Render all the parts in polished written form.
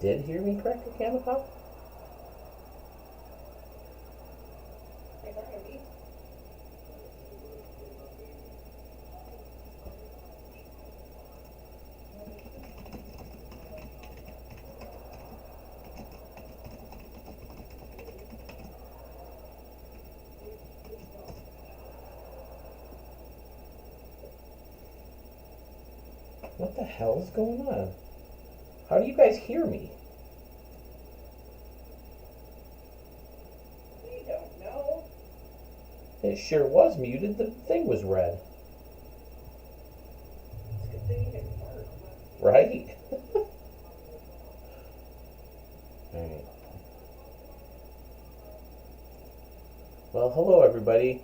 did hear me correctly, Camel? What the hell's going on? How do you guys hear me? We don't know. It sure was muted. The thing was red. It's a good thing you didn't fart. Right? Alright. Well, hello everybody.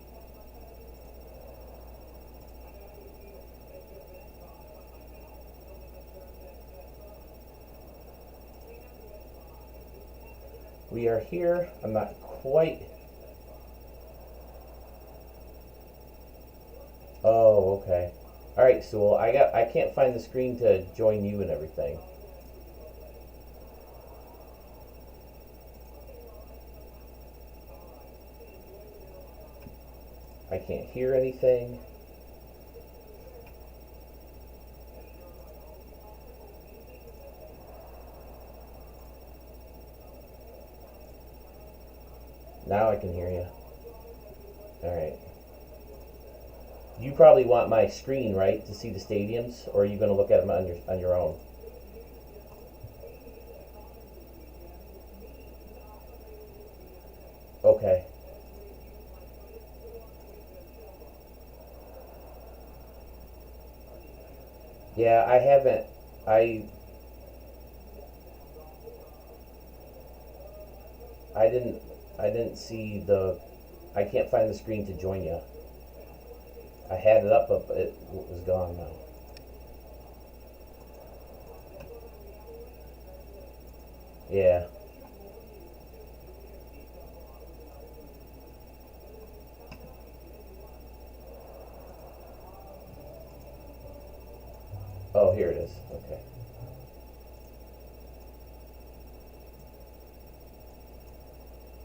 We are here. I'm not quite... Oh, okay. Alright, Sewell, I can't find the screen to join you and everything. I can't hear anything. Now I can hear you. Alright. You probably want my screen, right, to see the stadiums, or are you going to look at them on your own? Okay. Yeah, I haven't. I I didn't I didn't see the. I can't find the screen to join you. I had it up, but it was gone now. Yeah. Oh, here it is. Okay.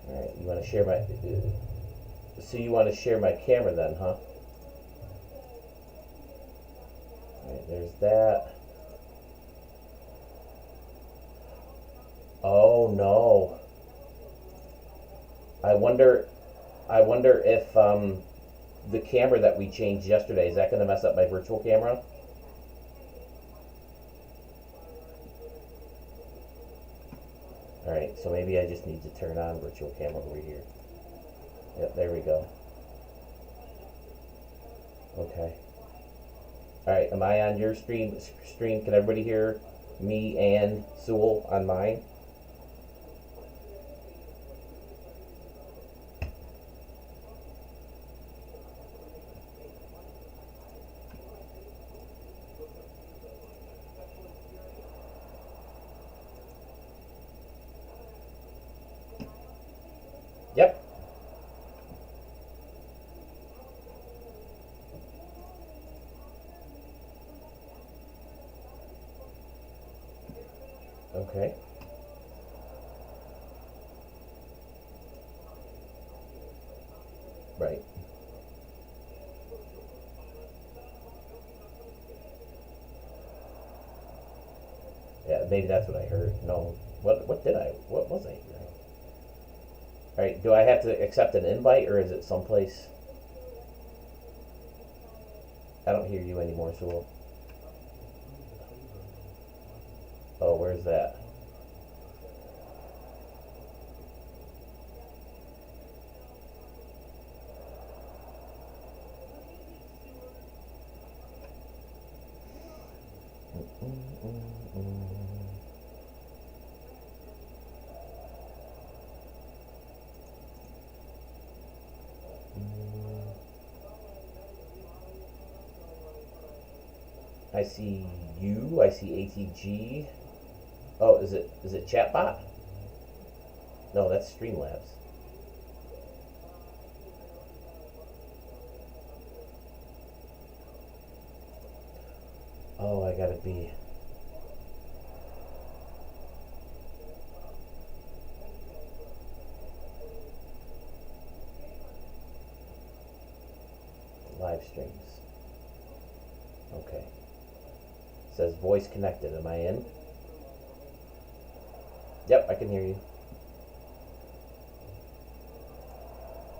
All right. You want to share my? So you want to share my camera then, huh? All right. There's that. Oh no. I wonder. I wonder if the camera that we changed yesterday is that going to mess up my virtual camera? Alright, so maybe I just need to turn on virtual camera over here. Yep, there we go. Okay. Alright, am I on your stream? Can everybody hear me and Sewell on mine? Yep. Okay. Right. Yeah, maybe that's what I heard. No. What was I hearing? Alright, do I have to accept an invite or is it someplace? I don't hear you anymore, Sewell. Oh, where's that? I see you. I see ATG. Oh, is it Chatbot? No, that's Streamlabs. Oh, I gotta be. live streams. Okay. It says voice connected. Am I in? Yep, I can hear you.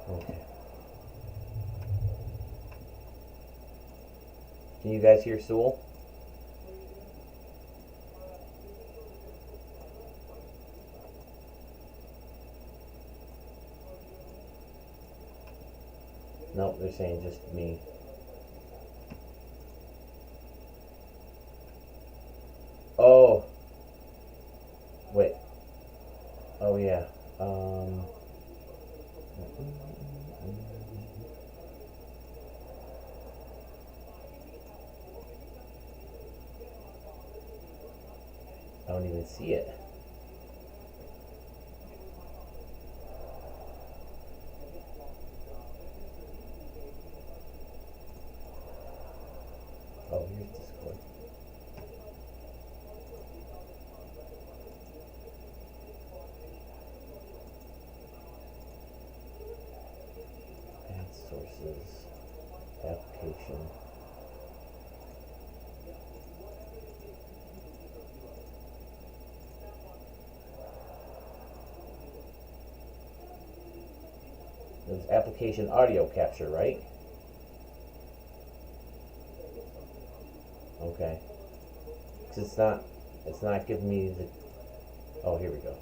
Okay. Can you guys hear Sewell? Nope, they're saying just me. Oh. Wait. Oh, yeah. I don't even see it. Oh, here's Discord. Add sources. Application. There's application audio capture, right? Okay. 'Cause it's not giving me the, oh, here we go.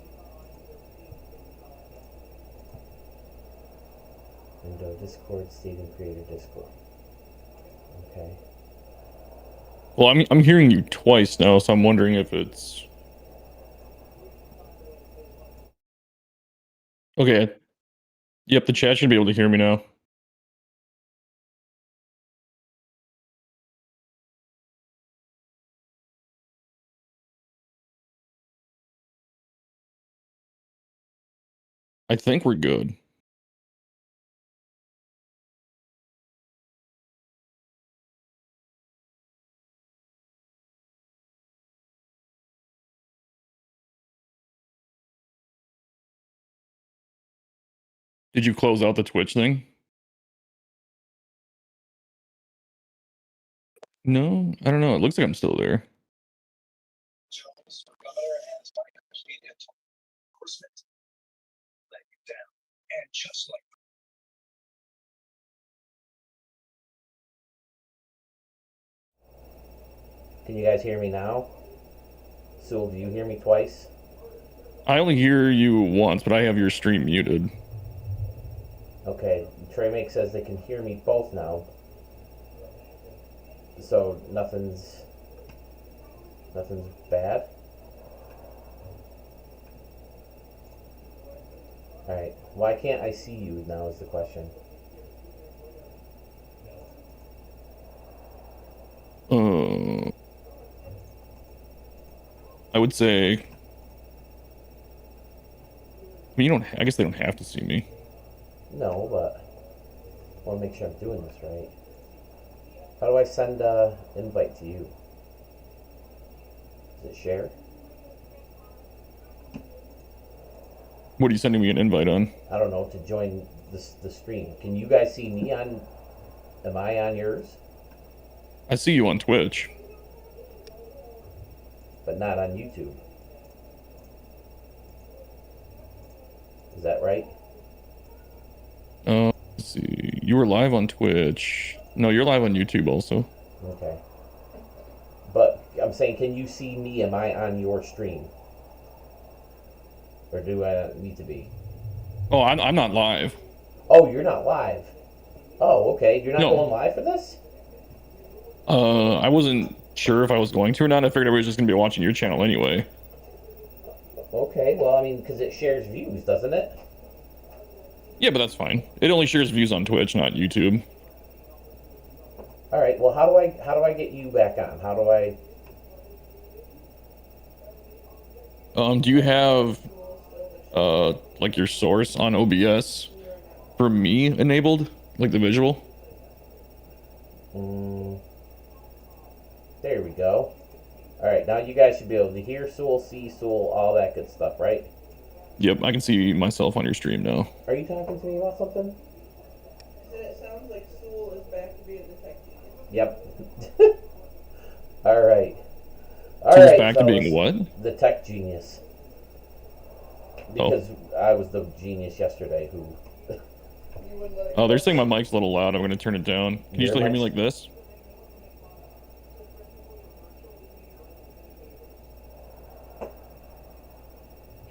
Window Discord, Stadium Creator Discord. Okay. Well, I'm hearing you twice now, so I'm wondering if it's... Okay. Yep, the chat should be able to hear me now. I think we're good. Did you close out the Twitch thing? No, I don't know. It looks like I'm still there. Can you guys hear me now? Sewell, do you hear me twice? I only hear you once, but I have your stream muted. Okay, Treymake says they can hear me both now. So nothing's bad. Alright, why can't I see you now is the question. I would say... I mean, you don't... I guess they don't have to see me. No, but I want to make sure I'm doing this right. How do I send an invite to you? Is it share? What are you sending me an invite on? I don't know, to join the stream. Can you guys see me on... Am I on yours? I see you on Twitch. But not on YouTube. Is that right? Let's see. You were live on Twitch. No, you're live on YouTube also. Okay. But I'm saying, can you see me? Am I on your stream? Or do I need to be? Oh, I'm not live. Oh, you're not live. Oh, okay. You're not No. going live for this? I wasn't sure if I was going to or not. I figured I was just going to be watching your channel anyway. Okay, well, I mean, because it shares views, doesn't it? Yeah, but that's fine. It only shares views on Twitch, not YouTube. All right. Well, how do I get you back on? How do I? Do you have like your source on OBS for me enabled, like the visual? There we go. All right. Now you guys should be able to hear Sewell, see Sewell, all that good stuff, right? Yep, I can see myself on your stream now. Are you talking to me about something? It sounds like Sewell is back to being Yep. All right. All So it's right, back to being fellas. what? The tech genius. Because I was the genius yesterday who. Oh, they're saying my mic's a little loud. I'm going to turn it down. Can you Your still hear me mic's- like this?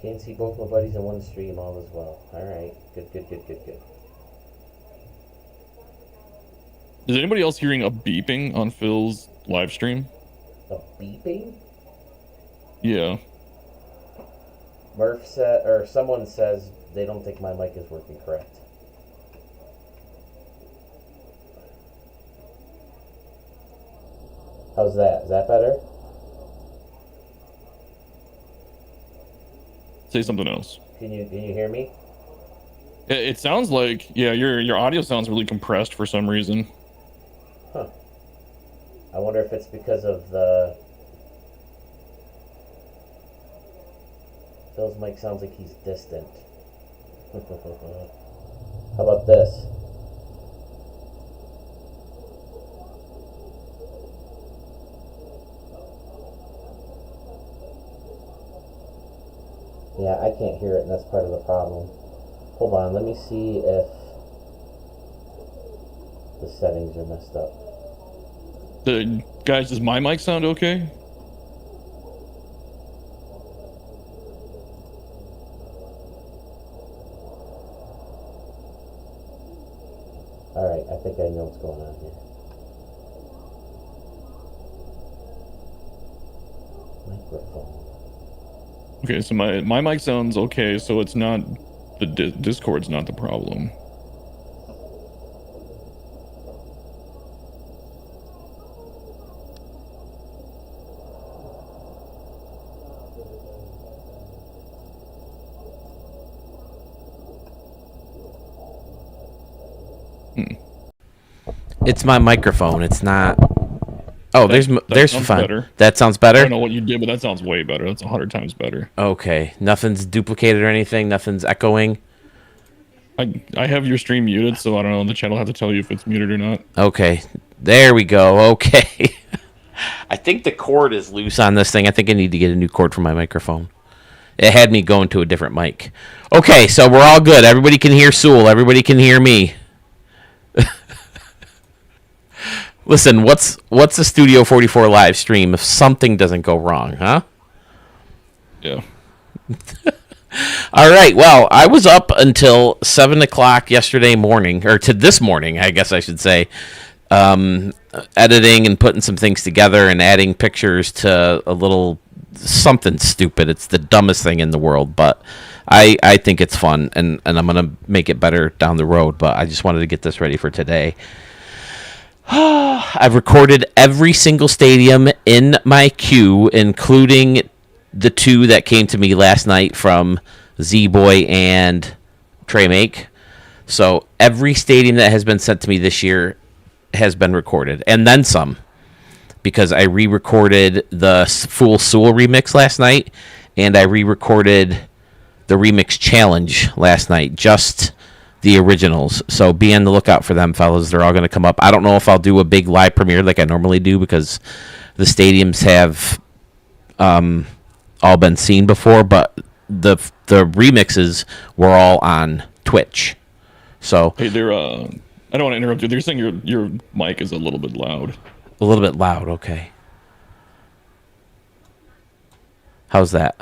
Can't see both my buddies in one stream all as well. All right. Good, good, good, good, good. Is anybody else hearing a beeping on Phil's live stream? A beeping? Yeah. Murph said, or someone says they don't think my mic is working correct. How's that? Is that better? Say something else. Can you hear me? It sounds like, yeah, your audio sounds really compressed for some reason. Huh. I wonder if it's because of the... Phil's mic sounds like he's distant. How about this? Yeah, I can't hear it, and that's part of the problem. Hold on, let me see if the settings are messed up. Guys, does my mic sound okay? Alright, I think I know what's going on here. Microphone. Okay, so my mic sounds okay, so it's not the Discord's not the problem. It's my microphone. It's not. Oh, there's sounds fine. better. That sounds I better. don't know what you did, but that sounds way better. That's 100 times better. Okay, nothing's duplicated or anything. Nothing's echoing. I have your stream muted, so I don't know. The chat will have to tell you if it's muted or not. Okay, there we go. Okay. I think the cord is loose on this thing. I think I need to get a new cord for my microphone. It had me going to a different mic. Okay, so we're all good. Everybody can hear Sewell. Everybody can hear me. Listen, what's the Studio 44 live stream if something doesn't go wrong, huh? Yeah. All right. Well, I was up until 7 o'clock yesterday morning, or to this morning, I guess I should say, editing and putting some things together and adding pictures to a little something stupid. It's the dumbest thing in the world, but I think it's fun, and I'm going to make it better down the road, but I just wanted to get this ready for today. I've recorded every single stadium in my queue, including the two that came to me last night from Z-Boy and Trey Make. So every stadium that has been sent to me this year has been recorded, and then some, because I re-recorded the Fool Sewell remix last night, and I re-recorded the remix challenge last night, just the originals. So be on the lookout for them, fellas. They're all going to come up. I don't know if I'll do a big live premiere like I normally do, because the stadiums have all been seen before, but the remixes were all on Twitch. So Hey, they're I don't want to interrupt you. They're saying your mic is a little bit loud. a little bit loud. Okay. How's that?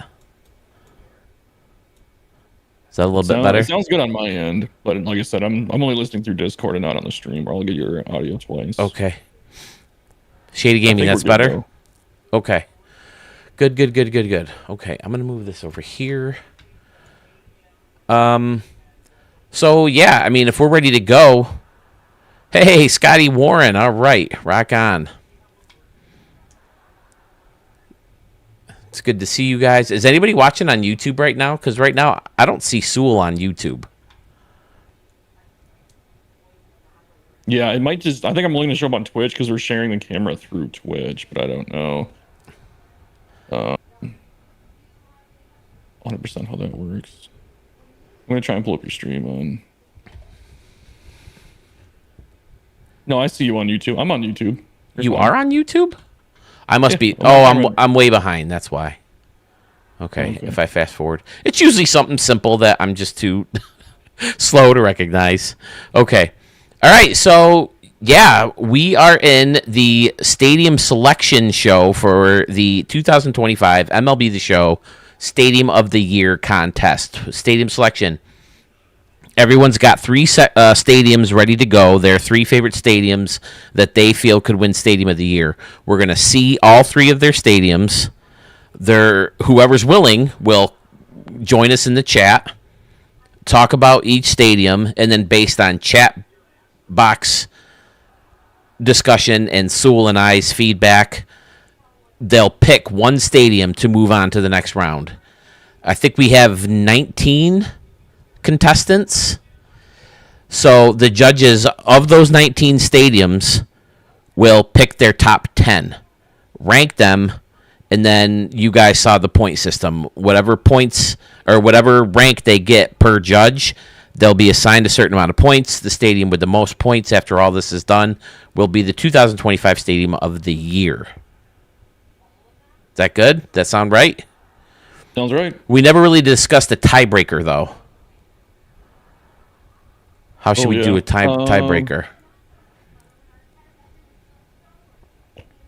Is that a little bit better? It sounds good on my end, but like I said, I'm only listening through Discord and not on the stream, or I'll get your audio twice. Okay. Shady Gaming, that's we're good, better? though. Okay. Good. Okay, I'm gonna move this over here. So yeah, I mean, if we're ready to go. Hey, Scotty Warren. All right, rock on. It's good to see you guys. Is anybody watching on YouTube right now? Because right now I don't see Sewell on YouTube. Yeah, it might just. I think I'm only gonna show up on Twitch because we're sharing the camera through Twitch, but I don't know. 100% how that works. I'm gonna try and pull up your stream on. No, I see you on YouTube. I'm on YouTube. You fine. are on YouTube? I must Yeah, be. on my Oh, camera. I'm way behind. That's why. Okay, Okay. if I fast forward, it's usually something simple that I'm just too slow to recognize. Okay, all right. So yeah, we are in the stadium selection show for the 2025 MLB The Show Stadium of the Year contest. Stadium selection. Everyone's got three stadiums ready to go. Their three favorite stadiums that they feel could win Stadium of the Year. We're going to see all three of their stadiums. Whoever's willing will join us in the chat, talk about each stadium, and then based on chat box discussion and Sewell and I's feedback, they'll pick one stadium to move on to the next round. I think we have 19 contestants. So the judges of those 19 stadiums will pick their top 10, rank them, and then you guys saw the point system. Whatever points or whatever rank they get per judge, they'll be assigned a certain amount of points. The stadium with the most points after all this is done will be the 2025 Stadium of the Year. Is that good? That sound right? Sounds right. We never really discussed a tiebreaker, though. How should we do a tiebreaker?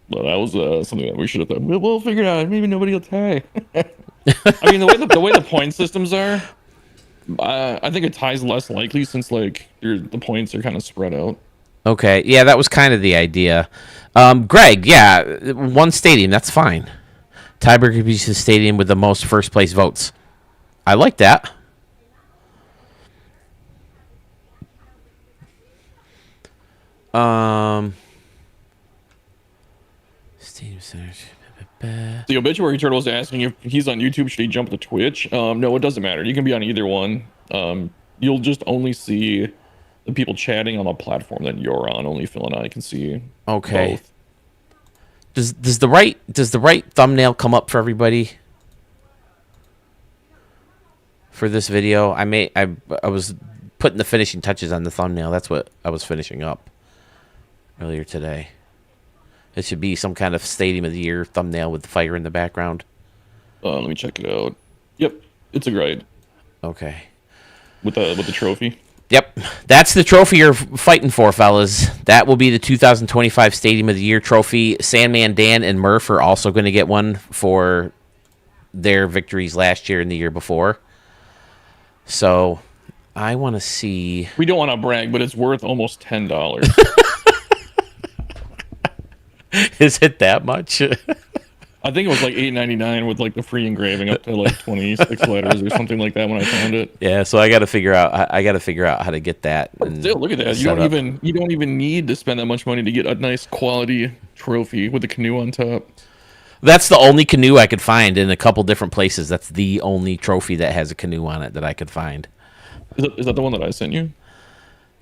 Well, that was something that we should have thought. We'll figure it out. Maybe nobody will tie. I mean, the way the point systems are, I think a tie's less likely since like the points are kind of spread out. Okay, yeah, that was kind of the idea. Greg, yeah, one stadium, that's fine. Tiebreaker beats the stadium with the most first place votes. I like that. Stadium Center. The obituary turtle was asking if he's on YouTube, should he jump to Twitch? No, it doesn't matter. You can be on either one. You'll just only see the people chatting on the platform that you're on. Only Phil and I can see. Okay. Both. Does the right thumbnail come up for everybody for this video? I was putting the finishing touches on the thumbnail. That's what I was finishing up earlier today. It should be some kind of Stadium of the Year thumbnail with the fire in the background. Let me check it out. Yep, it's a grade Okay. with the trophy. Yep, that's the trophy you're fighting for, fellas. That will be the 2025 Stadium of the Year trophy. Sandman Dan and Murph are also going to get one for their victories last year and the year before. So I want to see. We don't want to brag, but it's worth almost $10. Is it that much? I think it was like $8.99 with like the free engraving up to like 26 letters or something like that when I found it. Yeah, so I got to figure out. I got to figure out how to get that. And Still, look at that. You set up. don't even need to spend that much money to get a nice quality trophy with a canoe on top. That's the only canoe I could find in a couple different places. That's the only trophy that has a canoe on it that I could find. Is that the one that I sent you?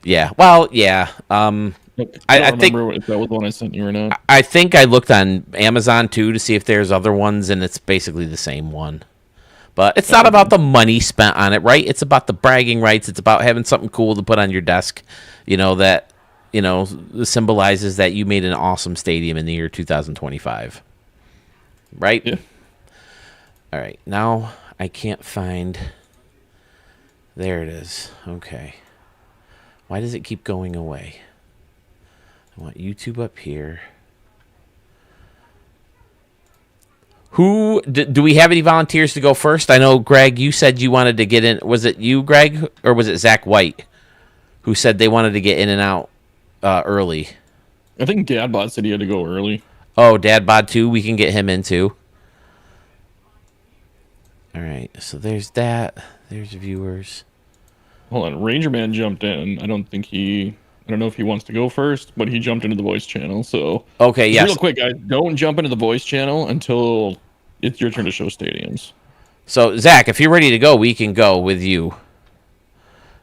Yeah. Well, yeah. I don't I think remember if that was the one I sent you or not. I think I looked on Amazon too to see if there's other ones, and it's basically the same one. But it's not about the money spent on it, right? It's about the bragging rights. It's about having something cool to put on your desk, that symbolizes that you made an awesome stadium in the year 2025. Right? Yeah. All right. Now I can't find. There it is. Okay. Why does it keep going away? I want YouTube up here. Do we have any volunteers to go first? I know, Greg, you said you wanted to get in. Was it you, Greg, or was it Zach White who said they wanted to get in and out early? I think Dadbot said he had to go early. Oh, Dad Bod too. We can get him in too. All right. So there's that. There's viewers. Hold on. Ranger Man jumped in. I don't know if he wants to go first, but he jumped into the voice channel. So Okay. just Yes. real quick, guys, don't jump into the voice channel until it's your turn to show stadiums. So Zach, if you're ready to go, we can go with you.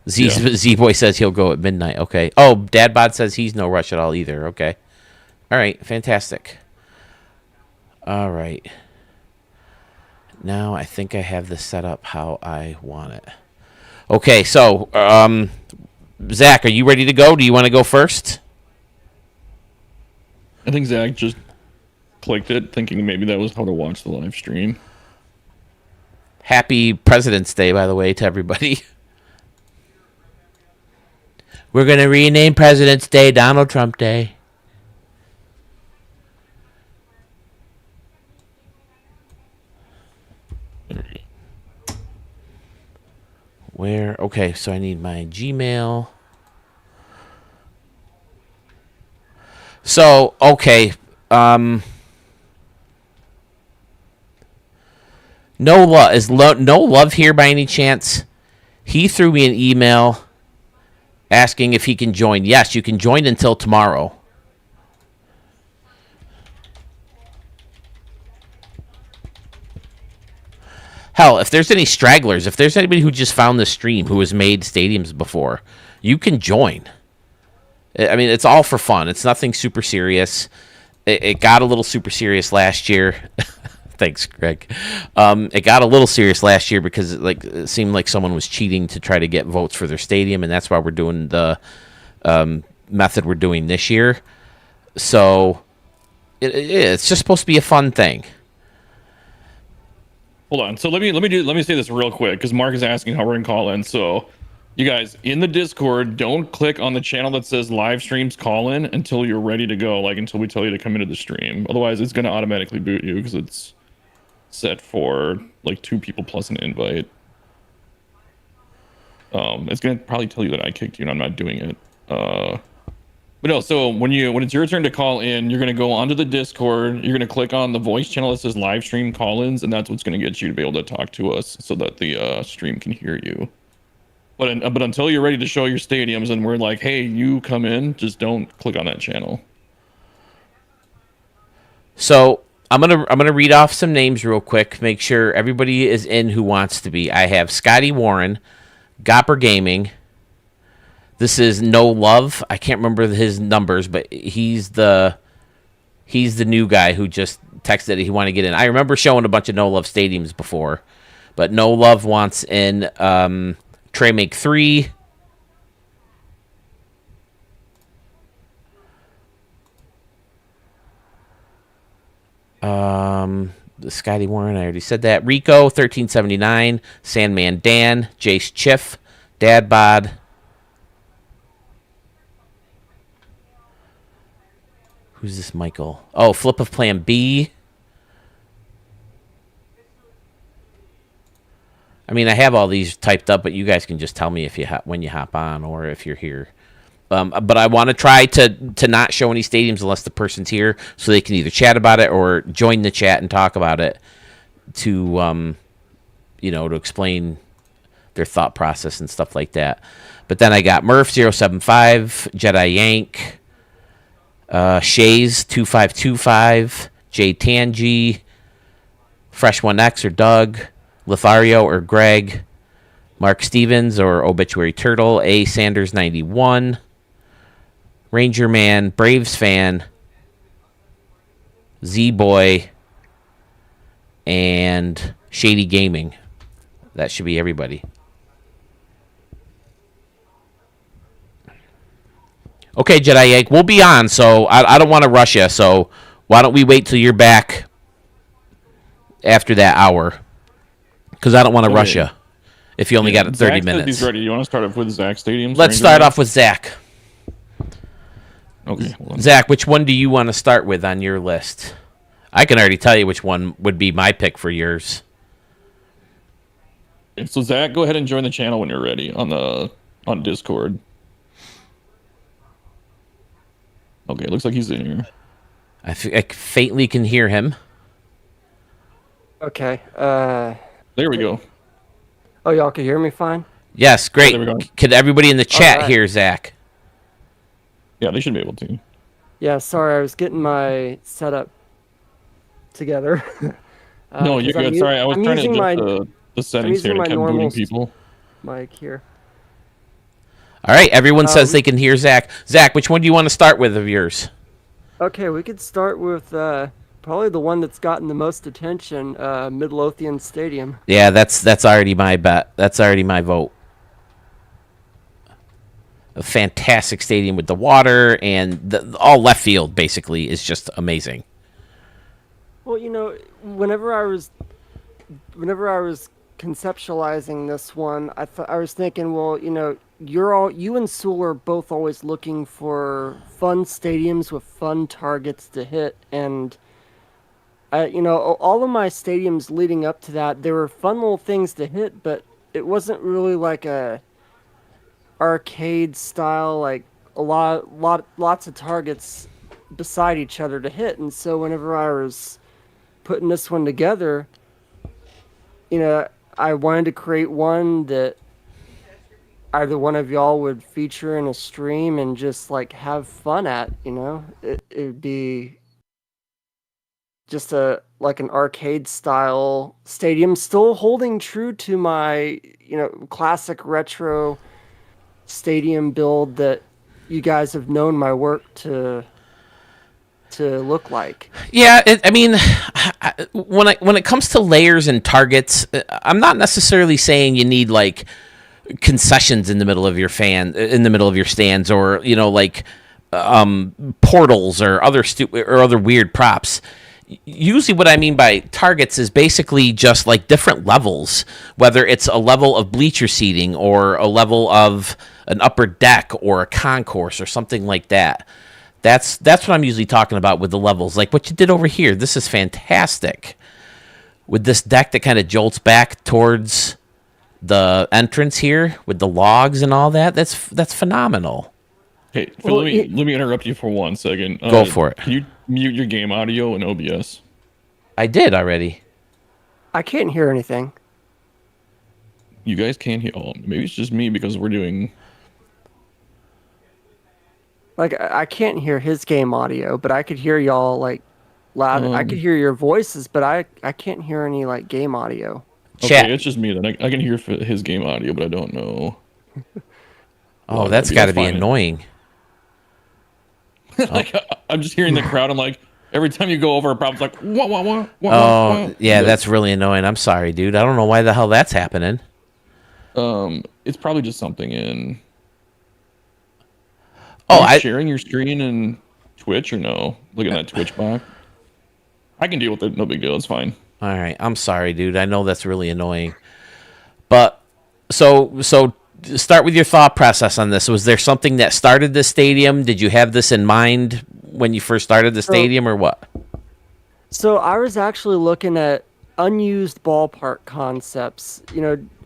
Z Boy says he'll go at midnight. Okay. Oh, Dad Bod says he's no rush at all either. Okay. All right. Fantastic. All right. Now I think I have this set up how I want it. Okay. So, Zach, are you ready to go? Do you want to go first? I think Zach just clicked it, thinking maybe that was how to watch the live stream. Happy President's Day, by the way, to everybody. We're going to rename President's Day Donald Trump Day. Where? Okay, so I need my Gmail. So, okay. No love no love here by any chance? He threw me an email asking if he can join. Yes, you can join until tomorrow. Hell, if there's any stragglers, if there's anybody who just found the stream who has made stadiums before, you can join. I mean, it's all for fun. It's nothing super serious. It got a little super serious last year. Thanks, Greg. It got a little serious last year because it seemed like someone was cheating to try to get votes for their stadium, and that's why we're doing the method we're doing this year. So it's just supposed to be a fun thing. Hold on. So let me say this real quick because Mark is asking how we're gonna call in. So you guys in the Discord, don't click on the channel that says live streams call in until you're ready to go, like until we tell you to come into the stream. Otherwise, it's gonna automatically boot you because it's set for like 2 people plus an invite. It's gonna probably tell you that I kicked you and I'm not doing it. But no, so when it's your turn to call in, you're gonna go onto the Discord, you're gonna click on the voice channel that says live stream call-ins, and that's what's gonna get you to be able to talk to us so that the stream can hear you. But until you're ready to show your stadiums and we're like, hey, you come in, just don't click on that channel. So I'm gonna read off some names real quick. Make sure everybody is in who wants to be. I have Scotty Warren, Gopper Gaming. This is No Love. I can't remember his numbers, but he's the new guy who just texted that he wanted to get in. I remember showing a bunch of No Love stadiums before, but No Love wants in. Trey Make 3. Scotty Warren, I already said that. Rico 1379, Sandman Dan, Jace Chiff, Dad Bod. Who's this Michael? Oh, Flip of Plan B. I mean, I have all these typed up, but you guys can just tell me if when you hop on or if you're here. But I want to try to not show any stadiums unless the person's here, so they can either chat about it or join the chat and talk about it to to explain their thought process and stuff like that. But then I got Murph075, Jedi Yank, Shays 2525, Jay Tangi, Fresh 1X or Doug, Lothario or Greg, Mark Stevens or Obituary Turtle, A Sanders 91, Ranger Man, Braves Fan, Z Boy, and Shady Gaming. That should be everybody. Okay, Jedi Yank, we'll be on, so I don't want to rush you, so why don't we wait till you're back after that hour? Because I don't want to rush you if you only got 30 minutes. He's ready. You want to start off with Zach Stadium? Let's start off with Zach. Okay. Zach, which one do you want to start with on your list? I can already tell you which one would be my pick for yours. So Zach, go ahead and join the channel when you're ready on Discord. Okay, looks like he's in here. I faintly can hear him. Okay. There we go. Oh, y'all can hear me fine? Yes, great. There we go. Could everybody in the chat right. hear Zach? Yeah, they should be able to. Yeah, sorry, I was getting my setup together. No, you're good. Sorry, I was trying to adjust the settings here to keep booting people. Mic here. All right, everyone says they can hear Zach. Zach, which one do you want to start with of yours? Okay, we could start with probably the one that's gotten the most attention, Midlothian Stadium. Yeah, that's already my bet. That's already my vote. a fantastic stadium with the water, and all left field basically is just amazing. Well, whenever I was conceptualizing this one, I was thinking, well, you and Sewell are both always looking for fun stadiums with fun targets to hit, and all of my stadiums leading up to that, there were fun little things to hit, but it wasn't really like a arcade style, like lots of targets beside each other to hit. And so whenever I was putting this one together, I wanted to create one that either one of y'all would feature in a stream and just like have fun at. It'd be just an arcade style stadium, still holding true to my classic retro stadium build that you guys have known my work to look like. Yeah, I mean, when it comes to layers and targets, I'm not necessarily saying you need like concessions in the middle of your stands, or like portals or other weird props. Usually what I mean by targets is basically just like different levels, whether it's a level of bleacher seating or a level of an upper deck or a concourse or something like that. That's what I'm usually talking about with the levels. Like what you did over here. This is fantastic. With this deck that kind of jolts back towards the entrance here with the logs and all that. That's phenomenal. Hey, Phil, let me interrupt you for 1 second. Go for it. Can you mute your game audio in OBS? I did already. I can't hear anything. You guys can't hear. Oh, maybe it's just me because we're doing. Like, I can't hear his game audio, but I could hear y'all like loud. I could hear your voices, but I can't hear any like game audio. Chat. Okay, it's just me then. I can hear his game audio, but I don't know. Oh, that's got to be annoying. Like, I'm just hearing the crowd. I'm like, every time you go over a problem's like, wah. Yeah, that's really annoying. I'm sorry, dude. I don't know why the hell that's happening. It's probably just something in. Oh, Are you sharing your screen in Twitch or no? Look at that Twitch box. I can deal with it. No big deal. It's fine. All right. I'm sorry, dude. I know that's really annoying. But so start with your thought process on this. Was there something that started this stadium? Did you have this in mind when you first started the stadium, or what? So I was actually looking at unused ballpark concepts,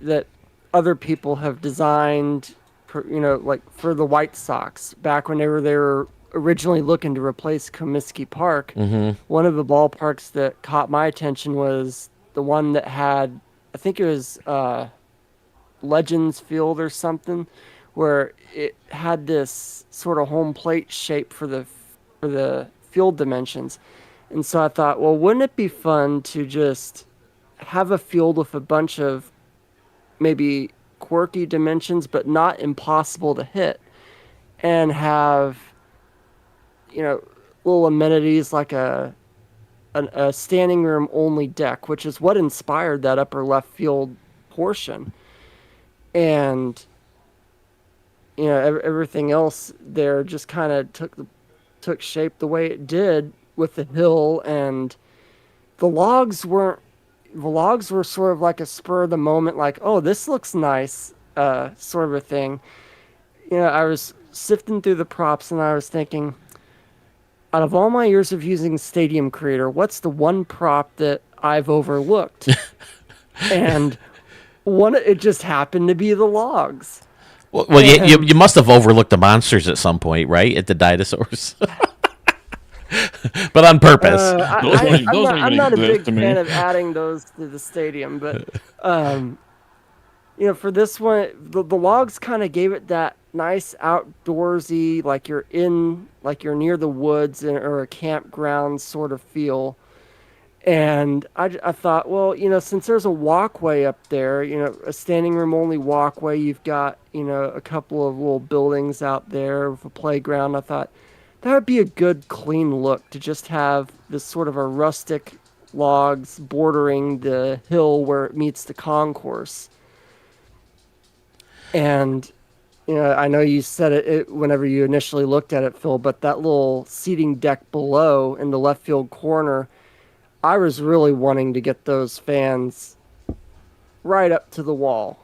that other people have designed, like for the White Sox back whenever they were originally looking to replace Comiskey Park. Mm-hmm. One of the ballparks that caught my attention was the one that had, I think it was Legends Field or something, where it had this sort of home plate shape for the field dimensions. And so I thought, well, wouldn't it be fun to just have a field with a bunch of maybe quirky dimensions, but not impossible to hit, and have, little amenities like a standing room only deck, which is what inspired that upper left field portion. And everything else there just kind of took shape the way it did with the hill. And the logs were sort of like a spur of the moment, like, oh, this looks nice, sort of a thing. I was sifting through the props and I was thinking, out of all my years of using Stadium Creator, what's the one prop that I've overlooked? And it just happened to be the logs. Well, you must have overlooked the monsters at some point, right? At the dinosaurs. But on purpose. I'm not a big fan of adding those to the stadium, but for this one, the logs kind of gave it that nice outdoorsy, like you're near the woods or a campground sort of feel. And I thought, well, since there's a walkway up there, a standing room only walkway, you've got, a couple of little buildings out there with a playground. I thought that would be a good, clean look to just have this sort of a rustic logs bordering the hill where it meets the concourse. And I know you said it whenever you initially looked at it, Phil, but that little seating deck below in the left field corner, I was really wanting to get those fans right up to the wall.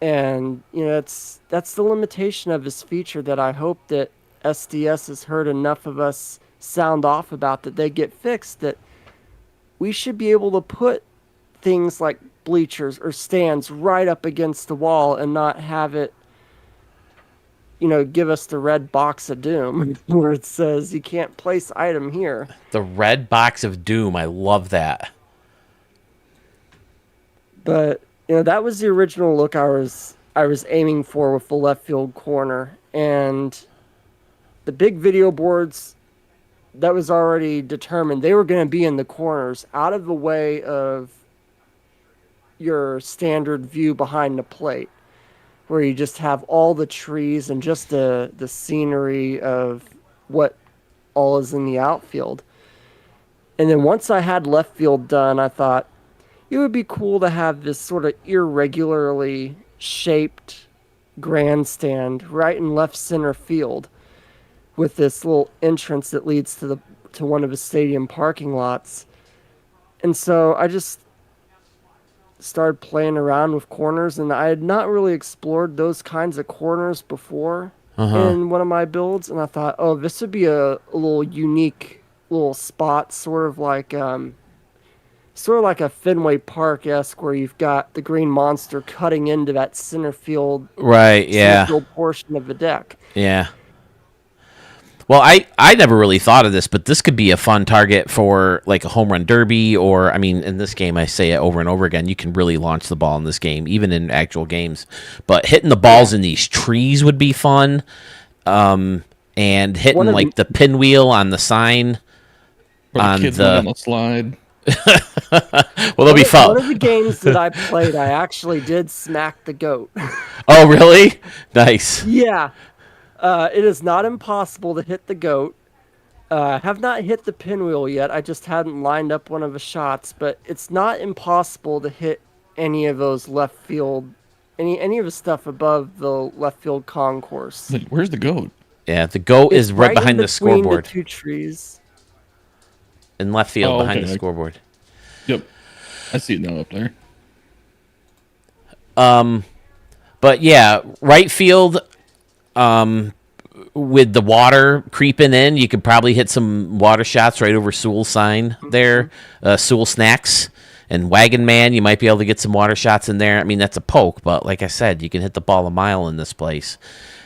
And that's the limitation of this feature that I hope that SDS has heard enough of us sound off about, that they get fixed, that we should be able to put things like bleachers or stands right up against the wall and not have it give us the red box of doom where it says you can't place item here. The red box of doom. I love that. But that was the original look I was aiming for with the left field corner, and the big video boards, that was already determined. They were going to be in the corners, out of the way of your standard view behind the plate, where you just have all the trees and just the scenery of what all is in the outfield. And then once I had left field done, I thought it would be cool to have this sort of irregularly shaped grandstand right in left center field with this little entrance that leads to one of the stadium parking lots. And so I just started playing around with corners, and I had not really explored those kinds of corners before in one of my builds, and I thought, oh, this would be a little unique little spot, sort of like a Fenway Park-esque, where you've got the green monster cutting into that center field portion of the deck. Yeah. Well, I never really thought of this, but this could be a fun target for like a home run derby, or, I mean, in this game, I say it over and over again, you can really launch the ball in this game, even in actual games. But hitting the balls in these trees would be fun. And hitting like the pinwheel on the sign. Or the kids on the slide. Well, they'll be fun. One of the games that I played, I actually did smack the goat. Oh, really? Nice. Yeah. It is not impossible to hit the goat. Have not hit the pinwheel yet. I just hadn't lined up one of the shots, but it's not impossible to hit any of those left field, any of the stuff above the left field concourse. Where's the goat? Yeah, the goat is right behind the scoreboard. The two trees. In left field, behind the scoreboard. Yep, I see it now up there. But yeah, right field. With the water creeping in, you could probably hit some water shots right over Sewell's sign there. Sewell Snacks and Wagon Man, you might be able to get some water shots in there. I mean, that's a poke, but like I said, you can hit the ball a mile in this place.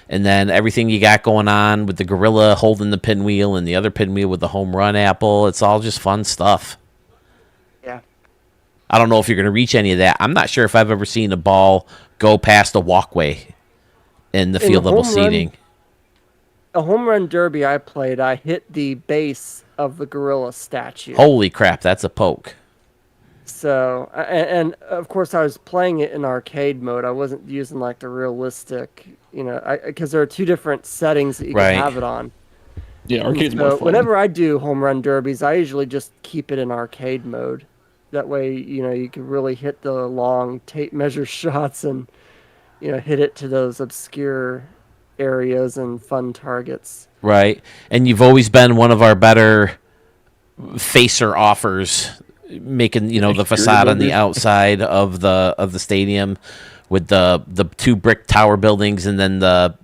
And then everything you got going on with the gorilla holding the pinwheel and the other pinwheel with the home run apple, it's all just fun stuff. Yeah. I don't know if you're going to reach any of that. I'm not sure if I've ever seen a ball go past a walkway in the field level seating. A home run derby I played, I hit the base of the gorilla statue. Holy crap, that's a poke. So, and of course I was playing it in arcade mode. I wasn't using like the realistic, because there are two different settings that you can have it on. Yeah, arcade's more fun. Whenever I do home run derbies, I usually just keep it in arcade mode. That way, you can really hit the long tape measure shots and hit it to those obscure areas and fun targets. Right. And you've always been one of our better facer offers, making, the facade on the outside of the stadium with the two brick tower buildings and then the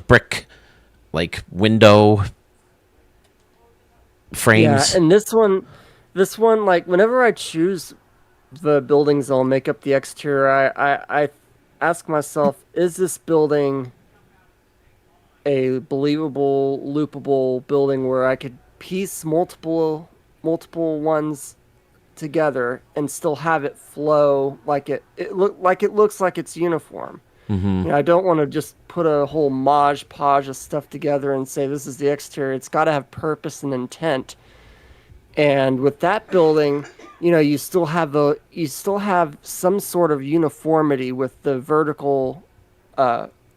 brick like window frames. Yeah, and this one like whenever I choose the buildings that'll make up the exterior, I ask myself, is this building a believable, loopable building where I could piece multiple ones together and still have it flow like it looks like it's uniform. Mm-hmm. I don't want to just put a whole modge podge of stuff together and say this is the exterior. It's got to have purpose and intent. And with that building, you still have some sort of uniformity with the vertical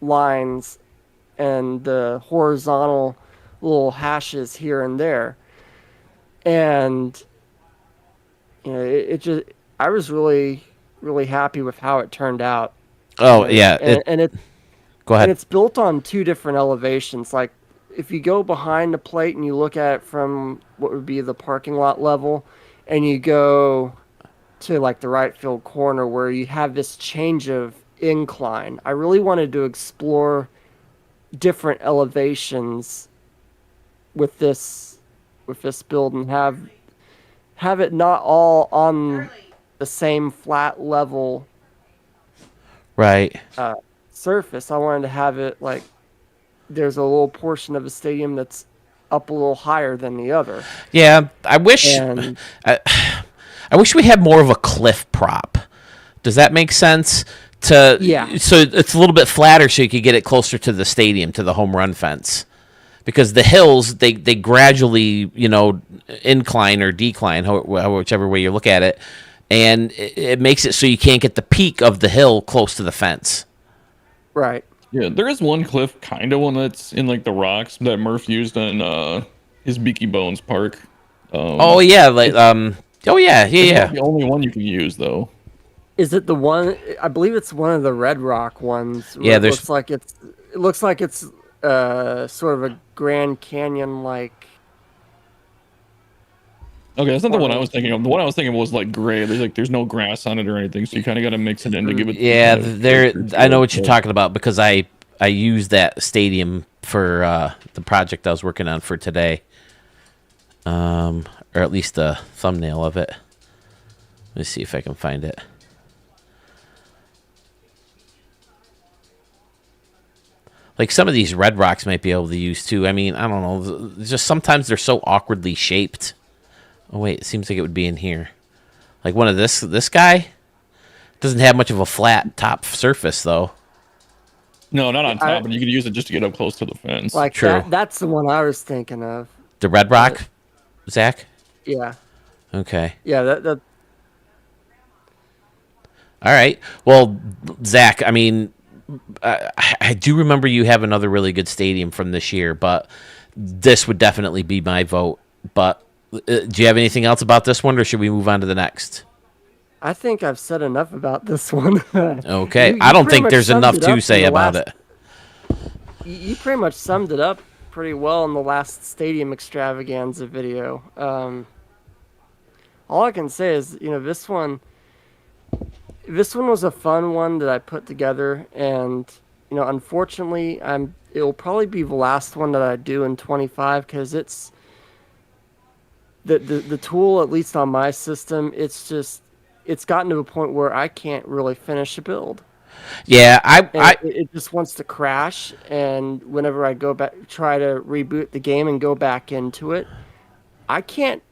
lines and the horizontal little hashes here and there. And I was really, really happy with how it turned out. Oh yeah, Go And ahead. it's built on two different elevations. Like, if you go behind the plate and you look at it from what would be the parking lot level, and you go to like the right field corner where you have this change of incline, I really wanted to explore different elevations with this build and have it not all on the same flat level Right. surface. I wanted to have it like there's a little portion of the stadium that's up a little higher than the other. Yeah, I wish And I wish we had more of a cliff prop. Does that make sense? Yeah. So it's a little bit flatter, so you could get it closer to the stadium, to the home run fence, because the hills they gradually incline or decline, whichever way you look at it, and it makes it so you can't get the peak of the hill close to the fence. right. Yeah, there is one cliff, kind of one that's in like the rocks that Murph used in his Beaky Bones Park. Oh yeah, It's yeah. not the only one you can use though. Is it the one? I believe it's one of the Red Rock ones. Yeah, It there's- looks like it's sort of a Grand Canyon like. Okay, that's not the one I was thinking of. The one I was thinking of was like gray. There's no grass on it or anything, so you kind of got to mix it in to give it. Yeah, kind of there. character to I know it, what you're but- talking about because I used that stadium for the project I was working on for today, or at least the thumbnail of it. Let me see if I can find it. Like some of these red rocks might be able to use too. I mean, I don't know. Just sometimes they're so awkwardly shaped. Oh wait, it seems like it would be in here. Like one of this guy doesn't have much of a flat top surface though. No, not on top, but you could use it just to get up close to the fence. Like True. that's the one I was thinking of. The red rock, Zach. Yeah. Okay. Yeah, that All right. Well, Zach, I mean, I do remember you have another really good stadium from this year, but this would definitely be my vote. But do you have anything else about this one, or should we move on to the next? I think I've said enough about this one. Okay. You I don't pretty think much there's summed enough it to up say in the about last- it. You pretty much summed it up pretty well in the last stadium extravaganza video. All I can say is, this one was a fun one that I put together, and unfortunately, it'll probably be the last one that I do in 25 because it's the tool, at least on my system, it's gotten to a point where I can't really finish a build. Yeah, It just wants to crash, and whenever I go back, try to reboot the game and go back into it, I can't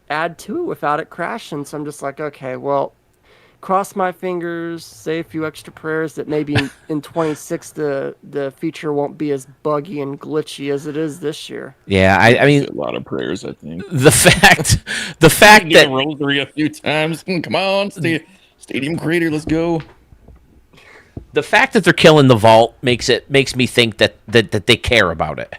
add to it without it crashing. So I'm just like, okay, well, cross my fingers, say a few extra prayers that maybe in 26 the feature won't be as buggy and glitchy as it is this year. yeah. I mean, a lot of prayers, I think. the fact Do that the rosary a few times. Come on, Stadium Creator, let's go. the fact that they're killing the vault makes me think that they care about it.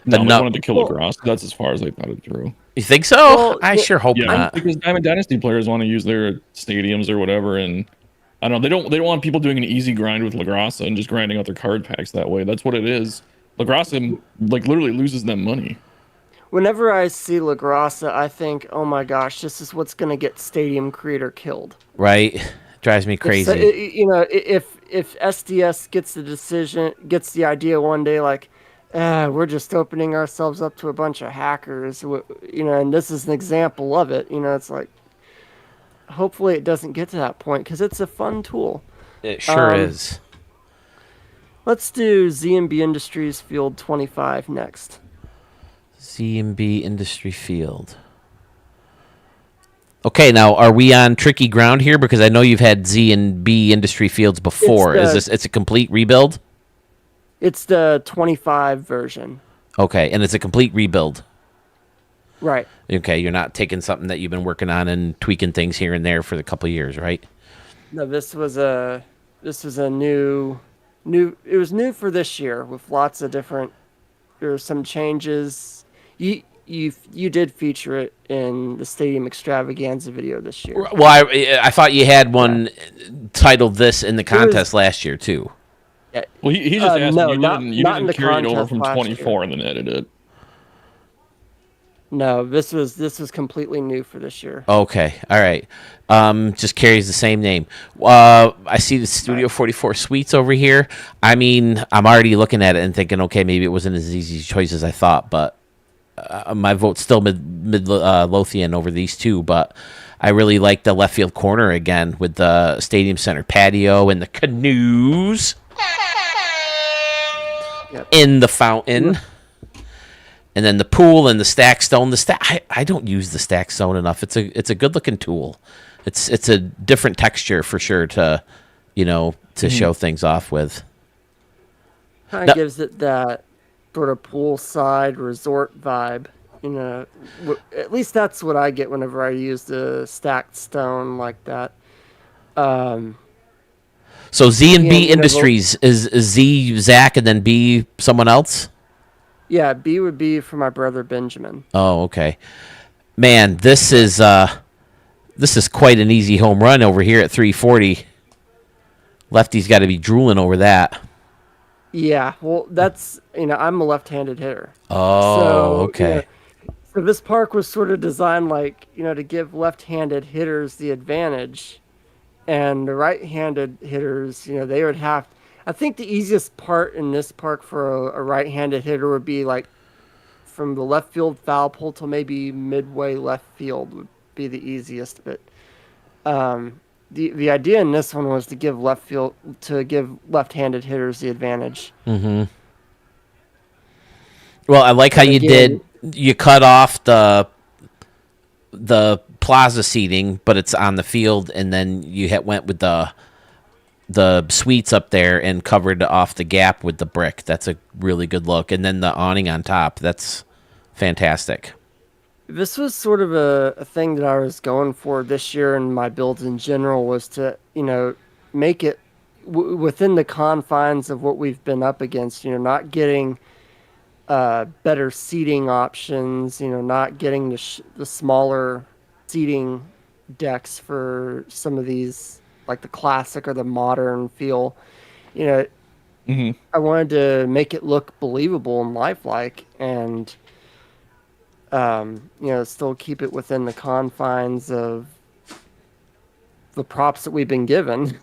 No, they no- wanted to kill LaGrosse. That's as far as I thought it through. You think so? Well, I sure hope Yeah, not. because Diamond Dynasty players want to use their stadiums or whatever, and I don't know. They don't want people doing an easy grind with LaGrosse and just grinding out their card packs that way. That's what it is. LaGrosse like literally loses them money. Whenever I see LaGrossa, I think, oh my gosh, this is what's going to get Stadium Creator killed. Right? Drives me crazy. If SDS gets the idea one day, like, we're just opening ourselves up to a bunch of hackers, and this is an example of it. It's like, hopefully it doesn't get to that point because it's a fun tool. It sure is. Let's do ZMB Industries Field 25 next. CMB Industry Field. Okay, now are we on tricky ground here? Because I know you've had Z and B Industry Fields before. It's a complete rebuild? It's the 25 version. Okay, and it's a complete rebuild. Right. Okay, you're not taking something that you've been working on and tweaking things here and there for a couple of years, right? No, this was a new it was new for this year with lots of different, there were some changes. You did feature it in the Stadium Extravaganza video this year. Well, I thought you had one titled this in the contest last year too. Well, he just asked no, me. You not in didn't the carry it over contest from last 24 year. and then edit it. No, this was completely new for this year. Okay, all right. Just carries the same name. I see the Studio 44 Suites over here. I mean, I'm already looking at it and thinking, okay, maybe it wasn't as easy a choice as I thought, but my vote's still mid Lothian over these two. But I really like the left field corner again with the Stadium Center patio and the canoes Yep. in the fountain. And then the pool and the stack stone. I don't use the stack stone enough. It's a good looking tool. It's a different texture for sure to show things off with. Kind of gives it that sort of poolside resort vibe. At least that's what I get whenever I use the stacked stone like that. So Z and B And, Industries is Z Zach and then B someone else. Yeah, B would be for my brother Benjamin. Oh, okay. Man, this is quite an easy home run over here at 340. Lefty's got to be drooling over that. Yeah, well, that's I'm a left-handed hitter. Oh, So, okay. So this park was sort of designed like to give left-handed hitters the advantage, and the right-handed hitters, they would have. I think the easiest part in this park for a right-handed hitter would be like from the left field foul pole to maybe midway left field would be the easiest. But the idea in this one was to give left-handed hitters the advantage. Mm-hmm. Well, I like how you again- cut off the plaza seating, but it's on the field, and then you went with the suites up there and covered off the gap with the brick. That's a really good look. And then the awning on top. That's fantastic. This was sort of a thing that I was going for this year in my builds in general was to, make it within the confines of what we've been up against, not getting better seating options, not getting the smaller seating decks for some of these, like the classic or the modern feel. Mm-hmm. I wanted to make it look believable and lifelike, and still keep it within the confines of the props that we've been given.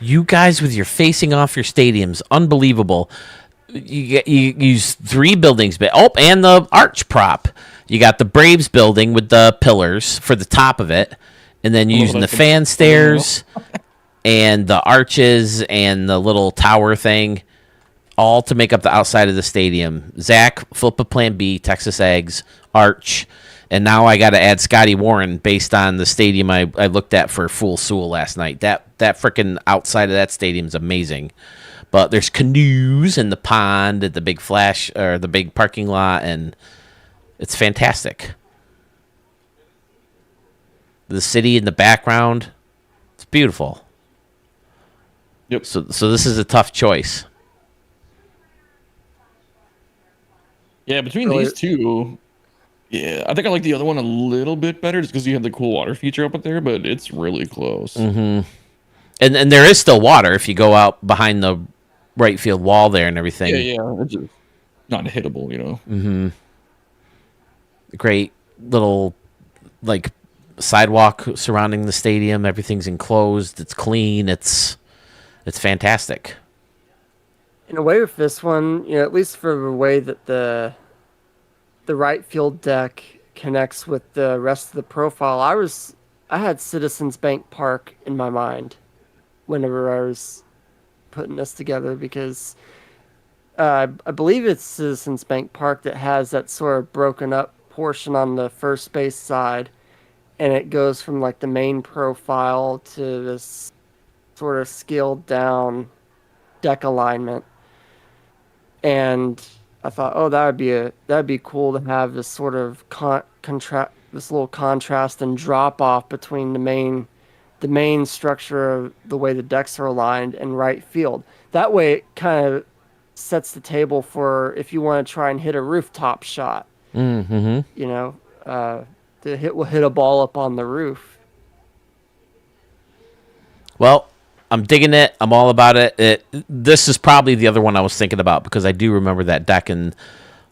You guys with your facing off your stadiums, unbelievable. You use 3 buildings, but and the arch prop. You got the Braves building with the pillars for the top of it, and then using the fan stairs and the arches and the little tower thing, all to make up the outside of the stadium. Zach, flip a plan B, Texas Eggs, arch, and now I got to add Scotty Warren based on the stadium I looked at for Fool Sewell last night. That freaking outside of that stadium is amazing. But there's canoes in the pond at the big the big parking lot, and it's fantastic. The city in the background, it's beautiful. Yep. So this is a tough choice. Yeah, between these two, yeah, I think I like the other one a little bit better just because you have the cool water feature up there, but it's really close. Mm-hmm. And there is still water if you go out behind the right field wall there and everything. Yeah, it's just not hittable, Mm-hmm. Great little sidewalk surrounding the stadium. Everything's enclosed. It's clean. It's fantastic. In a way with this one, at least for the way that the right field deck connects with the rest of the profile, I had Citizens Bank Park in my mind whenever I was putting this together, because I believe it's Citizens Bank Park that has that sort of broken up portion on the first base side, and it goes from like the main profile to this sort of scaled down deck alignment. And I thought, oh, that'd be cool to have this sort of this little contrast and drop off between the main structure of the way the decks are aligned and right field. That way, it kind of sets the table for if you want to try and hit a rooftop shot. Mm-hmm. Will hit a ball up on the roof. Well, I'm digging it. I'm all about it. This is probably the other one I was thinking about because I do remember that deck in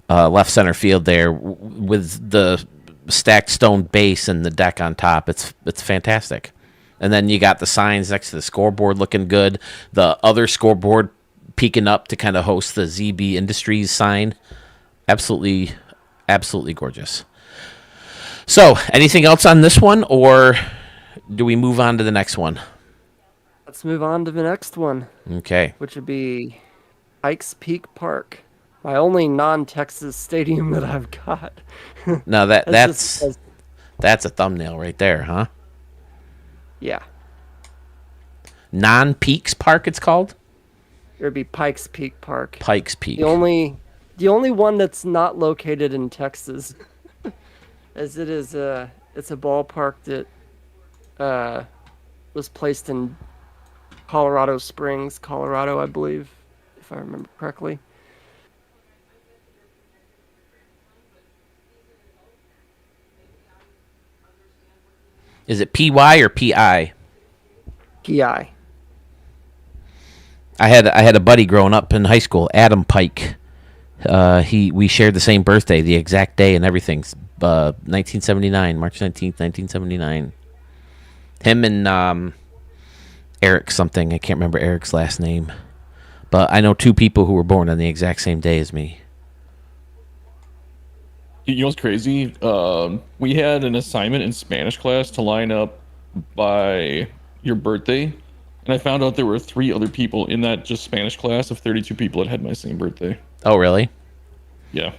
left center field there with the stacked stone base and the deck on top. It's fantastic. And then you got the signs next to the scoreboard looking good. The other scoreboard peeking up to kind of host the ZB Industries sign. Absolutely, absolutely gorgeous. So, anything else on this one, or do we move on to the next one? Let's move on to the next one, Okay. which would be Pikes Peak Park. My only non-Texas stadium that I've got. Now That's just- that's a thumbnail right there, huh? yeah. Non-Peaks Park, it's called. It would be Pikes Peak Park. Pikes Peak. The only one that's not located in Texas, as it is it's a ballpark that was placed in Colorado Springs, Colorado, I believe, if I remember correctly. Is it PY or PI? PI. I had a buddy growing up in high school, Adam Pike. We shared the same birthday, the exact day and everything. 1979, March 19th, 1979. Him and Eric something. I can't remember Eric's last name. But I know two people who were born on the exact same day as me. You know what's crazy? We had an assignment in Spanish class to line up by your birthday, and I found out there were 3 other people in that just Spanish class of 32 people that had my same birthday. Oh, really? Yeah.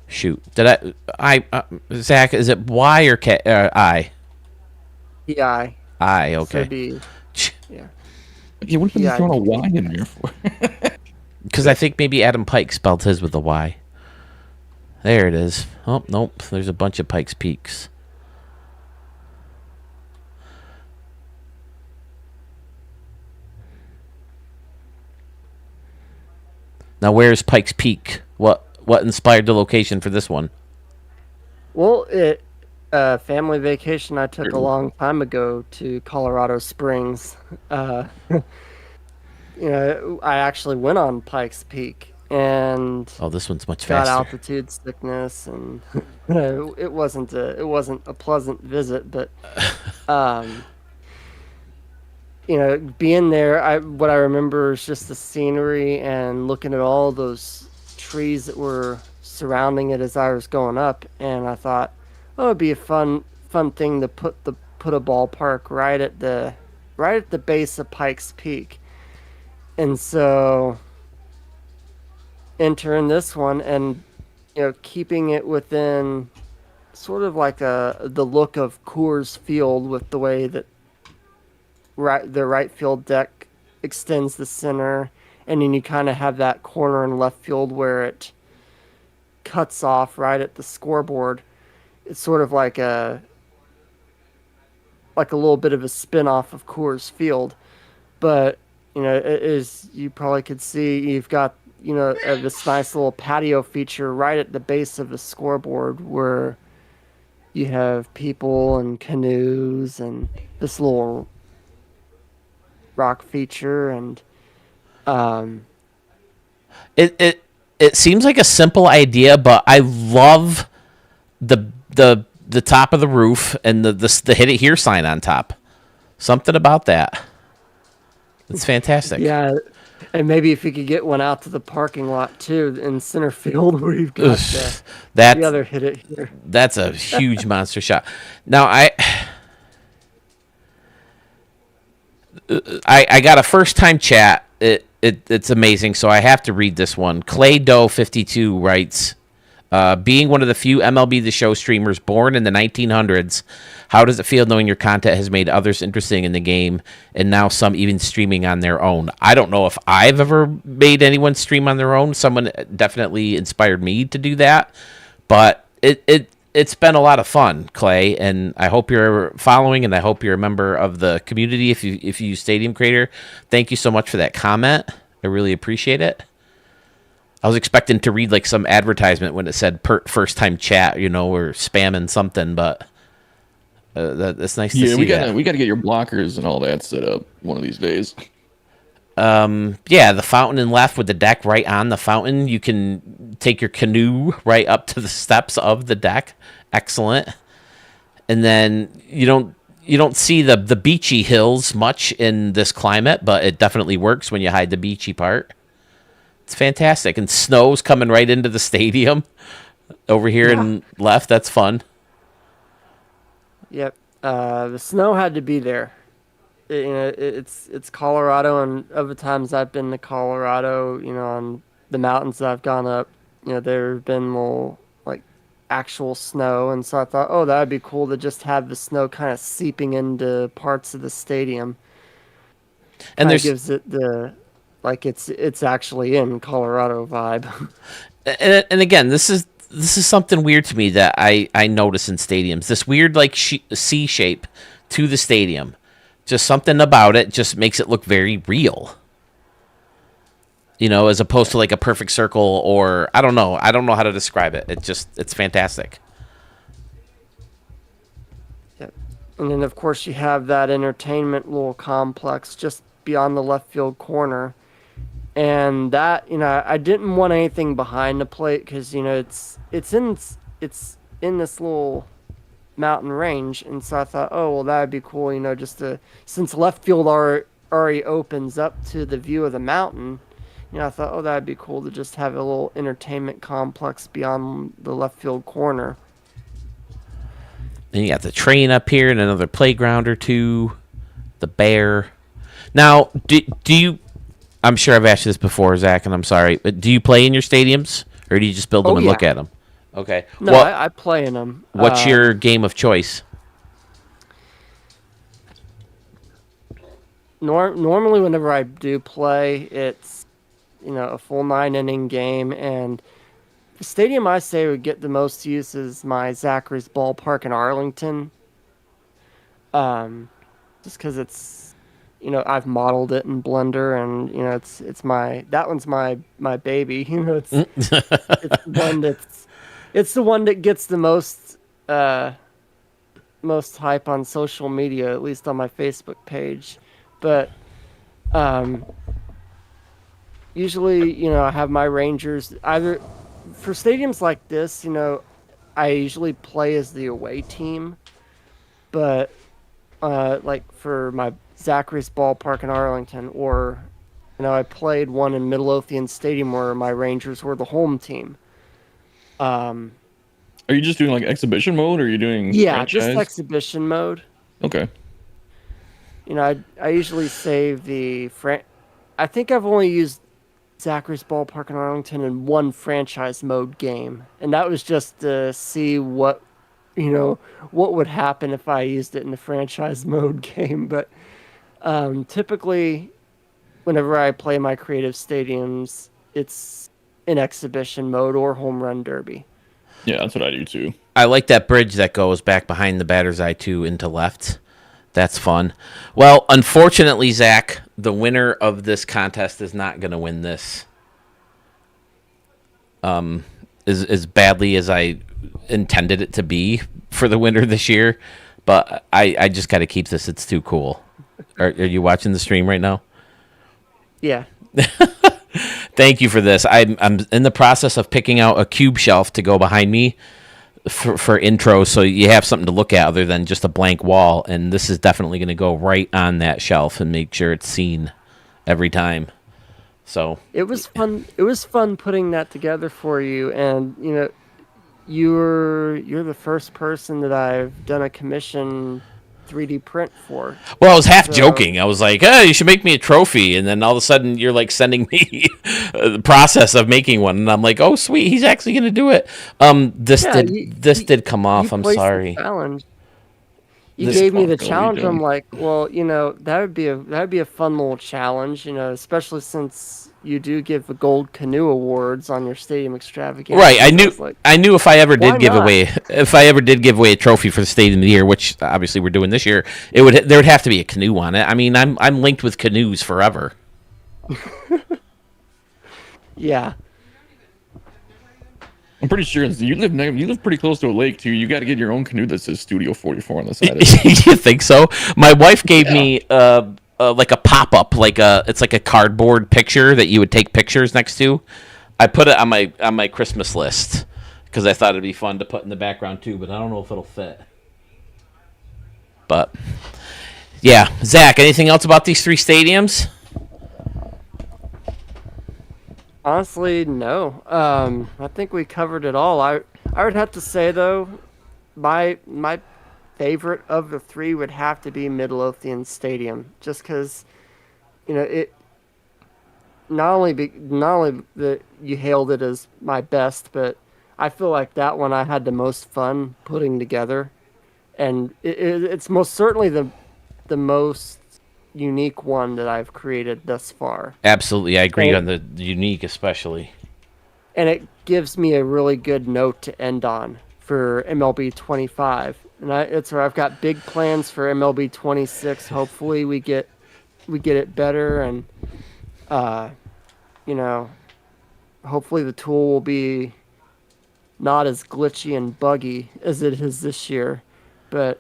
Shoot. Did Zach, is it Y or K, I? PI. I, So okay. it'd be, yeah. Yeah, what are you Yeah, throwing a Y in there for? Because I think maybe Adam Pike spelled his with a Y. There it is. Oh, nope. There's a bunch of Pikes Peaks. Now, where's Pikes Peak? What inspired the location for this one? Well, family vacation I took a long time ago to Colorado Springs. I actually went on Pikes Peak and Oh, this one's much got faster. altitude sickness, and it wasn't a pleasant visit, but being there, what I remember is just the scenery and looking at all those trees that were surrounding it as I was going up, and I thought, oh, it'd be a fun thing to put a ballpark right at the base of Pikes Peak. And so entering this one and keeping it within sort of like the look of Coors Field, with the way that the right field deck extends the center, and then you kind of have that corner in left field where it cuts off right at the scoreboard. It's sort of like a little bit of a spin-off of Coors Field, but as you probably could see, you've got this nice little patio feature right at the base of the scoreboard where you have people and canoes and this little rock feature, and It seems like a simple idea, but I love the top of the roof and the hit it here sign on top. Something about that. It's fantastic. yeah, and maybe if you could get one out to the parking lot too in center field where you've got the other hit it here. That's a huge monster shot. Now I got a first time chat. It's amazing, so I have to read this one. Clay Doe 52 writes, being one of the few MLB The Show streamers born in the 1900s, how does it feel knowing your content has made others interesting in the game, and now some even streaming on their own? I don't know if I've ever made anyone stream on their own. Someone definitely inspired me to do that, but it's been a lot of fun, Clay, and I hope you're following, and I hope you're a member of the community if you use Stadium Creator. Thank you so much for that comment. I really appreciate it. I was expecting to read like some advertisement when it said first time chat, or spamming something, but That's nice to Yeah, see that. we gotta get your blockers and all that set up one of these days. Yeah, the fountain and left with the deck right on the fountain. You can take your canoe right up to the steps of the deck. Excellent. And then you don't see the beachy hills much in this climate, but it definitely works when you hide the beachy part. It's fantastic. And snow's coming right into the stadium over here and left. That's fun. Yep. The snow had to be there. It's Colorado, and of the times I've been to Colorado, on the mountains that I've gone up, there have been little like actual snow, and so I thought, oh, that would be cool to just have the snow kind of seeping into parts of the stadium. And there's gives it the like it's actually in Colorado vibe. and again, this is something weird to me that I notice in stadiums. This weird like C shape to the stadium. Just something about it just makes it look very real. As opposed to like a perfect circle, or I don't know how to describe it. It's fantastic. Yep. And then of course you have that entertainment little complex just beyond the left field corner. And that, I didn't want anything behind the plate because, it's in this little mountain range, and so I thought, oh, well, that would be cool, since left field already opens up to the view of the mountain, I thought, oh, that would be cool to just have a little entertainment complex beyond the left field corner. And you got the train up here and another playground or two, the bear. Now, do you, I'm sure I've asked you this before, Zach, and I'm sorry, but do you play in your stadiums, or do you just build them and look at them? Okay. No, I play in them. What's your game of choice? Normally, whenever I do play, it's a full 9-inning game, and the stadium I say would get the most use is my Zachary's Ballpark in Arlington. Just because it's I've modeled it in Blender, and that one's my baby. It's it's the one that gets the most hype on social media, at least on my Facebook page. But usually, I have my Rangers either for stadiums like this. I usually play as the away team, but like for my Zachary's Ballpark in Arlington, or I played one in Midlothian Stadium where my Rangers were the home team. Are you just doing like exhibition mode, or are you doing franchise? Just exhibition exhibition mode. Okay. I usually save the I think I've only used Zachary's Ballpark in Arlington in one franchise mode game, and that was just to see what would happen if I used it in the franchise mode game. But typically, whenever I play my creative stadiums, it's in exhibition mode or home run derby. Yeah, that's what I do too. I like that bridge that goes back behind the batter's eye too into left. That's fun. Well, unfortunately, Zach, the winner of this contest is not going to win this. As badly as I intended it to be for the winner this year, but I just got to keep this. It's too cool. Are you watching the stream right now? Yeah. Thank you for this. I'm in the process of picking out a cube shelf to go behind me for intro, so you have something to look at other than just a blank wall. And this is definitely going to go right on that shelf and make sure it's seen every time. So it was fun. It was fun putting that together for you, and you're the first person that I've done a commission 3D print for. Well, I was half joking. I was like, "Hey, you should make me a trophy," and then all of a sudden, you're like sending me the process of making one, and I'm like, "Oh, sweet, he's actually going to do it." This did come off. I'm sorry. Challenge. You gave me the challenge. I'm like, well, that would be a fun little challenge, especially since you do give the Gold Canoe Awards on your Stadium Extravaganza. Right. I knew if I ever did give away a trophy for the Stadium of the Year, which obviously we're doing this year, there would have to be a canoe on it. I mean, I'm linked with canoes forever. Yeah. I'm pretty sure you live pretty close to a lake too. You got to get your own canoe that says Studio 44 on the side of it. You think so? My wife gave me like a pop-up, it's like a cardboard picture that you would take pictures next to. I put it on my Christmas list because I thought it'd be fun to put in the background too, but I don't know if it'll fit. But yeah, Zach, anything else about these 3 stadiums? Honestly, no. I think we covered it all. I would have to say though, my favorite of the 3 would have to be Midlothian Stadium, just because, it not only that you hailed it as my best, but I feel like that one I had the most fun putting together, and it's most certainly the most unique one that I've created thus far. Absolutely, I agree on the unique especially. And it gives me a really good note to end on for MLB 25. And it's where I've got big plans for MLB 26. Hopefully we get it better, and hopefully the tool will be not as glitchy and buggy as it is this year. But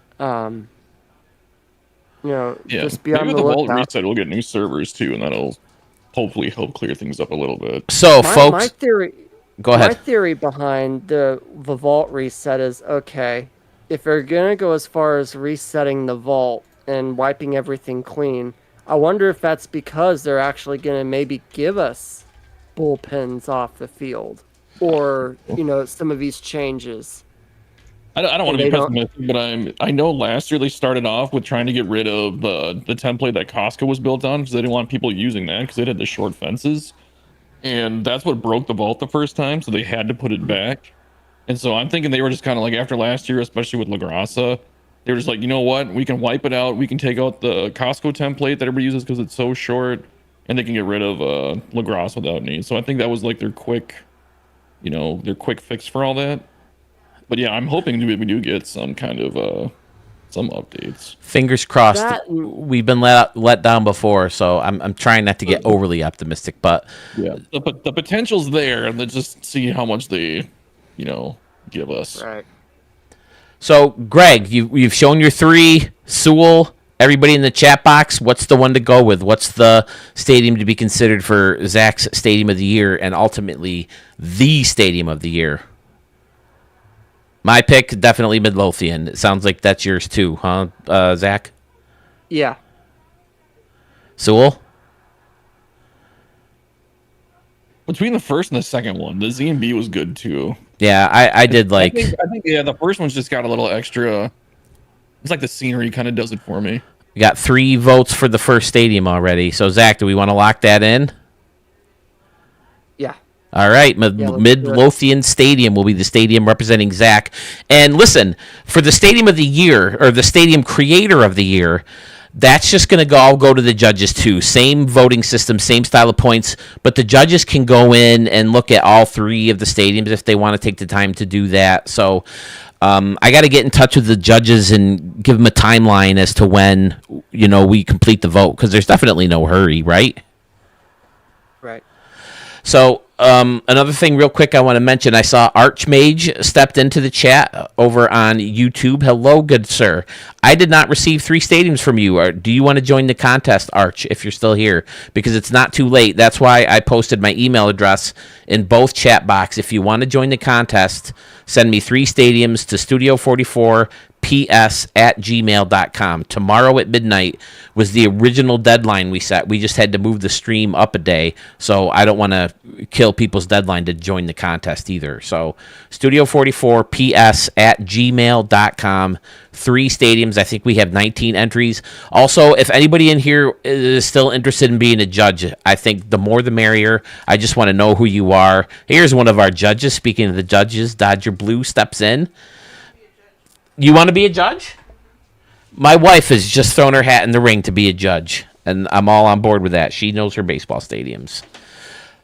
just be on maybe the with the vault lookout. reset, we'll get new servers too, and that'll hopefully help clear things up a little bit. So, folks, My theory. go ahead. My theory behind the vault reset is, okay, if they're going to go as far as resetting the vault and wiping everything clean, I wonder if that's because they're actually going to maybe give us bullpens off the field, or, some of these changes. I don't want to They be don't- pessimistic, but I know last year they started off with trying to get rid of the template that Costco was built on because they didn't want people using that because it had the short fences. And that's what broke the vault the first time, so they had to put it back. And so I'm thinking they were just kind of like, after last year, especially with La Grassa, they were just like, you know what, we can wipe it out. We can take out the Costco template that everybody uses because it's so short, and they can get rid of La Grassa without need. So I think that was like their quick fix for all that. But yeah, I'm hoping we do get some kind of some updates. Fingers crossed. That- We've been let down before, so I'm trying not to get overly optimistic, but Yeah, the potential's there, and then just see how much they, give us. Right. so Greg, you've shown your 3. Sewell, everybody in the chat box, what's the one to go with? What's the stadium to be considered for Zach's Stadium of the Year, and ultimately the Stadium of the Year? My pick, definitely Midlothian. It sounds like that's yours too, huh, Zach? Yeah. Sewell? Between the first and the second one, the Z&B was good too. Yeah, I did like. I think yeah, the first one's just got a little extra. It's like the scenery kind of does it for me. We got 3 votes for the first stadium already. So Zach, do we want to lock that in? Yeah. All right, let's do it. Midlothian Stadium will be the stadium representing Zach. And listen, for the Stadium of the Year, or the Stadium Creator of the Year, that's just going to all go to the judges too. Same voting system, same style of points, but the judges can go in and look at all 3 of the stadiums if they want to take the time to do that. So I got to get in touch with the judges and give them a timeline as to when, we complete the vote, because there's definitely no hurry, right? Right. So another thing real quick I want to mention, I saw Archmage stepped into the chat over on YouTube. Hello, good sir. I did not receive 3 stadiums from you. Or do you want to join the contest, Arch, if you're still here? Because it's not too late. That's why I posted my email address in both chat box. If you want to join the contest, send me 3 stadiums to studio44ps@gmail.com. Tomorrow at midnight was the original deadline we set. We just had to move the stream up a day, so I don't want to kill people's deadline to join the contest either. So studio44ps@gmail.com. 3 stadiums. I think we have 19 entries. Also, if anybody in here is still interested in being a judge, I think the more the merrier. I just want to know who you are. Here's one of our judges. Speaking of the judges, Dodger Blue steps in. You want to be a judge? My wife has just thrown her hat in the ring to be a judge, and I'm all on board with that. She knows her baseball stadiums.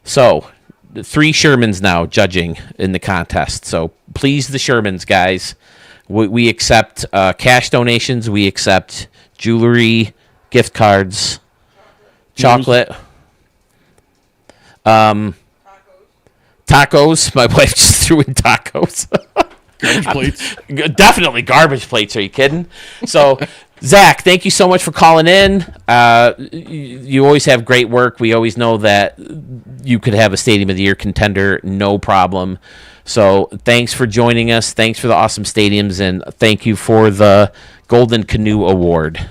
So, the 3 Shermans now judging in the contest. So, please the Shermans, guys. We accept cash donations. We accept jewelry, gift cards, chocolate. Tacos. My wife just threw in tacos. Garbage plates. Definitely garbage plates. Are you kidding? So, Zach, thank you so much for calling in. You always have great work. We always know that you could have a Stadium of the Year contender, no problem. So, thanks for joining us. Thanks for the awesome stadiums, and thank you for the Golden Canoe Award.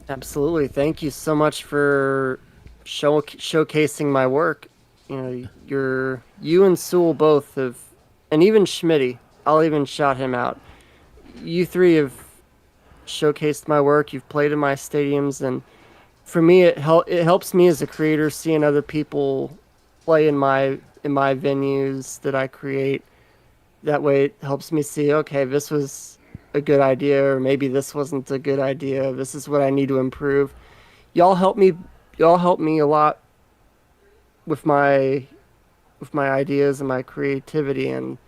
Absolutely. Thank you so much for showcasing my work. You know, you and Sewell both have, and even Schmitty. I'll even shout him out. You three have showcased my work. You've played in my stadiums, and for me, it helps me as a creator seeing other people play in my venues that I create. That way, it helps me see, okay, this was a good idea, or maybe this wasn't a good idea. This is what I need to improve. Y'all help me a lot with my ideas and my creativity, and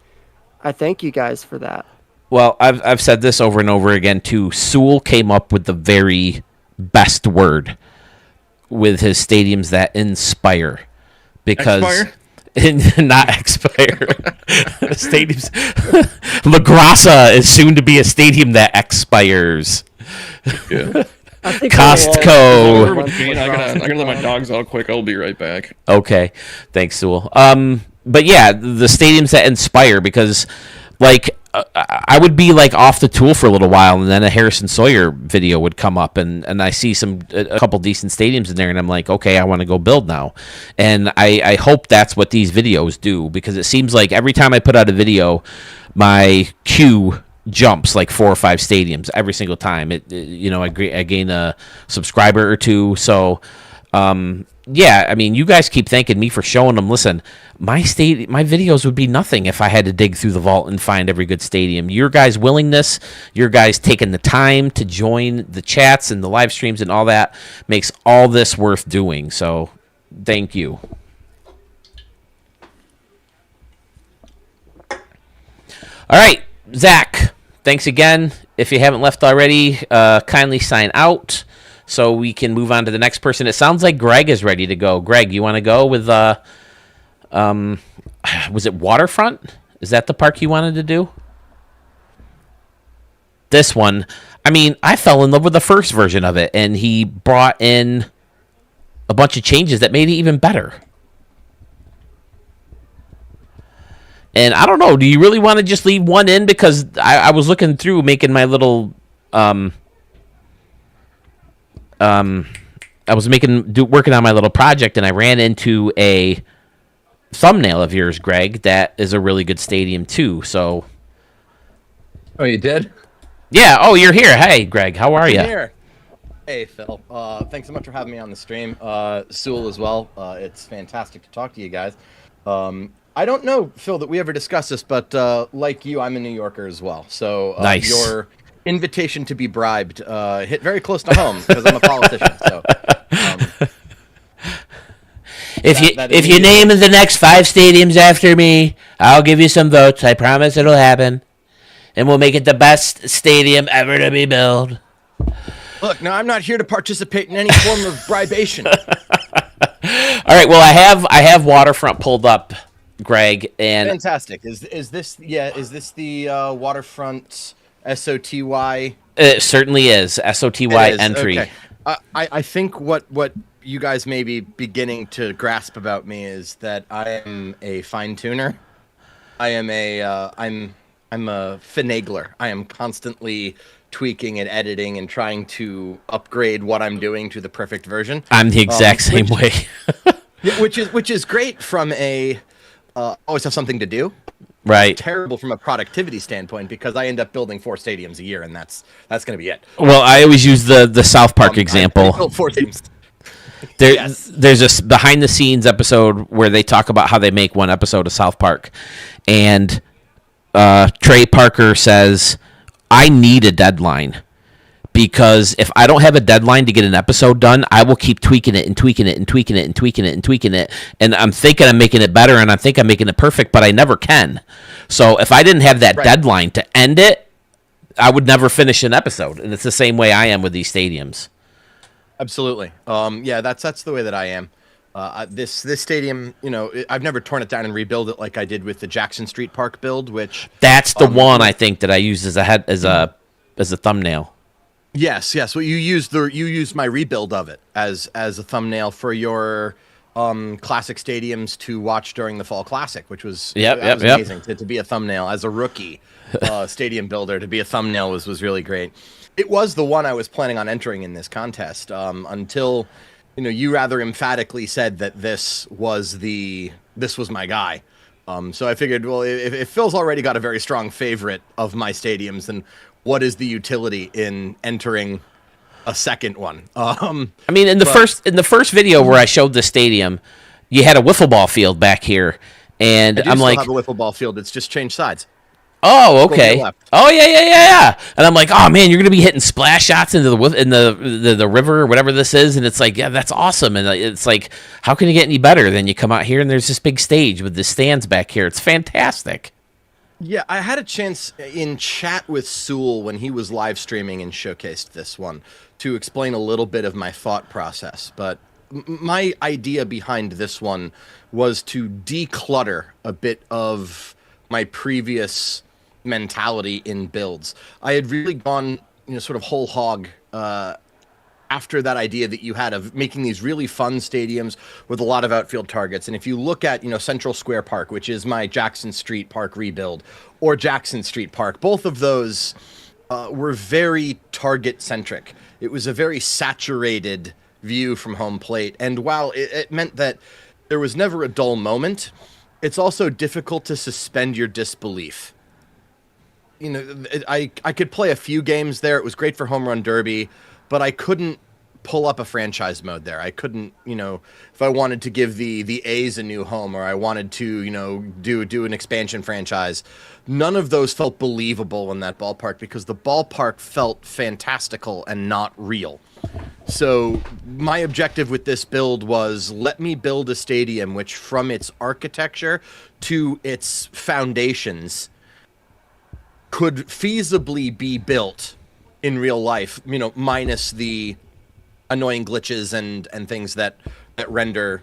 I thank you guys for that. Well, I've said this over and over again too. Sewell came up with the very best word with his stadiums that inspire, because not expire. Stadiums. La Grassa is soon to be a stadium that expires. Yeah. Costco. I gotta let my dogs out quick. I'll be right back. Okay, thanks, Sewell. But yeah, the stadiums that inspire, because like I would be like off the tool for a little while, and then a Harrison Sawyer video would come up, and I see a couple decent stadiums in there, and I'm like, okay, I want to go build now. And I hope that's what these videos do, because it seems like every time I put out a video, my queue jumps like 4 or 5 stadiums every single time. I gain a subscriber or two. So yeah, I mean, you guys keep thanking me for showing them. Listen, my videos would be nothing if I had to dig through the vault and find every good stadium. Your guys' willingness, your guys taking the time to join the chats and the live streams and all that makes all this worth doing. So thank you. All right, Zach, thanks again. If you haven't left already, kindly sign out so we can move on to the next person. It sounds like Greg is ready to go. Greg, you want to go with, was it Waterfront? Is that the park you wanted to do? This one, I mean, I fell in love with the first version of it, and he brought in a bunch of changes that made it even better. And I don't know, do you really want to just leave one in? Because I was looking through making my little I was working on my little project, and I ran into a thumbnail of yours, Greg, that is a really good stadium too. So Oh, you did? yeah, oh, you're here. Hey, Greg, how are you? I'm here. Hey, Phil. Thanks so much for having me on the stream. Sewell as well. It's fantastic to talk to you guys. I don't know, Phil, that we ever discussed this, but like you, I'm a New Yorker as well. So nice. Your invitation to be bribed hit very close to home, because I'm a politician. So if you name the next 5 stadiums after me, I'll give you some votes. I promise it'll happen, and we'll make it the best stadium ever to be built. Look, now I'm not here to participate in any form of bribation. All right. Well, I have Waterfront pulled up, Greg, and fantastic. Is this the Waterfront SOTY? It certainly is SOTY entry. Okay. I think what you guys may be beginning to grasp about me is that I am a fine tuner. I am I'm a finagler. I am constantly tweaking and editing and trying to upgrade what I'm doing to the perfect version. I'm the exact same way. which is great from a always have something to do. Right. Terrible from a productivity standpoint, because I end up building 4 stadiums a year, and that's going to be it. Well, I always use the South Park example. I built 4 teams. There's a behind the scenes episode where they talk about how they make one episode of South Park, and Trey Parker says, I need a deadline, because if I don't have a deadline to get an episode done, I will keep tweaking it and tweaking it and tweaking it and tweaking it and tweaking it. And I'm thinking I'm making it better, and I think I'm making it perfect, but I never can. So if I didn't have that deadline to end it, I would never finish an episode. And it's the same way I am with these stadiums. Absolutely. Yeah, that's the way that I am. This stadium, I've never torn it down and rebuilt it like I did with the Jackson Street Park build, which That's the one I think that I used as a thumbnail. yes. Well, you used my rebuild of it as a thumbnail for your classic stadiums to watch during the Fall Classic, which was amazing to be a thumbnail as a rookie stadium builder. To be a thumbnail was really great. It was the one I was planning on entering in this contest until you rather emphatically said that this was my guy. So I figured, well, if Phil's already got a very strong favorite of my stadiums, then what is the utility in entering a second one? I mean, in the first video where I showed the stadium, you had a wiffle ball field back here, and I do I'm still like, have a wiffle ball field. It's just changed sides. oh, Go to the okay. left. Oh, yeah. And I'm like, oh man, you're gonna be hitting splash shots into the river or whatever this is, and it's like, yeah, that's awesome. And it's like, how can you get any better than you come out here and there's this big stage with the stands back here? It's fantastic. Yeah, I had a chance in chat with Sewell when he was live streaming and showcased this one to explain a little bit of my thought process. But my idea behind this one was to declutter a bit of my previous mentality in builds. I had really gone, sort of whole hog after that idea that you had of making these really fun stadiums with a lot of outfield targets. And if you look at, Central Square Park, which is my Jackson Street Park rebuild, or Jackson Street Park, both of those were very target centric. It was a very saturated view from home plate. And while it meant that there was never a dull moment, it's also difficult to suspend your disbelief. I could play a few games there. It was great for Home Run Derby, but I couldn't pull up a franchise mode there. I couldn't, if I wanted to give the A's a new home, or I wanted to, do an expansion franchise, none of those felt believable in that ballpark because the ballpark felt fantastical and not real. So my objective with this build was, let me build a stadium which, from its architecture to its foundations, could feasibly be built in real life, minus the annoying glitches and things that render,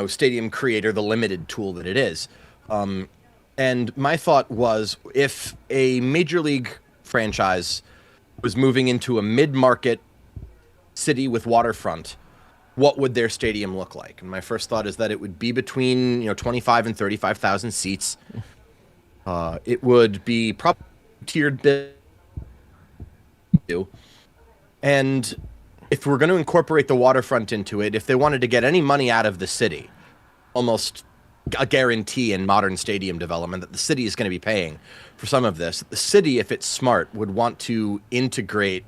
Stadium Creator the limited tool that it is. And my thought was, if a major league franchise was moving into a mid-market city with waterfront, what would their stadium look like? And my first thought is that it would be between 25 and 35,000 seats. It would be probably tiered bid, and if we're going to incorporate the waterfront into it, if they wanted to get any money out of the city, almost a guarantee in modern stadium development that the city is going to be paying for some of this. The city, if it's smart, would want to integrate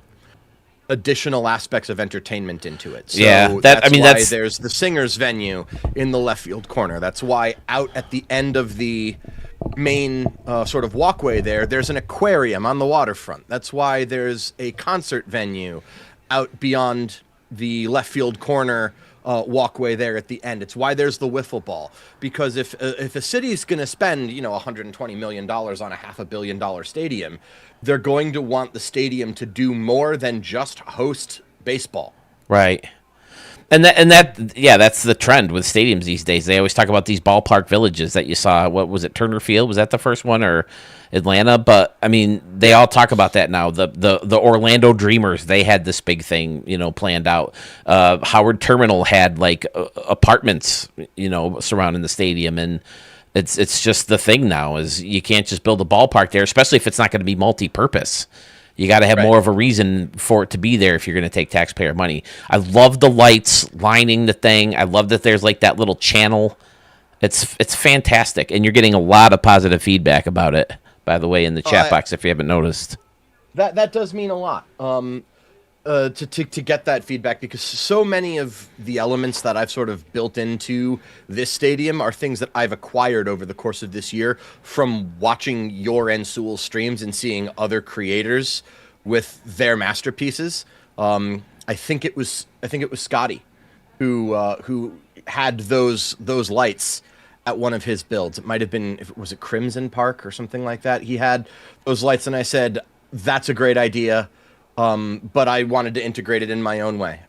additional aspects of entertainment into it. So that's why there's the Singers venue in the left field corner. That's why out at the end of the main sort of walkway there's an aquarium on the waterfront. That's why there's a concert venue out beyond the left field corner walkway there at the end. It's why there's the wiffle ball, because if a city's going to spend $120 million on a $500 million stadium, they're going to want the stadium to do more than just host baseball. Right. And that's the trend with stadiums these days. They always talk about these ballpark villages that you saw. What was it, Turner Field? Was that the first one, or Atlanta? But I mean, they all talk about that now. The Orlando Dreamers, they had this big thing, planned out. Howard Terminal had like apartments, surrounding the stadium, and it's just the thing now is you can't just build a ballpark there, especially if it's not going to be multi-purpose. You got to have more of a reason for it to be there if you're going to take taxpayer money. I love the lights lining the thing. I love that there's like that little channel. It's fantastic, and you're getting a lot of positive feedback about it, by the way, in the chat box if you haven't noticed. That does mean a lot to get that feedback, because so many of the elements that I've sort of built into this stadium are things that I've acquired over the course of this year from watching your and Sewell's streams and seeing other creators with their masterpieces. I think it was Scotty who had those lights at one of his builds. It might have been, was it Crimson Park or something like that? He had those lights, and I said, that's a great idea. But I wanted to integrate it in my own way.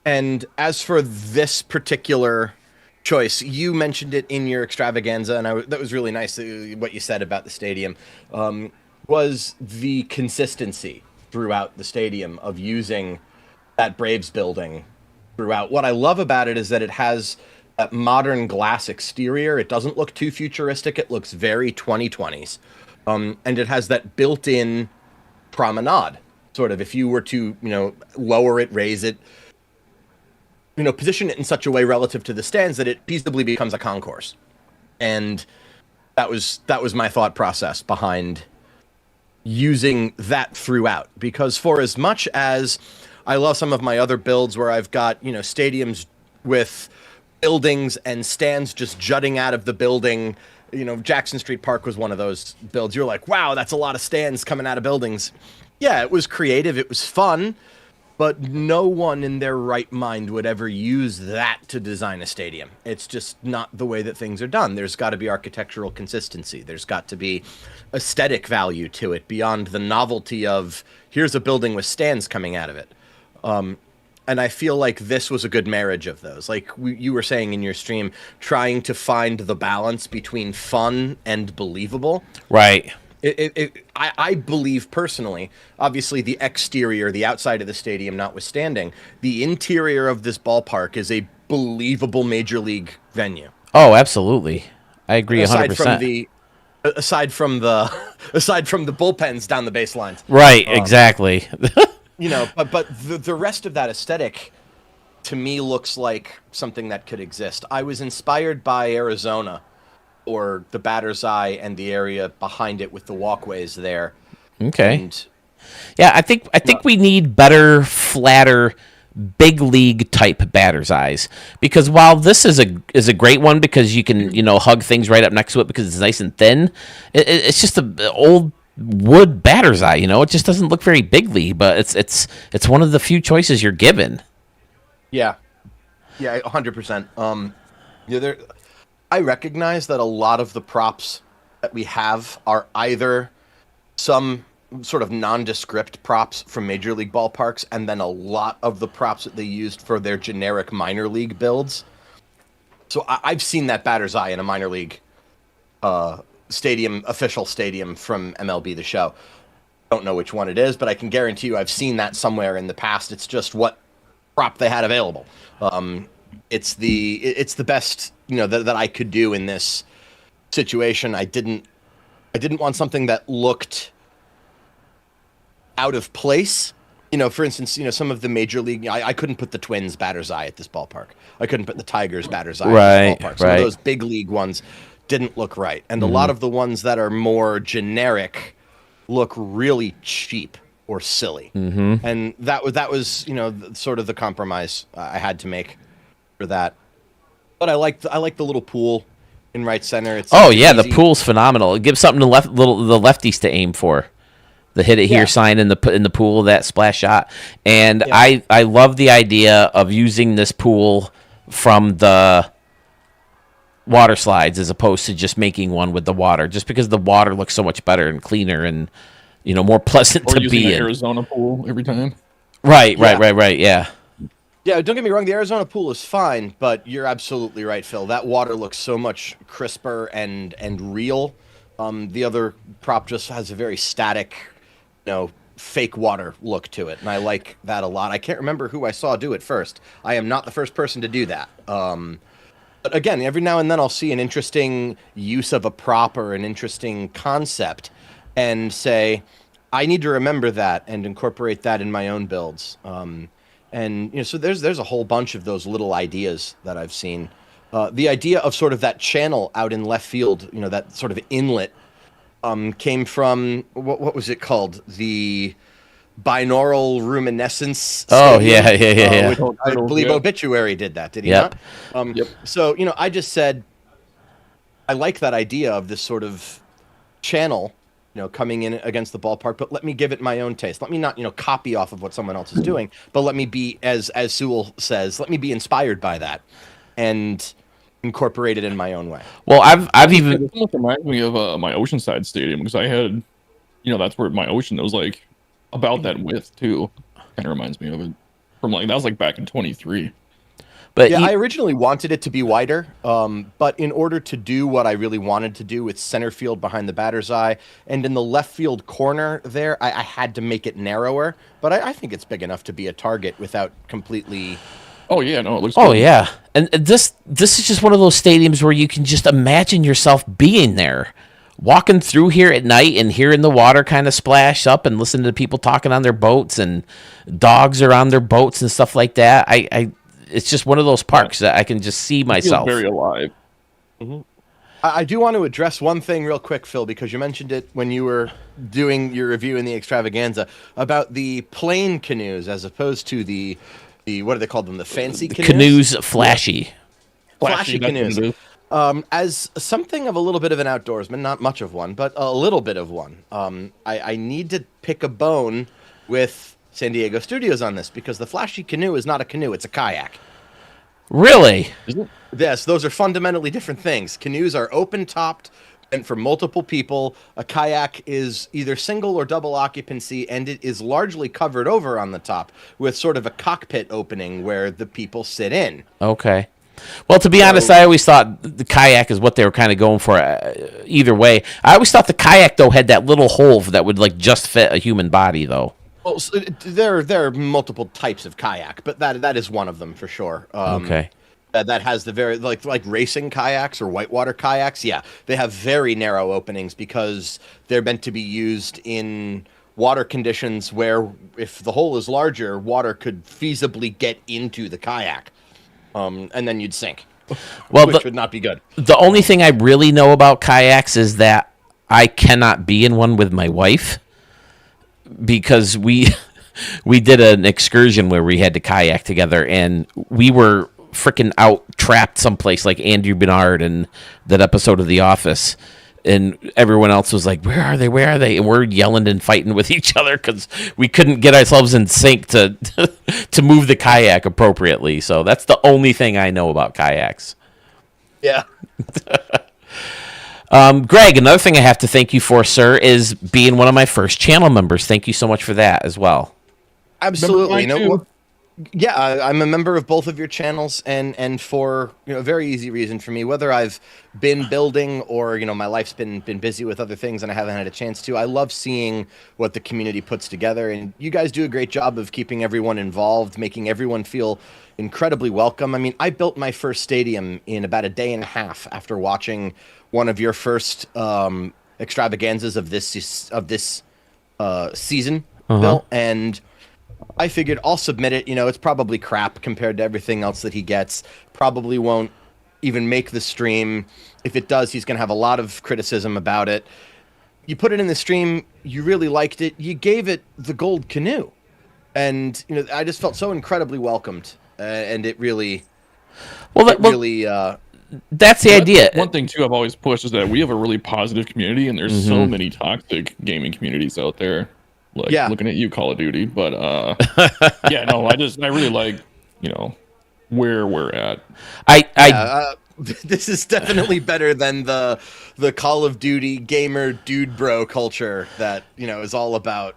And as for this particular choice, you mentioned it in your extravaganza, and that was really nice. What you said about the stadium was the consistency throughout the stadium of using that Braves building throughout. What I love about it is that it has that modern glass exterior. It doesn't look too futuristic. It looks very 2020s. And it has that built-in promenade, sort of. If you were to, lower it, raise it, position it in such a way relative to the stands that it feasibly becomes a concourse. And that was my thought process behind using that throughout. Because for as much as I love some of my other builds where I've got, stadiums with buildings and stands just jutting out of the building, Jackson Street Park was one of those builds. You're like, wow, that's a lot of stands coming out of buildings. Yeah, it was creative. It was fun. But no one in their right mind would ever use that to design a stadium. It's just not the way that things are done. There's got to be architectural consistency. There's got to be aesthetic value to it beyond the novelty of here's a building with stands coming out of it. And I feel like this was a good marriage of those. Like you were saying in your stream, trying to find the balance between fun and believable. Right. I believe personally, obviously the exterior, the outside of the stadium notwithstanding, the interior of this ballpark is a believable major league venue. Oh, absolutely. I agree 100%. Aside from the bullpens down the baselines. Right, exactly. But the rest of that aesthetic to me looks like something that could exist. I was inspired by Arizona, or the batter's eye and the area behind it with the walkways there. Okay. And, yeah, I think we need better, flatter, big league type batter's eyes. Because while this is a great one because you can hug things right up next to it because it's nice and thin, it's just an old wood batter's eye. It just doesn't look very big league, but it's one of the few choices you're given. Yeah, 100%. I recognize that a lot of the props that we have are either some sort of nondescript props from major league ballparks, and then a lot of the props that they used for their generic minor league builds. So I've seen that batter's eye in a minor league official stadium from MLB The Show. Don't know which one it is, but I can guarantee you I've seen that somewhere in the past. It's just what prop they had available. It's the best that I could do in this situation. I didn't want something that looked out of place. For instance, some of the major league, I couldn't put the Twins batter's eye at this ballpark. I couldn't put the Tigers batter's eye at this ballpark. Some of those big league ones didn't look right. And a lot of the ones that are more generic look really cheap or silly. Mm-hmm. And that was sort of the compromise I had to make for that. But I like the little pool in right center. It's easy. The pool's phenomenal. It gives something to the lefties to aim for. The hit it here sign in the pool, that splash shot. And I love the idea of using this pool from the water slides as opposed to just making one with the water, just because the water looks so much better and cleaner and more pleasant to be in. Arizona pool every time. Right, yeah. Yeah, don't get me wrong, the Arizona pool is fine, but you're absolutely right, Phil. That water looks so much crisper and real. The other prop just has a very static, fake water look to it, and I like that a lot. I can't remember who I saw do it first. I am not the first person to do that. But again, every now and then I'll see an interesting use of a prop or an interesting concept and say, I need to remember that and incorporate that in my own builds. And so there's a whole bunch of those little ideas that I've seen. The idea of sort of that channel out in left field, that sort of inlet, came from what was it called? The binaural luminescence. Oh, stadium. yeah. I believe Obituary did that. Did he not? Yep. So I just said I like that idea of this sort of channel, coming in against the ballpark, but let me give it my own taste. Let me not, copy off of what someone else is doing, but let me be, as Sewell says, let me be inspired by that and incorporate it in my own way. Well, I've even... It almost reminds me of my Oceanside Stadium, because I had, that's where my ocean, it was like about that width too. Kind of reminds me of it. from like that was like back in 23. But Yeah, you- I originally wanted it to be wider, but in order to do what I really wanted to do with center field behind the batter's eye and in the left field corner there, I had to make it narrower. But I think it's big enough to be a target without completely. Oh yeah, no, it looks. oh good. yeah, and this is just one of those stadiums where you can just imagine yourself being there, walking through here at night and hearing the water kind of splash up and listening to people talking on their boats and dogs are on their boats and stuff like that. It's just one of those parks that I can just see It feels myself. very alive. I do want to address one thing real quick, Phil, because you mentioned it when you were doing your review in the extravaganza about the plain canoes as opposed to the what do they call them? The fancy canoes? Canoes flashy. Flashy that's what canoes. it is. As something of a little bit of an outdoorsman, not much of one, but a little bit of one, I need to pick a bone with San Diego Studios on this because the flashy canoe is not a canoe, it's a kayak. Really? Is it? Yes, those are fundamentally different things. Canoes are open-topped and for multiple people. A kayak is either single or double occupancy, and it is largely covered over on the top with sort of a cockpit opening where the people sit in. Okay. Well, to be honest, I always thought the kayak is what they were kind of going for. Either way, I always thought the kayak though had that little hole that would like just fit a human body, though. Well, there are multiple types of kayak, but that is one of them for sure. Okay. That has the very like racing kayaks or whitewater kayaks. Yeah, they have very narrow openings because they're meant to be used in water conditions where if the hole is larger, water could feasibly get into the kayak, and then you'd sink. Well, which would not be good. The only thing I really know about kayaks is that I cannot be in one with my wife because we did an excursion where we had to kayak together and we were freaking out trapped someplace like Andrew Bernard in that episode of The Office, and everyone else was like, where are they, and we're yelling and fighting with each other because we couldn't get ourselves in sync to to move the kayak appropriately. So that's the only thing I know about kayaks. Yeah. Greg, another thing I have to thank you for, sir, is being one of my first channel members. Thank you so much for that as well. Absolutely. You Remember know mine what? Yeah, I'm a member of both of your channels, and for a very easy reason for me, whether I've been building or my life's been busy with other things and I haven't had a chance to. I love seeing what the community puts together, and you guys do a great job of keeping everyone involved, making everyone feel incredibly welcome. I mean, I built my first stadium in about a day and a half after watching one of your first extravaganzas of this season, Bill, and I figured I'll submit it. It's probably crap compared to everything else that he gets. Probably won't even make the stream. If it does, he's going to have a lot of criticism about it. You put it in the stream. You really liked it. You gave it the gold canoe. And, I just felt so incredibly welcomed. And it really, that's the idea. One thing too I've always pushed is that we have a really positive community, and there's so many toxic gaming communities out there. Like looking at you, Call of Duty, but yeah, no, I really like where we're at. This is definitely better than the Call of Duty gamer dude bro culture that is all about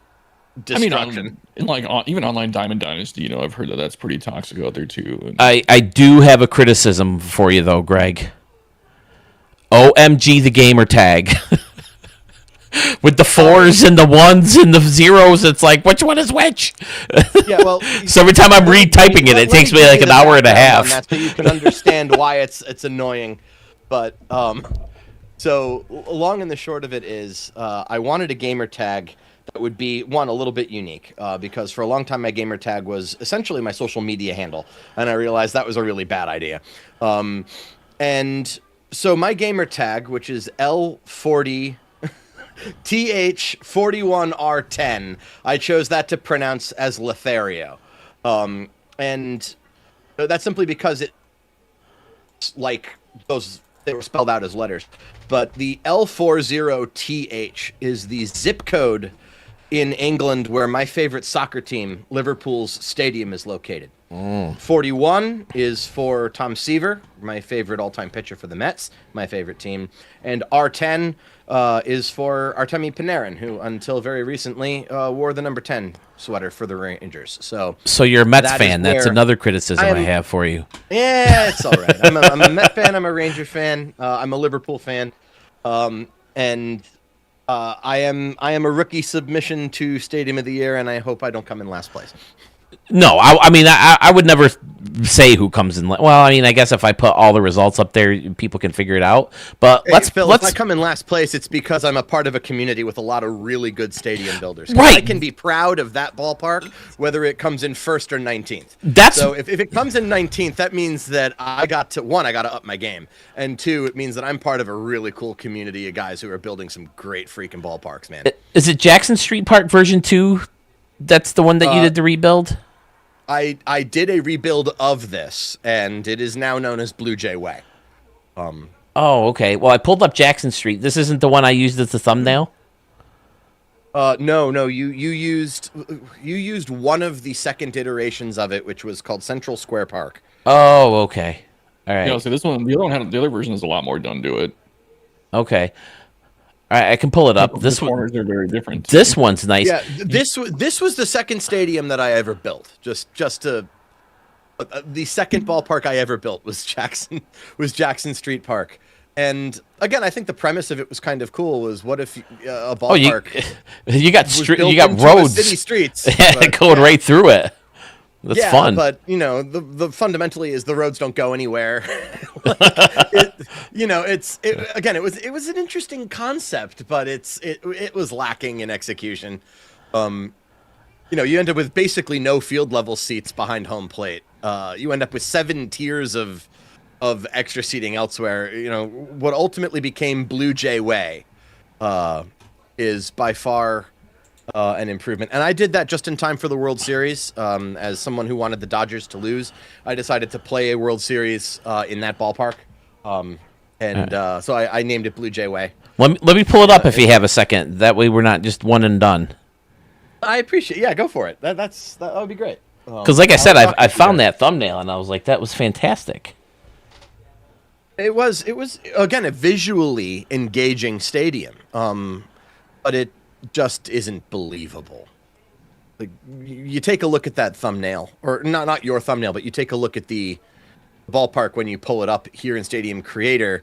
destruction. I mean, even online Diamond Dynasty, I've heard that that's pretty toxic out there too. And I do have a criticism for you though, Greg. OMG the gamer tag. With the 4s and the 1s and the 0s, it's like, which one is which? Yeah, well, so every time I'm retyping it takes me like an hour and a half. That's so you can understand why it's annoying. But so long and the short of it is, I wanted a gamer tag that would be a little bit unique, because for a long time my gamer tag was essentially my social media handle, and I realized that was a really bad idea. And so my gamer tag, which is L40. TH41R10. I chose that to pronounce as Lothario. And that's simply because they were spelled out as letters. But the L40TH is the zip code in England, where my favorite soccer team, Liverpool's stadium, is located. 41 is for Tom Seaver, my favorite all-time pitcher for the Mets, my favorite team. And R10 is for Artemi Panarin, who until very recently wore the number 10 sweater for the Rangers. So you're a Mets that fan. is That's where another criticism I have for you. Yeah, it's all right. I'm a Met fan. I'm a Ranger fan. I'm a Liverpool fan. And I am a rookie submission to Stadium of the Year, and I hope I don't come in last place. No, I mean, I would never say who comes in. Well, I mean, I guess if I put all the results up there, people can figure it out. But Hey, Phil, if I come in last place, it's because I'm a part of a community with a lot of really good stadium builders. Right. I can be proud of that ballpark, whether it comes in first or 19th. That's So if it comes in 19th, that means that I got to up my game, and two, it means that I'm part of a really cool community of guys who are building some great freaking ballparks, man. Is it Jackson Street Park version 2? That's the one that you did the rebuild? I did a rebuild of this, and it is now known as Blue Jay Way. Oh, okay. Well, I pulled up Jackson Street. This isn't the one I used as the thumbnail? No, you used one of the second iterations of it, which was called Central Square Park. Oh, okay. All right. You know, so this one, the other version is a lot more done to it. Okay. All right, I can pull it up. The corners are very different. This one's nice. Yeah, this was the second stadium that I ever built. Just to the second ballpark I ever built was Jackson Street Park. And again, I think the premise of it was kind of cool. Was what if a ballpark? You got you got roads, city streets going right through it. That's yeah, fun. But the fundamentally is the roads don't go anywhere. It was an interesting concept, but it was lacking in execution. You end up with basically no field level seats behind home plate. You end up with 7 tiers of extra seating elsewhere. What ultimately became Blue Jay Way is by far an improvement. And I did that just in time for the World Series. As someone who wanted the Dodgers to lose, I decided to play a World Series in that ballpark. So I named it Blue Jay Way. Let me pull it up if you have a second. That way we're not just one and done. I appreciate it. Yeah, go for it. That would be great. Because like I said, I found that thumbnail and I was like, that was fantastic. It was again a visually engaging stadium, but it just isn't believable. Like you take a look at that thumbnail, or not your thumbnail, but you take a look at the ballpark when you pull it up here in Stadium Creator.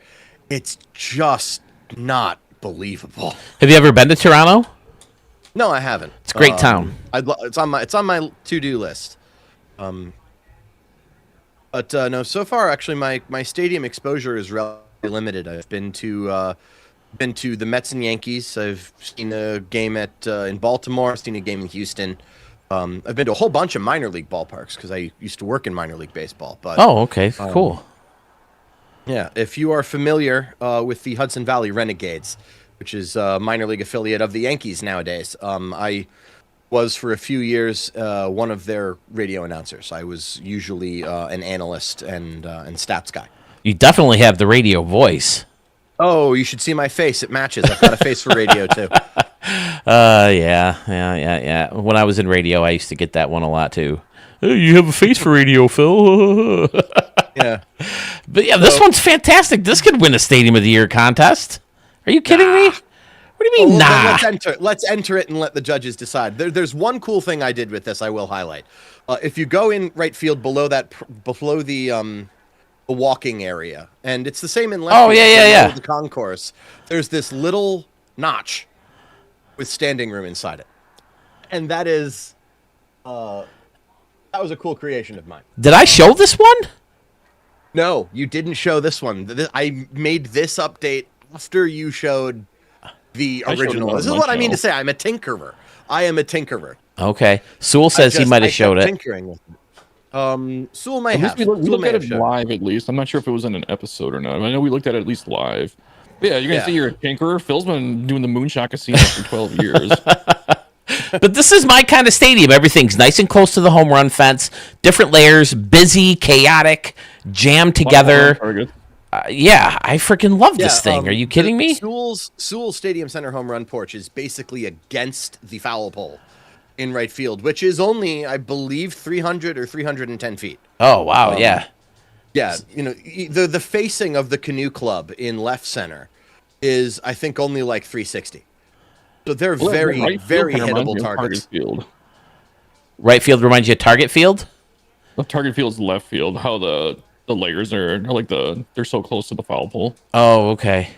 It's just not believable. Have you ever been to Toronto? No, I haven't. It's a great town. It's on my to-do list. But no, so far actually my stadium exposure is relatively limited. I've been to the Mets and Yankees. I've seen a game in Baltimore. I've seen a game in Houston. I've been to a whole bunch of minor league ballparks because I used to work in minor league baseball. But okay, cool. Yeah, if you are familiar with the Hudson Valley Renegades, which is a minor league affiliate of the Yankees nowadays, I was for a few years one of their radio announcers. I was usually an analyst and stats guy. You definitely have the radio voice. Oh, you should see my face. It matches. I've got a face for radio too. Yeah. When I was in radio, I used to get that one a lot too. Hey, you have a face for radio, Phil. Yeah. But yeah, this one's fantastic. This could win a Stadium of the Year contest. Are you kidding me? What do you mean, nah? Let's enter it and let the judges decide. There's one cool thing I did with this I will highlight. If you go in right field below the walking area, and it's the same in left field. Yeah. The concourse. There's this little notch with standing room inside it, and that was a cool creation of mine. Did I show this one? No, you didn't show this one. I made this update after you showed the original. This is what I mean to say. I'm a tinkerer. I am a tinkerer. Okay. Sewell says he might have showed it. Tinkering with it. Sewell might have. We looked at it live at least. I'm not sure if it was in an episode or not. I know we looked at it at least live. But yeah, you're going to say you're a tinkerer. Phil's been doing the Moonshot Casino for 12 years. But this is my kind of stadium. Everything's nice and close to the home run fence. Different layers, busy, chaotic, jammed together. Yeah, I freaking love this thing. Are you kidding me? Sewell's Stadium Center home run porch is basically against the foul pole in right field, which is only, I believe, 300 or 310 feet. Oh, wow, yeah. Yeah, the facing of the Canoe Club in left center is, I think, only like 360. So they're very, right very field kinda reminds hittable me of targets. Target field. Right field reminds you of Target Field? The target field's left field. How the layers are like they're so close to the foul pole. Oh, okay.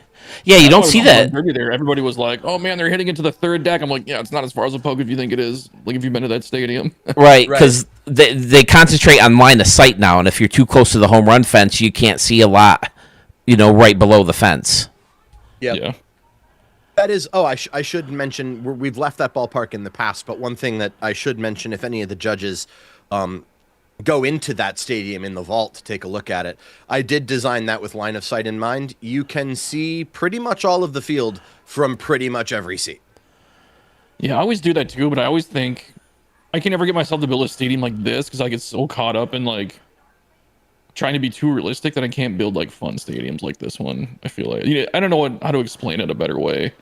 Yeah, you don't see that. There, everybody was like, "Oh man, they're hitting into the third deck." I'm like, "Yeah, it's not as far as a poke if you think it is. Like if you've been to that stadium." Right, because they concentrate on line of sight now, and if you're too close to the home run fence, you can't see a lot, right below the fence. Yep. Yeah. That is, I should mention, we've left that ballpark in the past, but one thing that I should mention, if any of the judges go into that stadium in the vault to take a look at it, I did design that with line of sight in mind. You can see pretty much all of the field from pretty much every seat. Yeah, I always do that too, but I always think I can never get myself to build a stadium like this because I get so caught up in like trying to be too realistic that I can't build like fun stadiums like this one. I feel like I don't know how to explain it a better way.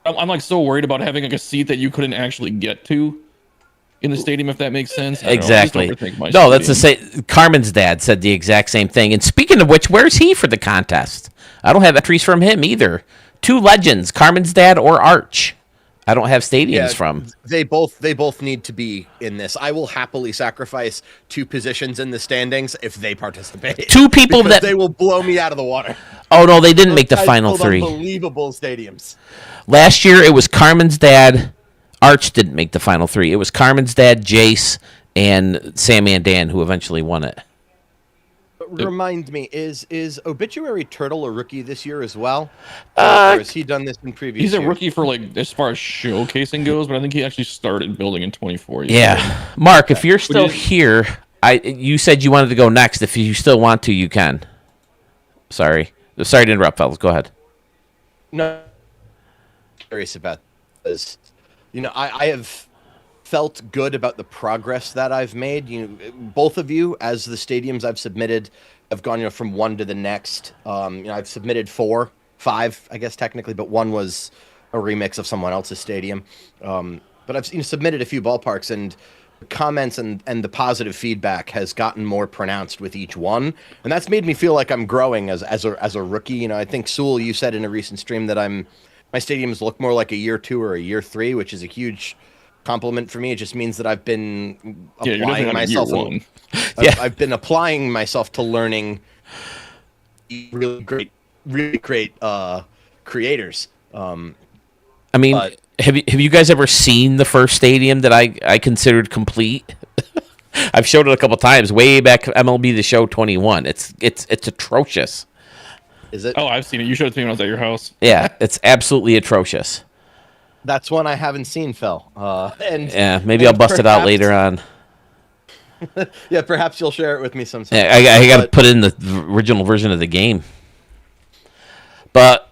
I'm like so worried about having like a seat that you couldn't actually get to in the stadium, if that makes sense. Exactly. No, that's the same. Carmen's dad said the exact same thing. And speaking of which, where's he for the contest? I don't have entries from him either. Two legends, Carmen's dad or Arch. I don't have stadiums from. They both need to be in this. I will happily sacrifice 2 positions in the standings if they participate. 2 people that they will blow me out of the water. Oh no, they didn't make the final 3. Unbelievable stadiums. Last year it was Carmen's dad. Arch didn't make the final 3. It was Carmen's dad, Jace, and Sammy and Dan who eventually won it. Remind me, is Obituary Turtle a rookie this year as well? Or has he done this in previous He's years? a rookie for like as far as showcasing goes, but I think he actually started building in 24. Yeah. Mark, if you're still here, you said you wanted to go next. If you still want to, you can. Sorry to interrupt, fellas. Go ahead. No, curious about this. I have felt good about the progress that I've made. Both of you, as the stadiums I've submitted, have gone from one to the next. I've submitted 4, 5, I guess technically, but one was a remix of someone else's stadium. But I've submitted a few ballparks, and comments and the positive feedback has gotten more pronounced with each one, and that's made me feel like I'm growing as a rookie. I think Sewell, you said in a recent stream that my stadiums look more like a year 2 or a year 3, which is a huge compliment for me. It just means that I've been applying myself. I've been applying myself to learning really great creators. I mean, have you guys ever seen the first stadium that I considered complete? I've showed it a couple times, way back MLB The Show 21. It's atrocious. Is it? Oh, I've seen it. You showed it to me when I was at your house. Yeah, it's absolutely atrocious. That's one I haven't seen, Phil. Maybe I'll bust it out later on. Yeah, perhaps you'll share it with me sometime. Yeah, I got to put in the original version of the game. But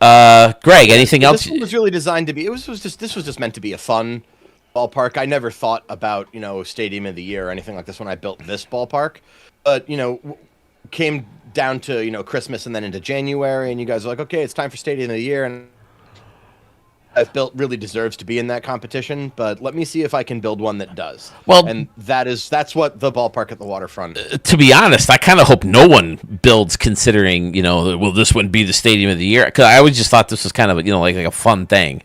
Greg, anything else? This one was really designed to be. This was just meant to be a fun ballpark. I never thought about Stadium of the Year or anything like this when I built this ballpark. But came down to Christmas and then into January, and you guys are like, okay, it's time for Stadium of the Year, and I've built really deserves to be in that competition. But let me see if I can build one that does. Well, and that's what the ballpark at the waterfront. To be honest, I kind of hope no one builds considering will this one be the Stadium of the Year? Because I always just thought this was kind of like a fun thing.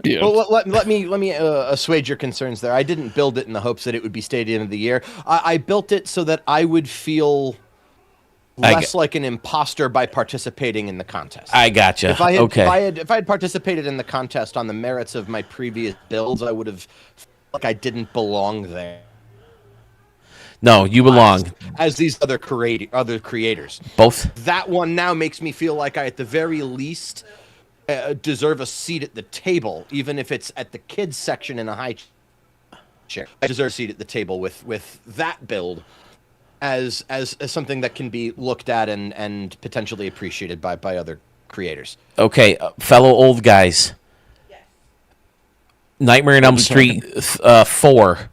Yeah. Well, let me assuage your concerns there. I didn't build it in the hopes that it would be Stadium of the Year. I built it so that I would feel less like an imposter by participating in the contest. I gotcha. If I had participated in the contest on the merits of my previous builds, I would have felt like I didn't belong there. No, you belong. As these other creators. Both. That one now makes me feel like I, at the very least, deserve a seat at the table, even if it's at the kids section in a high chair. I deserve a seat at the table with that build as something that can be looked at and potentially appreciated by other creators. Okay, fellow old guys. Yes. Nightmare on Elm Street 4,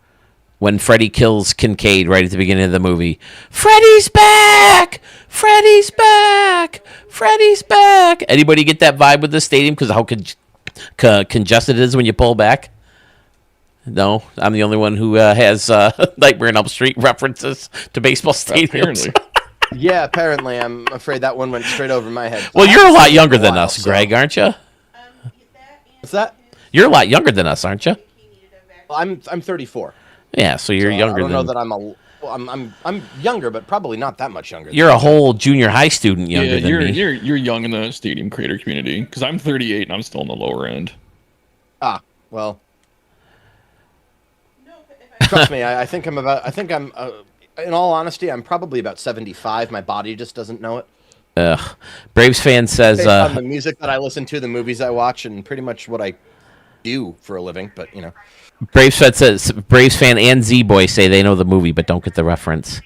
when Freddy kills Kincaid right at the beginning of the movie. Freddy's back! Freddie's back. Freddie's back. Anybody get that vibe with the stadium because how congested it is when you pull back? No, I'm the only one who has Nightmare on Elm Street references to baseball stadiums. Apparently. Yeah, apparently. I'm afraid that one went straight over my head. Well, you're a lot younger than Wow, us, so- Greg, aren't you? What's that? You're a lot younger than us, aren't you? Well, I'm 34. Yeah, so you're So younger I don't know than. that I'm younger, but probably not that much younger. You're a whole junior high student younger Yeah, than me. you're young in the stadium creator community because I'm 38 and I'm still on the lower end. Well. Trust me, I think I'm in all honesty, I'm probably about 75. My body just doesn't know it. Ugh. Braves fan says. Based on the music that I listen to, the movies I watch, and pretty much what I do for a living. But you know, Braves fan says. Braves fan and Z Boy say they know the movie but don't get the reference.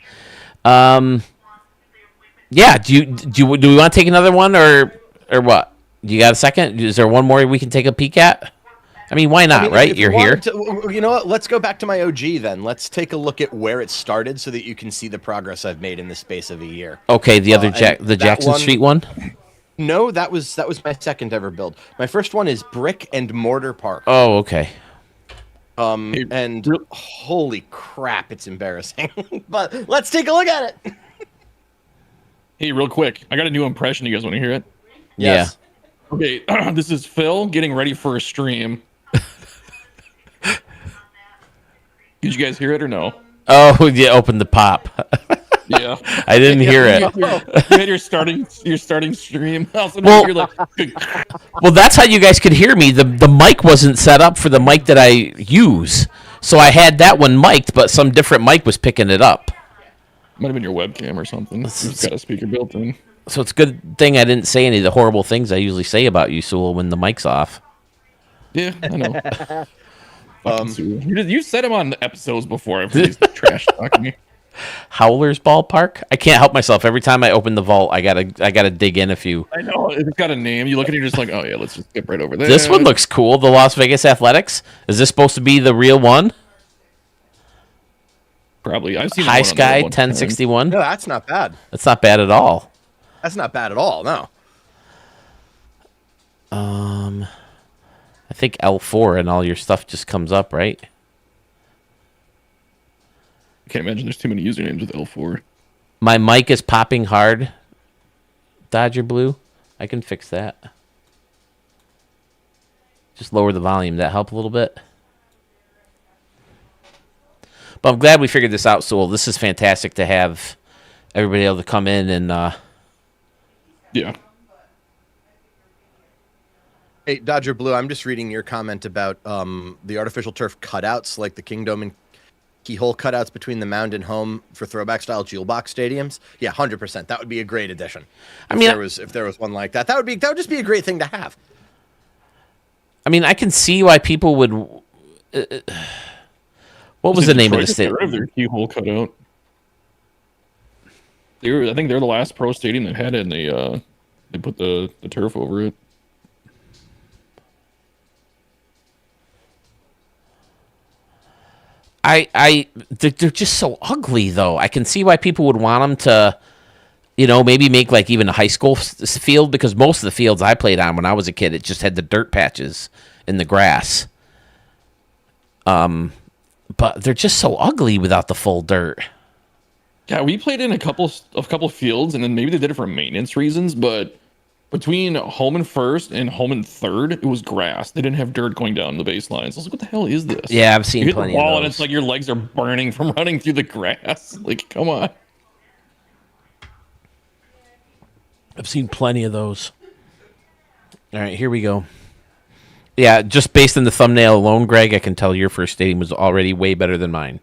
Yeah. Do we want to take another one or what? You got a second? Is there one more we can take a peek at? I mean, why not? Right? if You're you here. wanted to- you know what? Let's go back to my OG then. Let's take a look at where it started so that you can see the progress I've made in the space of a year. Okay, the other and the that Jackson one- Street one. No, that was my second ever build. My first one is Brick and Mortar Park. Oh, okay. And holy crap, it's embarrassing. But let's take a look at it. Hey, real quick, I got a new impression. You guys want to hear it? Yes. Okay, this is Phil getting ready for a stream. Did you guys hear it or no? Oh, yeah. Open the pop. Yeah. I didn't hear it. You had your starting stream. Also, Well- you're like, Well, that's how you guys could hear me. The mic wasn't set up for the mic that I use, so I had that one mic'd, but some different mic was picking it up. might have been your webcam or something. It's got a speaker built in. So it's a good thing I didn't say any of the horrible things I usually say about you, Sewell, when the mic's off. Yeah, I know. You said him on episodes before. He's trash talking me. Howler's Ballpark. I can't help myself. Every time I open the vault, I gotta dig in a few. I know it's got a name. You look at it, you're just like, oh yeah, let's just skip right over there. This one looks cool. The Las Vegas Athletics. Is this supposed to be the real one? Probably. I've seen High one on there Sky one time. 1061. No, that's not bad. That's not bad at all. That's not bad at all. No. I think L4 and all your stuff just comes up, right? I can't imagine there's too many usernames with L4. My mic is popping hard. Dodger Blue. I can fix that. Just lower the volume. That help a little bit? But I'm glad we figured this out, Sewell. This is fantastic to have everybody able to come in and Yeah. Hey, Dodger Blue, I'm just reading your comment about the artificial turf cutouts, like the Kingdom and keyhole cutouts between the mound and home for throwback style jewel box stadiums. Yeah, 100%. That would be a great addition. I mean, if there was one like that, that would just be a great thing to have. I mean, I can see why people would. What was the name of the Detroit got rid stadium? of their keyhole cutout. I think they're the last pro stadium that had it, and they put the turf over it. They're just so ugly, though. I can see why people would want them to, maybe make like even a high school field, because most of the fields I played on when I was a kid, it just had the dirt patches in the grass. But they're just so ugly without the full dirt. Yeah, we played in a couple fields, and then maybe they did it for maintenance reasons, but between home and first and home and third, it was grass. They didn't have dirt going down the baselines. I was like, what the hell is this? Yeah, I've You seen hit the plenty ball of and those. it's like your legs are burning from running through the grass. Like, come on. I've seen plenty of those. All right, here we go. Yeah, just based on the thumbnail alone, Greg, I can tell your first stadium was already way better than mine.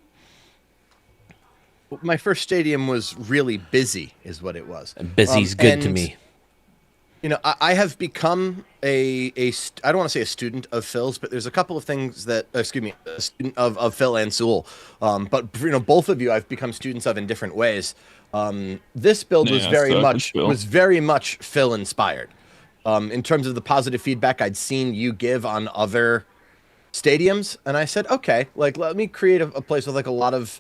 My first stadium was really busy, is what it was. Busy's good to and, me. I have become I don't want to say a student of Phil's, but there's a couple of things that, a student of Phil and Sewell. But both of you I've become students of in different ways. This build was very much Phil inspired. In terms of the positive feedback I'd seen you give on other stadiums, and I said, okay, like let me create a place with like a lot of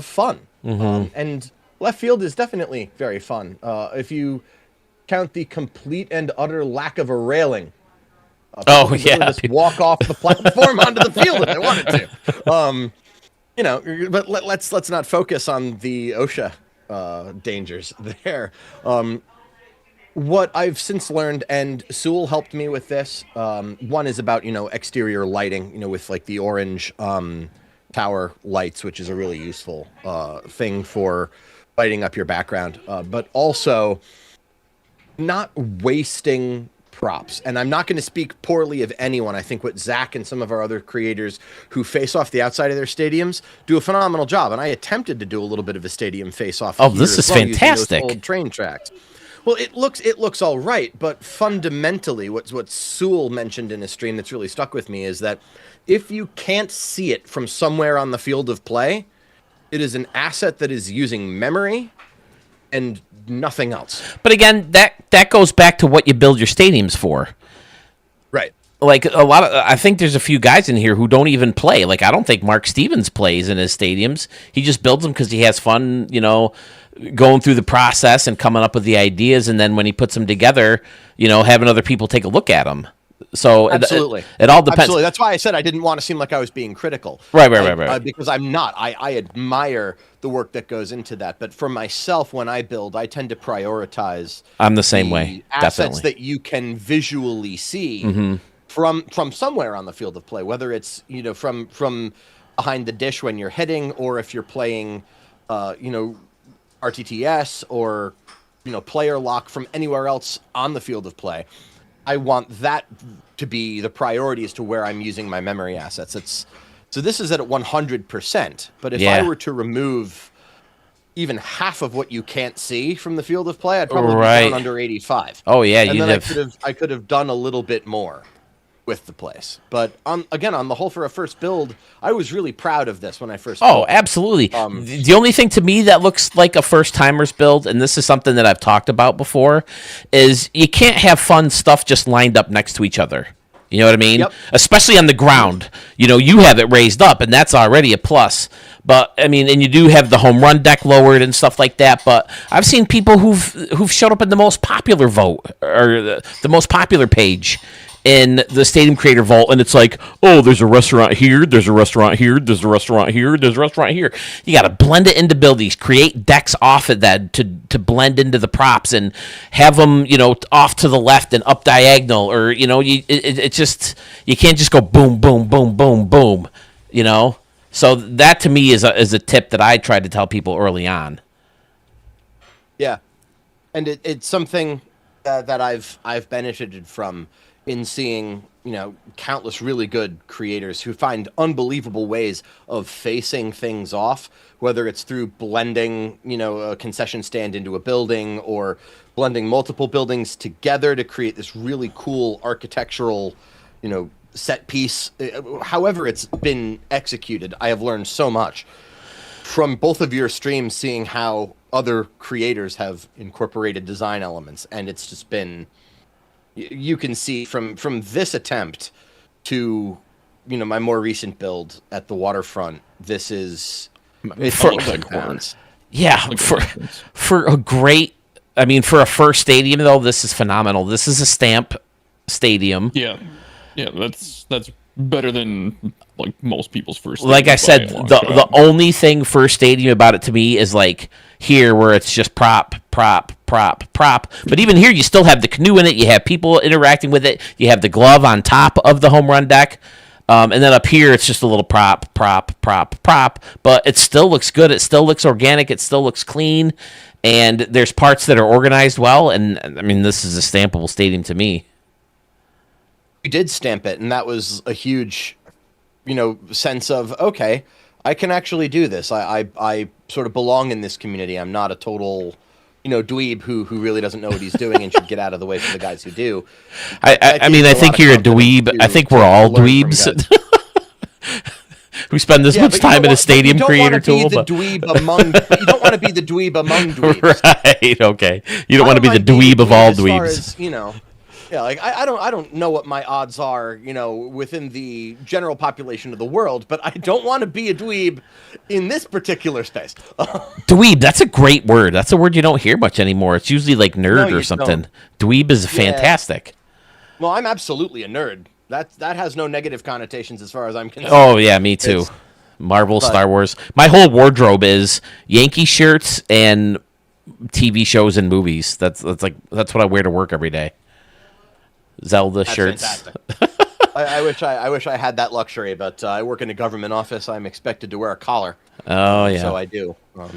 fun. Mm-hmm. And left field is definitely very fun. If you count the complete and utter lack of a railing. People could literally just walk off the platform onto the field if they wanted to. But let's not focus on the OSHA dangers there. What I've since learned, and Sewell helped me with this, one is about, exterior lighting, with like the orange tower lights, which is a really useful thing for lighting up your background, but also not wasting props. And I'm not going to speak poorly of anyone. I think what Zach and some of our other creators who face off the outside of their stadiums do a phenomenal job. And I attempted to do a little bit of a stadium face off. Oh, this is fantastic. Old train tracks. Well, it looks all right, but fundamentally, what Sewell mentioned in his stream that's really stuck with me is that if you can't see it from somewhere on the field of play, it is an asset that is using memory and nothing else. But again, that goes back to what you build your stadiums for. Right. Like I think there's a few guys in here who don't even play. Like I don't think Mark Stevens plays in his stadiums. He just builds them because he has fun, going through the process and coming up with the ideas, and then when he puts them together, having other people take a look at them. So absolutely, it all depends. Absolutely, that's why I said I didn't want to seem like I was being critical. Right. Because I'm not. I admire the work that goes into that. But for myself, when I build, I tend to prioritize. I'm the same way. Assets Definitely. that you can visually see from somewhere on the field of play, whether it's from behind the dish when you're hitting, or if you're playing, RTTS or player lock from anywhere else on the field of play. I want that to be the priority as to where I'm using my memory assets. So this is at 100%. But if I were to remove even half of what you can't see from the field of play, I'd probably be down under 85. Oh yeah, and then I could have done a little bit more with the place. But on the whole, for a first build, I was really proud of this when I first built. Absolutely. The only thing to me that looks like a first timer's build, and this is something that I've talked about before, is you can't have fun stuff just lined up next to each other. You know what I mean? Yep. Especially on the ground. You have it raised up, and that's already a plus. But and you do have the home run deck lowered and stuff like that. But I've seen people who've showed up in the most popular vote or the most popular page in the Stadium Creator Vault, and it's like, oh, there's a restaurant here, there's a restaurant here, there's a restaurant here, there's a restaurant here. You got to blend it into buildings, create decks off of that to blend into the props, and have them, off to the left and up diagonal, or it's just you can't just go boom, boom, boom, boom, boom, So that to me is a tip that I tried to tell people early on. Yeah, and it's something that I've benefited from. In seeing, countless really good creators who find unbelievable ways of facing things off, whether it's through blending, a concession stand into a building, or blending multiple buildings together to create this really cool architectural, set piece. However it's been executed, I have learned so much from both of your streams, seeing how other creators have incorporated design elements, and it's just been... You can see from this attempt to, my more recent build at the waterfront. This is for a great. For a first stadium though, this is phenomenal. This is a stamp stadium. Yeah, that's better than like most people's first. Like I said, the only thing first stadium about it to me is like here where it's just prop. But even here, you still have the canoe in it. You have people interacting with it. You have the glove on top of the home run deck. And then up here, it's just a little prop. But it still looks good. It still looks organic. It still looks clean. And there's parts that are organized well. And, this is a stampable stadium to me. We did stamp it, and that was a huge, sense of, okay, I can actually do this. I sort of belong in this community. I'm not a total... dweeb who really doesn't know what he's doing and should get out of the way for the guys who do. I think you're a dweeb. I think we're all dweebs who spend this much time in a stadium creator tool. You don't want to be the dweeb among dweebs. Right, okay. You don't want to be the dweeb of all dweebs. As far as, Yeah, like I don't know what my odds are, within the general population of the world, but I don't want to be a dweeb in this particular space. Dweeb, that's a great word. That's a word you don't hear much anymore. It's usually like nerd No, or you something. don't. Dweeb is fantastic. Well, I'm absolutely a nerd. That has no negative connotations as far as I'm concerned. Oh yeah, me too. It's- Marvel, but- Star Wars. My whole wardrobe is Yankee shirts and TV shows and movies. That's what I wear to work every day. Zelda That's shirts. fantastic. I wish I had that luxury, but I work in a government office. I'm expected to wear a collar. Oh yeah. So I do. All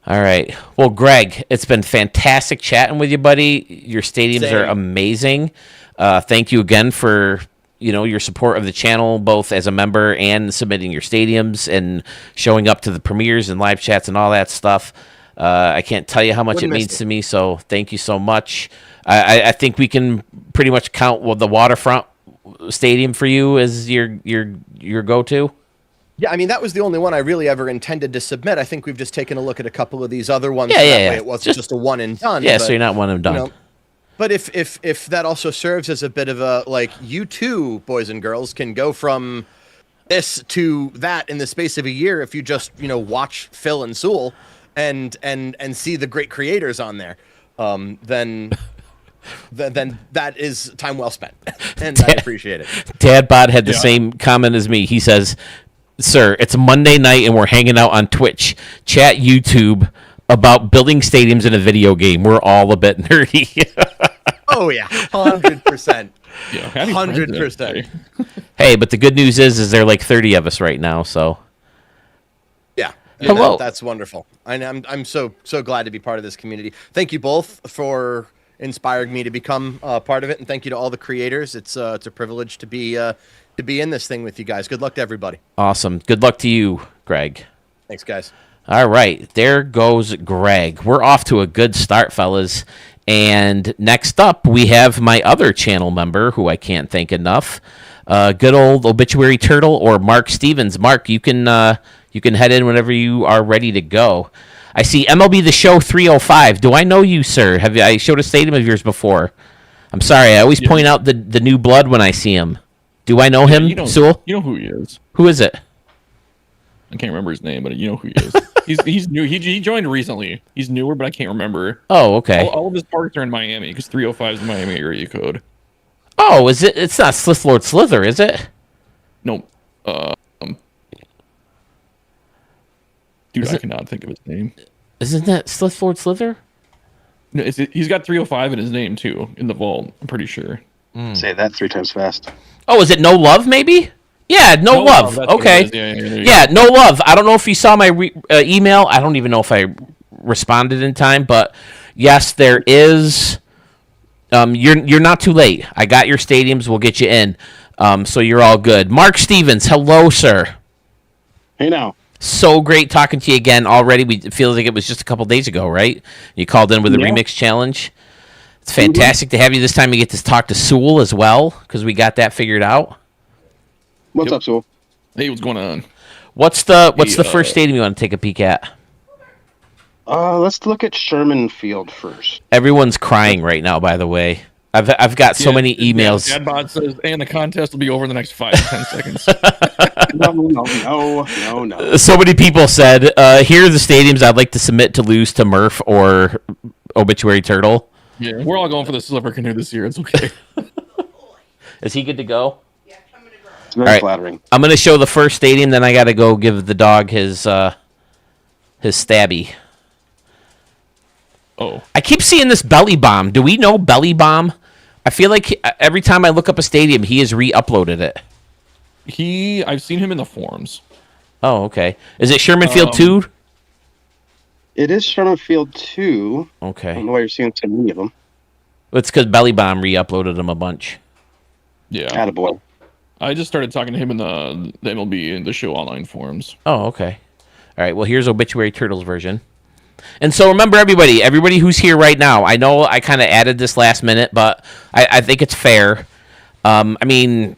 right. Well, Greg, it's been fantastic chatting with you, buddy. Your stadiums Same. are amazing. Thank you again for your support of the channel, both as a member and submitting your stadiums and showing up to the premieres and live chats and all that stuff. I can't tell you how much Wouldn't it miss means it. to me. So thank you so much. I think we can pretty much count the waterfront stadium for you as your go-to. Yeah, I mean, that was the only one I really ever intended to submit. I think we've just taken a look at a couple of these other ones. Yeah, so yeah, that yeah. way it wasn't just a one and done. Yeah, but, so you're not one and done. But if that also serves as a bit of a, like, you too, boys and girls, can go from this to that in the space of a year if you just, watch Phil and Sewell and see the great creators on there, then that is time well spent. And I appreciate it. Dadbot had the same comment as me. He says, "Sir, it's Monday night and we're hanging out on Twitch, chat YouTube about building stadiums in a video game. We're all a bit nerdy." Oh, yeah. 100%. Yeah, happy President's 100%. Day. Hey, but the good news is there are like 30 of us right now, so. Yeah. Hello. That's wonderful. I'm so glad to be part of this community. Thank you both for inspiring me to become part of it, and thank you to all the creators. It's a privilege to be in this thing with you guys. Good luck to everybody. Awesome. Good luck to you, Greg. Thanks, guys. All right, there goes Greg. We're off to a good start, fellas. And next up, we have my other channel member, who I can't thank enough, good old Obituary Turtle, or Mark Stevens. Mark, you can head in whenever you are ready to go. I see MLB The Show 305. Do I know you, sir? I showed a stadium of yours before? I'm sorry. I always point out the new blood when I see him. Do I know him, Sewell? You know who he is. Who is it? I can't remember his name, but you know who he is. He's new. He joined recently. He's newer, but I can't remember. Oh, okay. All of his parks are in Miami because 305 is the Miami area code. Oh, is it? It's not Slith Lord Slither, is it? No. Dude, I cannot think of his name. Isn't that Slith Lord Slither? No, he's got 305 in his name too in the vault. I'm pretty sure. Say that 3 times fast. Oh, is it No Love, maybe? Yeah, No Love. that's what Okay. it is. Yeah, there you Yeah, go. No Love. I don't know if you saw my email. I don't even know if I responded in time, but yes, there is. You're not too late. I got your stadiums. We'll get you in. So you're all good. Mark Stevens, hello, sir. Hey now. So great talking to you again already. It feels like it was just a couple days ago, right? You called in with the Yeah. remix challenge. It's fantastic to have you this time. You get to talk to Sewell as well, because we got that figured out. What's up, Sewell? Hey, what's going on? What's the first stadium you want to take a peek at? Let's look at Sherman Field first. Everyone's crying right now, by the way. I've got so many emails. Dadbot says, and the contest will be over in the next 5 to 10 seconds. No. So many people said, here are the stadiums I'd like to submit to lose to Murph or Obituary Turtle. Yeah, we're all going for the silver canoe this year. It's okay. Is he good to go? It's very All right. flattering. I'm going to show the first stadium, then I got to go give the dog his stabby. Oh, I keep seeing this Belly Bomb. Do we know Belly Bomb? I feel like every time I look up a stadium, he has re-uploaded it. I've seen him in the forums. Oh, okay. Is it Sherman Field 2? It is Sherman Field 2. I don't Okay. know why you're seeing so many of them. It's because Belly Bomb re-uploaded them a bunch. Yeah, Attaboy. I just started talking to him in the MLB and the show online forums. Oh, okay. All right. Well, here's Obituary Turtles version. And so remember, everybody who's here right now, I know I kind of added this last minute, but I think it's fair. I mean,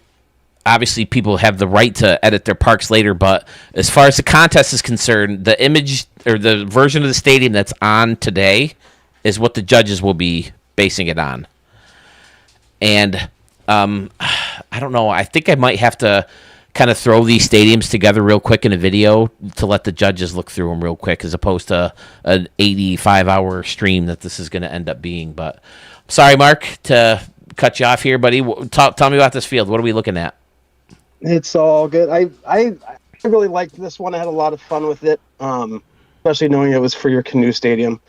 obviously people have the right to edit their parks later, but as far as the contest is concerned, the image or the version of the stadium that's on today is what the judges will be basing it on. And I don't know. I think I might have to kind of throw these stadiums together real quick in a video to let the judges look through them real quick, as opposed to an 85-hour stream that this is going to end up being. But sorry, Mark, to cut you off here, buddy. Tell me about this field. What are we looking at? It's all good. I really liked this one. I had a lot of fun with it, especially knowing it was for your canoe stadium.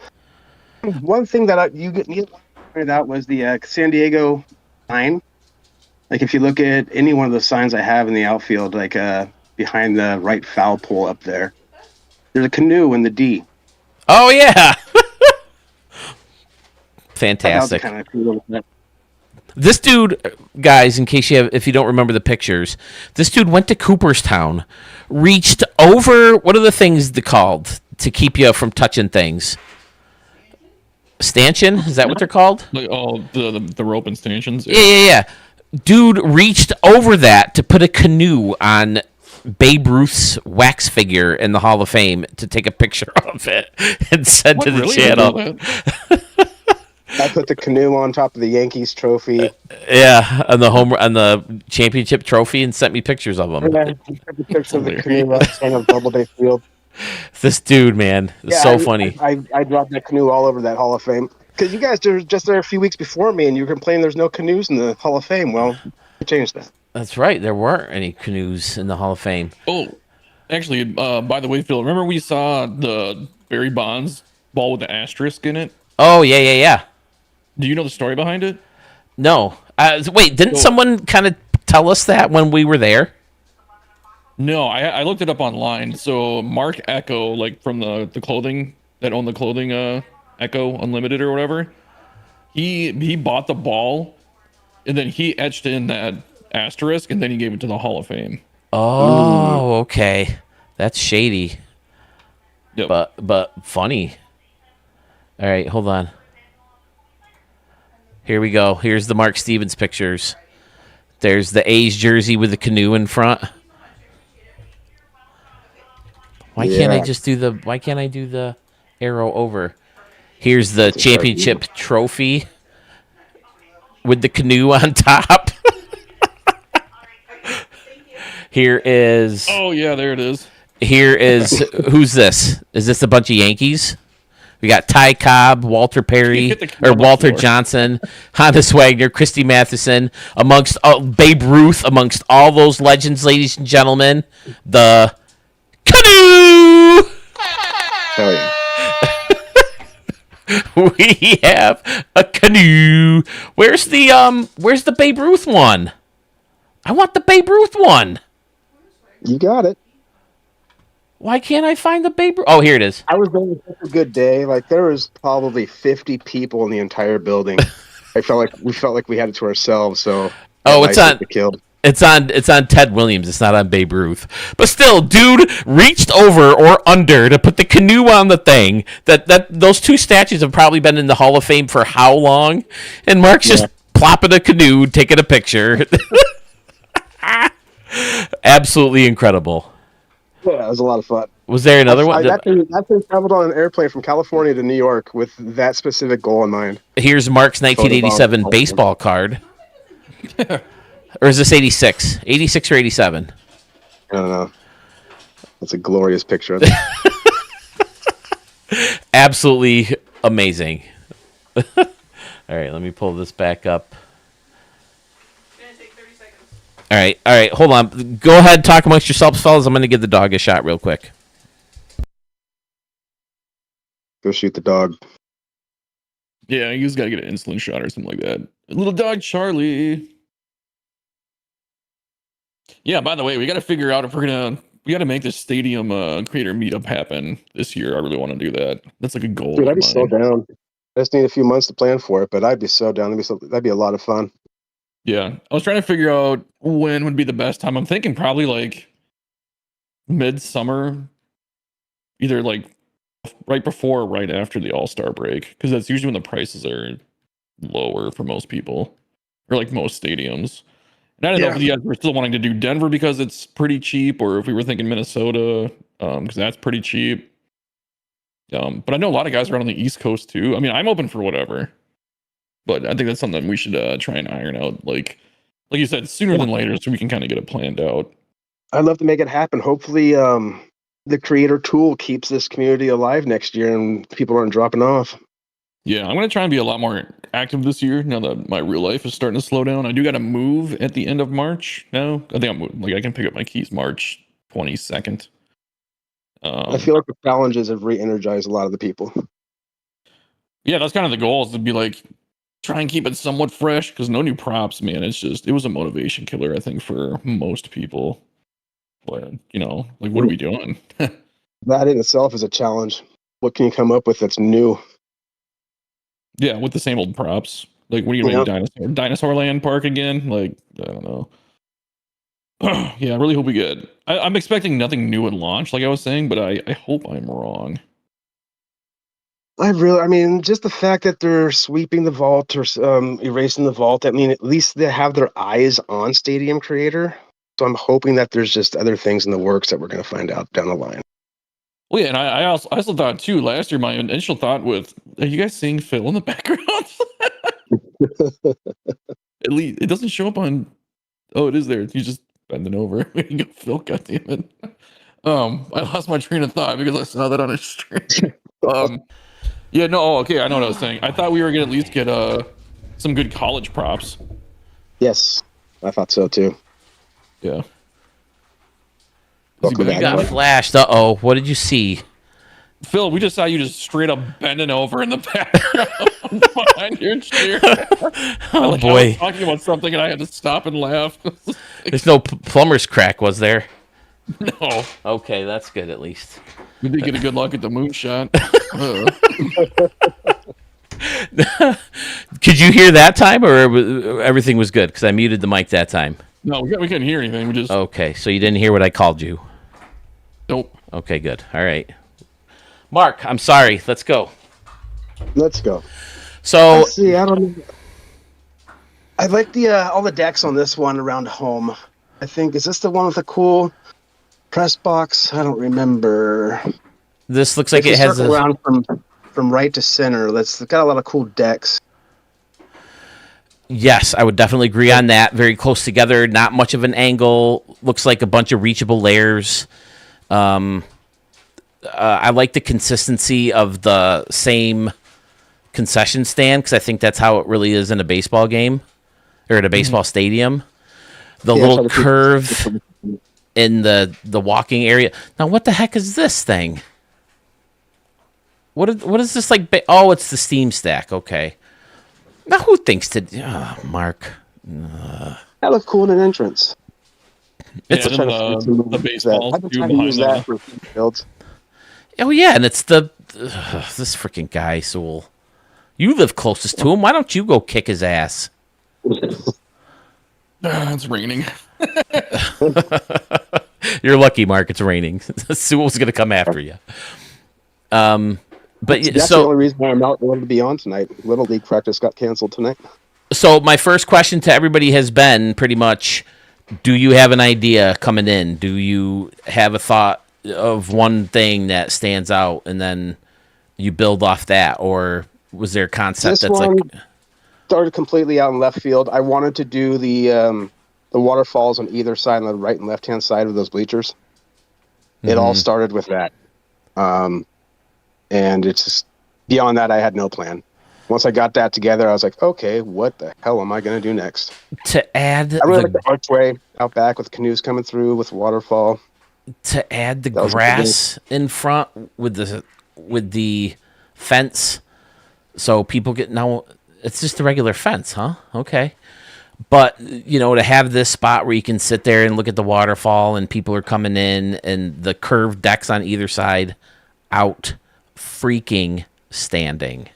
One thing that you pointed out was the San Diego sign. Like, if you look at any one of the signs I have in the outfield, like behind the right foul pole up there, there's a canoe in the D. Oh, yeah. Fantastic. Kind of cool. This dude, guys, in case if you don't remember the pictures, this dude went to Cooperstown, reached over, what are the things called to keep you from touching things? Stanchion? Is that what they're called? Like, the rope and stanchions. Yeah. Dude reached over that to put a canoe on Babe Ruth's wax figure in the Hall of Fame to take a picture of it and send to the channel. I put the canoe on top of the Yankees trophy. Yeah, on the championship trophy, and sent me pictures of them. Yeah, took a picture of the canoe on Doubleday Field. This dude, man, is so funny. I dropped that canoe all over that Hall of Fame. Because you guys were just there a few weeks before me, and you were complaining there's no canoes in the Hall of Fame. Well, I changed that. That's right. There weren't any canoes in the Hall of Fame. Oh, actually, by the way, Phil, remember we saw the Barry Bonds ball with the asterisk in it? Oh, yeah. Do you know the story behind it? No. Wait, didn't someone kind of tell us that when we were there? No, I looked it up online. So Mark Echo, like from the clothing that owned the clothing Echo Unlimited or whatever, he bought the ball and then he etched in that asterisk and then he gave it to the Hall of Fame. Oh, okay. That's shady. Yep. But funny. All right, hold on. Here we go. Here's the Mark Stevens pictures. There's the A's jersey with the canoe in front. Why can't I do the arrow over? Here's the championship trophy with the canoe on top. Here is... Oh, yeah, there it is. Here is... Who's this? Is this a bunch of Yankees? We got Ty Cobb, Walter Perry, or Walter Johnson, Honus Wagner, Christy Matheson, amongst Babe Ruth, amongst all those legends, ladies and gentlemen. The canoe! Hell yeah. We have a canoe. Where's the Babe Ruth one? I want the Babe Ruth one. You got it. Why can't I find the Babe Ruth? Oh, here it is. I was there with such a good day. Like, there was probably 50 people in the entire building. We felt like we had it to ourselves. So it's on Ted Williams. It's not on Babe Ruth. But still, dude reached over or under to put the canoe on the thing. That those two statues have probably been in the Hall of Fame for how long? And Mark's just plopping a canoe, taking a picture. Absolutely incredible. Yeah, it was a lot of fun. Was there another one? That thing traveled on an airplane from California to New York with that specific goal in mind. Here's Mark's 1987 baseball card. Or is this 86? 86 or 87? I don't know. That's a glorious picture. Absolutely amazing. All right, let me pull this back up. All right, hold on. Go ahead, talk amongst yourselves, fellas. I'm going to give the dog a shot real quick. Go shoot the dog. Yeah, you just got to get an insulin shot or something like that. Little dog Charlie. Yeah, by the way, we got to figure out if we got to make this stadium creator meetup happen this year. I really want to do that. That's like a goal. Dude, I'd be so down. I just need a few months to plan for it, but I'd be so down. That'd be a lot of fun. Yeah, I was trying to figure out when would be the best time. I'm thinking probably like midsummer, either like right before or right after the All-Star break, because that's usually when the prices are lower for most people, or like most stadiums. And I don't know if you guys were still wanting to do Denver because it's pretty cheap, or if we were thinking Minnesota because that's pretty cheap. But I know a lot of guys are out on the East Coast too. I mean, I'm open for whatever. But I think that's something we should try and iron out. Like you said, sooner than later, so we can kind of get it planned out. I'd love to make it happen. Hopefully, the creator tool keeps this community alive next year and people aren't dropping off. Yeah, I'm gonna try and be a lot more active this year now that my real life is starting to slow down. I do got to move at the end of March. No, I think I'm like I can pick up my keys March 22nd. I feel like the challenges have re-energized a lot of the people. Yeah, that's kind of the goal, is to be like try and keep it somewhat fresh, because no new props, man. It was a motivation killer, I think, for most people. But like, what are we doing? That in itself is a challenge. What can you come up with that's new? Yeah, with the same old props. Like, what are you gonna make dinosaur land park again? Like, I don't know. Yeah, I really hope we get. I'm expecting nothing new at launch, like I was saying, but I hope I'm wrong. I mean, just the fact that they're sweeping the vault or erasing the vault, I mean, at least they have their eyes on Stadium Creator. So I'm hoping that there's just other things in the works that we're going to find out down the line. Well, yeah, and I also thought too, last year, my initial thought was, are you guys seeing Phil in the background? At least it doesn't show up on. Oh, it is there. He's just bending over. You go, Phil, goddammit. I lost my train of thought because I saw that on his stream. Yeah, no, okay, I know what I was saying. I thought we were gonna at least get some good college props. Yes, I thought so too. Yeah. Welcome You back, got Mike. flashed. Uh-oh. What did you see? Phil, we just saw you just straight up bending over in the background behind your chair. Oh, I boy. was talking about something and I had to stop and laugh. There's no plumber's crack, was there? No. Okay, that's good at least. We did get a good look at the moonshot. Could you hear that time, or everything was good? Because I muted the mic that time. No, we couldn't hear anything. We just. Okay, so you didn't hear what I called you. Nope. Okay, good. All right. Mark, I'm sorry. Let's go. Let's go. So, Let's see. I don't know. I like the all the decks on this one around home. I think, is this the one with the cool press box? I don't remember. this looks like If it you has circle a... around from right to center. It's got a lot of cool decks. Yes, I would definitely agree on that. Very close together, not much of an angle. Looks like a bunch of reachable layers. I like the consistency of the same concession stand, because I think that's how it really is in a baseball game or at a baseball stadium. The Yeah, little that's how the curve in the walking area. Now, what the heck is this thing? What is this like? Oh, it's the steam stack. Okay. Now, who thinks to... Oh, Mark. That looks cool in an entrance. It's Trying to find some the movies baseball I've been too trying to behind use the. that for fields. Oh, yeah, and it's the... this freaking guy, Sewell. You live closest to him. Why don't you go kick his ass? It's raining. You're lucky, Mark. It's raining. Sewell's going to come after you. But That's the only reason why I'm not able to be on tonight. Little League practice got canceled tonight. So my first question to everybody has been pretty much, do you have an idea coming in? Do you have a thought of one thing that stands out, and then you build off that? Or was there a concept This that's one like... started completely out in left field. I wanted to do the waterfalls on either side, on the right and left hand side of those bleachers. It all started with that. And it's just, beyond that, I had no plan. Once I got that together, I was like, okay, what the hell am I going to do next? To add I really like the archway out back with canoes coming through with waterfall. to add the That was a grass in front with the fence, so people get... Now it's just a regular fence, huh? Okay. But, to have this spot where you can sit there and look at the waterfall and people are coming in, and the curved decks on either side, out freaking standing.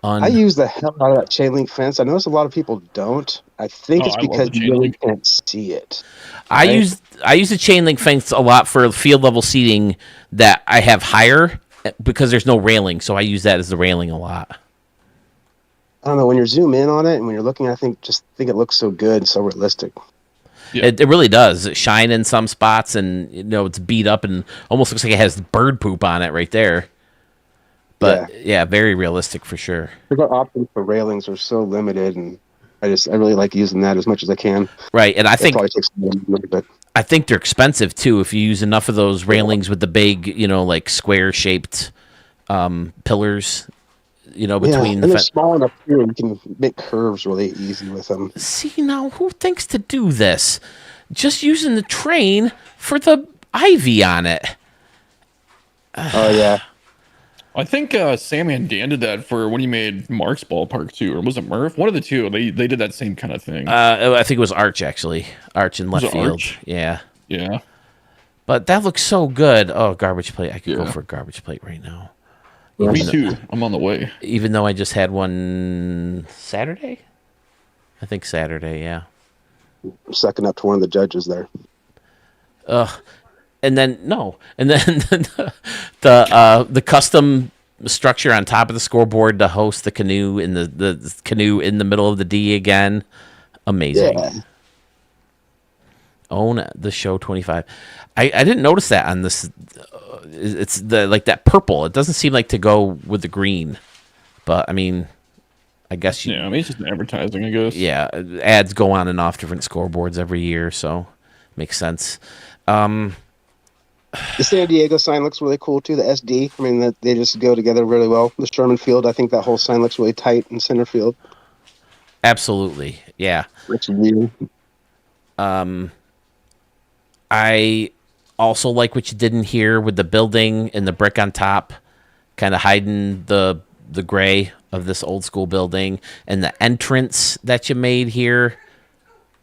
I use the hell out of that chain link fence. I notice a lot of people don't. I think it's I love because the chain you really link. can't see it. I use the chain link fence a lot for field level seating that I have higher, because there's no railing, so I use that as the railing a lot. I don't know, when you zoom in on it and when you're looking, I think it looks so good, so realistic. Yeah. It really does. It shine in some spots, and it's beat up and almost looks like it has bird poop on it right there. But yeah, very realistic for sure. The options for railings are so limited, and I really like using that as much as I can. Right, and I It think probably takes a little bit. I think they're expensive too. If you use enough of those railings with the big, like square shaped pillars, between and they're small enough too. You can make curves really easy with them. See, now who thinks to do this? Just using the train for the ivy on it. Oh yeah. I think Sammy and Dan did that for when he made Mark's ballpark too, or was it Murph? One of the two. They did that same kind of thing. I think it was Arch actually. Arch in left field. Arch? Yeah. Yeah. But that looks so good. Oh, garbage plate. I could go for a garbage plate right now. Me too. I'm on the way. Even though I just had one Saturday? I think Saturday, yeah. Sucking up to one of the judges there. And then the custom structure on top of the scoreboard to host the canoe in the canoe in the middle of the D again. Amazing. Yeah. Own the show 25. I didn't notice that on this. It's that purple. It doesn't seem like to go with the green, but I mean, I guess it's just advertising, I guess. Yeah, ads go on and off different scoreboards every year, so makes sense. The San Diego sign looks really cool too. The SD. I mean, they just go together really well. The Sherman Field. I think that whole sign looks really tight in center field. Absolutely, yeah. Rich view. I also like what you did in here with the building and the brick on top, kind of hiding the gray of this old school building, and the entrance that you made here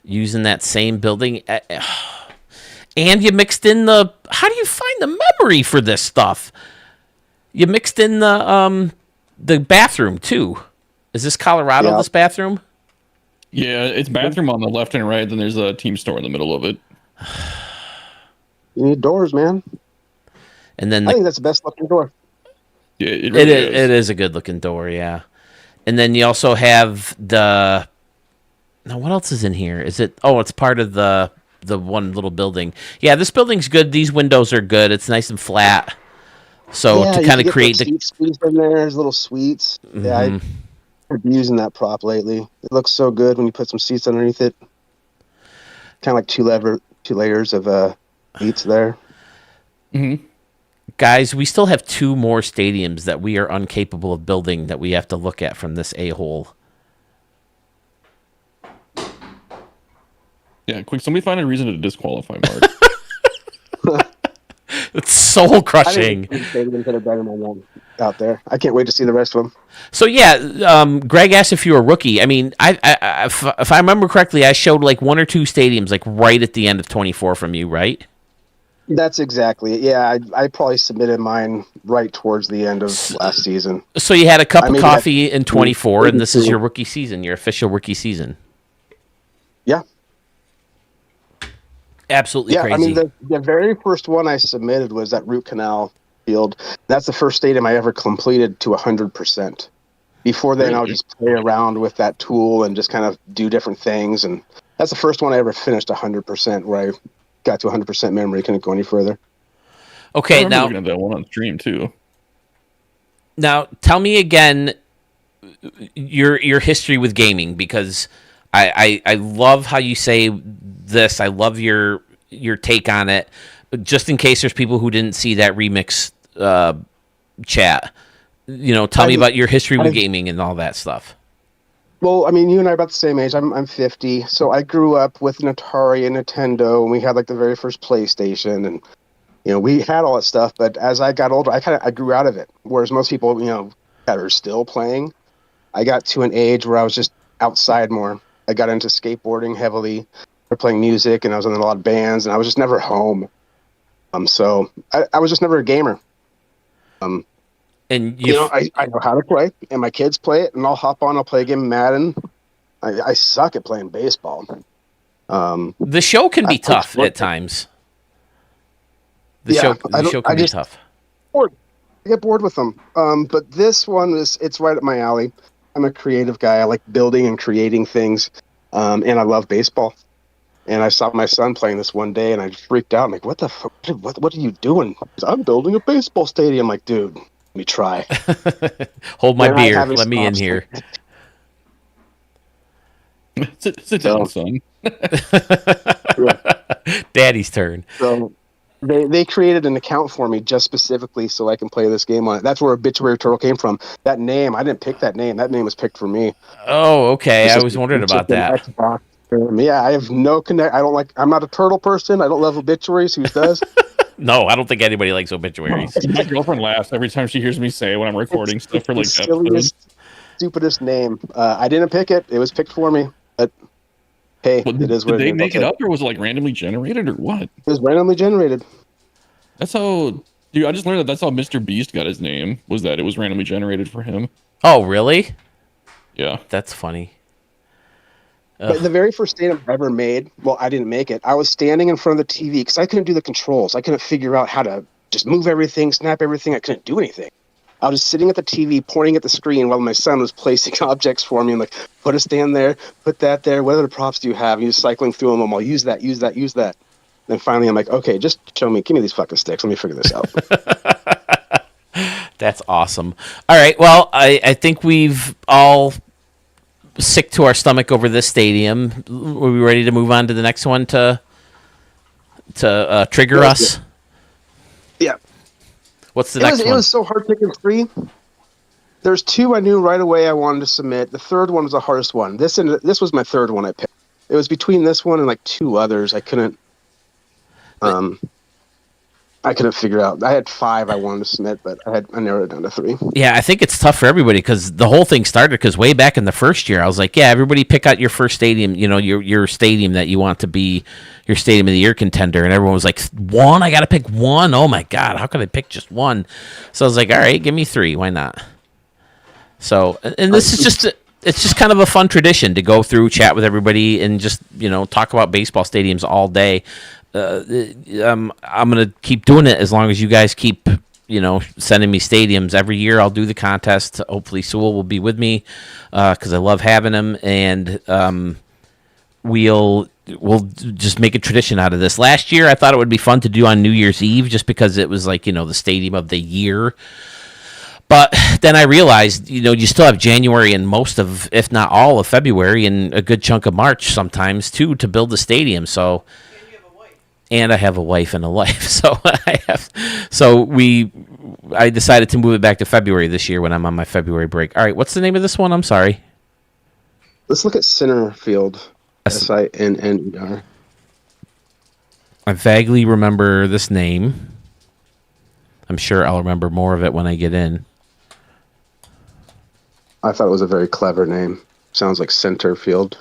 using that same building. And you mixed in how do you find the memory for this stuff? You mixed in the bathroom too. Is this Colorado, this bathroom? Yeah, it's bathroom on the left and right, then there's a team store in the middle of it. You need doors, man. And then I think that's the best looking door. Yeah, it really is. It is a good looking door, yeah. And then you also have now what else is in here? Is it it's part of the one little building. Yeah, this building's good. These windows are good. It's nice and flat. So to kind of create the suites in there, there's little suites. Mm-hmm. Yeah, I've been using that prop lately. It looks so good when you put some seats underneath it. Kind of like two layers of seats there. Mm-hmm. Guys, we still have 2 more stadiums that we are incapable of building that we have to look at from this a-hole. Yeah, quick, somebody find a reason to disqualify Mark. It's soul crushing. Out there. I can't wait to see the rest of them. So yeah, Greg asked if you're a rookie. I mean, if I remember correctly, I showed like 1 or 2 stadiums like right at the end of 24 from you, right? That's exactly it. Yeah, I probably submitted mine right towards the end of last season. So you had a cup of coffee in 24, and this is your rookie season, your official rookie season. Yeah. Absolutely crazy. I mean, the very first one I submitted was at Root Canal Field. That's the first stadium I ever completed to 100%. Before then, I would just play around with that tool and just kind of do different things. And that's the first one I ever finished 100%, where I got to 100% memory, couldn't go any further. Okay, now looking at that one on stream too. Now, tell me again your history with gaming, because I love how you say this. I love your take on it. Just in case there's people who didn't see that remix chat, tell me about your history with gaming and all that stuff. Well, I mean, you and I are about the same age. I'm 50, so I grew up with an Atari and Nintendo, and we had like the very first PlayStation, and we had all that stuff. But as I got older, I grew out of it. Whereas most people, that are still playing, I got to an age where I was just outside more. I got into skateboarding heavily, or playing music, and I was in a lot of bands, and I was just never home. So I was just never a gamer. And I know how to play, and my kids play it, and I'll hop on. I'll play a game of Madden. I suck at playing baseball. The show can be tough at times. The show can be tough. I get bored with them. But this one it's right up my alley. I'm a creative guy. I like building and creating things, and I love baseball. And I saw my son playing this one day, and I freaked out. I'm like, "What the fuck? What are you doing?" He goes, "I'm building a baseball stadium." I'm like, dude, me try. Hold my And I beer. haven't Let me in stopped. here. Sit down, So- son. Daddy's turn. So they created an account for me just specifically so I can play this game on it. That's where Obituary Turtle came from. That name, I didn't pick that name. That name was picked for me. Oh, okay. It's I just, was wondering it's about just an that. Xbox term. Yeah, I have no connect. I'm not a turtle person. I don't love obituaries. Who does? No, I don't think anybody likes obituaries. My girlfriend laughs every time she hears me say it when I'm recording stuff for The like episodes. silliest, stupidest name. I didn't pick it. It was picked for me. But hey, Well, it is did what it they is. make I'll it take up, or was it like randomly generated, or what? It was randomly generated. That's how, dude. I just learned that that's how Mr. Beast got his name. Was that it was randomly generated for him? Oh, really? Yeah. That's funny. But the very first stadium I ever made, well, I didn't make it. I was standing in front of the TV because I couldn't do the controls. I couldn't figure out how to just move everything, snap everything. I couldn't do anything. I was just sitting at the TV, pointing at the screen while my son was placing objects for me. And like, put a stand there, put that there. What other props do you have? And he was cycling through them. I'll use that, use that, use that. Then finally, I'm like, okay, just show me. Give me these fucking sticks. Let me figure this out. That's awesome. All right. Well, I think we've all sick to our stomach over this stadium. Are we ready to move on to the next one to trigger Yeah. us? Yeah. What's the next It one? was so hard picking three. There's two I knew right away I wanted to submit. The third one was the hardest one. This was my third one I picked. It was between this one and like two others. I couldn't figure out. I had five I wanted to submit, but I narrowed it down to three. Yeah, I think it's tough for everybody because the whole thing started because way back in the first year, I was like, yeah, everybody pick out your first stadium, your stadium that you want to be your stadium of the year contender. And everyone was like, one? I got to pick one? Oh my God, how could I pick just one? So I was like, all right, give me three. Why not? So, and this is it's just kind of a fun tradition to go through, chat with everybody, and just, talk about baseball stadiums all day. I'm going to keep doing it as long as you guys keep, sending me stadiums. Every year I'll do the contest. Hopefully Sewell will be with me because I love having him. And we'll just make a tradition out of this. Last year I thought it would be fun to do on New Year's Eve just because it was like, the stadium of the year. But then I realized, you still have January and most of, if not all of February and a good chunk of March sometimes too to build the stadium. So, and I have a wife and a life. So I decided to move it back to February this year when I'm on my February break. All right, what's the name of this one? I'm sorry. Let's look at center field. SINNER. I vaguely remember this name. I'm sure I'll remember more of it when I get in. I thought it was a very clever name. Sounds like center field.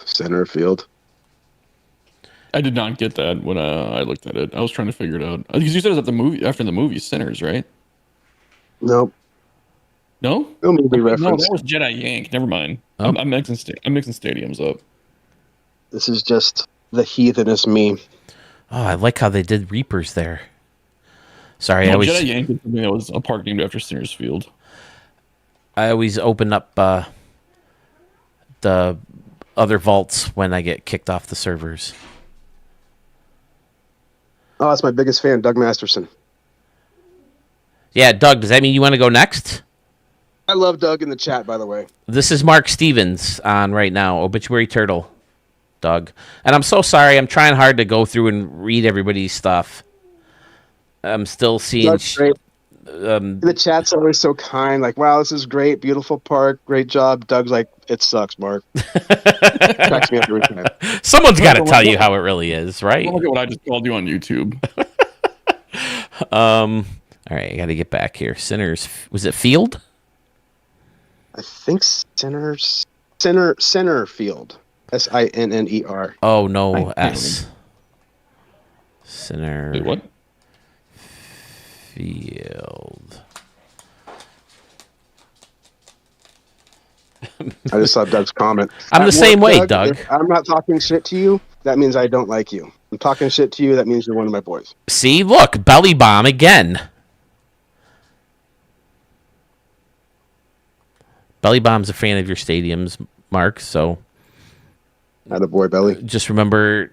I did not get that when I looked at it. I was trying to figure it out because you said it was at the movie after the movie Sinners, right? Nope. No, No movie no, reference. that was Jedi Yank. Never mind. Oh. I'm mixing stadiums up. This is just the heathenist me. Oh, I like how they did Reapers there. Sorry, No, Jedi Yank is something that was a park named after Sinners Field. I always open up the other vaults when I get kicked off the servers. Oh, that's my biggest fan, Doug Masterson. Yeah, Doug, does that mean you want to go next? I love Doug in the chat, by the way. This is Mark Stevens on right now, Obituary Turtle, Doug. And I'm so sorry. I'm trying hard to go through and read everybody's stuff. I'm still seeing... Doug's great. The chat's always so kind. Like, wow, this is great. Beautiful park. Great job. Doug's like, it sucks, Mark. Cracks me up every time. Someone's got to tell you how it really is, right? Look at what I just called you on YouTube. All right, I got to get back here. Sinners, was it Field? I think center field. SINNER. Oh no, S. Center Wait, what? Field. I just saw Doug's comment. I'm the At same work, way, Doug. If I'm not talking shit to you, that means I don't like you. I'm talking shit to you, that means you're one of my boys. See, look, belly bomb again. Belly bomb's a fan of your stadiums, Mark. So Attaboy, Belly. just remember,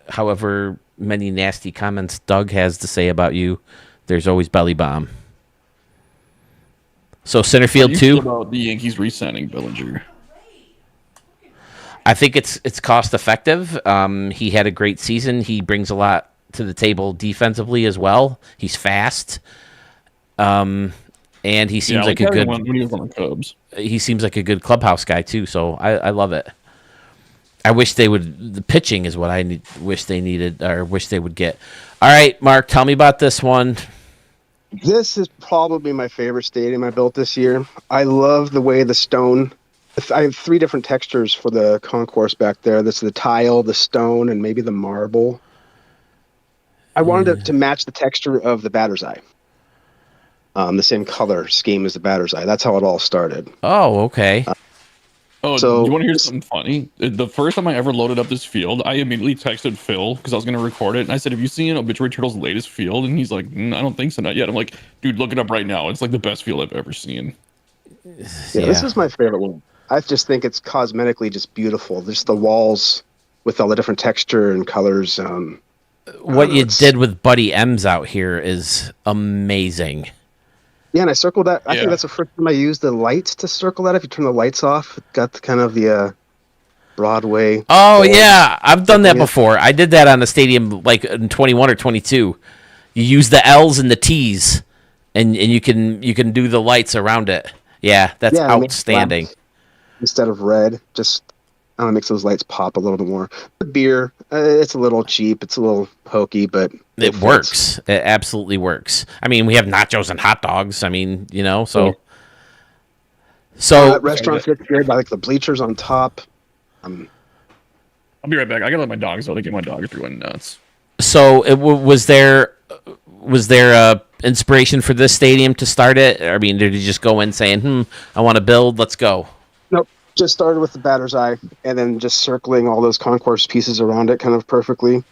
however many nasty comments Doug has to say about you, there's always belly bomb. So center How do field you feel too. about the Yankees re-signing Bellinger? I think it's cost effective. He had a great season. He brings a lot to the table defensively as well. He's fast. And he seems like a having good. one when he was on the Cubs. He seems like a good clubhouse guy too. So I love it. I wish they would. The pitching is what wish they needed, or wish they would get. All right, Mark, tell me about this one. This is probably my favorite stadium I built this year. I love the way the stone. I have 3 different textures for the concourse back there. This is the tile, the stone, and maybe the marble. I wanted it to match the texture of the batter's eye. The same color scheme as the batter's eye. That's how it all started. Oh, okay. So- you want to hear something funny? The first time I ever loaded up this field, I immediately texted Phil because I was going to record it. And I said, have you seen Obituary Turtle's latest field? And he's like, I don't think so, not yet. I'm like, dude, look it up right now. It's like the best field I've ever seen. Yeah, this is my favorite one. I just think it's cosmetically just beautiful. Just the walls with all the different texture and colors. What you did with Buddy M's out here is amazing. Yeah, and I circled that. I Yeah. think that's the first time I used the lights to circle that. If you turn the lights off, it got the kind of the Broadway. Oh gold. yeah, I've done that Yeah. before. I did that on the stadium like in 21 or 22. You use the L's and the T's, and you can do the lights around it. Yeah, that's Yeah, it makes outstanding. lamps instead of red. Just I don't know, makes those lights pop a little bit more. The beer, it's a little cheap. It's a little hokey, but It fits. works. It absolutely works. I mean, we have nachos and hot dogs. I mean, so. So That restaurant fits good. I like the bleachers on top. I'll be right back. I gotta let my dogs out. They get my dogs going nuts. So was there inspiration for this stadium to start it? I mean, did you just go in saying, I want to build, let's go? Nope. Just started with the batter's eye, and then just circling all those concourse pieces around it kind of perfectly,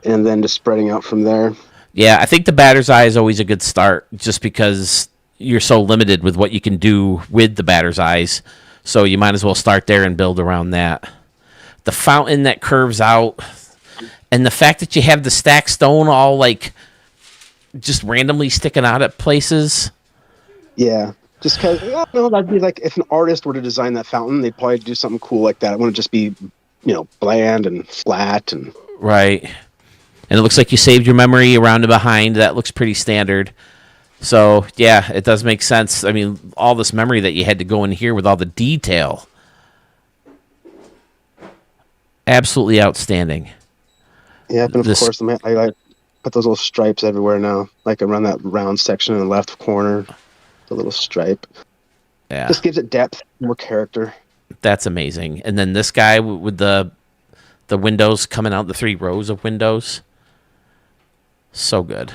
and then just spreading out from there. Yeah, I think the batter's eye is always a good start, just because you're so limited with what you can do with the batter's eyes. So you might as well start there and build around that. The fountain that curves out, and the fact that you have the stacked stone all like just randomly sticking out at places. Yeah. Just because, that'd be like if an artist were to design that fountain, they'd probably do something cool like that. It wouldn't just be, bland and flat and. Right. And it looks like you saved your memory around and behind. That looks pretty standard. So, yeah, it does make sense. I mean, all this memory that you had to go in here with all the detail. Absolutely outstanding. Yeah, and of course, I put those little stripes everywhere now, like around that round section in the left corner, the little stripe. Yeah. Just gives it depth, more character. That's amazing. And then this guy with the windows coming out, the 3 rows of windows. So good.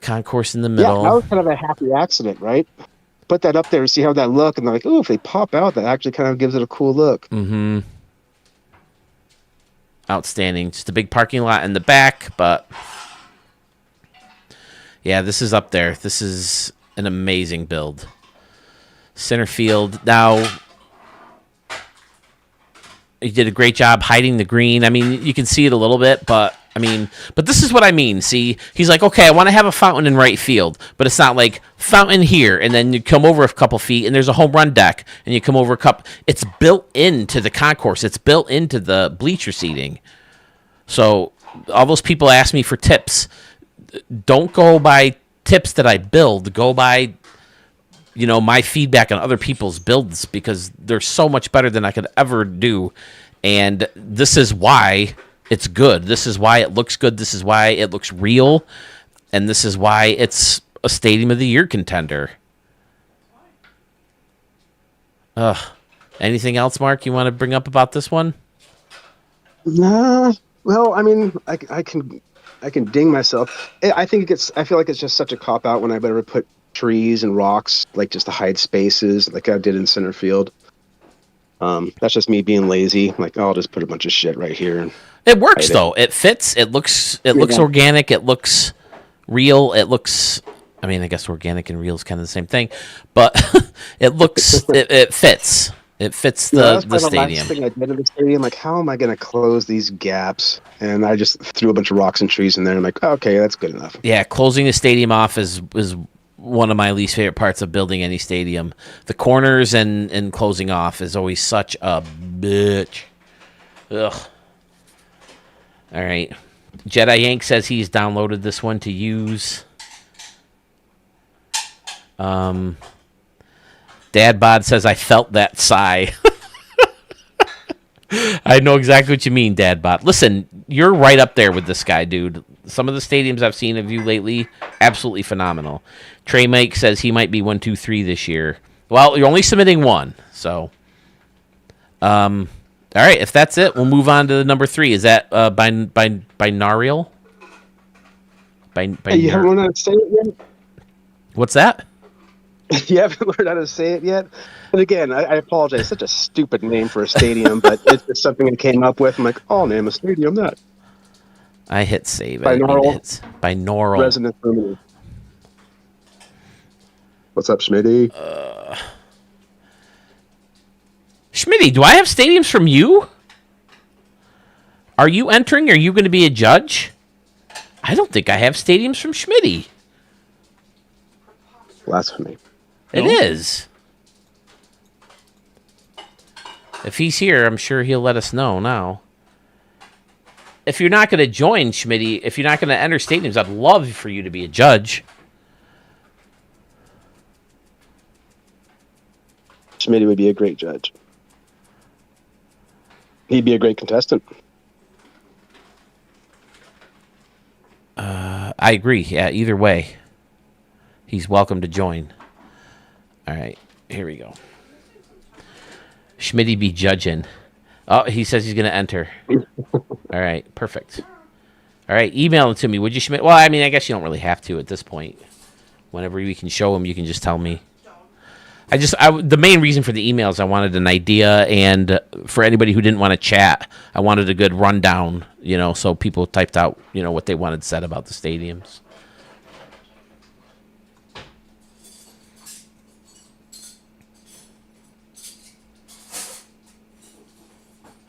Concourse in the middle. Yeah, that was kind of a happy accident, right? Put that up there and see how that look, and they're like, "Oh, if they pop out, that actually kind of gives it a cool look." Mm-hmm. Outstanding. Just a big parking lot in the back, but yeah, this is up there. This is an amazing build. Center field. Now, he did a great job hiding the green. I mean, you can see it a little bit, but this is what I mean. See, he's like, okay, I want to have a fountain in right field, but it's not like fountain here, and then you come over a couple feet, and there's a home run deck, and you come over a couple. It's built into the concourse. It's built into the bleacher seating. So all those people ask me for tips. Don't go by tips that I build. Go by, my feedback on other people's builds, because they're so much better than I could ever do. And this is why it's good. This is why it looks good. This is why it looks real. And this is why it's a Stadium of the Year contender. Anything else, Mark, you want to bring up about this one? Nah. Well, I mean, I can ding myself. I feel like it's just such a cop out when I better put trees and rocks, like just to hide spaces, like I did in center field. That's just me being lazy. Like, I'll just put a bunch of shit right here. It works though. It fits. It looks organic. It looks real. It looks. I guess organic and real is kind of the same thing, but it looks. it fits. It fits That's the probably the last stadium. thing I did in the stadium. Like, how am I going to close these gaps? And I just threw a bunch of rocks and trees in there. I'm like, okay, that's good enough. Yeah, closing the stadium off is one of my least favorite parts of building any stadium. The corners and closing off is always such a bitch. Ugh. All right. Jedi Yank says he's downloaded this one to use. Dad Bod says I felt that sigh. I know exactly what you mean, Dad Bod. Listen, you're right up there with this guy, dude. Some of the stadiums I've seen of you lately, absolutely phenomenal. Trey Mike says he might be 1, 2, 3 this year. Well, you're only submitting one, so. All right, if that's it, we'll move on to number 3. Is that binaural? Hey, you haven't learned how to say it yet? What's that? You haven't learned how to say it yet? And again, I apologize. It's such a stupid name for a stadium, but it's just something I came up with. I'm like, I'll name a stadium that. I hit save. Binaural. It's binaural. Resonance Harmony. What's up, Schmitty? Schmitty, do I have stadiums from you? Are you entering? Are you going to be a judge? I don't think I have stadiums from Schmitty. Blasphemy. It is. If he's here, I'm sure he'll let us know now. If you're not going to join, Schmitty, if you're not going to enter stadiums, I'd love for you to be a judge. Schmitty would be a great judge. He'd be a great contestant. I agree. Yeah, either way, he's welcome to join. All right, here we go. Schmitty be judging. Oh, he says he's going to enter. All right, perfect. All right, email it to me, would you, Schmidt? Well, I mean, I guess you don't really have to at this point. Whenever we can show him, you can just tell me. The main reason for the email is I wanted an idea, and for anybody who didn't want to chat, I wanted a good rundown, so people typed out, what they wanted said about the stadiums.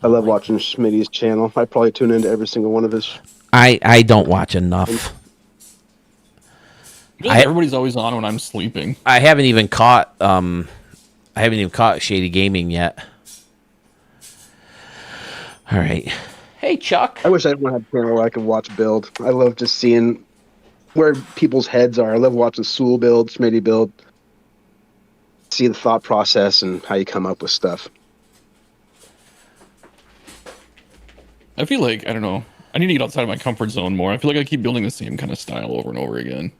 I love watching Schmitty's channel. I probably tune into every single one of his. I don't watch enough. Everybody's always on when I'm sleeping. I haven't even caught Shady Gaming yet. All right. Hey, Chuck. I wish I had a channel where I could watch build. I love just seeing where people's heads are. I love watching Sewell build, Schmitty build. See the thought process and how you come up with stuff. I feel like, I don't know, I need to get outside of my comfort zone more. I feel like I keep building the same kind of style over and over again.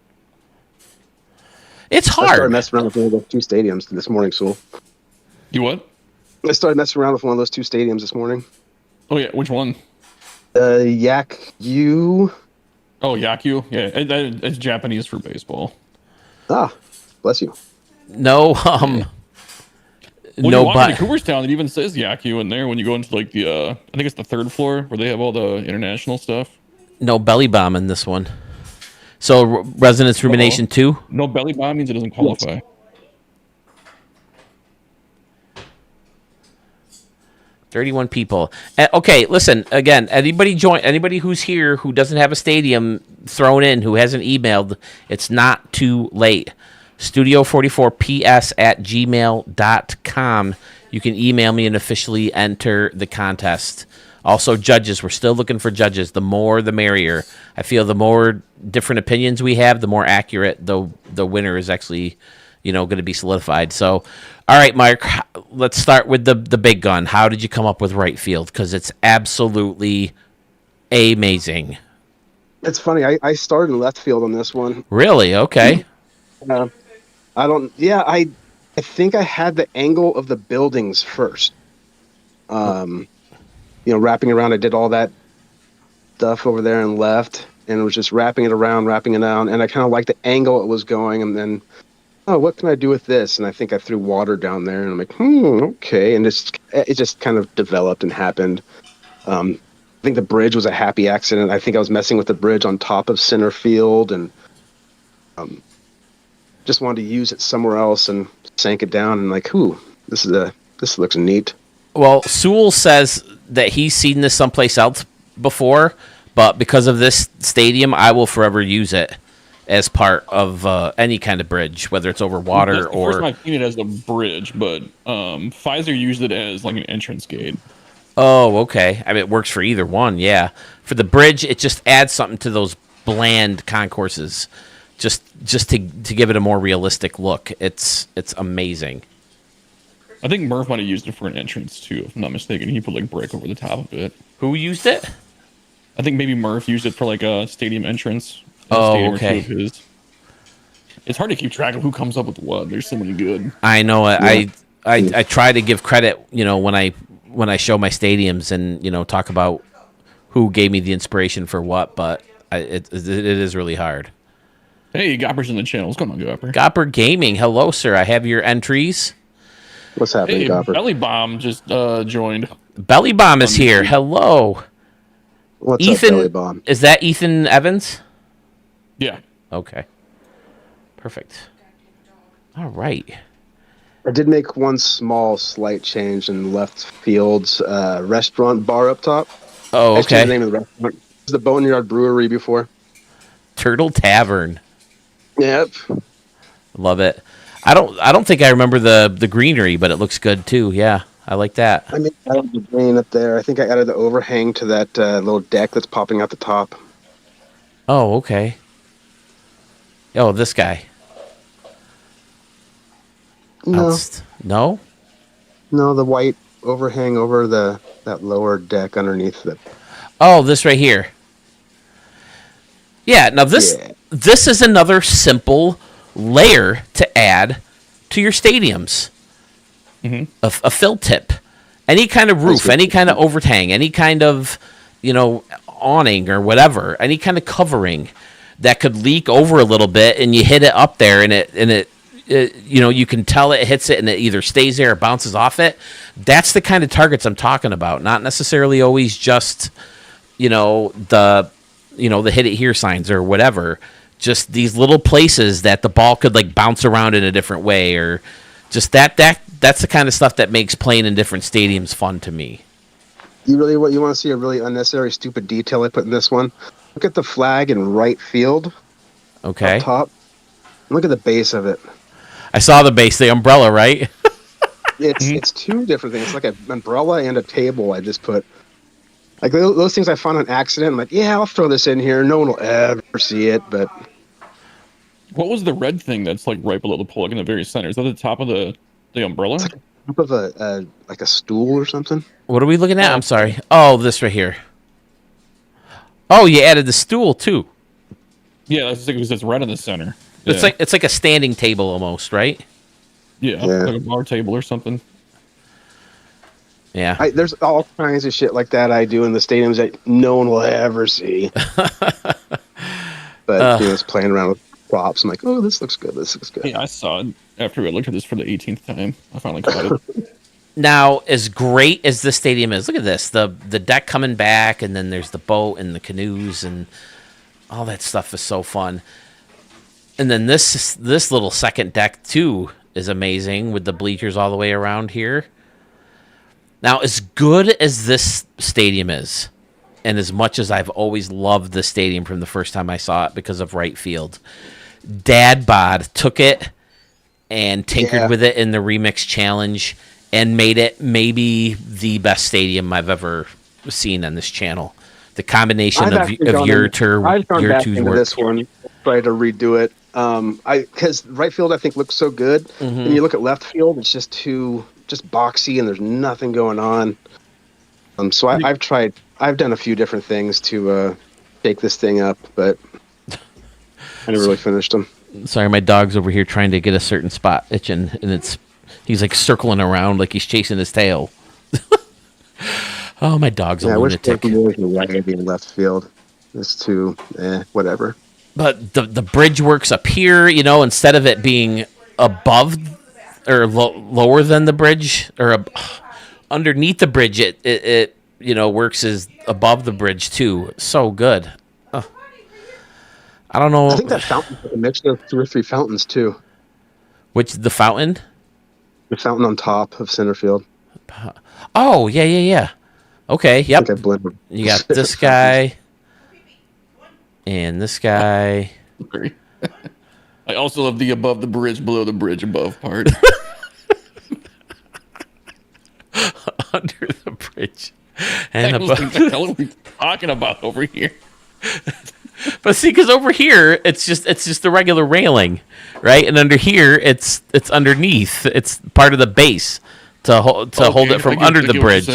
It's I started hard. messing around with one of those 2 stadiums this morning, Sewell. You what? I started messing around with one of those 2 stadiums this morning. Oh, yeah, which one? Yak U. Oh, Yakyu? Yeah, it's Japanese for baseball. Ah, bless you. No, When no, you walk but into Cooperstown, it even says Yakyu in there when you go into like the, I think it's the 3rd floor where they have all the international stuff. no belly bomb in this one. So Resonance Rumination 2? No belly bomb means it doesn't qualify. 31 people. Okay, listen, again, anybody who's here who doesn't have a stadium thrown in, who hasn't emailed, it's not too late. studio44ps@gmail.com. You can email me and officially enter the contest. Also, judges, we're still looking for judges. The more, the merrier. I feel the more different opinions we have, the more accurate the winner is actually, going to be solidified. So, all right, Mark, let's start with the big gun. How did you come up with right field? Because it's absolutely amazing. It's funny. I started in left field on this one. Really? Okay. I think I had the angle of the buildings first. Wrapping around, I did all that stuff over there and left, and it was just wrapping it around, and I kind of liked the angle it was going, and then, what can I do with this? And I think I threw water down there, and I'm like, okay, and it just kind of developed and happened. I think the bridge was a happy accident. I think I was messing with the bridge on top of center field, and just wanted to use it somewhere else, and sank it down, and like, this is a this looks neat. Well, Sewell says that he's seen this someplace else before, but because of this stadium, I will forever use it as part of any kind of bridge, whether it's over water That's the first or. time I've seen it as a bridge, but Pfizer used it as like an entrance gate. Oh, okay. I mean, it works for either one. Yeah, for the bridge, it just adds something to those bland concourses, just to give it a more realistic look. It's amazing. I think Murph might have used it for an entrance too, if I'm not mistaken. He put like brick over the top of it. Who used it? I think maybe Murph used it for like a stadium entrance. Oh, okay. Of his. It's hard to keep track of who comes up with what. There's so many good. I know. Yeah. I try to give credit, when I show my stadiums and talk about who gave me the inspiration for what, but it is really hard. Hey, Gopper's in the channel. What's going on, Gopper? Gopper Gaming, hello, sir. I have your entries. What's happening, Hey, Gopper? Belly Bomb just joined. Belly Bomb is here. Hello. What's Ethan, up, Belly Bomb? is that Ethan Evans? Yeah. Okay. Perfect. All right. I did make one small, slight change in left field's restaurant bar up top. Oh, I changed okay. the name of the restaurant. It was the Boneyard Brewery before. Turtle Tavern. Yep. Love it. I don't think I remember the greenery, but it looks good too. Yeah, I like that. I made the green up there. I think I added the overhang to that little deck that's popping out the top. Oh, okay. Oh, this guy. No, No? no, the white overhang over that lower deck underneath the. Oh, this right here. Yeah, now this is another simple layer to add to your stadiums. Mm-hmm. A fill tip. Any kind of roof, any kind of overhang, any kind of, awning or whatever, any kind of covering that could leak over a little bit, and you hit it up there, and it you can tell it hits it, and it either stays there or bounces off it. That's the kind of targets I'm talking about. Not necessarily always just, the hit it here signs or whatever. Just these little places that the ball could like bounce around in a different way, or just that's the kind of stuff that makes playing in different stadiums fun to me. You want to see a really unnecessary, stupid detail I put in this one? Look at the flag in right field. Okay. Up top. Look at the base of it. I saw the base, the umbrella, right? It's two different things. It's like an umbrella and a table. I just put like those things I found on accident. I'm like, yeah, I'll throw this in here. No one will ever see it, but. What was the red thing that's like right below the pole, like in the very center? Is that the top of the umbrella? It's like top of a stool or something. What are we looking at? I'm sorry. Oh, this right here. Oh, you added the stool too. Yeah, that's because it's right in the center. It's like a standing table almost, right? Yeah, like a bar table or something. Yeah. There's all kinds of shit like that I do in the stadiums that no one will ever see. But just playing around with props, I'm like, oh, this looks good. This looks good. Yeah, I saw it after I looked at this for the 18th time. I finally caught it. Now, as great as this stadium is, look at this. The deck coming back, and then there's the boat and the canoes, and all that stuff is so fun. And then this little second deck, too, is amazing with the bleachers all the way around here. Now, as good as this stadium is, and as much as I've always loved the stadium from the first time I saw it because of right field, Dad Bod took it and tinkered with it in the Remix Challenge and made it maybe the best stadium I've ever seen on this channel. The combination of your two's work. This one, try to redo it. Because right field I think looks so good, and you look at left field, it's just too boxy, and there's nothing going on. So I've done a few different things to shake this thing up, but I never really finished them. Sorry, my dog's over here trying to get a certain spot itching, and he's like circling around like he's chasing his tail. Oh, my dog's a lunatic. I wish there was right in left field. It's too whatever. But the bridge works up here, instead of it being above or lower than the bridge or underneath the bridge, it works as above the bridge too. So good. I don't know. I think that fountain a mixture of 2 or 3 fountains too. The fountain? The fountain on top of center field. Oh, yeah. Okay, yep. Okay, blend. You got this guy and this guy. I also love the above the bridge, below the bridge, above part. Under the bridge. And I was like, above. what the hell are we talking about over here? But see, because over here it's just the regular railing, right? And under here it's underneath. It's part of the base to hold it from under the bridge.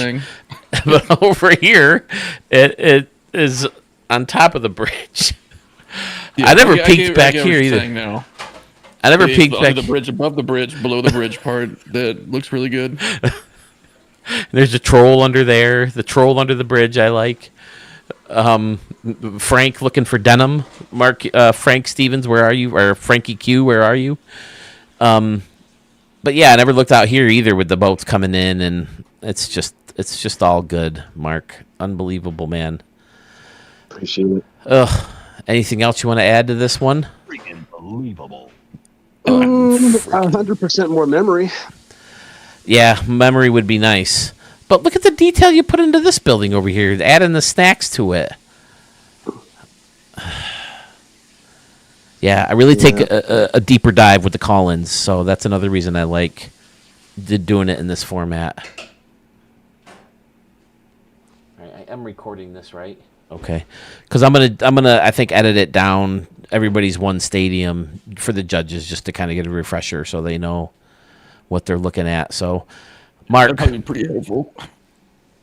But over here, it is on top of the bridge. Yeah, I never peeked back here either. Now. I never peeked under back. the bridge, above the bridge, below the bridge part that looks really good. There's a troll under there. The troll under the bridge I like. Frank looking for denim. Frank Stevens, where are you? Or Frankie Q, where are you? But yeah, I never looked out here either with the boats coming in, and it's just all good. Mark, unbelievable, man. Appreciate it. Ugh. Anything else you want to add to this one? Freaking believable. 100% more memory. Yeah, memory would be nice. But look at the detail you put into this building over here, adding the snacks to it. Yeah, I really take a deeper dive with the call-ins, so that's another reason I like doing it in this format. All right, I am recording this, right? Okay, because I'm gonna I think edit it down. Everybody's one stadium for the judges just to kind of get a refresher so they know what they're looking at. So, Mark, That'd probably be pretty helpful.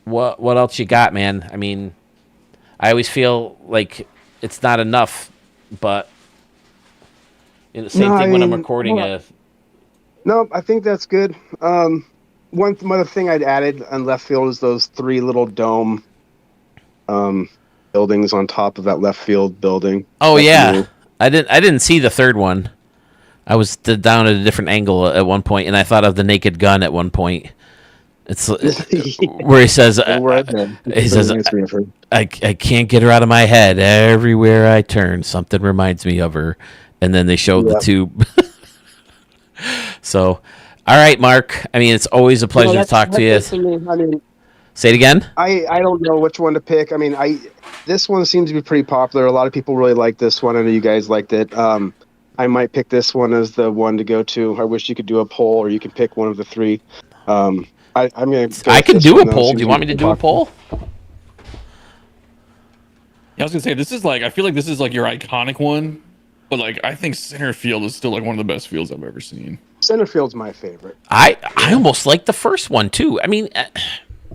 what else you got, man? I mean, I always feel like it's not enough, but the same thing when I'm recording No, I think that's good. One other thing I'd added on left field is those 3 little dome buildings on top of that left field building. Oh, That's yeah. new. I didn't see the third one. I was down at a different angle at one point, and I thought of the Naked Gun at one point. It's where he says, I can't get her out of my head. Everywhere I turn, something reminds me of her. And then they showed the tube. So, all right, Mark. I mean, it's always a pleasure to talk to you. I mean, Say it again. I don't know which one to pick. I mean, this one seems to be pretty popular. A lot of people really like this one. I know you guys liked it. I might pick this one as the one to go to. I wish you could do a poll, or you can pick one of the 3. I'm gonna. I could do a poll. Do you want me to do a poll? Yeah, I was gonna say this is like I feel like this is like your iconic one, but like I think center field is still like one of the best fields I've ever seen. Center field's my favorite. I almost like the first one too. I mean,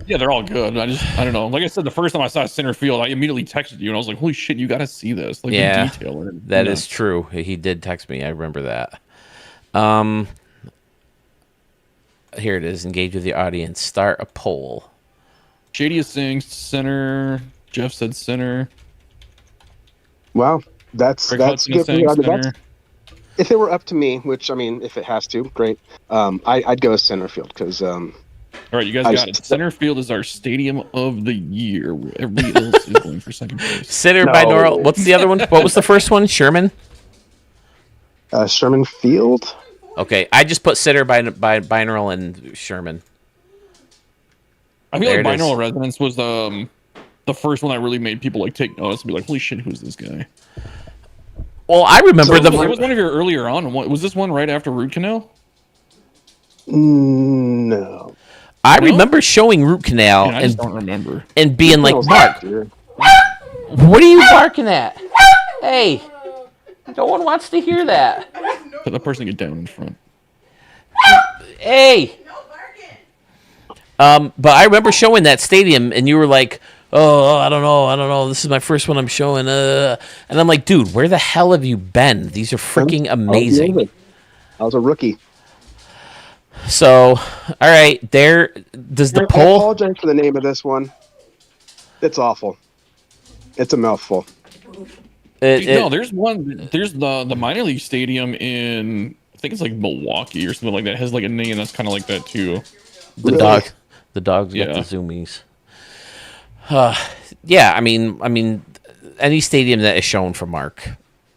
Yeah, they're all good. I don't know. Like I said, the first time I saw center field, I immediately texted you and I was like, "Holy shit, you got to see this!" Like yeah, the detail in it. that is true. He did text me. I remember that. Here it is. Engage with the audience. Start a poll. Shady is saying center. Jeff said center. Wow, that's Greg good. Hudson is For me. saying That's- center. If it were up to me, which I mean, if it has to, great. I'd go center field because All right, you guys got it. Center field is our stadium of the year. Where everybody else is going for second place. Center No. binaural. What's the other one? What was the first one? Sherman. Sherman Field. Okay, I just put center binaural and Sherman. I feel There like it is. binaural resonance was the first one that really made people like take notice and be like, "Holy shit, who's this guy?" Well, I remember It was one of your earlier on. Was this one right after Root Canal? No. I remember showing Root Canal I just don't remember. and being like, That was Mark, last year. what are you barking at? Hey, no one wants to hear that. Let that person get down in front. Hey. But I remember showing that stadium, and you were like, "Oh, I don't know. This is my first one I'm showing." And I'm like, "Dude, where the hell have you been? These are freaking amazing." I was a rookie. So, all right, there. Does the I poll? apologize for the name of this one. It's awful. It's a mouthful. No, there's one. There's the minor league stadium in I think it's like Milwaukee or something like that. It has like a name that's kind of like that too. The Really? dog. The dog's got Yeah. the zoomies. Yeah, I mean, any stadium that is shown for Mark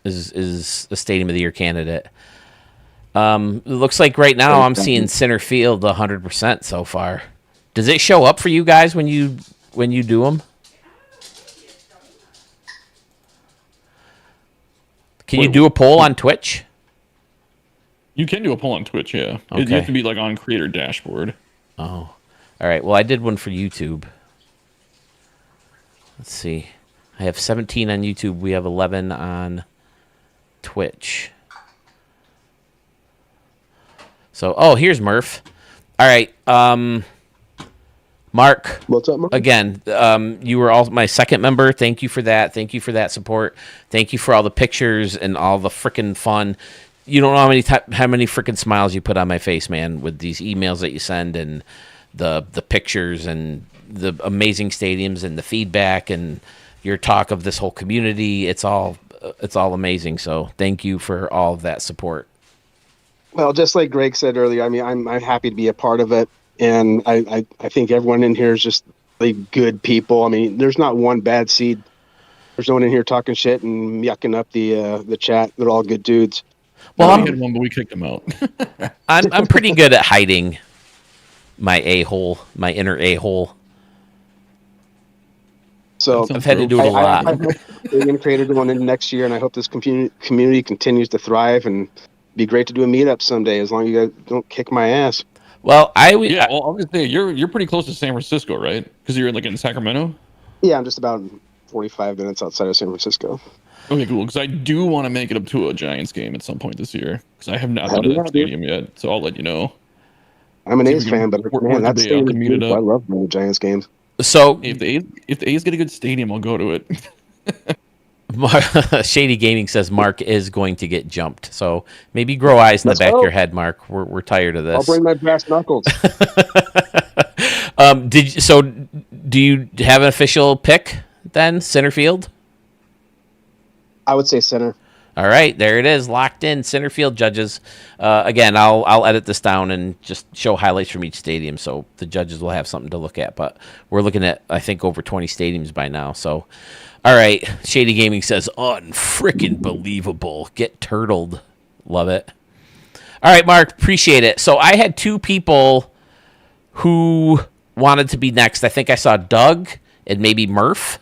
is a Stadium of the Year candidate. It looks like right now I'm seeing center field 100% so far. Does it show up for you guys when you do them? Can you do a poll on Twitch? You can do a poll on Twitch, yeah. You Okay. have to be like on creator dashboard. Oh, all right. Well, I did one for YouTube. Let's see. I have 17 on YouTube. We have 11 on Twitch. So, oh, here's Murph. All right. Mark. What's up, Mark? Again, you were all my second member. Thank you for that. Thank you for that support. Thank you for all the pictures and all the freaking fun. You don't know how many freaking smiles you put on my face, man, with these emails that you send and the pictures and the amazing stadiums and the feedback and your talk of this whole community. It's all amazing. So thank you for all of that support. Well, just like Greg said earlier, I mean, I'm happy to be a part of it, and I think everyone in here is just really good people. I mean, there's not one bad seed. There's no one in here talking shit and yucking up the chat. They're all good dudes. Well, We had one, but we kicked him out. I'm pretty good at hiding my inner a-hole. So I've had to do it a lot. I hope Stadium Creator going into next year, and I hope this community continues to thrive, and be great to do a meetup someday, as long as you guys don't kick my ass. Well, Yeah, well, I'm gonna say you're pretty close to San Francisco, right? Because you're like in Sacramento. Yeah, I'm just about 45 minutes outside of San Francisco. Okay, cool. Because I do want to make it up to a Giants game at some point this year. Because I have not been to that stadium yet, so I'll let you know. I'm an See if A's we can fan, but work man, the that's day out to meet it I up. love going to Giants games. So If the A's get a good stadium, I'll go to it. Shady Gaming says Mark is going to get jumped. So maybe grow eyes in Let's the back go. of your head, Mark. We're tired of this. I'll bring my brass knuckles. Do you have an official pick then? Center field? I would say center. All right, there it is, locked in. Center field judges. Again, I'll edit this down and just show highlights from each stadium, so the judges will have something to look at. But we're looking at, I think, over 20 stadiums by now. So, all right, Shady Gaming says, unfrickin' believable. Get turtled. Love it. All right, Mark, appreciate it. So I had two people who wanted to be next. I think I saw Doug and maybe Murph.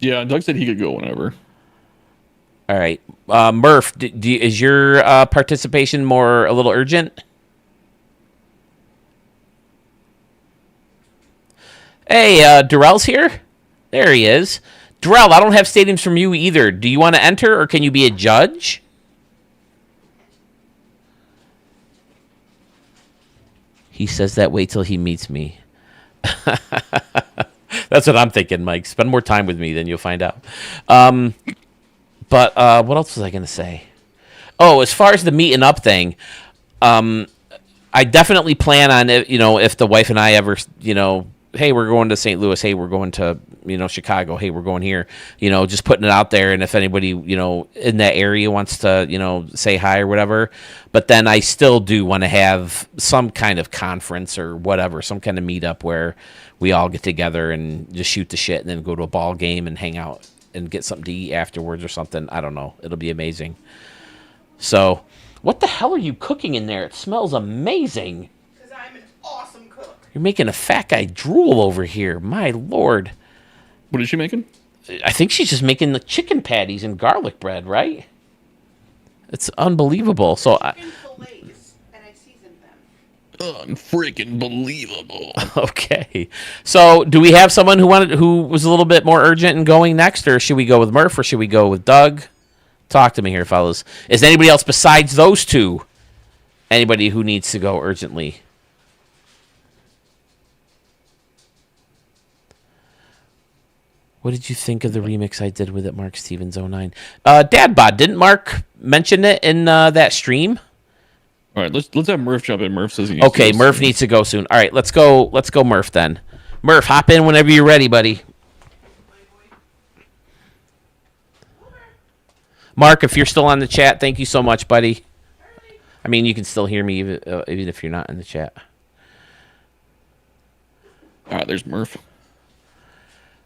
Yeah, Doug said he could go whenever. All right, Murph, is your participation a little urgent? Hey, Darrell's here. There he is. Darrell, I don't have stadiums from you either. Do you want to enter, or can you be a judge? He says that wait till he meets me. That's what I'm thinking, Mike. Spend more time with me, then you'll find out. But what else was I going to say? Oh, as far as the meeting up thing, I definitely plan on it. If the wife and I ever, hey, we're going to St. Louis. Hey, we're going to, Chicago. Hey, we're going here. Just putting it out there. And if anybody, in that area wants to, say hi or whatever. But then I still do want to have some kind of conference or whatever, some kind of meetup where we all get together and just shoot the shit and then go to a ball game and hang out and get something to eat afterwards or something. I don't know. It'll be amazing. So, what the hell are you cooking in there? It smells amazing. Because I'm an awesome cook. You're making a fat guy drool over here. My lord. What is she making? I think she's just making the chicken patties and garlic bread, right? It's unbelievable. So Chicken fillets, and I seasoned them. Unfreaking believable. okay. So do we have someone who was a little bit more urgent in going next, or should we go with Murph, or should we go with Doug? Talk to me here, fellas. Is there anybody else besides those two? Anybody who needs to go urgently? What did you think of the remix I did with it, Mark Stevens 09? Dad Bod, didn't Mark mention it in that stream? All right, let's have Murph jump in. Murph says he needs to Okay, go Murph soon. needs to go soon. All right, let's go Murph then. Murph, hop in whenever you're ready, buddy. Mark, if you're still on the chat, thank you so much, buddy. I mean, you can still hear me even if you're not in the chat. All right, there's Murph.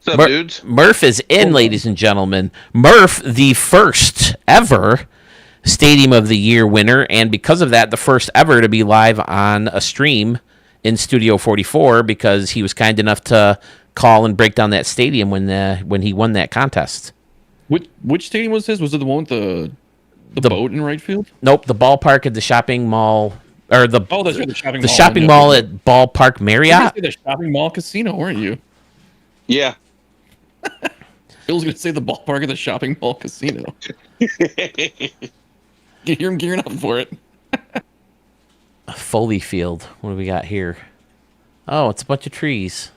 What's up, dudes? Murph is in, ladies and gentlemen. Murph, the first ever Stadium of the Year winner, and because of that, the first ever to be live on a stream in Studio 44, because he was kind enough to call and break down that stadium when he won that contest. Which stadium was his? Was it the one with the boat in right field? Nope, the ballpark at the shopping mall, or the That's right, the shopping the mall. shopping mall at Ballpark You were Marriott. gonna say the shopping mall casino, weren't you? Yeah. Bill's gonna say the ballpark at the shopping mall casino. You hear him gearing up for it. Foley Field. What do we got here? Oh, it's a bunch of trees.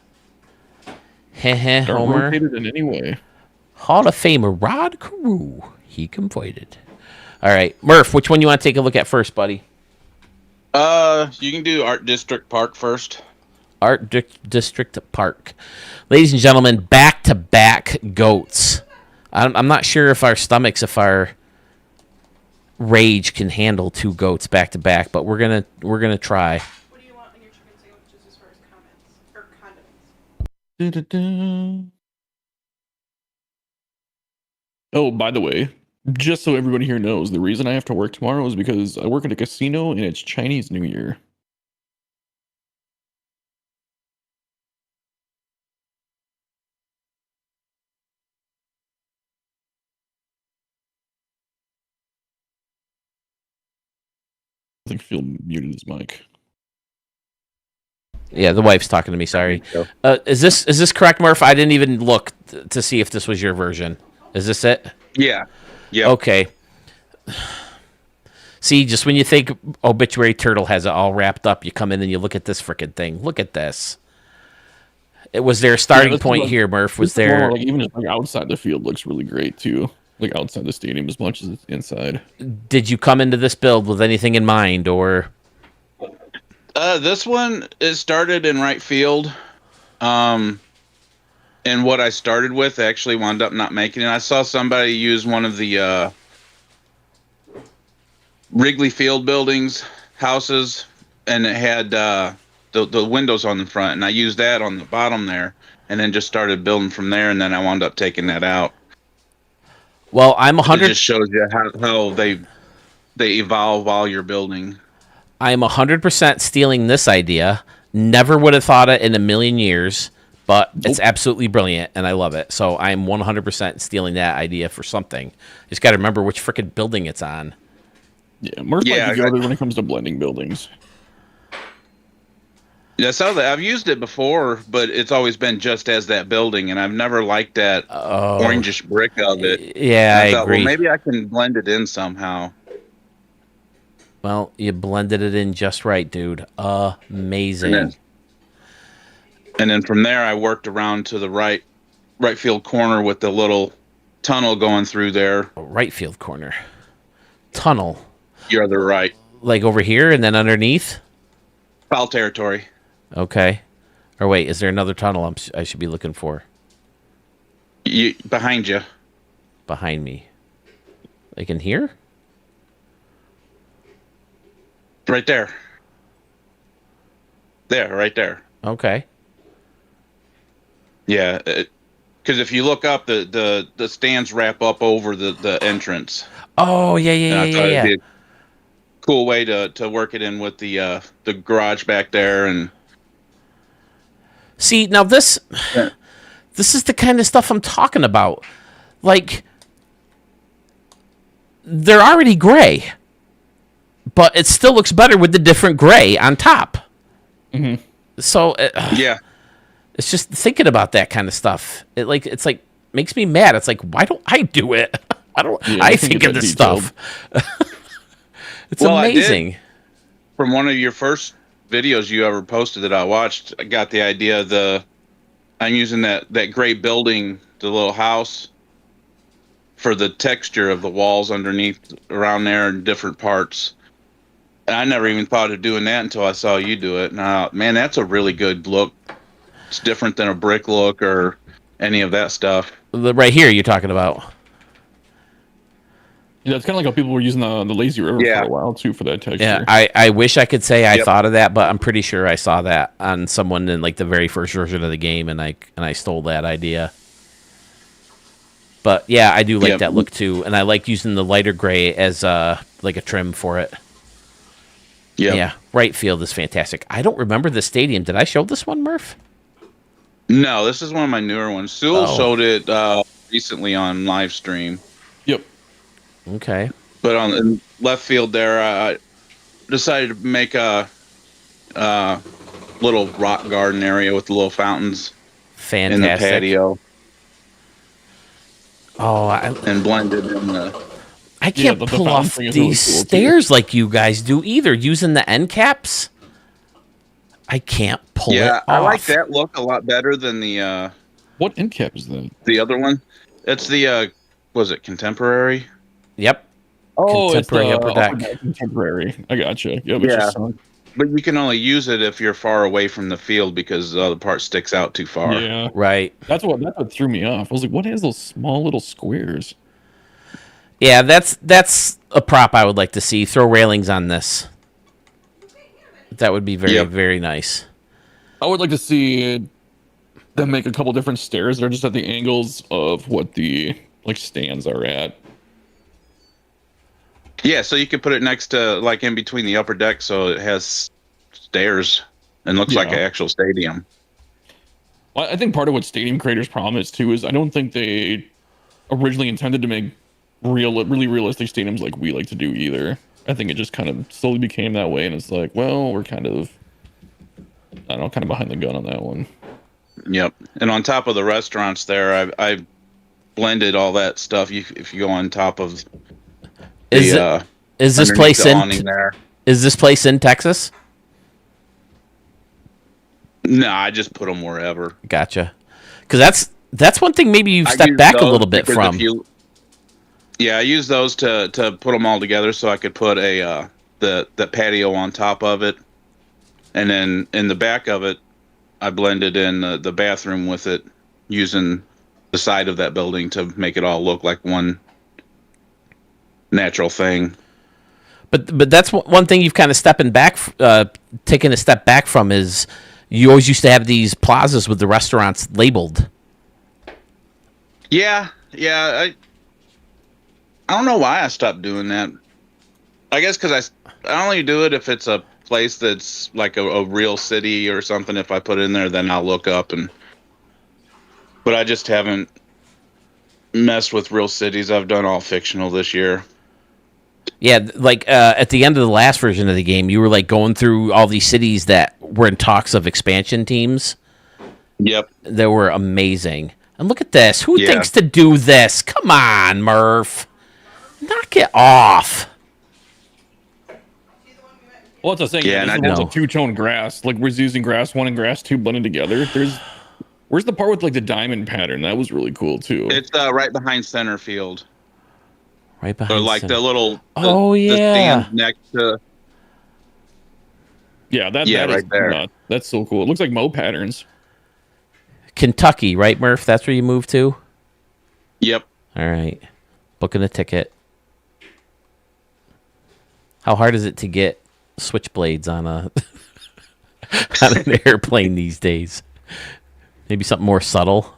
Heh, Aren't Homer. rotated in any way. Hall of Famer Rod Carew. He completed. All right, Murph, which one you want to take a look at first, buddy? You can do Art District Park first. District Park. Ladies and gentlemen, back-to-back goats. I'm not sure if our rage can handle 2 goats back-to-back, but we're gonna try. What do you want on your chicken sandwiches as far as comments or condiments? Oh, by the way, just so everybody here knows, the reason I have to work tomorrow is because I work at a casino and it's Chinese New Year. I think Phil muted his mic. Yeah, the wife's talking to me. Sorry. Is this correct, Murph? I didn't even look to see if this was your version. Is this it? Yeah. Yeah. Okay. See, just when you think Obituary Turtle has it all wrapped up, you come in and you look at this frickin' thing. Look at this. It was their starting point here, Murph. Was there? Like, even just like outside the field looks really great too. Like outside the stadium as much as it's inside. Did you come into this build with anything in mind, or? This one, it started in right field. And what I started with actually wound up not making it. I saw somebody use one of the Wrigley Field buildings, houses, and it had the windows on the front. And I used that on the bottom there and then just started building from there. And then I wound up taking that out. Well, I'm 100. It just shows you how they evolve while you're building. I'm 100% stealing this idea. Never would have thought it in a million years, but it's absolutely brilliant, and I love it. So I'm 100% stealing that idea for something. Just got to remember which frickin' building it's on. Yeah, Murph might be good when it comes to blending buildings. Yeah, so I've used it before, but it's always been just as that building, and I've never liked that orangish brick of it. Yeah, I thought, agree. well, maybe I can blend it in somehow. Well, you blended it in just right, dude. Amazing. And then from there, I worked around to the right field corner with the little tunnel going through there. Right field corner. Tunnel. Your other right. Like over here and then underneath? Foul territory. Okay. Or wait, is there another tunnel I should be looking for? Behind you. Behind me. Like in here? Right there. There, right there. Okay. Yeah, because if you look up, the stands wrap up over the entrance. Oh, yeah. It'd be a cool way to work it in with the garage back there. And see, now this is the kind of stuff I'm talking about. Like, they're already gray, but it still looks better with the different gray on top. Mm-hmm. So yeah, it's just thinking about that kind of stuff. It's like makes me mad. It's like, why don't I do it? I think of this stuff. It's amazing. From one of your first videos you ever posted that I watched, I got the idea. I'm using that gray building, the little house, for the texture of the walls underneath around there in different parts. And I never even thought of doing that until I saw you do it. And I thought, man, that's a really good look. It's different than a brick look or any of that stuff. Right here you're talking about. Yeah, it's kind of like how people were using the lazy river for a while too for that texture. Yeah, I wish I could say I thought of that, but I'm pretty sure I saw that on someone in like the very first version of the game, and I stole that idea. But yeah, I do like Yep. that look too, and I like using the lighter gray as like a trim for it. Yep. Yeah, right field is fantastic. I don't remember the stadium. Did I show this one, Murph? No, this is one of my newer ones. Sewell Oh. showed it recently on live stream. Yep. Okay. But on in left field there, I decided to make a little rock garden area with the little fountains in the Fantastic. patio Oh, and blended in the. I can't the pull fountain off thing is these really cool, too. stairs like you guys do either, using the end caps. I can't pull it Yeah, off. I like that look a lot better than What end cap is that? the other one. It's the was it contemporary? Yep. Oh, it's the Contemporary upper deck. Contemporary. I gotcha. Yep, it's Yeah. just sunk. But you can only use it if you're far away from the field because the other part sticks out too far. Yeah. Right. That's what threw me off. I was like, what is those small little squares? Yeah, that's a prop I would like to see. Throw railings on this. That would be very, Yep. very nice. I would like to see them make a couple different stairs that are just at the angles of what the like stands are at. Yeah, so you could put it next to like in between the upper deck, so it has stairs and looks like Yeah. an actual stadium. Well, I think part of what Stadium Creator's problem is too is I don't think they originally intended to make really realistic stadiums like we like to do either. I think it just kind of slowly became that way, and it's like, well, we're kind of, I don't know, kind of behind the gun on that one. Yep. And on top of the restaurants there, I blended all that stuff. If you go on top of Is the is this underneath place the in awning there. is this place in Texas? No, I just put them wherever. Gotcha. Because that's one thing maybe you've I stepped use back a those little bit because from. Yeah, I use those to put them all together so I could put a the patio on top of it, and then in the back of it, I blended in the bathroom with it, using the side of that building to make it all look like one natural thing. But that's one thing you've kind of taken a step back from is you always used to have these plazas with the restaurants labeled. Yeah. I don't know why I stopped doing that. I guess because I only do it if it's a place that's like a real city or something. If I put it in there, then I'll look up but I just haven't messed with real cities. I've done all fictional this year. Yeah, like at the end of the last version of the game, you were like going through all these cities that were in talks of expansion teams. Yep. That were amazing. And look at this. Who Yeah. thinks to do this? Come on, Murph. Knock it off. Well, that's the thing. Yeah, Yeah, and this I is know. a two-tone grass. Like we're using grass 1 and grass 2 blended together. Where's the part with like the diamond pattern? That was really cool too. It's right behind center field. Right Or behind. like center. the little Oh, the yeah. stand next to. Yeah, that Yeah, is right there. nuts. That's so cool. It looks like Mo patterns. Kentucky, right, Murph? That's where you moved to? Yep. All right. Booking a ticket. How hard is it to get switchblades on on an airplane these days? Maybe something more subtle.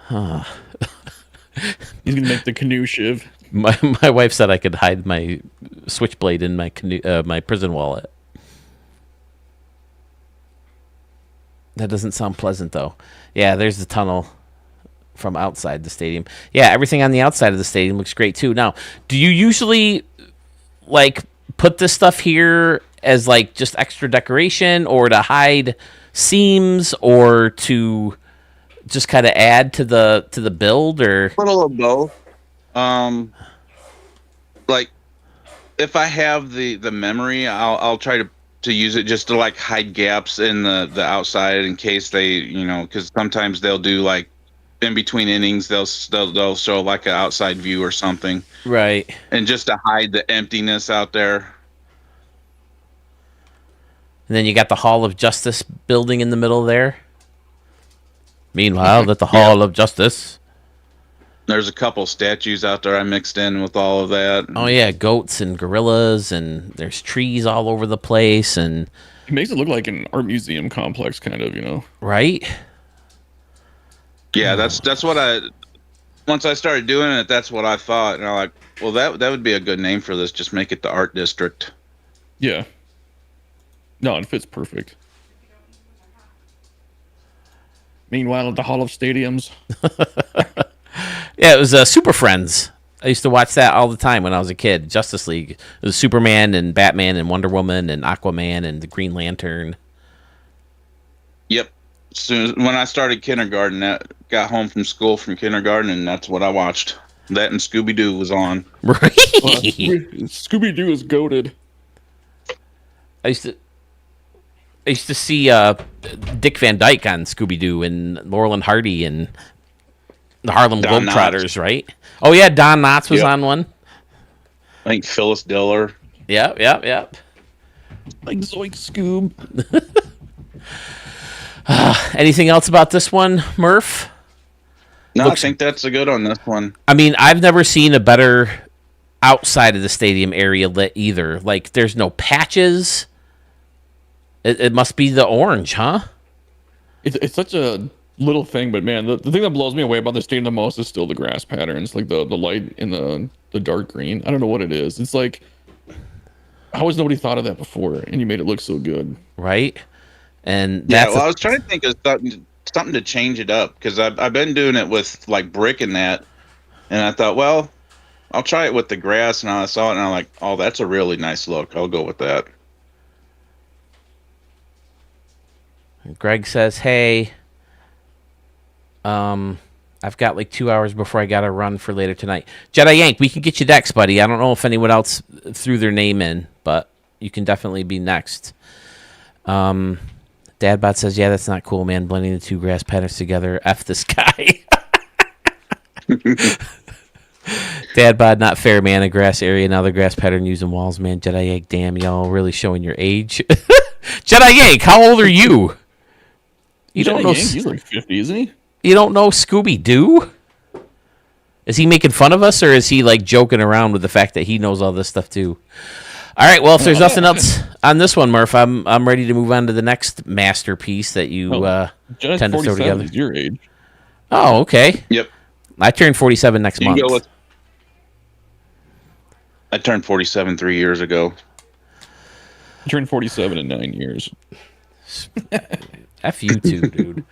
He's gonna make the canoe shiv. My wife said I could hide my switchblade in my my prison wallet. That doesn't sound pleasant though. Yeah, there's the tunnel from outside the stadium. Yeah, everything on the outside of the stadium looks great too. Now, do you usually like put this stuff here as like just extra decoration or to hide seams or to just kind of add to the build or Little of both. Like if I have the memory, I'll try to use it just to like hide gaps in the outside in case they, because sometimes they'll do like in between innings they'll show like an outside view or something, right? and just to hide the emptiness out there. And then you got the Hall of Justice building in the middle there. Meanwhile, at the Hall of Justice. There's a couple statues out there I mixed in with all of that. Oh yeah, goats and gorillas, and there's trees all over the place, and It makes it look like an art museum complex, kind of, right? Yeah, that's what once I started doing it, that's what I thought, and I'm like, well, that would be a good name for this. Just make it the art district. Yeah. No, it fits perfect. Meanwhile, at the Hall of Stadiums. Yeah, it was Super Friends. I used to watch that all the time when I was a kid. Justice League. It was Superman and Batman and Wonder Woman and Aquaman and the Green Lantern. Yep. When I started kindergarten, that got home from school from kindergarten, and that's what I watched. That and Scooby Doo was on. Right. Scooby Doo is goated. I used to see Dick Van Dyke on Scooby Doo and Laurel and Hardy and the Harlem Don Globetrotters, right? Oh yeah, Don Knotts was on one. I think Phyllis Diller. Yep. Like Zoink Scoob. Anything else about this one, Murph? No, I think that's a good on this one. I mean, I've never seen a better outside of the stadium area lit either. Like, there's no patches. It must be the orange, huh? It's such a little thing, but man, the thing that blows me away about the stadium the most is still the grass patterns, like the light in the dark green. I don't know what it is. It's like, how has nobody thought of that before? And you made it look so good, right? And yeah, well, I was trying to think of something to change it up, because I've been doing it with like brick and that, and I thought, well, I'll try it with the grass, and I saw it and I'm like, oh, that's a really nice look. I'll go with that. Greg says, hey, I've got like 2 hours before I got to run for later tonight. Jedi Yank, we can get you next, buddy. I don't know if anyone else threw their name in, but you can definitely be next. Dadbot says, yeah, that's not cool, man. Blending the two grass patterns together. F this guy. Dadbot, not fair, man. A grass area, now the grass pattern using walls, man. Jedi Yank, damn, y'all really showing your age. Jedi Yank, how old are you? You don't know. He's like 50, isn't he? You don't know Scooby Doo? Is he making fun of us, or is he like joking around with the fact that he knows all this stuff too? All right. Well, if there's nothing else on this one, Murph, I'm ready to move on to the next masterpiece that you tend to throw together. Is your age? Oh, okay. Yep. I turn 47 next month. I turned 47 3 years ago. I turned 47 in 9 years. F you too, dude.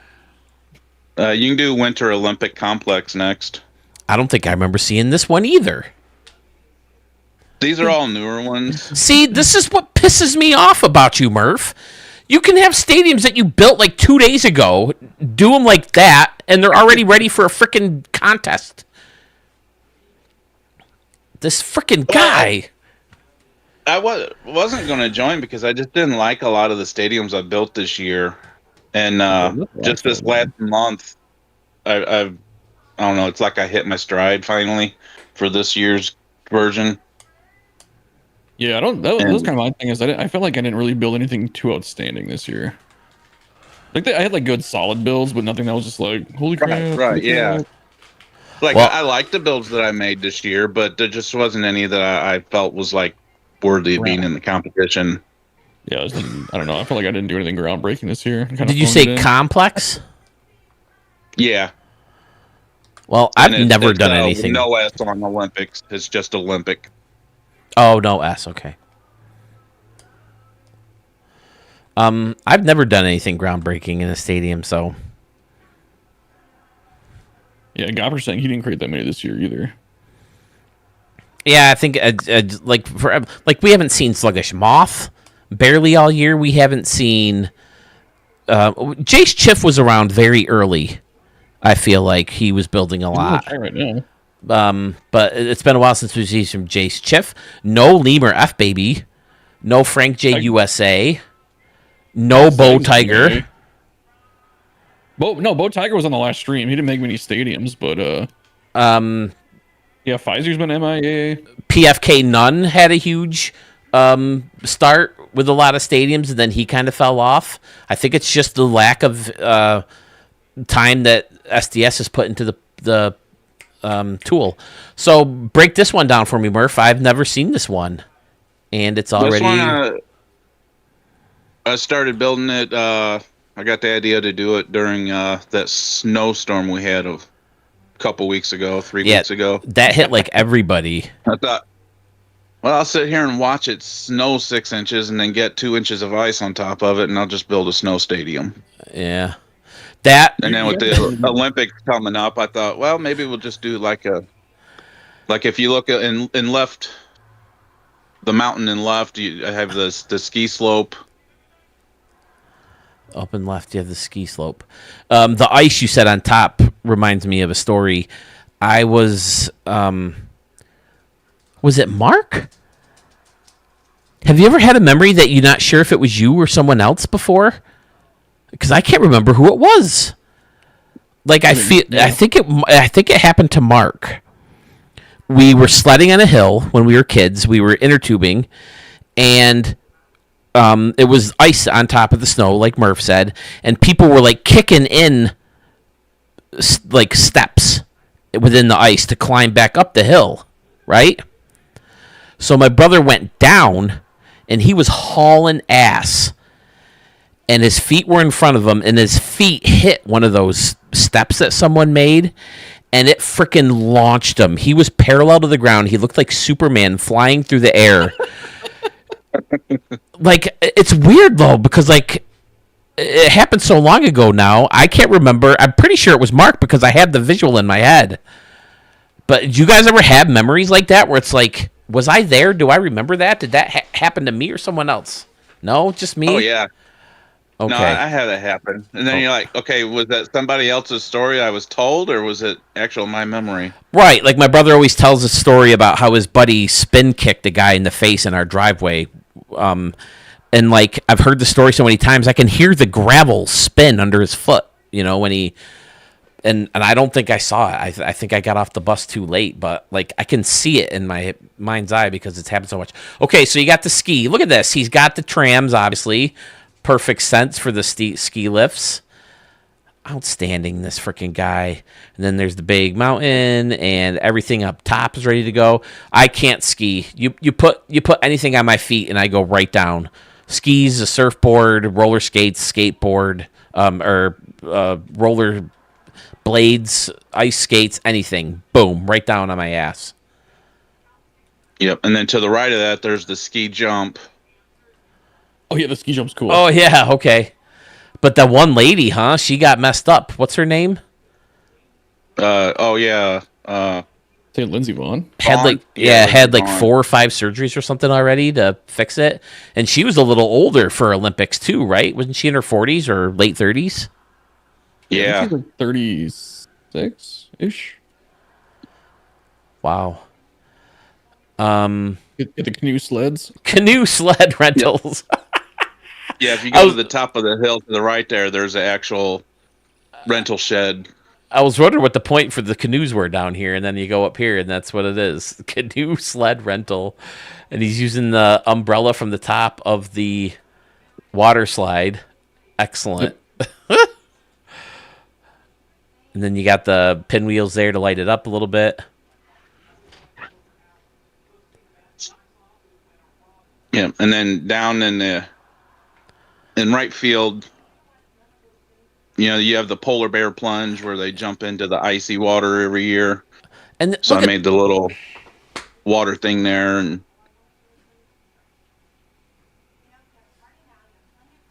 You can do Winter Olympic Complex next. I don't think I remember seeing this one either. These are all newer ones. See, this is what pisses me off about you, Murph. You can have stadiums that you built like 2 days ago, do them like that, and they're already ready for a freaking contest. This freaking guy. I wasn't going to join because I just didn't like a lot of the stadiums I built this year. And just this last month, I don't know, it's like I hit my stride finally for this year's version. Yeah, that was kind of my thing. Is I felt like I didn't really build anything too outstanding this year. Like I had like good solid builds, but nothing that was just like holy crap. Right, yeah. Like I liked the builds that I made this year, but there just wasn't any that I felt was like worthy of being in the competition. Yeah, I don't know. I felt like I didn't do anything groundbreaking this year. Did you say complex? Yeah. Well, I've never done anything. No S on Olympics. It's just Olympic. Oh, no S. Okay. I've never done anything groundbreaking in a stadium, so. Yeah, Gopper's saying he didn't create that many this year either. Yeah, I think like we haven't seen Sluggish Moth barely all year. We haven't seen. Jace Chiff was around very early. I feel like he was building a lot. Right now. But it's been a while since we've seen from Jace Chiff. No Lemur F Baby. No Frank J USA. No Bo Tiger. Bo Tiger was on the last stream. He didn't make many stadiums, but yeah, Pfizer's been MIA. PFK Nunn had a huge start with a lot of stadiums, and then he kind of fell off. I think it's just the lack of time that SDS has put into the tool. So break this one down for me, Murph. I've never seen this one, and it's already. This one, I started building it. I got the idea to do it during that snowstorm we had couple weeks ago, 3 Yeah, weeks ago. that hit like everybody. I thought, well, I'll sit here and watch it snow 6 inches and then get 2 inches of ice on top of it, and I'll just build a snow stadium. Yeah, that And then with the Olympics coming up, I thought, well, maybe we'll just do like if you look at in left, the mountain in left, I have the ski slope. up and left, you have the ski slope. The ice you said on top reminds me of a story. I was it Mark? Have you ever had a memory that you're not sure if it was you or someone else before? Because I can't remember who it was. Like I think it happened to Mark. We were sledding on a hill when we were kids. We were inner tubing, and it was ice on top of the snow, like Murph said, and people were like kicking in like steps within the ice to climb back up the hill, right? So my brother went down, and he was hauling ass, and his feet were in front of him, and his feet hit one of those steps that someone made, and it freaking launched him. He was parallel to the ground. He looked like Superman flying through the air. Like, it's weird, though, because, like, it happened so long ago now. I can't remember. I'm pretty sure it was Mark because I had the visual in my head. But did you guys ever have memories like that where it's like, was I there? Do I remember that? Did that happen to me or someone else? No, just me? Oh, yeah. Okay. No, I had that happen. And then you're like, okay, was that somebody else's story I was told, or was it actual my memory? Right. Like my brother always tells a story about how his buddy spin kicked a guy in the face in our driveway. And like I've heard the story so many times, I can hear the gravel spin under his foot, you know, when he and I don't think I saw it. I think I got off the bus too late, but like I can see it in my mind's eye because it's happened so much. Okay, so you got the ski. Look at this. He's got the trams, obviously. Perfect sense for the ski lifts. Outstanding, this freaking guy. And then there's the big mountain, and everything up top is ready to go. I can't ski. You put anything on my feet, and I go right down. Skis, a surfboard, roller skates, skateboard, or roller blades, ice skates, anything. Boom, right down on my ass. Yep. And then to the right of that, there's the ski jump. Oh yeah, the ski jump's cool. Oh yeah, okay. But that one lady, huh? She got messed up. What's her name? Oh yeah. Say Lindsey Vaughn. Had like had like 4 or 5 surgeries or something already to fix it. And she was a little older for Olympics too, right? Wasn't she in her 40s or late 30s? Yeah. She's like 36-ish. Wow. Get the canoe sleds. Canoe sled rentals. Yeah, if you go to the top of the hill to the right there, there's an actual rental shed. I was wondering what the point for the canoes were down here, and then you go up here, and that's what it is. Canoe sled rental. And he's using the umbrella from the top of the water slide. Excellent. And then you got the pinwheels there to light it up a little bit. Yeah, and then down in right field, you know, you have the polar bear plunge where they jump into the icy water every year. And so I made the little water thing there, and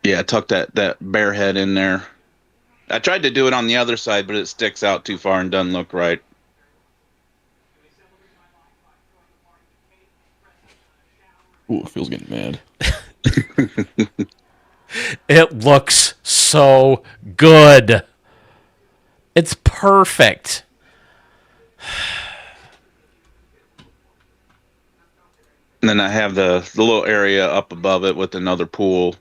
yeah, tuck that bear head in there. I tried to do it on the other side, but it sticks out too far and doesn't look right. Ooh, Phil's getting mad. It looks so good. It's perfect. And then I have the little area up above it with another pool.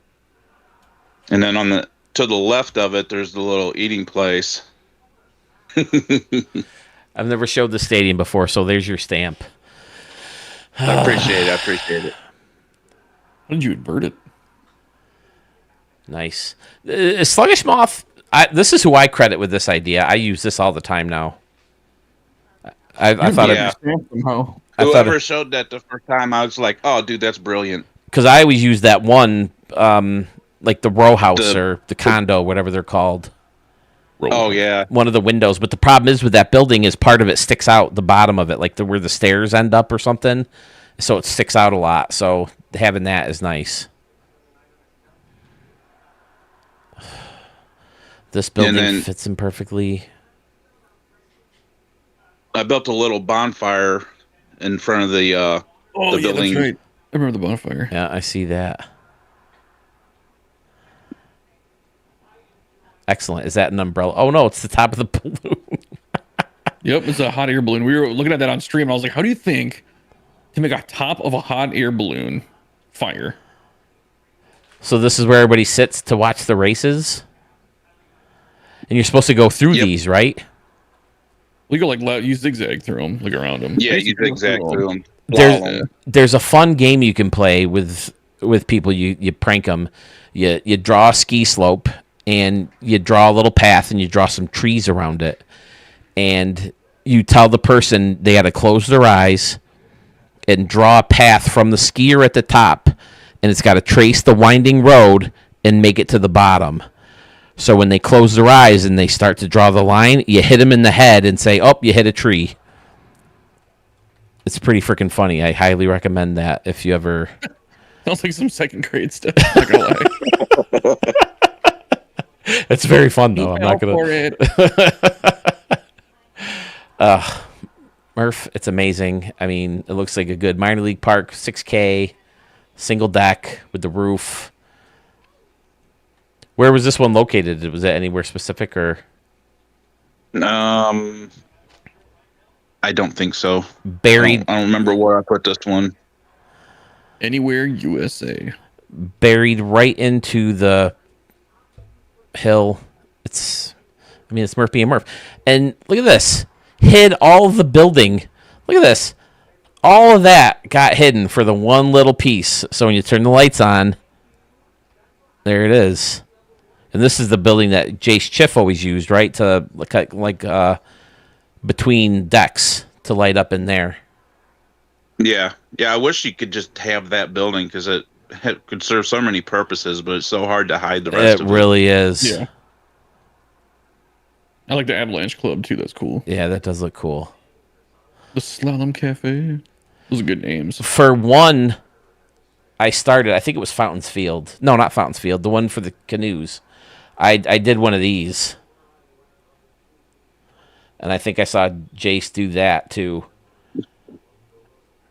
And then to the left of it, there's the little eating place. I've never showed the stadium before, so there's your stamp. I appreciate it. How did you invert it? Nice. Sluggish Moth, this is who I credit with this idea. I use this all the time now. I thought somehow. Whoever showed that the first time, I was like, oh, dude, that's brilliant. Because I always use that one, like the row house or the condo, whatever they're called. Oh yeah. one of the windows. But the problem is with that building is part of it sticks out, the bottom of it, like where the stairs end up or something. So it sticks out a lot. So having that is nice. This building fits in perfectly. I built a little bonfire in front of the building. That's right. I remember the bonfire. Yeah, I see that. Excellent. Is that an umbrella? Oh no, it's the top of the balloon. Yep, it's a hot air balloon. We were looking at that on stream, and I was like, how do you think to make a top of a hot air balloon fire? So this is where everybody sits to watch the races? And you're supposed to go through these, right? We go you zigzag through them, like around them. Yeah, you zigzag through them. There's a fun game you can play with people. You prank them. You draw a ski slope and you draw a little path and you draw some trees around it. And you tell the person they got to close their eyes and draw a path from the skier at the top, and it's got to trace the winding road and make it to the bottom. So when they close their eyes and they start to draw the line, you hit them in the head and say, "Oh, you hit a tree." It's pretty freaking funny. I highly recommend that if you ever. Sounds like some second grade stuff. Not gonna lie. It's very fun though. I'm not gonna. For it. Murph, it's amazing. I mean, it looks like a good minor league park, 6K, single deck with the roof. Where was this one located? Was it anywhere specific or? I don't think so. Buried. I don't remember where I put this one. Anywhere USA. Buried right into the hill. It's Murph being Murph. And look at this. Hid all of the building. Look at this. All of that got hidden for the one little piece. So when you turn the lights on, there it is. And this is the building that Jace Chiff always used, right? To like between decks to light up in there. Yeah. I wish you could just have that building because it could serve so many purposes, but it's so hard to hide the rest of it. It really is. Yeah. I like the Avalanche Club too. That's cool. Yeah, that does look cool. The Slalom Cafe. Those are good names. For one, I think it was Fountains Field. No, not Fountains Field. The one for the canoes. I did one of these. And I think I saw Jace do that too.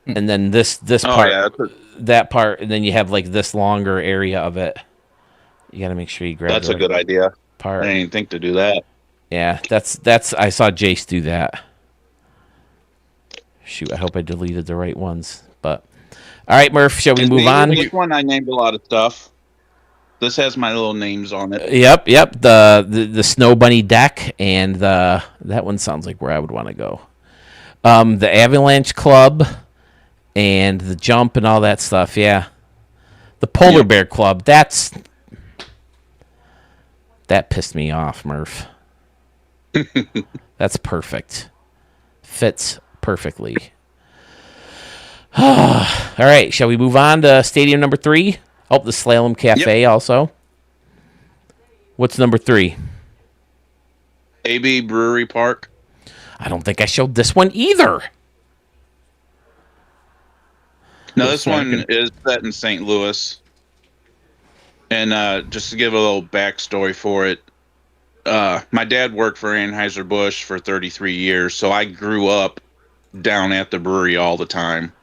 And then this part, that part, and then you have like this longer area of it. You got to make sure you grab. That's a good idea. Part. I didn't even think to do that. Yeah, that's. I saw Jace do that. Shoot, I hope I deleted the right ones. But all right, Murph, shall we move on? This one I named a lot of stuff. This has my little names on it. Yep. The Snow Bunny deck, and that one sounds like where I would want to go. The Avalanche Club, and the jump and all that stuff. Yeah, the Polar Bear Club. That pissed me off, Murph. That's perfect. Fits perfectly. All right, shall we move on to stadium number 3? Oh, the Slalom Cafe also. What's number 3? AB Brewery Park. I don't think I showed this one either. No, this one is set in St. Louis. And just to give a little backstory for it, my dad worked for Anheuser-Busch for 33 years, so I grew up down at the brewery all the time.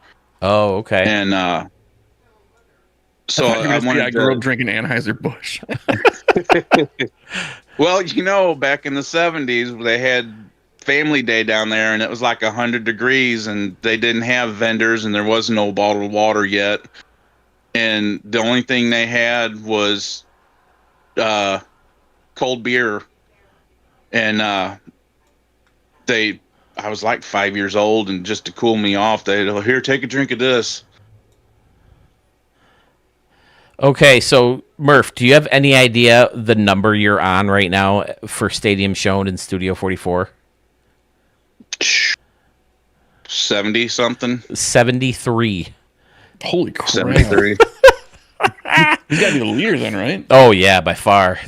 Oh, okay. And so I grew up drinking Anheuser-Busch. Well, back in the 70s, they had Family Day down there, and it was like 100 degrees, and they didn't have vendors, and there was no bottled water yet. And the only thing they had was cold beer. And I was like 5 years old, and just to cool me off, here, take a drink of this. Okay, so Murph, do you have any idea the number you're on right now for Stadium Shown in Studio 44? 70 something. 73. Holy crap! 73. He's got to be the leader then, right? Oh yeah, by far.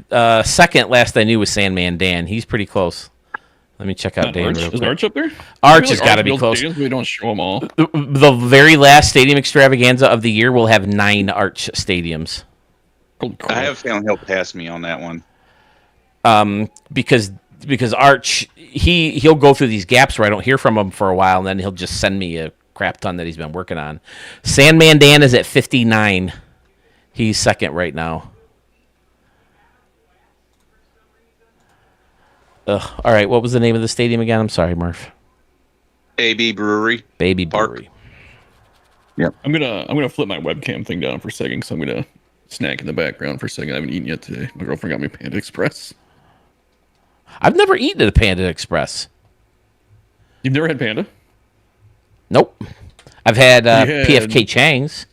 Second last I knew was Sandman Dan. He's pretty close. Let me check out Not Dan Arch. real Is quick. Arch up there? Arch has got to be builds close. stadiums, but they don't show them all. The very last stadium extravaganza of the year will have 9 Arch stadiums. Holy crap. I have a feeling he'll pass me on that one. Because Arch he'll go through these gaps where I don't hear from him for a while, and then he'll just send me a crap ton that he's been working on. Sandman Dan is at 59. He's second right now. All right, what was the name of the stadium again? I'm sorry, Murph. AB Brewery. Baby Park. Brewery. I'm gonna flip my webcam thing down for a second, so I'm gonna snack in the background for a second. I haven't eaten yet today. My girlfriend got me Panda Express. I've never eaten at a Panda Express. You've never had Panda? Nope. I've had You had- PFK Chang's.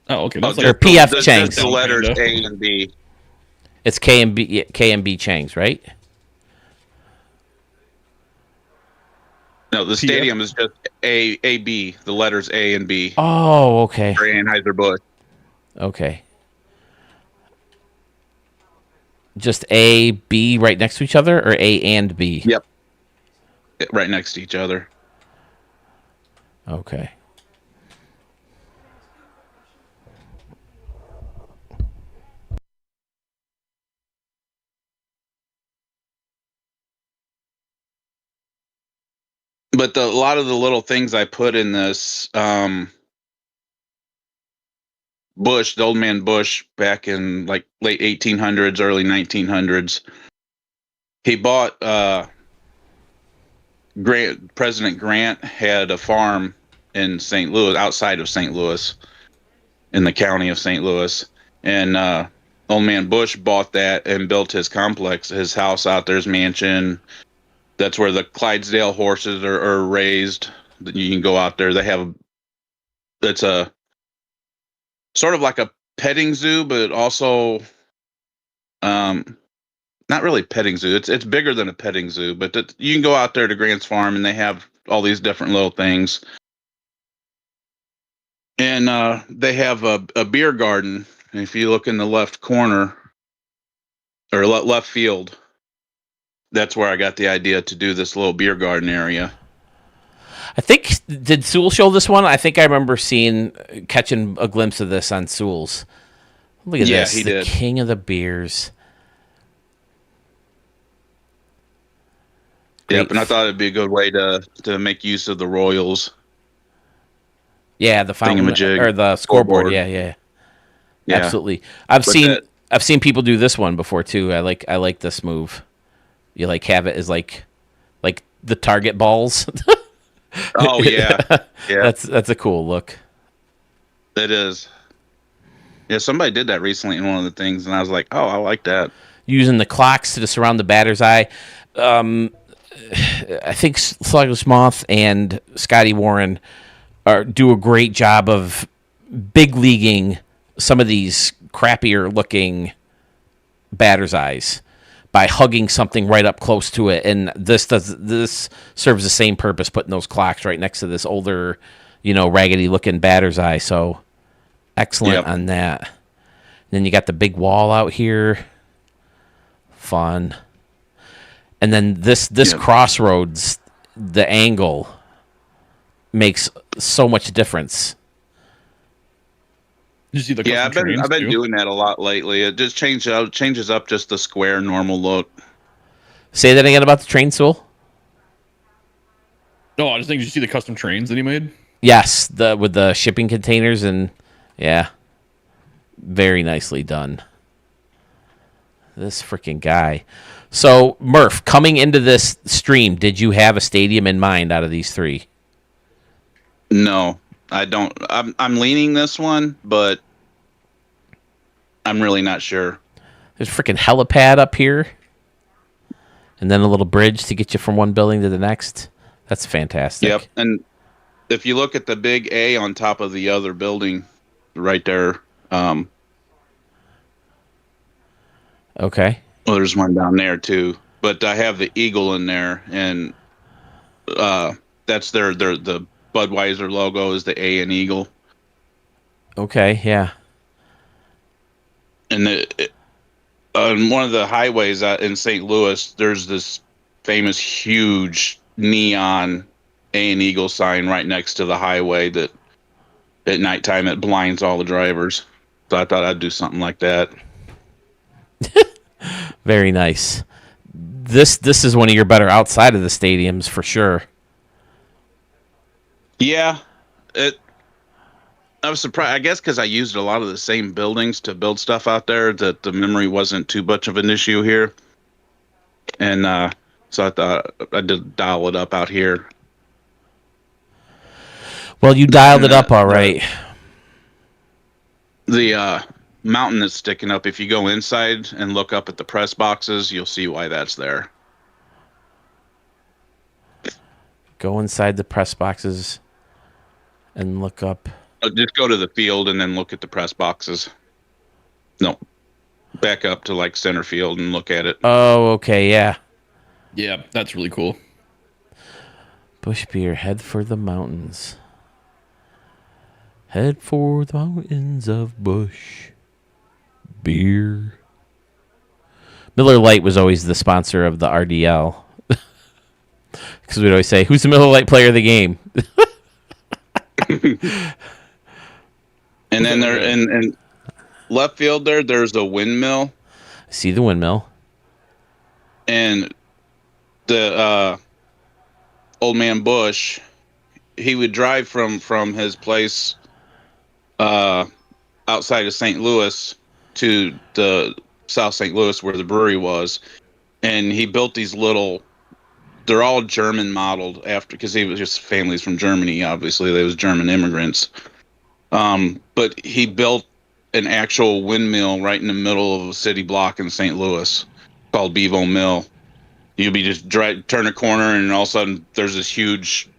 Oh, okay. That's Or like PF Just Chang's. the letters Panda. A and B. It's KMB Chang's, right? No, the stadium is just AB. The letters A and B. Oh, okay. For Anheuser-Busch. Okay. Just A, B right next to each other, or A and B? Yep. Right next to each other. Okay. But a lot of the little things I put in this Bush, the old man Bush, back in like late 1800s, early 1900s, he bought President Grant had a farm in St. Louis, outside of St. Louis, in the county of St. Louis, and old man Bush bought that and built his complex, his house out there, his mansion. That's where the Clydesdale horses are raised. You can go out there. They have it's a sort of like a petting zoo, but also not really petting zoo. It's bigger than a petting zoo, but you can go out there to Grant's farm and they have all these different little things. And they have a beer garden. And if you look in the left corner or left field, that's where I got the idea to do this little beer garden area. I think, did Sewell show this one? I think I remember catching a glimpse of this on Sewell's. Look at this. He the did. King of the Beers. Yep, and I thought it'd be a good way to make use of the Royals. Yeah, the fountain Thingamajig. or the scoreboard. Scoreboard. Yeah. Yeah. Absolutely. I've But seen people do this one before too. I like this move. You like have it as like the target balls. Oh yeah, yeah, That's a cool look. it is. Yeah, somebody did that recently in one of the things, and I was like, oh, I like that. Using the clocks to surround the batter's eye. I think Sluggish Moth and Scotty Warren do a great job of big leaguing some of these crappier looking batter's eyes by hugging something right up close to it, and this serves the same purpose, putting those clocks right next to this older, raggedy looking batter's eye. So excellent on that. And then you got the big wall out here, fun. And then this crossroads, the angle makes so much difference. Did you see the Yeah, custom trains, I've been too? doing that a lot lately. It just changes up just the square normal look. Say that again about the train, Sewell? No, I just think, did you see the custom trains that he made? Yes, with the shipping containers and yeah, very nicely done. This freaking guy. So Murph, coming into this stream, did you have a stadium in mind out of these three? No, I don't. I'm leaning this one, but I'm really not sure. There's a freaking helipad up here, and then a little bridge to get you from one building to the next. That's fantastic. Yep, and if you look at the big A on top of the other building, right there. Okay. Well, there's one down there too, but I have the eagle in there, and that's the Budweiser logo is the A and eagle. Okay. Yeah. And on one of the highways in St. Louis, there's this famous huge neon A&Eagle sign right next to the highway that at nighttime it blinds all the drivers. So I thought I'd do something like that. Very nice. This is one of your better outside of the stadiums for sure. Yeah, I was surprised. I guess because I used a lot of the same buildings to build stuff out there, that the memory wasn't too much of an issue here. And so I thought I did dial it up out here. Well, you dialed it up all right. The mountain that's sticking up, if you go inside and look up at the press boxes, you'll see why that's there. Go inside the press boxes and look up. Just go to the field and then look at the press boxes. No, back up to like center field and look at it. Oh, okay, yeah. Yeah, that's really cool. Bush beer, head for the mountains. Head for the mountains of Bush beer. Miller Lite was always the sponsor of the RDL. Because we'd always say, who's the Miller Lite player of the game? And then there in left field there's a windmill. See the windmill. And the old man Bush, he would drive from his place outside of St. Louis to the South St. Louis where the brewery was, and he built these little. They're all German modeled after, because he was just families from Germany. Obviously, they was German immigrants. But he built an actual windmill right in the middle of a city block in St. Louis called Bevo Mill. You'd be just turn a corner and all of a sudden there's this huge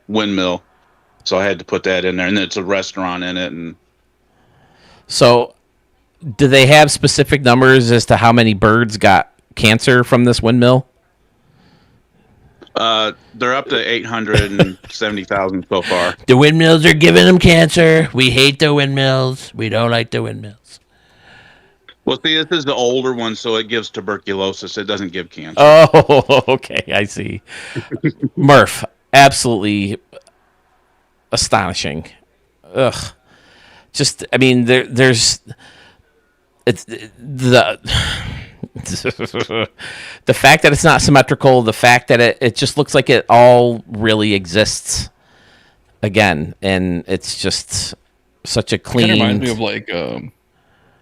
windmill. So I had to put that in there, and it's a restaurant in it. And so, do they have specific numbers as to how many birds got cancer from this windmill? they're up to 870,000 so far. The windmills are giving them cancer. We hate the windmills. We don't like the windmills. Well, see, this is the older one, so it gives tuberculosis. It doesn't give cancer. Oh, okay. I see. Murph, absolutely astonishing. Ugh. Just, I mean, there's it's the the fact that it's not symmetrical, the fact that it just looks like it all really exists again, and it's just such a clean. Kind of reminds me of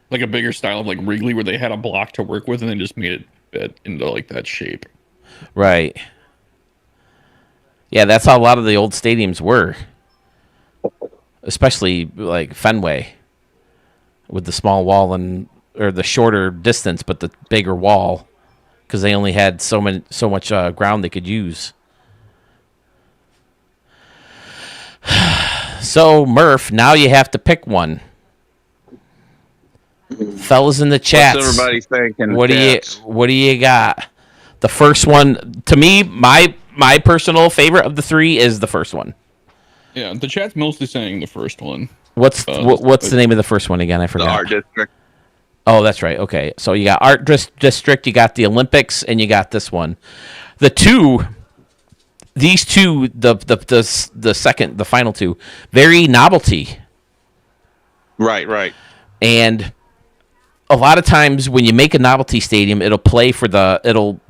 like a bigger style of like Wrigley, where they had a block to work with and they just made it into like that shape. Right. Yeah, that's how a lot of the old stadiums were, especially like Fenway, with the small wall or the shorter distance, but the bigger wall, because they only had so much ground they could use. So Murph, now you have to pick one. Fellas in the chat, what's everybody thinking? What do you got? The first one, to me, my personal favorite of the three is the first one. Yeah, the chat's mostly saying the first one. What's the name of the first one again? I forgot. The Art District. Oh, that's right. Okay, so you got Art District, you got the Olympics, and you got this one. These two, the final two, very novelty. Right. And a lot of times when you make a novelty stadium, it'll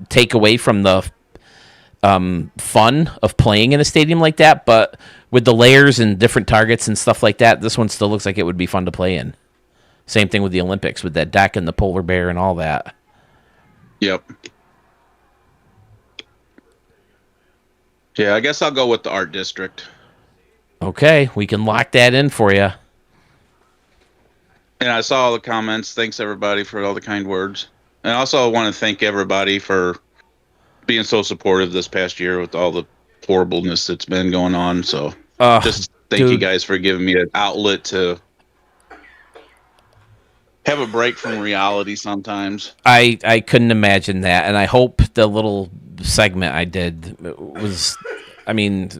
take away from the fun of playing in a stadium like that. But with the layers and different targets and stuff like that, this one still looks like it would be fun to play in. Same thing with the Olympics, with that deck and the polar bear and all that. Yep. Yeah, I guess I'll go with the Art District. Okay, we can lock that in for you. And I saw all the comments. Thanks, everybody, for all the kind words. And also, I want to thank everybody for being so supportive this past year with all the horribleness that's been going on. So just thank you guys for giving me an outlet to have a break from reality sometimes. I couldn't imagine that, and I hope the little segment I did was, I mean...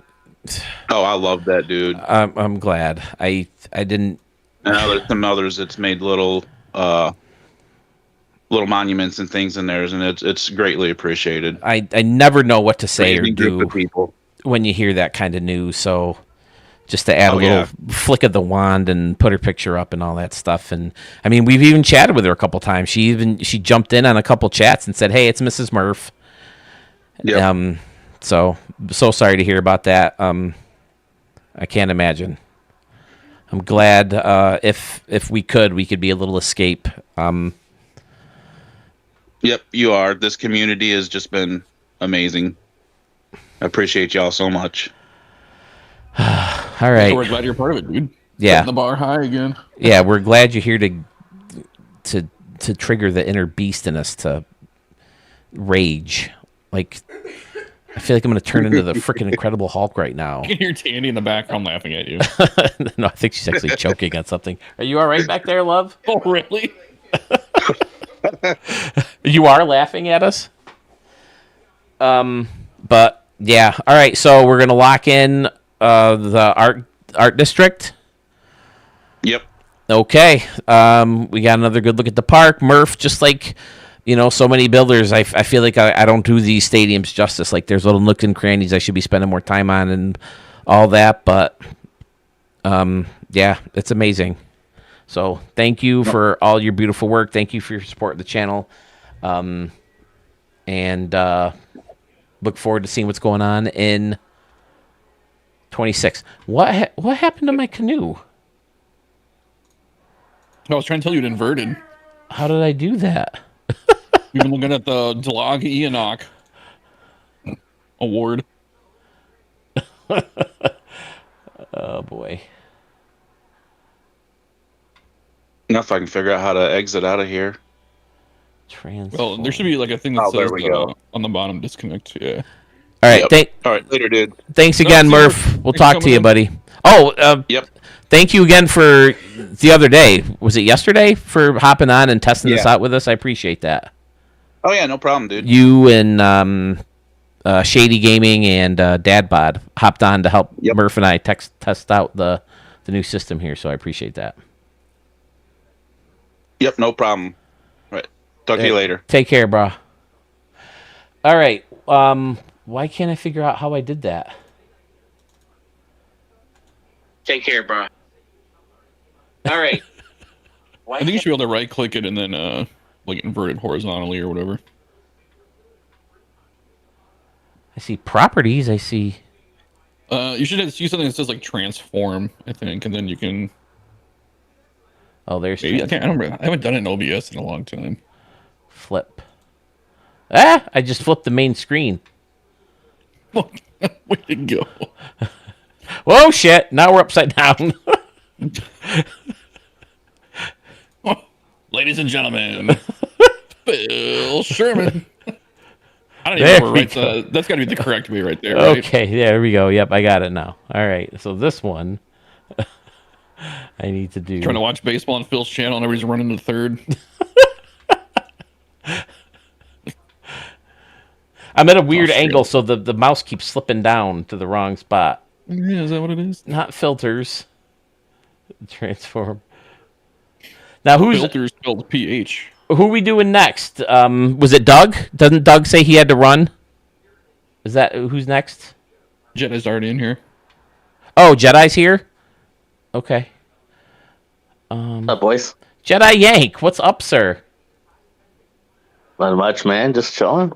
Oh, I love that, dude. I'm glad. I didn't... And there's some others that's made little little monuments and things in there, and it's greatly appreciated. I never know what to say or Amazing group do of people. when you hear that kind of news. So just to add a Oh, little yeah. flick of the wand and put her picture up and all that stuff. And I mean, we've even chatted with her a couple times. She jumped in on a couple chats and said, "Hey, it's Mrs. Murph." Yep. So sorry to hear about that. I can't imagine. I'm glad if we could be a little escape. Yep, you are. This community has just been amazing. I appreciate y'all so much. All right. So we're glad you're part of it, dude. Yeah. Setting the bar high again. Yeah, we're glad you're here to trigger the inner beast in us to rage. Like, I feel like I'm going to turn into the freaking Incredible Hulk right now. You can hear Tandy in the background laughing at you. No, I think she's actually choking on something. Are you all right back there, love? Oh, really? You are laughing at us? But yeah. All right, so we're going to lock in the art district. Yep. Okay. We got another good look at the park. Murph, just like, so many builders, I feel like I don't do these stadiums justice. Like, there's little nooks and crannies I should be spending more time on and all that. But, yeah, it's amazing. So thank you for all your beautiful work. Thank you for your support of the channel. And look forward to seeing what's going on in 26. What happened to my canoe? I was trying to tell you it inverted. How did I do that? You've been looking at the Dlog Enoch award. Oh boy. Now if I can figure out how to exit out of here. Well, there should be like a thing that there says we go. on the bottom disconnect. Yeah. All right. Yep. All right, later, dude. Thanks again, see you. Murph. We'll Thanks talk for to you, coming buddy. Oh, Yep. thank you again for the other day. Was it yesterday for hopping on and testing this Yeah. out with us? I appreciate that. Oh yeah, no problem, dude. You and Shady Gaming and Dadbod hopped on to help Yep. Murph and I test out the new system here, so I appreciate that. Yep, no problem. All right. Talk to you later. Take care, bro. All right. Why can't I figure out how I did that? Take care, bro. All right. I think you should be able to right click it and then like invert it horizontally or whatever. I see properties. I see. You should see something that says like transform, I think, and then you can. Oh, there's Maybe I don't remember. I haven't done it in OBS in a long time. flip. I just flipped the main screen. Way to go. Whoa, shit. Now we're upside down. Ladies and gentlemen, Bill Sherman. I don't even There know we where that's got to be the correct way right there, right? Okay, there we go. Yep, I got it now. All right, so this one I need to do. Trying to watch baseball on Phil's channel and everybody's running to third. I'm at a weird angle, so the mouse keeps slipping down to the wrong spot. Yeah, is that what it is? Not filters. Transform. Now who's Filters spelled PH. who are we doing next? Was it Doug? Doesn't Doug say he had to run? Is that who's next? Jedi's already in here. Oh, Jedi's here? Okay. What's up, boys? Jedi Yank, what's up, sir? Not much, man. Just chilling.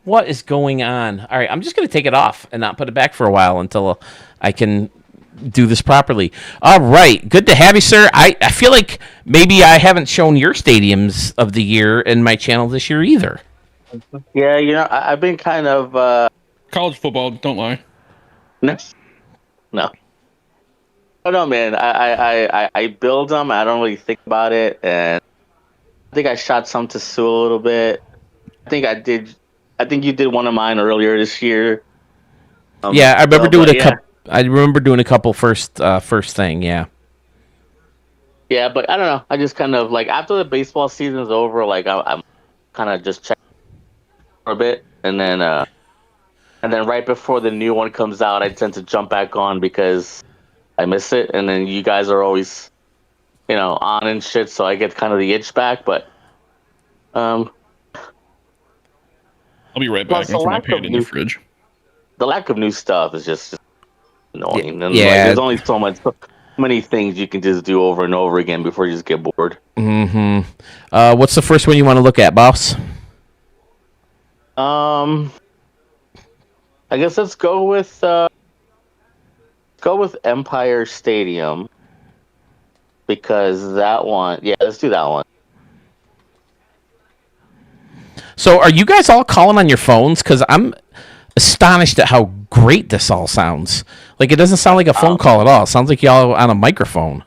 What is going on? All right, I'm just going to take it off and not put it back for a while until I can do this properly. All right, good to have you, sir. I feel like maybe I haven't shown your stadiums of the year in my channel this year either. Yeah, I've been kind of College football, don't lie. no. Oh no, man. I build them. I don't really think about it, and I think I shot some to Sue a little bit. I think you did one of mine earlier this year. Yeah, I remember doing a yeah. couple. I remember doing a couple first thing. Yeah. Yeah, but I don't know. I just kind of like after the baseball season's over, like I'm kind of just checking for a bit, and then right before the new one comes out, I tend to jump back on because I miss it. And then you guys are always, on and shit, so I get kind of the itch back. But I'll be right back. plus I'm gonna throw my pad in the fridge. the lack of new stuff is just annoying. And Yeah. there's only so many things you can just do over and over again before you just get bored. Mm-hmm. What's the first one you want to look at, boss? I guess let's go with Empire Stadium, because that one. Yeah, let's do that one. So, are you guys all calling on your phones? Because I'm astonished at how great this all sounds. Like, it doesn't sound like a phone call at all. It sounds like y'all on a microphone.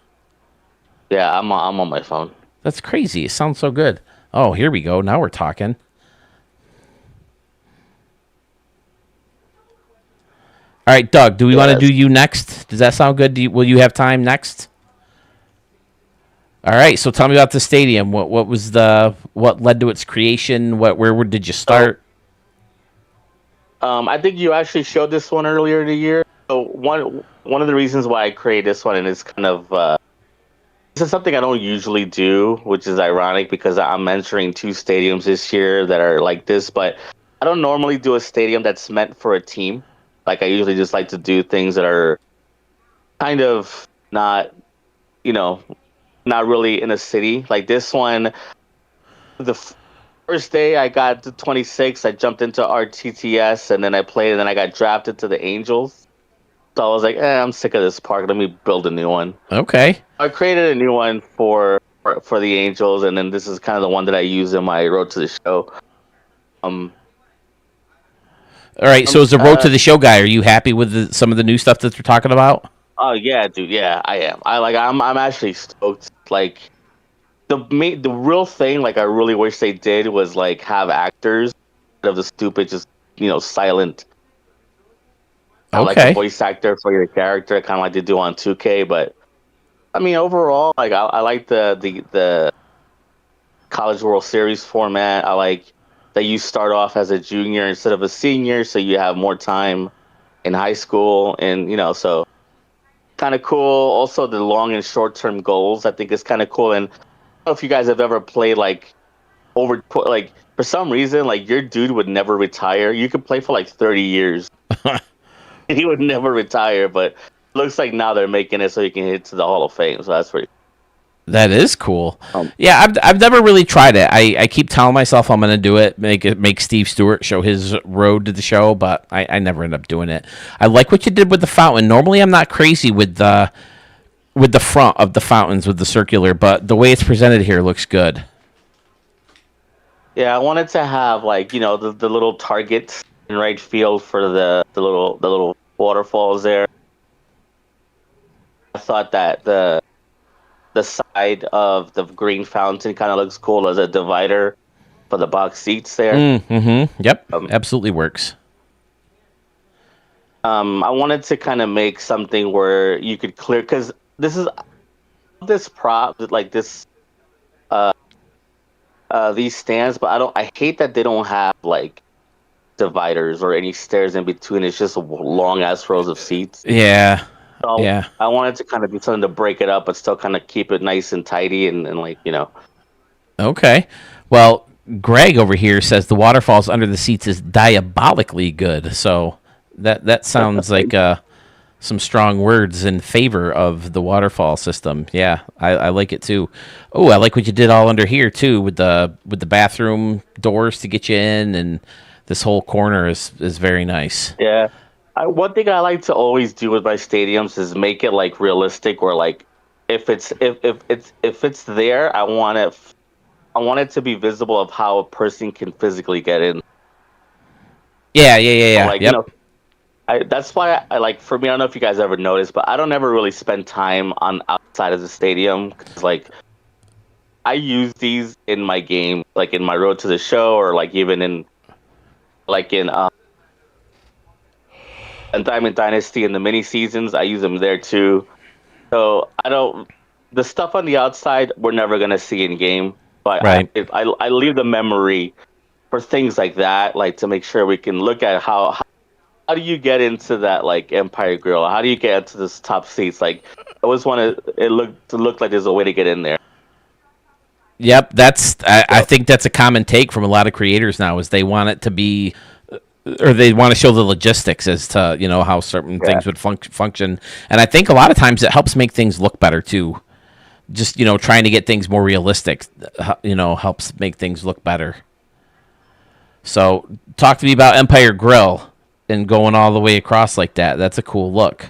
Yeah, I'm on my phone. That's crazy. It sounds so good. Oh, here we go. Now we're talking. All right, Doug, do we want to do you next? Does that sound good? Will you have time next? All right, so tell me about the stadium. What led to its creation? Where did you start? I think you actually showed this one earlier in the year. So one of the reasons why I created this one, and it's kind of this is something I don't usually do, which is ironic because I'm entering 2 stadiums this year that are like this, but I don't normally do a stadium that's meant for a team. Like, I usually just like to do things that are kind of not really in a city. Like this one, the first day I got to 26, I jumped into RTTS, and then I played, and then I got drafted to the Angels. So I was like, I'm sick of this park. Let me build a new one. Okay. I created a new one for the Angels, and then this is kind of the one that I use in my Road to the Show. All right, so as a Road to the Show guy, are you happy with some of the new stuff that they're talking about? Oh yeah, dude. Yeah, I am. I'm actually stoked. Like the real thing, like I really wish they did was like have actors instead of the stupid just silent. Okay. Like a voice actor for your character, kind of like they do on 2K. But I mean, overall, like I like the College World Series format. I like that you start off as a junior instead of a senior, so you have more time in high school, and so kind of cool. Also, the long and short term goals, I think, is kind of cool. And I don't know if you guys have ever played like for some reason, like your dude would never retire. You could play for like 30 years. He would never retire, but it looks like now they're making it so he can hit to the Hall of Fame. So that's pretty. That is cool. Yeah, I've never really tried it. I keep telling myself I'm going to do it, make Steve Stewart show his Road to the Show, but I never end up doing it. I like what you did with the fountain. Normally, I'm not crazy with the front of the fountains with the circular, but the way it's presented here looks good. Yeah, I wanted to have like the little targets in right field for the little waterfalls there. I thought that the side of the green fountain kind of looks cool as a divider for the box seats there. Mm-hmm. Yep. Absolutely works. I wanted to kind of make something where you could clear, because this prop, like this these stands, but I hate that they don't have like dividers or any stairs in between. It's just long ass rows of seats. Yeah. So yeah. I wanted to kind of do something to break it up, but still kind of keep it nice and tidy and like, Okay. Well, Greg over here says the waterfalls under the seats is diabolically good. So that sounds like some strong words in favor of the waterfall system. Yeah, I like it too. Oh, I like what you did all under here too with the bathroom doors to get you in, and this whole corner is very nice. Yeah. One thing I like to always do with my stadiums is make it like realistic, or like if it's there, I want it to be visible of how a person can physically get in. Yeah. Like, yep. That's why I like, for me, I don't know if you guys ever noticed, but I don't ever really spend time on outside of the stadium, because like I use these in my game, like in my Road to the Show, or like even in Diamond Dynasty in the mini seasons. I use them there too. So the stuff on the outside we're never gonna see in game, but right. I leave the memory for things like that, like to make sure we can look at how how do you get into that like Empire Grill? How do you get into this top seats? Like, I always want it look like there's a way to get in there. Yep, I think that's a common take from a lot of creators now is they want it to be, or they want to show the logistics as to how certain things would function, and I think a lot of times it helps make things look better too. Just trying to get things more realistic, helps make things look better. So talk to me about Empire Grill and going all the way across like that. That's a cool look.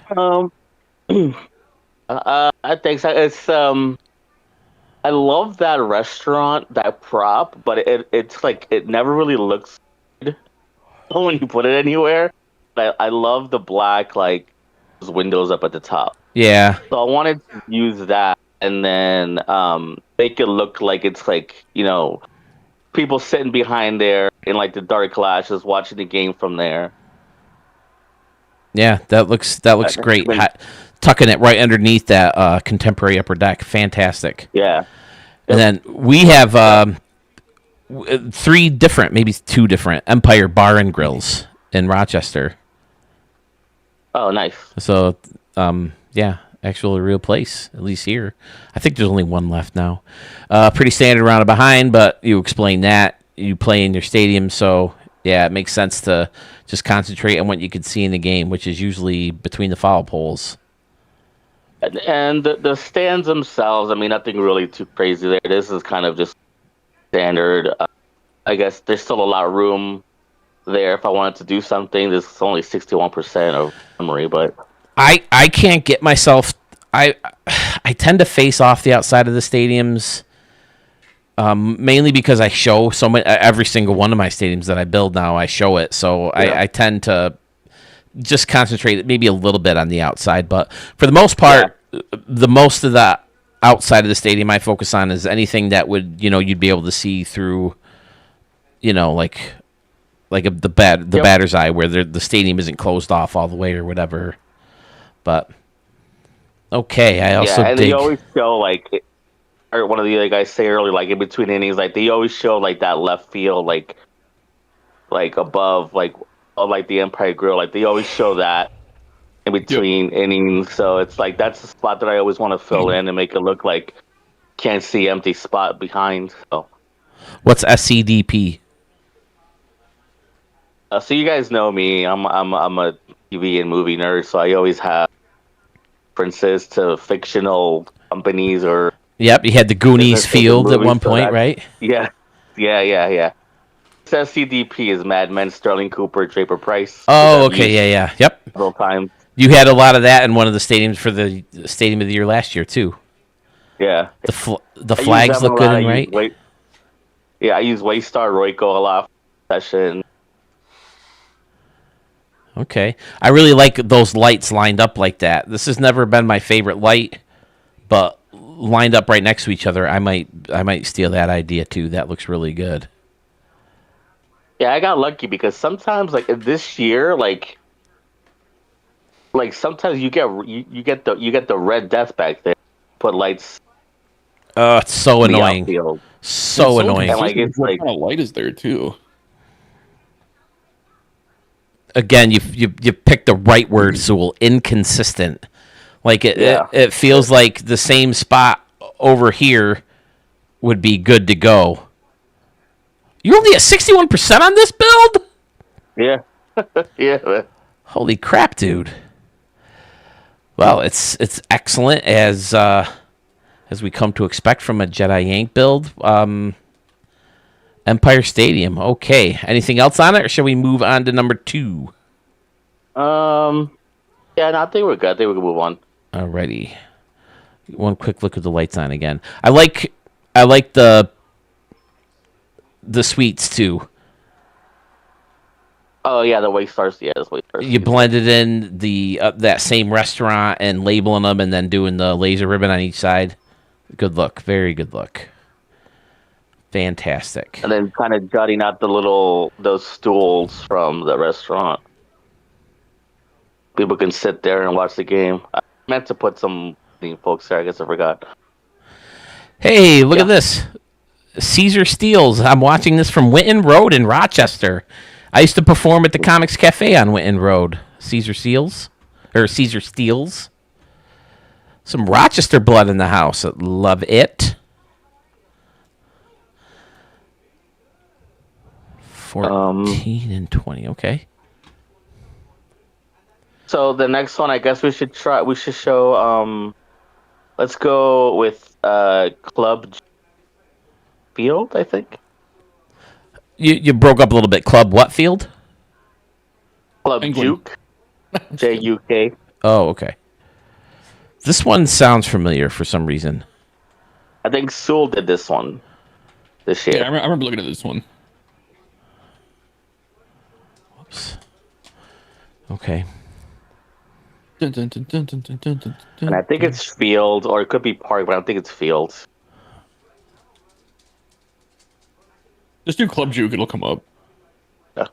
I think so. It's I love that restaurant, that prop, but it's like it never really looks good when you put it anywhere. I love the black like windows up at the top. Yeah. So I wanted to use that and then make it look like it's like people sitting behind there in like the dark glass just watching the game from there. Yeah, that looks great. Tucking it right underneath that contemporary upper deck, fantastic. Yeah. And then we have 3 different, maybe 2 different Empire Bar and Grills in Rochester. Oh, nice. So, yeah, actual real place, at least here. I think there's only 1 left now. Pretty standard around and behind, but you explain that. You play in your stadium, so yeah, it makes sense to just concentrate on what you can see in the game, which is usually between the foul poles. And the stands themselves, I mean, nothing really too crazy there. This is kind of just standard. I guess there's still a lot of room there if I wanted to do something. This is only 61% of memory, but I can't get myself. I tend to face off the outside of the stadiums, mainly because I show so many. Every single one of my stadiums that I build now, I show it. So I tend to just concentrate maybe a little bit on the outside, but for the most part, the most of the outside of the stadium I focus on is anything that would you'd be able to see through, like the batter's eye where the stadium isn't closed off all the way or whatever. But okay, I also and dig. they always show like, or one of the other guys say earlier, like in between innings, like they always show like that left field, like above, like the Empire Grill, like they always show that in between innings. So it's like that's the spot that I always want to fill in and make it look like can't see empty spot behind. So what's SCDP? So you guys know me. I'm a TV and movie nerd, so I always have references to fictional companies or. Yep, you had the Goonies field at one point, right? Yeah. SCDP is Mad Men, Sterling Cooper, Draper Price. Oh, okay, yeah, yep. Several times. You had a lot of that in one of the stadiums for the Stadium of the Year last year too. Yeah. The flags look good, right? I use Waystar Royco a lot for session. Okay, I really like those lights lined up like that. This has never been my favorite light, but lined up right next to each other, I might steal that idea too. That looks really good. Yeah, I got lucky because sometimes, like this year, like sometimes you get the Red Death back there. Put lights. It's so annoying. So annoying. And, like, it's what like kind of light is there too? Again, you picked the right word, Sewell. Inconsistent. Like it feels like the same spot over here would be good to go. You're only at 61% on this build? Yeah. Yeah. Holy crap, dude. Well, it's excellent as we come to expect from a Jedi Yank build. Empire Stadium. Okay. Anything else on it, or shall we move on to number 2? Yeah, no, I think we're good. I think we can move on. Alrighty. One quick look at the lights on again. I like the suites too. Oh yeah, the Waystars. Yeah, that's Waystars. You blended in the that same restaurant and labeling them, and then doing the laser ribbon on each side. Good look, very good look. Fantastic. And then kind of jutting out those stools from the restaurant. People can sit there and watch the game. I meant to put some folks there. I guess I forgot. Hey, look at this. Caesar Steels. I'm watching this from Winton Road in Rochester. I used to perform at the Comics Cafe on Winton Road. Caesar Steels. Some Rochester blood in the house. Love it. 14 and 20. Okay. So the next one, I guess we should try. We should show. Let's go with Club Field. I think You broke up a little bit. Club what field? Club England. Juke. JUK. Oh, okay. This one sounds familiar for some reason. I think Sewell did this one this year. Yeah, I remember looking at this one. Whoops. Okay. Dun, dun, dun, dun, dun, dun, dun, dun, And I think it's Field, or it could be Park, but I think it's Field. Just do Club Juke, it'll come up. Yeah.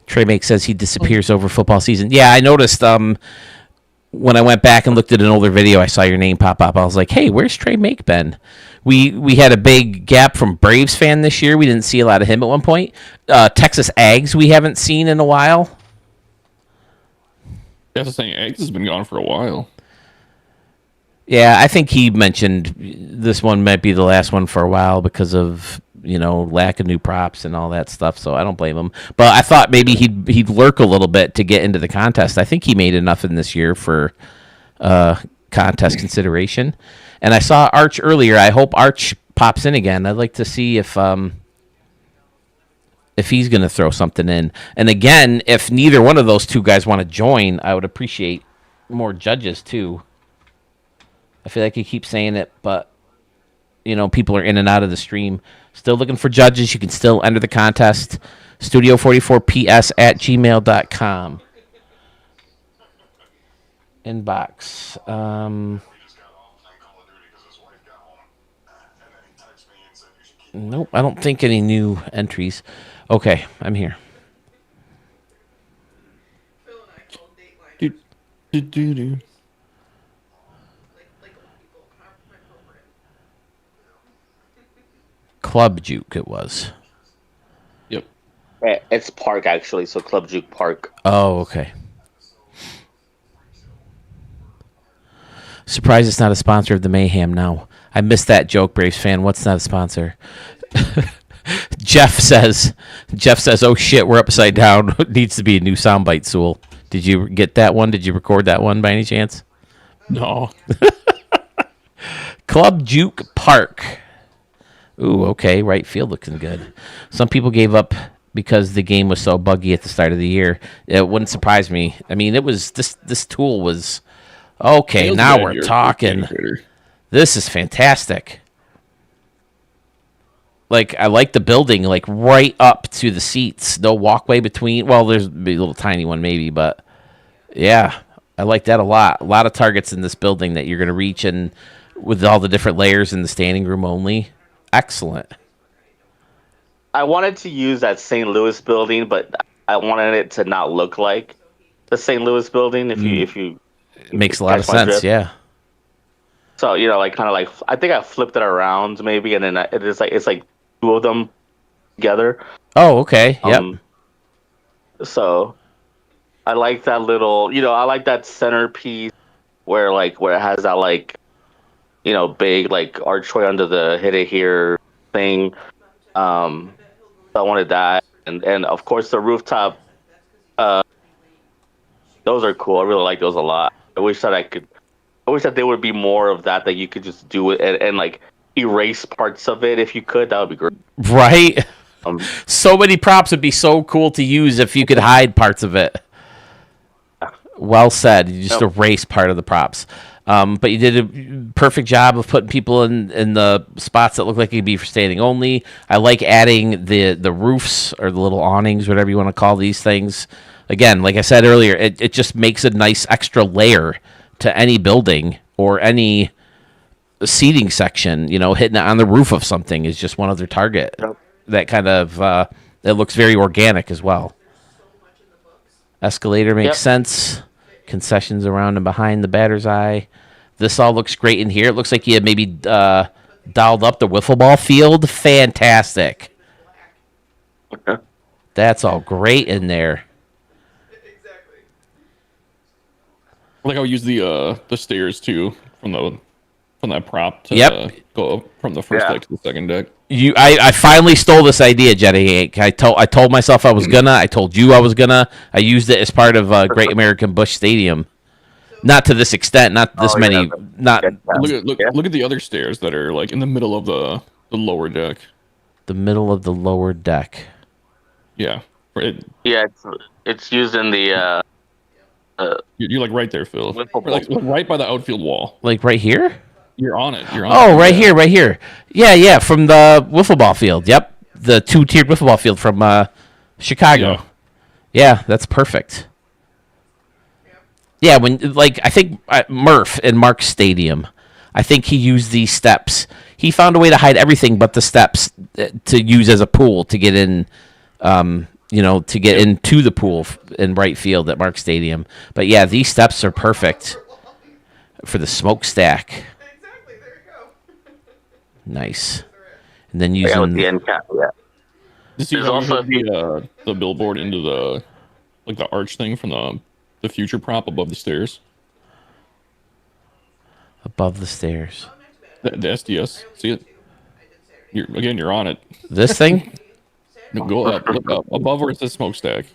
Trey Make says he disappears over football season. Yeah, I noticed when I went back and looked at an older video, I saw your name pop up. I was like, hey, where's Trey Make been? We had a big gap from Braves fan this year. We didn't see a lot of him at one point. Texas Ags we haven't seen in a while. That's the thing. Eggs has been gone for a while. Yeah, I think he mentioned this one might be the last one for a while because of, lack of new props and all that stuff. So I don't blame him. But I thought maybe he'd lurk a little bit to get into the contest. I think he made enough in this year for contest consideration. And I saw Arch earlier. I hope Arch pops in again. I'd like to see if he's going to throw something in. And again, if neither one of those two guys want to join, I would appreciate more judges too. I feel like you keep saying it, but people are in and out of the stream. Still looking for judges. You can still enter the contest. Studio44ps@gmail.com. Inbox. Nope, I don't think any new entries. Okay, I'm here. Do. Club Juke it was. Yep. It's Park, actually, so Club Juke Park. Oh, okay. Surprised it's not a sponsor of the Mayhem now. I missed that joke, Braves fan. What's not a sponsor? Jeff says, oh shit, we're upside down. Needs to be a new soundbite, Sewell. Did you get that one? Did you record that one by any chance? No. Club Juke Park. Ooh, okay. Right field looking good. Some people gave up because the game was so buggy at the start of the year. It wouldn't surprise me. I mean, it was this tool was okay. Now we're talking. This is fantastic. Like, I like the building, like right up to the seats. No walkway between. Well, there's a little tiny one maybe, but yeah, I like that a lot. A lot of targets in this building that you're going to reach, and with all the different layers in the standing room only. Excellent. I wanted to use that St. Louis building, but I wanted it to not look like the St. Louis building. If you it makes a lot of sense, yeah. So kind of like I think I flipped it around maybe, and then it's like two of them together. Oh, okay. Yep. So I like that little, I like that centerpiece where it has that big archway under the hit it here thing. So I wanted that, and of course the rooftop. Those are cool. I really like those a lot. I wish that there would be more of that you could just do it and erase parts of it if you could. That would be great. Right. So many props would be so cool to use if you could hide parts of it. Well said. You just erase part of the props. But you did a perfect job of putting people in the spots that look like it'd be for standing only. I like adding the roofs or the little awnings, whatever you want to call these things. Again, like I said earlier, it just makes a nice extra layer to any building or any seating section. Hitting it on the roof of something is just one other target. Yep. That kind of it looks very organic as well. Escalator makes sense. Concessions around and behind the batter's eye. This all looks great in here. It looks like you maybe Dialed up the wiffle ball field. Fantastic. Okay. That's all great in there. I like how we use the stairs too from that prop to go up from the first deck to the second deck. I finally stole this idea, Jetty Hank. I told myself I was gonna. I told you I was gonna. I used it as part of Great American Busch Stadium. Not to this extent. Not this many. Yeah. Not Look at the other stairs that are like in the middle of the lower deck. The middle of the lower deck. Yeah. Yeah, it's used in the. You're like right there, Phil. Like right by the outfield wall. Like right here. You're on it. Right here. Yeah, from the wiffle ball field. Yep, the 2-tiered wiffle ball field from Chicago. Yeah, that's perfect. Yeah, when I think Murph in Mark's Stadium, I think he used these steps. He found a way to hide everything but the steps to use as a pool to get in. To get into the pool in right field at Mark Stadium. But yeah, these steps are perfect for the smokestack. Exactly. There you go. Nice. And then using the end cap. Yeah. There's also the billboard into the arch thing from the future prop above the stairs. Above the stairs. The SDS. See it? You're on it. This thing? No, go up, look up, above where it says smokestack.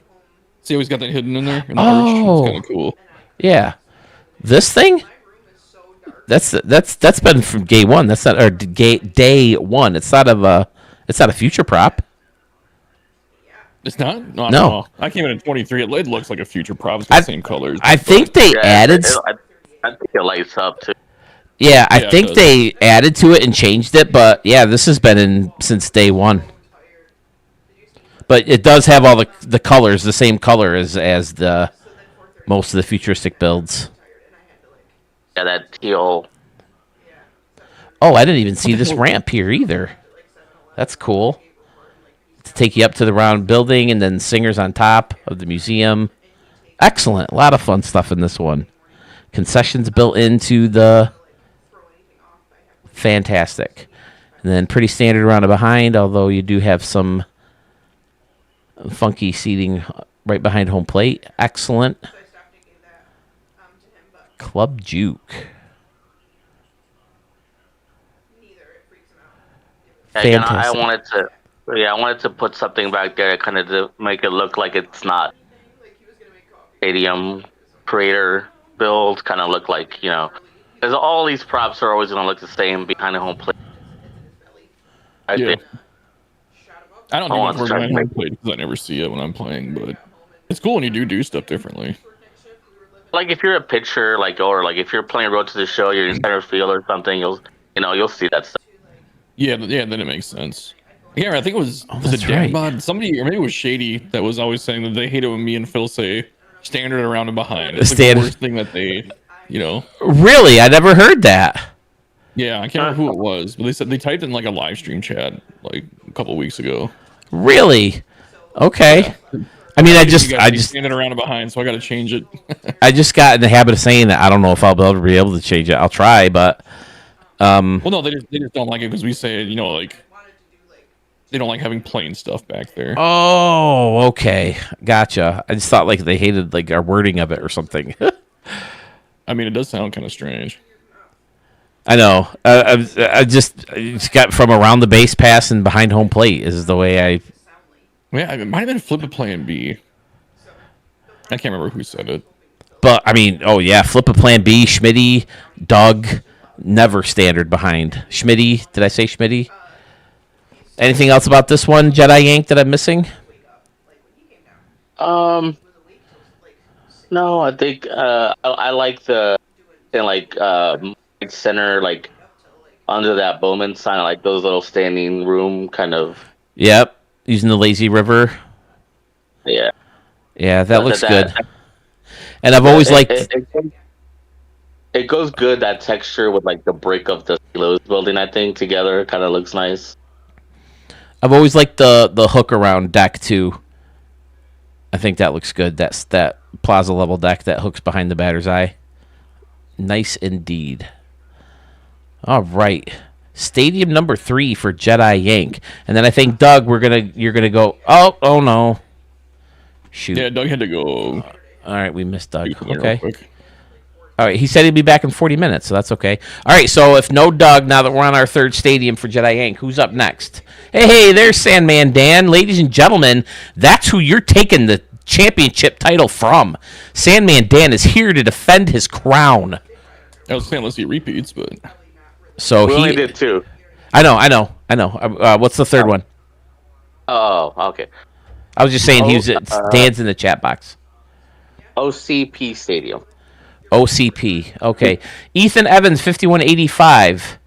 See how he's got that hidden in there? In the arch? It's kind of cool. Yeah. This thing? That's been from day one. That's not day one. It's not a future prop. It's not? No. I came in at 23. It looks like a future prop. It's got the same colors. I think they added. I think it lights up too. Yeah, I think they added to it and changed it, but yeah, this has been in since day one. But it does have all the colors, the same color as the most of the futuristic builds. Yeah, that teal. Oh, I didn't even see this ramp here either. That's cool. To take you up to the round building and then singers on top of the museum. Excellent. A lot of fun stuff in this one. Concessions built into the fantastic. And then pretty standard around and behind, although you do have some funky seating right behind home plate. Excellent. Club Juke. Again, I wanted to put something back there kind of to make it look like it's not stadium creator build. Kind of look like, because all these props are always going to look the same behind the home plate. I think. I don't think it's behind home plate because I never see it when I'm playing, but it's cool when you do stuff differently. Like if you're a pitcher, or if you're playing Road to the Show, you're in center field or something, you'll see that stuff. Yeah, then it makes sense. Yeah, I think it was it Dan Bod? Somebody, or maybe it was Shady, that was always saying that they hate it when me and Phil say standard around and behind. It's like the worst thing that they, Really? I never heard that. Yeah, I can't remember who it was, but they said they typed in like a live stream chat like a couple weeks ago. Really? Okay. Yeah. I mean, I just standing around and behind, so I got to change it. I just got in the habit of saying that. I don't know if I'll be able to change it. I'll try, but well, no, they just don't like it because we say, they don't like having plain stuff back there. Oh, okay, gotcha. I just thought like they hated like our wording of it or something. I mean, it does sound kind of strange. I know. I just got from around the base pass and behind home plate is the way I. Yeah, it might have been Flip a Plan B. I can't remember who said it. But I mean, oh yeah, Flip a Plan B, Schmitty, Doug, never standard behind. Schmitty, did I say Schmitty? Anything else about this one, Jedi Yank, that I'm missing? No, I think I like the center, like under that Bowman sign, like those little standing room kind of. Yep, using the lazy river. Yeah. Yeah, that looks good. And I've always liked. It goes good, that texture with like the brick of the silos building. I think together kind of looks nice. I've always liked the hook around deck too. I think that looks good. That's that plaza level deck that hooks behind the batter's eye. Nice indeed. All right. Stadium number 3 for Jedi Yank. And then I think Doug, you're gonna go. Oh no. Shoot. Yeah, Doug had to go. All right, we missed Doug. Real Okay. quick. All right, he said he'd be back in 40 minutes, so that's okay. All right, so if no Doug, now that we're on our third stadium for Jedi Yank, who's up next? Hey, there's Sandman Dan. Ladies and gentlemen, that's who you're taking the championship title from. Sandman Dan is here to defend his crown. I was saying let's see repeats, but So We only he did 2. I know. What's the third one? Oh, okay. I was just saying Dan's in the chat box. OCP Stadium. OCP. Okay. Ethan Evans, 5185.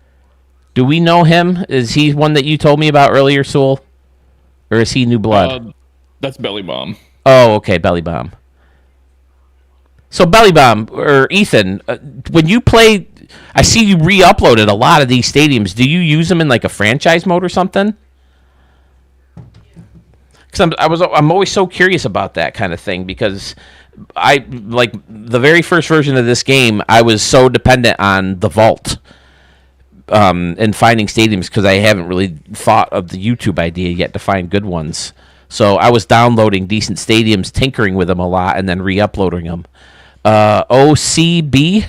Do we know him? Is he one that you told me about earlier, Sewell? Or is he new blood? That's Belly Bomb. Oh, okay. Belly Bomb. So, Belly Bomb, or Ethan, when you play, I see you re-uploaded a lot of these stadiums. Do you use them in like a franchise mode or something? Because I'm always so curious about that kind of thing, because I like the very first version of this game, I was so dependent on the vault and finding stadiums, because I haven't really thought of the YouTube idea yet to find good ones. So I was downloading decent stadiums, tinkering with them a lot, and then re-uploading them. OCB?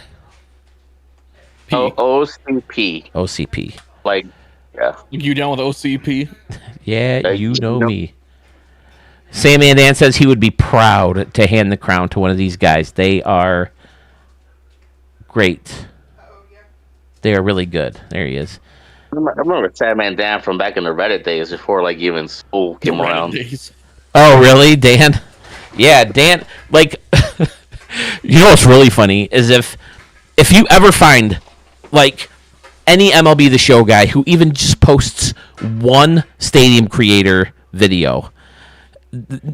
OCP. OCP. Like, yeah. You down with OCP? Yeah, you know me. Sam Andan says he would be proud to hand the crown to one of these guys. They are great. They are really good. There he is. I remember Sadman Dan from back in the Reddit days before, like, even school came around. Days. Oh, really, Dan? Yeah, Dan. Like, you know what's really funny is if you ever find like any MLB The Show guy who even just posts one stadium creator video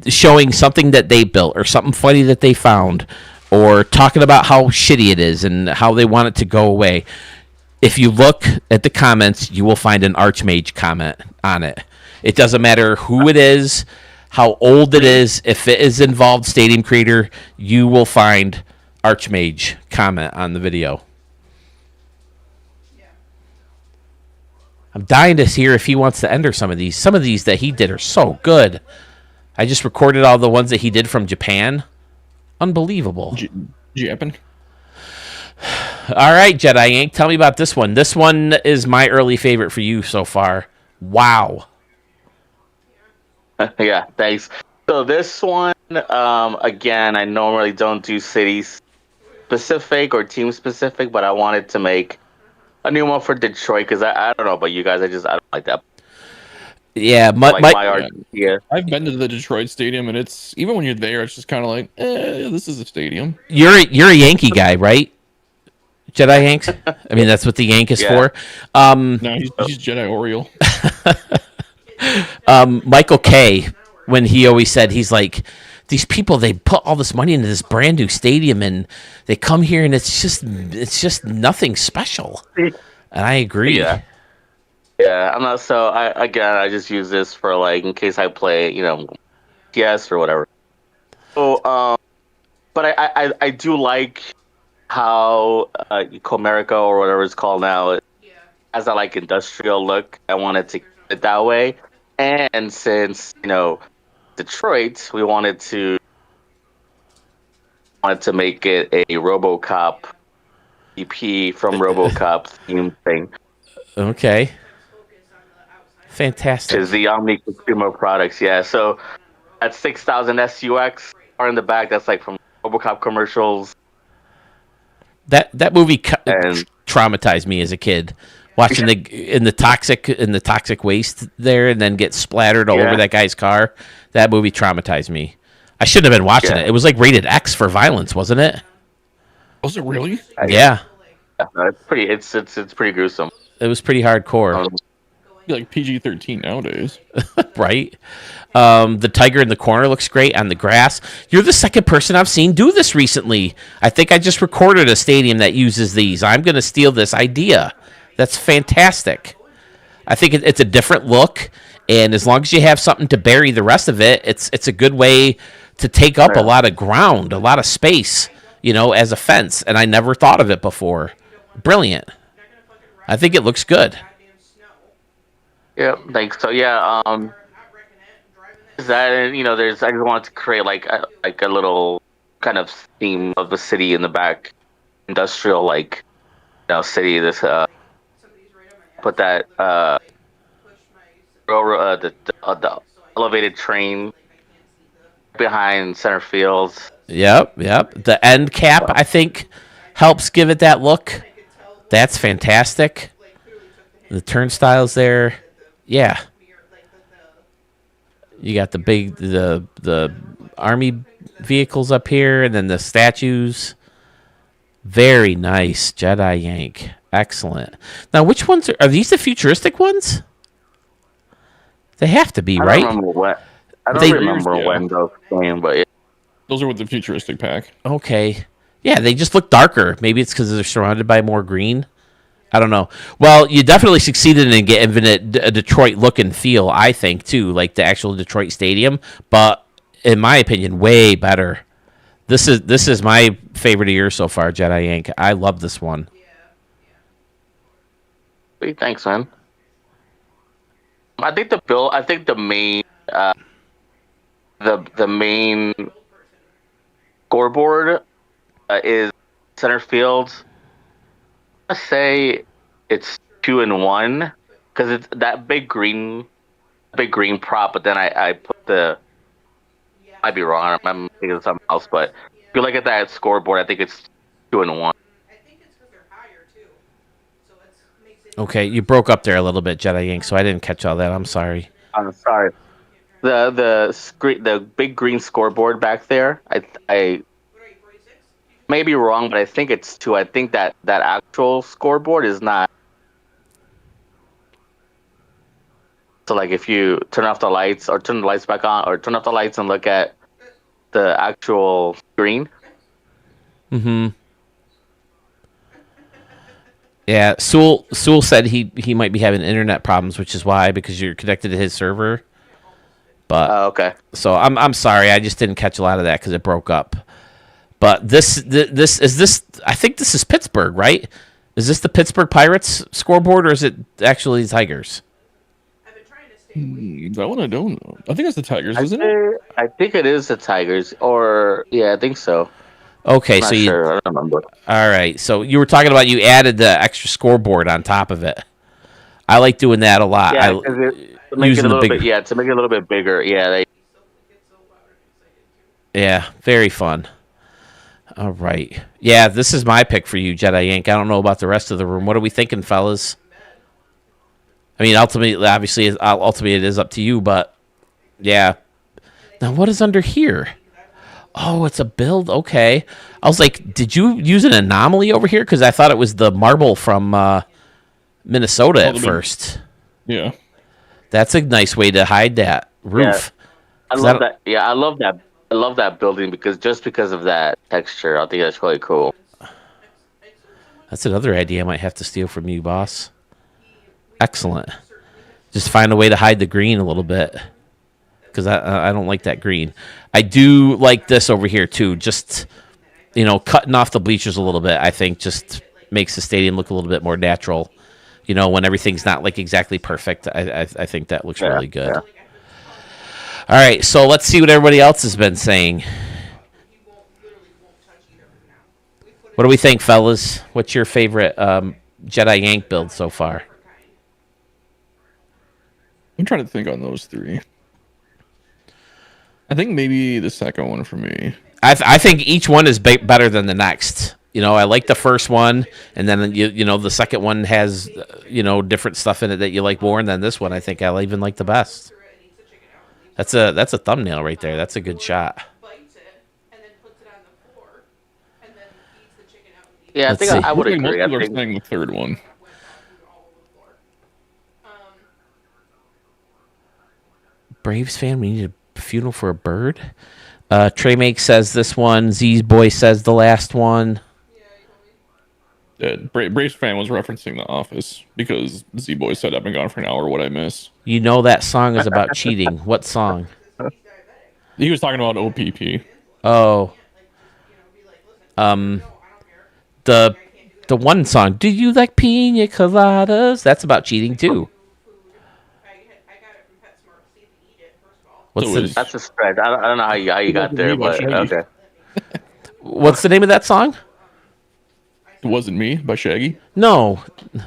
showing something that they built or something funny that they found or talking about how shitty it is and how they want it to go away, if you look at the comments, you will find an Archmage comment on it. It doesn't matter who it is, how old it is. If it is involved stadium creator, you will find Archmage comment on the video. I'm dying to hear if he wants to enter some of these. Some of these that he did are so good. I just recorded all the ones that he did from Japan. Unbelievable. Japan. All right, Jedi Yank, tell me about this one. This one is my early favorite for you so far. Wow. Yeah, thanks. So this one, again, I normally don't do city specific or team specific, but I wanted to make a new one for Detroit because I don't know about you guys, I don't like that. Yeah, yeah. I've been to the Detroit Stadium, and it's even when you're there, it's just kind of like, this is a stadium. You're a Yankee guy, right? Jedi Yanks. I mean, that's what the Yank is for. No, he's Jedi Oriole. Michael K, when he always said, he's like, these people, they put all this money into this brand new stadium and they come here and it's just nothing special. And I agree. Yeah, I'm not, so I just use this for like in case I play, yes or whatever. So but I do like how Comerica or whatever it's called now has that like industrial look. I wanted to keep it that way. And since, Detroit, we wanted to make it a RoboCop EP from RoboCop theme thing. Okay. Fantastic. Which is the Omni Consumer Products, yeah. So at 6,000 SUX are in the back. That's like from RoboCop commercials. That movie traumatized me as a kid. Watching the toxic waste there and then get splattered all over that guy's car. That movie traumatized me. I shouldn't have been watching it. It was like rated X for violence, wasn't it? Was it really? Yeah. It's pretty gruesome. It was pretty hardcore. Like PG-13 nowadays. Right? The tiger in the corner looks great on the grass. You're the second person I've seen do this recently. I think I just recorded a stadium that uses these. I'm going to steal this idea. That's fantastic. I think it's a different look, and as long as you have something to bury the rest of it, it's a good way to take up a lot of ground, a lot of space, as a fence, and I never thought of it before. Brilliant. I think it looks good. Yeah, like so. Yeah. Is that and there's I just wanted to create like a little kind of theme of the city in the back, industrial city. This put that railroad the elevated train behind center field. Yep, yep. The end cap, I think, helps give it that look. That's fantastic. The turnstiles there. Yeah. You got the army vehicles up here and then the statues. Very nice, Jedi Yank. Excellent. Now, which ones are these the futuristic ones? They have to be, I right? don't remember what. I don't They- remember Yeah. when those came, but yeah. Those are with the futuristic pack. Okay. Yeah, they just look darker. Maybe it's because they're surrounded by more green. I don't know. Well, you definitely succeeded in getting a Detroit look and feel, I think, too, like the actual Detroit stadium. But in my opinion, way better. This is my favorite of yours so far, Jedi Yank. I love this one. Hey, thanks, man. I think the main the main scoreboard is center field. I say it's 2-1 because it's that big green prop. But then I put the I'd be wrong. I'm thinking of something else. But if you look at that scoreboard, I think it's 2-1. Okay, you broke up there a little bit, Jedi Yank, so I didn't catch all that. I'm sorry. I'm sorry. The big green scoreboard back there. I may be wrong, but I think it's 2. I think that actual scoreboard is not. So like if you turn off the lights or turn the lights back on or turn off the lights and look at the actual screen. Mm-hmm. Yeah, Sewell said he might be having internet problems, which is why, because you're connected to his server. But Okay. so I'm sorry, I just didn't catch a lot of that because it broke up. But this I think this is Pittsburgh, right? Is this the Pittsburgh Pirates scoreboard or is it actually the Tigers? That one I don't know. I think it's the Tigers, isn't it? I think it is the Tigers, or yeah, I think so. Okay, I'm so not you sure. I don't remember. all right. So you were talking about you added the extra scoreboard on top of it. I like doing that a lot. Yeah, to make it using a the little bigger- bit. Yeah, to make it a little bit bigger. Yeah, Yeah, very fun. All right. Yeah, this is my pick for you, Jedi Yank. I don't know about the rest of the room. What are we thinking, fellas? I mean, obviously, it is up to you, but yeah. Now, what is under here? Oh, it's a build. Okay. I was like, did you use an anomaly over here? Because I thought it was the marble from Minnesota at first. Yeah. That's a nice way to hide that roof. I love that. Yeah, I love that. I love that building because of that texture. I think that's really cool. That's another idea I might have to steal from you, boss. Excellent. Just find a way to hide the green a little bit. Because I don't like that green. I do like this over here, too. Just, cutting off the bleachers a little bit, I think, just makes the stadium look a little bit more natural. When everything's not, like, exactly perfect. I think that looks really good. Yeah. All right, so let's see what everybody else has been saying. What do we think, fellas? What's your favorite Jedi Yank build so far? I'm trying to think on those three. I think maybe the second one for me. I think each one is better than the next. I like the first one, and then the second one has different stuff in it that you like more, and then this one I think I even like the best. That's a thumbnail right there. That's a good shot. Yeah, I Let's think see. I would I think most agree. I people are think saying the third one. Braves fan, we need a funeral for a bird. Trey Make says this one. Z's boy says the last one. Braves fan was referencing The Office because Z Boy said I've been gone for an hour. What I miss? That song is about cheating. What song? He was talking about OPP. Oh. The one song. Do you like pina coladas? That's about cheating too. So it was, That's a stretch. I don't know how you it got wasn't there, me by but Shaggy. okay. What's the name of that song? It wasn't me by Shaggy. No,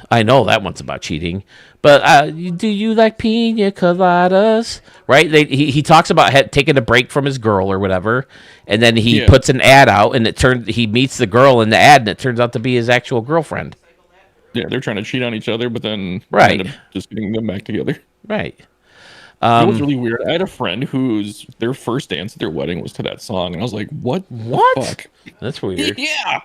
I know that one's about cheating. But do you like pina coladas? Right? He talks about taking a break from his girl or whatever, and then he Yeah. puts an ad out, and he meets the girl in the ad, and it turns out to be his actual girlfriend. Yeah, they're trying to cheat on each other, but then Right. end up just getting them back together. Right. You know what's really weird? I had a friend whose their first dance at their wedding was to that song, and I was like, "What? What? The fuck?" That's weird. Yeah.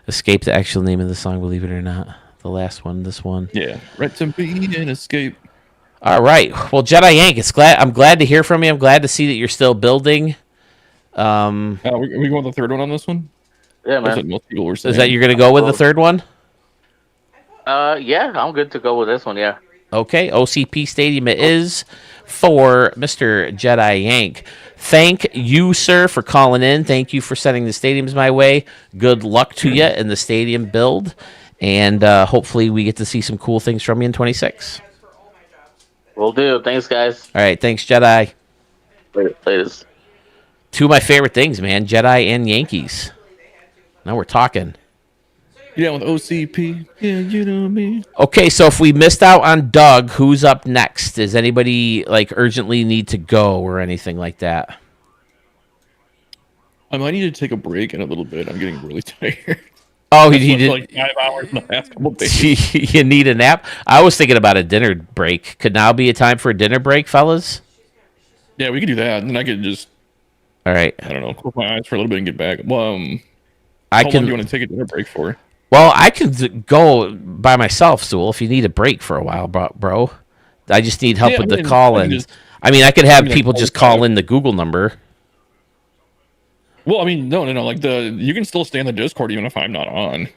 Escape, the actual name of the song, believe it or not. The last one, this one. Yeah. Right to be and escape. All right. Well, Jedi Yank, I'm glad to hear from you. I'm glad to see that you're still building. Are we going with the third one on this one? Yeah, That's what man. most people were saying. Is that you're going to go with the third one? Yeah, I'm good to go with this one. Yeah. Okay. OCP Stadium it is for Mr. Jedi Yank. Thank you, sir, for calling in. Thank you for sending the stadiums my way. Good luck to you in the stadium build. And hopefully we get to see some cool things from you in 26. Will do. Thanks, guys. All right. Thanks, Jedi. Later. Two of my favorite things, man. Jedi and Yankees. Now we're talking. Yeah, with OCP. Yeah, you know me. Okay, so if we missed out on Doug, who's up next? Does anybody like urgently need to go or anything like that? I might need to take a break in a little bit. I'm getting really tired. Oh, I've you slept did. for like 5 hours in the past couple days. You need a nap. I was thinking about a dinner break. Could now be a time for a dinner break, fellas? Yeah, we could do that, and then I could just, All right. I don't know, close my eyes for a little bit and get back. Well, I how long can. do you want to take a dinner break for? Well, I can go by myself, Sewell, if you need a break for a while, bro. I just need help Yeah, with I the mean, call-ins. I I could have like, people call just this call out. in the Google number. Well, I mean, no. Like you can still stay in the Discord even if I'm not on.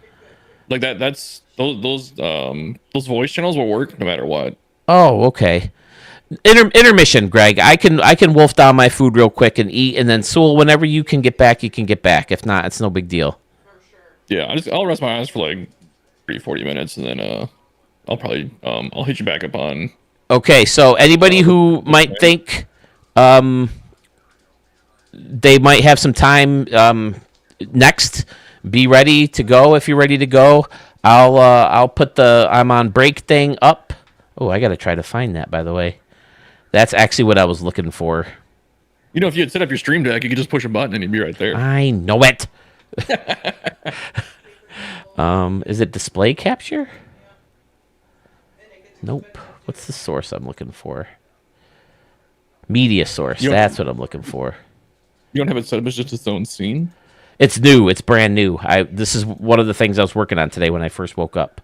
Like that's those voice channels will work no matter what. Oh, okay. Intermission, Greg. I can wolf down my food real quick and eat, and then Sewell, whenever you can get back, you can get back. If not, it's no big deal. Yeah, I'll rest my eyes for like 30-40 minutes, and then I'll probably I'll hit you back up on. Okay, so anybody who might think they might have some time next, be ready to go. If you're ready to go, I'll put the I'm on break thing up. Oh, I gotta try to find that, by the way. That's actually what I was looking for. You know, if you had set up your stream deck, you could just push a button and you'd be right there. I know it. Is it display capture? Nope. What's the source I'm looking for? Media source. That's what I'm looking for. You don't have it set up as just its own scene? It's new. It's brand new. This is one of the things I was working on today when I first woke up.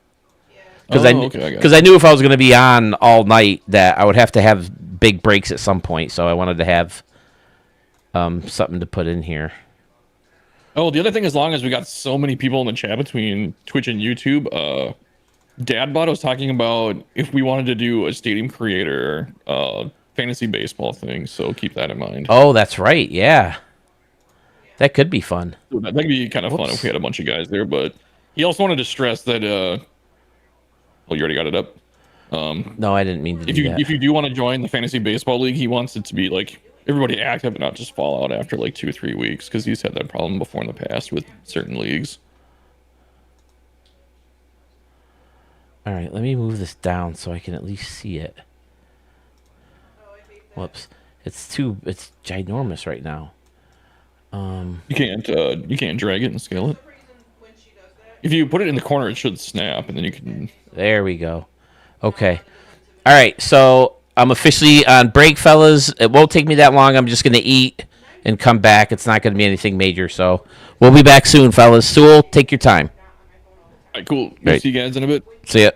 Because I knew if I was going to be on all night that I would have to have big breaks at some point. So I wanted to have something to put in here. Oh, the other thing, as long as we got so many people in the chat between Twitch and YouTube, Dadbot was talking about if we wanted to do a stadium creator fantasy baseball thing. So keep that in mind. Oh, that's right. Yeah. That could be fun. That could be kind of fun if we had a bunch of guys there. But he also wanted to stress that. Well, you already got it up. No, I didn't mean to do that. If you do want to join the fantasy baseball league, he wants it to be like everybody active and not just fall out after like 2 or 3 weeks because he's had that problem before in the past with certain leagues. All right, let me move this down so I can at least see it. Whoops, it's ginormous right now. You can't drag it and scale it. If you put it in the corner, it should snap, and then you can. There we go. Okay. All right, so I'm officially on break, fellas. It won't take me that long. I'm just gonna eat and come back. It's not gonna be anything major, so we'll be back soon, fellas. Sewell, take your time. All right, cool. Right. See you guys in a bit. See ya.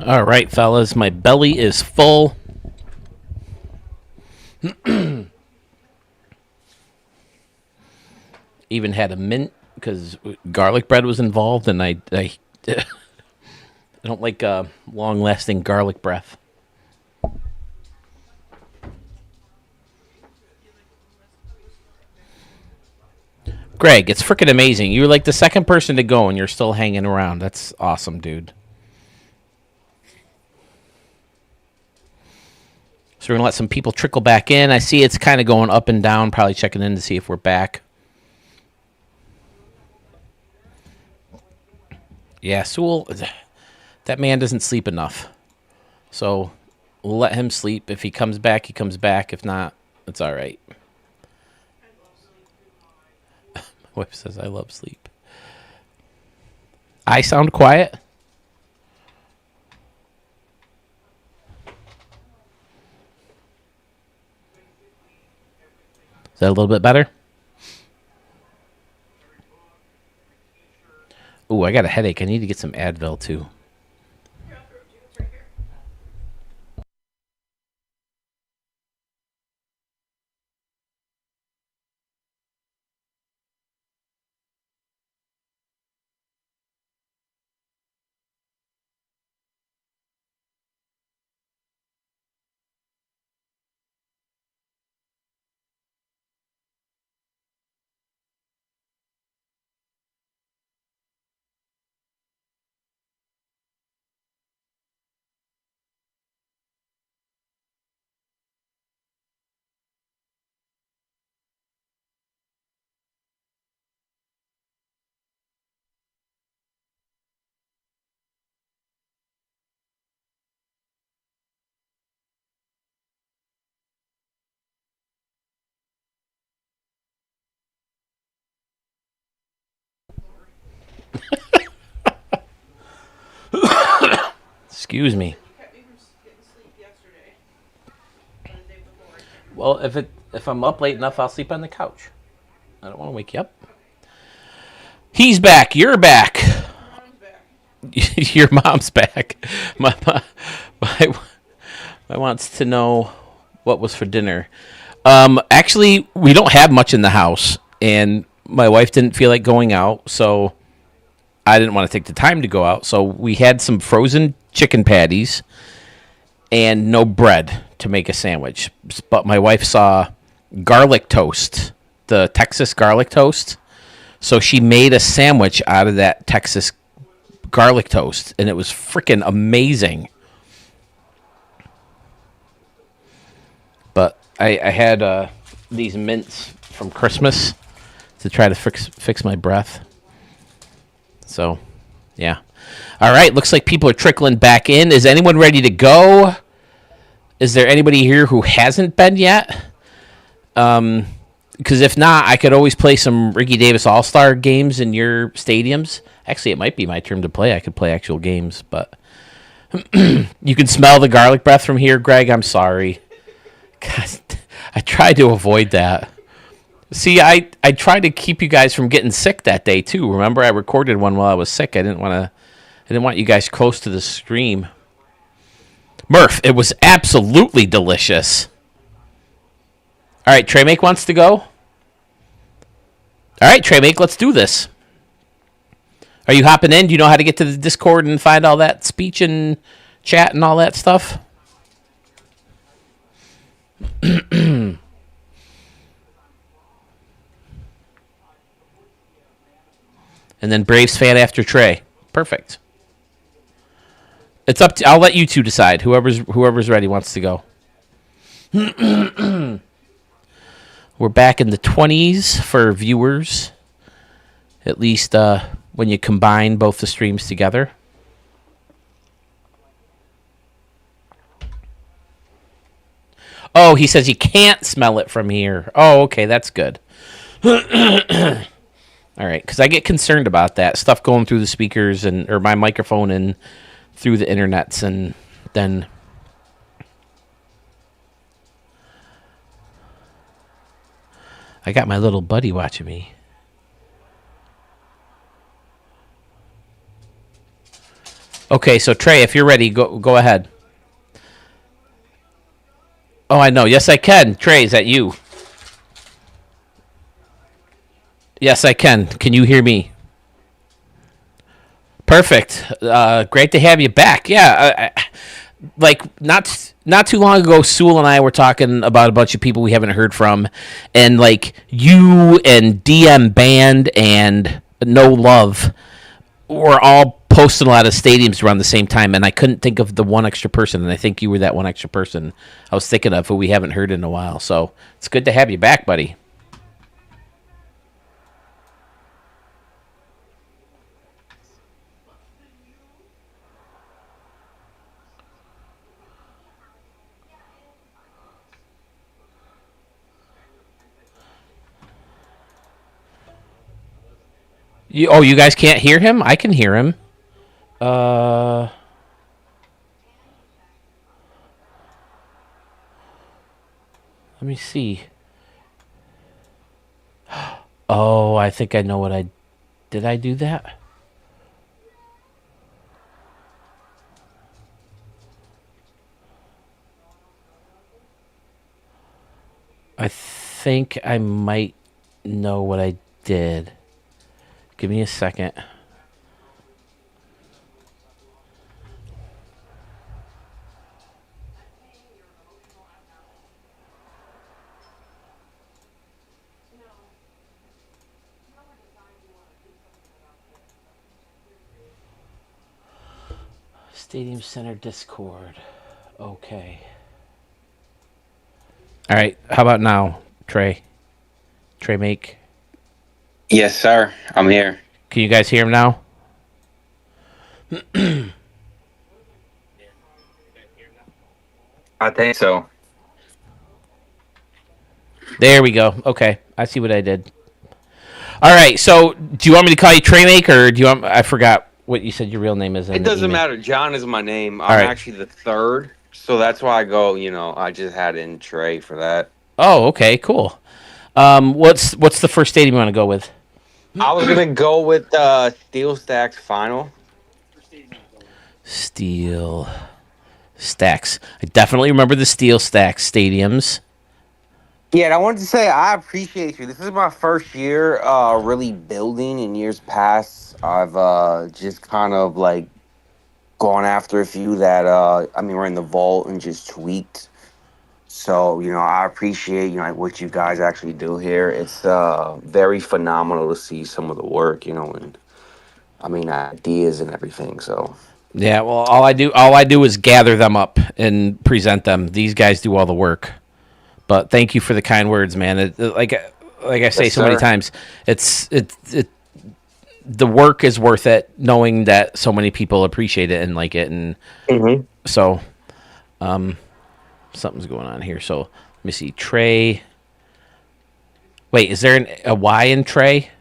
All right, fellas, my belly is full. Even had a mint because garlic bread was involved, and I don't like long-lasting garlic breath. Greg, it's freaking amazing. You were like the second person to go, and you're still hanging around. That's awesome, dude. So we're going to let some people trickle back in. I see it's kind of going up and down, probably checking in to see if we're back. Yeah, Sewell, that man doesn't sleep enough. So we'll let him sleep. If he comes back, he comes back. If not, it's all right. My wife says I love sleep. I sound quiet. Is that a little bit better? Ooh, I got a headache. I need to get some Advil too. Excuse me. Well, if I'm up late enough, I'll sleep on the couch. I don't want to wake you up. He's back. You're back. Your mom's back. My wants to know what was for dinner. Actually, we don't have much in the house, and my wife didn't feel like going out, so I didn't want to take the time to go out. So we had some frozen chicken patties and no bread to make a sandwich. But my wife saw garlic toast, the Texas garlic toast. So she made a sandwich out of that Texas garlic toast, and it was freaking amazing. But I had these mints from Christmas to try to fix my breath. So, yeah. All right, looks like people are trickling back in. Is anyone ready to go? Is there anybody here who hasn't been yet? Because if not, I could always play some Ricky Davis All-Star games in your stadiums. Actually, it might be my turn to play. I could play actual games, but you can smell the garlic breath from here, Greg. I'm sorry. God, I tried to avoid that. See, I tried to keep you guys from getting sick that day too. Remember, I recorded one while I was sick. I didn't want you guys close to the stream. Murph, it was absolutely delicious. All right, Treymake wants to go. All right, Treymake, let's do this. Are you hopping in? Do you know how to get to the Discord and find all that speech and chat and all that stuff? And then Braves fan after Trey. Perfect. It's up to. I'll let you two decide. Whoever's ready wants to go. We're back in the 20s for viewers. At least when you combine both the streams together. Oh, he says you can't smell it from here. Oh, okay, that's good. All right, because I get concerned about that stuff going through the speakers or my microphone and through the internets, and then I got my little buddy watching me. Okay, so Trey, if you're ready, go ahead. Oh, I know. Yes, I can. Trey, is that you? Yes, I can. Can you hear me? Perfect. Great to have you back. Yeah, like not too long ago, Sewell and I were talking about a bunch of people we haven't heard from, and like you and DM Band and No Love were all posting a lot of stadiums around the same time, and I couldn't think of the one extra person, and I think you were that one extra person I was thinking of who we haven't heard in a while. So it's good to have you back, buddy. You guys can't hear him? I can hear him. Let me see. Oh, I think I know what I did. I do that? I think I might know what I did. Give me a second. Stadium Center Discord. Okay. All right. How about now, Trey? Trey Make. Yes, sir. I'm here. Can you guys hear him now? I think so. There we go. Okay. I see what I did. All right. So, do you want me to call you Trey Make, or do you want? I forgot what you said your real name is. It doesn't matter. John is my name. I'm right. actually the third, so that's why I go. I just had in Trey for that. Oh, okay. Cool. What's the first stadium you want to go with? I was gonna go with Steel Stacks Final. Steel Stacks. I definitely remember the Steel Stacks stadiums. Yeah, and I wanted to say I appreciate you. This is my first year really building. In years past, I've just kind of like gone after a few that we're in the vault and just tweaked. So, I appreciate, like what you guys actually do here. It's very phenomenal to see some of the work, and ideas and everything. So Yeah, well, all I do is gather them up and present them. These guys do all the work. But thank you for the kind words, man. Like I say so many times, the work is worth it, knowing that so many people appreciate it and like it, and so, something's going on here. So let me see, Trey. Wait, is there a Y in Trey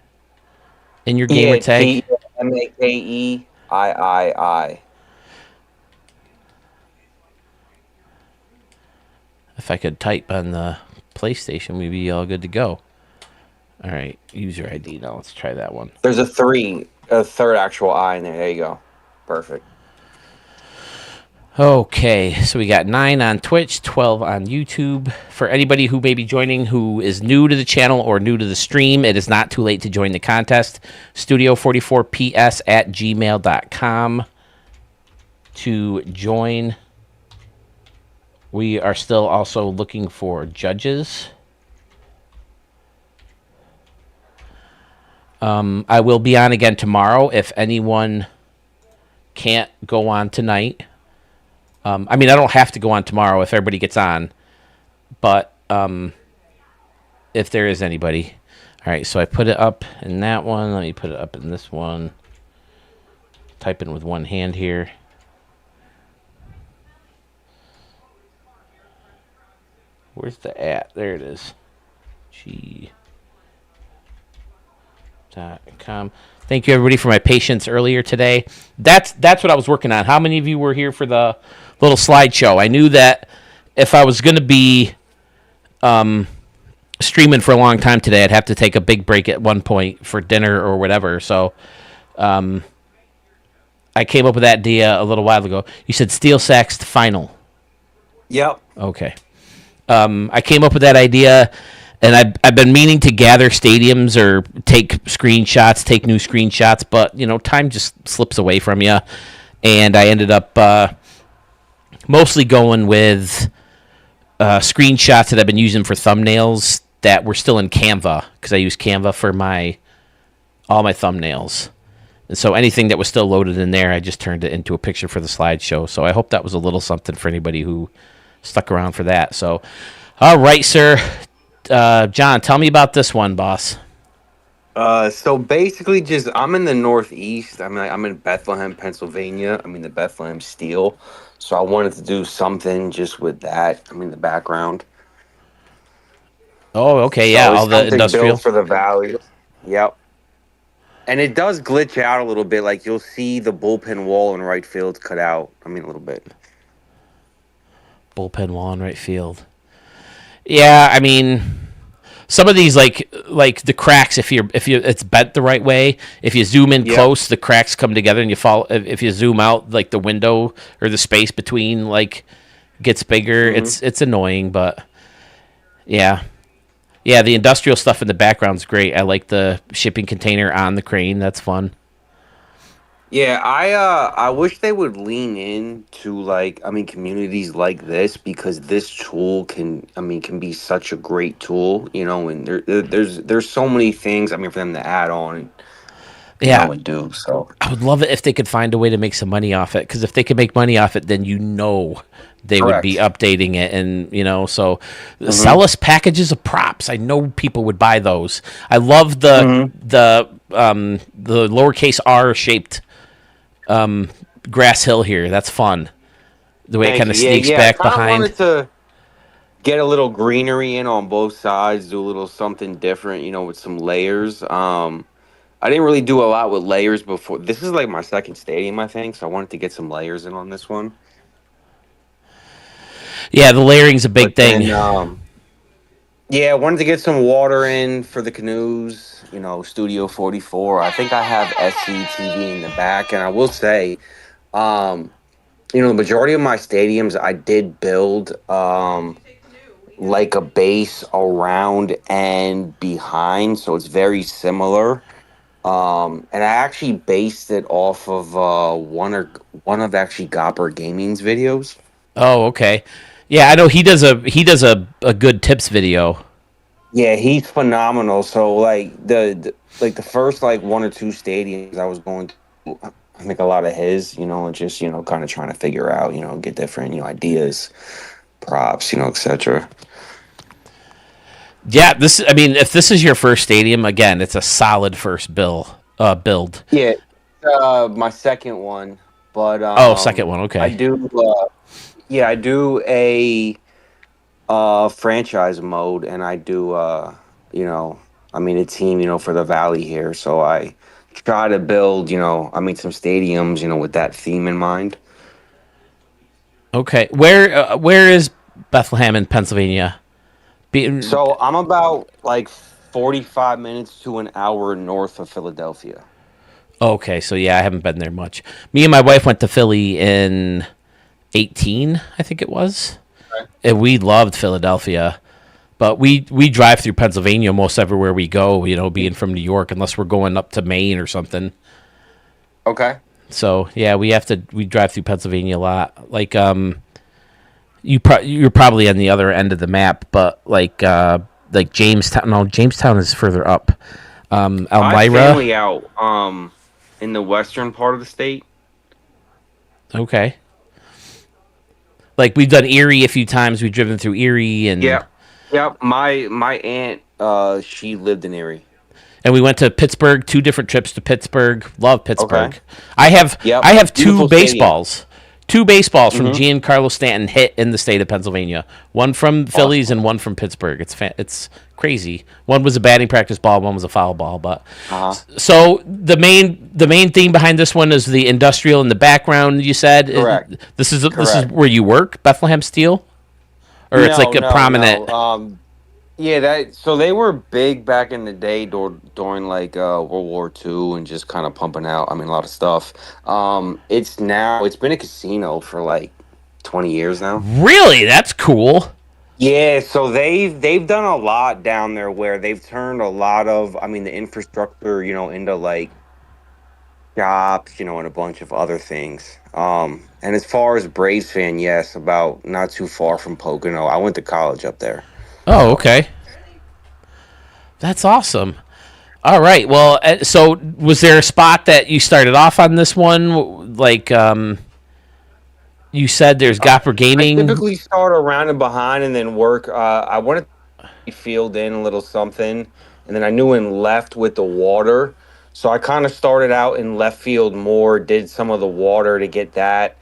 in your gamer tag? Makeii. If I could type on the PlayStation, we'd be all good to go. All right, user ID. Now let's try that one. There's a third actual I in there. There you go. Perfect. Okay, so we got 9 on Twitch, 12 on YouTube. For anybody who may be joining who is new to the channel or new to the stream, it is not too late to join the contest. Studio44ps@gmail.com to join. We are still also looking for judges. I will be on again tomorrow if anyone can't go on tonight. I don't have to go on tomorrow if everybody gets on, but if there is anybody. All right, so I put it up in that one. Let me put it up in this one. Typing with one hand here. Where's the at? There it is. G.com. Thank you, everybody, for my patience earlier today. That's what I was working on. How many of you were here for the little slideshow? I knew that if I was going to be streaming for a long time today, I'd have to take a big break at one point for dinner or whatever. So I I came up with that idea a little while ago. You said Steel Sax final. Yep. Okay. I came up with that idea, and I've been meaning to gather stadiums or take screenshots, take new screenshots, but time just slips away from you, and I ended up mostly going with screenshots that I've been using for thumbnails that were still in Canva because I use Canva for all my thumbnails. And so anything that was still loaded in there, I just turned it into a picture for the slideshow. So I hope that was a little something for anybody who stuck around for that. So, all right, sir. John, tell me about this one, boss. So basically, I'm in the Northeast. I'm in Bethlehem, Pennsylvania. The Bethlehem Steel. So I wanted to do something just with that. The background. Oh, okay, So yeah, it's all the something industrial. built for the valley. Yep. And it does glitch out a little bit. Like you'll see the bullpen wall in right field cut out. A little bit. Bullpen wall in right field. Yeah, some of these like the cracks. If you it's bent the right way. If you zoom in close, the cracks come together, and you fall. If you zoom out, like the window or the space between gets bigger. Mm-hmm. It's annoying, but yeah. Yeah, the industrial stuff in the background's great. I like the shipping container on the crane. That's fun. Yeah, I wish they would lean in to communities like this because this tool can be such a great tool, and there's so many things for them to add on and do. So I would love it if they could find a way to make some money off it because if they could make money off it, then they would be updating it and so sell us packages of props. I know people would buy those. I love the lowercase r shaped grass hill here. That's fun. The way it kind of sneaks back behind. I wanted to get a little greenery in on both sides, do a little something different, with some layers. I didn't really do a lot with layers before. This is like my second stadium, I think, so I wanted to get some layers in on this one. Yeah, the layering's a big thing. Yeah, I wanted to get some water in for the canoes, Studio 44. I think I have SCTV in the back, and I will say, the majority of my stadiums, I did build like a base around and behind, so it's very similar. And I actually based it off of one of actually Gopper Gaming's videos. Oh, okay. Yeah, I know he does a good tips video. Yeah, he's phenomenal. So the first one or two stadiums I was going to make a lot of his, and just kind of trying to figure out, get different ideas, props, etc. Yeah, if this is your first stadium, again, it's a solid first build. Yeah, my second one, but second one, okay. I do, I do a franchise mode, and I do, a team, for the Valley here. So I try to build, some stadiums, with that theme in mind. Okay, where is Bethlehem in Pennsylvania? So I'm about 45 minutes to an hour north of Philadelphia. Okay, so yeah, I haven't been there much. Me and my wife went to Philly in 2018, I think it was. Right. And we loved Philadelphia. But we drive through Pennsylvania almost everywhere we go, being from New York, unless we're going up to Maine or something. Okay. So, yeah, we drive through Pennsylvania a lot. You're probably on the other end of the map, but Jamestown. No, Jamestown is further up. Elmira. My family out in the western part of the state. Okay. We've done Erie a few times. We've driven through Erie and Yep. My aunt, she lived in Erie. And we went to Pittsburgh. 2 different trips to Pittsburgh. Love Pittsburgh. Okay. I have Beautiful 2 baseballs. Stadium. 2 baseballs from Giancarlo Stanton hit in the state of Pennsylvania. One from Phillies and one from Pittsburgh. It's crazy. One was a batting practice ball. One was a foul ball. But so the main theme behind this one is the industrial in the background. You said correct. This is where you work, Bethlehem Steel, or it's a prominent. Yeah, that so they were big back in the day during like World War II and just kind of pumping out. I mean, a lot of stuff. It's been a casino for like 20 years now. Really? That's cool. Yeah, so they've done a lot down there where they've turned a lot of, I mean, the infrastructure, into like shops, and a bunch of other things. And as far as Braves fan, yes, about not too far from Pocono. I went to college up there. Oh, okay. That's awesome. All right. Well, so was there a spot that you started off on this one? Like, you said there's Gopper I Gaming. typically start around and behind and then work. I wanted to field in a little something, and then I knew in left with the water. So I kind of started out in left field more, did some of the water to get that.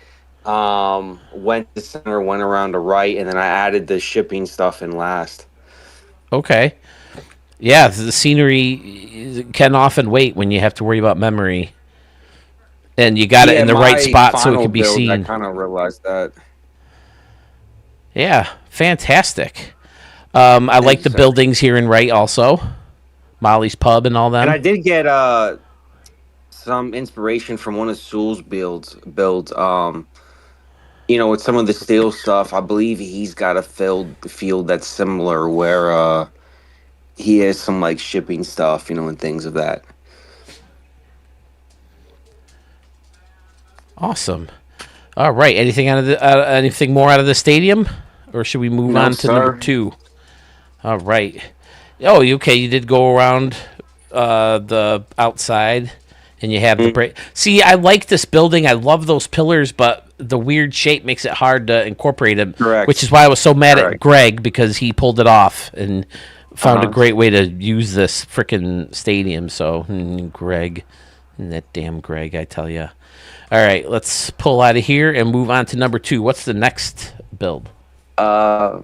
Went to center, went around to right, and then I added the shipping stuff in last. Okay. Yeah, the scenery can often wait when you have to worry about memory. And you got it Yeah, in the right my spot so it final can be build, I seen. kind of realized that. Yeah, fantastic. I Thank like you, the sir. buildings here in Wright also. Molly's Pub and all And I them. did get some inspiration from one of Sewell's builds. With some of the steel stuff, I believe he's got a field that's similar where he has some like shipping stuff, and things of that. Awesome. All right. Anything more out of the stadium, or should we move No, on to number sir. 2? All right. Oh, okay. You did go around the outside, and you have the Mm, break. See, I like this building. I love those pillars, but the weird shape makes it hard to incorporate them. Which correct. is why I was so mad at Correct. Greg because he pulled it off and found a Uh-huh. great way to use this freaking stadium. So, Greg, that damn Greg, I tell you. All right, let's pull out of here and move on to number 2. What's the next build? I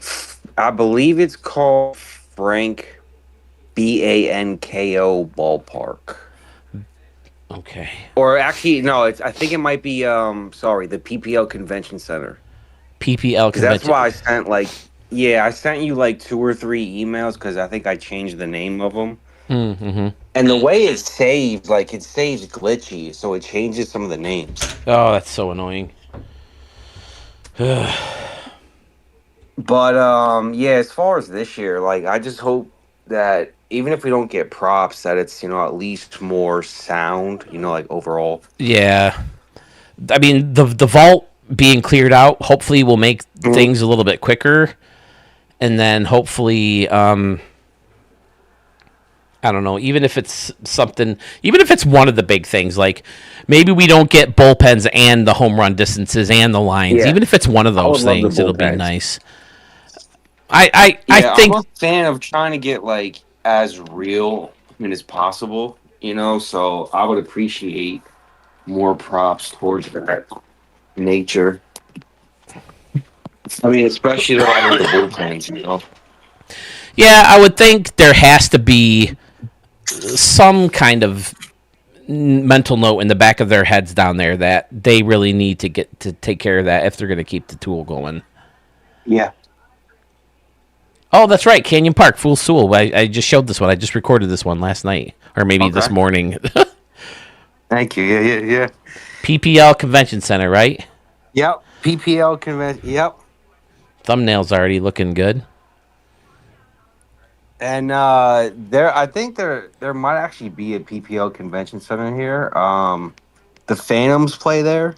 believe it's called Frank Banko Ballpark. Okay. Or actually, no, I think it might be sorry, the PPL Convention Center. PPL 'Cause that's convention. why I sent you like 2 or 3 emails because I think I changed the name of them. Mm-hmm. And the way it saves, like it saves glitchy, so it changes some of the names. Oh, that's so annoying. But yeah, as far as this year, like I just hope that even if we don't get props, that it's at least more sound, like overall. Yeah. I mean, the vault being cleared out hopefully will make Mhm. things a little bit quicker, and then hopefully, I don't know, even if it's something, even if it's one of the big things, like maybe we don't get bullpens and the home run distances and the lines. Yeah, Even if it's one of I would those love the things, it'll be bullpens. nice. I Yeah, I'm think, a fan of trying to get like as real as possible, so I would appreciate more props towards that nature. I mean, especially the one with the bullpens. yeah, I would think there has to be some kind of mental note in the back of their heads down there that they really need to get to take care of that if they're going to keep the tool going. Yeah. Oh, that's right, Canyon Park, Fool Stool. I just showed this one. I just recorded this one last night, or maybe this Okay. morning. Thank you. Yeah. PPL Convention Center, right? Yep. PPL convention. Yep. Thumbnail's already looking good. And I think there might actually be a PPL convention center here. The Phantoms play there.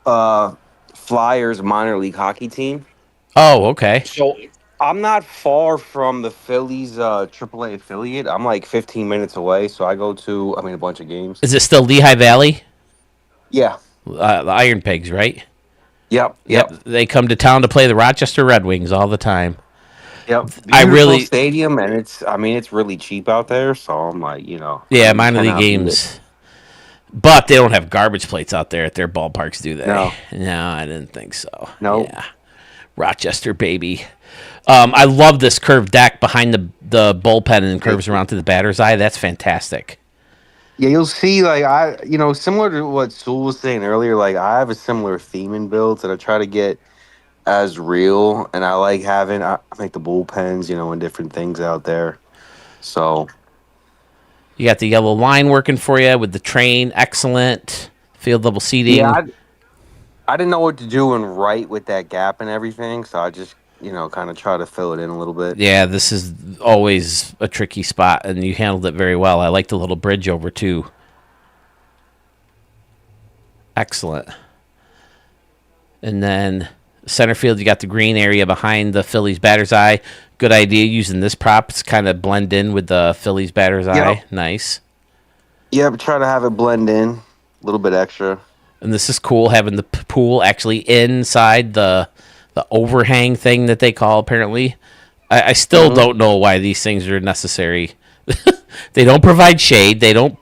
Uh, Flyers minor league hockey team. Oh, okay. So I'm not far from the Phillies AAA affiliate. I'm like 15 minutes away, so I go to a bunch of games. Is it still Lehigh Valley? Yeah. The Iron Pigs, right? Yep. Yep. They come to town to play the Rochester Red Wings all the time. Yep. I Beautiful really, stadium, and it's really cheap out there. So I'm like, yeah, you minor league cannot beat it. games. But they don't have garbage plates out there at their ballparks, do they? No. No, I didn't think so. Nope. Yeah. Rochester, baby. I love this curved deck behind the bullpen and curves around to the batter's eye. That's fantastic. Yeah, you'll see, like, similar to what Sewell was saying earlier, like, I have a similar theme in builds that I try to get as real, and I like having I make the bullpens, and different things out there. So You got the yellow line working for you with the train. Excellent. Field level yeah, seating. I didn't know what to do and write with that gap and everything, so I just kind of try to fill it in a little bit. Yeah, this is always a tricky spot, and you handled it very well. I like the little bridge over, too. Excellent. And then center field, you got the green area behind the Phillies batter's eye. Good idea using this prop. It's kind of blend in with the Phillies batter's eye. Nice. Yeah, but try to have it blend in a little bit extra. And this is cool, having the pool actually inside the overhang thing that they call, apparently. I still don't know why these things are necessary. They don't provide shade. They don't,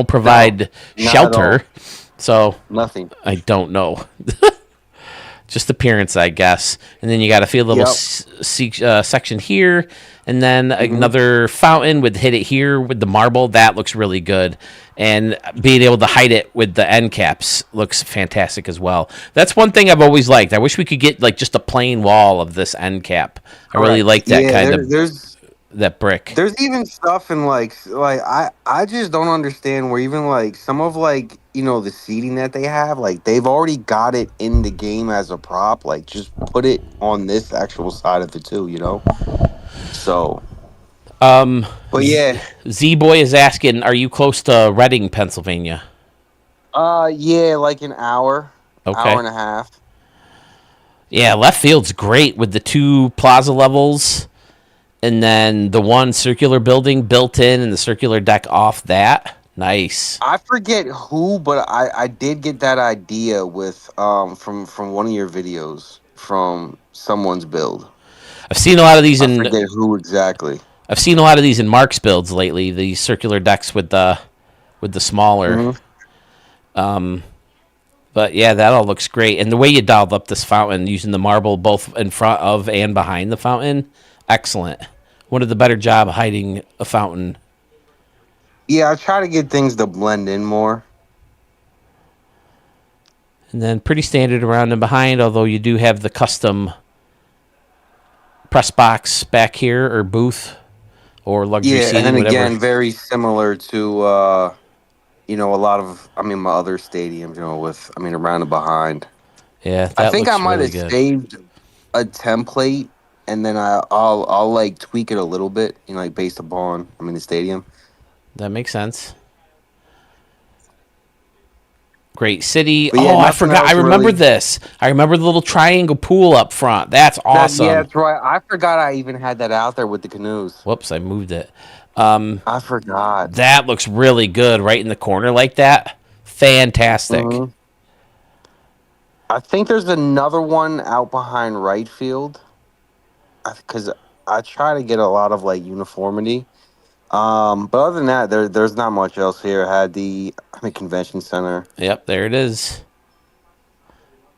provide shelter. So nothing. I don't know. Just appearance, I guess. And then you got a field level section here, and then another fountain would hit it here with the marble. That looks really good. And being able to hide it with the end caps looks fantastic as well. That's one thing I've always liked. I wish we could get like just a plain wall of this end cap. I really like that kind of that brick. There's even stuff in like I just don't understand where even like some of like the seating that they have, like they've already got it in the game as a prop. Like just put it on this actual side of it too. So but yeah, Z Boy is asking, are you close to Reading, Pennsylvania? Yeah, like an hour, okay. Hour and a half. Yeah, left field's great with the 2 plaza levels, and then the 1 circular building built in and the circular deck off that. Nice. I forget who, but I did get that idea with from one of your videos from someone's build. I've seen a lot of these I forget who exactly. I've seen a lot of these in Mark's builds lately. These circular decks with the smaller. But yeah, that all looks great. And the way you dialed up this fountain using the marble both in front of and behind the fountain, excellent. One of the better job hiding a fountain. Yeah, I try to get things to blend in more. And then pretty standard around and behind, although you do have the custom press box back here or booth or luxury seating, and then whatever. Again, very similar to a lot of my other stadiums, around and behind. Yeah, that I think looks I might really have good. saved a template, and then I'll like tweak it a little bit, like based upon the stadium. That makes sense. Great city. But yeah, I forgot. I remember really... this. I remember the little triangle pool up front. That's awesome. That's right. I forgot I even had that out there with the canoes. Whoops, I moved it. I forgot. That looks really good right in the corner like that. Fantastic. I think there's another one out behind right field. Because I try to get a lot of like uniformity. But other than that, there's not much else here. I had the convention center. Yep, there it is.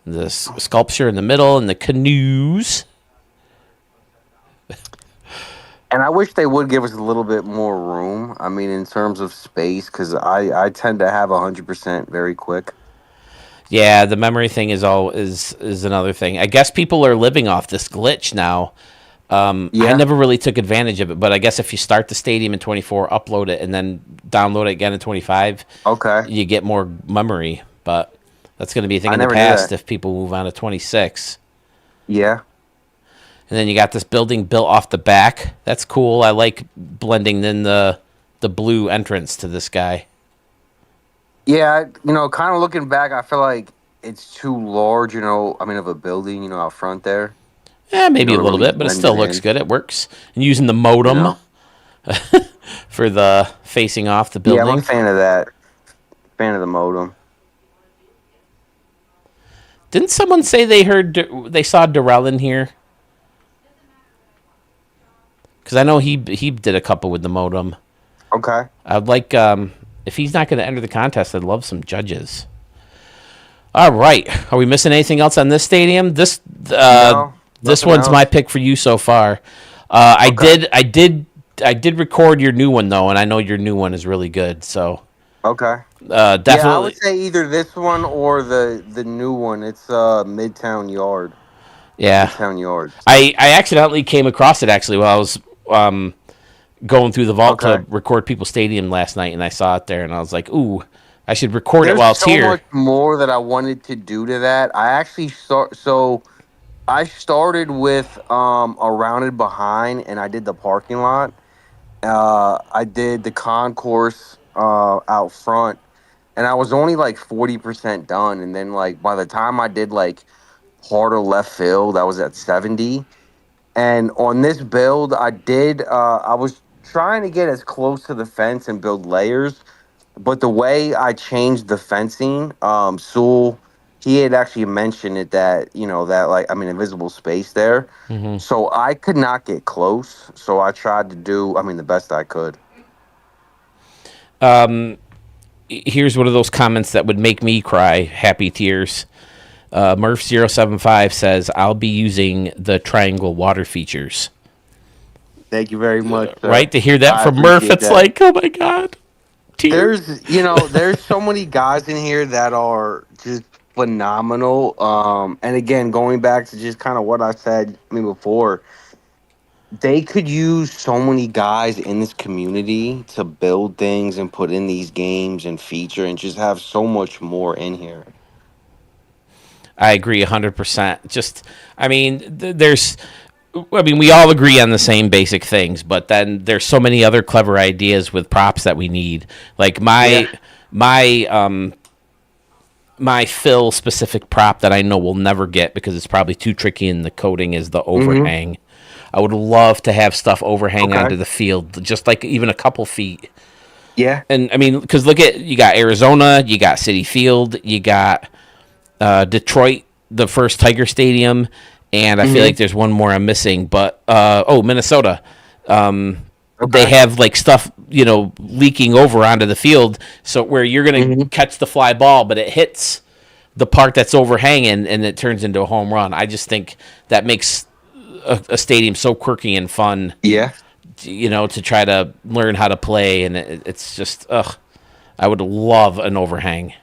The sculpture in the middle and the canoes. And I wish they would give us a little bit more room. In terms of space, because I tend to have 100% very quick. Yeah, the memory thing is another thing. I guess people are living off this glitch now. I never really took advantage of it, but I guess if you start the stadium in 24, upload it, and then download it again in 25, you get more memory. But that's going to be a thing in the past if people move on to 26. Yeah. And then you got this building built off the back. That's cool. I like blending in the blue entrance to this guy. Yeah, kind of looking back, I feel like it's too large, of a building, out front there. Yeah, maybe a little bit, but it still looks good. It works. And using the modem for the facing off the building. Yeah, I'm a fan of that. Fan of the modem. Didn't someone say they saw Darrell in here? Because I know he did a couple with the modem. Okay. I'd like, if he's not going to enter the contest, I'd love some judges. All right. Are we missing anything else on this stadium? This one's my pick for you so far. I did record your new one though, and I know your new one is really good. So okay, definitely. Yeah, I would say either this one or the new one. It's Midtown Yard. Yeah. Midtown Yards. I accidentally came across it actually while I was going through the vault Okay. to record People's Stadium last night, and I saw it there, and I was like, ooh, I should record it There's while it's so here. much more that I wanted to do to that. I actually I started with a rounded behind, and I did the parking lot. I did the concourse out front, and I was only like 40% done. And then like by the time I did like part of left field, I was at 70. And on this build, I was trying to get as close to the fence and build layers, but the way I changed the fencing, Sewell, he had actually mentioned it that, that like, I mean, invisible space there. Mm-hmm. So I could not get close. So I tried to do, I mean, the best I could. Here's one of those comments that would make me cry, happy tears. Murph075 says, I'll be using the triangle water features. Thank you very much, sir. Right? To hear that I from Murph, appreciate it's that. like, oh my God. Tears. There's so many guys in here that are just phenomenal. And again, going back to just kind of what I said before, they could use so many guys in this community to build things and put in these games and feature and just have so much more in here. I agree 100%. Just, I mean, we all agree on the same basic things, but then there's so many other clever ideas with props that we need. Like my fill specific prop that I know we'll never get because it's probably too tricky in the coding is the overhang. I would love to have stuff overhang onto the field, just like even a couple feet. Yeah. And I mean, because you got Arizona, you got Citi Field, you got Detroit, the first Tiger Stadium, and I feel like there's one more I'm missing. But Minnesota, they have like stuff leaking over onto the field, so where you're gonna catch the fly ball, but it hits the part that's overhanging and it turns into a home run. I just think that makes a stadium so quirky and fun. Yeah. To try to learn how to play, and it's just I would love an overhang.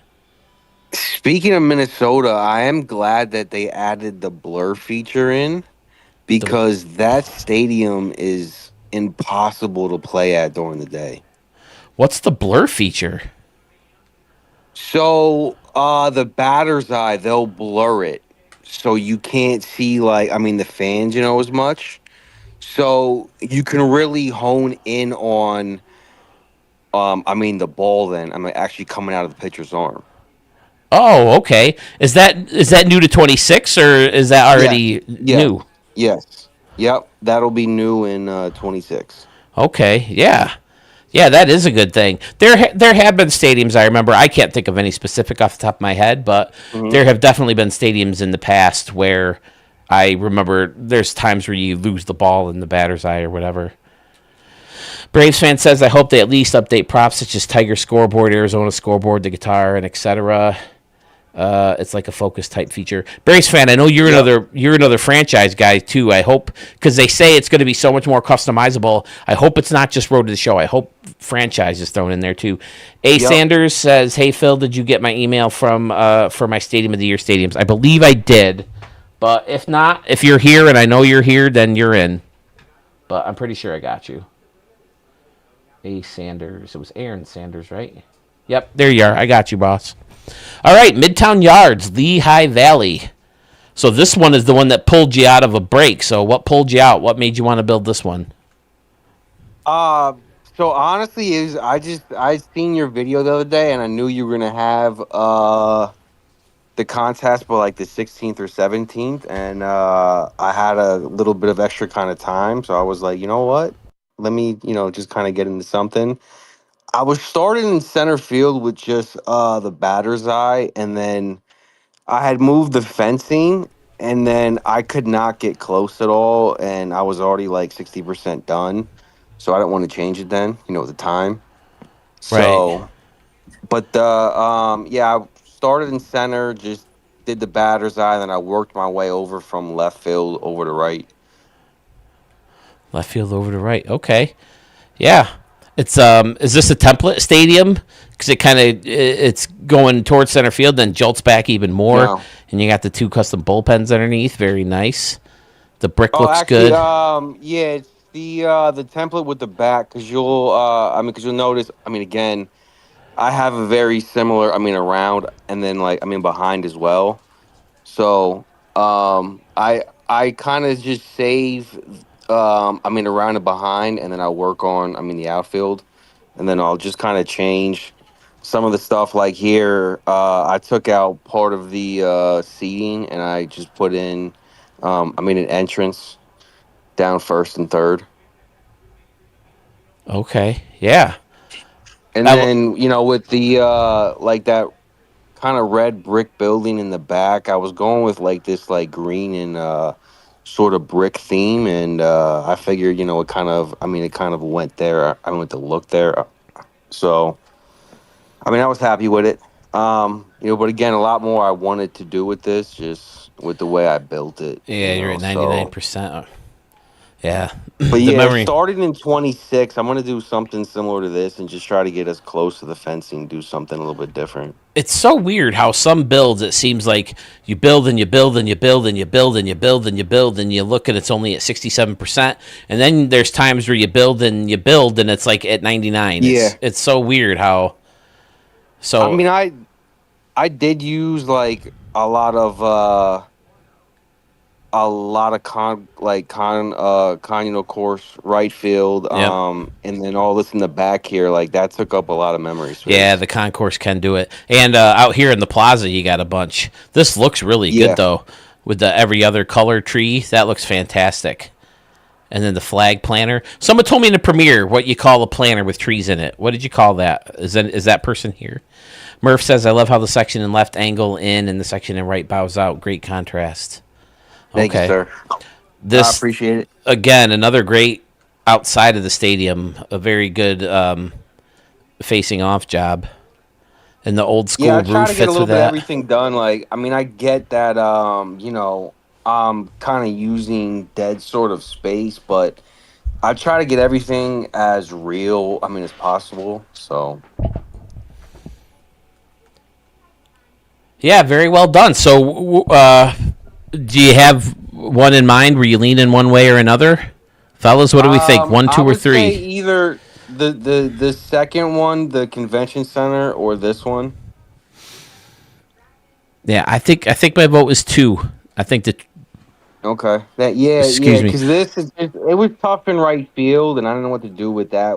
Speaking of Minnesota, I am glad that they added the blur feature in because that stadium is impossible to play at during the day. What's the blur feature? So, the batter's eye, they'll blur it. So you can't see the fans, as much. So you can really hone in on, the ball then. Actually coming out of the pitcher's arm. Oh, okay. Is that new to 26 or is that already new? Yes. Yep. That'll be new in 26. Okay. Yeah. Yeah, that is a good thing. There have been stadiums, I remember. I can't think of any specific off the top of my head, but there have definitely been stadiums in the past where I remember there's times where you lose the ball in the batter's eye or whatever. Braves fan says, I hope they at least update props such as Tiger scoreboard, Arizona scoreboard, the guitar, and etc. It's like a focus type feature. Braves fan, I know you're another franchise guy too. I hope, because they say it's going to be so much more customizable. I hope it's not just road to the show. I hope franchise is thrown in there too. Sanders says, hey Phil, did you get my email for my Stadium of the Year stadiums? I believe I did, but if not, if you're here and I know you're here, then you're in. But I'm pretty sure I got you. Sanders, it was Aaron Sanders, right? Yep, there you are. I got you, boss. All right, Midtown Yards, Lehigh Valley. So this one is the one that pulled you out of a break. So what pulled you out? What made you want to build this one? So honestly, I seen your video the other day, and I knew you were gonna have the contest for like the 16th or 17th, and I had a little bit of extra kind of time, so I was like, you know what? Let me, just kind of get into something. I was starting in center field with just the batter's eye, and then I had moved the fencing, and then I could not get close at all, and I was already like 60% done, so I didn't want to change it then, the time. So, Right. but I started in center, just did the batter's eye, then I worked my way over from left field over to right. Left field over to right. Okay. Yeah. It's is this a template stadium? because it's going towards center field, then jolts back even more, No. and you got the 2 custom bullpens underneath. Very nice. The brick Oh, looks actually, good. yeah, it's the template with the back because you'll notice. I mean, again, I have a very similar. I mean, around and then behind as well. So, I kind of just save. Around and behind, and then I work on. The outfield, and then I'll just kind of change some of the stuff. Like here, I took out part of the seating, and I just put in. An entrance down first and third. Okay. Yeah. And then, with the that kind of red brick building in the back, I was going with this green and sort of brick theme, and I figured, it kind of went there. I went to look there. So, I was happy with it. But again, a lot more I wanted to do with this, just with the way I built it. Yeah, you're at 99%. Yeah. But yeah, it started in 26. I'm gonna do something similar to this and just try to get us close to the fencing. Do something a little bit different. It's so weird how some builds, it seems like you build and you build and you build and you build and you build and you build and you look and it's only at 67%. And then there's times where you build and it's like at 99. Yeah. It's so weird how. So I did use a lot of course right field, and then all this in the back here, that took up a lot of memory space. Yeah, the concourse can do it. And out here in the plaza, you got a bunch. This looks really good, though, with the every other color tree. That looks fantastic. And then the flag planter. Someone told me in the premiere what you call a planter with trees in it. What did you call that? Is that person here? Murph says, I love how the section in left angle in and the section in right bows out. Great contrast. Thank you, sir. I appreciate it. Again, another great outside of the stadium. A very good facing off job. And the old school roof fits with that. I try to get a little bit of everything done. I get that, I'm kind of using dead sort of space, but I try to get everything as real, as possible. So. Yeah, very well done. So, do you have one in mind where you lean in one way or another? Fellas, what do we think? 1, 2, or 3? Say either the second one, the convention center, or this one. Yeah, I think my vote was 2. I think that. Okay. Excuse me. Because it was tough in right field, and I don't know what to do with that.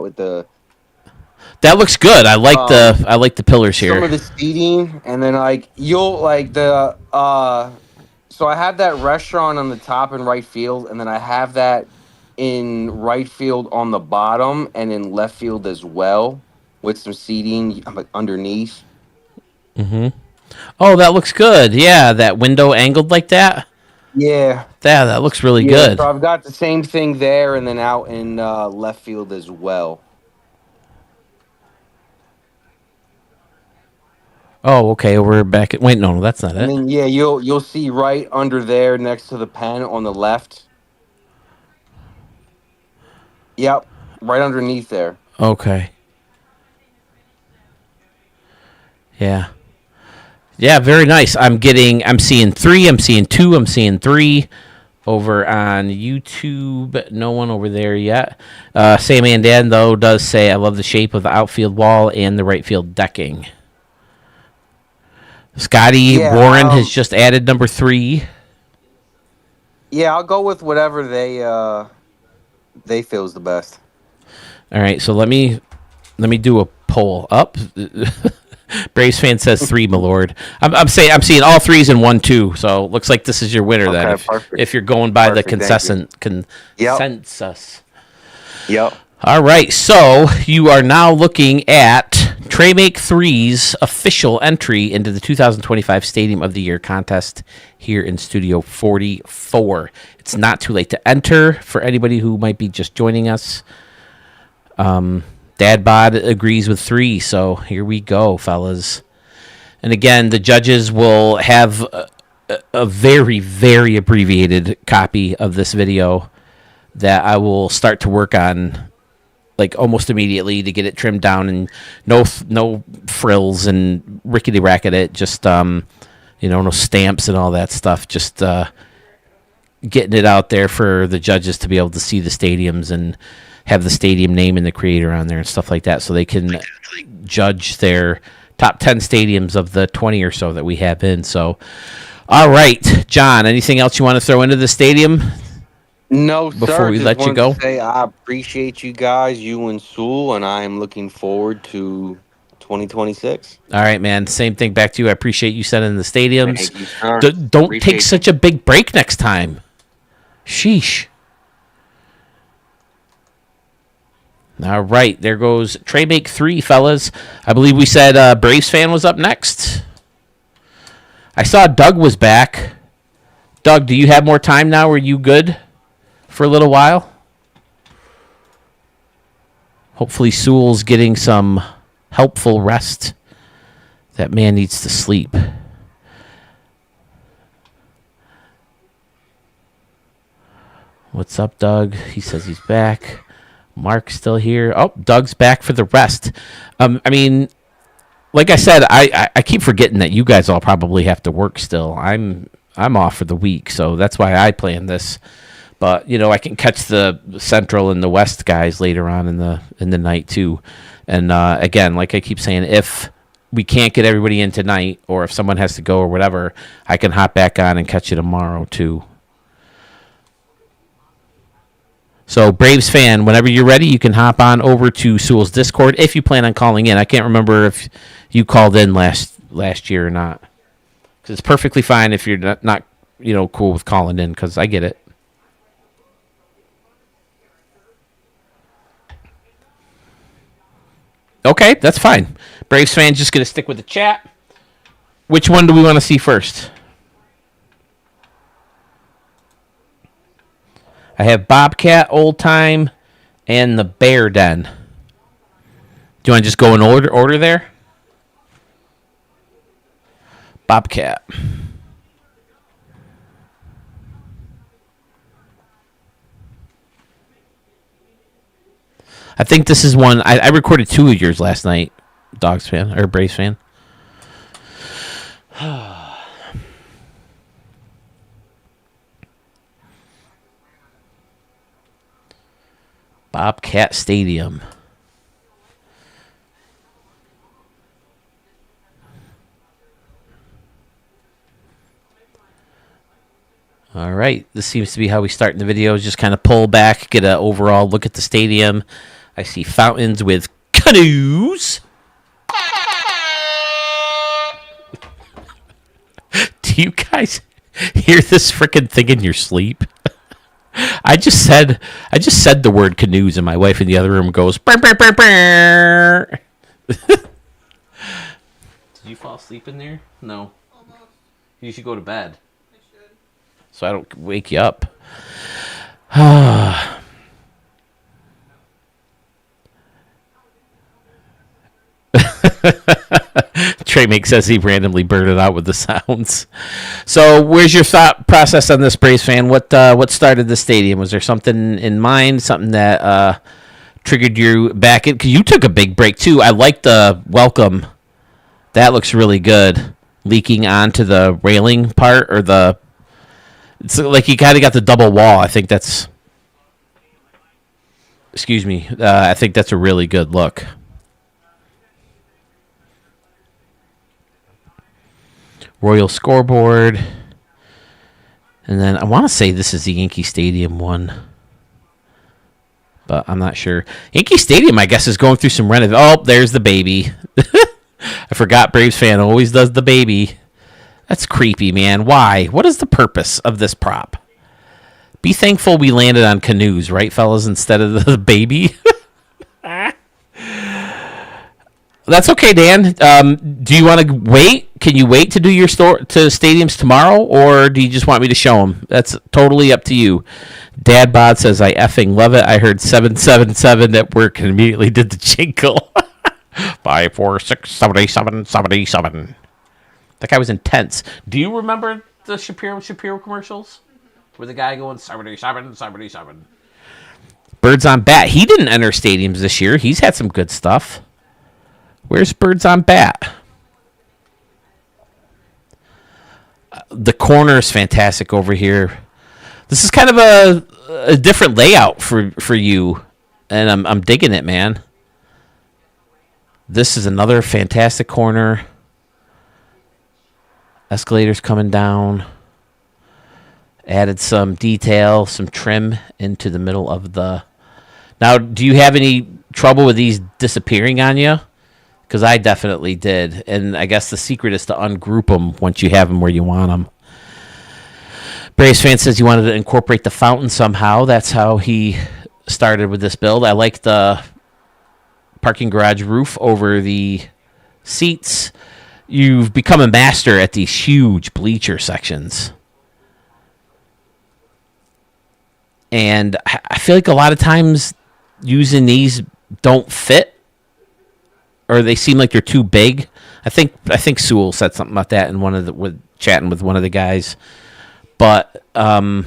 That looks good. I like the pillars here. Some of the seating, and then so I have that restaurant on the top in right field, and then I have that in right field on the bottom, and in left field as well, with some seating underneath. Mm-hmm. Oh, that looks good. Yeah, that window angled like that. Yeah. Yeah, that looks really good. So I've got the same thing there, and then out in left field as well. Oh, okay. We're back at. Wait, no, that's not it. And then, you'll see right under there next to the pen on the left. Yep, right underneath there. Okay. Yeah. Yeah, very nice. I'm seeing 3, I'm seeing 2, I'm seeing 3 over on YouTube. No one over there yet. Sam and Dan, though, does say, I love the shape of the outfield wall and the right field decking. Scotty Warren has just added number 3. Yeah, I'll go with whatever they feel is the best. All right, so let me do a poll up. Braves fan says 3, my lord. I'm seeing all 3s in 1, 2. So looks like this is your winner then. If you're going by the consensus. Yep. All right, so you are now looking at Trey Make 3's official entry into the 2025 Stadium of the Year contest here in Studio 44. It's not too late to enter for anybody who might be just joining us. Dad Bod agrees with 3, so here we go, fellas. And again, the judges will have a very, very abbreviated copy of this video that I will start to work on like almost immediately to get it trimmed down, and no frills and rickety racket it. Just no stamps and all that stuff. Just getting it out there for the judges to be able to see the stadiums and have the stadium name and the creator on there and stuff like that, so they can judge their top 10 stadiums of the 20 or so that we have in. So, all right, John, anything else you want to throw into the stadium? No, Before sir. we Just let you wanted go? to say I appreciate you guys, you and Sewell, and I am looking forward to 2026. All right, man. Same thing back to you. I appreciate you sending the stadiums. Thank you, sir. Don't Appreciate take you. such a big break next time. Sheesh. All right, there goes Trey Make 3, fellas. I believe we said Braves fan was up next. I saw Doug was back. Doug, do you have more time now? Are you good for a little while? Hopefully Sewell's getting some helpful rest. That man needs to sleep. What's up, Doug? He says he's back. Mark's still here. Oh, Doug's back for the rest. I mean, like I said, I keep forgetting that you guys all probably have to work still. I'm off for the week, so that's why I planned this. But I can catch the Central and the West guys later on in the night too. And again, like I keep saying, if we can't get everybody in tonight, or if someone has to go or whatever, I can hop back on and catch you tomorrow too. So, Braves fan, whenever you're ready, you can hop on over to Sewell's Discord if you plan on calling in. I can't remember if you called in last year or not. Because it's perfectly fine if you're not cool with calling in, because I get it. Okay, that's fine. Braves fan, just going to stick with the chat. Which one do we want to see first? I have Bobcat, Old Time, and the Bear Den. Do you want to just go in order there? Bobcat. I think this is one. I recorded 2 of yours last night, Dogs fan or Braves fan. Bobcat Stadium. All right, this seems to be how we start in the video. Just kind of pull back, get an overall look at the stadium. I see fountains with canoes. Do you guys hear this freaking thing in your sleep? I just said the word canoes, and my wife in the other room goes, "Burr, burr, burr, burr." Did you fall asleep in there? No. You should go to bed. I should. So I don't wake you up. Trey Make says he randomly burned it out with the sounds. So, where's your thought process on this, Braves fan? What started the stadium? Was there something in mind? Something that triggered you back in? Because you took a big break too. I like the welcome. That looks really good. Leaking onto the railing part, or it's like you kind of got the double wall. I think that's. Excuse me. I think that's a really good look. Royal scoreboard. And then I want to say this is the Yankee Stadium one. But I'm not sure. Yankee Stadium, I guess, is going through some renovation. Oh, there's the baby. I forgot Braves fan always does the baby. That's creepy, man. Why? What is the purpose of this prop? Be thankful we landed on canoes, right, fellas, instead of the baby? That's okay, Dan. Do you want to wait? Can you wait to do your stadiums tomorrow, or do you just want me to show them? That's totally up to you. Dad Bod says, I effing love it. I heard 777 at work and immediately did the jingle. 5, 4, 6, 77, 77. That guy was intense. Do you remember the Shapiro commercials? Where the guy going 77, 77? Birds on Bat. He didn't enter stadiums this year. He's had some good stuff. Where's Birds on Bat? The corner is fantastic over here. This is kind of a different layout for you, and I'm digging it, man. This is another fantastic corner. Escalators coming down. Added some detail, some trim into the middle of the... Now, do you have any trouble with these disappearing on you? Because I definitely did. And I guess the secret is to ungroup them once you have them where you want them. Braves fan says he wanted to incorporate the fountain somehow. That's how he started with this build. I like the parking garage roof over the seats. You've become a master at these huge bleacher sections. And I feel like a lot of times using these don't fit, or they seem like they're too big. I think Sewell said something about that in chatting with one of the guys. But it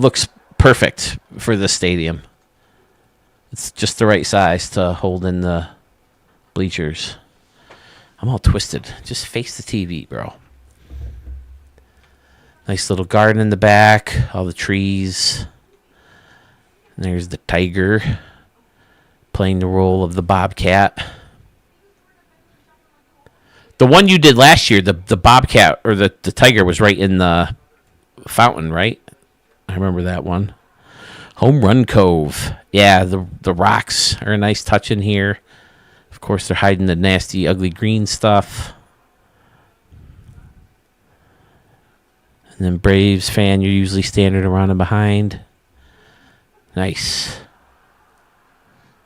looks perfect for this stadium. It's just the right size to hold in the bleachers. I'm all twisted. Just face the TV, bro. Nice little garden in the back. All the trees. And there's the tiger playing the role of the bobcat. The one you did last year, the bobcat or the tiger was right in the fountain, right? I remember that one. Home Run Cove. Yeah, the rocks are a nice touch in here. Of course, they're hiding the nasty, ugly green stuff. And then Braves fan, you're usually standing around and behind. Nice.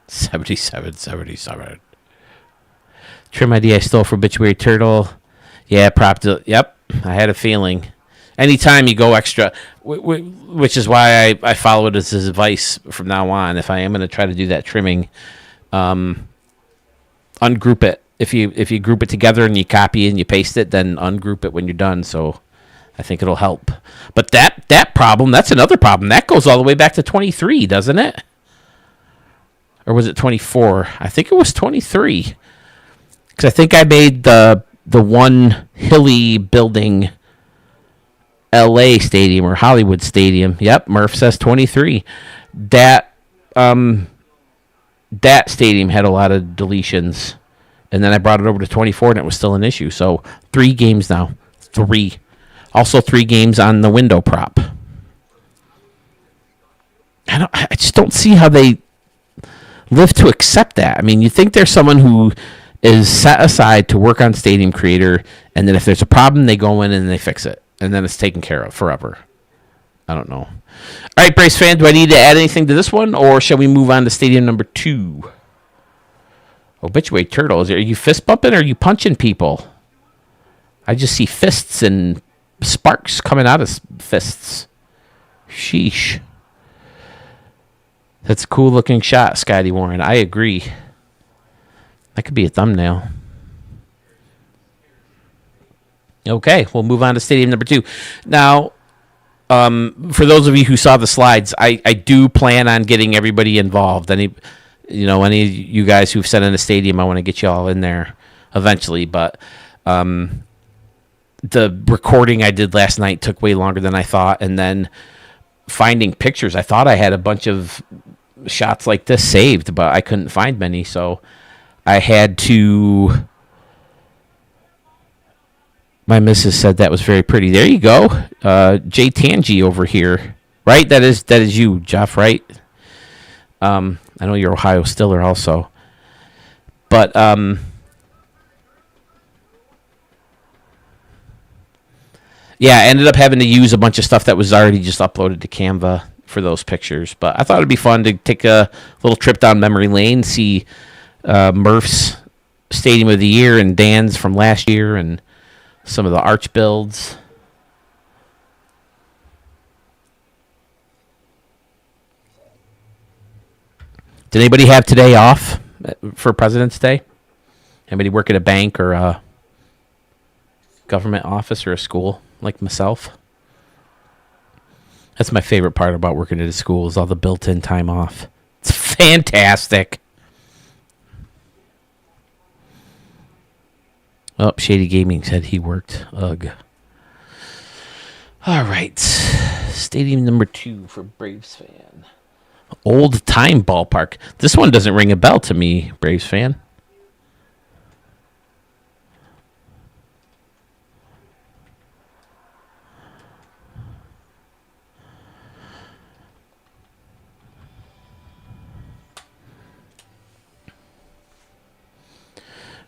77. Trim idea I stole for Obituary Turtle. Yeah, yep, I had a feeling. Anytime you go extra, which is why I followed his advice from now on. If I am going to try to do that trimming, ungroup it. If you group it together and you copy and you paste it, then ungroup it when you're done. So I think it'll help. But that problem, that's another problem. That goes all the way back to 23, doesn't it? Or was it 24? I think it was 23. Because I think I made the one hilly building LA Stadium or Hollywood Stadium. Yep, Murph says 23. That stadium had a lot of deletions. And then I brought it over to 24 and it was still an issue. So 3 games now. 3. Also 3 games on the window prop. I just don't see how they live to accept that. I mean, you think there's someone who is set aside to work on Stadium Creator, and then if there's a problem, they go in and they fix it, and then it's taken care of forever. I don't know. All right, Brace fan, do I need to add anything to this one, or shall we move on to Stadium number 2? Obituary Turtles, are you fist bumping or are you punching people? I just see fists and sparks coming out of fists. Sheesh. That's a cool looking shot, Scotty Warren. I agree. That could be a thumbnail. Okay, we'll move on to Stadium number 2. Now, for those of you who saw the slides, I do plan on getting everybody involved. Any of you guys who've sent in a stadium, I want to get you all in there eventually. But the recording I did last night took way longer than I thought, and then finding pictures, I thought I had a bunch of shots like this saved, but I couldn't find many, so I had to... My missus said that was very pretty. There you go. Jay Tangi over here. Right? That is you, Jeff, right? I know you're Ohio Stiller also. But yeah, I ended up having to use a bunch of stuff that was already just uploaded to Canva for those pictures. But I thought it'd be fun to take a little trip down memory lane, see Murph's Stadium of the Year and Dan's from last year and some of the arch builds. Did anybody have today off for President's Day? Anybody work at a bank or a government office or a school like myself? That's my favorite part about working at a school is all the built-in time off. It's fantastic. Oh, Shady Gaming said he worked. Ugh. All right. Stadium number 2 for Braves fan. Old time ballpark. This one doesn't ring a bell to me, Braves fan.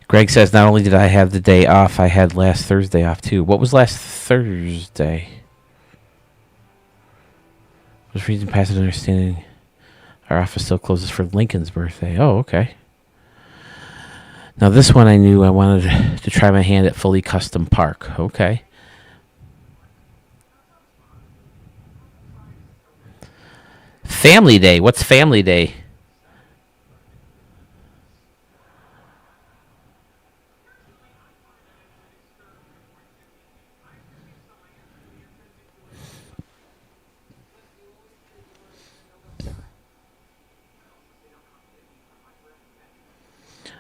Greg says, not only did I have the day off, I had last Thursday off too. What was last Thursday? Was reading past an understanding. Our office still closes for Lincoln's birthday. Oh, okay. Now this one I knew I wanted to try my hand at fully custom park. Okay. Family Day. What's Family Day?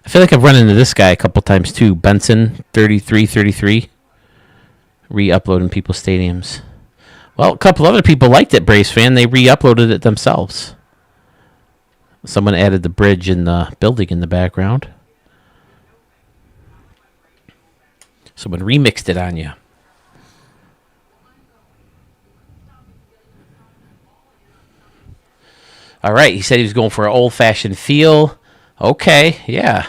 I feel like I've run into this guy a couple times too. Benson 3333 re-uploading people's stadiums. Well, a couple other people liked it, Braves fan. They re-uploaded it themselves. Someone added the bridge in the building in the background. Someone remixed it on you. All right, he said he was going for an old-fashioned feel. Okay, yeah.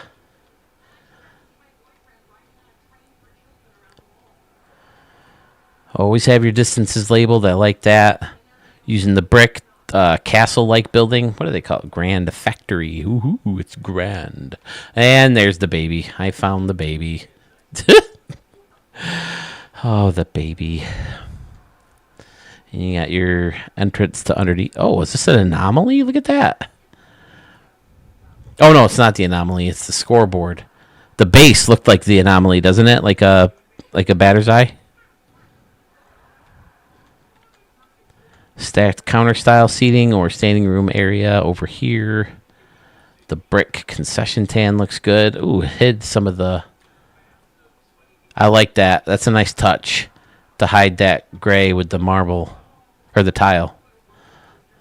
Always have your distances labeled. I like that. Using the brick castle-like building. What do they call it? Grand Factory. Ooh, it's grand. And there's the baby. I found the baby. Oh, the baby. And you got your entrance to underneath. Oh, is this an anomaly? Look at that. Oh, no, it's not the anomaly. It's the scoreboard. The base looked like the anomaly, doesn't it? Like a batter's eye. Stacked counter style seating or standing room area over here. The brick concession tan looks good. Ooh, it hid some of the... I like that. That's a nice touch to hide that gray with the marble or the tile.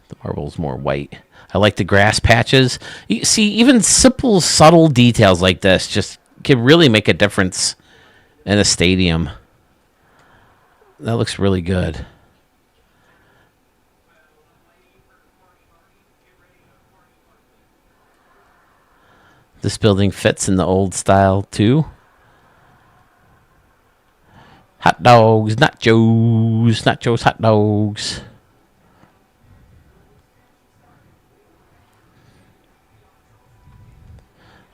The marble's more white. I like the grass patches. You see, even simple, subtle details like this just can really make a difference in a stadium. That looks really good. This building fits in the old style, too. Hot dogs, nachos, hot dogs.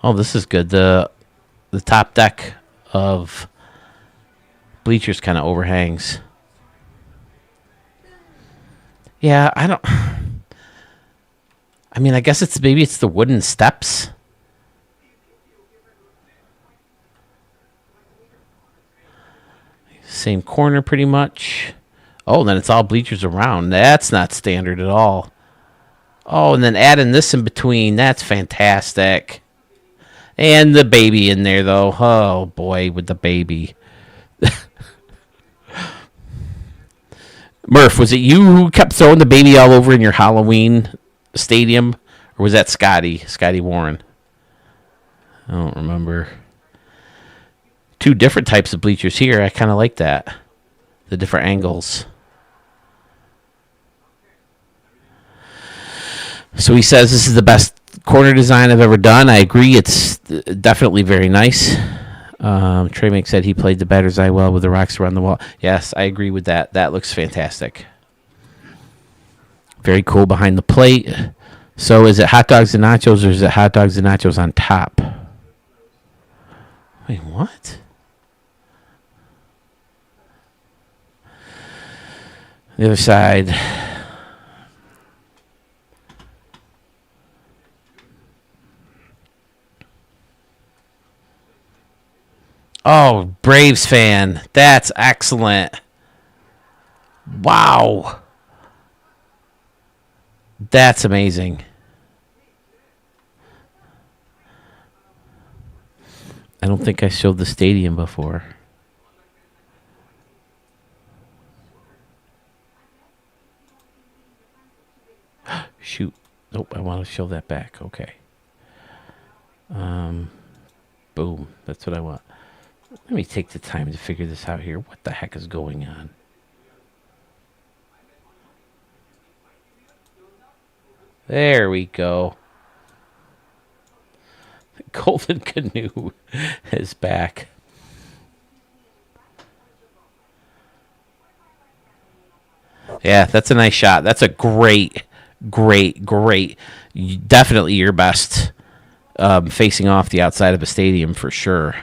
Oh, this is good. The top deck of bleachers kind of overhangs. Yeah, I mean, I guess maybe it's the wooden steps. Same corner pretty much. Oh, then it's all bleachers around. That's not standard at all. Oh, and then adding this in between. That's fantastic. And the baby in there, though. Oh, boy, with the baby. Murph, was it you who kept throwing the baby all over in your Halloween stadium? Or was that Scotty Warren? I don't remember. Two different types of bleachers here. I kind of like that. The different angles. So he says this is the best corner design I've ever done. I agree. It's definitely very nice. Trey Mink said he played the batter's eye well with the rocks around the wall. Yes, I agree with that. That looks fantastic. Very cool behind the plate. So is it hot dogs and nachos or is it hot dogs and nachos on top? Wait, what? The other side. Oh, Braves fan. That's excellent. Wow. That's amazing. I don't think I showed the stadium before. Shoot. Nope, I want to show that back. Okay. Boom. That's what I want. Let me take the time to figure this out here. What the heck is going on? There we go. The Golden Canoe is back. Yeah, that's a nice shot. That's a great. Definitely your best facing off the outside of a stadium for sure.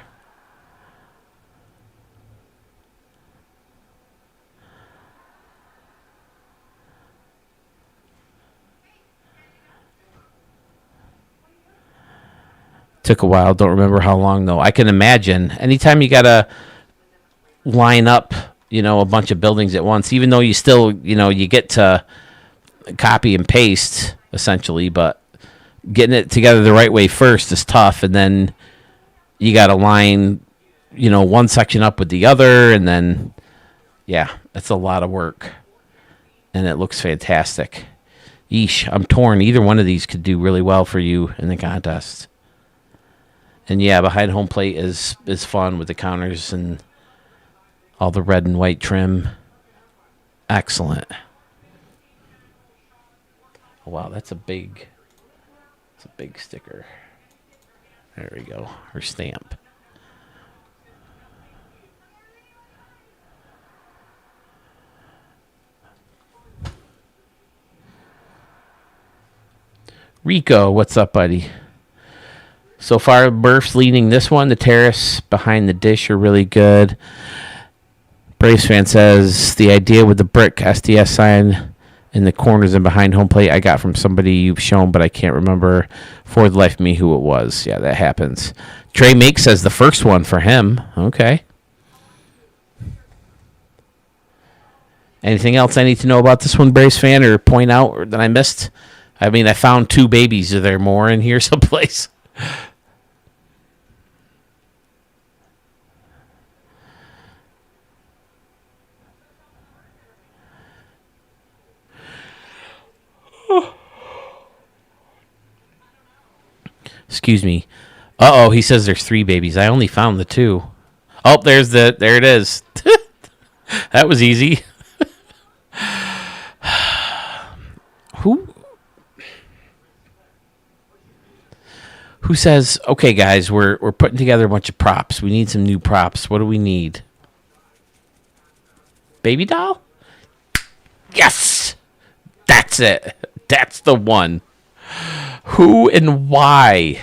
Took a while. Don't remember how long, though. I can imagine. Anytime you got to line up, a bunch of buildings at once, even though you still, you get to copy and paste, essentially, but getting it together the right way first is tough, and then you got to line, one section up with the other, and then, yeah, it's a lot of work, and it looks fantastic. Yeesh, I'm torn. Either one of these could do really well for you in the contest. And yeah, behind home plate is fun with the counters and all the red and white trim. Excellent. Oh, wow, that's a big sticker. There we go. Or stamp. Rico, what's up, buddy? So far, Murph's leading this one. The terrace behind the dish are really good. Braves fan says the idea with the brick SDS sign in the corners and behind home plate I got from somebody you've shown, but I can't remember for the life of me who it was. Yeah, that happens. Trey Make says the first one for him. Okay. Anything else I need to know about this one, Braves fan, or point out or that I missed? I mean, I found 2 babies. Are there more in here someplace? Excuse me. Uh-oh, he says there's 3 babies. I only found the 2. Oh, there it is. That was easy. Who says, okay, guys, we're putting together a bunch of props. We need some new props. What do we need? Baby doll? Yes! That's it. That's the one. Who and why?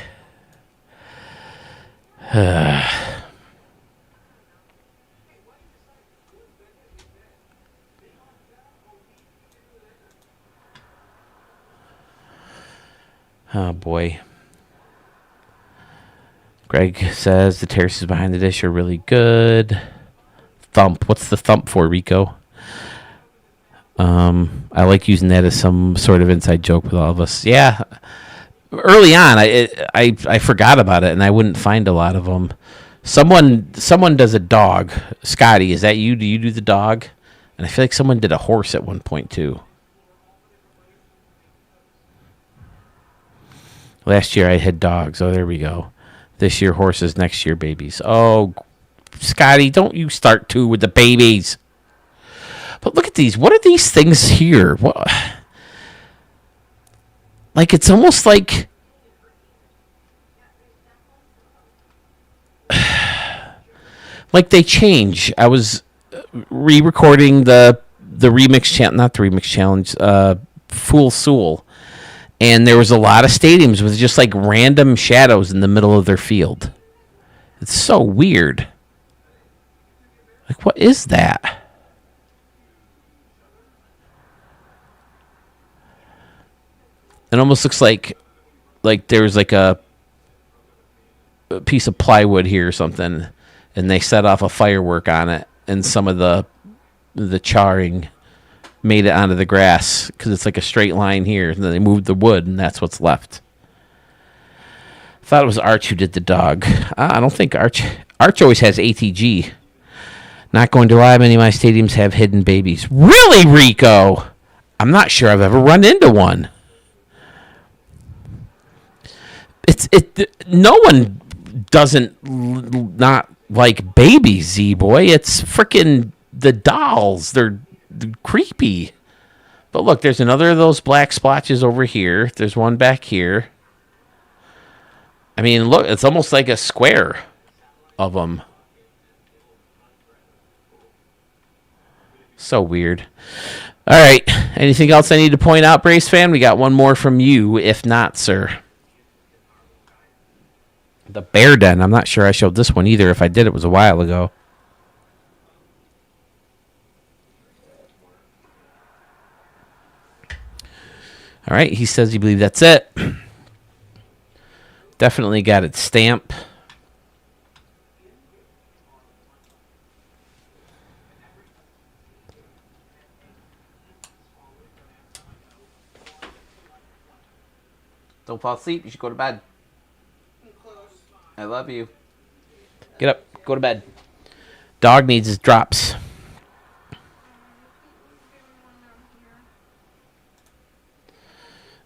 Oh, boy. Greg says the terraces behind the dish are really good. Thump. What's the thump for, Rico? I like using that as some sort of inside joke with all of us. Yeah. Early on, I forgot about it, and I wouldn't find a lot of them. Someone does a dog. Scotty, is that you? Do you do the dog? And I feel like someone did a horse at one point, too. Last year, I had dogs. Oh, there we go. This year, horses. Next year, babies. Oh, Scotty, don't you start, too, with the babies. But look at these. What are these things here? What? Like, it's almost like... like they change. I was re-recording the remix challenge, not the remix challenge, Fool Soul. And there was a lot of stadiums with just like random shadows in the middle of their field. It's so weird. Like, what is that? It almost looks like there's like a piece of plywood here or something, and they set off a firework on it, and some of the charring made it onto the grass because it's like a straight line here. And then they moved the wood, and that's what's left. Thought it was Arch who did the dog. I don't think Arch always has ATG. Not going to lie, many of my stadiums have hidden babies. Really, Rico? I'm not sure I've ever run into one. No one doesn't not like babies, Z-Boy. It's freaking the dolls. They're creepy. But look, there's another of those black splotches over here. There's one back here. I mean, look, it's almost like a square of them. So weird. All right. Anything else I need to point out, Brace fan? We got one more from you. If not, sir. The bear den. I'm not sure I showed this one either. If I did, it was a while ago. All right. He says he believes that's it. Definitely got its stamp. Don't fall asleep. You should go to bed. I love you. Get up. Go to bed. Dog needs his drops.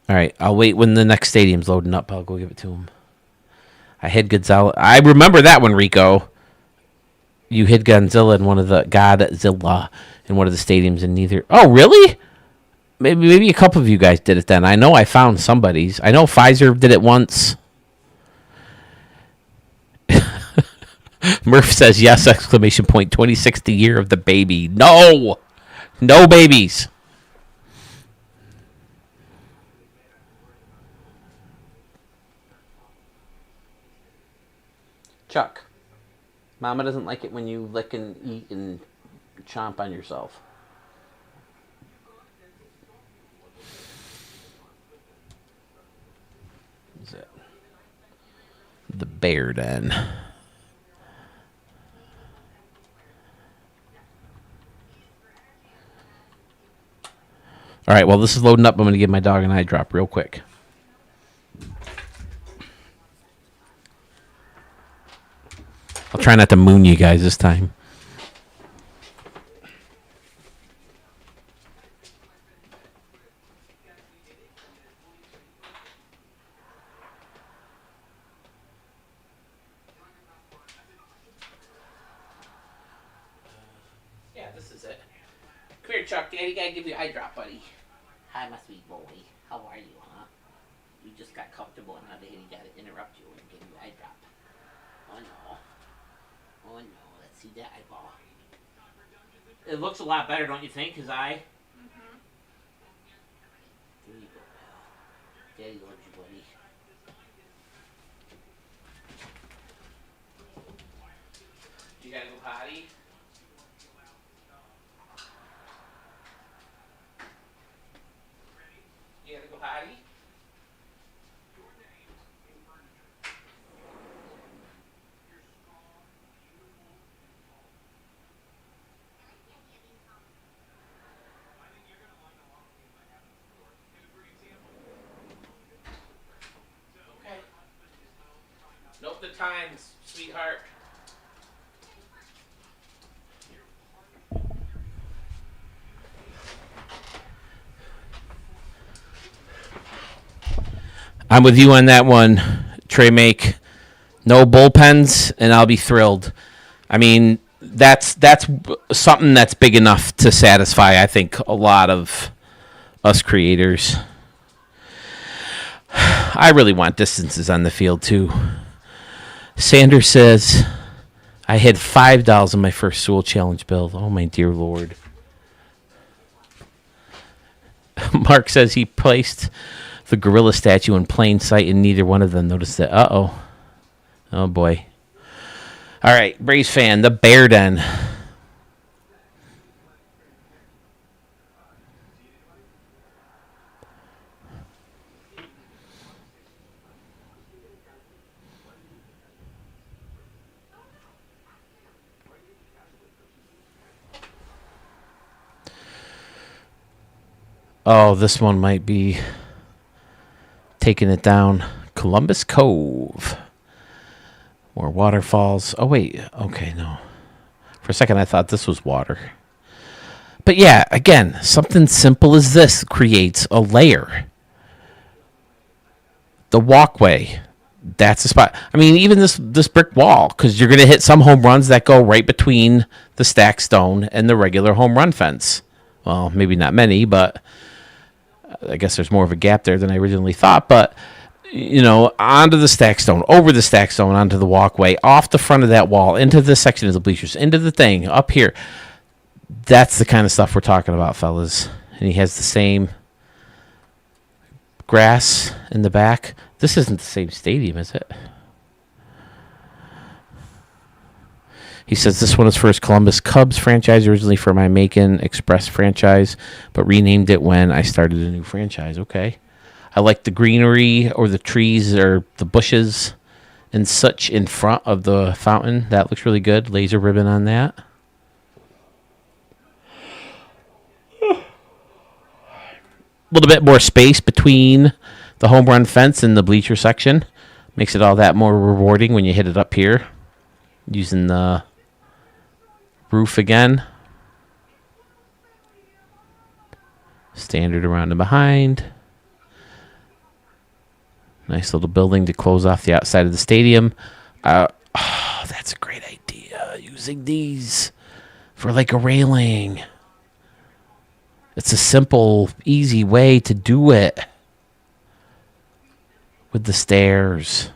All right. I'll wait when the next stadium's loading up. I'll go give it to him. I hid Godzilla. I remember that one, Rico. You hid Godzilla in one of the Godzilla in one of the stadiums in neither. Oh, really? Maybe a couple of you guys did it then. I know I found somebody's. I know Pfizer did it once. Murph says yes! Exclamation point! 2060 year of the baby. No babies. Chuck, Mama doesn't like it when you lick and eat and chomp on yourself. What's it? The bear den. All right, well, this is loading up. I'm going to give my dog an eye drop real quick. I'll try not to moon you guys this time. Yeah, this is it. Come here, Chuck. Daddy gotta give you an eye drop, buddy. Hi, my sweet boy. How are you, huh? You just got comfortable and now Daddy gotta interrupt you and give you an eye drop. Oh no. Oh no. Let's see that eyeball. It looks a lot better, don't you think, his eye? Mm-hmm. There you go, pal. Daddy loves you, buddy. You gotta go potty? You gotta go potty? Okay. Nope, the times, sweetheart. I'm with you on that one, Trey Make. No bullpens, and I'll be thrilled. I mean, that's something that's big enough to satisfy, I think, a lot of us creators. I really want distances on the field, too. Sanders says, I had $5 in my first Sewell Challenge build. Oh, my dear Lord. Mark says he placed the gorilla statue in plain sight, and neither one of them noticed it. Uh-oh. Oh, boy. All right, Braves fan, the bear den. Oh, this one might be taking it down. Columbus Cove. More waterfalls. Oh, wait. Okay, no. For a second, I thought this was water. But yeah, again, something simple as this creates a layer. The walkway. That's the spot. I mean, even this brick wall, because you're going to hit some home runs that go right between the stacked stone and the regular home run fence. Well, maybe not many, but I guess there's more of a gap there than I originally thought. But, onto the stack stone, over the stack stone, onto the walkway, off the front of that wall, into this section of the bleachers, into the thing, up here. That's the kind of stuff we're talking about, fellas. And he has the same grass in the back. This isn't the same stadium, is it? He says this one is for his Columbus Cubs franchise, originally for my Macon Express franchise, but renamed it when I started a new franchise. Okay. I like the greenery or the trees or the bushes and such in front of the fountain. That looks really good. Laser ribbon on that. A little bit more space between the home run fence and the bleacher section. Makes it all that more rewarding when you hit it up here. Using the roof again. Standard around and behind. Nice little building to close off the outside of the stadium. That's a great idea. Using these for like a railing. It's a simple, easy way to do it. With the stairs.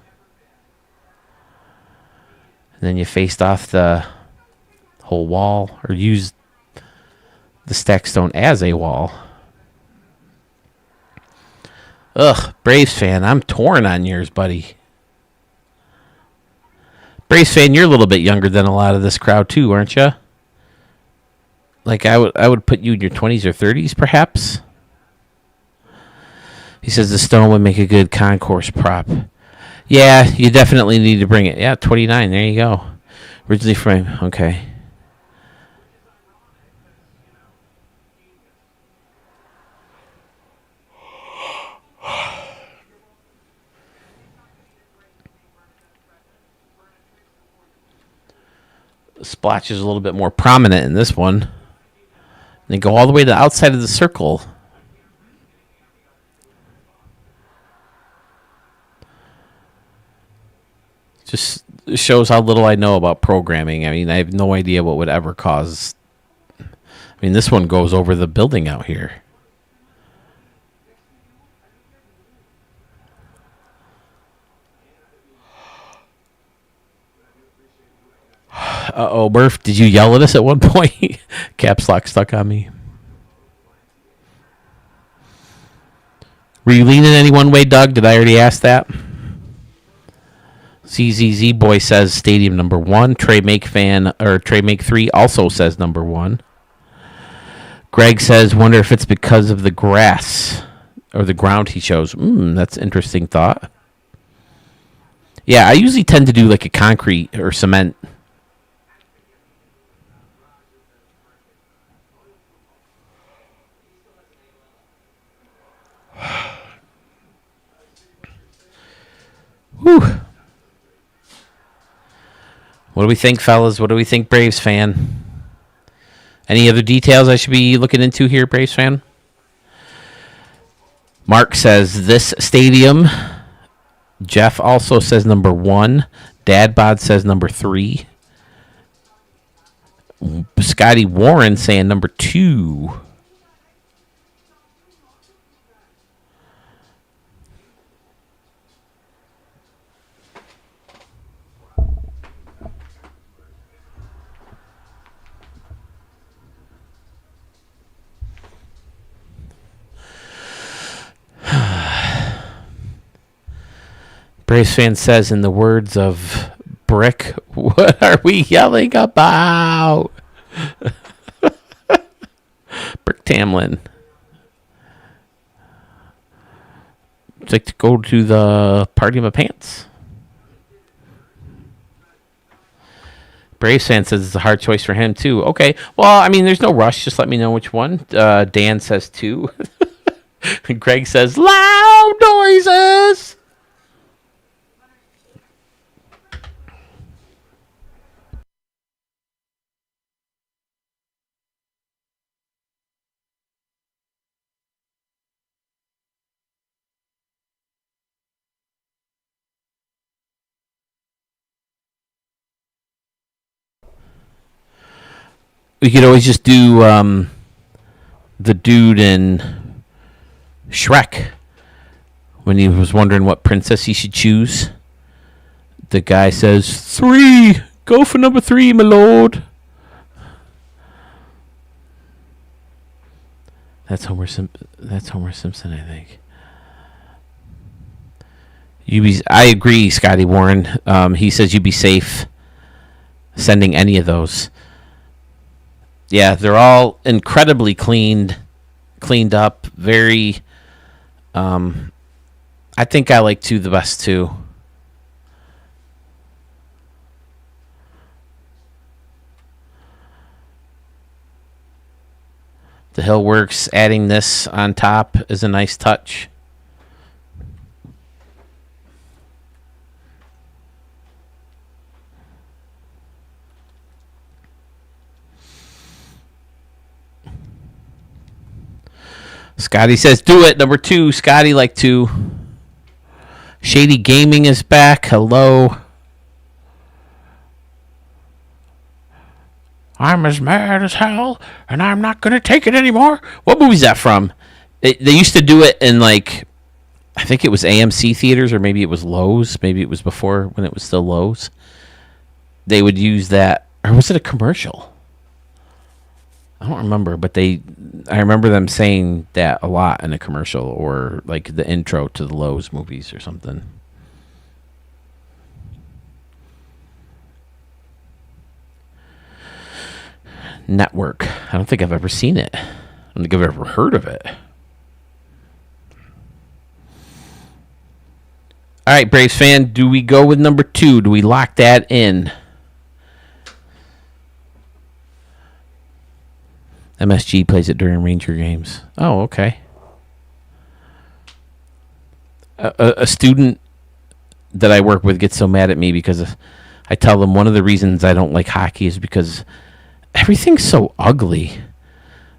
And then you faced off the whole wall, or used the stack stone as a wall. Ugh, Braves fan, I'm torn on yours, buddy. Braves fan, you're a little bit younger than a lot of this crowd too, aren't you? Like I would put you in your 20s or 30s, perhaps. He says the stone would make a good concourse prop. Yeah, you definitely need to bring it. Yeah, 29. There you go. Originally frame. Okay. The splotch is a little bit more prominent in this one. They go all the way to the outside of the circle. Just shows how little I know about programming. I mean, I have no idea what would ever cause. I mean, this one goes over the building out here. Uh-oh, Murph, did you yell at us at one point? Caps lock stuck on me. Were you leaning any one way, Doug? Did I already ask that? ZZZ Boy says stadium number 1. Trey Make fan, or Trey Make 3 also says number 1. Greg says, wonder if it's because of the grass or the ground he chose. That's an interesting thought. Yeah, I usually tend to do like a concrete or cement. Whew. What do we think, fellas? What do we think, Braves fan? Any other details I should be looking into here, Braves fan? Mark says this stadium. Jeff also says number 1. Dad Bod says number 3. Scotty Warren saying number 2. Braves fan says, in the words of Brick, what are we yelling about? Brick Tamlin. Would you like to go to the party of my pants? Braves fan says it's a hard choice for him, too. Okay. Well, I mean, there's no rush. Just let me know which one. Dan says 2. Greg says, loud noises. We could always just do the dude in Shrek when he was wondering what princess he should choose. The guy says, 3. Go for number 3, my lord. That's Homer Simpson, I think. I agree, Scotty Warren. He says you'd be safe sending any of those. Yeah, they're all incredibly cleaned up. Very. I think I like 2 the best too. The Hill works. Adding this on top is a nice touch. Scotty says, do it. Number 2, Scotty like 2. Shady Gaming is back. Hello. I'm as mad as hell, and I'm not going to take it anymore. What movie is that from? They used to do it in, like, I think it was AMC theaters, or maybe it was Lowe's. Maybe it was before when it was still Lowe's. They would use that. Or was it a commercial? I don't remember, but I remember them saying that a lot in a commercial, or like the intro to the Lowe's movies or something. Network. I don't think I've ever seen it. I don't think I've ever heard of it. All right, Braves fan, do we go with number 2? Do we lock that in? MSG plays it during Ranger games. Oh, okay. A student that I work with gets so mad at me because I tell them one of the reasons I don't like hockey is because everything's so ugly.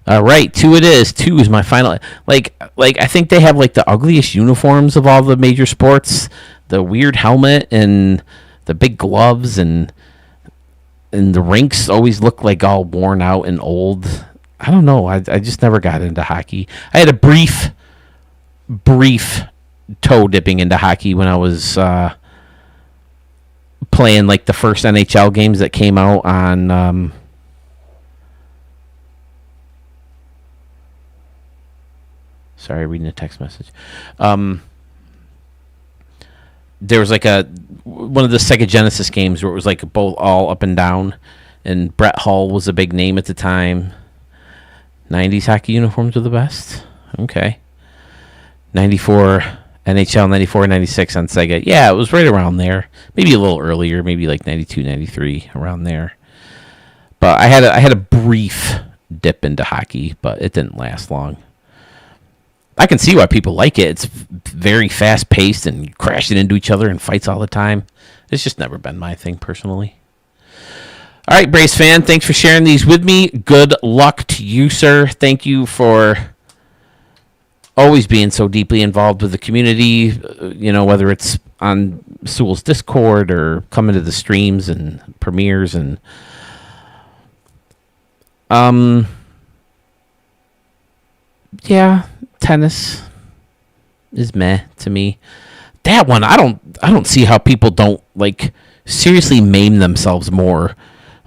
All right, 2 it is. 2 is my final. Like I think they have like the ugliest uniforms of all the major sports. The weird helmet and the big gloves and the rinks always look like all worn out and old. I don't know. I just never got into hockey. I had a brief toe dipping into hockey when I was playing like the first NHL games that came out on. Sorry, reading a text message. There was like one of the Sega Genesis games where it was like both all up and down, and Brett Hull was a big name at the time. 90s hockey uniforms were the best. Okay. 94 NHL, 94, 96 on Sega. Yeah, it was right around there. Maybe a little earlier, maybe like 92, 93, around there. But I had a brief dip into hockey, but it didn't last long. I can see why people like it. It's very fast-paced and crashing into each other and fights all the time. It's just never been my thing personally. All right, Brace fan, thanks for sharing these with me. Good luck to you, sir. Thank you for always being so deeply involved with the community, whether it's on Sewell's Discord or coming to the streams and premieres and yeah, tennis is meh to me. That one, I don't see how people don't like seriously maim themselves more.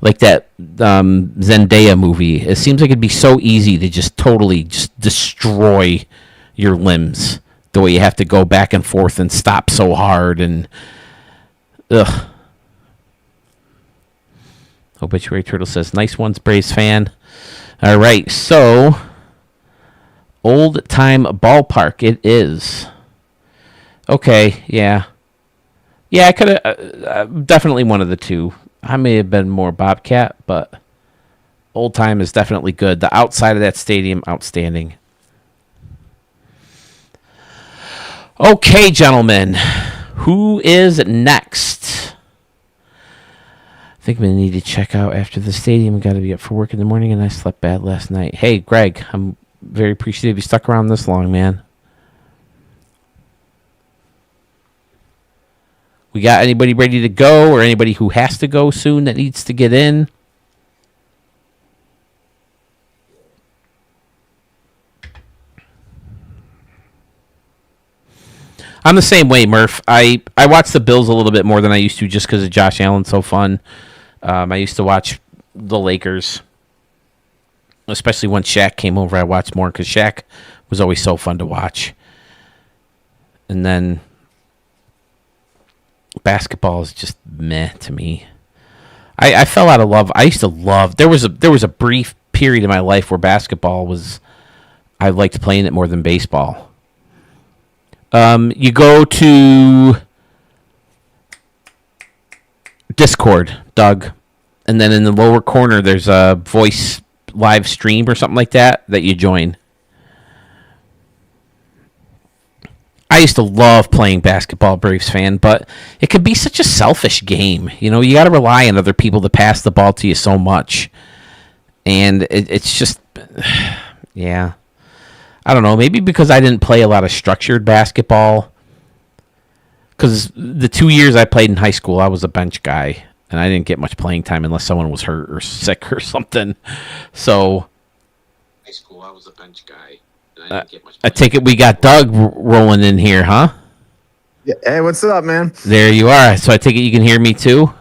Like that Zendaya movie. It seems like it'd be so easy to just totally just destroy your limbs. The way you have to go back and forth and stop so hard and ugh. Obituary Turtle says, nice ones, Braves fan. All right, so Old Time Ballpark it is. Okay, yeah. Yeah, I could have definitely one of the 2. I may have been more Bobcat, but Old Time is definitely good. The outside of that stadium, outstanding. Okay, gentlemen, who is next? I think I'm going to need to check out after the stadium. Got to be up for work in the morning, and I slept bad last night. Hey, Greg, I'm very appreciative you stuck around this long, man. We got anybody ready to go or anybody who has to go soon that needs to get in? I'm the same way, Murph. I watch the Bills a little bit more than I used to just because of Josh Allen. So fun. I used to watch the Lakers, especially when Shaq came over. I watched more because Shaq was always so fun to watch. And then basketball is just meh to me. I fell out of love. I used to love. There was a brief period in my life where basketball was. I liked playing it more than baseball. You go to Discord, Doug, and then in the lower corner there's a voice live stream or something like that you join. I used to love playing basketball, Braves fan, but it could be such a selfish game. You know, you got to rely on other people to pass the ball to you so much, and it's just, yeah. I don't know, maybe because I didn't play a lot of structured basketball. Because the 2 years I played in high school, I was a bench guy, and I didn't get much playing time unless someone was hurt or sick or something. So, high school, I was a bench guy, and I didn't get much. I take it we got Doug rolling in here, huh? Yeah. Hey, what's up, man? There you are. So I take it you can hear me too.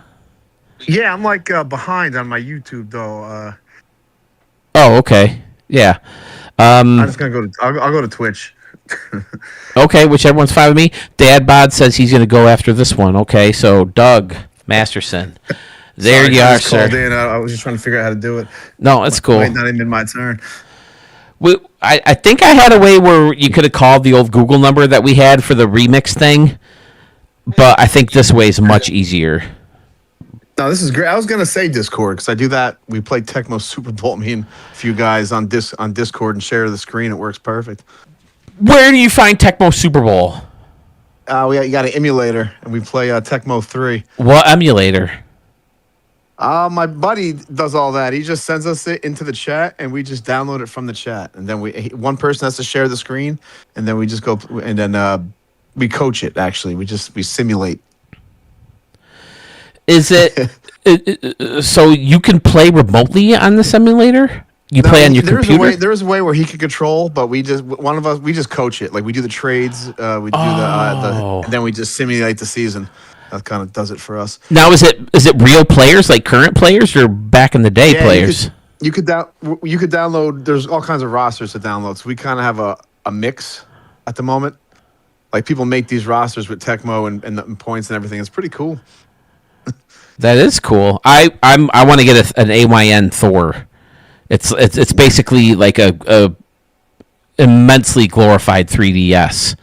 Yeah, I'm like behind on my YouTube though. Oh, okay. Yeah. I'm just gonna go to. I'll go to Twitch. Okay, whichever one's fine with me. Dad Bod says he's gonna go after this one. Okay, so Doug Masterson, there Sorry, you I are, just sir. called in. I was just trying to figure out how to do it. No, it's cool. Wait, not even my turn. I think I had a way where you could have called the old Google number that we had for the remix thing, but I think this way is much easier. No, this is great. I was gonna say Discord because I do that. We play Tecmo Super Bowl. Me and a few guys on Discord and share the screen. It works perfect. Where do you find Tecmo Super Bowl? You got an emulator, and we play Tecmo 3. What emulator? My buddy does all that. He just sends us it into the chat, and we just download it from the chat. And then one person has to share the screen, and then we just go and then we coach it. Actually, we simulate. Is it so you can play remotely on the simulator? You play on your computer? There's a way where he can control, but we just coach it. Like we do the trades, we do and then we just simulate the season. That kind of does it for us. Now, is it real players, like current players, or back in the day players? You could download. There's all kinds of rosters to download. So we kind of have a mix at the moment. Like people make these rosters with Tecmo and the points and everything. It's pretty cool. That is cool. I want to get an AYN Thor. It's basically like a immensely glorified 3DS.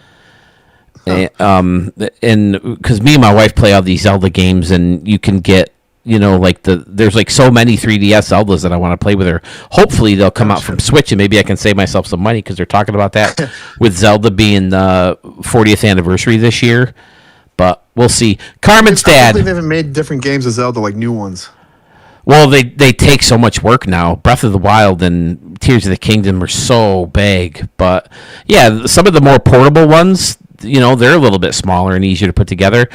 And because me and my wife play all these Zelda games, and you can get, like there's like so many 3DS Zeldas that I want to play with her. Hopefully they'll come out from Switch, and maybe I can save myself some money because they're talking about that with Zelda being the 40th anniversary this year. But we'll see. Carmen's dad. They haven't made different games of Zelda, like new ones. Well, they take so much work now. Breath of the Wild and Tears of the Kingdom are so big. But yeah, some of the more portable ones, they're a little bit smaller and easier to put together.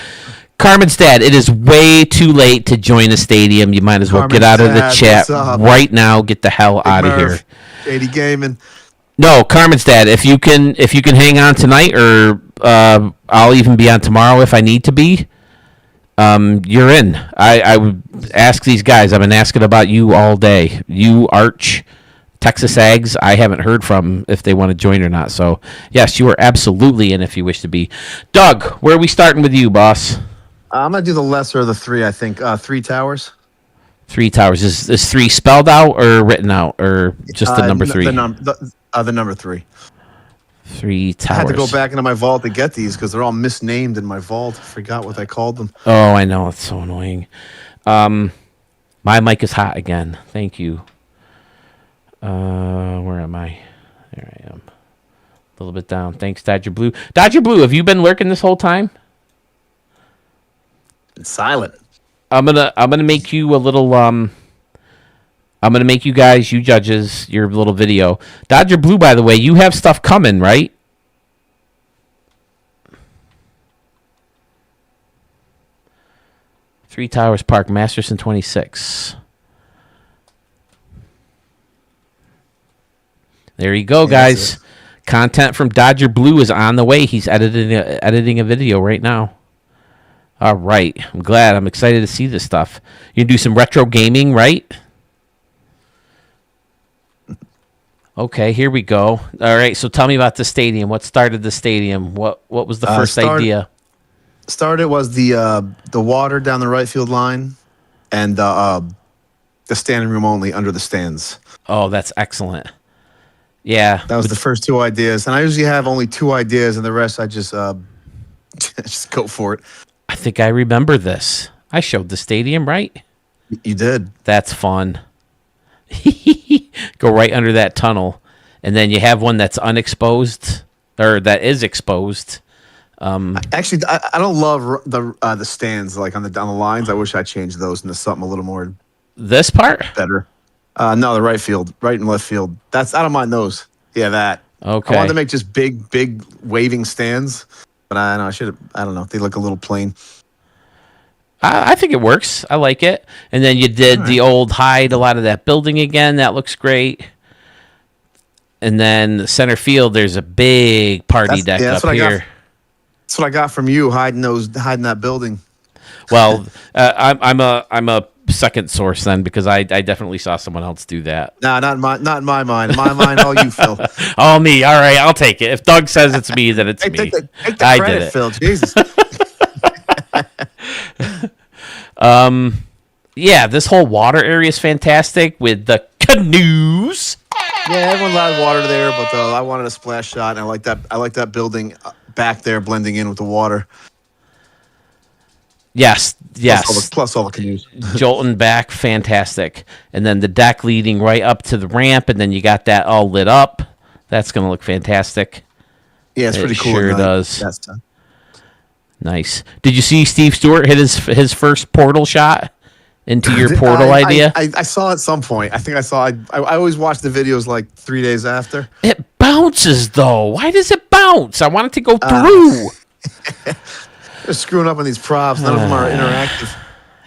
Carmen's dad, it is way too late to join the stadium. You might as well get out of the chat right now. Get the hell out of here. 80 gaming. No, Carmen's dad, if you can hang on tonight, or I'll even be on tomorrow if I need to be. You're in. I would ask these guys. I've been asking about you all day. You, Arch, Texas Ags, I haven't heard from if they want to join or not. So, yes, you are absolutely in if you wish to be. Doug, where are we starting with you, boss? I'm going to do the lesser of the three, I think. 3 towers. 3 towers. Is 3 spelled out or written out, or just the number 3? The number 3. 3 towers. I had to go back into my vault to get these because they're all misnamed in my vault. I forgot what I called them. Oh, I know. It's so annoying. My mic is hot again. Thank you. Where am I? There I am. A little bit down. Thanks, Dodger Blue. Dodger Blue, have you been lurking this whole time? It's silent. I'm gonna make you a little I'm gonna make you guys, you judges, your little video. Dodger Blue, by the way, you have stuff coming, right? Three Towers Park, Masterson 26. There you go, guys. Content from Dodger Blue is on the way. He's editing a video right now. All right. I'm glad. I'm excited to see this stuff. You do some retro gaming, right? Okay, here we go. All right, so tell me about the stadium. What started the stadium? What was the first idea? Started was the water down the right field line, and the standing room only under the stands. Oh, that's excellent. Yeah, that was the first two ideas, and I usually have only two ideas, and the rest I just just go for it. I think I remember this. I showed the stadium, right? You did. That's fun. Go right under that tunnel, and then you have one that's unexposed, or that is exposed. Actually, I don't love the stands like on the lines. I wish I changed those into something a little more. This part better. No, the right field, right and left field. I don't mind those. Yeah, that. Okay. I wanted to make just big waving stands, but I know I should have. I don't know. They look a little plain. I think it works. I like it. And then you did the old hide a lot of that building again. That looks great. And then the center field, there's a big party deck up here. That's what I got from you, hiding that building. Well, I'm a second source then, because I definitely saw someone else do that. No, not in my mind. In my mind, all you, Phil. All me. All right, I'll take it. If Doug says it's me, then it's me. Take the I credit, did it. Phil. Jesus. Yeah, this whole water area is fantastic with the canoes. Yeah, everyone allowed water there, but I wanted a splash shot, and I like that building back there blending in with the water. Yes. Plus all the canoes. Jolting back, fantastic. And then the deck leading right up to the ramp, and then you got that all lit up. That's going to look fantastic. Yeah, it's pretty cool. Sure does. Nice. Did you see Steve Stewart hit his first portal shot into your portal idea? I saw at some point. I think I saw. I always watch the videos like 3 days after. It bounces though. Why does it bounce? I want it to go through. They're screwing up on these props. None of them are interactive.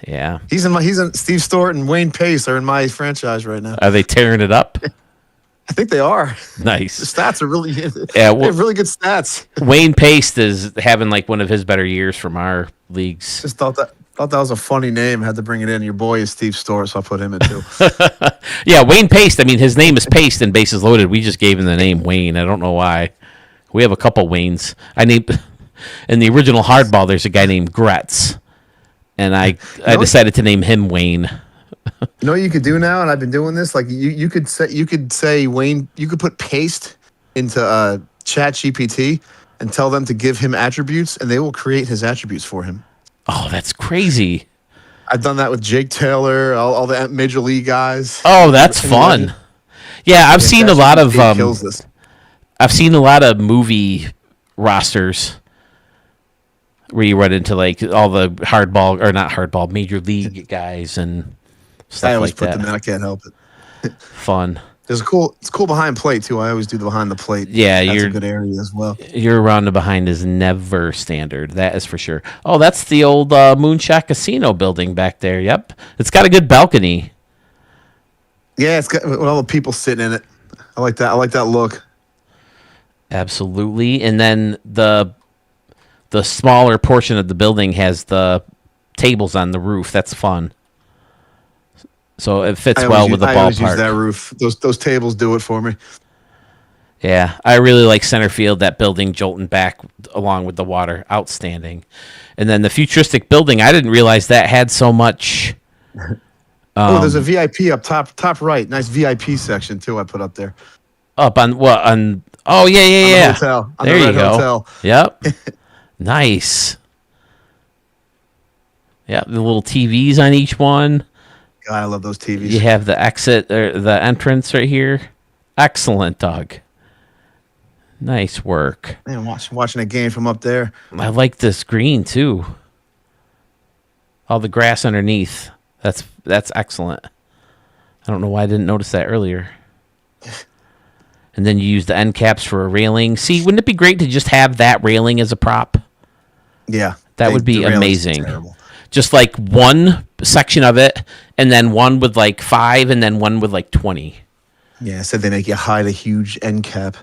Yeah. He's in Steve Stewart and Wayne Pace are in my franchise right now. Are they tearing it up? I think they are. Nice. The stats are really they have really good stats. Wayne Pace is having like one of his better years from our leagues. Just thought that was a funny name. Had to bring it in. Your boy is Steve Stewart, so I put him in too. Yeah, Wayne Pace. I mean, his name is Pace in Bases Loaded. We just gave him the name Wayne. I don't know why. We have a couple Waynes. In the original Hardball, there's a guy named Gretz, and I decided to name him Wayne. You know what you could do now, and I've been doing this. Like you could say Wayne. You could put paste into Chat GPT and tell them to give him attributes, and they will create his attributes for him. Oh, that's crazy! I've done that with Jake Taylor, all the major league guys. Oh, that's fun. Yeah, I've seen a lot of I've seen a lot of movie rosters where you run into like all the hardball or not hardball major league guys and stuff I always like put that. them in. I can't help it. Fun. It's cool behind plate too. I always do the behind the plate. Yeah, that's a good area as well. Your around the behind is never standard. That is for sure. Oh, that's the old Moonshot Casino building back there. Yep, it's got a good balcony. Yeah, it's got with all the people sitting in it. I like that. I like that look. Absolutely, and then the smaller portion of the building has the tables on the roof. That's fun. So it fits well with the ballpark. I always use that roof. Those tables do it for me. Yeah, I really like center field. That building jolting back along with the water, outstanding. And then the futuristic building, I didn't realize that had so much. There's a VIP up top right. Nice VIP section too. I put up there. Up on what? On oh yeah. On the hotel. On there the you go. Hotel. Yep. Nice. Yeah, the little TVs on each one. God, I love those TVs. You have the exit or the entrance right here. Excellent, Doug. Nice work. Man, watching a game from up there. I like this green too. All the grass underneath. That's excellent. I don't know why I didn't notice that earlier. And then you use the end caps for a railing. See, wouldn't it be great to just have that railing as a prop? Yeah. That would be the railing's amazing. terrible. Just like one section of it, and then one with like 5, and then one with like 20. Yeah, said they make you hide a huge end cap.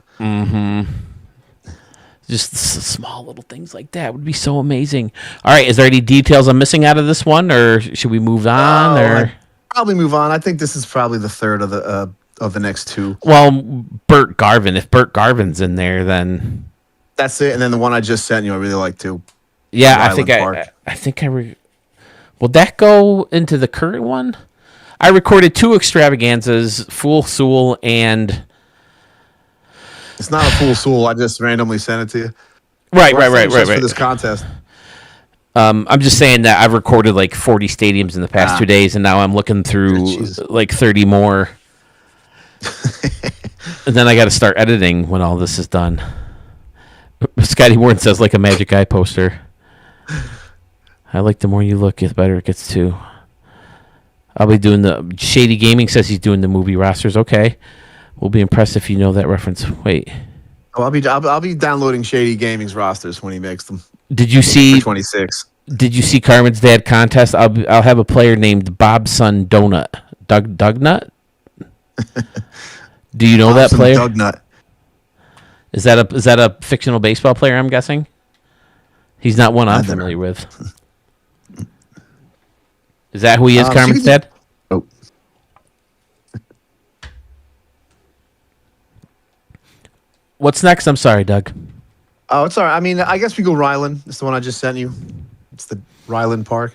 Just small little things like that would be so amazing. All right, is there any details I'm missing out of this one, or should we move on? I'd probably move on. I think this is probably the third of the next two. Well, Bert Garvin. If Bert Garvin's in there, then That's it. And then the one I just sent you, I really like too. yeah, Island Park. I think will that go into the current one? I recorded 2 extravaganzas, Fool Sewell and It's not a full soul. I just randomly sent it to you. right. For this contest. I'm just saying that I've recorded like 40 stadiums in the past 2 days, and now I'm looking through Jesus. like 30 more. And then I got to start editing when all this is done. Scotty Warren says like a Magic Eye poster. I like the more you look, the better it gets too. I'll be doing the Shady Gaming says he's doing the movie rosters. Okay, we'll be impressed if you know that reference. Wait, Oh, I'll be downloading Shady Gaming's rosters when he makes them. did you see? 26. Did you see Carmen's Dad contest? I'll have a player named Bobson Donut. Dugnut. Do you know that player? Dugnut. Is that a fictional baseball player? I'm guessing. He's not one I'm familiar with. Is that who he is, Carmen's dad? Oh. What's next? I'm sorry, Doug. Oh, it's all right. I mean, I guess we go Ryland. It's the one I just sent you. It's the Ryland Park.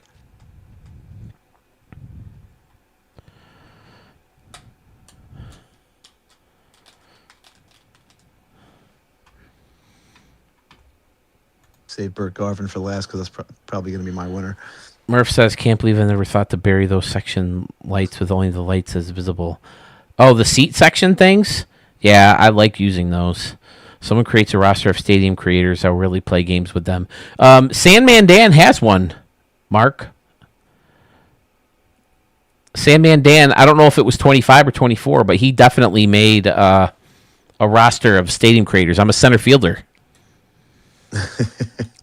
Save Bert Garvin for last because that's probably going to be my winner. Murph says, can't believe I never thought to bury those section lights with only the lights as visible. Oh, the seat section things? Yeah, I like using those. Someone creates a roster of stadium creators. I'll really play games with them. Sandman Dan has one, Mark. Sandman Dan, I don't know if it was 25 or 24, but he definitely made a roster of stadium creators. I'm a center fielder.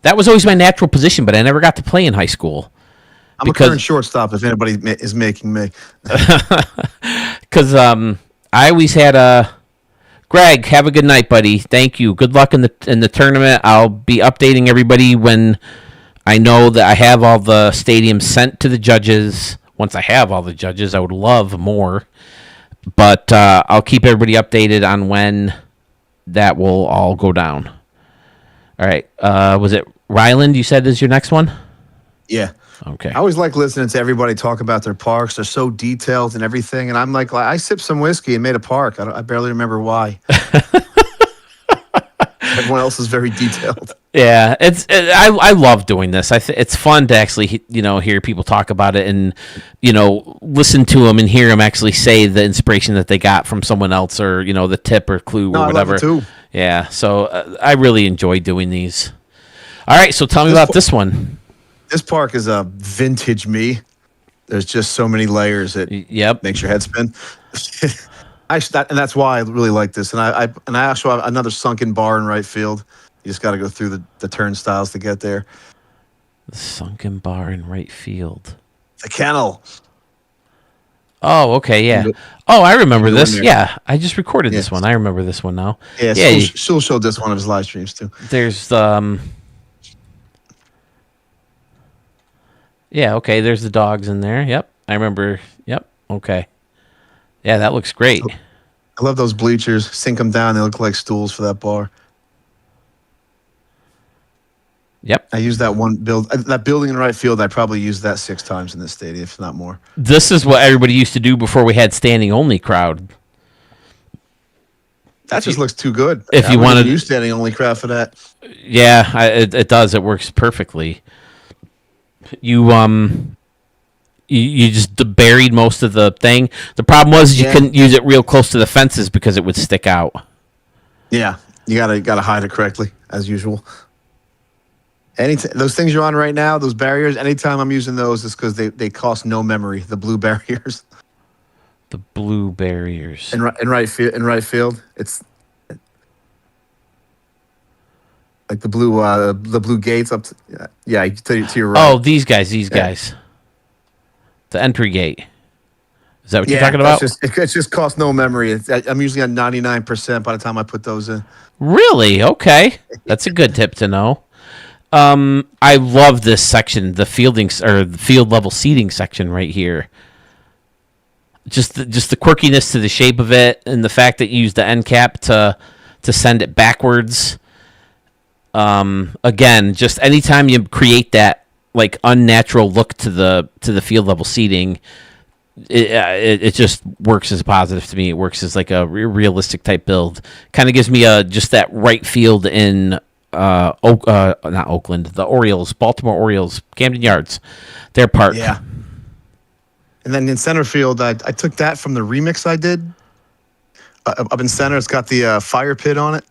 That was always my natural position, but I never got to play in high school. I'm a current shortstop if anybody is making me. Because I always had a... Greg, have a good night, buddy. Thank you. Good luck in the tournament. I'll be updating everybody when I know that I have all the stadiums sent to the judges. Once I have all the judges, I would love more. But I'll keep everybody updated on when that will all go down. All right. Was it Ryland you said is your next one? Yeah. Okay. I always like listening to everybody talk about their parks. They're so detailed and everything. And I'm like I sipped some whiskey and made a park. I barely remember why. Everyone else is very detailed. Yeah, I love doing this. It's fun to actually hear people talk about it and listen to them and hear them actually say the inspiration that they got from someone else or the tip or clue or whatever. I love it too. Yeah, so I really enjoy doing these. All right, so tell me about this one. This park is a vintage me. There's just so many layers. It makes your head spin. And that's why I really like this. And I actually have another sunken bar in right field. You just got to go through the turnstiles to get there. The sunken bar in right field. The kennel. Oh, okay, yeah. Oh, I remember this. Yeah, I just recorded this one. I remember this one now. Yeah, she'll show this one of his live streams too. There's yeah, okay, there's the dogs in there. Yep, I remember. Yep, okay. Yeah, that looks great. I love those bleachers. Sink them down. They look like stools for that bar. Yep. I used that that building in right field. I probably used that 6 times in this stadium, if not more. This is what everybody used to do before we had standing only crowd. That just looks too good. If you wanted to use standing only crowd for that. Yeah, it does. It works perfectly. You just buried most of the thing. The problem was you couldn't use it real close to the fences because it would stick out. Yeah, You gotta hide it correctly as usual. Those things you're on right now, those barriers. Anytime I'm using those, it's because they cost no memory. The blue barriers. The blue barriers. In right field, it's like the blue gates up. Yeah, to your right. Oh, these guys. The entry gate. Is that what you're talking about? It just costs no memory. I'm usually at 99% by the time I put those in. Really? Okay, that's a good tip to know. I love this section, the field level seating section right here. Just the quirkiness to the shape of it, and the fact that you use the end cap to send it backwards. Again, just anytime you create that like unnatural look to the field level seating, it just works as positive to me. It works as like a realistic type build. Kind of gives me just that right field in not Oakland, the Orioles, Baltimore Orioles, Camden Yards, their park. Yeah. And then in center field, I took that from the remix I did. Up in center, it's got the fire pit on it.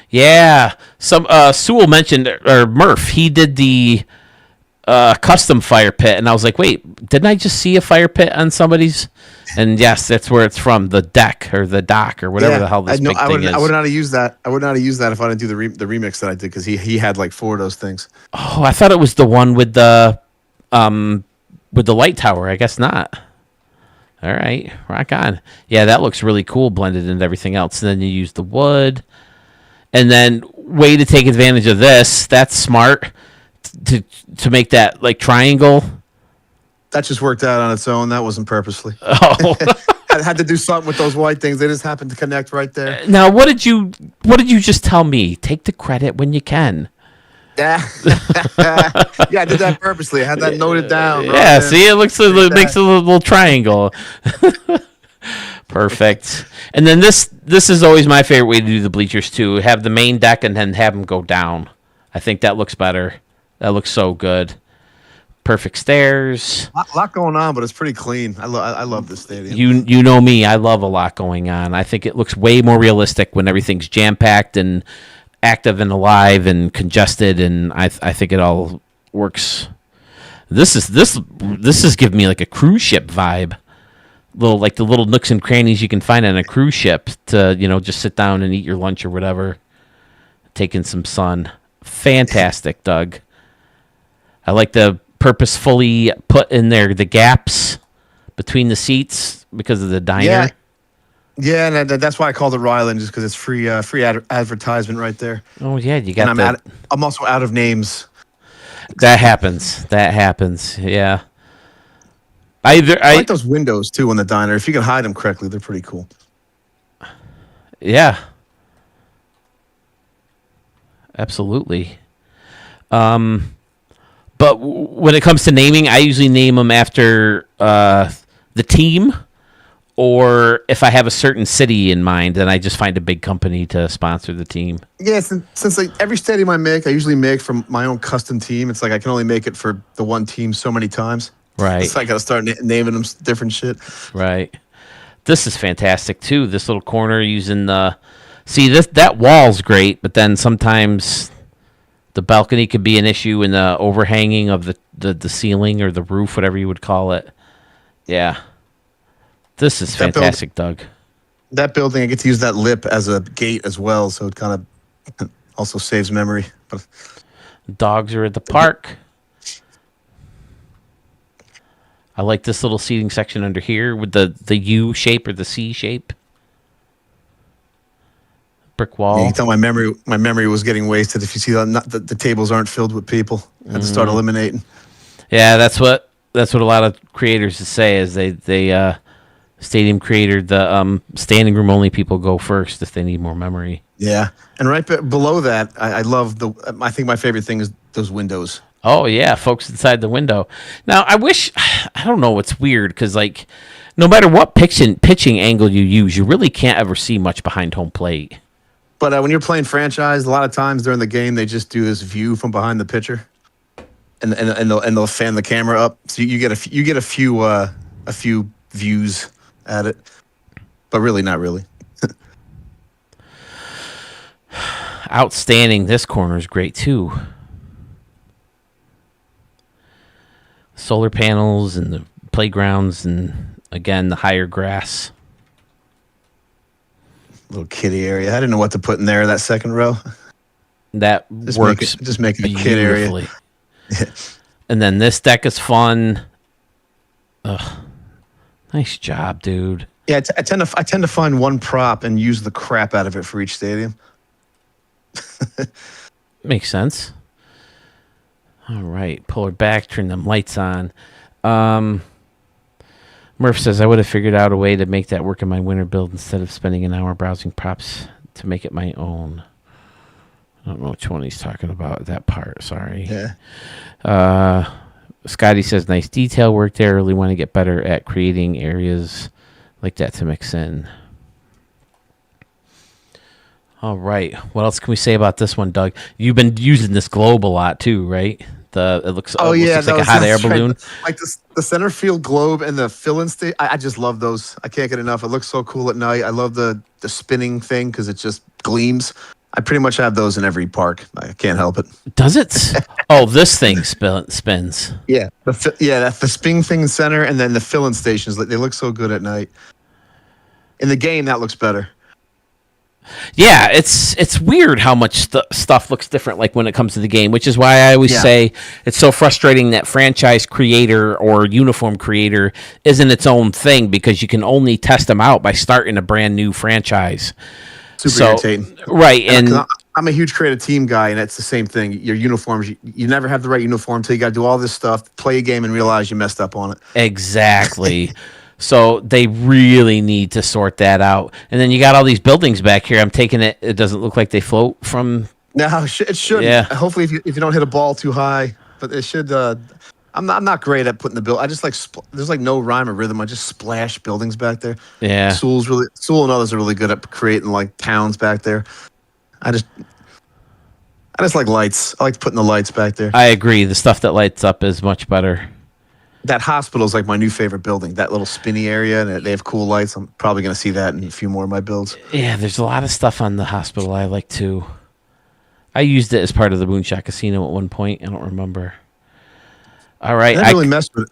Yeah. Some Sewell mentioned, or Murph, he did the custom fire pit, and I was like, wait, didn't I just see a fire pit on somebody's? And yes, that's where it's from, the deck or the dock or whatever the hell this big thing is. I would not have used that. I would not have used that if I didn't do the remix that I did, because he had like 4 of those things. Oh, I thought it was the one with the light tower. I guess not. All right, rock on. Yeah, that looks really cool, blended into everything else. And then you use the wood, and then way to take advantage of this. That's smart to make that like triangle. That just worked out on its own. That wasn't purposely. Oh. I had to do something with those white things. They just happened to connect right there. Now, what did you just tell me? Take the credit when you can. Yeah, yeah, I did that purposely. I had that noted down. Yeah, see, it makes a little triangle. Perfect. And then this is always my favorite way to do the bleachers too. Have the main deck and then have them go down. I think that looks better. That looks so good. Perfect stairs. A lot going on, but it's pretty clean. I love this stadium. You know me. I love a lot going on. I think it looks way more realistic when everything's jam packed and active and alive and congested, and I think it all works. This is giving me like a cruise ship vibe. Like the little nooks and crannies you can find on a cruise ship to just sit down and eat your lunch or whatever, taking some sun. Fantastic, Doug. I like the purposefully put in there the gaps between the seats because of the diner. Yeah, and that's why I called it Ryland, just because it's free advertisement right there. Oh yeah, you got. And I'm also out of names. That happens. Yeah. I like those windows too on the diner. If you can hide them correctly, they're pretty cool. Yeah. Absolutely. But when it comes to naming, I usually name them after the team, or if I have a certain city in mind, then I just find a big company to sponsor the team. Yeah, since like every stadium I make, I usually make from my own custom team. It's like I can only make it for the one team so many times. Right. So I got to start naming them different shit. Right. This is fantastic too. This little corner using the that wall's great, but then sometimes the balcony could be an issue in the overhanging of the ceiling or the roof, whatever you would call it. Yeah. This is fantastic, Doug. That building, I get to use that lip as a gate as well, so it kind of also saves memory. Dogs are at the park. I like this little seating section under here with the U shape or the C shape. Brick wall. Yeah, you can tell my memory was getting wasted. If you see the tables aren't filled with people, I had to start eliminating. Yeah, that's what a lot of creators say is they stadium creator, the standing room only people go first if they need more memory. Yeah, and right below that, I love I think my favorite thing is those windows. Oh yeah, folks inside the window. Now I don't know. It's weird because like no matter what pitching angle you use, you really can't ever see much behind home plate. But when you're playing franchise, a lot of times during the game they just do this view from behind the pitcher, and they'll fan the camera up, so you get a few views at it, but really not really. Outstanding. This corner is great too. Solar panels and the playgrounds, and again the higher grass. Little kiddie area. I didn't know what to put in there. That second row. That works. Just make it a kid area. Beautifully. And then this deck is fun. Ugh, nice job, dude. Yeah, I tend to find one prop and use the crap out of it for each stadium. Makes sense. All right, pull her back, turn them lights on. Murph says, I would have figured out a way to make that work in my winter build instead of spending an hour browsing props to make it my own. I don't know which one he's talking about, that part. Sorry. Yeah. Scotty says, nice detail work there. Really want to get better at creating areas like that to mix in. All right. What else can we say about this one, Doug? You've been using this globe a lot too, right? It looks looks like a hot air balloon. Like the center field globe and the fill-in state. I just love those. I can't get enough. It looks so cool at night. I love the spinning thing because it just gleams. I pretty much have those in every park. I can't help it. Does it? Oh, this thing spins. Yeah, that's the spin thing in center, and then the fill-in stations. They look so good at night. In the game, that looks better. Yeah, it's weird how much stuff looks different, like when it comes to the game, which is why I always say it's so frustrating that franchise creator or uniform creator isn't its own thing, because you can only test them out by starting a brand new franchise. Super irritating. Right, and I'm a huge creative team guy, and it's the same thing. Your uniforms, you never have the right uniform until you got to do all this stuff, play a game, and realize you messed up on it. Exactly. So they really need to sort that out. And then you got all these buildings back here. I'm taking it. It doesn't look like they float from. No, it should. Yeah. Hopefully, if you don't hit a ball too high, but it should. I'm not great at putting the build. I just like there's like no rhyme or rhythm. I just splash buildings back there. Yeah. Sewell and others are really good at creating like towns back there. I just like lights. I like putting the lights back there. I agree. The stuff that lights up is much better. That hospital is like my new favorite building. That little spinny area, and they have cool lights. I'm probably going to see that in a few more of my builds. Yeah, there's a lot of stuff on the hospital I like too. I used it as part of the Moonshot Casino at one point. I don't remember. All right, I really messed with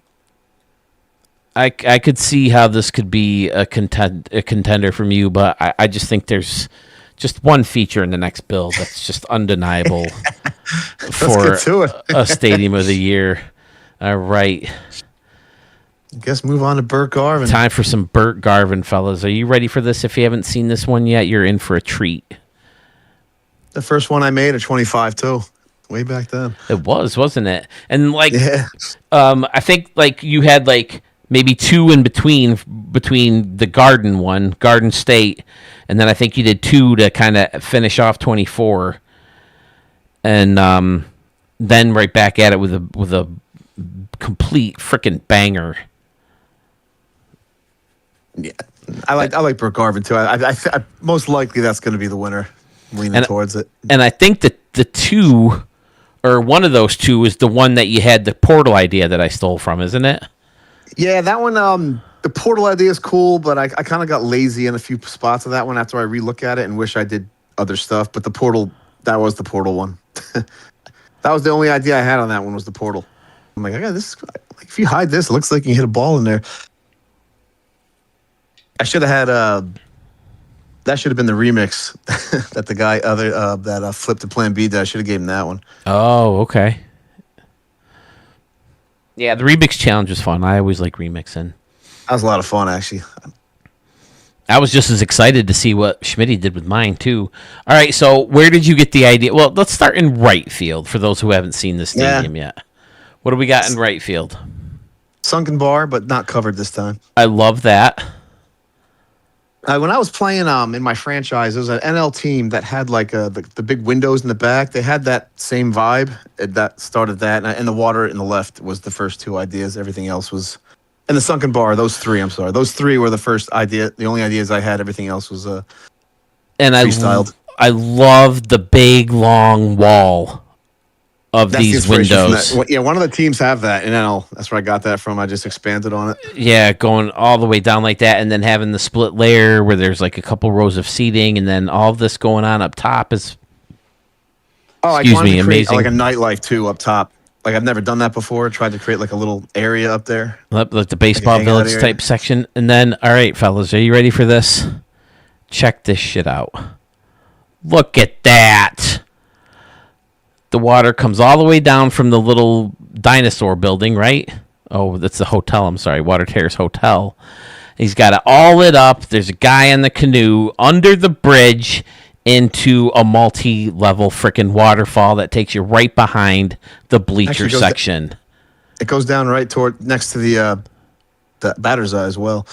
it. I could see how this could be a contender from you, but I just think there's just one feature in the next build that's just undeniable for a Stadium of the Year. All right. I guess move on to Burt Garvin. Time for some Burt Garvin, fellas. Are you ready for this? If you haven't seen this one yet, you're in for a treat. The first one I made at 25 too, way back then. It was, wasn't it? And like, I think like you had like maybe two in between the Garden State, and then I think you did two to kind of finish off 24, and then right back at it with a complete freaking banger. Yeah, I like Burt Garvin too. I most likely that's going to be the winner. Leaning towards it, and I think that the two, or one of those two, is the one that you had the portal idea that I stole from, isn't it? Yeah, that one. The portal idea is cool, but I kind of got lazy in a few spots of that one after I relook at it and wish I did other stuff. But the portal, that was the portal one. That was the only idea I had on that one, was the portal. I'm like, okay, this is like, if you hide this, it looks like you hit a ball in there. I should have had that should have been the remix that the guy that flipped to Plan B did. I should have gave him that one. Oh, okay. Yeah, the remix challenge was fun. I always like remixing. That was a lot of fun, actually. I was just as excited to see what Schmitty did with mine too. All right, so where did you get the idea? Well, let's start in right field for those who haven't seen the stadium yet. What do we got in right field? Sunken bar, but not covered this time. I love that. When I was playing in my franchise, there was an NL team that had like the big windows in the back. They had that same vibe. That started that, and the water in the left was the first two ideas. Everything else was, and the sunken bar. Those three were the first idea. The only ideas I had. Everything else was freestyled. I love the big long wall of these windows. Yeah, one of the teams have that in NL. That's where I got that from. I just expanded on it. Yeah, going all the way down like that, and then having the split layer where there's like a couple rows of seating, and then all of this going on up top is Oh, I Excuse wanted me, to create amazing. like a nightlife too up top. Like I've never done that before. Tried to create like a little area up there. Like the baseball hangout village area. type section. And then, all right, fellas, are you ready for this? Check this shit out. Look at that. The water comes all the way down from the little dinosaur building, right? Oh, that's the hotel. I'm sorry, Water Terrace Hotel. He's got it all lit up. There's a guy in the canoe under the bridge into a multi-level freaking waterfall that takes you right behind the bleacher Actually goes section. It goes down right toward next to the batter's eye as well.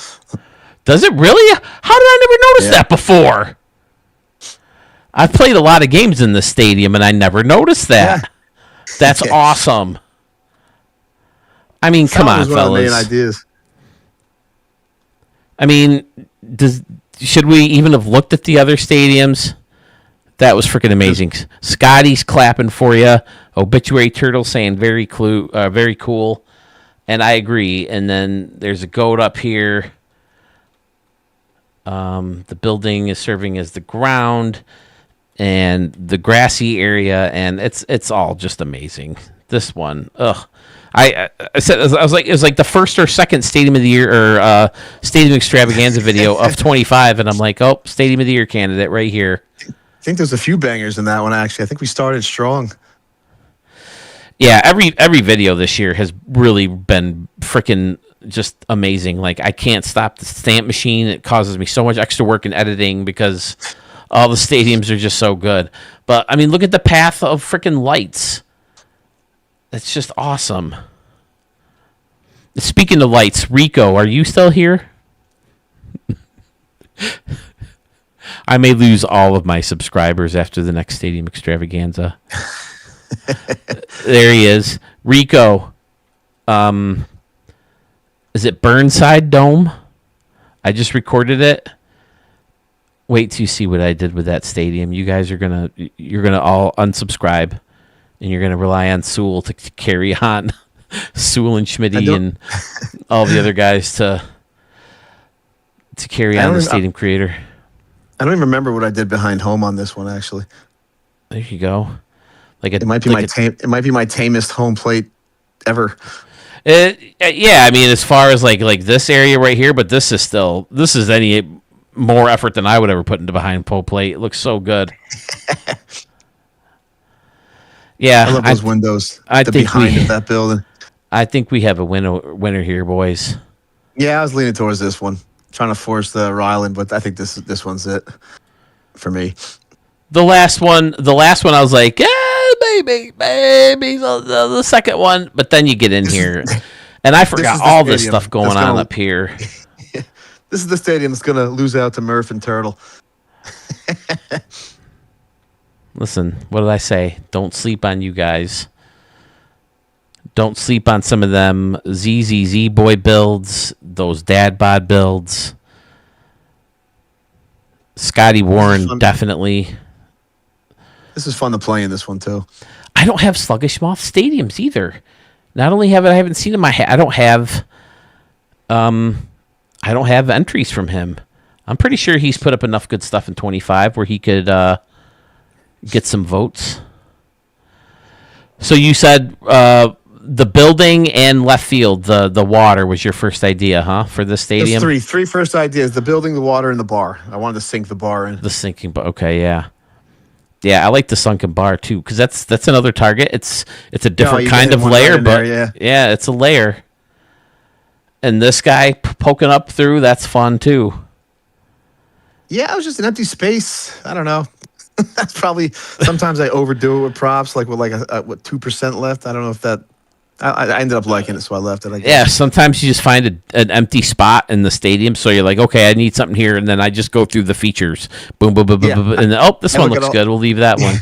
Does it really? How did I never notice Yeah. that before? I've played a lot of games in this stadium and I never noticed that. Yeah. That's Yeah. awesome. I mean, come That on, was one of the main fellas. ideas. I mean, should we even have looked at the other stadiums? That was freaking amazing. Scotty's clapping for you. Obituary Turtle saying very cool. And I agree. And then there's a goat up here. The building is serving as the ground and the grassy area, and it's all just amazing. This one, ugh. I was like, it was like the first or second Stadium of the Year or Stadium Extravaganza video of 25, and I'm like, oh, Stadium of the Year candidate right here. I think there's a few bangers in that one actually. I think we started strong. Yeah, every video this year has really been freaking just amazing. Like, I can't stop the stamp machine. It causes me so much extra work in editing because all the stadiums are just so good. But I mean, look at the path of freaking lights. It's just awesome. Speaking of lights, Rico, are you still here? I may lose all of my subscribers after the next Stadium Extravaganza. There he is. Rico. Is it Burnside Dome? I just recorded it. Wait till you see what I did with that stadium. You guys you're gonna all unsubscribe, and you're gonna rely on Sewell to carry on. Sewell and Schmitty and all the other guys to carry on the stadium creator. I don't even remember what I did behind home on this one actually. There you go. It might be my tamest home plate ever. Yeah, I mean, as far as like this area right here, but this is any more effort than I would ever put into behind pole plate. It looks so good. Yeah, I love those windows. I the think behind of that building. I think we have a winner here, boys. Yeah, I was leaning towards this one, trying to force the Ryland, but I think this one's it for me. The last one, I was like, yeah, maybe the second one, but then you get in here, and I forgot all this stuff going on up here. This is the stadium that's gonna lose out to Murph and Turtle. Listen, what did I say? Don't sleep on you guys. Don't sleep on some of them ZZZ boy builds, those dad bod builds. Scotty Warren, definitely. This is fun to play in this one too. I don't have Sluggish Moth stadiums either. Not only I haven't seen him, I don't have entries from him. I'm pretty sure he's put up enough good stuff in 25 where he could get some votes. So you said the building and left field, the water was your first idea, huh? For the stadium? There's three first ideas: the building, the water, and the bar. I wanted to sink the bar in. The sinking bar. Okay, yeah. Yeah, I like the sunken bar too, because that's another target. It's a different kind of layer, but yeah, it's a layer. And this guy poking up through, that's fun too. Yeah, it was just an empty space. I don't know. That's probably sometimes I overdo it with props, like with 2% left. I don't know if that. I ended up liking it, so I left it. I guess. Yeah, sometimes you just find an empty spot in the stadium, so you're like, okay, I need something here, and then I just go through the features, boom, boom, boom, boom, boom, and then, this one looks good. We'll leave that one.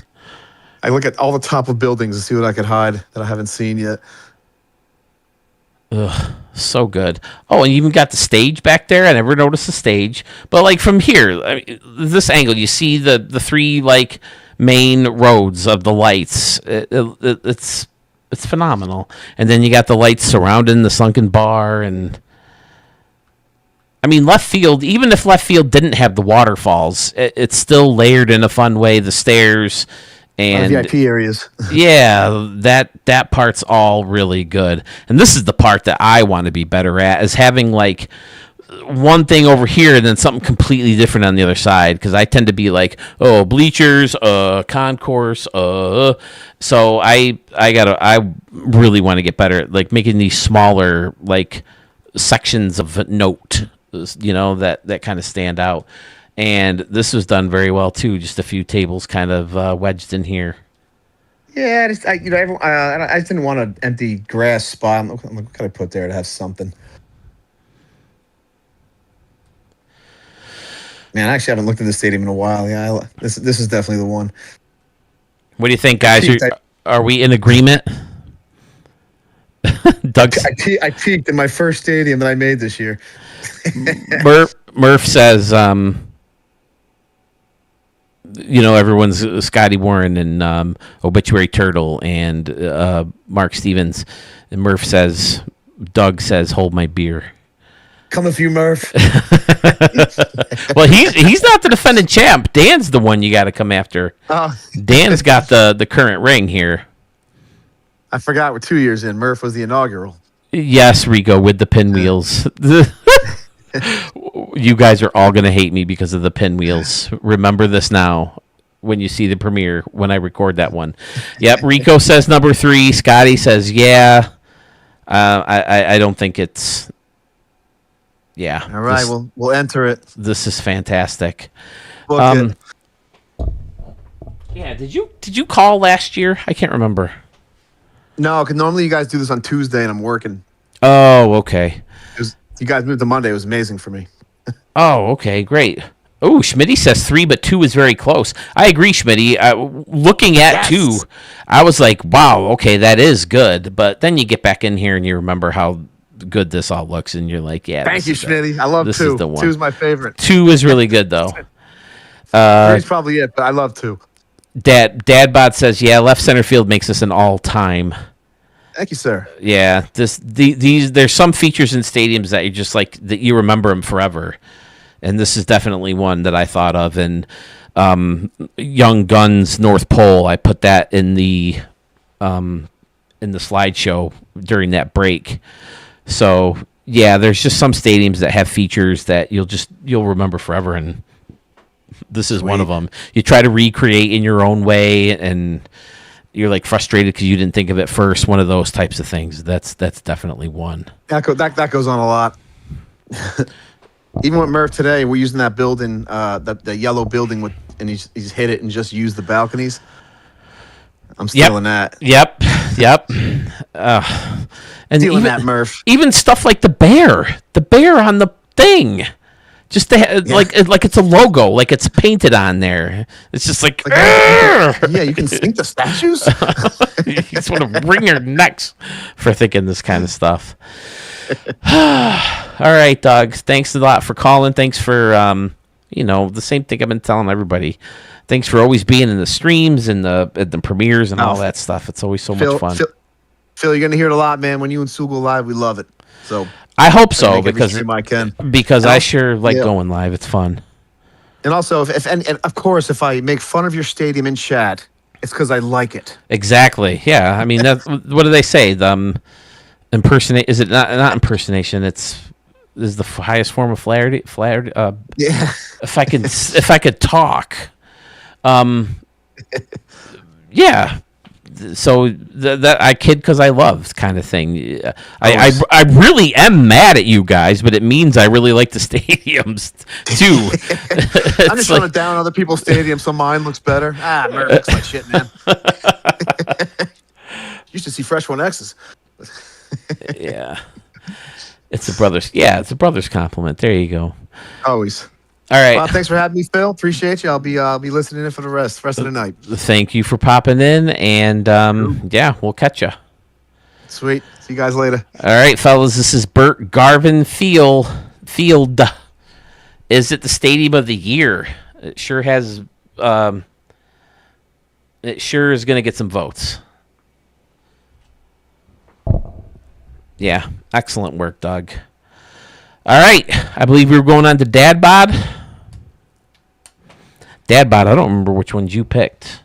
I look at all the top of buildings and see what I could hide that I haven't seen yet. Ugh, so good. Oh, and you even got the stage back there. I never noticed the stage, but like from here, I mean, this angle, you see the three like main roads of the lights. It's phenomenal. And then you got the lights surrounding the sunken bar. And I mean, left field, even if left field didn't have the waterfalls, it's still layered in a fun way. The stairs, And VIP areas. yeah, that part's all really good. And this is the part that I want to be better at, is having like one thing over here and then something completely different on the other side, because I tend to be like, oh, bleachers, concourse, so I really want to get better at like making these smaller like sections of note, that kind of stand out. And this was done very well too, just a few tables kind of wedged in here. Yeah, I just didn't want an empty grass spot. What can I put there to have something? Man, I actually haven't looked at the stadium in a while. Yeah, this is definitely the one. What do you think, guys? Are we in agreement? Doug, I peaked in my first stadium that I made this year. Murph says, everyone's Scotty Warren and Obituary Turtle and Mark Stevens. And Doug says, hold my beer. Come with you, Murph. Well, he's not the defending champ. Dan's the one you got to come after. Dan's got the current ring here. I forgot we're 2 years in. Murph was the inaugural. Yes, Rico, with the pinwheels. You guys are all going to hate me because of the pinwheels. Remember this now when you see the premiere, when I record that one. Yep, Rico says number 3. Scotty says, yeah. I don't think it's... Yeah. All right, we'll enter it. This is fantastic. Yeah, did you call last year? I can't remember. No, because normally you guys do this on Tuesday and I'm working. Oh, okay. You guys moved to Monday. It was amazing for me. Oh, okay, great. Oh, Schmitty says 3, but 2 is very close. I agree, Schmitty. Looking at 2, I was like, wow, okay, that is good. But then you get back in here and you remember how good this all looks, and you're like, yeah. Thank you, Schmitty. I love 2. Is the one. 2 is my favorite. 2 is really good, though. 3's probably it, but I love 2. Dadbot says, yeah, left center field makes this an all-time. Thank you, sir. Yeah, there's some features in stadiums that you're just like, that you remember them forever. And this is definitely one that I thought of. And Young Guns North Pole, I put that in the slideshow during that break. So yeah, there's just some stadiums that have features that you'll remember forever, and this is one of them. You try to recreate in your own way, and you're like frustrated because you didn't think of it first. One of those types of things. That's definitely one. That goes on a lot. Even with Murph today, we're using that building, the yellow building and he's hit it and just used the balconies. I'm stealing that. Yep. And stealing that, Murph. Even stuff like the bear on the thing, just like it's a logo, like it's painted on there. It's just like you can sink the statues. You just want to wring your necks for thinking this kind of stuff. All right, Doug. Thanks a lot for calling. Thanks for the same thing I've been telling everybody. Thanks for always being in the streams and the premieres and all that stuff. It's always so much fun. Phil, you're gonna hear it a lot, man. When you and Sue go live, we love it. So I hope so, because I sure like going live. It's fun. And also, and of course, if I make fun of your stadium in chat, it's because I like it. Exactly. Yeah. I mean, what do they say? Impersonate? Is it not impersonation? Is the highest form of flattery. Yeah. If I could talk. Yeah. So that I kid because I love kind of thing. I really am mad at you guys, but it means I really like the stadiums too. I'm just trying to down other people's stadiums so mine looks better. Murph looks like shit, man. Used to see Fresh 1X's. Yeah. It's a brother's compliment. There you go. Always. All right. Well, thanks for having me, Phil. Appreciate you. I'll be listening in for the rest of the night. Thank you for popping in, and we'll catch you. Sweet. See you guys later. All right, fellas. This is Bert Garvin Field. Is it the stadium of the year? It sure has. It sure is going to get some votes. Yeah, excellent work, Doug. All right, I believe we were going on to Dad Bod. Dad Bod, I don't remember which ones you picked.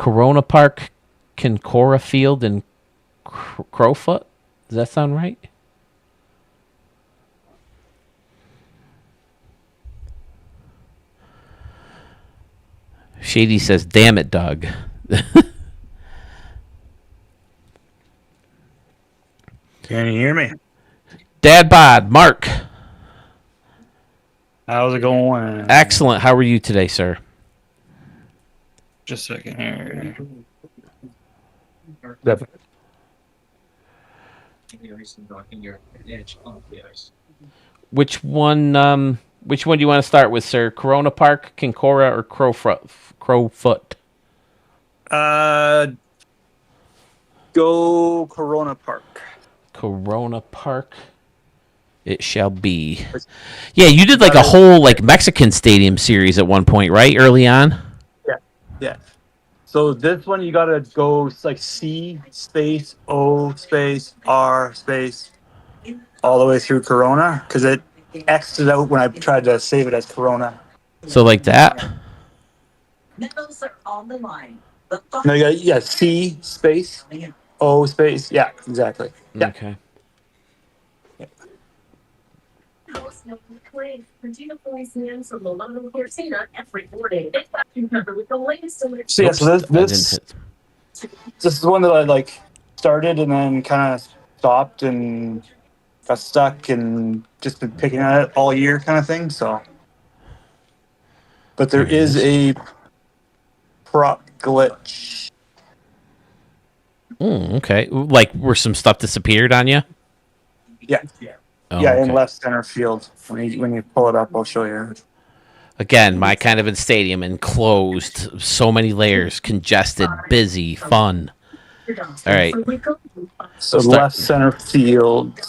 Corona Park, Kincora Field, and Crowfoot. Does that sound right? Shady says, "Damn it, Doug." Can you hear me? Dad bod, Mark. How's it going? Excellent. How are you today, sir? Just a second here. Which one? Which one do you want to start with, sir? Corona Park, Kincora, or Crowfoot? Go Corona Park. Corona Park. It shall be. Yeah, you did like a whole like Mexican stadium series at one point, right? Early on. Yeah. So this one you gotta go like C space O space R space all the way through Corona because it X'd it out when I tried to save it as Corona. So like that. No, you got C space O space. Yeah, exactly. Yeah. Okay. So yeah, so this is one that I like started and then kind of stopped and got stuck and just been picking at it all year kind of thing. So, but there is a prop glitch. Okay. Like where some stuff disappeared on you? Yeah. Oh, Yeah, in okay. left center field. When you pull it up, I'll show you. Again, my kind of a stadium, enclosed, so many layers, congested, busy, fun. All right. So left center field.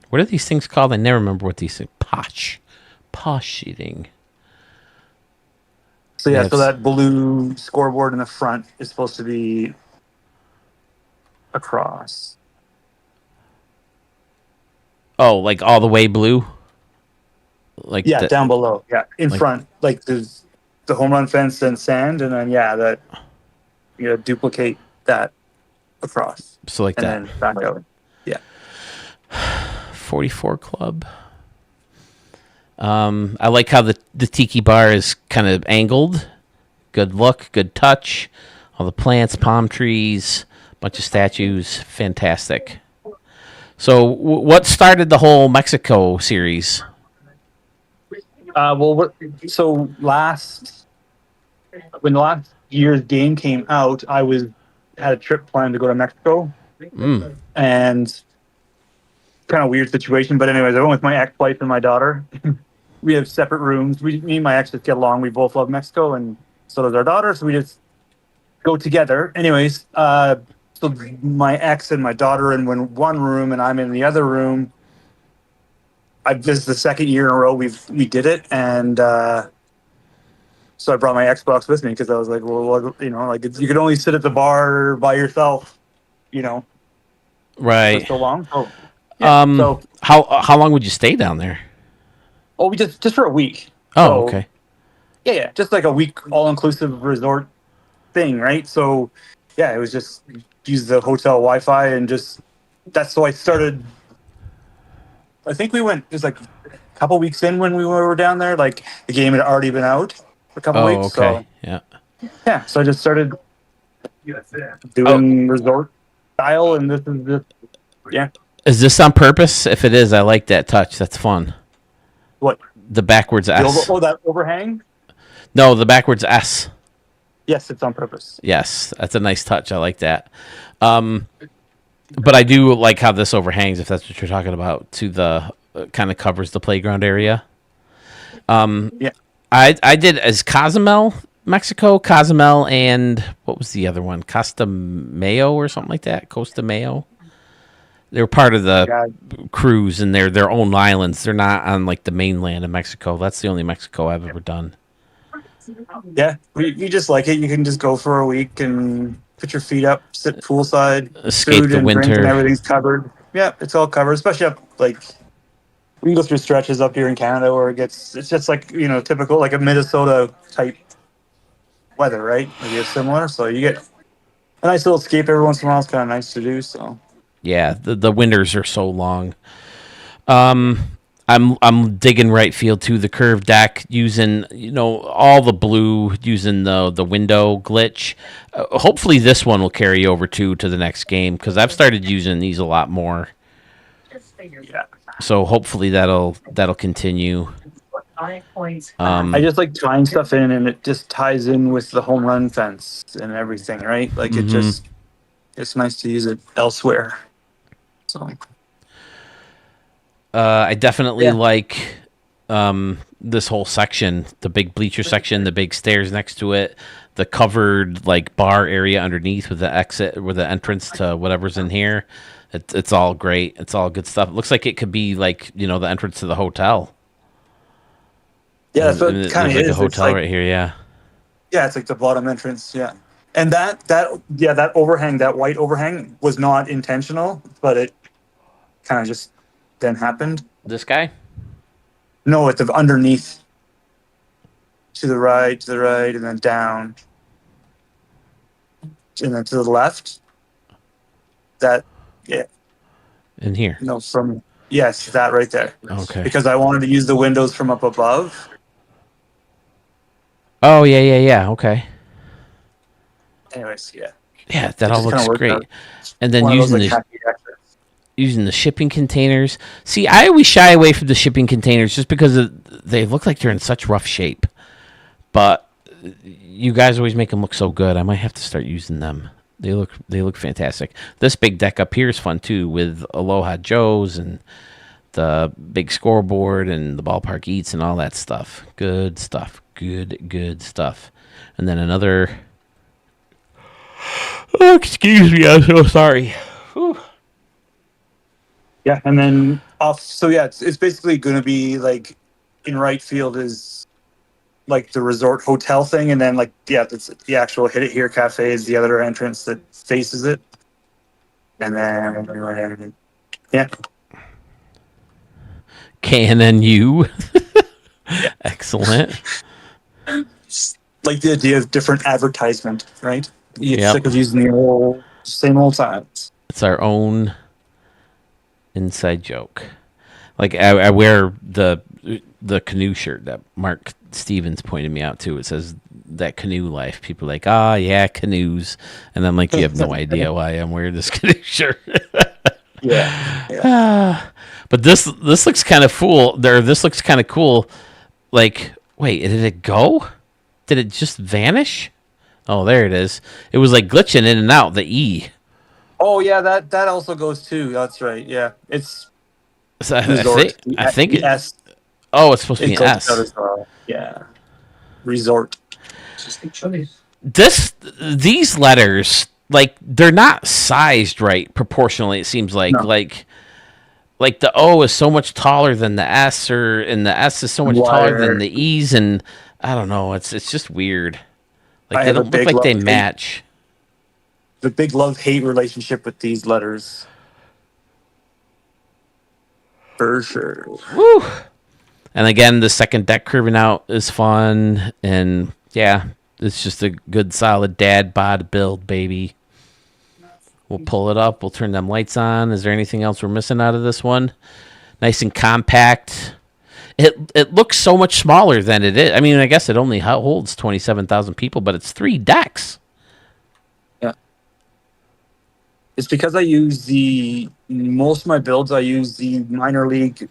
What are these things called? I never remember what these things. Posh eating. So yeah, so that blue scoreboard in the front is supposed to be across. Oh, like all the way blue? Like yeah, down below. Yeah, in front. Like there's the home run fence and sand, and then that you gotta duplicate that across. So like and that. And then back out. Yeah. 44 Club. I like how the tiki bar is kind of angled. Good look, good touch. All the plants, palm trees, bunch of statues. Fantastic. So, what started the whole Mexico series? Well, when the last year's game came out, I had a trip planned to go to Mexico, and kind of weird situation. But anyways, I went with my ex-wife and my daughter. We have separate rooms. Me and my ex just get along. We both love Mexico, and so does our daughter. So we just go together. Anyways, so my ex and my daughter in one room, and I'm in the other room. This is the second year in a row we did it, and so I brought my Xbox with me because I was like, well, you could only sit at the bar by yourself, right? For so long. Oh, yeah. So how long would you stay down there? Oh, we just for a week. Oh, so, okay. Yeah, just like a week all-inclusive resort thing, right? So, yeah, it was just use the hotel Wi-Fi and that's how I started. I think we went just like a couple weeks in when we were down there. Like the game had already been out for a couple weeks. Okay. So, yeah. So I just started doing resort style, and this is just Is this on purpose? If it is, I like that touch. That's fun. What? The backwards S. That overhang? No, the backwards S. Yes, it's on purpose. Yes, that's a nice touch. I like that. But I do like how this overhangs, if that's what you're talking about, to the kind of covers the playground area. Yeah. I did as Cozumel, Mexico, Cozumel, and what was the other one? Costa Mayo or something like that? Costa Mayo. They were part of the cruise, and they're their own islands. They're not on like the mainland of Mexico. That's the only Mexico I've ever done. Yeah, you just like it. You can just go for a week and put your feet up, sit poolside, escape food the and winter. drink, and everything's covered. Yeah, it's all covered, especially up like We can go through stretches up here in Canada where it's just like, typical, like a Minnesota type weather, right? Like it's similar. So you get a nice little escape every once in a while. It's kind of nice to do. So Yeah, the winters are so long. I'm digging right field too. The curved deck using all the blue, using the window glitch. Hopefully this one will carry over to the next game because I've started using these a lot more. yeah. So hopefully that'll continue. I just like tying stuff in, and it just ties in with the home run fence and everything, right? Like it's nice to use it elsewhere. So I definitely like this whole section, the big bleacher section, the big stairs next to it, the covered like bar area underneath with the exit, with the entrance to whatever's in here. It's all great. It's all good stuff. It looks like it could be like the entrance to the hotel. yeah, that's what And it kind of there's is. like a It's hotel like, right here. Yeah. yeah, it's like the bottom entrance. Yeah, and that overhang, that white overhang, was not intentional, but it kind of just then happened. This guy. No, it's underneath, to the right, and then down, and then to the left. That, yeah. In here. From yes, that right there. Okay. Because I wanted to use the windows from up above. Oh yeah. Okay. Anyways, yeah. Yeah, that It all just kinda looks worked great. out. And then One of those, using like, the happy accidents. using the shipping containers. See, I always shy away from the shipping containers just because they look like they're in such rough shape. But you guys always make them look so good. I might have to start using them. They look fantastic. This big deck up here is fun too, with Aloha Joe's and the big scoreboard and the ballpark eats and all that stuff. Good stuff. Good stuff. And then another. Oh, excuse me. I'm so sorry. Whew. Yeah, and then off. So yeah, it's basically going to be like in right field is like the resort hotel thing, and then like that's the actual Hit It Here cafe is the other entrance that faces it, and then yeah. KNNU. Excellent. Like the idea of different advertisement, right? You get Yep. sick of using the same old signs. It's our own inside joke. Like I wear the canoe shirt that Mark Stevens pointed me out to. It says that canoe life. People are like, yeah, canoes, and I'm like, you have no idea why I'm wearing this canoe shirt. Yeah. But this looks kind of cool. This looks kind of cool. Like, wait, did it go? Did it just vanish? Oh, there it is. It was like glitching in and out. The E. Oh yeah, that also goes too. That's right. Yeah, it's So resort. I think it. S. Oh, it's supposed to be It an goes S. out as well. Yeah, resort. These letters, like, they're not sized right proportionally. It seems like No. like the O is so much taller than the S, and the S is so much taller than the E's, and I don't know. It's just weird. Like I they have a don't look big like they love-hate. match. The big love-hate relationship with these letters. For sure. Woo! And again, the second deck curving out is fun, and yeah, it's just a good, solid dad bod build, baby. We'll pull it up. We'll turn them lights on. Is there anything else we're missing out of this one? Nice and compact. It looks so much smaller than it is. I mean, I guess it only holds 27,000 people, but it's 3 decks. Yeah. It's because I use most of my builds. I use the minor league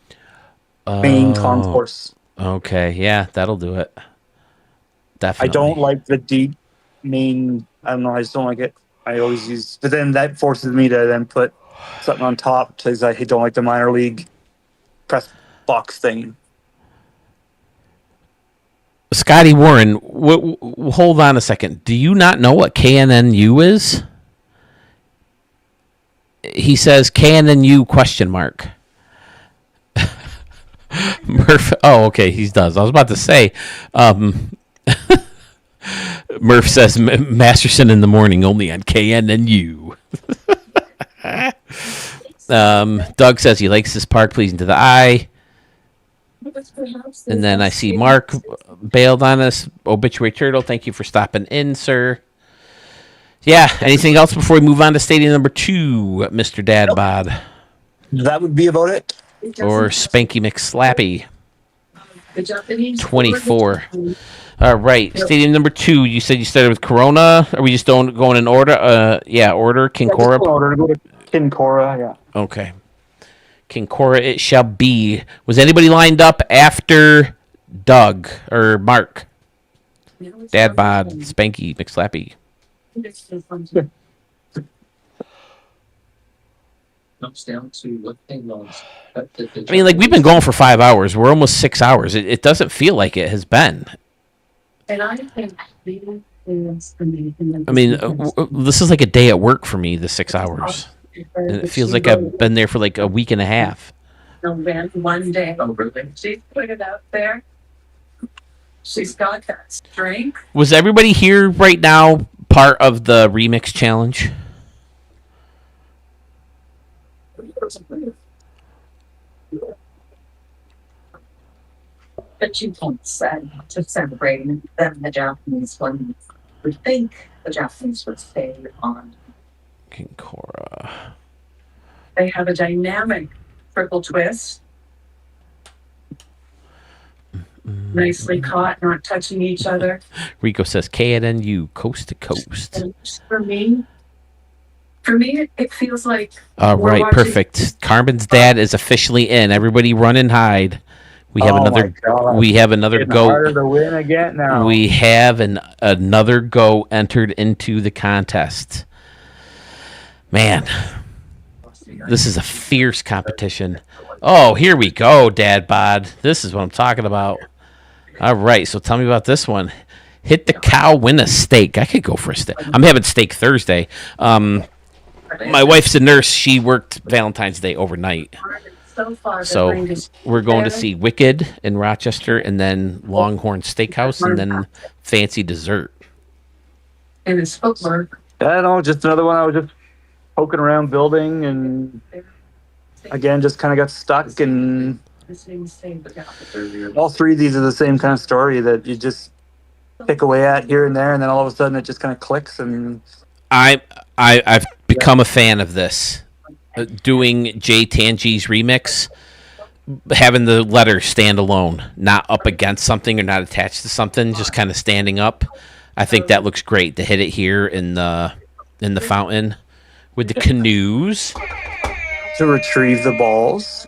main concourse. Okay, yeah, that'll do it. Definitely. I don't like the deep main. I don't know. I just don't like it. I always use, but then that forces me to then put something on top because I don't like the minor league press box thing. Scotty Warren, hold on a second. Do you not know what KNNU is? He says KNNU question mark. Murph. Oh, okay, he does. I was about to say. Murph says Masterson in the morning only on KNNU. Doug says he likes this park, pleasing to the eye. And then I see Mark bailed on us. Obituary Turtle, thank you for stopping in, sir. Yeah, anything else before we move on to stadium number 2, Mr. Dad Bod? That would be about it. Or Spanky McSlappy? 24. All right, stadium number 2. You said you started with Corona. Are we just going in order? Yeah, order. Kincora. Order to go to Kincora, yeah. Okay. Kincora it shall be. Was anybody lined up after Doug or Mark? Dad Bod, Spanky, McSlappy. I mean, like, we've been going for 5 hours. We're almost 6 hours. It doesn't feel like it has been. I mean, this is like a day at work for me, the 6 hours. And it feels like I've been there for like a week and a half. One day she's put it out there. She's got that strength. Was everybody here right now part of the remix challenge? But you don't say to celebrate them, the Japanese one would think the Japanese would stay on. Kincora. They have a dynamic triple twist. Nicely caught, not touching each other. Rico says KNNU, coast to coast. And for me, it feels like. All right, perfect. Carmen's dad is officially in. Everybody run and hide. We have another. We have another go. Harder to win again now. We have another go entered into the contest. Man, this is a fierce competition. Oh, here we go, Dad Bod. This is what I'm talking about. All right, so tell me about this one. Hit the cow, win a steak. I could go for a steak. I'm having steak Thursday. My wife's a nurse. She worked Valentine's Day overnight. So we're going to see Wicked in Rochester, and then Longhorn Steakhouse, and then fancy dessert. And his footwork. I know, just another one I was just poking around building, and again, just kind of got stuck. And all three of these are the same kind of story that you just pick away at here and there, and then all of a sudden it just kind of clicks. And I've become a fan of this. Doing Jay Tanji's remix, having the letters stand alone, not up against something or not attached to something, just kind of standing up. I think that looks great to hit it here in the fountain with the canoes to retrieve the balls.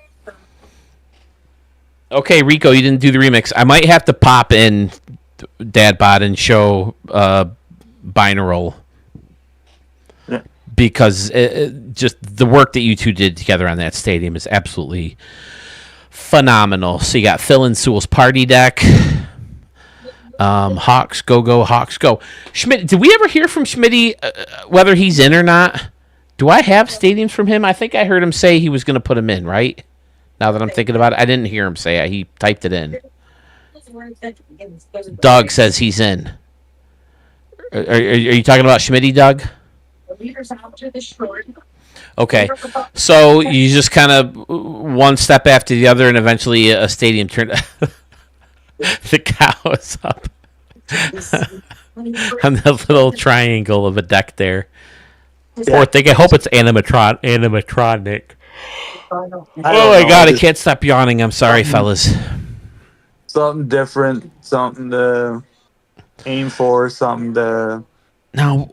Okay, Rico, you didn't do the remix. I might have to pop in Dad Bod and show binaural. Because just the work that you two did together on that stadium is absolutely phenomenal. So you got Phil and Sewell's party deck. Hawks, go, Hawks, go. Schmidt, did we ever hear from Schmitty whether he's in or not? Do I have stadiums from him? I think I heard him say he was going to put him in, right? Now that I'm thinking about it, I didn't hear him say it. He typed it in. Doug says he's in. Are you talking about Schmitty, Doug? Okay, so you just kind of one step after the other, and eventually a stadium turned. The cow is up on the little triangle of a deck there. Or I hope it's animatronic. Oh my god, I can't stop yawning. I'm sorry, fellas. Something different, something to aim for, something to. Now,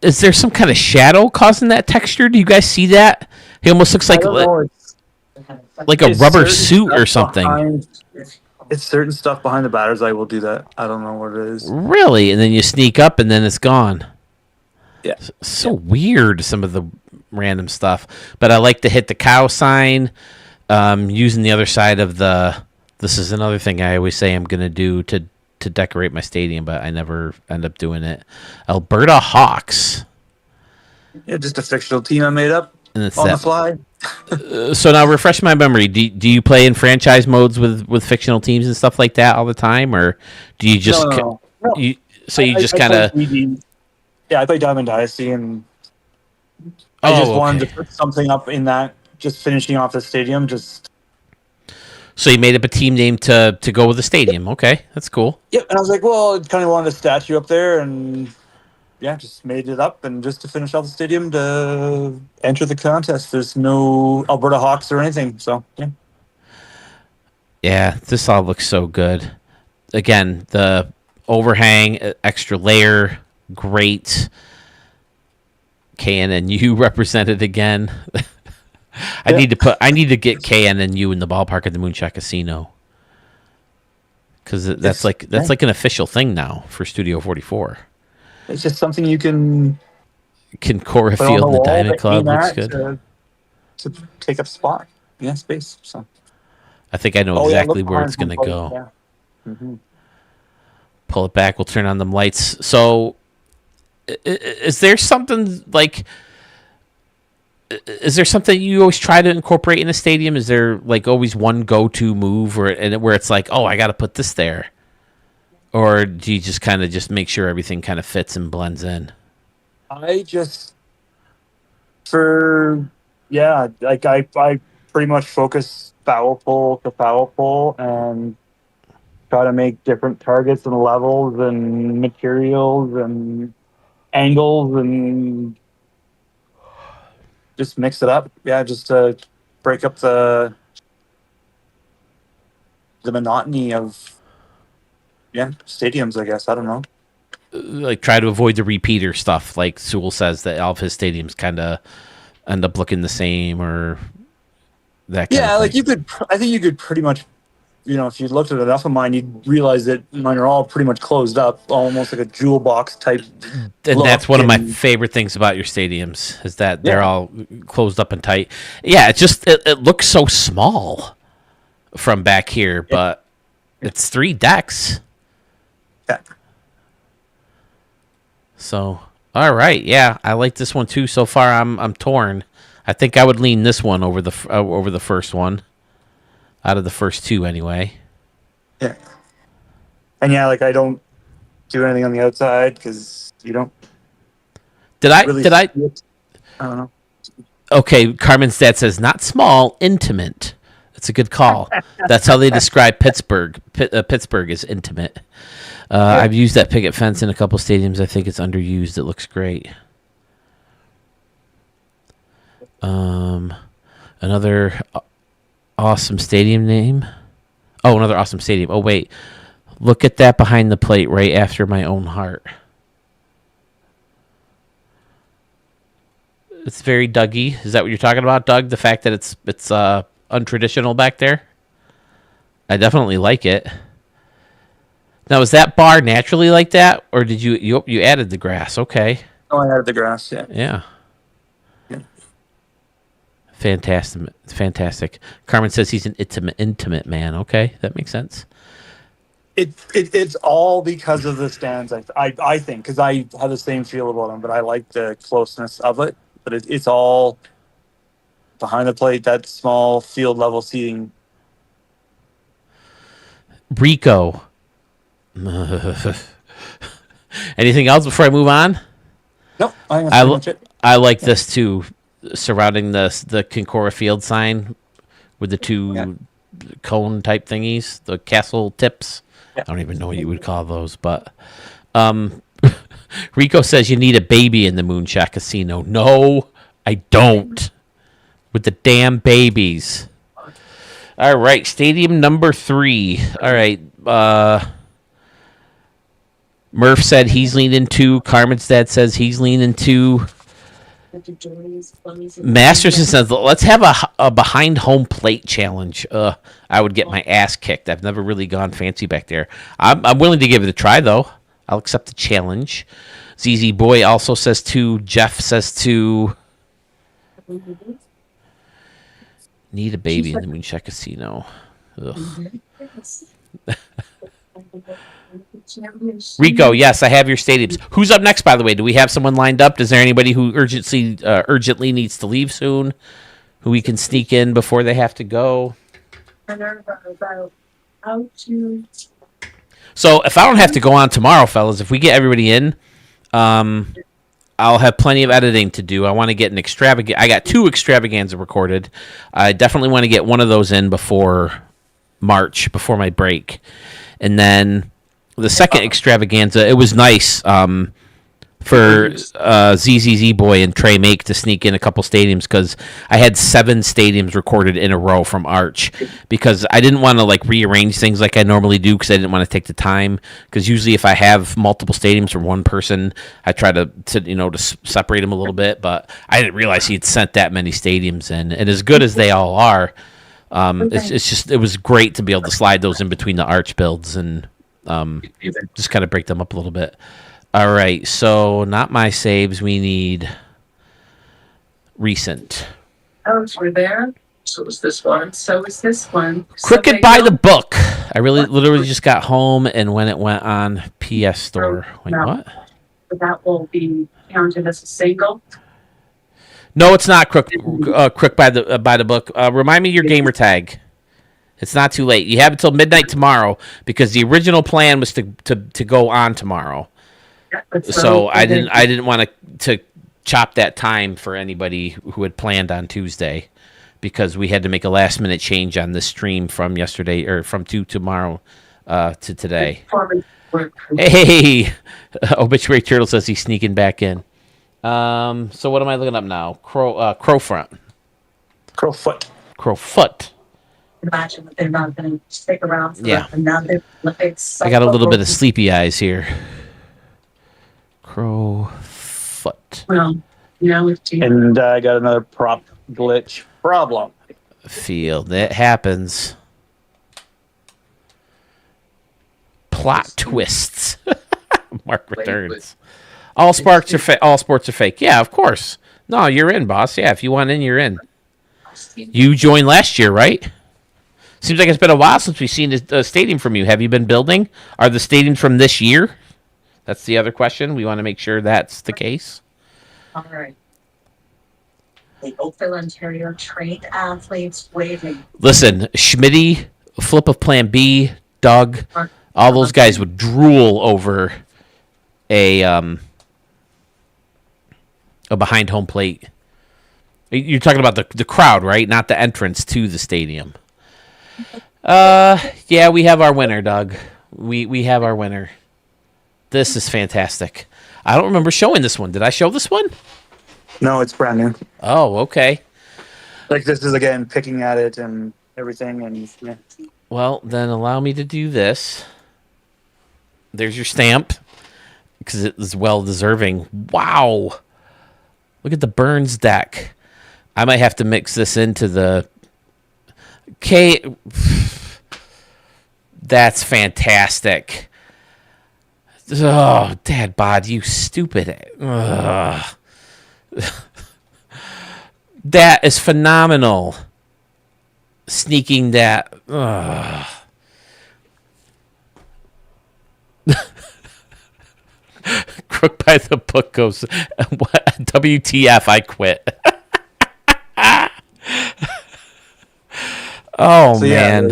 is there some kind of shadow causing that texture? Do you guys see that? He almost looks like a rubber suit or something. It's certain stuff behind the batter's eye will do that. I don't know what it is. Really? And then you sneak up and then it's gone. Yeah. So weird, some of the random stuff. But I like to hit the cow sign, using the other side of the... This is another thing I always say I'm going to do to decorate my stadium, but I never end up doing it. Alberta Hawks. Yeah, just a fictional team I made up and it's on the fly. So now refresh my memory. Do you play in franchise modes with fictional teams and stuff like that all the time, or do you just No. you just kind of? Yeah, I play Diamond Dynasty, and I just wanted to put something up in that. Just finishing off the stadium, just So you made up a team name to go with the stadium. Okay, that's cool. Yep. And I was like, well, I kind of wanted a statue up there, and yeah, just made it up, and just to finish off the stadium to enter the contest. There's no Alberta Hawks or anything, so yeah. Yeah, this all looks so good. Again, the overhang, extra layer, great. KNNU represented again. I need to get KNNU in the ballpark at the Moonshot Casino, because that's like an official thing now for Studio 44. It's just something you can Cora put on Field the and the wall Diamond to Club aim looks at good. to take up spot. Yeah, space. So I think I know exactly where it's going to go. Yeah. Mm-hmm. Pull it back. We'll turn on them lights. So, is there something like? Is there something you always try to incorporate in a stadium? Is there like always one go-to move, where it's like, oh, I got to put this there, or do you just kind of just make sure everything kind of fits and blends in? I just like I pretty much focus foul pole to foul pole and try to make different targets and levels and materials and angles and just mix it up. Yeah, just to break up the monotony of stadiums, I guess. I don't know. Like try to avoid the repeater stuff. Like Sewell says that all of his stadiums kind of end up looking the same, or that kind of thing. Like I think you could pretty much, if you looked at enough of mine, you'd realize that mine are all pretty much closed up, almost like a jewel box type. And that's one of my favorite things about your stadiums, is that they're all closed up and tight. Yeah, it looks so small from back here, but it's 3 decks. Yeah. So, all right, yeah, I like this one too. So far, I'm torn. I think I would lean this one over the first one, out of the first 2 anyway. Yeah. And like I don't do anything on the outside because you don't. Did I? I don't know. Okay, Carmen's dad says not small, intimate. It's a good call. That's how they describe Pittsburgh. Pittsburgh is intimate. I've used that picket fence in a couple stadiums. I think it's underused. It looks great. Another awesome stadium name. Oh, another awesome stadium. Oh, wait. Look at that behind the plate right after my own heart. It's very Dougie. Is that what you're talking about, Doug? The fact that it's untraditional back there? I definitely like it. Now, is that bar naturally like that, or did you added the grass? Okay. Oh, I added the grass. Yeah. Yeah. Fantastic. Carmen says he's an intimate man. Okay, that makes sense. It's all because of the stands. I think, because I have the same feel about them, but I like the closeness of it. But it's all behind the plate, that small field level seating. Rico. Anything else before I move on? Nope. I think that's pretty much it. I like this too, surrounding the Concora Field sign with the 2 cone type thingies, the castle tips. I don't even know what you would call those, but Rico says you need a baby in the Moonshot Casino. No, I don't. With the damn babies. All right, stadium number 3. All right, Murph said he's leaning 2. Carmen's dad says he's leaning 2. Masterson says, let's have a behind home plate challenge. I would get my ass kicked. I've never really gone fancy back there. I'm willing to give it a try, though. I'll accept the challenge. ZZ Boy also says 2. Jeff says 2. Need a baby in the Moonshot Casino. Ugh. Rico, yes, I have your stadiums. Who's up next, by the way? Do we have someone lined up? Is there anybody who urgently needs to leave soon, who we can sneak in before they have to go? So if I don't have to go on tomorrow, fellas, if we get everybody in, I'll have plenty of editing to do. I want to get an extravagant. I got 2 extravaganza recorded. I definitely want to get one of those in before March before my break. And then the second extravaganza, it was nice for ZZZ Boy and Trey Make to sneak in a couple stadiums because I had 7 stadiums recorded in a row from Arch because I didn't want to like rearrange things like I normally do because I didn't want to take the time because usually if I have multiple stadiums from one person, I try to separate them a little bit, but I didn't realize he had sent that many stadiums in, and as good as they all are, it was great to be able to slide those in between the Arch builds and just kind of break them up a little bit. All right, so not my saves. We need recent. Alex, we're there. So is this one. So is this one. Crooked by the book. I literally just got home and when it went on PS Store. Wait, what? But that will be counted as a single. No, it's not Crook by the book. Remind me your gamer tag. It's not too late. You have until midnight tomorrow because the original plan was to go on tomorrow. So I didn't want to chop that time for anybody who had planned on Tuesday because we had to make a last minute change on the stream from yesterday or from tomorrow to today. Hey, Obituary Turtle says he's sneaking back in. So what am I looking up now? Crowfoot. Imagine that they're not going to stick around for another. I got a little bit of sleepy eyes here. Crowfoot. Well, and I got another prop glitch problem. Feel that happens. Plot twists. Mark returns. All sports are fake. Yeah, of course. No, you're in, boss. Yeah, if you want in, you're in. You joined last year, right? Seems like it's been a while since we've seen a stadium from you. Have you been building? Are the stadiums from this year? That's the other question. We want to make sure that's the case. All right. The Oakville, Ontario trained athletes waving. Listen, Schmitty, Flip of Plan B, Doug, all those guys would drool over a behind home plate. You're talking about the crowd, right? Not the entrance to the stadium. Yeah, we have our winner, Doug. We have our winner. This is fantastic. I don't remember showing this one. Did I show this one? No, it's brand new. Oh, okay. Like this is again picking at it and everything, and yeah. Well, then allow me to do this. There's your stamp because it is well deserving. Wow, look at the Burns deck. I might have to mix this into the K. That's fantastic. Oh, Dad Bod, you stupid. Ugh. That is phenomenal. Sneaking that. Crook by the book goes, WTF, I quit. Oh, so, man.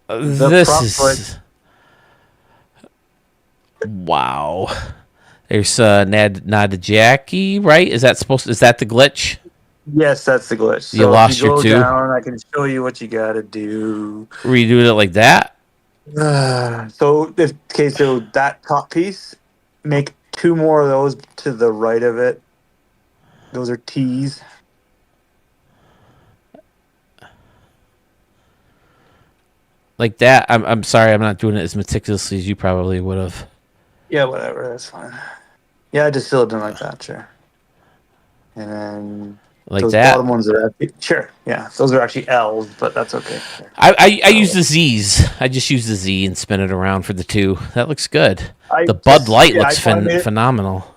This is... Wow. There's nod to Jackie, right? Is that the glitch? Yes, that's the glitch. So you lost you your two? Down, I can show you what you gotta do. Were you doing it like that? So that top piece, make 2 more of those to the right of it. Those are T's. Like that? I'm sorry, I'm not doing it as meticulously as you probably would have. Yeah, whatever, that's fine. Yeah, I just filled it in like that, sure. And then like those that. Bottom ones are sure, yeah. Those are actually L's, but that's okay. Sure. I use the Z's. I just use the Z and spin it around for the 2. That looks good. The Bud Light looks phenomenal.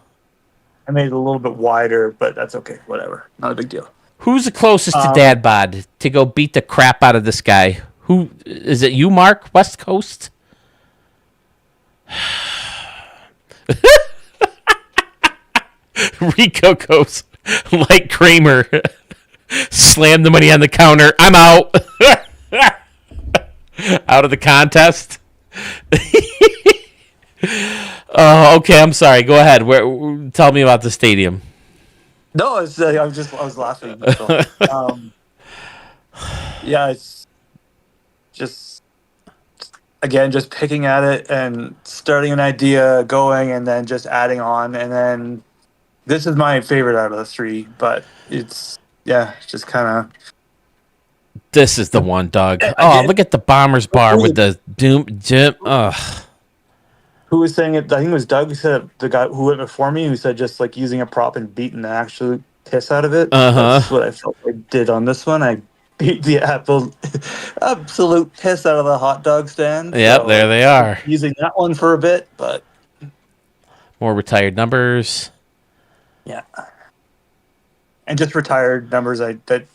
I made it a little bit wider, but that's okay. Whatever. Not a big deal. Who's the closest to Dad Bod to go beat the crap out of this guy? Who is it? You, Mark? West Coast? Rico goes like Kramer. Slam the money on the counter. I'm out. Out of the contest. Oh, okay. I'm sorry. Go ahead. Tell me about the stadium. No, I was laughing. So, yeah, it's just again, just picking at it and starting an idea, going, and then just adding on. And then this is my favorite out of the three, but it's just kind of. This is the one, Doug. Oh, look at the Bombers bar with the doom. Ugh. Who was saying it? I think it was Doug who said it, the guy who went before me, who said just like using a prop and beating the absolute piss out of it. That's what I felt I did on this one. I beat the absolute piss out of the hot dog stand. Yep, so there they are. Using that one for a bit, but more retired numbers. Yeah, and just retired numbers that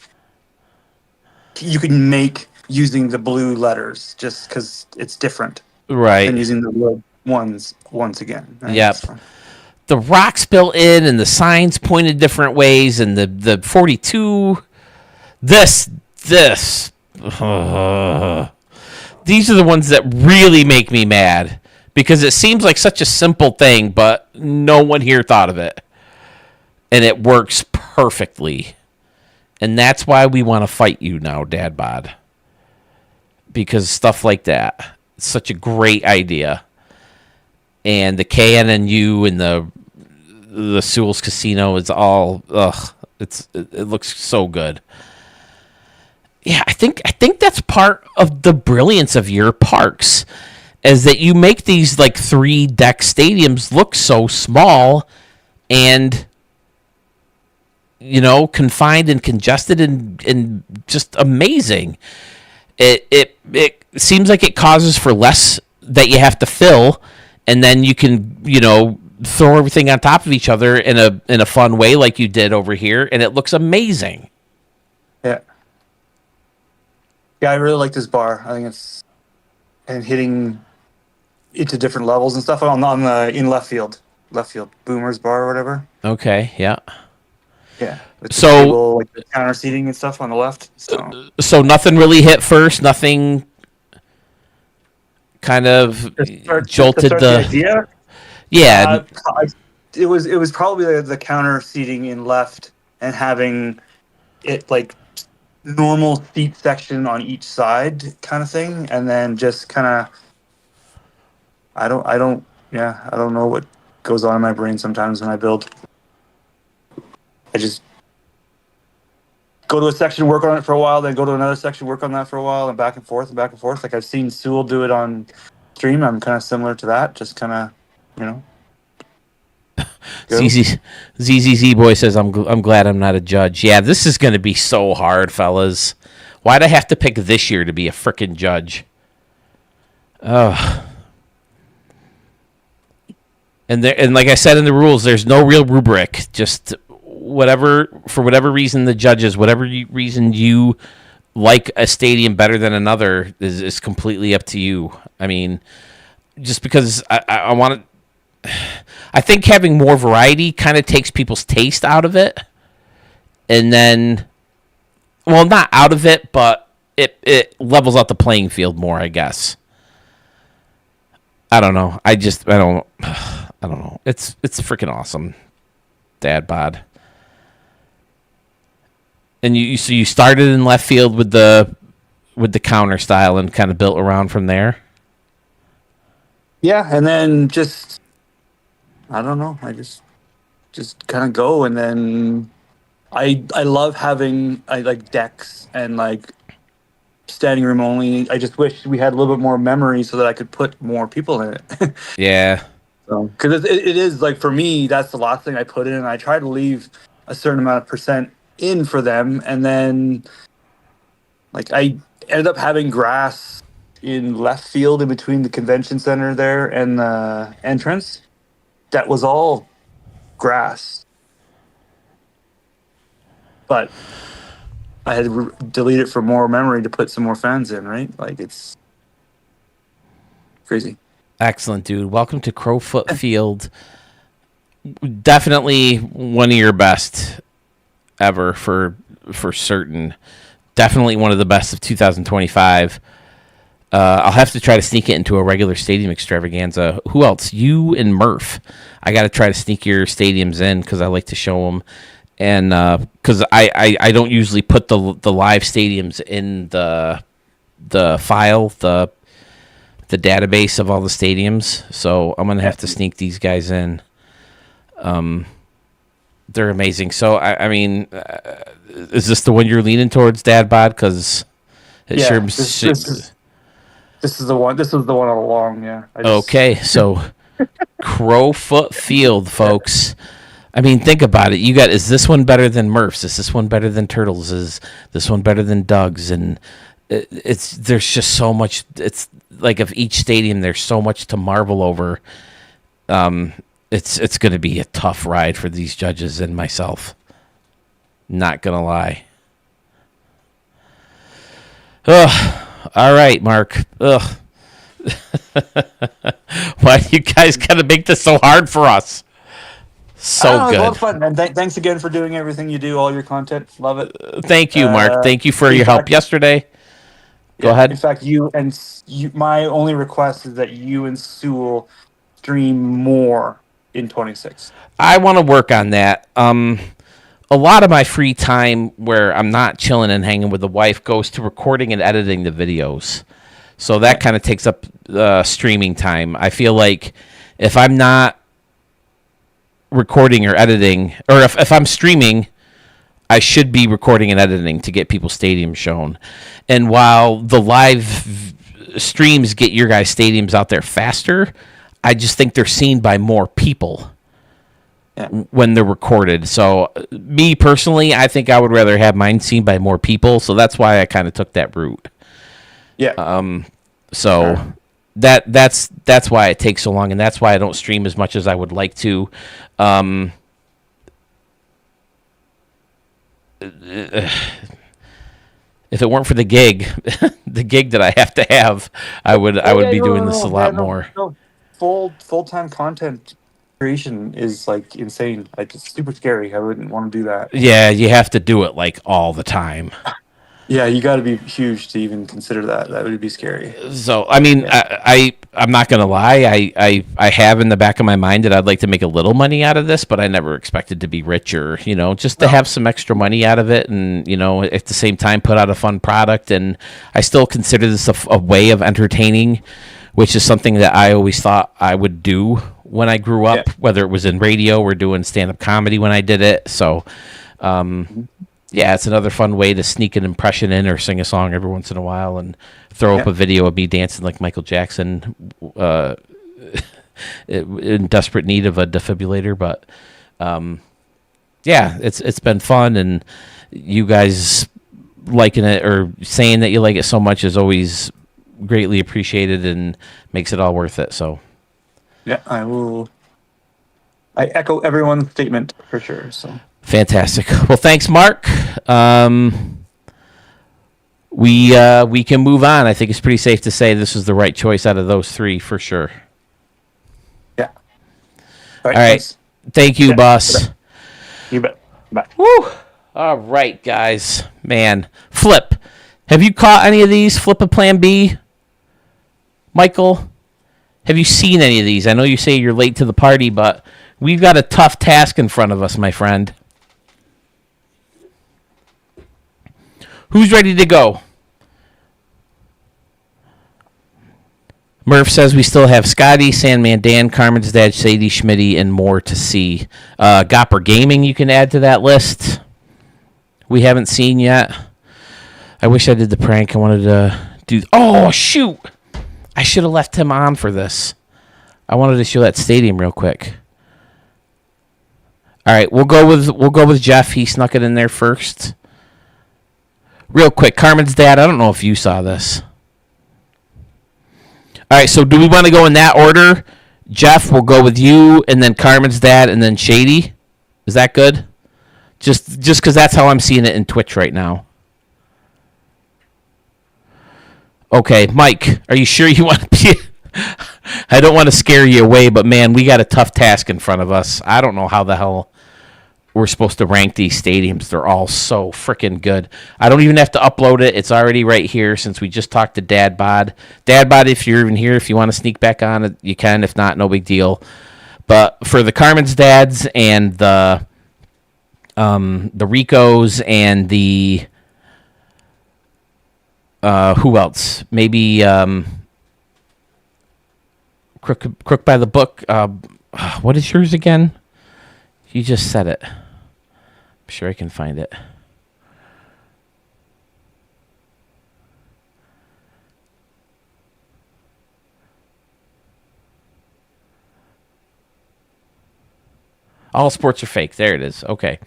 you can make using the blue letters, just because it's different, right? And using the red ones once again. Right? Yep. So. The rocks built in and the signs pointed different ways and the 42. These are the ones that really make me mad because it seems like such a simple thing, but no one here thought of it. And it works perfectly. And that's why we want to fight you now, Dad Bod. Because stuff like that. It's such a great idea. And the KNNU and the Sewell's Casino is all it looks so good. Yeah, I think that's part of the brilliance of your parks, is that you make these like 3-deck stadiums look so small and confined and congested and just amazing. It seems like it causes for less that you have to fill. And then you can, throw everything on top of each other in a fun way, like you did over here, and it looks amazing. Yeah, I really like this bar. I think it's hitting into different levels and stuff on the in left field, Boomer's bar or whatever. Okay, yeah. Yeah. So table, like the counter seating and stuff on the left. So nothing really hit first. Nothing. Kind of jolted the idea. Yeah, it was probably the counter seating in left and having it like normal seat section on each side kind of thing, and then just kind of I don't know what goes on in my brain sometimes when I build. I just go to a section, work on it for a while, then go to another section, work on that for a while, and back and forth and back and forth. Like I've seen Sewell do it on stream. I'm kind of similar to that. Just kind of, ZZZ boy says, I'm glad I'm not a judge. Yeah, this is going to be so hard, fellas. Why'd I have to pick this year to be a frickin' judge? And like I said in the rules, there's no real rubric. Just for whatever reason the judges, reason you like a stadium better than another is completely up to you. I mean, just because I want to, I think having more variety kind of takes people's taste out of it. And then, well, not out of it, but it levels out the playing field more, I guess. I don't know. I don't know. It's freaking awesome, Dad Bod. And you started in left field with the counter style and kind of built around from there. Yeah, and then just I don't know. I just kind of go, and then I love having like decks and like standing room only. I just wish we had a little bit more memory so that I could put more people in it. Yeah. So because it is like for me, that's the last thing I put in. I try to leave a certain amount of percent in for them, and then like I ended up having grass in left field in between the convention center there and the entrance. That was all grass, but I had to delete it for more memory to put some more fans in, right? Like it's crazy. Excellent, dude. Welcome to Crowfoot Field. Definitely one of your best ever for certain. Definitely one of the best of 2025. I'll have to try to sneak it into a regular stadium extravaganza. Who else? You and Murph. I got to try to sneak your stadiums in because I like to show them. And because I don't usually put the live stadiums in the file, the database of all the stadiums. So I'm gonna have to sneak these guys in. They're amazing. So I mean, is this the one you're leaning towards, Dad Bod? Because it Yeah, sure. this is the one. This was the one all along. Yeah. Okay, so Crowfoot Field, folks. I mean, think about it. Is this one better than Murph's? Is this one better than Turtles? Is this one better than Doug's? And there's just so much. It's like of each stadium, there's so much to marvel over. It's going to be a tough ride for these judges and myself. Not gonna lie. Ugh. All right, Mark. Ugh. Why do you guys gotta make this so hard for us? So It was a lot good. of fun. And thanks again for doing everything you do, all your content. Love it. Thank you, Mark. Thank you for in your help fact- yesterday. Go ahead. In fact, my only request is that you and Sewell stream more in 26. I want to work on that. A lot of my free time where I'm not chilling and hanging with the wife goes to recording and editing the videos. So that kind of takes up streaming time. I feel like if I'm not recording or editing, or if I'm streaming, I should be recording and editing to get people's stadiums shown. And while the live streams get your guys' stadiums out there faster, I just think they're seen by more people when they're recorded. So me personally, I think I would rather have mine seen by more people. So that's why I kind of took that route. Yeah. So that's why it takes so long, and that's why I don't stream as much as I would like to. If it weren't for the gig, the gig that I have to have, I would be doing this a lot more. No. Full-time content creation is like insane. Like it's super scary. I wouldn't want to do that. Yeah, you have to do it like all the time. Yeah, you got to be huge to even consider that. That would be scary. So I mean, I'm not gonna lie. I have in the back of my mind that I'd like to make a little money out of this, but I never expected to be rich or just to have some extra money out of it, and at the same time put out a fun product. And I still consider this a way of entertaining, which is something that I always thought I would do when I grew up, whether it was in radio or doing stand-up comedy when I did it. So. Yeah, it's another fun way to sneak an impression in or sing a song every once in a while and throw up a video of me dancing like Michael Jackson in desperate need of a defibrillator. But, yeah, it's been fun, and you guys liking it or saying that you like it so much is always greatly appreciated and makes it all worth it. So, yeah, I echo everyone's statement for sure. So. Fantastic. Well, thanks, Mark. We can move on. I think it's pretty safe to say this is the right choice out of those three for sure. Yeah. All right. Thank you, boss. You bet. Bye. Woo. All right, guys. Man, Flip. Have you caught any of these? Flip a Plan B? Michael, have you seen any of these? I know you say you're late to the party, but we've got a tough task in front of us, my friend. Who's ready to go? Murph says we still have Scotty, Sandman Dan, Carmen's Dad, Sadie, Schmitty, and more to see. Gopper Gaming you can add to that list. We haven't seen yet. I wish I did the prank. I wanted to do... Oh, shoot! I should have left him on for this. I wanted to show that stadium real quick. All right, we'll go with Jeff. He snuck it in there first. Real quick, Carmen's Dad, I don't know if you saw this. All right, so do we want to go in that order? Jeff, we'll go with you, and then Carmen's Dad, and then Shady. Is that good? Just because that's how I'm seeing it in Twitch right now. Okay, Mike, are you sure you want to be... I don't want to scare you away, but man, we got a tough task in front of us. I don't know how the hell we're supposed to rank these stadiums. They're all so freaking good. I don't even have to upload it. It's already right here since we just talked to Dad Bod. Dad Bod, if you're even here, if you want to sneak back on it, you can. If not, no big deal. But for the Carmen's Dads and the Ricos and the Who else? Maybe Crook by the Book. What is yours again? You just said it. I'm sure I can find it. All sports are fake. There it is. Okay.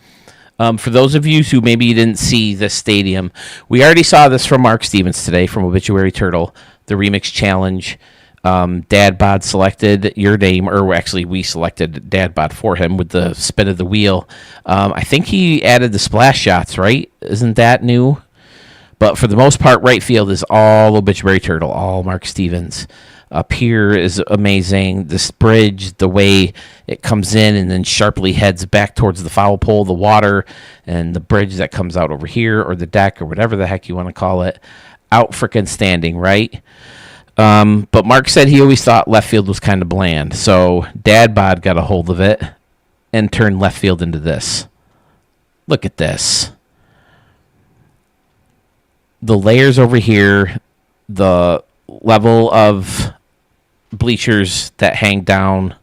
For those of you who maybe didn't see this stadium, we already saw this from Mark Stevens today from Obituary Turtle, the Remix Challenge. Dad Bod selected your name, or actually we selected Dad Bod for him with the spin of the wheel. I think he added the splash shots, right? Isn't that new? But for the most part, right field is all Obituary Turtle, all Mark Stevens. Up here is amazing. This bridge, the way it comes in and then sharply heads back towards the foul pole, the water, and the bridge that comes out over here, or the deck, or whatever the heck you want to call it, out frickin' standing, right? But Mark said he always thought left field was kind of bland. So Dad Bod got a hold of it and turned left field into this. Look at this. The layers over here, the level of bleachers that hang down,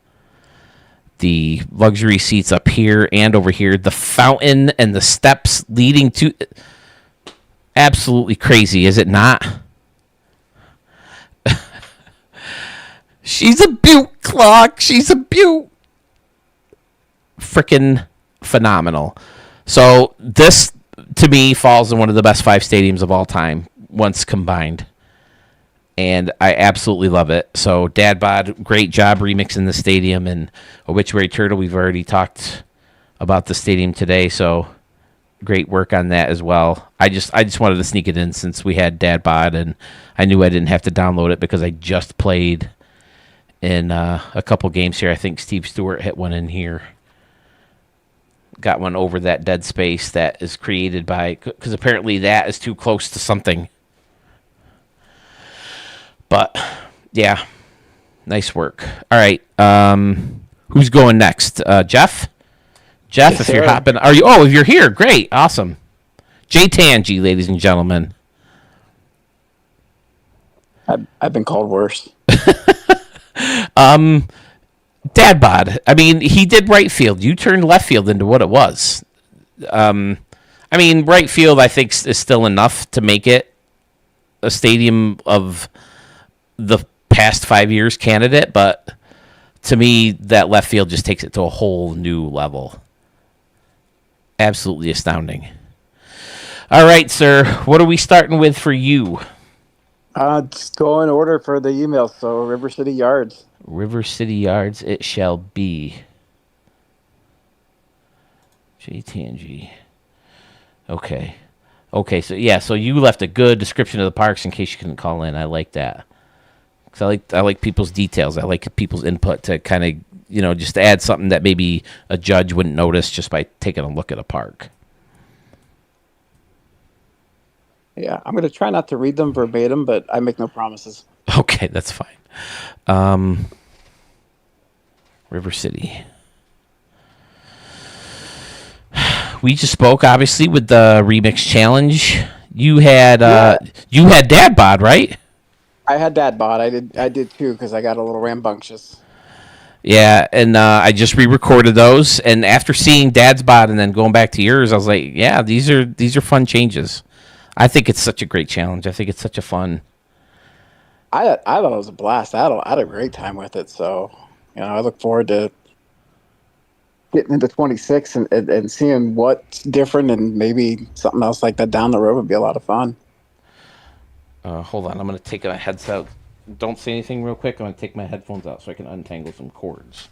the luxury seats up here and over here, the fountain and the steps leading to... Absolutely crazy, is it not? She's a beaut, Clock. She's a beaut. Freaking phenomenal. So this, to me, falls in one of the best 5 stadiums of all time, once combined. And I absolutely love it. So Dad Bod, great job remixing the stadium. And Obituary Turtle, we've already talked about the stadium today. So great work on that as well. I just wanted to sneak it in since we had Dad Bod, and I knew I didn't have to download it because I just played in a couple games here. I think Steve Stewart hit one in here. Got one over that dead space that is created by... Because apparently that is too close to something. But, yeah. Nice work. All right. Who's going next? Jeff? Jeff, Yes, if you're sir. hopping... Are you? Oh, if you're here, great. Awesome. Jay Tangi, ladies and gentlemen. I've been called worse. Dad Bod. I mean, he did right field. You turned left field into what it was. I mean, right field, I think, is still enough to make it a stadium of the past 5 years candidate, but to me, that left field just takes it to a whole new level. Absolutely astounding. All right, sir. What are we starting with for you? Just go in order for the email. So River City Yards. River City Yards, it shall be. J. Tangi. Okay. Okay, so yeah, so you left a good description of the parks in case you couldn't call in. I like that. Because I like people's details. I like people's input to kind of, just add something that maybe a judge wouldn't notice just by taking a look at a park. Yeah, I'm going to try not to read them verbatim, but I make no promises. Okay, that's fine. River City. We just spoke, obviously, with the Remix Challenge. You had Dad Bod, right? I had Dad Bod. I did too because I got a little rambunctious. Yeah, and I just re-recorded those. And after seeing Dad's Bod and then going back to yours, I was like, yeah, these are fun changes. I think it's such a great challenge. I think it's such a fun. I thought it was a blast. I had a great time with it. So, I look forward to getting into 26 and seeing what's different, and maybe something else like that down the road would be a lot of fun. Hold on, I'm going to take my headset out. Don't say anything real quick. I'm going to take my headphones out so I can untangle some cords.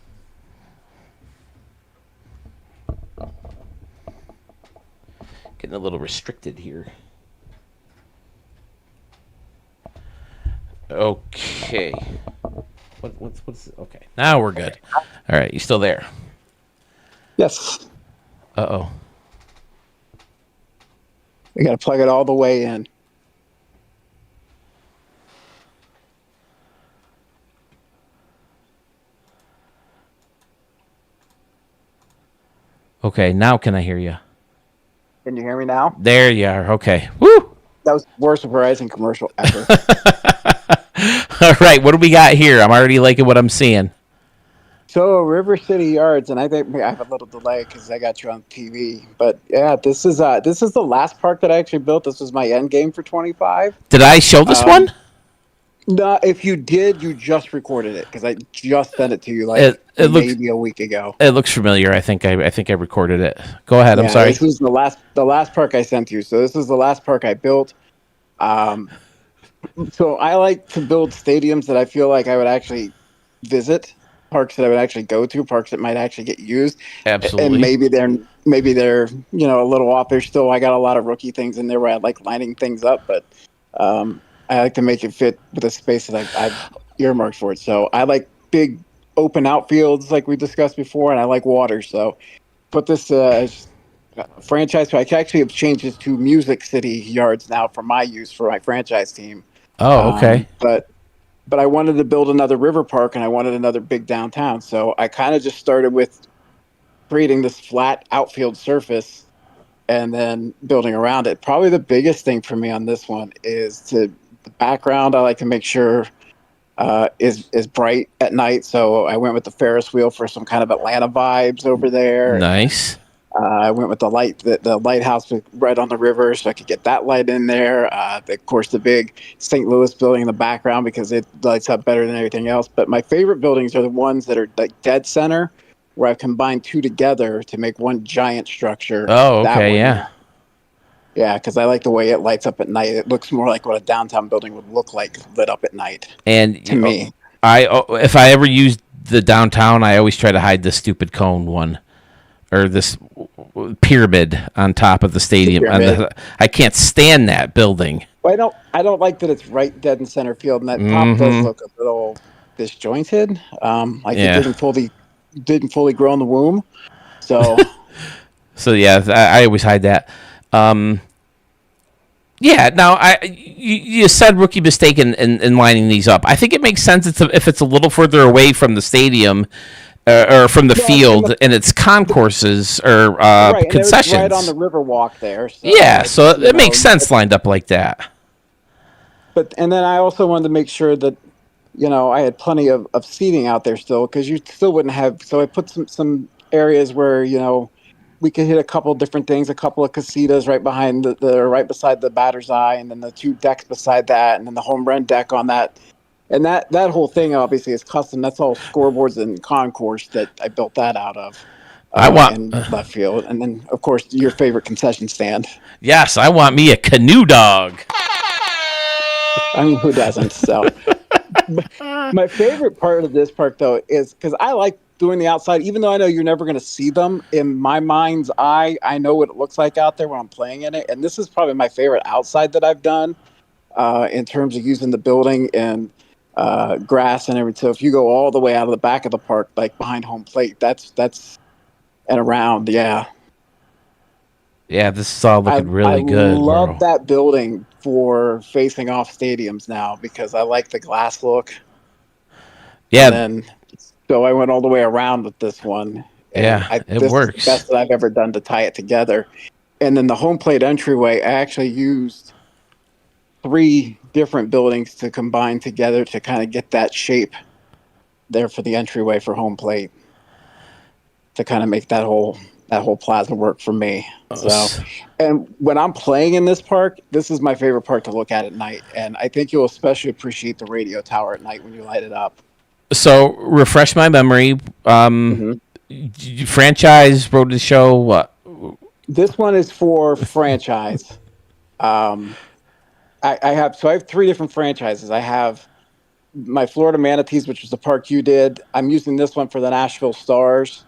Getting a little restricted here. Okay. What's okay. Now we're good. All right, you still there? Yes. Uh-oh. We got to plug it all the way in. Okay, now can I hear you? Can you hear me now? There you are. Okay. Woo! That was the worst Verizon commercial ever. All right, what do we got here? I'm already liking what I'm seeing. So River City Yards, and I think I have a little delay because I got you on TV. But yeah, this is the last park that I actually built. This was my end game for 25. Did I show this one? No, if you did, you just recorded it because I just sent it to you like It looks maybe a week ago. it looks familiar. I think I recorded it. Go ahead. I'm Yeah, sorry. this was the last park I sent you. So this is the last park I built. Um, so I like to build stadiums that I feel like I would actually visit, parks that I would actually go to, parks that might actually get used. And Absolutely. maybe they're a little off. There's still I got a lot of rookie things in there where I like lining things up, but I like to make it fit with the space that I've earmarked for it. So I like big open outfields like we discussed before, and I like water. So put this franchise. I actually have changed this to Music City Yards now for my use for my franchise team. Oh, okay. But I wanted to build another river park and I wanted another big downtown. So I kind of just started with creating this flat outfield surface and then building around it. Probably the biggest thing for me on this one is the background. I like to make sure is bright at night. So I went with the Ferris wheel for some kind of Atlanta vibes over there. Nice. I went with the lighthouse right on the river, so I could get that light in there. Of course, the big St. Louis building in the background because it lights up better than everything else. But my favorite buildings are the ones that are like dead center, where I've combined two together to make one giant structure. Oh, That okay, way, yeah. Yeah, because I like the way it lights up at night. It looks more like what a downtown building would look like lit up at night. And to me, if I ever use the downtown, I always try to hide the stupid cone one or this pyramid on top of the stadium. I can't stand that building. well, I don't like that it's right dead in center field, and that top does look a little disjointed. Like it didn't fully grow in the womb. So So yeah, I always hide that. Yeah. Now, you said rookie mistake in lining these up. I think it makes sense if it's a little further away from the stadium or from the field, and it's concourses or right, concessions. and right on the river walk there. So yeah, so it makes sense lined up like that. And then I also wanted to make sure that I had plenty of seating out there still, because you still wouldn't have. So I put some areas where we could hit a couple different things, a couple of casitas right behind right beside the batter's eye, and then the two decks beside that, and then the home run deck on that. And that whole thing obviously is custom. That's all scoreboards and concourse that I built that out of. In left field, and then of course your favorite concession stand. Yes, I want me a canoe dog. I mean, who doesn't? So, my favorite part of this park though is because I like doing the outside, even though I know you're never going to see them. In my mind's eye, I know what it looks like out there when I'm playing in it, and this is probably my favorite outside that I've done in terms of using the building and grass and everything. So if you go all the way out of the back of the park, like behind home plate, that's and around, yeah. Yeah, this is all looking really good. I love that building for facing off stadiums now because I like the glass look. Yeah. And then, so I went all the way around with this one. Yeah, it works. Is the best that I've ever done to tie it together. And then the home plate entryway, I actually used 3 different buildings to combine together to kind of get that shape there for the entryway for home plate to kind of make that whole plaza work for me. So, and when I'm playing in this park, this is my favorite park to look at night. And I think you'll especially appreciate the radio tower at night when you light it up. So refresh my memory. Franchise road to show what? This one is for franchise. I have 3 different franchises. I have my Florida Manatees, which was the park you did. I'm using this one for the Nashville Stars.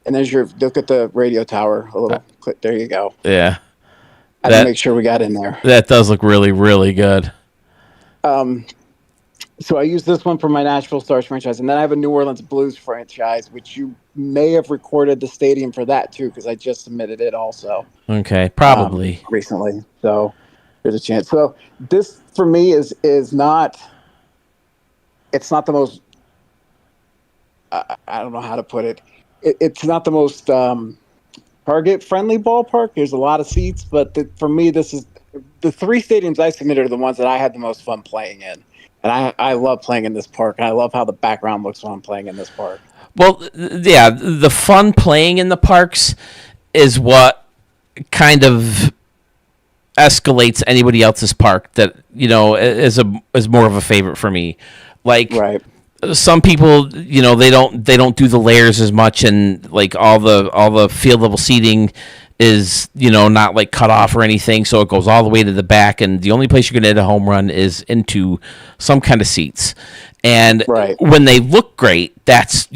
And there's look at the radio tower, a little clip. There you go. Yeah. I had to make sure we got in there. That does look really, really good. So I use this one for my Nashville Stars franchise. And then I have a New Orleans Blues franchise, which you may have recorded the stadium for that too, because I just submitted it also. Okay, probably. Recently. So there's a chance. So this for me is not, it's not the most, I don't know how to put it. It's not the most target-friendly ballpark. There's a lot of seats, but for me, this is the 3 stadiums I submitted are the ones that I had the most fun playing in. And I love playing in this park, and I love how the background looks when I'm playing in this park. Well, yeah, the fun playing in the parks is what kind of escalates anybody else's park that is more of a favorite for me. Like, right. Some people, they don't do the layers as much, and like all the field level seating is not like cut off or anything, so it goes all the way to the back, and the only place you're gonna hit a home run is into some kind of seats. And right. when they look great, that's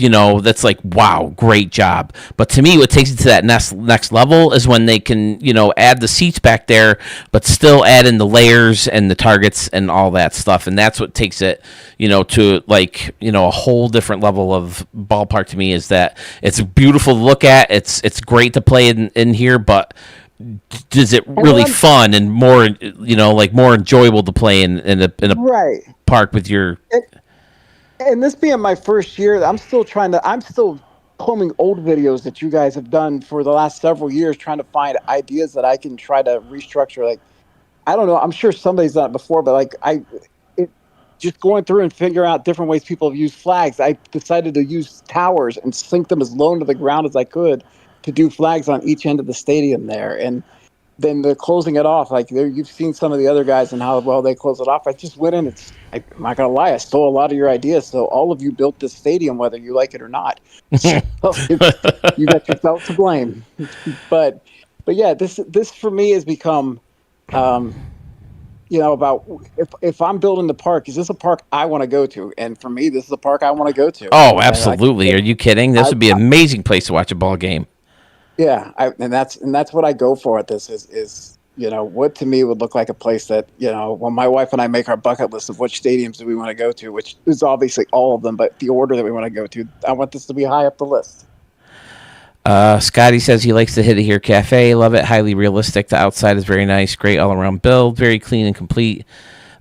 like, wow, great job. But to me, what takes it to that next level is when they can add the seats back there, but still add in the layers and the targets and all that stuff. And that's what takes it to like a whole different level of ballpark to me. Is that it's beautiful to look at, it's great to play in here, but is it really fun and more like more enjoyable to play in a right. park with your and this being my first year, I'm still combing old videos that you guys have done for the last several years, trying to find ideas that I can try to restructure. Like, I don't know, I'm sure somebody's done it before, but like just going through and figuring out different ways people have used flags. I decided to use towers and sink them as low into the ground as I could to do flags on each end of the stadium there. And then they're closing it off. Like you've seen some of the other guys and how well they close it off. I just went in. I'm not gonna lie, I stole a lot of your ideas. So all of you built this stadium, whether you like it or not. So you got yourself to blame. But yeah, this for me has become, about if I'm building the park, is this a park I want to go to? And for me, this is a park I want to go to. Oh, absolutely. Are you kidding? This would be an amazing place to watch a ball game. Yeah, and that's what I go for at this is what to me would look like a place that when my wife and I make our bucket list of which stadiums do we want to go to, which is obviously all of them, but the order that we want to go to, I want this to be high up the list. Scotty says he likes the Hit It Here Cafe. Love it. Highly realistic. The outside is very nice. Great all around build. Very clean and complete.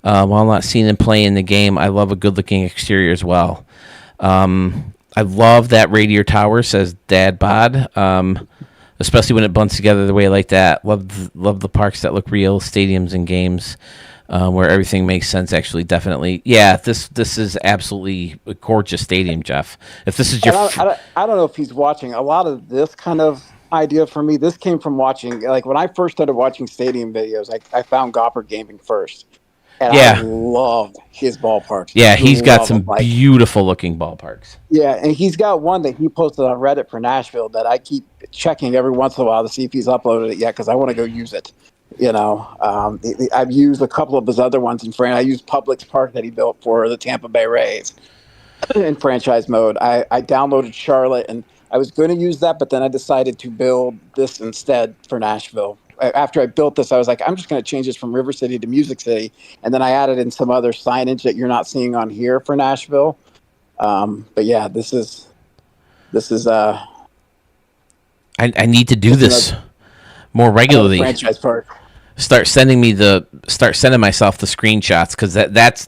While not seeing him play in the game, I love a good looking exterior as well. I love that Radiator Tower, says Dad Bod. Especially when it blends together the way like that. Love the parks that look real, stadiums and games where everything makes sense. Actually, definitely, yeah. This is absolutely a gorgeous stadium, Jeff. If this is your, I don't know if he's watching. A lot of this kind of idea for me, this came from watching. Like when I first started watching stadium videos, I found Gopper Gaming first, and I loved his ballparks. Yeah, he's got some beautiful looking ballparks. Yeah, and he's got one that he posted on Reddit for Nashville that I keep checking every once in a while to see if he's uploaded it yet because I want to go use it. I've used a couple of his other ones in France. I used Publix Park that he built for the Tampa Bay Rays in franchise mode. I downloaded Charlotte, and I was going to use that, but then I decided to build this instead for Nashville. After I built this, I was like, I'm just going to change this from River City to Music City, and then I added in some other signage that you're not seeing on here for Nashville. But yeah, this is. I need to do this more regularly. Franchise park. Start sending myself the screenshots because that's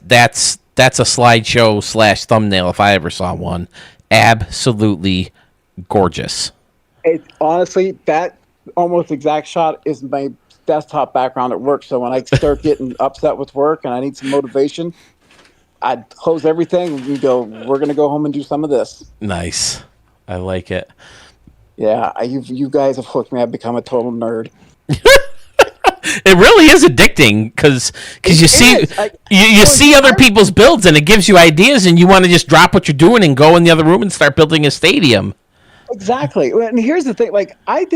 a slideshow / thumbnail if I ever saw one. Absolutely gorgeous. It's honestly that almost exact shot is my desktop background at work. So when I start getting upset with work and I need some motivation, I'd close everything and we go, we're going to go home and do some of this. Nice. I like it. Yeah, you guys have hooked me. I've become a total nerd. It really is addicting because you see other people's builds and it gives you ideas and you want to just drop what you're doing and go in the other room and start building a stadium. Exactly. And here's the thing: like I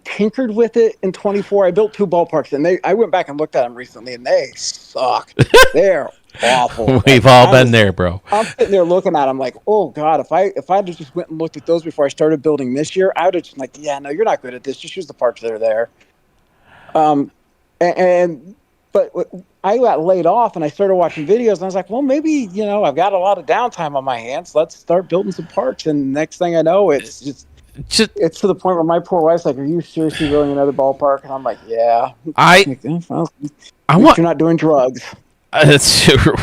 tinkered with it in 24. I built 2 ballparks, and I went back and looked at them recently, and they suck. They're awful. We've all been there, bro. I'm sitting there looking at them like, oh god, if I had just went and looked at those before I started building this year, I would have just been like, yeah, no, you're not good at this. Just use the parks that are there. But I got laid off and I started watching videos and I was like, well, maybe, I've got a lot of downtime on my hands. Let's start building some parks. And next thing I know, it's it's to the point where my poor wife's like, are you seriously building another ballpark? And I'm like, yeah. You're not doing drugs. That's true.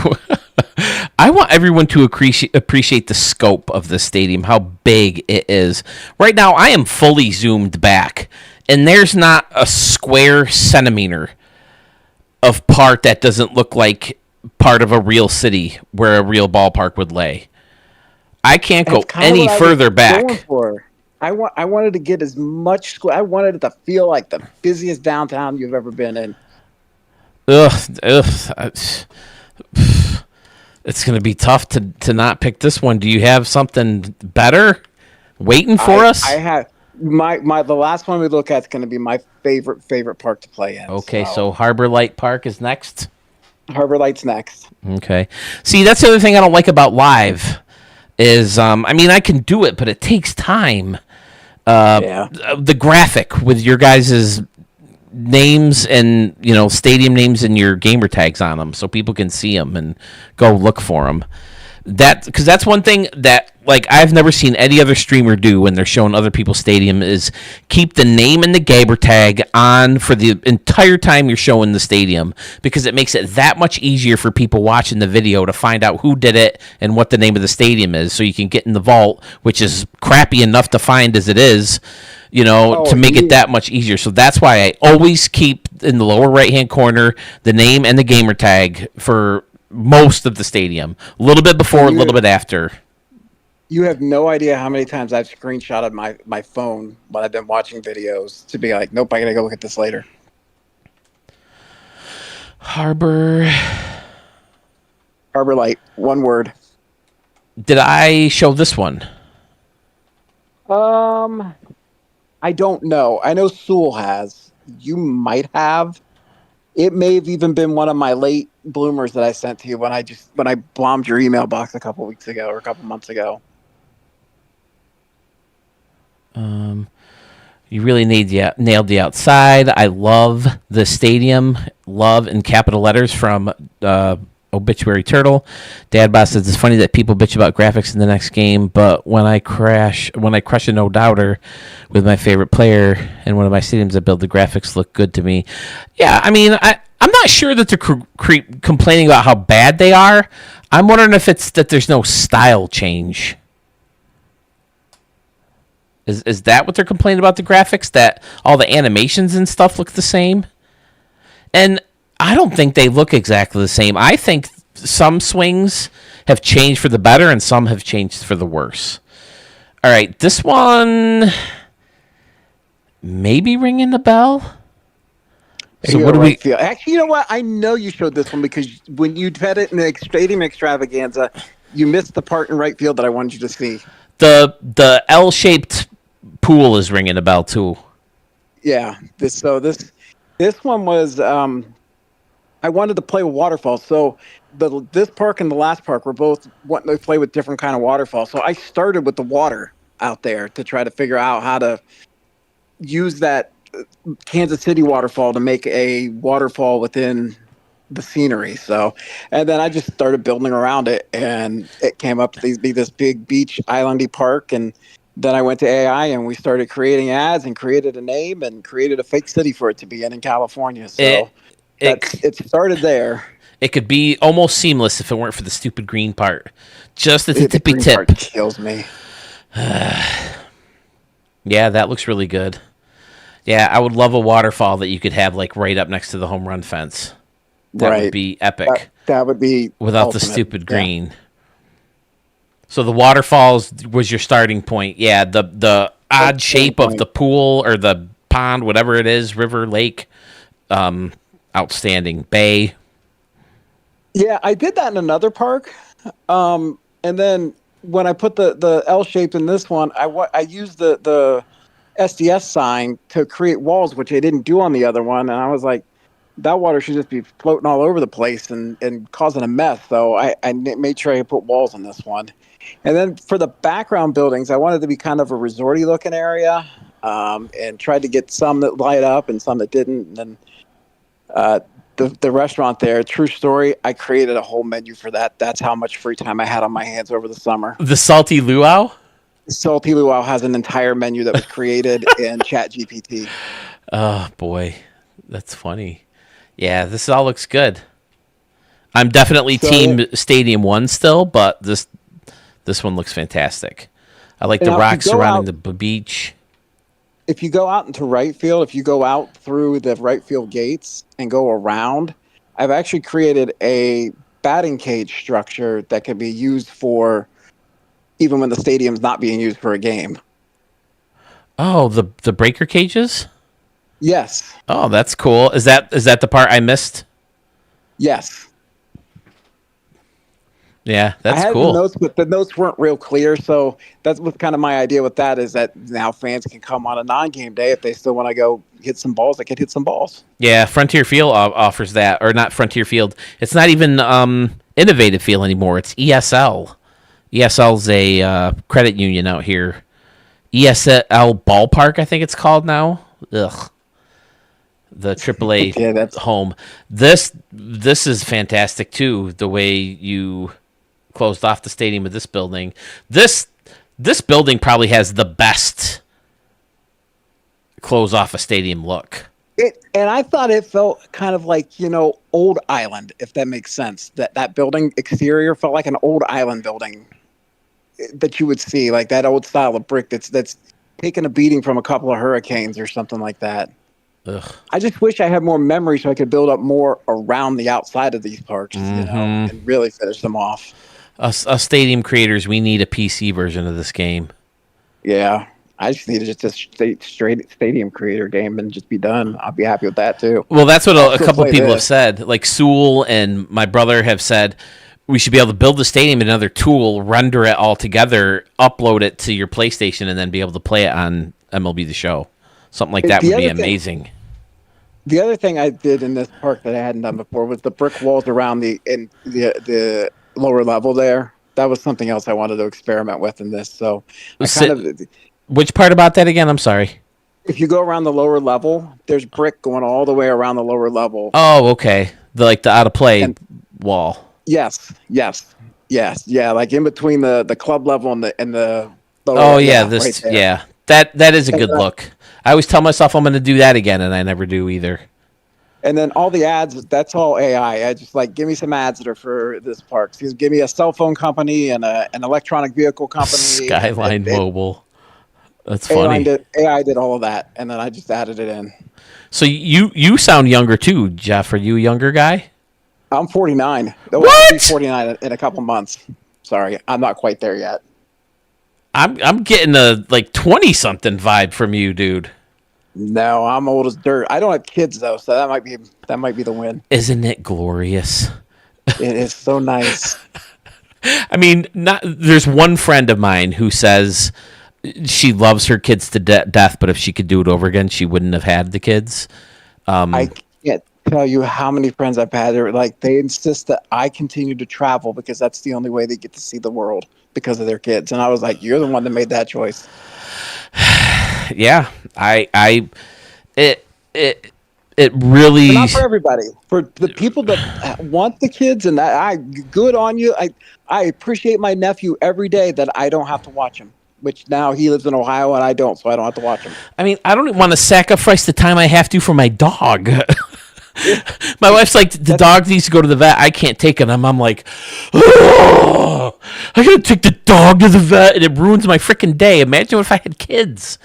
I want everyone to appreciate the scope of the stadium, how big it is. Right now, I am fully zoomed back, and there's not a square centimeter of part that doesn't look like part of a real city where a real ballpark would lay. I can't go That's kind of any what I was further going back. for. I wanted to get as much square. I wanted it to feel like the busiest downtown you've ever been in. Ugh. It's going to be tough to not pick this one. Do you have something better waiting for us? I have the last one we look at is going to be my favorite park to play in. Okay, so Harbor Light Park is next. Harbor Light's next. Okay. See, that's the other thing I don't like about live is, I mean, I can do it, but it takes time. The graphic with your guys' names and, stadium names and your gamer tags on them so people can see them and go look for them. Because that's one thing that, like, I've never seen any other streamer do when they're showing other people's stadium is keep the name and the gamer tag on for the entire time you're showing the stadium, because it makes it that much easier for people watching the video to find out who did it and what the name of the stadium is, so you can get in the vault, which is crappy enough to find as it is, to make it that much easier. So that's why I always keep in the lower right-hand corner the name and the gamer tag for most of the stadium. A little bit before, a little bit after. You have no idea how many times I've screenshotted my phone when I've been watching videos to be like, nope, I gotta go look at this later. Harbor Light, one word. Did I show this one? I don't know. I know Sewell has. You might have. It may have even been one of my late bloomers that I sent to you when I bombed your email box a couple weeks ago or a couple months ago. You really nailed the outside. I love the stadium. Love in capital letters from Obituary Turtle. Dad Boss says it's funny that people bitch about graphics in the next game, but when I crush a no doubter with my favorite player in one of my stadiums, I build, the graphics look good to me. Yeah, I mean, I'm not sure that they're complaining about how bad they are. I'm wondering if it's that there's no style change. Is that what they're complaining about, the graphics? That all the animations and stuff look the same? And I don't think they look exactly the same. I think some swings have changed for the better and some have changed for the worse. All right, this one maybe ringing the bell. So what do we feel? Actually, you know what? I know you showed this one because when you had it in the Stadium Extravaganza, you missed the part in right field that I wanted you to see. The L-shaped pool is ringing a bell too. Yeah. This one was I wanted to play with waterfalls. So this park and the last park were both wanting to play with different kind of waterfalls. So I started with the water out there to try to figure out how to use that Kansas City waterfall to make a waterfall within the scenery. So, and then I just started building around it, and it came up to be this big beach islandy park. And then I went to AI and we started creating ads and created a name and created a fake city for it to be in California. So it started there. It could be almost seamless if it weren't for the stupid green part. Just the tippy green tip. Part kills me. Yeah, that looks really good. Yeah, I would love a waterfall that you could have like right up next to the home run fence. That would be epic. That would be without ultimate. the stupid green. Yeah. So the waterfalls was your starting point. Yeah, the odd shape of the pool or the pond, whatever it is, river, lake, outstanding. Bay. Yeah, I did that in another park. And then when I put the L shape in this one, I used the SDS sign to create walls, which I didn't do on the other one. And I was like, that water should just be floating all over the place and causing a mess. So I made sure I put walls on this one. And then for the background buildings, I wanted to be kind of a resorty looking area, and tried to get some that light up and some that didn't. And then the restaurant there, true story, I created a whole menu for that. That's how much free time I had on my hands over the summer. The Salty Luau? Salty Luau has an entire menu that was created in ChatGPT. Oh, boy. That's funny. Yeah, this all looks good. I'm definitely Team Stadium 1 still, but this one looks fantastic. I like the rocks surrounding the beach. If you go out into right field, if you go out through the right field gates and go around, I've actually created a batting cage structure that can be used for even when the stadium's not being used for a game. Oh, the breaker cages? Yes. Oh, that's cool. Is that the part I missed? Yes. Yeah, I that's had cool. the notes, but the notes weren't real clear. So that's what kind of my idea with that is that now fans can come on a non-game day if they still want to go hit some balls. They can hit some balls. Yeah, Frontier Field offers that, or not Frontier Field. It's not even Innovative Field anymore. It's ESL. ESL's a credit union out here. ESL Ballpark, I think it's called now. Ugh. The AAA Yeah, home. This is fantastic too. The way you closed off the stadium with this building. This building probably has the best close off a stadium look. And I thought it felt kind of like, old island, if that makes sense. That building exterior felt like an old island building that you would see, like that old style of brick that's taken a beating from a couple of hurricanes or something like that. Ugh. I just wish I had more memory so I could build up more around the outside of these parks, and really finish them off. Us stadium creators, we need a PC version of this game. Yeah, I just need just a straight stadium creator game and just be done. I'll be happy with that too. Well, that's what a couple of people have said. Like Sewell and my brother have said, we should be able to build the stadium in another tool, render it all together, upload it to your PlayStation, and then be able to play it on MLB The Show. Something like that would be amazing. The other thing I did in this park that I hadn't done before was the brick walls around the lower level there. That was something else I wanted to experiment with in this. So which part about that again? I'm sorry. If you go around the lower level, there's brick going all the way around the lower level. Oh, okay. The out of play wall. Yes. Yeah, like in between the club level and the lower Oh level. yeah, right there. yeah. That is a good look. I always tell myself I'm going to do that again, and I never do either. And then all the ads, that's all AI. I just give me some ads that are for this park. Just give me a cell phone company and an electronic vehicle company. Skyline Mobile. That's funny. AI did all of that, and then I just added it in. So you sound younger too, Jeff. Are you a younger guy? I'm 49. What? I'll be 49 in a couple months. Sorry, I'm not quite there yet. I'm getting a 20-something vibe from you, dude. No, I'm old as dirt. I don't have kids though, so that might be the win. Isn't it glorious? It is so nice. I mean, there's one friend of mine who says she loves her kids to death, but if she could do it over again, she wouldn't have had the kids. I can't tell you how many friends I've had. They insist that I continue to travel because that's the only way they get to see the world because of their kids. And I was like, you're the one that made that choice. Yeah, it really. But not for everybody. For the people that want the kids, and good on you. I appreciate my nephew every day that I don't have to watch him. Which now he lives in Ohio and I don't, so I don't have to watch him. I mean, I don't want to sacrifice the time I have to for my dog. My wife's like, the dog needs to go to the vet. I can't take it. I'm like, oh, I gotta take the dog to the vet, and it ruins my freaking day. Imagine if I had kids.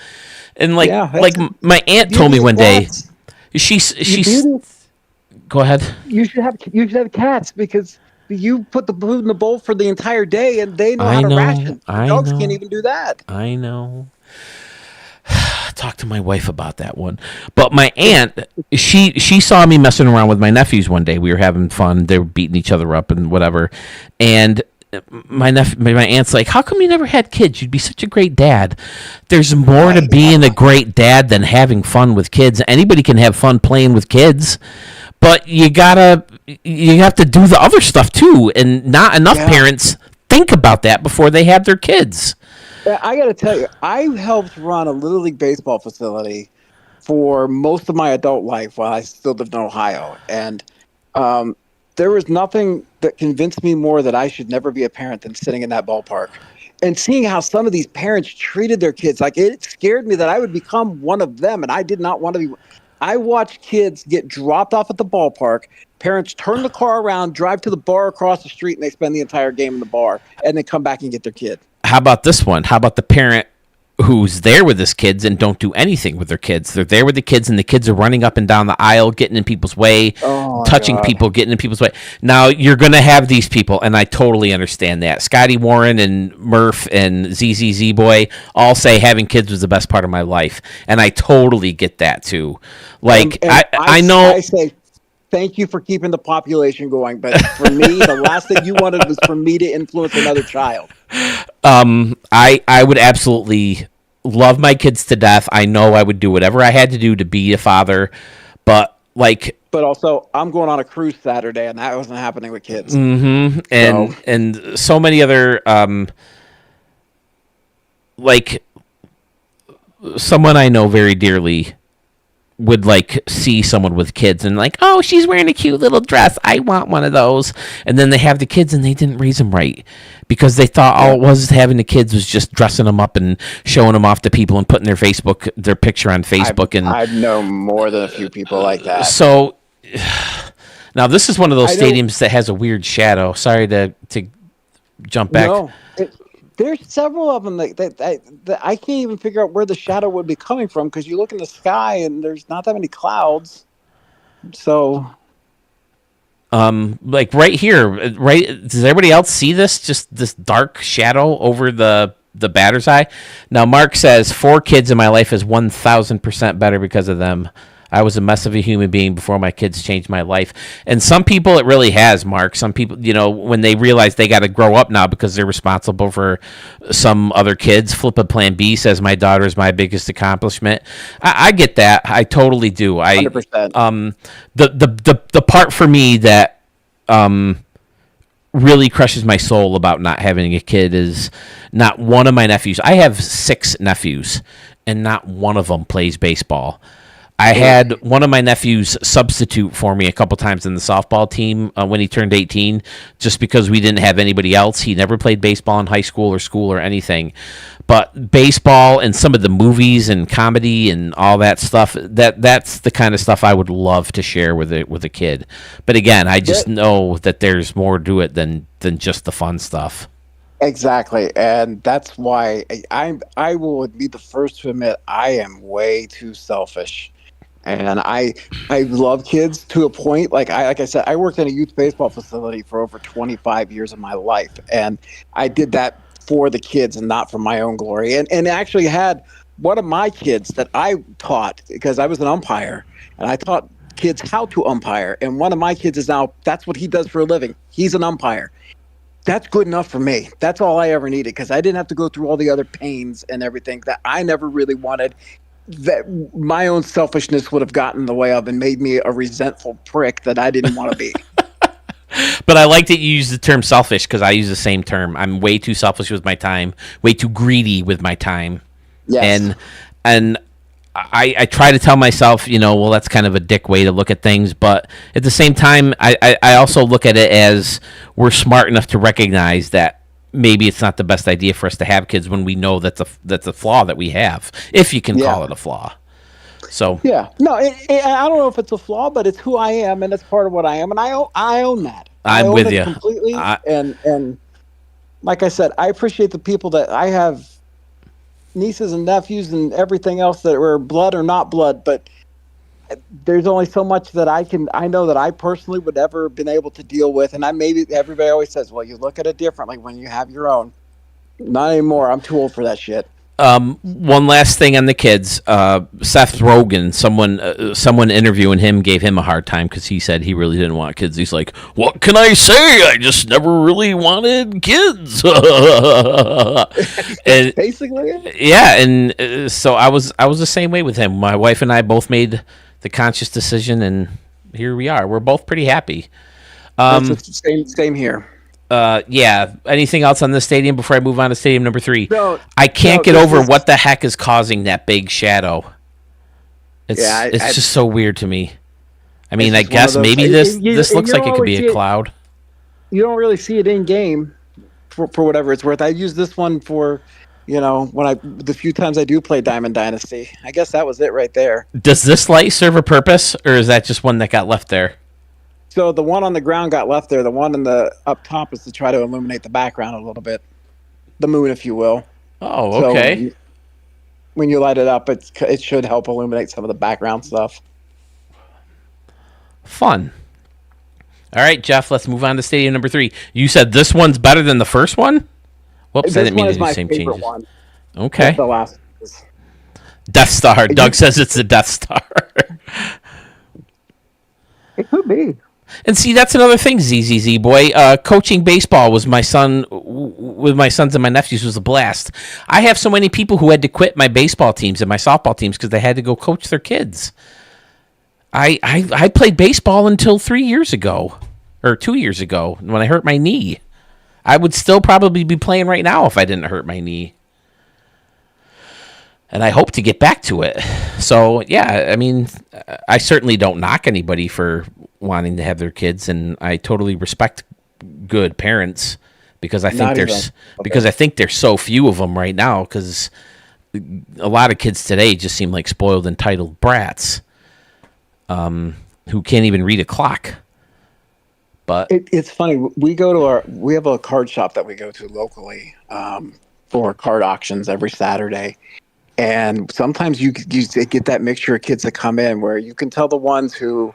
And my aunt told me one day, she's go ahead. You should have cats because you put the food in the bowl for the entire day, and they know how to ration. Dogs can't even do that. I know. Talk to my wife about that one. But my aunt, she saw me messing around with my nephews one day. We were having fun. They were beating each other up and whatever. And my aunt's like, "How come you never had kids? You'd be such a great dad." There's more to being a great dad than having fun with kids. Anybody can have fun playing with kids, but you have to do the other stuff too. And not enough parents think about that before they have their kids. I got to tell you, I helped run a Little League baseball facility for most of my adult life while I still lived in Ohio. And there was nothing that convinced me more that I should never be a parent than sitting in that ballpark. And seeing how some of these parents treated their kids, it scared me that I would become one of them. And I did not want to be. I watched kids get dropped off at the ballpark. Parents turn the car around, drive to the bar across the street, and they spend the entire game in the bar and then come back and get their kid. How about this one? How about the parent who's there with his kids and don't do anything with their kids. They're there with the kids, and the kids are running up and down the aisle, getting in people's way, Oh my touching God. people, getting in people's way. Now, you're going to have these people, and I totally understand that. Scotty Warren and Murph and ZZZ Boy all say having kids was the best part of my life, and I totally get that, too. Like, And I know... I say thank you for keeping the population going, but for me, the last thing you wanted was for me to influence another child. I would absolutely love my kids to death. I know I would do whatever I had to do to be a father, but like... But also, I'm going on a cruise Saturday, and that wasn't happening with kids. Mm-hmm. And so many other like someone I know very dearly would like see someone with kids and like, oh, she's wearing a cute little dress, I want one of those. And then they have the kids and they didn't raise them right because they thought all it was having the kids was just dressing them up and showing them off to people and putting their picture on Facebook. I know more than a few people like that. So now this is one of those stadiums that has a weird shadow. Sorry to jump back. No, there's several of them that I can't even figure out where the shadow would be coming from because you look in the sky and there's not that many clouds. So, like right here, right? Does everybody else see this? Just this dark shadow over the batter's eye. Now, Mark says 4 kids in my life is 1,000% better because of them. I was a mess of a human being before my kids changed my life. And some people it really has, Mark. Some people, when they realize they got to grow up now because they're responsible for some other kids. Flip a Plan B says my daughter is my biggest accomplishment. I get that. I totally do. 100%. The part for me that really crushes my soul about not having a kid is not one of my nephews. I have 6 nephews, and not one of them plays baseball. I had one of my nephews substitute for me a couple times in the softball team when he turned 18, just because we didn't have anybody else. He never played baseball in high school or anything. But baseball and some of the movies and comedy and all that stuff, that's the kind of stuff I would love to share with a kid. But again, I just know that there's more to it than just the fun stuff. Exactly, and that's why I will be the first to admit I am way too selfish. And I love kids to a point. Like I said, I worked in a youth baseball facility for over 25 years of my life, and I did that for the kids and not for my own glory. And actually had one of my kids that I taught, because I was an umpire, and I taught kids how to umpire. And one of my kids is now, that's what he does for a living. He's an umpire. That's good enough for me. That's all I ever needed, because I didn't have to go through all the other pains and everything that I never really wanted, that my own selfishness would have gotten in the way of and made me a resentful prick that I didn't want to be. But I like that you use the term selfish, because I use the same term. I'm way too selfish with my time, way too greedy with my time. Yes. And I try to tell myself, well, that's kind of a dick way to look at things. But at the same time, I also look at it as we're smart enough to recognize that maybe it's not the best idea for us to have kids when we know that's a flaw that we have, if you can call it a flaw. So I don't know if it's a flaw, but it's who I am, and it's part of what I am, and I own that. I'm with you completely. And like I said, I appreciate the people that I have, nieces and nephews and everything else that were blood or not blood, but there's only so much that I know that I personally would ever have been able to deal with. And everybody always says, well, you look at it differently when you have your own. Not anymore. I'm too old for that shit. One last thing on the kids. Seth Rogen, someone interviewing him gave him a hard time because he said he really didn't want kids. He's like, what can I say? I just never really wanted kids. And, basically, yeah. And so I was the same way with him. My wife and I both made the conscious decision, and here we are. We're both pretty happy. Same here. Yeah. Anything else on this stadium before I move on to stadium number 3? No, I can't get over what the heck is causing that big shadow. It's just so weird to me. I mean, I guess maybe this looks like it could be a cloud. You don't really see it in game for whatever it's worth. I use this one for, the few times I do play Diamond Dynasty. I guess that was it right there. Does this light serve a purpose, or is that just one that got left there? So the one on the ground got left there. The one in the up top is to try to illuminate the background a little bit, the moon, if you will. Oh, okay. when you light it up, it should help illuminate some of the background stuff. Fun. All right, Jeff, let's move on to stadium number 3. You said this one's better than the first one? Whoops, This I didn't mean one to is do my same favorite changes. one. Okay. The last. Death Star. Doug says it's the Death Star. It could be. And see, that's another thing, ZZZ boy. Coaching baseball was my son, with my sons and my nephews, was a blast. I have so many people who had to quit my baseball teams and my softball teams because they had to go coach their kids. I played baseball until 3 years ago, or 2 years ago, when I hurt my knee. I would still probably be playing right now if I didn't hurt my knee. And I hope to get back to it. So, yeah, I mean, I certainly don't knock anybody for wanting to have their kids, and I totally respect good parents because I think I think there's so few of them right now because a lot of kids today just seem like spoiled, entitled brats who can't even read a clock. But it's funny. We have a card shop that we go to locally for card auctions every Saturday. And sometimes you get that mixture of kids that come in where you can tell the ones who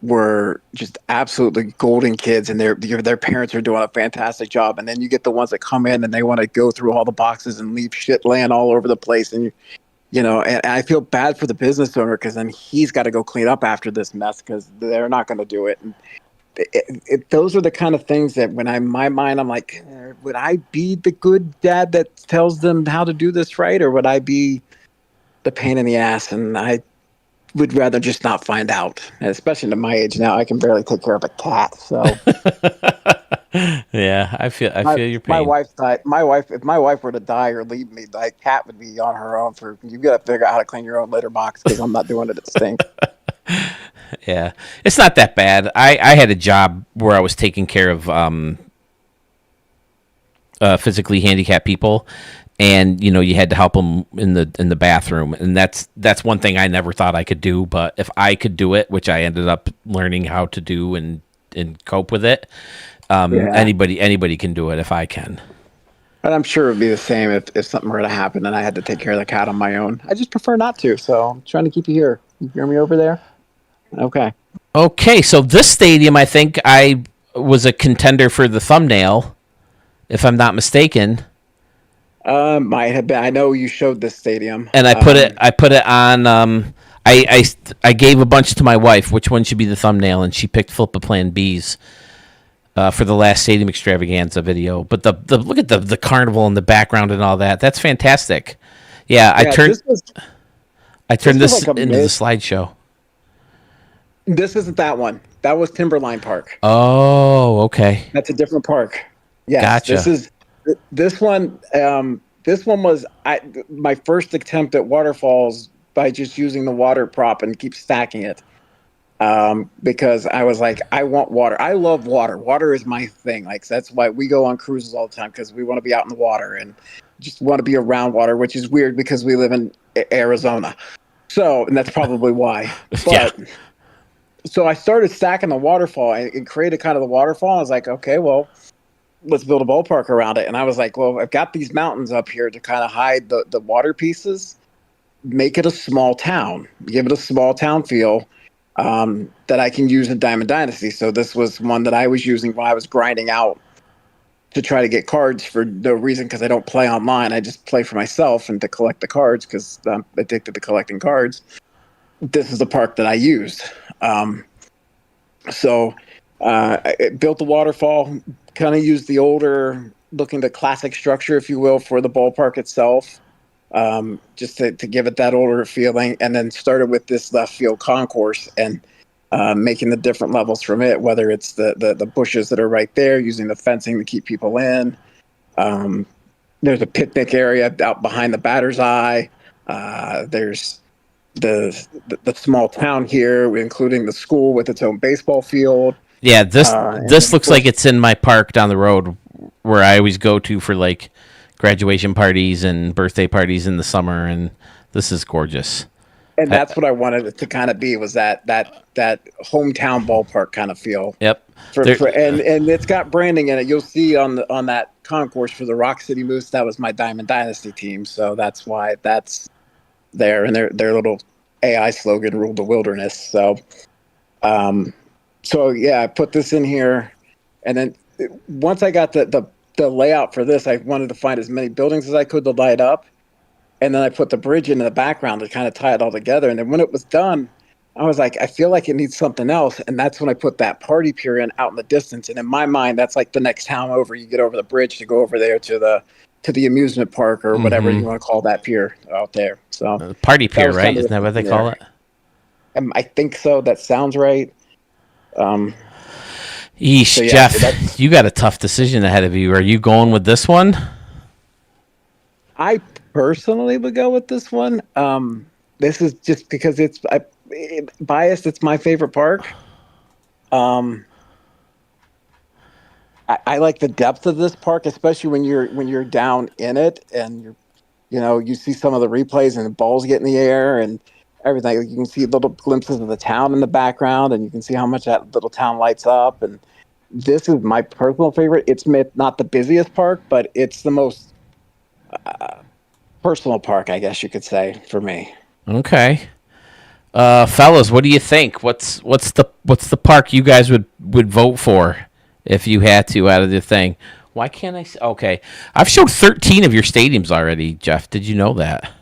were just absolutely golden kids and their parents are doing a fantastic job. And then you get the ones that come in and they want to go through all the boxes and leave shit laying all over the place. And and I feel bad for the business owner because then he's got to go clean up after this mess because they're not going to do it. And those are the kind of things that when in my mind, I'm like, would I be the good dad that tells them how to do this right? Or would I be the pain in the ass? And I would rather just not find out. And especially at my age now, I can barely take care of a cat. So yeah, I feel your pain. My wife died. If my wife were to die or leave me, my cat would be on her own. You got to figure out how to clean your own litter box because I'm not doing it. It stinks. Yeah, it's not that bad. I had a job where I was taking care of physically handicapped people, and you had to help them in the bathroom, and that's one thing I never thought I could do. But if I could do it, which I ended up learning how to do and cope with it, anybody can do it if I can. And I'm sure it would be the same if something were to happen and I had to take care of the cat on my own. I just prefer not to, so I'm trying to keep you here. You hear me over there? Okay, so this stadium, I think I was a contender for the thumbnail, if I'm not mistaken. Might have been. I know you showed this stadium, and I put it on. I gave a bunch to my wife. Which one should be the thumbnail, and she picked Flip a Plan B's for the last stadium extravaganza video. But the look at the carnival in the background and all that. That's fantastic. Yeah, I turned this like into the slideshow. This isn't that one. That was Timberline Park. Oh, okay. That's a different park. Yes, gotcha. This one. This one was my first attempt at waterfalls by just using the water prop and keep stacking it. Because I was like, I want water. I love water. Water is my thing. Like that's why we go on cruises all the time because we want to be out in the water and just want to be around water, which is weird because we live in Arizona. So, and that's probably why. But so I started stacking the waterfall and created kind of the waterfall. I was like, okay, well, let's build a ballpark around it. And I was like, well, I've got these mountains up here to kind of hide the water pieces. Make it a small town. Give it a small town feel that I can use in Diamond Dynasty. So this was one that I was using when I was grinding out to try to get cards for no reason because I don't play online. I just play for myself and to collect the cards because I'm addicted to collecting cards. This is the park that I used. So I built the waterfall, kind of used the older looking, the classic structure, if you will, for the ballpark itself, just to give it that older feeling, and then started with this left field concourse and making the different levels from it, whether it's the bushes that are right there, using the fencing to keep people in. There's a picnic area out behind the batter's eye. There's the small town here, including the school with its own baseball field. Yeah, this looks like it's in my park down the road where I always go to for like graduation parties and birthday parties in the summer, and this is gorgeous. And that's what I wanted it to kind of be, was that hometown ballpark kind of feel. Yep. And it's got branding in it. You'll see on that concourse for the Rock City Moose. That was my Diamond Dynasty team, so that's why that's there. And their little AI slogan ruled the wilderness. So yeah, I put this in here, and then once I got the layout for this, I wanted to find as many buildings as I could to light up, and then I put the bridge into the background to kind of tie it all together. And then when it was done, I was like, I feel like it needs something else, and that's when I put that party pier in out in the distance. And in my mind, that's like the next town over. You get over the bridge to go over there to the amusement park or whatever you want to call that pier out there. So party pier, right? Isn't that what they call it? I think so. That sounds right. Yeesh, so yeah, Jeff, you got a tough decision ahead of you. Are you going with this one? I personally would go with this one. This is just because it's biased. It's my favorite park. I like the depth of this park, especially when you're down in it and you see some of the replays and the balls get in the air and everything. You can see little glimpses of the town in the background, and you can see how much that little town lights up. And this is my personal favorite. It's not the busiest park, but it's the most personal park, I guess you could say, for me. Okay. Fellas, what do you think? What's the park you guys would vote for if you had to out of the thing? Why can't I see? Okay. I've showed 13 of your stadiums already, Jeff. Did you know that?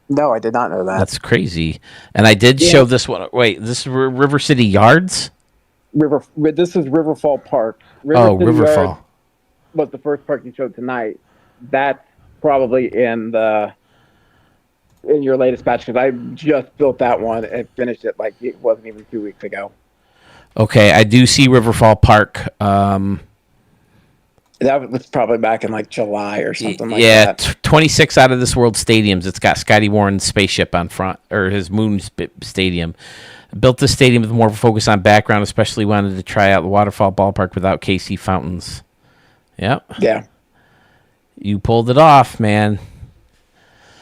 No, I did not know that. That's crazy. And I did show this one. Wait, this is River City Yards? This is Riverfall Park. Riverfall. Yards was the first park you showed tonight. That's probably in your latest batch, because I just built that one and finished it like it wasn't even 2 weeks ago. Okay, I do see Riverfall Park. That was probably back in like July or something like that. Yeah, 26 out of this world stadiums. It's got Scotty Warren's spaceship on front, or his moon stadium. Built this stadium with more of a focus on background, especially wanted to try out the waterfall ballpark without KC fountains. Yep. Yeah. You pulled it off, man.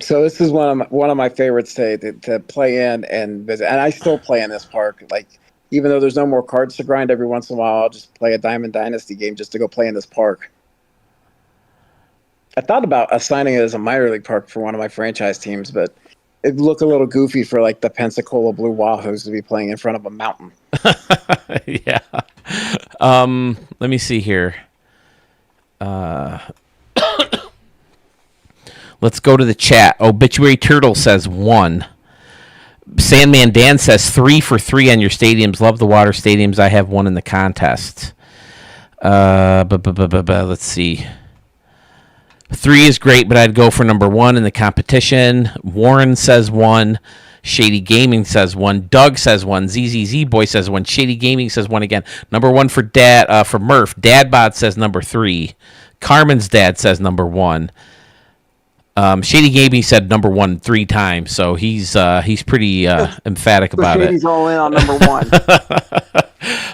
So this is one of my favorites to play in and visit. And I still play in this park. Like, even though there's no more cards to grind, every once in a while I'll just play a Diamond Dynasty game just to go play in this park. I thought about assigning it as a minor league park for one of my franchise teams, but it'd look a little goofy for like the Pensacola Blue Wahoos to be playing in front of a mountain. Yeah. Let me see here. Let's go to the chat. Obituary Turtle says 1. Sandman Dan says 3 for 3 on your stadiums. Love the water stadiums. I have one in the contest. Let's see. 3 is great, but I'd go for number 1 in the competition. Warren says 1. Shady Gaming says 1. Doug says 1. ZZZ Boy says 1. Shady Gaming says 1 again. Number 1 for for Murph. Dadbot says number 3. Carmen's dad says number 1. Shady Gaming said number 1 3 times, so he's pretty emphatic about it. Shady's all in on number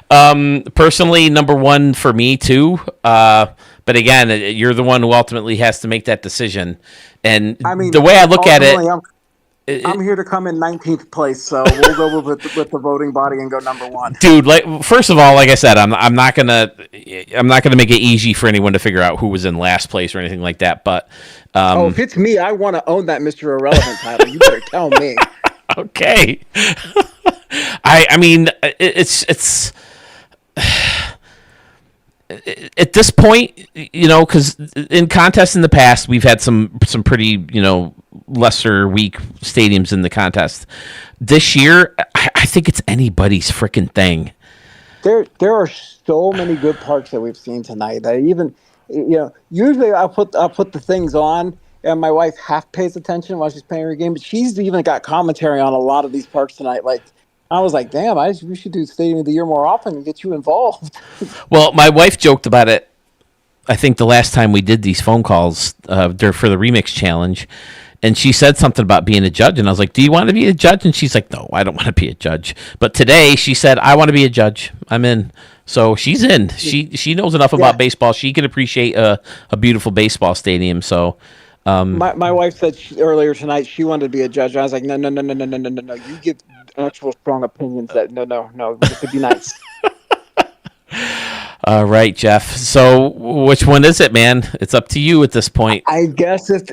1. Personally, number 1 for me too. But again, you're the one who ultimately has to make that decision. And I mean, the way I look at it, I'm here to come in 19th place, so we'll go with the voting body and go number 1. Dude, like, first of all, like I said, I'm not gonna make it easy for anyone to figure out who was in last place or anything like that. But if it's me, I want to own that Mr. Irrelevant title. You better tell me. Okay. I mean, it's at this point, because in contests in the past, we've had some pretty, lesser weak stadiums in the contest. This year, I think it's anybody's freaking thing. There are so many good parks that we've seen tonight. That even, usually I'll put the things on, and my wife half pays attention while she's playing her game, but she's even got commentary on a lot of these parks tonight. Like, I was like, damn, we should do Stadium of the Year more often and get you involved. Well, my wife joked about it, I think, the last time we did these phone calls for the Remix Challenge, and she said something about being a judge, and I was like, do you want to be a judge? And she's like, no, I don't want to be a judge. But today, she said, I want to be a judge. I'm in. So she's in. She knows enough about baseball. She can appreciate a beautiful baseball stadium, so... My wife said earlier tonight she wanted to be a judge. I was like, no. You give actual strong opinions that no, this would be nice. All right, Jeff. So which one is it, man? It's up to you at this point. I guess if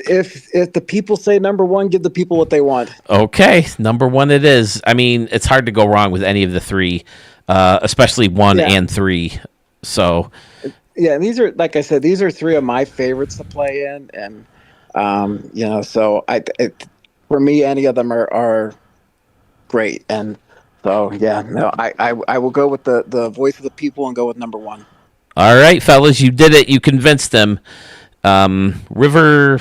the people say number one, give the people what they want. Okay, number one it is. I mean, it's hard to go wrong with any of the three, especially 1 and 3. So, yeah, and these are, like I said, these are 3 of my favorites to play in, and so for me, any of them are great, and so yeah, no, I will go with the voice of the people and go with number one. all right, fellas, you did it. You convinced them. River,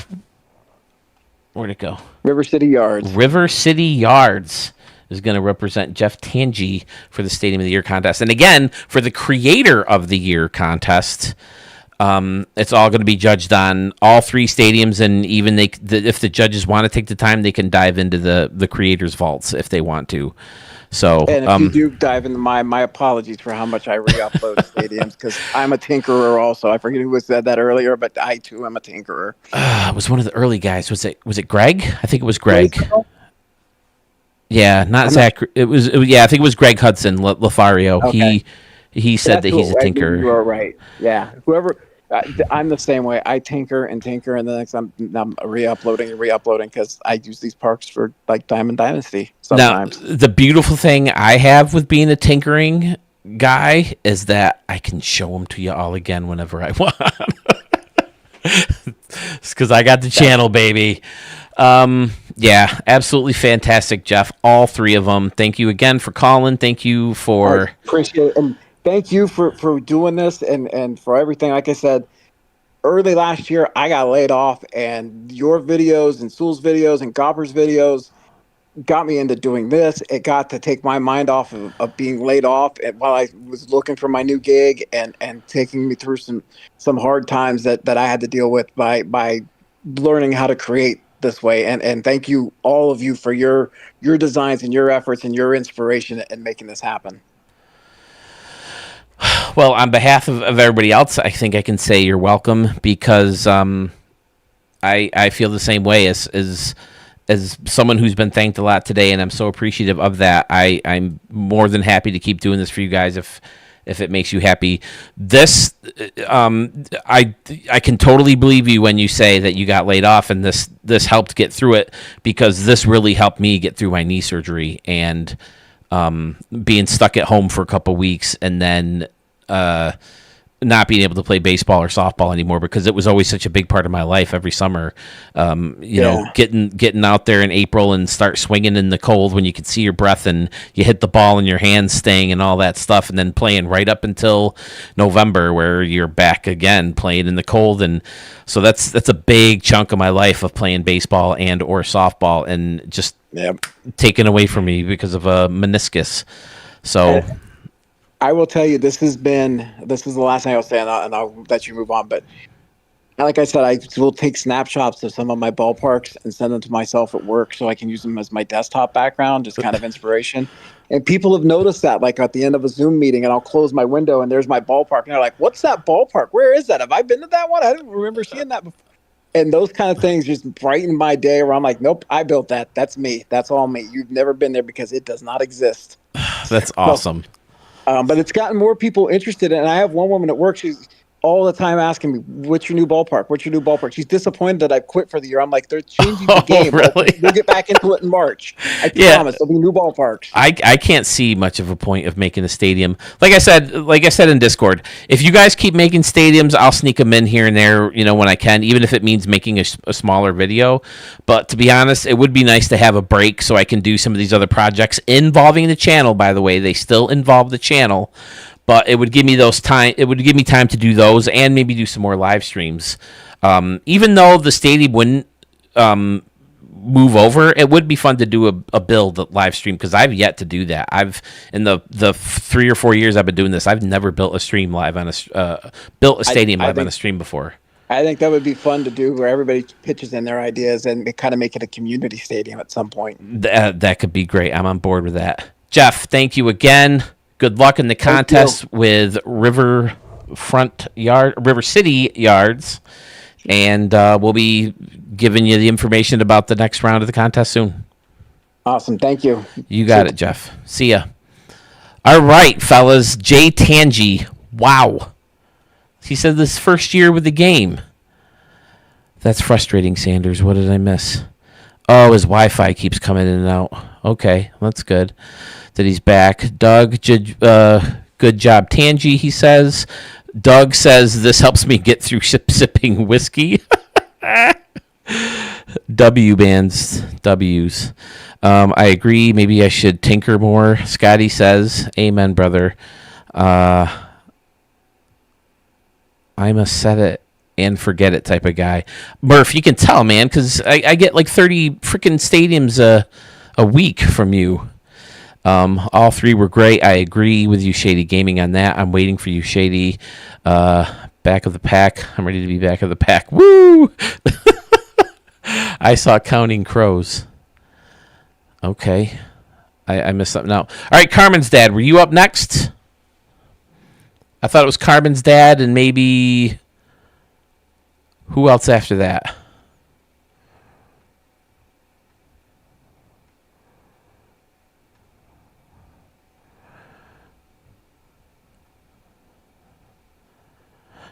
where'd it go? River City Yards. River City Yards is going to represent Jeff Tangi for the Stadium of the Year contest. And again, for the Creator of the Year contest, it's all going to be judged on all 3 stadiums. And even if the judges want to take the time, they can dive into the Creator's vaults if they want to. So, and if you do dive into my apologies for how much I re-upload stadiums, because I'm a tinkerer also. I forget who said that earlier, but I too am a tinkerer. It was one of the early guys. Was it Greg? I think it was Greg. Yeah, not Zach. I think it was Greg Hudson Lothario. Okay. He said that he's a tinkerer. You are right. Yeah, whoever. I'm the same way. I tinker, and the next I'm re-uploading because I use these parks for like Diamond Dynasty sometimes. Now, the beautiful thing I have with being a tinkering guy is that I can show them to you all again whenever I want. It's because I got the channel, baby. Yeah, absolutely fantastic, Jeff. All 3 of them. Thank you again for calling. Thank you for... I appreciate it. And thank you for doing this and for everything. Like I said, early last year, I got laid off, and your videos and Sewell's videos and Gopper's videos got me into doing this. It got to take my mind off of being laid off while I was looking for my new gig and taking me through some hard times that I had to deal with by learning how to create this way. And thank you, all of you, for your designs and your efforts and your inspiration in making this happen. Well, on behalf of everybody else, I think I can say you're welcome, because I feel the same way as someone who's been thanked a lot today, and I'm so appreciative of that. I'm more than happy to keep doing this for you guys if it makes you happy. This, I can totally believe you when you say that you got laid off, and this helped get through it, because this really helped me get through my knee surgery and being stuck at home for a couple weeks, and then not being able to play baseball or softball anymore, because it was always such a big part of my life every summer. You know, getting out there in April and start swinging in the cold when you could see your breath and you hit the ball and your hands sting and all that stuff, and then playing right up until November where you're back again playing in the cold. And so that's a big chunk of my life of playing baseball and or softball, and just taken away from me because of a meniscus. So I will tell you, this is the last thing I'll say, and I'll let you move on. But like I said, I will take snapshots of some of my ballparks and send them to myself at work so I can use them as my desktop background, just kind of inspiration. And people have noticed that, like at the end of a Zoom meeting, and I'll close my window and there's my ballpark. And they're like, "What's that ballpark? Where is that? Have I been to that one? I didn't remember seeing that before." And those kind of things just brighten my day, where I'm like, "Nope, I built that. That's me. That's all me. You've never been there because it does not exist." That's awesome. But it's gotten more people interested. And I have one woman at work, she's all the time asking me, "What's your new ballpark? What's your new ballpark?" She's disappointed that I've quit for the year. I'm like, "They're changing the game. Really? We'll get back into it in March. I promise. There'll be new ballparks." I can't see much of a point of making a stadium. Like I said in Discord, if you guys keep making stadiums, I'll sneak them in here and there, when I can, even if it means making a smaller video. But to be honest, it would be nice to have a break so I can do some of these other projects involving the channel. By the way, they still involve the channel. But it would give me time. It would give me time to do those and maybe do some more live streams. Even though the stadium wouldn't move over, it would be fun to do a build live stream, because I've yet to do that. I've in the 3 or 4 years I've been doing this, I've never built a stream live on built a stadium live on a stream before. I think that would be fun to do, where everybody pitches in their ideas and kind of make it a community stadium at some point. That could be great. I'm on board with that. Jeff, thank you again. Good luck in the contest with River City Yards, and we'll be giving you the information about the next round of the contest soon. Awesome, thank you. You got it, Jeff. See ya. All right, fellas. Jay Tangi. Wow. He said this first year with the game. That's frustrating, Sanders. What did I miss? Oh, his Wi-Fi keeps coming in and out. Okay, that's good that he's back. Doug, good job. Tangi, he says. Doug says, this helps me get through sipping whiskey. W bands, W's. I agree. Maybe I should tinker more. Scotty says, amen, brother. I'm a set it and forget it type of guy. Murph, you can tell, man, because I get like 30 freaking stadiums a week from you. All three were great. I agree with you, Shady Gaming, on that. I'm waiting for you, Shady. Back of the pack. I'm ready to be back of the pack. Woo! I saw Counting Crows. Okay. I missed something out. All right, Carmen's dad, were you up next? I thought it was Carmen's dad and maybe... Who else after that?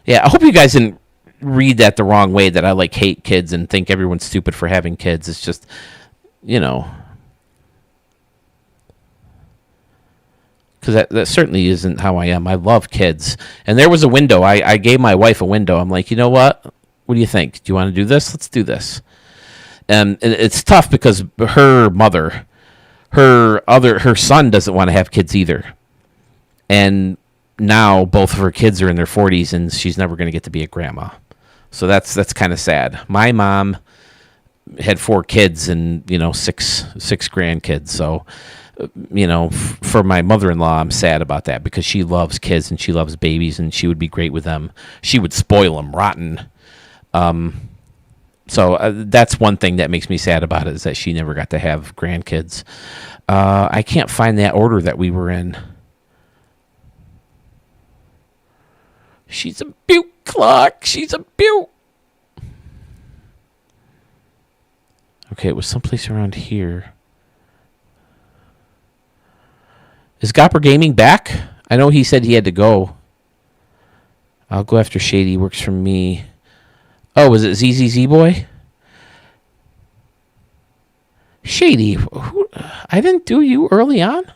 Yeah, I hope you guys didn't read that the wrong way, that I like hate kids and think everyone's stupid for having kids. It's just, because that certainly isn't how I am. I love kids. And there was a window. I gave my wife a window. I'm like, you know what? What do you think? Do you want to do this? Let's do this. And it's tough because her mother, her son doesn't want to have kids either. And now both of her kids are in their 40s and she's never going to get to be a grandma. So that's kind of sad. My mom had 4 kids and, 6 grandkids. So, for my mother-in-law, I'm sad about that because she loves kids and she loves babies and she would be great with them. She would spoil them rotten. So that's one thing that makes me sad about it, is that she never got to have grandkids. I can't find that order that we were in. She's a beaut, Clark. She's a beaut. Okay, it was someplace around here. Is Gopper Gaming back? I know he said he had to go. I'll go after Shady. Works for me. Oh, was it ZZZ Boy? Shady, I didn't do you early on?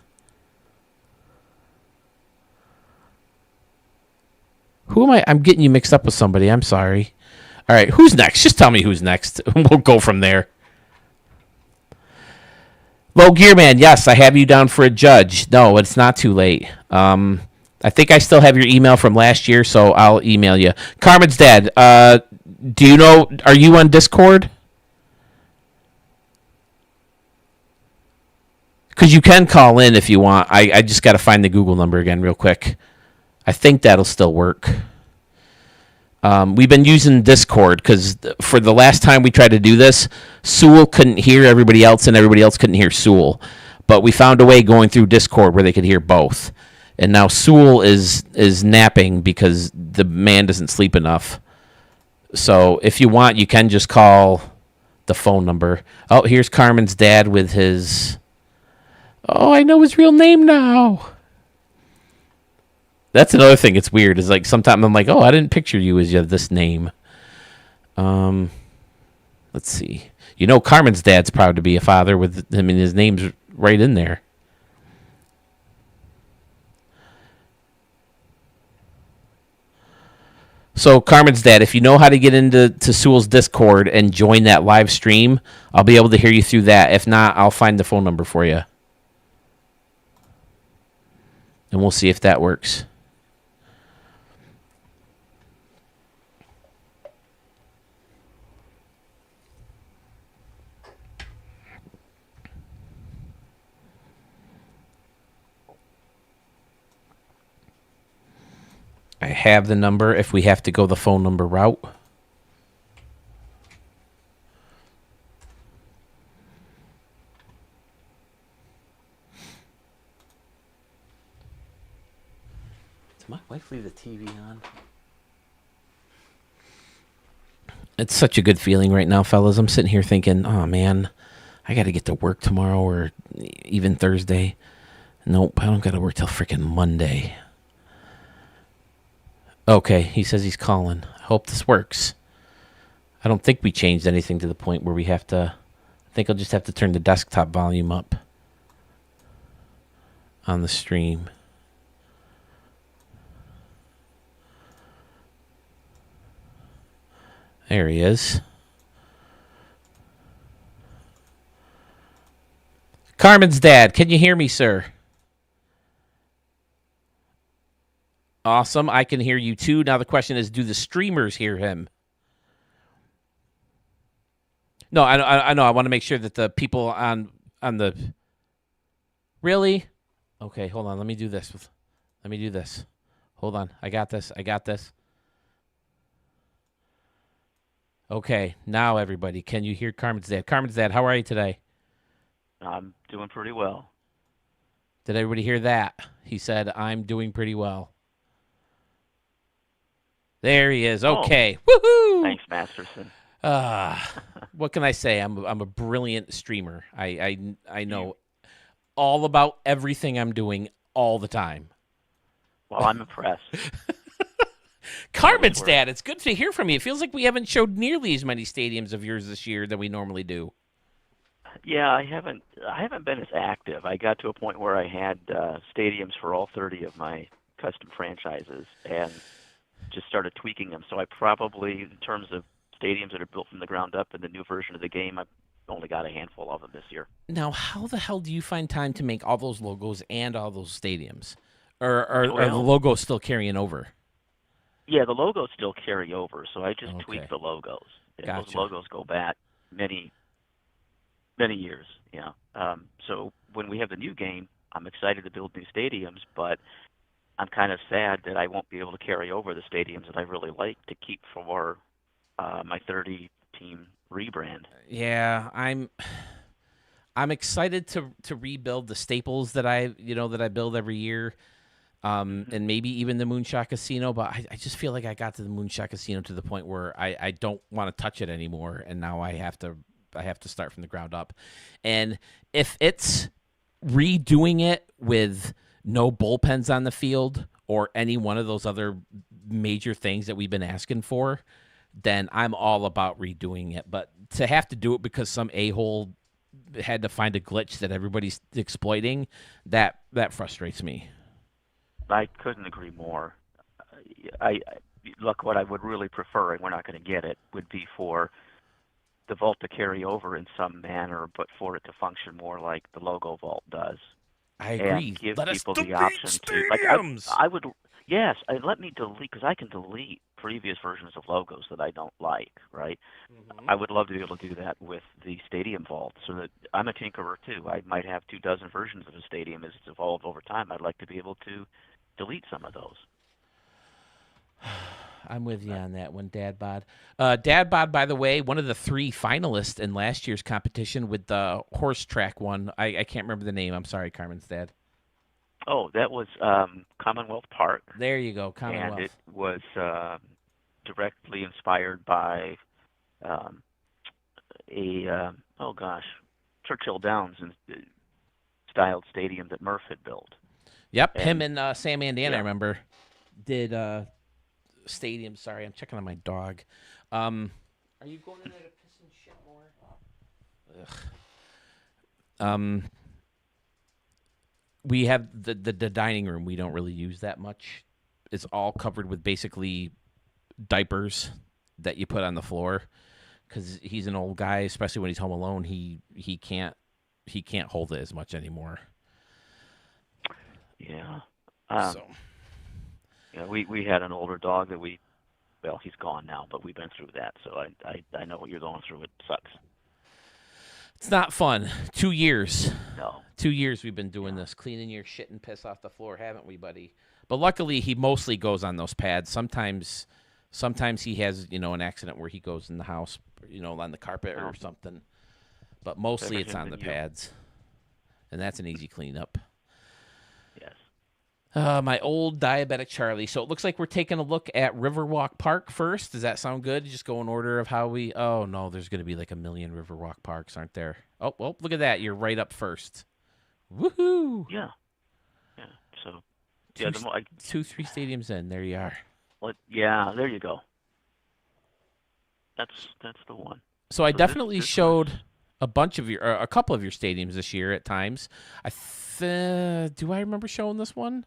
Who am I? I'm getting you mixed up with somebody. I'm sorry. All right, who's next? Just tell me who's next. We'll go from there. Low Gear Man, yes, I have you down for a judge. No, it's not too late. I think I still have your email from last year, so I'll email you. Carmen's dad, do you know, are you on Discord? Because you can call in if you want. I just got to find the Google number again real quick. I think that'll still work. We've been using Discord because for the last time we tried to do this, Sewell couldn't hear everybody else and everybody else couldn't hear Sewell. But we found a way going through Discord where they could hear both. And now Sewell is napping because the man doesn't sleep enough. So if you want, you can just call the phone number. Oh, here's Carmen's dad with his... Oh, I know his real name now. That's another thing. It's weird. It's like sometimes I'm like, oh, I didn't picture you as you have this name. Let's see. Carmen's dad's proud to be a father with him, and his name's right in there. So Carmen's dad, if you know how to get into Sewell's Discord and join that live stream, I'll be able to hear you through that. If not, I'll find the phone number for you. And we'll see if that works. I have the number if we have to go the phone number route. Did my wife leave the TV on? It's such a good feeling right now, fellas. I'm sitting here thinking, oh, man, I got to get to work tomorrow or even Thursday. Nope, I don't got to work till freaking Monday. Okay, he says he's calling. I hope this works. I don't think we changed anything to the point where we have to. I think I'll just have to turn the desktop volume up on the stream. There he is. Carmen's dad, can you hear me, sir? Awesome. I can hear you too. Now the question is, do the streamers hear him? No, I know. I want to make sure that the people on the. Really? Okay, hold on. Let me do this. Hold on. I got this. Okay, now everybody, can you hear Carmen's dad? Carmen's dad, how are you today? I'm doing pretty well. Did everybody hear that? He said, I'm doing pretty well. There he is. Okay. Woohoo! Thanks, Masterson. What can I say? I'm a brilliant streamer. I know all about everything I'm doing all the time. Well, I'm impressed. Carmen's dad, it's good to hear from you. It feels like we haven't showed nearly as many stadiums of yours this year than we normally do. Yeah, I haven't been as active. I got to a point where I had stadiums for all 30 of my custom franchises and just started tweaking them. So I probably, in terms of stadiums that are built from the ground up in the new version of the game, I've only got a handful of them this year. Now, how the hell do you find time to make all those logos and all those stadiums? Or are the logos still carrying over? Yeah, the logos still carry over, so I just tweak the logos. Gotcha. Those logos go back many years. Yeah. So when we have the new game, I'm excited to build new stadiums, but I'm kind of sad that I won't be able to carry over the stadiums that I really like to keep for my 30-team rebrand. Yeah, I'm excited to rebuild the staples that I build every year. And maybe even the Moonshot Casino, but I just feel like I got to the Moonshot Casino to the point where I don't want to touch it anymore, and now I have to start from the ground up. And if it's redoing it with no bullpens on the field or any one of those other major things that we've been asking for, then I'm all about redoing it. But to have to do it because some a-hole had to find a glitch that everybody's exploiting, that frustrates me. I couldn't agree more. I look, what I would really prefer, and we're not going to get it, would be for the vault to carry over in some manner, but for it to function more like the logo vault does. I agree. And give Let people us the option to, like, I would, yes, let me delete, because I can delete previous versions of logos that I don't like, right? I would love to be able to do that with the stadium vault, so that I'm a tinkerer too. I might have 24 versions of a stadium as it's evolved over time. I'd like to be able to delete some of those. I'm with you on that one, Dad Bod. Dad Bod, by the way, one of the 3 finalists in last year's competition with the horse track one. I can't remember the name. I'm sorry, Carmen's dad. Oh, that was Commonwealth Park. There you go, Commonwealth. And it was directly inspired by Churchill Downs styled stadium that Murph had built. Yep, him and Sam Andan, I remember, did stadium. Sorry, I'm checking on my dog. Are you going in there to piss and shit more? We have the dining room. We don't really use that much. It's all covered with basically diapers that you put on the floor because he's an old guy, especially when he's home alone. He can't hold it as much anymore. Yeah. Yeah, we had an older dog that he's gone now, but we've been through that, so I know what you're going through. It sucks. It's not fun. 2 years. No. 2 years we've been doing this, cleaning your shit and piss off the floor, haven't we, buddy? But luckily, he mostly goes on those pads. Sometimes he has, an accident where he goes in the house, on the carpet or something. But mostly it's on the pads. And that's an easy cleanup. Yes. My old diabetic Charlie. So it looks like we're taking a look at Riverwalk Park first. Does that sound good? Just go in order of how we... Oh, no, there's going to be like a million Riverwalk Parks, aren't there? Oh, well, look at that. You're right up first. Woohoo! Yeah. Yeah, so... 2, 3 stadiums in. There you are. Yeah, there you go. That's the one. So I So definitely this showed was, a couple of your stadiums this year at times. Do I remember showing this one?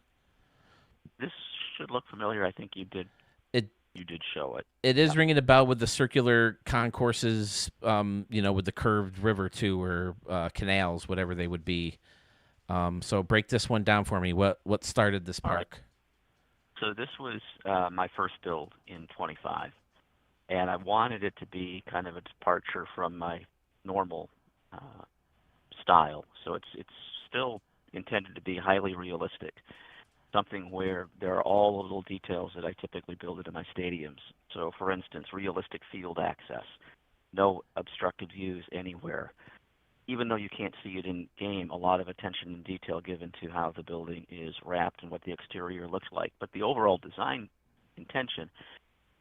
this should look familiar. I think you did. It You did show it. It is Yeah. ringing a bell with the circular concourses, with the curved river too, or canals, whatever they would be. So break this one down for me. What started this All right. park? So this was my first build in 25, and I wanted it to be kind of a departure from my normal style. So it's still intended to be highly realistic, something where there are all the little details that I typically build into my stadiums. So, for instance, realistic field access, no obstructed views anywhere. Even though you can't see it in game, a lot of attention and detail given to how the building is wrapped and what the exterior looks like. But the overall design intention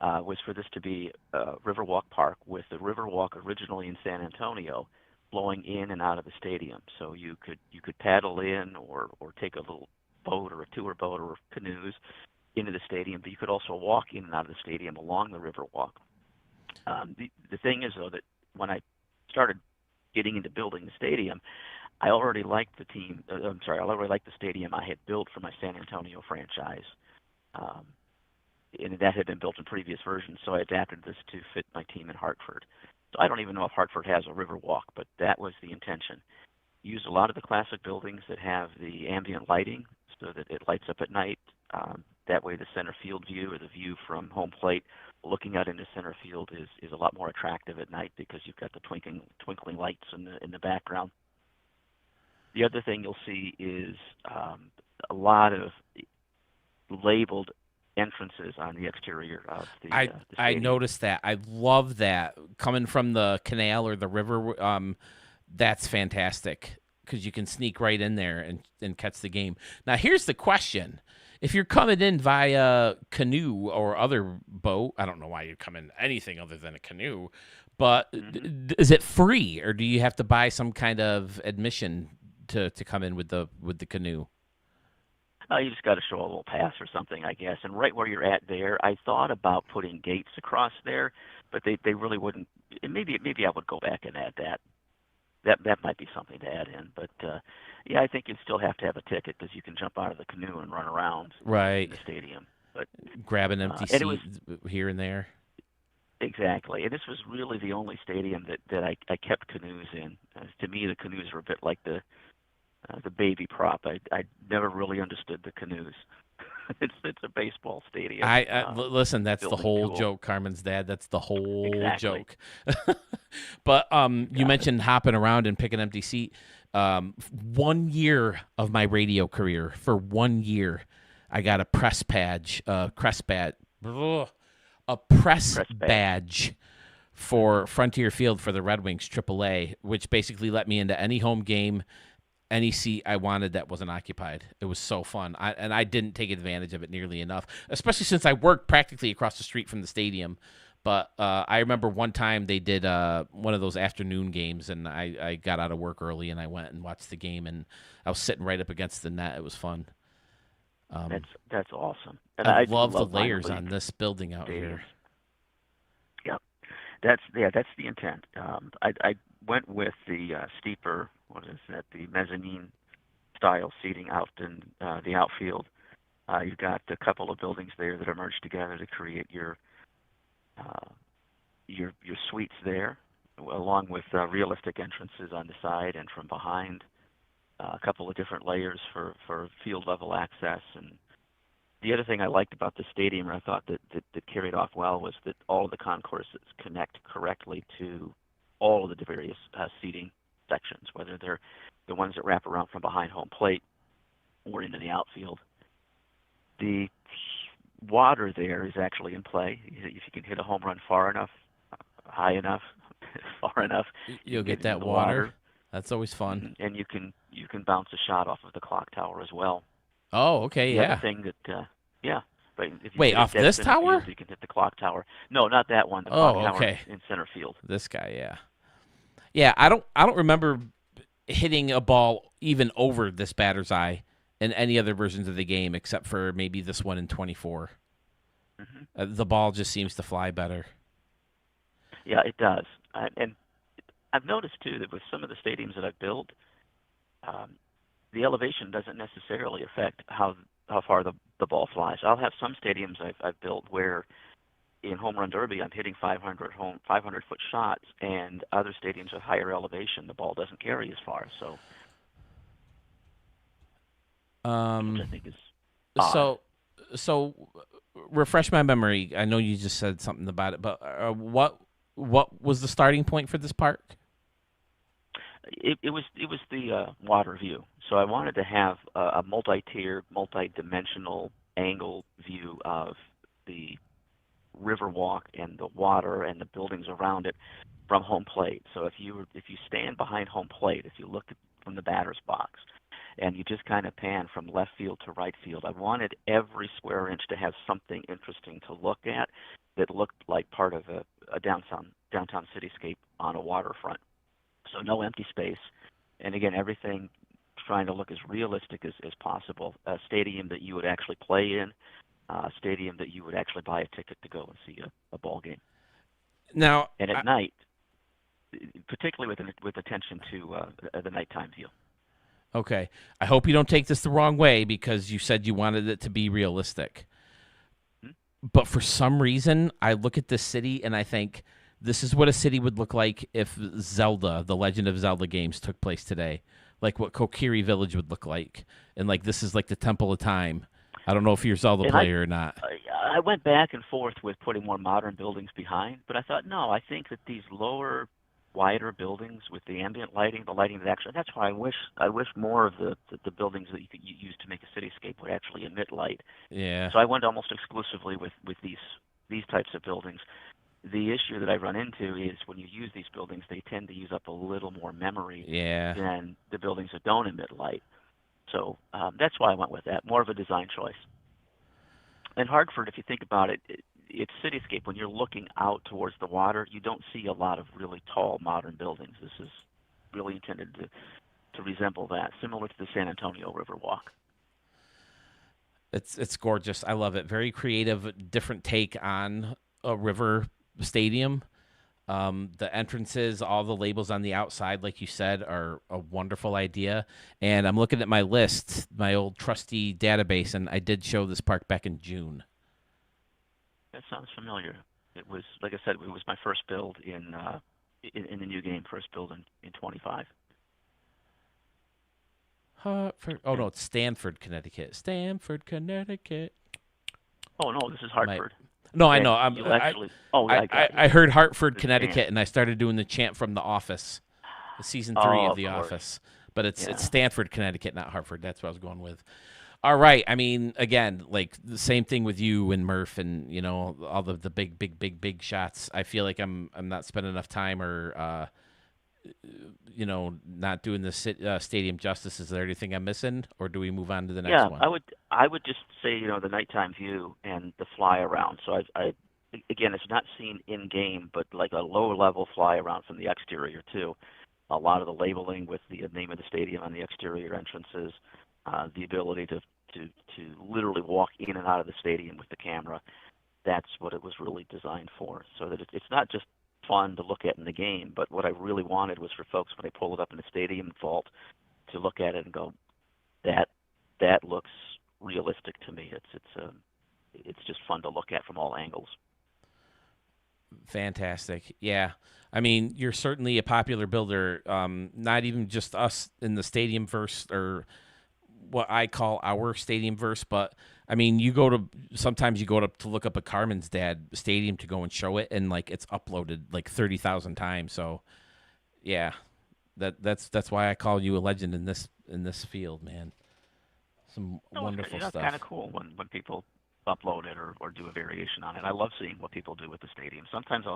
was for this to be a Riverwalk Park, with the Riverwalk originally in San Antonio flowing in and out of the stadium. So you could paddle in or take a little boat or a tour boat or canoes into the stadium, but you could also walk in and out of the stadium along the Riverwalk. The thing is, though, that when I started getting into building the stadium, I already liked the team. I already liked the stadium I had built for my San Antonio franchise, and that had been built in previous versions. So I adapted this to fit my team in Hartford. So I don't even know if Hartford has a Riverwalk, but that was the intention. Used a lot of the classic buildings that have the ambient lighting, so that it lights up at night. That way, the center field view, or the view from home plate, looking out into center field, is a lot more attractive at night because you've got the twinkling lights in the background. The other thing you'll see is a lot of labeled entrances on the exterior of the I stadium. noticed that. I love that coming from the canal or the river. That's fantastic because you can sneak right in there and catch the game. Now, here's the question. If you're coming in via canoe or other boat, I don't know why you'd come in anything other than a canoe, but is it free, or do you have to buy some kind of admission to come in with the canoe? You just got to show a little pass or something, I guess. And right where you're at there, I thought about putting gates across there, but they really wouldn't. Maybe I would go back and add that. That might be something to add in, but yeah, I think you'd still have to have a ticket because you can jump out of the canoe and run around in the stadium. But grab an empty seat here and there. Exactly, and this was really the only stadium that I kept canoes in. To me, the canoes were a bit like the baby prop. I never really understood the canoes. It's a baseball stadium. Listen, that's the whole joke, Carmen's dad. That's the whole joke. But you mentioned hopping around and picking an empty seat. 1 year of my radio career, for 1 year, I got a press badge, badge for Frontier Field for the Red Wings AAA, which basically let me into any home game, any seat I wanted that wasn't occupied. It was so fun. I didn't take advantage of it nearly enough, especially since I worked practically across the street from the stadium. But I remember one time they did one of those afternoon games, and I got out of work early, and I went and watched the game, and I was sitting right up against the net. It was fun. That's awesome. And I do love the layers on this building out stadiums. here. Yep, that's the intent. I went with the steeper, the mezzanine style seating out in the outfield. You've got a couple of buildings there that are merged together to create your suites there, along with realistic entrances on the side and from behind. A couple of different layers for field level access. And the other thing I liked about the stadium, and I thought that carried off well, was that all of the concourses connect correctly to all of the various seating sections, whether they're the ones that wrap around from behind home plate or into the outfield. The water there is actually in play. If you can hit a home run far enough, high enough, far enough, you'll get that water. That's always fun. And you can bounce a shot off of the clock tower as well. Oh, okay, the other thing that but if you wait, off this tower? Field, you can hit the clock tower. No, not that one. The clock tower in center field. This guy, yeah. Yeah, I don't remember hitting a ball even over this batter's eye in any other versions of the game except for maybe this one in 24. The ball just seems to fly better. Yeah, it does. And I've noticed too that with some of the stadiums that I've built, the elevation doesn't necessarily affect how far the ball flies. I'll have some stadiums I've built where in home run derby I'm hitting 500-foot shots, and other stadiums with higher elevation the ball doesn't carry as far. So, which I think is odd. So refresh my memory. I know you just said something about it, but what was the starting point for this park? It was the water view. So I wanted to have a multi-tiered, multi-dimensional angle view of the river walk and the water and the buildings around it from home plate. So if you stand behind home plate, if you look from the batter's box, and you just kind of pan from left field to right field, I wanted every square inch to have something interesting to look at that looked like part of a downtown cityscape on a waterfront. So no empty space, and again, everything trying to look as realistic as possible. A stadium that you would actually play in, a stadium that you would actually buy a ticket to go and see a ball game. Now, and at night, particularly with attention to the nighttime view. Okay, I hope you don't take this the wrong way because you said you wanted it to be realistic. But for some reason, I look at this city and I think this is what a city would look like if Zelda, the Legend of Zelda games took place today. Like what Kokiri Village would look like. And like this is like the Temple of Time. I don't know if you're a Zelda player or not. I went back and forth with putting more modern buildings behind, but I thought, no, I think that these lower, wider buildings with the ambient lighting, the lighting that actually, that's why I wish more of the buildings that you could use to make a cityscape would actually emit light. Yeah. So I went almost exclusively with these types of buildings. The issue that I run into is when you use these buildings, they tend to use up a little more memory than the buildings that don't emit light. So that's why I went with that, more of a design choice. And Hartford, if you think about it, it's cityscape. When you're looking out towards the water, you don't see a lot of really tall modern buildings. This is really intended to resemble that, similar to the San Antonio Riverwalk. It's gorgeous. I love it. Very creative, different take on a river stadium. The entrances, all the labels on the outside, like you said, are a wonderful idea. And I'm looking at my list, my old trusty database, and I did show this park back in June. That sounds familiar. It was, like I said, it was my first build in the new game, first build in 25. Hartford. Oh, no, it's Stanford, Connecticut. Stanford, Connecticut. Oh, no, this is Hartford. No, I know. I heard Hartford, Connecticut, and I started doing the chant from The Office, season 3 of The Office. But it's Stanford, Connecticut, not Hartford. That's what I was going with. All right. I mean, again, like the same thing with you and Murph, and you know all the big shots. I feel like I'm not spending enough time or not doing the stadium justice. Is there anything I'm missing, or do we move on to the next one? Yeah, I would just say the nighttime view and the fly around. So I again, it's not seen in game, but like a low level fly around from the exterior too. A lot of the labeling with the name of the stadium on the exterior entrances, the ability to literally walk in and out of the stadium with the camera. That's what it was really designed for. So that it's not just fun to look at in the game, but what I really wanted was for folks when they pull it up in the stadium vault to look at it and go, that looks realistic to me. It's just fun to look at from all angles. Fantastic. Yeah. I mean, you're certainly a popular builder. Not even just us in the stadium verse or what I call our stadium verse, but I mean, sometimes you go to look up a Carmen's Dad stadium to go and show it, and like it's uploaded like 30,000 times. So, yeah, that's why I call you a legend in this field, man. Some wonderful stuff. It's kind of cool when people upload it or do a variation on it. I love seeing what people do with the stadium. Sometimes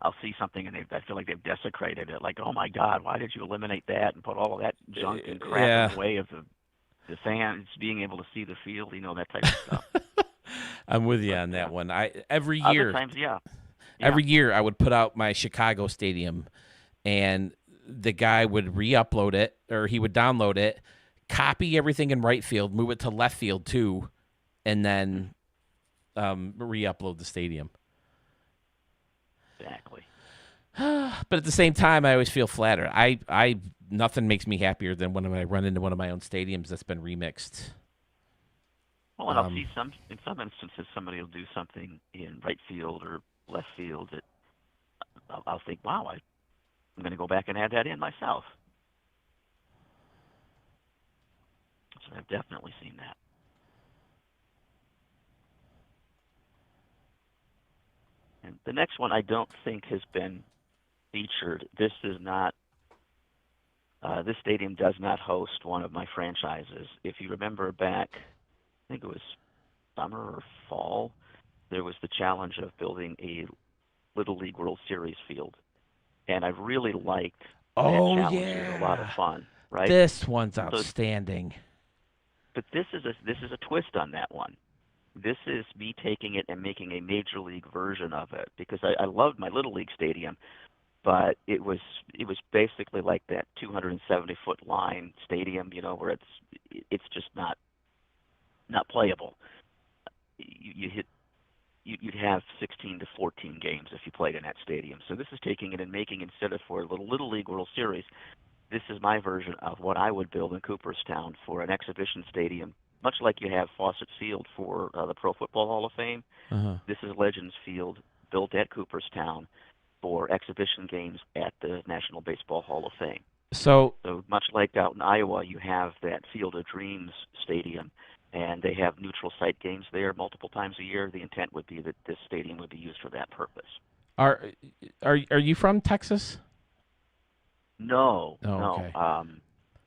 I'll see something and I feel like they've desecrated it. Like, oh my God, why did you eliminate that and put all of that junk and crap in the way of the fans being able to see the field, that type of stuff. I'm with you on that one. Every year, other times, every year I would put out my Chicago stadium, and the guy would re-upload it, or he would download it, copy everything in right field, move it to left field too, and then re-upload the stadium. Exactly. But at the same time, I always feel flattered. I nothing makes me happier than when I run into one of my own stadiums that's been remixed. Well, and I'll see in some instances somebody will do something in right field or left field that I'll think, wow, I'm going to go back and add that in myself. So I've definitely seen that. And the next one I don't think has been featured. This is not. This stadium does not host one of my franchises. If you remember back, I think it was summer or fall, there was the challenge of building a Little League World Series field, and I really liked that challenge. It was a lot of fun, right? This one's outstanding. But this is a twist on that one. This is me taking it and making a major league version of it, because I loved my Little League stadium, but it was basically like that 270-foot line stadium, where it's just not playable. You'd have 16 to 14 games if you played in that stadium. So this is taking it and making, instead of for a Little League World Series, this is my version of what I would build in Cooperstown for an exhibition stadium, much like you have Fawcett Field for the Pro Football Hall of Fame. This is Legends Field, built at Cooperstown for exhibition games at the National Baseball Hall of Fame. So much like out in Iowa, you have that Field of Dreams stadium, and they have neutral site games there multiple times a year. The intent would be that this stadium would be used for that purpose. Are you from Texas? No. Okay. No.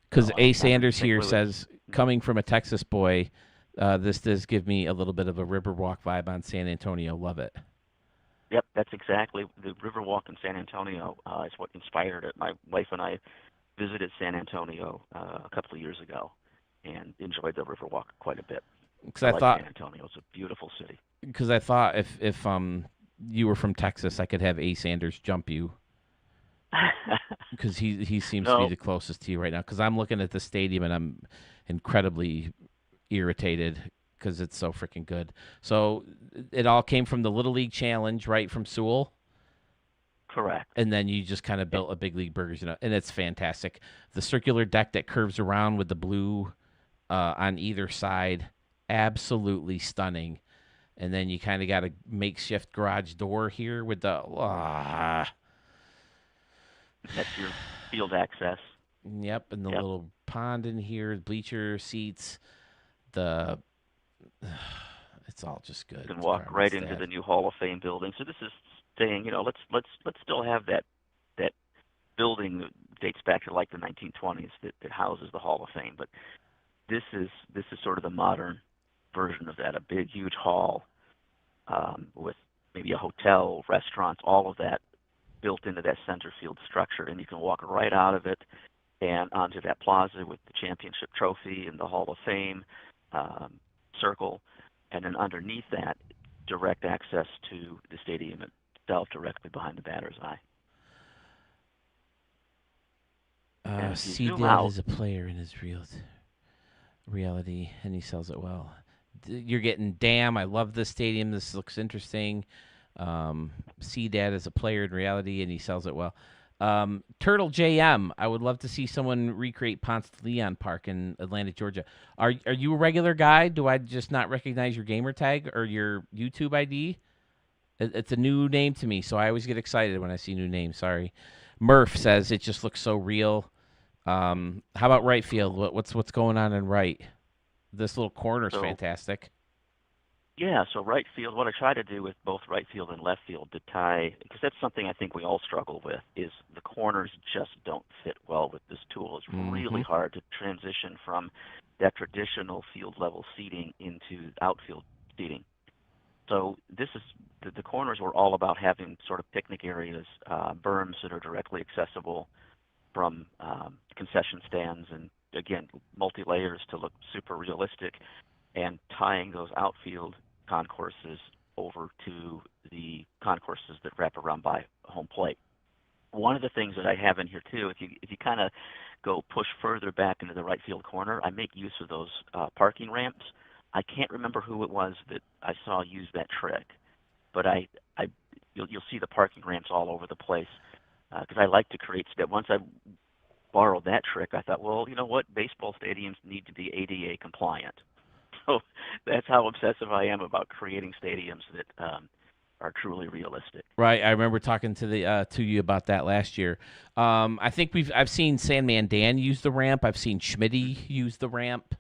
Because No, Ace I'm Sanders St. here Louis. says, coming from a Texas boy, this does give me a little bit of a Riverwalk vibe on San Antonio. Love it. Yep, that's exactly the Riverwalk in San Antonio is what inspired it. My wife and I visited San Antonio a couple of years ago and enjoyed the Riverwalk quite a bit. Because I like San Antonio. It's a beautiful city. Because I thought if you were from Texas, I could have Ace Sanders jump you. Because he seems to be the closest to you right now. Because I'm looking at the stadium and I'm incredibly irritated because it's so freaking good. So it all came from the Little League Challenge, right, from Sewell? Correct. And then you just kind of built a Big League Burgers, and it's fantastic. The circular deck that curves around with the blue on either side, absolutely stunning. And then you kind of got a makeshift garage door here with the... That's your field access. Yep, and the little pond in here, bleacher seats, it's all just good. You can walk right into the new Hall of Fame building. So this is saying, let's still have that building that dates back to like the 1920s that houses the Hall of Fame. But this is sort of the modern version of that, a big, huge hall with maybe a hotel, restaurants, all of that built into that center field structure, and you can walk right out of it and onto that plaza with the championship trophy and the Hall of Fame circle, and then underneath that, direct access to the stadium itself, directly behind the batter's eye. C-Dad is a player in his reality, and he sells it well. You're getting damn. I love this stadium. This looks interesting. C-Dad is a player in reality, and he sells it well. Turtle JM, I would love to see someone recreate Ponce de Leon Park in Atlanta, Georgia. Are you a regular guy? Do I just not recognize your gamer tag or your YouTube ID? It's a new name to me, so I always get excited when I see new names. Sorry. Murph says it just looks so real. How about right field? What's going on in right? This little corner's fantastic. Yeah, so right field, what I try to do with both right field and left field to tie, because that's something I think we all struggle with, is the corners just don't fit well with this tool. It's really hard to transition from that traditional field level seating into outfield seating. So this is the corners were all about having sort of picnic areas, berms that are directly accessible from concession stands, and again, multi-layers to look super realistic, and tying those outfield concourses over to the concourses that wrap around by home plate. One of the things that I have in here too, if you kind of go push further back into the right field corner, I make use of those parking ramps I can't remember who it was that I saw use that trick, but you'll see the parking ramps all over the place because I like to create that. Once I borrowed that trick, I thought, well, you know what? Baseball stadiums need to be ADA compliant. So that's how obsessive I am about creating stadiums that are truly realistic. Right, I remember talking to you about that last year. I think I've seen Sandman Dan use the ramp. I've seen Schmitty use the ramp.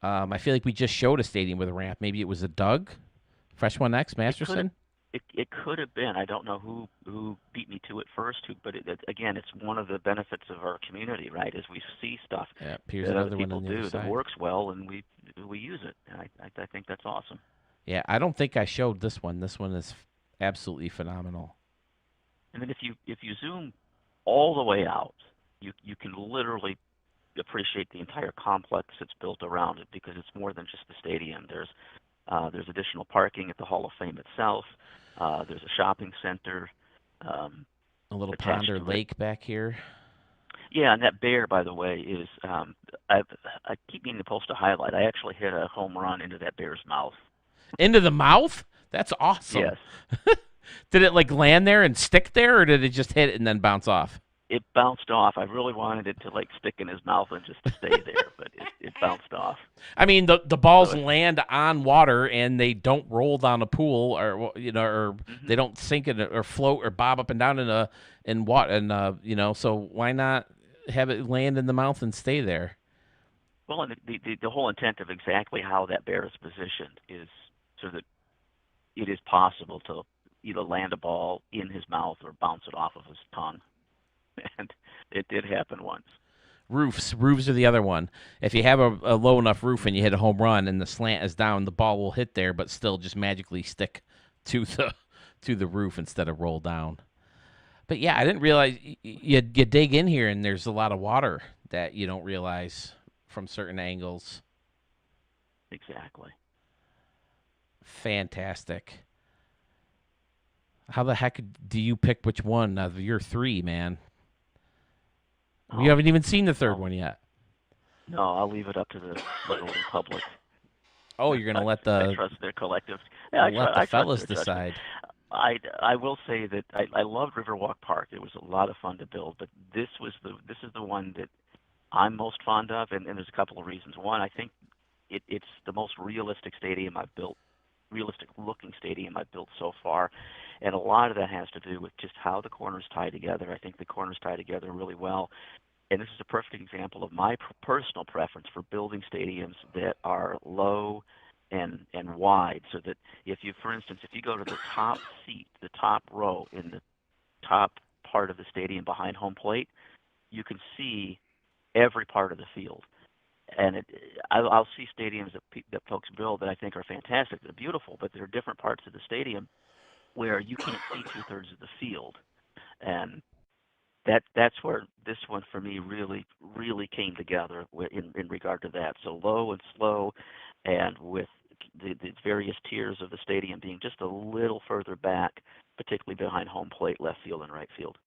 I feel like we just showed a stadium with a ramp. Maybe it was a Doug, Fresh One X Masterson. It could have been. I don't know who beat me to it first, but again, it's one of the benefits of our community, right? Is we see stuff here's that other another one people on the do other that side. works well, and we use it. And I think that's awesome. Yeah, I don't think I showed this one. This one is absolutely phenomenal. And then if you zoom all the way out, you can literally appreciate the entire complex that's built around it because it's more than just the stadium. There's additional parking at the Hall of Fame itself. There's a shopping center. A little pond or lake back here. Yeah, and that bear, by the way, is I keep meaning to post a highlight. I actually hit a home run into that bear's mouth. Into the mouth? That's awesome. Yes. Did it like land there and stick there, or did it just hit it and then bounce off? It bounced off. I really wanted it to like stick in his mouth and just stay there, but it bounced off. I mean, the balls land on water and they don't roll down a pool, or they don't sink in or float or bob up and down in water, and so why not have it land in the mouth and stay there? Well, and the whole intent of exactly how that bear is positioned is so that it is possible to either land a ball in his mouth or bounce it off of his tongue. And it did happen once. Roofs are the other one. If you have a low enough roof and you hit a home run and the slant is down, the ball will hit there, but still just magically stick to the roof instead of roll down. But yeah, I didn't realize you dig in here and there's a lot of water that you don't realize from certain angles. Exactly. Fantastic. How the heck do you pick which one of your three, man? We haven't even seen the third one yet. No, I'll leave it up to the little public. Oh, you're gonna let I trust their collective. Yeah, let the fellas decide. I will say that I loved Riverwalk Park. It was a lot of fun to build, but this is the one that I'm most fond of, and there's a couple of reasons. One, I think it's the most realistic stadium I've built, realistic looking stadium I've built so far, and a lot of that has to do with just how the corners tie together. I think the corners tie together really well. And this is a perfect example of my personal preference for building stadiums that are low and wide, so that for instance, if you go to the top seat, the top row in the top part of the stadium behind home plate, you can see every part of the field. And I'll see stadiums that folks build that I think are fantastic. They're beautiful, but there are different parts of the stadium where you can't see 2/3 of the field. And that's where this one for me really came together in regard to that. So low and slow, and with the various tiers of the stadium being just a little further back, particularly behind home plate, left field, and right field.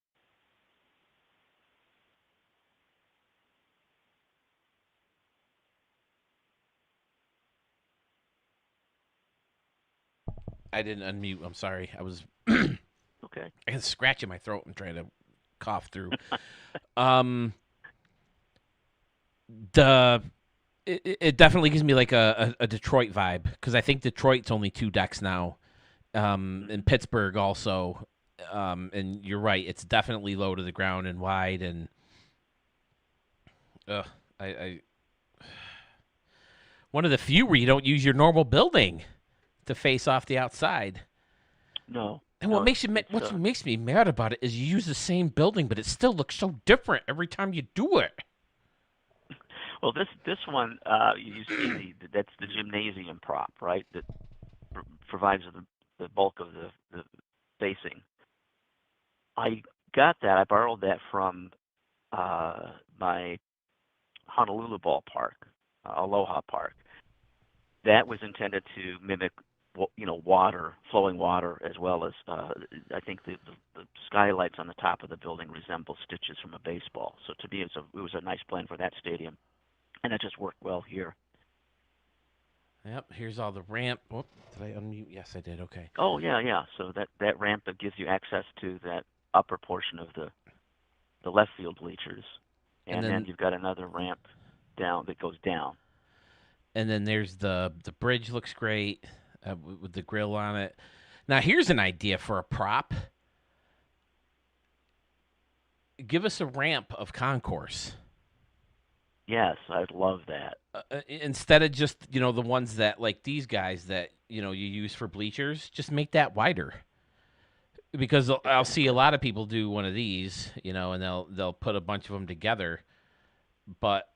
I didn't unmute. I'm sorry. I was okay. I had a scratch in my throat and trying to cough through. It definitely gives me like a Detroit vibe, because I think Detroit's only 2 decks now, and Pittsburgh also, and you're right, it's definitely low to the ground and wide, and I one of the few where you don't use your normal building to face off the outside. No. And what makes me mad about it is you use the same building, but it still looks so different every time you do it. Well, this one, you see that's the gymnasium prop, right? That provides the bulk of the facing. I got that. I borrowed that from my Honolulu ballpark, Aloha Park. That was intended to mimic, flowing water, as well as I think the skylights on the top of the building resemble stitches from a baseball. So to me, it was a nice plan for that stadium, and it just worked well here. Yep. Here's all the ramp. Whoop, did I unmute? Yes, I did. Okay. Oh yeah. So that ramp that gives you access to that upper portion of the left field bleachers, And and then- then you've got another ramp down that goes down. And then there's the bridge looks great with the grill on it. Now here's an idea for a prop. Give us a ramp of concourse. Yes, I'd love that. Instead of just the ones that like these guys that you use for bleachers, just make that wider. Because I'll see a lot of people do one of these, and they'll put a bunch of them together. But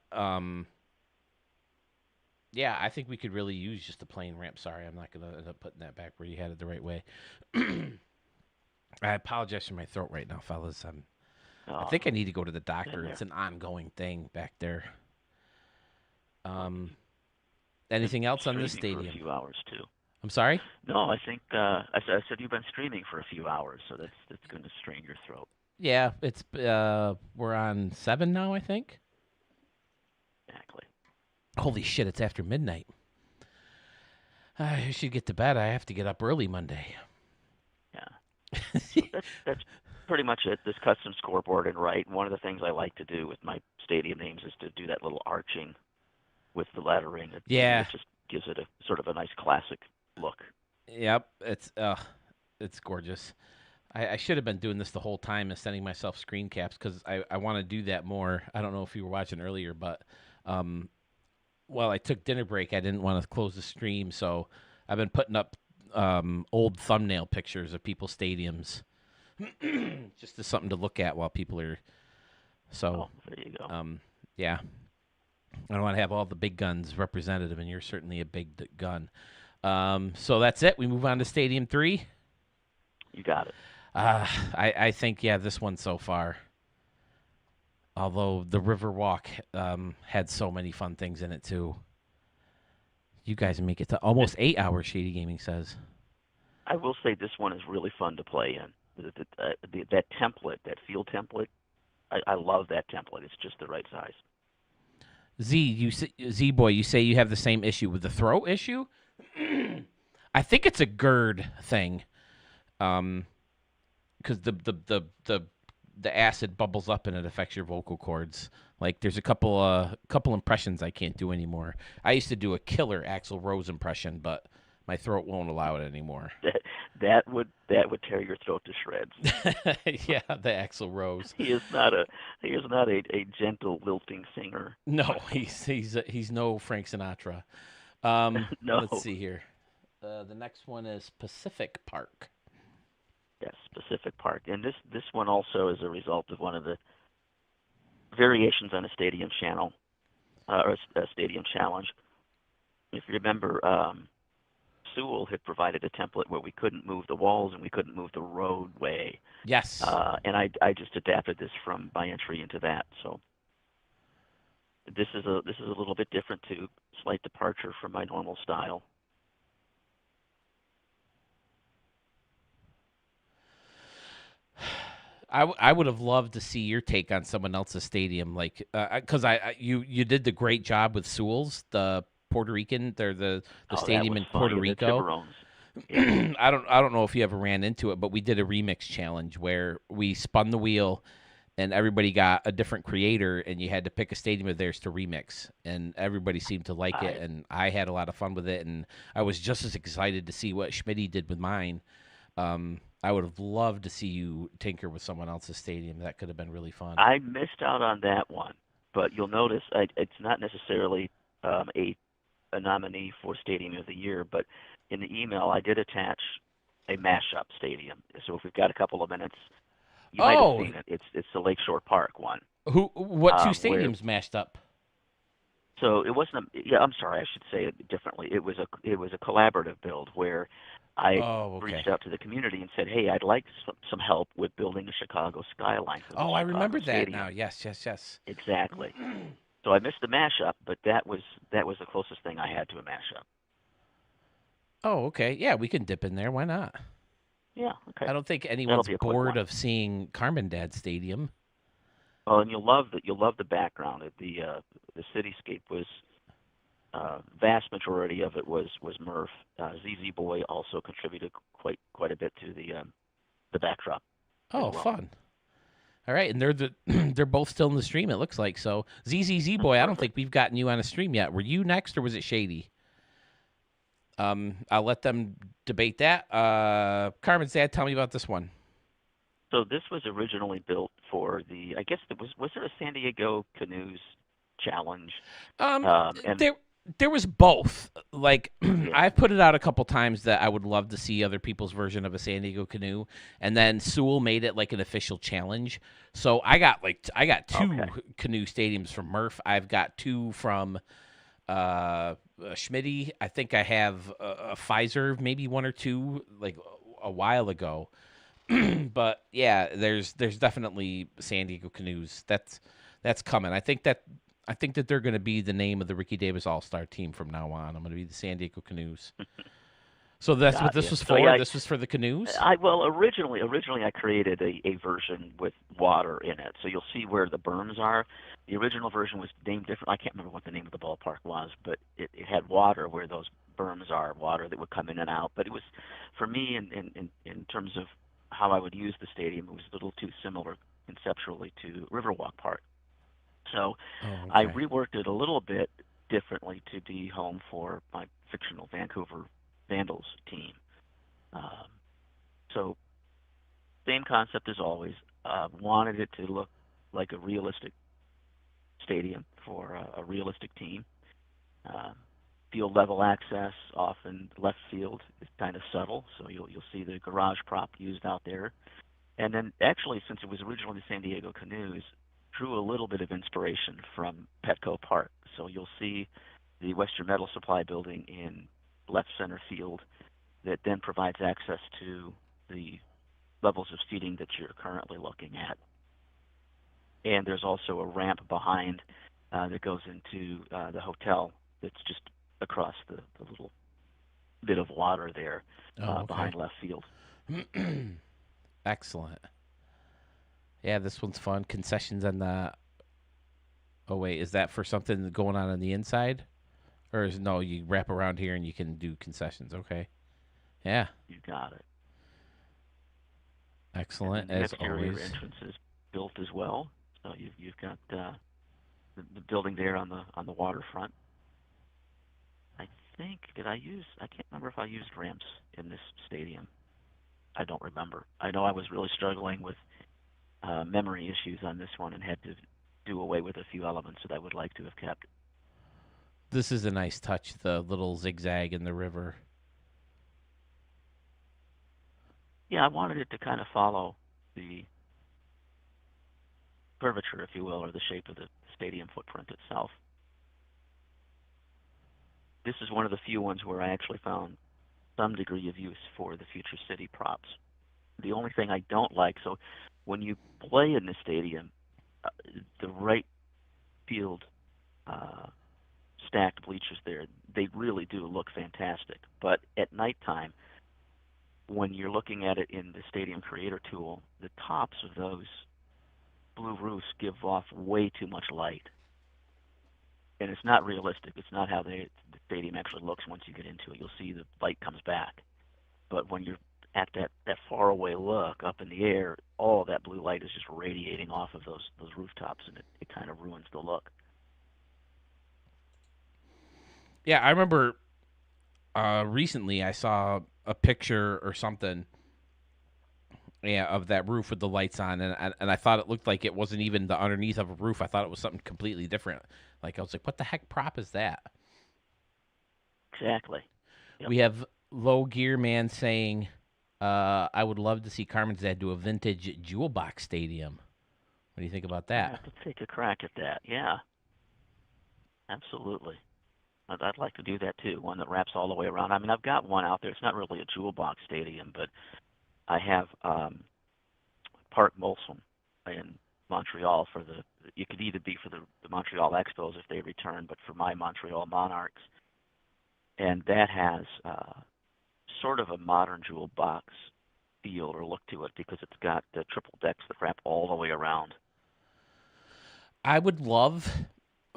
yeah, I think we could really use just a plain ramp. Sorry, I'm not gonna end up putting that back where you had it the right way. I apologize for my throat right now, fellas. I think I need to go to the doctor. It's an ongoing thing back there. Anything else on this stadium? For a few hours too. I'm sorry? No, I think I said you've been streaming for a few hours, so that's going to strain your throat. Yeah, it's we're on 7 now, I think. Exactly. Holy shit! It's after midnight. I should get to bed. I have to get up early Monday. Yeah. So that's pretty much it. This custom scoreboard and right. One of the things I like to do with my stadium names is to do that little arching with the lettering. It just gives it a sort of a nice classic look. Yep, it's gorgeous. I should have been doing this the whole time and sending myself screen caps because I want to do that more. I don't know if you were watching earlier, but while I took dinner break, I didn't want to close the stream, so I've been putting up old thumbnail pictures of people's stadiums just as something to look at while people are. So there you go. Yeah, I want to have all the big guns representative, and you're certainly a big gun. So that's it. We move on to Stadium 3. You got it. I think this one so far. Although the Riverwalk had so many fun things in it too. You guys make it to almost 8 hours. Shady Gaming says. I will say this one is really fun to play in. That template, that field template, I love that template. It's just the right size. Z boy, you say you have the same issue with the throat issue. I think it's a GERD thing, because the acid bubbles up and it affects your vocal cords. Like there's a couple impressions I can't do anymore. I used to do a killer Axl Rose impression, but my throat won't allow it anymore. That would tear your throat to shreds. Yeah, the Axl Rose. He is not a gentle lilting singer. No, he's no Frank Sinatra. No. Let's see here. The next one is Pacific Park. Yes, Pacific Park, and this one also is a result of one of the variations on a stadium channel or a stadium challenge. If you remember, Sewell had provided a template where we couldn't move the walls and we couldn't move the roadway. Yes. And I just adapted this from my entry into that. So this is a little bit different too, slight departure from my normal style. I would have loved to see your take on someone else's stadium, like because you did the great job with Sewell's, the Puerto Rican, the stadium in Puerto Rico. Yeah. I don't know if you ever ran into it, but we did a remix challenge where we spun the wheel, and everybody got a different creator, and you had to pick a stadium of theirs to remix, and everybody seemed to like it, and I had a lot of fun with it, and I was just as excited to see what Schmitty did with mine. I would have loved to see you tinker with someone else's stadium. That could have been really fun. I missed out on that one, but you'll notice it's not necessarily a nominee for Stadium of the Year, but in the email I did attach a mashup stadium. So if we've got a couple of minutes, you might have seen it. It's the Lakeshore Park one. What two stadiums mashed up? So it wasn't. I'm sorry. I should say it differently. It was a collaborative build where I reached out to the community and said, "Hey, I'd like some help with building a Chicago skyline." For the I remember that stadium. now. Yes. Exactly. So I missed the mashup, but that was the closest thing I had to a mashup. Oh, okay. Yeah, we can dip in there. Why not? Yeah. Okay. I don't think anyone's bored of seeing Carmen Dad Stadium. Well, and you'll love the background. The cityscape was vast majority of it was Murph. ZZ Boy also contributed quite a bit to the backdrop. Oh, fun. All right, and they're both still in the stream. It looks like so. ZZZ Boy, I don't think we've gotten you on a stream yet. Were you next, or was it Shady? I'll let them debate that. Carmen's dad, tell me about this one. So this was originally built for I guess was there a San Diego Canoes challenge? And There was both. Like I've put it out a couple times that I would love to see other people's version of a San Diego canoe, and then Sewell made it like an official challenge. So I got two canoe stadiums from Murph. I've got two from Schmitty. I think I have a Pfizer, maybe one or two, like a while ago. But yeah, there's definitely San Diego canoes. That's coming. I think that they're going to be the name of the Ricky Davis All-Star team from now on. I'm going to be the San Diego Canoes. So that's what this was for? So, this was for the canoes? Originally I created a version with water in it. So you'll see where the berms are. The original version was named different. I can't remember what the name of the ballpark was, but it had water where those berms are, water that would come in and out. But it was, for me, in terms of how I would use the stadium, it was a little too similar conceptually to Riverwalk Park. So I reworked it a little bit differently to be home for my fictional Vancouver Vandals team. So same concept as always. Wanted it to look like a realistic stadium for a realistic team. Field level access, often left field, is kind of subtle, so you'll see the garage prop used out there. And then actually, since it was originally the San Diego Canoes, drew a little bit of inspiration from Petco Park. So you'll see the Western Metal Supply building in left center field that then provides access to the levels of seating that you're currently looking at. And there's also a ramp behind that goes into the hotel that's just across the little bit of water there behind left field. Excellent. Yeah, this one's fun. Concessions on the... Oh, wait. Is that for something going on the inside? Or no, you wrap around here and you can do concessions. Okay. Yeah. You got it. Excellent, and as exterior always. entrance is built as well. So you've got the building there on the waterfront. I can't remember if I used ramps in this stadium. I don't remember. I know I was really struggling with memory issues on this one and had to do away with a few elements that I would like to have kept. This is a nice touch, the little zigzag in the river. Yeah, I wanted it to kind of follow the curvature, if you will, or the shape of the stadium footprint itself. This is one of the few ones where I actually found some degree of use for the future city props. The only thing I don't like, so when you play in the stadium, the right field stacked bleachers there, they really do look fantastic. But at nighttime, when you're looking at it in the Stadium Creator tool, the tops of those blue roofs give off way too much light. And it's not realistic. It's not how the stadium actually looks once you get into it. You'll see the light comes back. But when you're at that far away look up in the air, all of that blue light is just radiating off of those rooftops, and it kind of ruins the look. Yeah, I remember recently I saw a picture or something of that roof with the lights on, and I thought it looked like it wasn't even the underneath of a roof. I thought it was something completely different. Like, I was like, what the heck prop is that? Exactly. Yep. We have Low Gear Man saying, I would love to see Carmen's dad do a vintage jewel box stadium. What do you think about that? I have to take a crack at that. Yeah, absolutely. I'd like to do that too, one that wraps all the way around. I mean, I've got one out there. It's not really a jewel box stadium, but I have Parc Molson in Montreal for it could either be for the Montreal Expos if they return, but for my Montreal Monarchs. And that has sort of a modern jewel box feel or look to it because it's got the triple decks that wrap all the way around. I would love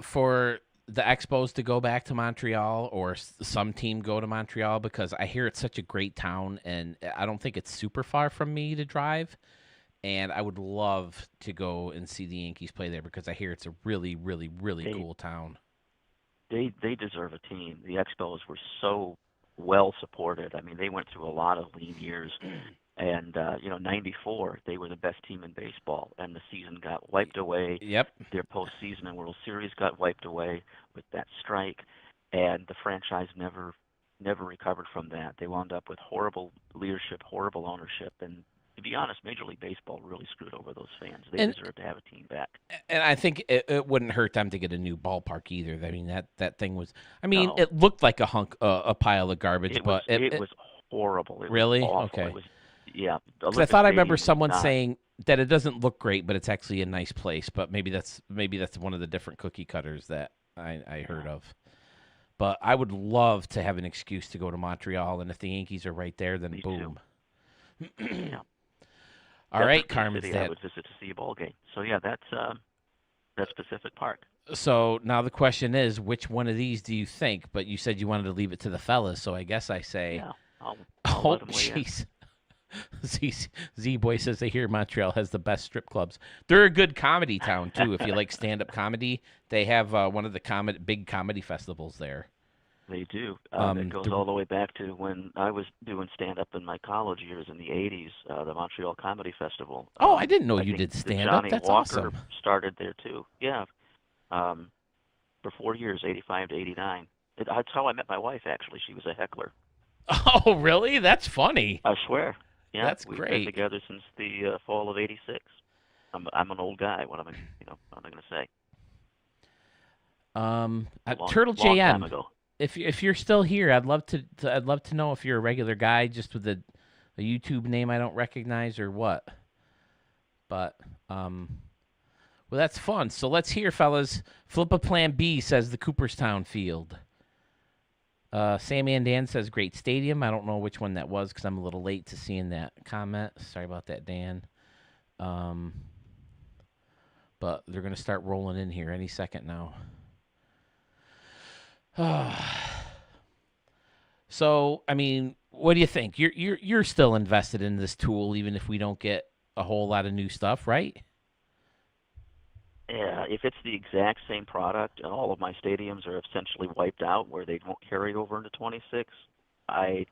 for the Expos to go back to Montreal or some team go to Montreal because I hear it's such a great town and I don't think it's super far from me to drive. And I would love to go and see the Yankees play there because I hear it's a really, really, really cool town. They deserve a team. The Expos were so well supported. I mean, they went through a lot of lean years. And, 94, they were the best team in baseball, and the season got wiped away. Yep. Their postseason and World Series got wiped away with that strike, and the franchise never recovered from that. They wound up with horrible leadership, horrible ownership, and to be honest, Major League Baseball really screwed over those fans. They deserve to have a team back. And I think it wouldn't hurt them to get a new ballpark either. I mean, that thing was, No. it looked like a pile of garbage, It but was horrible. It really? was awful. Okay. It was, yeah. 'Cause I thought I remember someone saying that it doesn't look great, but it's actually a nice place. But maybe that's one of the different cookie cutters that I heard of. But I would love to have an excuse to go to Montreal, and if the Yankees are right there, then boom. Yeah. All right, That's the Carmen's city I dad. would visit to see a ball game. So yeah, that's Pacific Park. So now the question is, which one of these do you think? But you said you wanted to leave it to the fellas, so I guess I say, Yeah, I'll oh let 'em weigh in. jeez. Z Boy says they hear Montreal has the best strip clubs. They're a good comedy town too. If you like stand up comedy, they have one of the big comedy festivals there. They do. It goes all the way back to when I was doing stand-up in my college years in the 80s, the Montreal Comedy Festival. Oh, I didn't know I you think did stand-up. Johnny That's Walker awesome. started there, too. Yeah. For 4 years, 85 to 89. That's how I met my wife, actually. She was a heckler. Oh, really? That's funny. I swear. Yeah, That's we've great. been together since the fall of '86. I'm an old guy. What am I going to say? Turtle long time JM. ago. If you're still here, I'd love to know if you're a regular guy just with a YouTube name I don't recognize or what. But well, that's fun. So let's hear, fellas. Flip a Plan B says the Cooperstown Field. Sammy and Dan says great stadium. I don't know which one that was because I'm a little late to seeing that comment. Sorry about that, Dan. But they're gonna start rolling in here any second now. So, I mean, what do you think? You're still invested in this tool, even if we don't get a whole lot of new stuff, right? Yeah, if it's the exact same product and all of my stadiums are essentially wiped out where they won't carry over into 26, I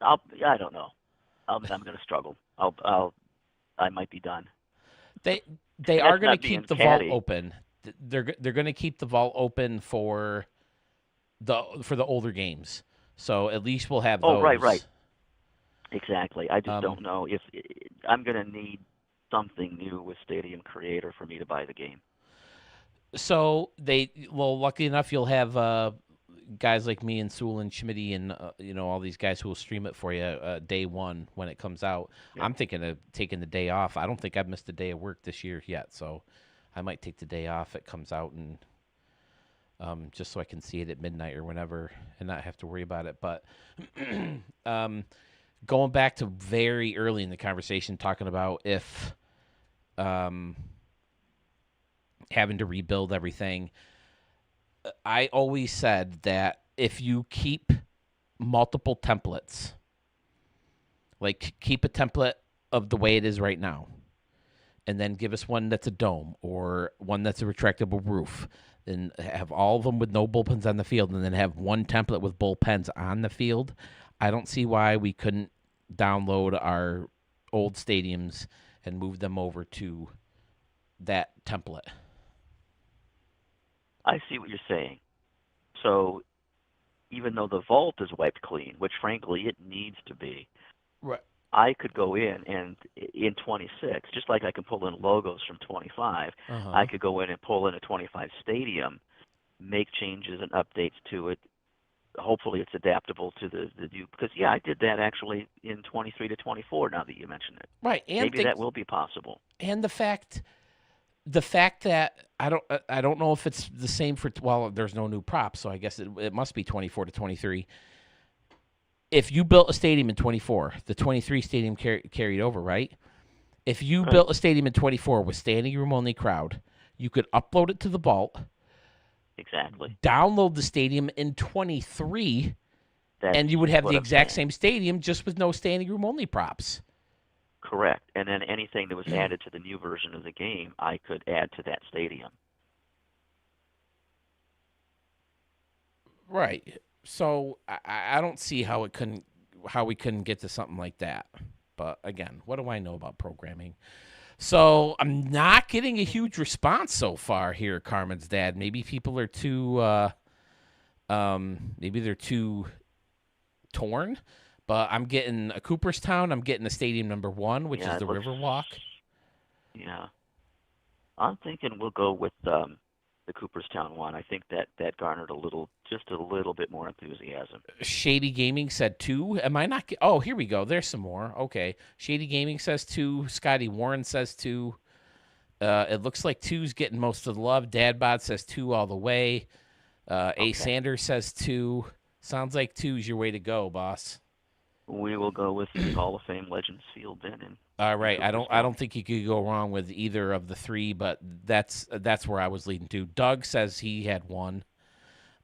don't know. I'm going to struggle. I might be done. They That's are going not to keep being the catty. vault open. They're going to keep the vault open for the older games. So at least we'll have those. Oh, right. Exactly. I just don't know if I'm going to need something new with Stadium Creator for me to buy the game. So lucky enough, you'll have guys like me and Sewell and Schmitty and all these guys who will stream it for you day one when it comes out. Yeah. I'm thinking of taking the day off. I don't think I've missed a day of work this year yet, so I might take the day off. It comes out and just so I can see it at midnight or whenever and not have to worry about it. But going back to very early in the conversation, talking about if having to rebuild everything, I always said that if you keep multiple templates, like keep a template of the way it is right now, and then give us one that's a dome or one that's a retractable roof, then have all of them with no bullpens on the field, and then have one template with bullpens on the field, I don't see why we couldn't download our old stadiums and move them over to that template. I see what you're saying. So even though the vault is wiped clean, which frankly it needs to be, right, I could go in and in 26, just like I can pull in logos from 25, I could go in and pull in a 25 stadium, make changes and updates to it. Hopefully it's adaptable to the new, because I did that actually in 23 to 24 now that you mention it. Right. And maybe that will be possible. And the fact that I don't know if it's the same for, well, there's no new props, so I guess it must be 24 to 23. If you built a stadium in 24, the 23 stadium carried over, right? If you built a stadium in 24 with standing room only crowd, you could upload it to the vault, exactly. Download the stadium in 23, and you would have the exact same stadium, just with no standing room only props. Correct. And then anything that was added to the new version of the game, I could add to that stadium. Right. So I don't see how we couldn't get to something like that. But again, what do I know about programming? So I'm not getting a huge response so far here, Carmen's dad. Maybe people are too maybe they're too torn. But I'm getting a Cooperstown. I'm getting a stadium number 1, which is the Riverwalk. Yeah. I'm thinking we'll go with the Cooperstown one. I think that garnered just a little bit more enthusiasm. Shady Gaming said 2. Am I not? Oh, here we go. There's some more. Okay. Shady Gaming says 2. Scotty Warren says 2. It looks like 2's getting most of the love. Dadbot says 2 all the way. A. Sanders says 2. Sounds like 2's your way to go, boss. We will go with the Hall of Fame Legends Field then. All right. I don't think you could go wrong with either of the 3, but that's where I was leading to. Doug says he had 1.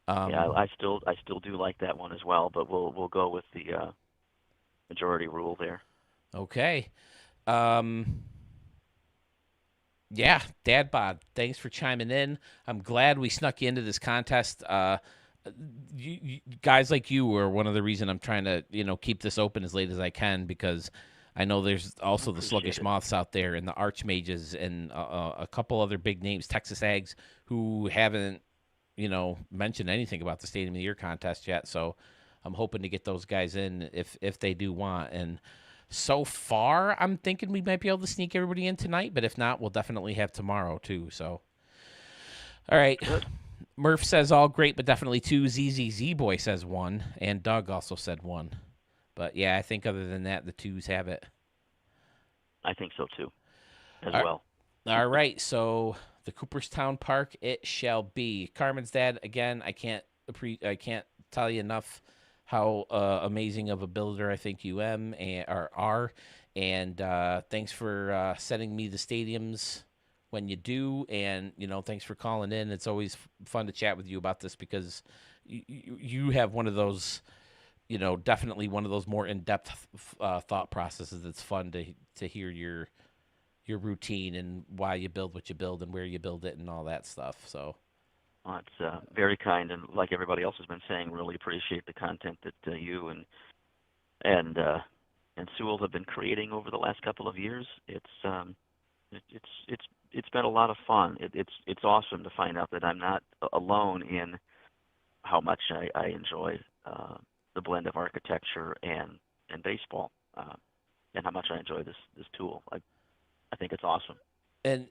Yeah, I still do like that one as well, but we'll go with the majority rule there. Okay. Yeah, Dadbod, thanks for chiming in. I'm glad we snuck you into this contest. You guys like you are one of the reason I'm trying to keep this open as late as I can, because I know there's also the Sluggish Moths out there and the Archmages and a couple other big names, Texas Ags, who haven't mentioned anything about the Stadium of the Year contest yet. So I'm hoping to get those guys in if they do want. And so far, I'm thinking we might be able to sneak everybody in tonight, but if not, we'll definitely have tomorrow too. So, all right. Murph says all great, but definitely 2. ZZZ Boy says 1, and Doug also said 1. But yeah, I think other than that, the 2's have it. I think so too, as all well. All right, so the Cooperstown Park it shall be. Carmen's dad, again, I can't tell you enough how amazing of a builder I think you are, and thanks for sending me the stadiums when you do, and thanks for calling in. It's always fun to chat with you about this, because you have one of those, definitely one of those more in-depth thought processes. It's fun to hear your routine and why you build what you build and where you build it and all that stuff. So well, it's very kind, and like everybody else has been saying, really appreciate the content that you and Sewell have been creating over the last couple of years. It's been a lot of fun. It's awesome to find out that I'm not alone in how much I enjoy the blend of architecture and baseball, and how much I enjoy this tool. I think it's awesome. And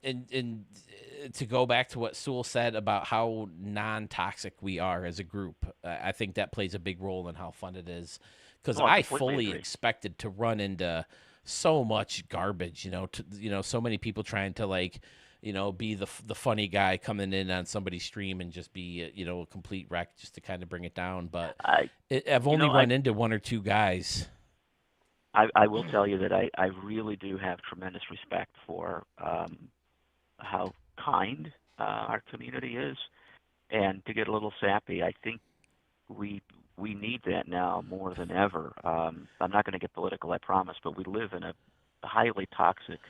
to go back to what Sewell said about how non-toxic we are as a group, I think that plays a big role in how fun it is. Because I fully expected to run into so much garbage, so many people trying to be the funny guy coming in on somebody's stream and just be a complete wreck just to kind of bring it down. But I've only run into 1 or 2 guys. I will tell you that I really do have tremendous respect for how kind our community is, and to get a little sappy, I think we need that now more than ever. I'm not going to get political, I promise, but we live in a highly toxic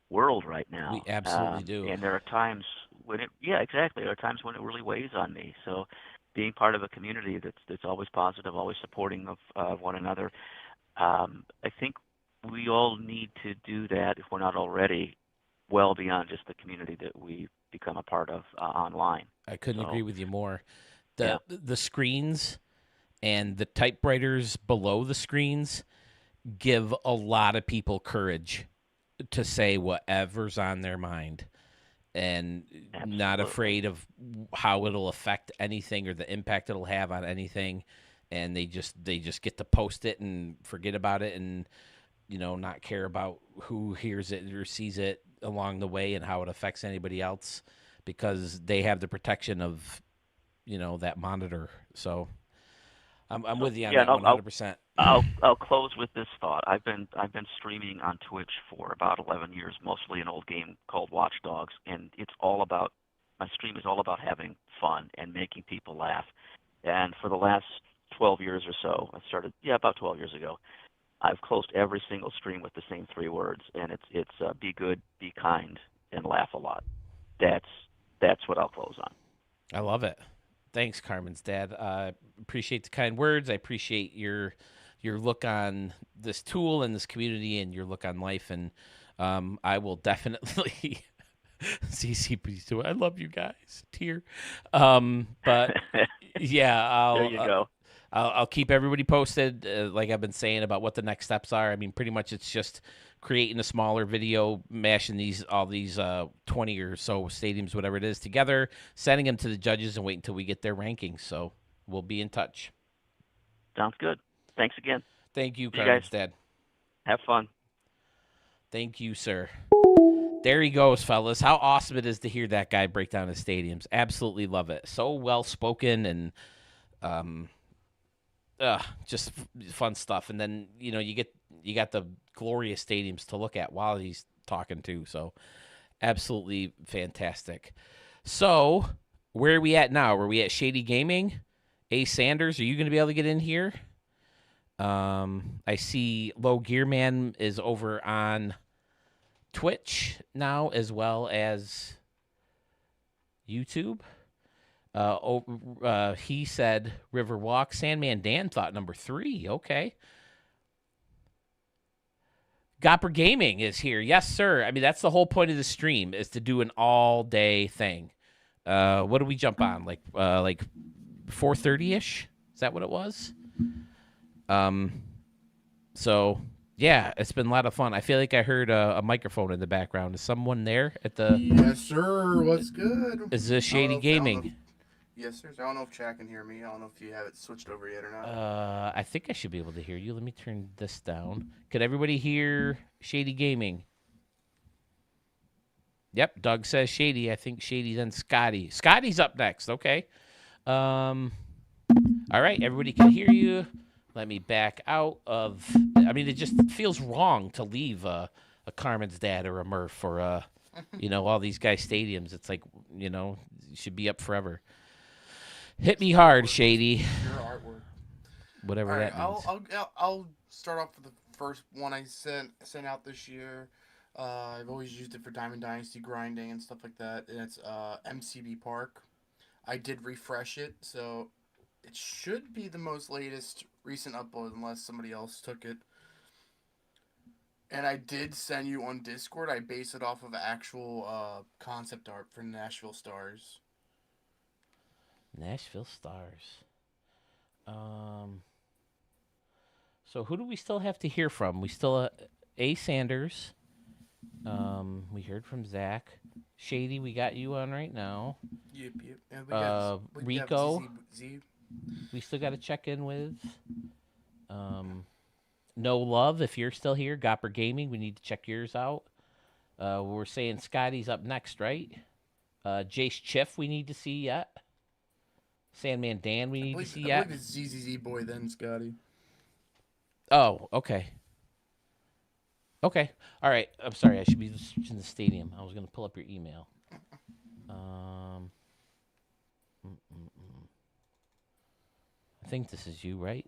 world right now. We absolutely do. And there are times when there are times when it really weighs on me. So being part of a community that's always positive, always supporting of one another, I think we all need to do that, if we're not already, well beyond just the community that we become a part of online. I couldn't agree with you more. The screens and the typewriters below the screens give a lot of people courage to say whatever's on their mind, and not afraid of how it'll affect anything or the impact it'll have on anything. And they just get to post it and forget about it, and not care about who hears it or sees it along the way and how it affects anybody else, because they have the protection of that monitor. So I'm with you on that 100%. I'll close with this thought. I've been streaming on Twitch for about 11 years, mostly an old game called Watch Dogs, and it's all about my stream is all about having fun and making people laugh. And for the last 12 years or so, I started, about 12 years ago, I've closed every single stream with the same 3 words, and it's be good, be kind, and laugh a lot. That's what I'll close on. I love it. Thanks, Carmen's dad. Appreciate the kind words. I appreciate your look on this tool and this community and your look on life. And I will definitely CCP too. I love you guys. Tear. But yeah, There you go. I'll keep everybody posted, like I've been saying, about what the next steps are. I mean, pretty much it's just creating a smaller video, mashing all these 20 or so stadiums, whatever it is, together, sending them to the judges, and wait until we get their rankings. So we'll be in touch. Sounds good. Thanks again. Thank you, See you Carmen's guys. dad. Have fun. Thank you, sir. There he goes, fellas. How awesome it is to hear that guy break down his stadiums. Absolutely love it. So well spoken and just fun stuff. And then you got the glorious stadiums to look at while he's talking too. So absolutely fantastic. So where are we at now? Are we at Shady Gaming? A Sanders, are you going to be able to get in here? I see Low Gearman is over on Twitch now as well as YouTube. He said Riverwalk. Sandman Dan thought number 3. Okay. Gopper Gaming is here. Yes, sir. I mean, that's the whole point of the stream, is to do an all-day thing. What do we jump on? Like 4:30-ish? Is that what it was? So, yeah, it's been a lot of fun. I feel like I heard a microphone in the background. Is someone there at the... Yes, sir. What's good? Is this Shady Gaming? Yes, sir. I don't know if Chad can hear me. I don't know if you have it switched over yet or not. I think I should be able to hear you. Let me turn this down. Could everybody hear Shady Gaming? Yep, Doug says Shady. I think Shady, then Scotty. Scotty's up next. Okay. All right, everybody can hear you. Let me back out of... I mean, it just feels wrong to leave a Carmen's dad or a Murph or, all these guys' stadiums. It's like, you should be up forever. Hit me hard, Shady. Your artwork. Whatever that means. I'll start off with the first one I sent out this year. I've always used it for Diamond Dynasty grinding and stuff like that. And it's MCB Park. I did refresh it, so it should be the most latest recent upload unless somebody else took it. And I did send you on Discord. I base it off of actual concept art for Nashville Stars. Nashville Stars. So who do we still have to hear from? We still A. Sanders. We heard from Zach. Shady, we got you on right now. Yep. And we got Rico. Z. We still got to check in with. No Love, if you're still here. Gopper Gaming, we need to check yours out. We're saying Scotty's up next, right? Jace Chiff, we need to see yet. Sandman Dan, we need to see yet. I believe it's ZZZ Boy then, Scotty. Oh, okay. Okay. All right. I'm sorry. I should be searching the stadium. I was going to pull up your email. I think this is you, right?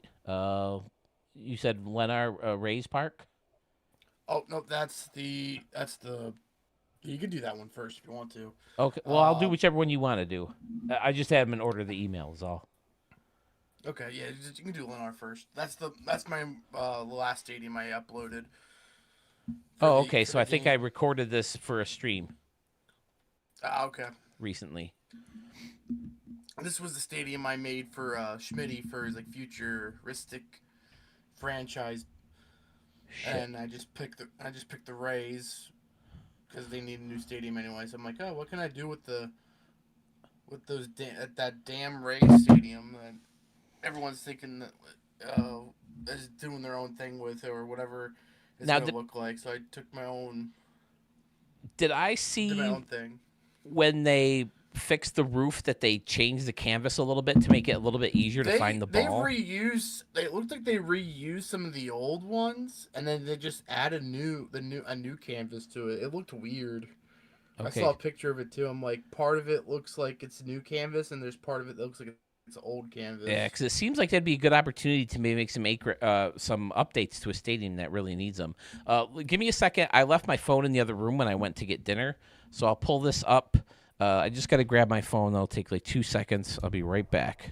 You said Lenar Rays Park? Oh, no, that's the... You can do that one first if you want to. Okay. Well, I'll do whichever one you want to do. I just have them in order the email is all. Okay, yeah, you can do Lennar first. That's my last stadium I uploaded. Oh, okay. So I think I recorded this for a stream. Okay. Recently. This was the stadium I made for Schmitty for his futuristic franchise, and I just picked the Rays because they need a new stadium anyway. So I'm like, oh, what can I do with that damn Rays stadium that everyone's thinking that is doing their own thing with or whatever it's gonna look like. So I took my own. Did I see my own thing when they fixed the roof that they changed the canvas a little bit to make it a little bit easier to find the ball? It looked like they reused some of the old ones and then they just add a new canvas to it. It looked weird. I Okay. saw a picture of it too. I'm like, part of it looks like it's new canvas, and there's part of it that looks like it's old canvas. Yeah, because it seems like that'd be a good opportunity to maybe make some updates to a stadium that really needs them. Give me a second. I left my phone in the other room when I went to get dinner, so I'll pull this up. I just got to grab my phone. That'll take like 2 seconds. I'll be right back.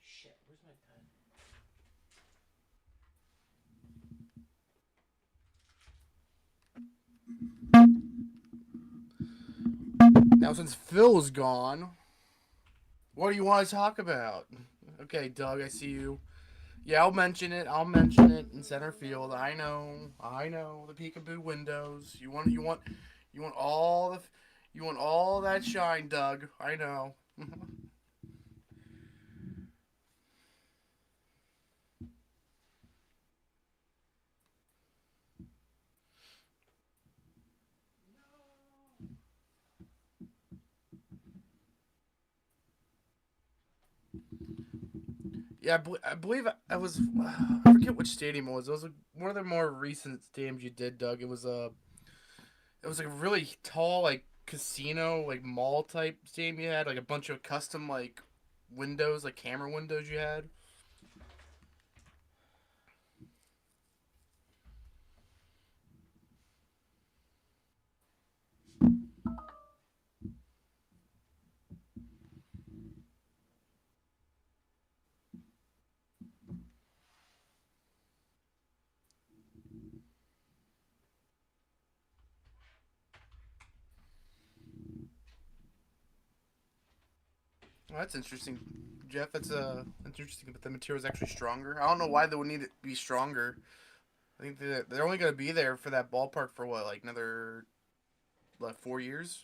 Shit, where's my pen? Now, since Phil's gone, what do you want to talk about? Okay, Doug, I see you. Yeah, I'll mention it. I'll mention it in center field. I know. The peekaboo windows. You want all the, you want all that shine, Doug. I know. Yeah, I believe I was. I forget which stadium it was. It was one of the more recent stadiums you did, Doug. It was like a really tall, like casino, like mall type stadium you had, like a bunch of custom like windows, like camera windows you had. Well, that's interesting, Jeff. That's interesting, but the material is actually stronger. I don't know why they would need it to be stronger. I think they're only going to be there for that ballpark for what, like another, like 4 years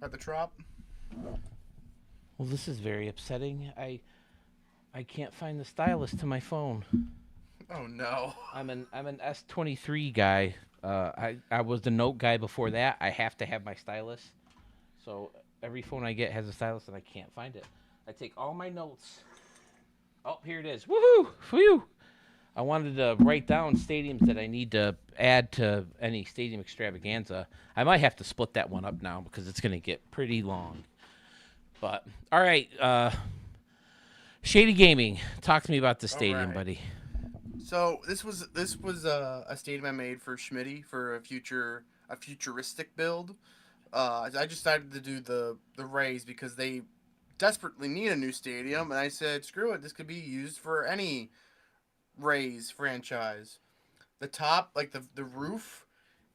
at the Trop. Well, this is very upsetting. I can't find the stylus to my phone. Oh no. I'm an S23 guy. I was the Note guy before that. I have to have my stylus. So every phone I get has a stylus, and I can't find it. I take all my notes. Oh, here it is. Woohoo! Phew! I wanted to write down stadiums that I need to add to any stadium extravaganza. I might have to split that one up now because it's going to get pretty long. But all right, Shady Gaming, talk to me about the stadium, right. buddy. So this was a stadium I made for Schmitty for a futuristic build. I decided to do the Rays because they desperately need a new stadium, and I said, screw it, this could be used for any Rays franchise. The top, like the roof,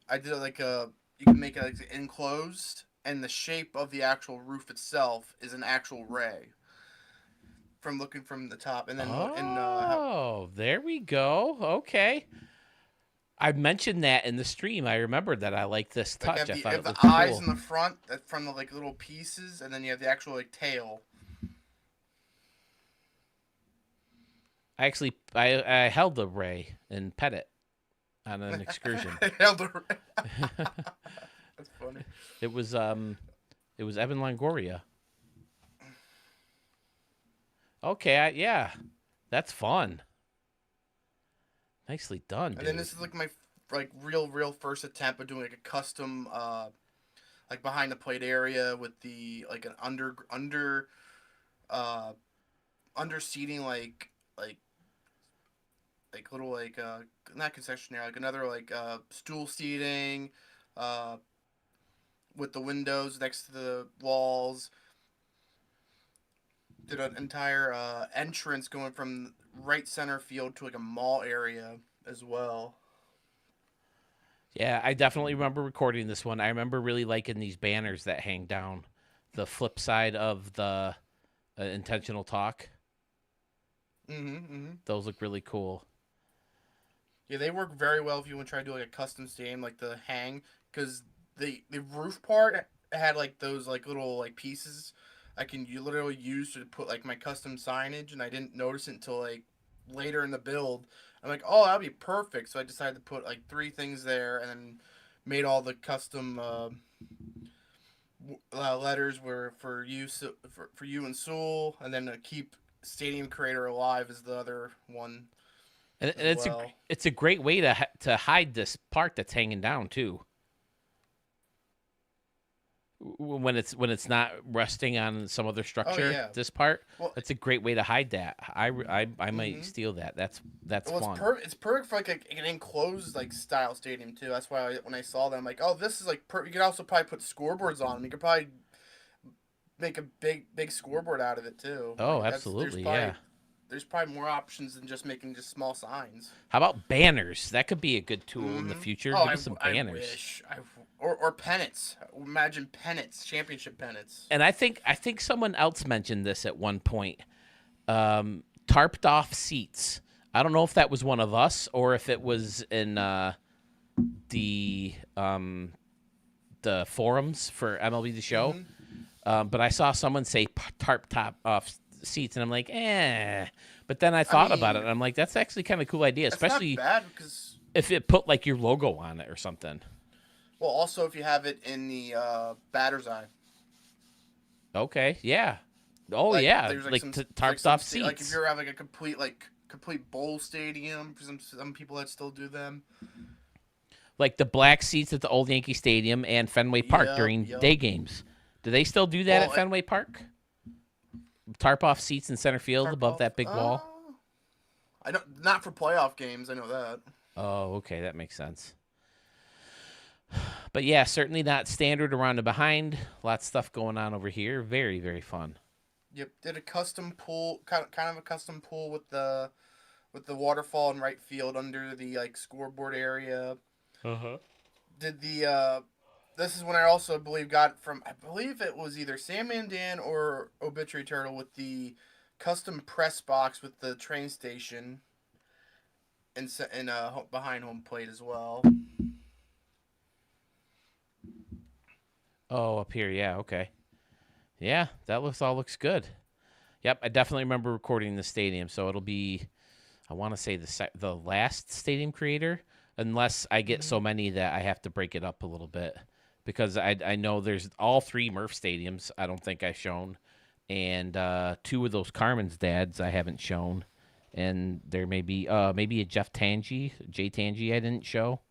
I did like you can make it like enclosed, and the shape of the actual roof itself is an actual ray. From looking from the top, and then there we go. Okay. I mentioned that in the stream. I remember that I like this touch. I thought you it have was the eyes cool. in the front from the like little pieces, and then you have the actual like tail. I held the ray and pet it on an excursion. Held the ray. That's funny. It was Evan Longoria. Okay, yeah, that's fun. Nicely done, dude. And then this is like my real first attempt at doing like a custom like behind the plate area with the like an under seating like little like not concessionaire, like another like stool seating with the windows next to the walls. Did an entire entrance going from right center field to like a mall area as well. Yeah, I definitely remember recording this one. I remember really liking these banners that hang down the flip side of the intentional talk. Those look really cool. Yeah, they work very well if you want to try to do like a custom stadium, like the hang, because the roof part had like those like little like pieces you literally use to put like my custom signage, and I didn't notice it until like later in the build. I'm like, oh, that'd be perfect. So I decided to put like 3 things there, and then made all the custom letters were for you, for you and Sewell, and then keep Stadium Creator alive is the other one. And it's a great way to hide this part that's hanging down too. When it's not resting on some other structure, this part, that's a great way to hide that. I might steal that. That's fun. It's perfect for like an enclosed like style stadium too. That's why when I saw them, I'm like, oh, this is like you could also probably put scoreboards on them. You could probably make a big scoreboard out of it too. Oh, like, absolutely, yeah. There's probably more options than just making just small signs. How about banners? That could be a good tool in the future. Oh, Give us some banners. I wish. Or pennants. Imagine pennants, championship pennants. And I think someone else mentioned this at one point. Tarped off seats. I don't know if that was one of us or if it was in the forums for MLB The Show. But I saw someone say tarp top off seats, and I'm like, eh. But then I thought about it, and I'm like, that's actually kind of a cool idea, especially not bad because if it put like your logo on it or something. Well, also if you have it in the batter's eye. Okay, yeah. Oh, like, yeah, like tarped off seats. Like if you're having a complete bowl stadium, for some people that still do them. Like the black seats at the old Yankee Stadium and Fenway Park during day games. Do they still do that at Fenway Park? Tarp off seats in center field above that big wall? I don't. Not for playoff games. I know that. Oh, okay, that makes sense. But yeah, certainly not standard around and behind. Lots of stuff going on over here. Very, very fun. Yep, did a custom pool, kind of a custom pool with the waterfall in right field under the like scoreboard area. Did the this is when I also got from, I believe it was either Sandman Dan or Obituary Turtle with the custom press box with the train station and behind home plate as well. Oh, up here, yeah, okay. Yeah, that all looks good. Yep, I definitely remember recording the stadium, so it'll be, I want to say the last stadium creator, unless I get so many that I have to break it up a little bit. Because I know there's all 3 Murph stadiums I don't think I've shown, and 2 of those Carmen's dads I haven't shown, and there may be maybe a Jay Tangi I didn't show,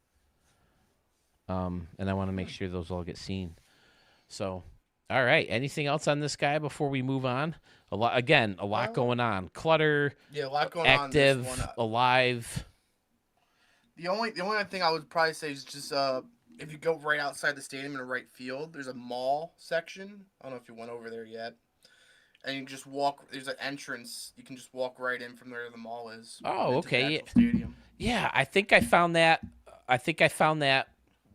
and I want to make sure those all get seen. So, all right, anything else on this guy before we move on? A lot going on. Clutter. Yeah, a lot going active, on. Active, alive. The only thing I would probably say is just if you go right outside the stadium in the right field, there's a mall section. I don't know if you went over there yet. And you can just walk. There's an entrance. You can just walk right in from where the mall is. Oh, okay. Stadium. Yeah, I think I found that.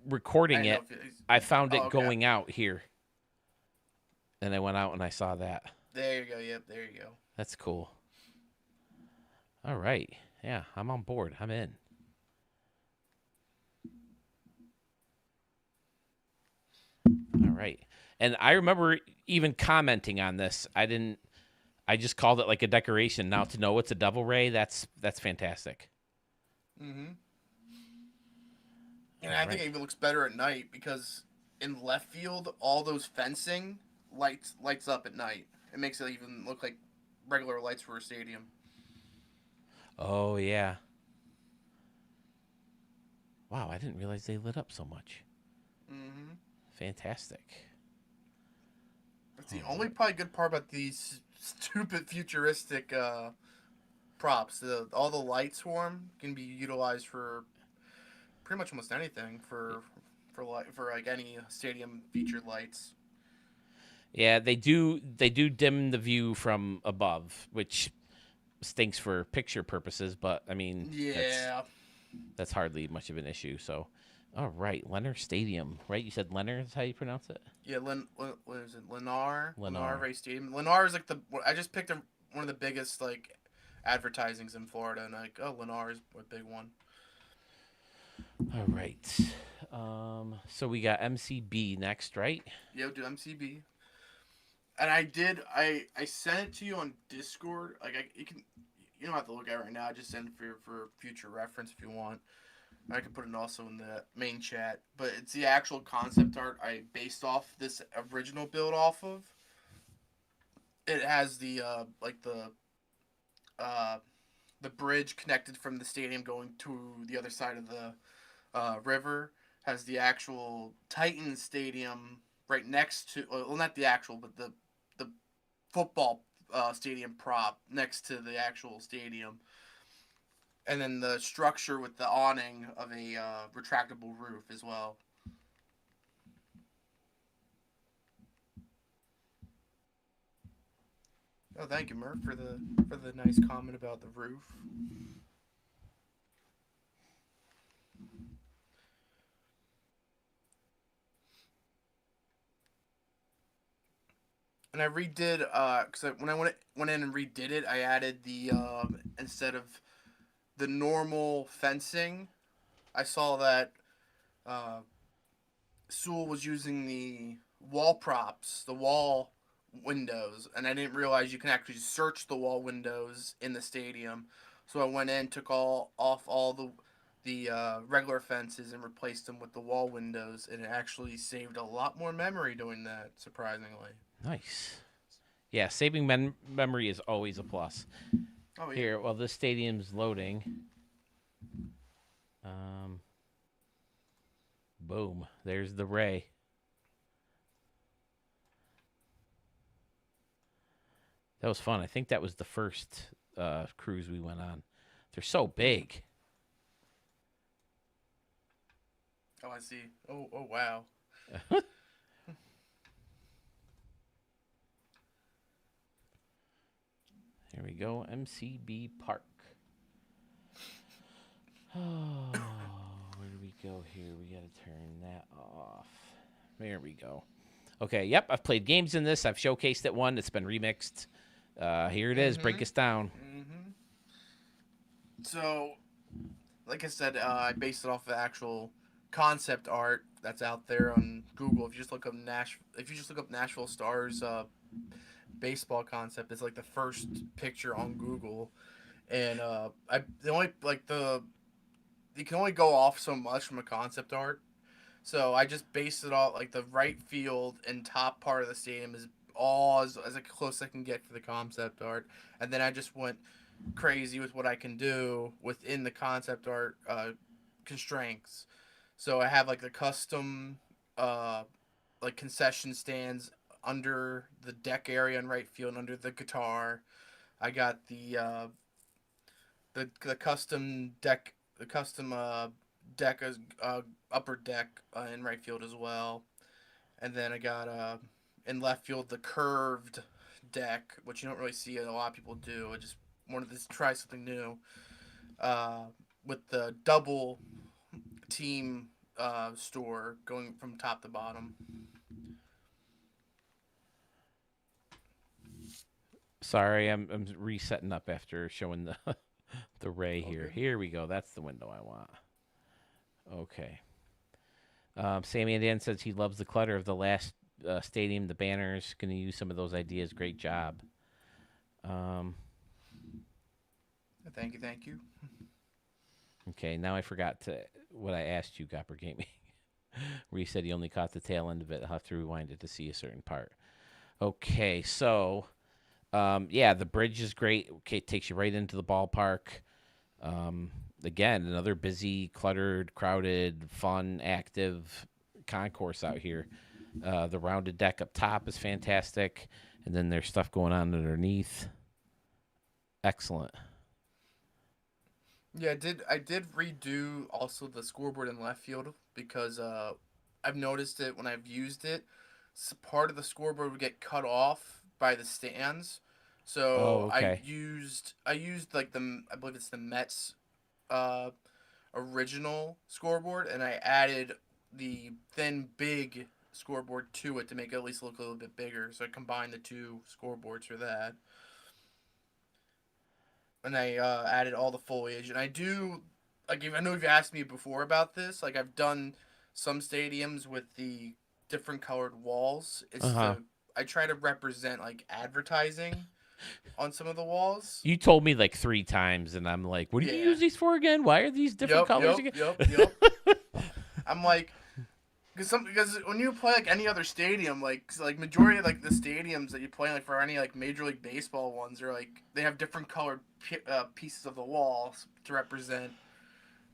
Recording it. I found it going out here. And I went out and I saw that. There you go. Yep, there you go. That's cool. All right. Yeah, I'm on board. I'm in. All right. And I remember even commenting on this. I just called it like a decoration. Now to know it's a double ray, that's fantastic. And I think it even looks better at night because in left field, all those fencing lights up at night. It makes it even look like regular lights for a stadium. Oh, yeah. Wow, I didn't realize they lit up so much. Fantastic. That's the only probably good part about these stupid futuristic props. All the lights for them can be utilized for pretty much almost anything for like any stadium featured lights. Yeah, they do dim the view from above, which stinks for picture purposes, but I mean, that's hardly much of an issue. So, all right, Leonard Stadium, right? You said Leonard is how you pronounce it? Yeah, what is it? Lennar Ray Stadium. Lennar is like I just picked one of the biggest like advertisings in Florida, and like, oh, Lennar is a big one. All right. So we got MCB next, right? Yeah, we'll do MCB. And I sent it to you on Discord. You don't have to look at it right now. I just sent it for future reference if you want. I can put it also in the main chat. But it's the actual concept art I based off this original build off of. It has uh, the bridge connected from the stadium going to the other side of the river. Has the actual Titan Stadium right next to, well, not the actual, but the football stadium prop next to the actual stadium, and then the structure with the awning of a retractable roof as well. Oh, thank you, Murph, for the nice comment about the roof. And I redid because when I went in and redid it, I added the instead of the normal fencing, I saw that uh, Sewell was using the wall props, the wall windows, and I didn't realize you can actually search the wall windows in the stadium. So I went in, took all the regular fences and replaced them with the wall windows, and it actually saved a lot more memory doing that. Surprisingly. Nice. Yeah, saving memory is always a plus. Oh yeah. Here, while this stadium's loading. Boom. There's the Ray. That was fun. I think that was the first cruise we went on. They're so big. Oh, I see. Oh wow. Here we go. MCB Park. Oh, where do we go here? We got to turn that off. There we go. Okay, yep, I've played games in this. I've showcased it one. It's been remixed. Here it is. Break us down. So, like I said, I based it off of actual concept art that's out there on Google. If you just look up Nashville Stars baseball concept, it's like the first picture on Google, and I the only like the you can only go off so much from a concept art. So I just based it off like the right field and top part of the stadium is all as close as I can get for the concept art, and then I just went crazy with what I can do within the concept art constraints. So I have like the custom like concession stands under the deck area in right field under the guitar. I got the custom deck deck as upper deck in right field as well. And then I got in left field the curved deck, which you don't really see a lot of people do. I just wanted to try something new with the double team store going from top to bottom. Sorry, I'm resetting up after showing the the Ray here. Okay. Here we go. That's the window I want. Okay. Sammy and Dan says he loves the clutter of the last stadium, the banners. Going to use some of those ideas. Great job. Thank you. Okay, now I forgot what I asked you, Gopper Gaming, where you said you only caught the tail end of it. I'll have to rewind it to see a certain part. Okay, so yeah, the bridge is great. Okay, it takes you right into the ballpark. Again, another busy, cluttered, crowded, fun, active concourse out here. The rounded deck up top is fantastic, and then there's stuff going on underneath. Excellent. Yeah, I did redo also the scoreboard in left field because I've noticed it when I've used it. Part of the scoreboard would get cut off by the stands, Oh, so okay. I used like I believe it's the Mets uh, original scoreboard, and I added the thin big scoreboard to it to make it at least look a little bit bigger. So I combined the two scoreboards for that. And I added all the foliage, and I do like if I know you've asked me before about this, like I've done some stadiums with the different colored walls. I try to represent like advertising on some of the walls. You told me like 3 times, and I'm like, what do you use these for again? Why are these different colors again? Yep. I'm like, because when you play like any other stadium, like majority of like the stadiums that you play like for any like Major League Baseball ones are like they have different colored pieces of the walls to represent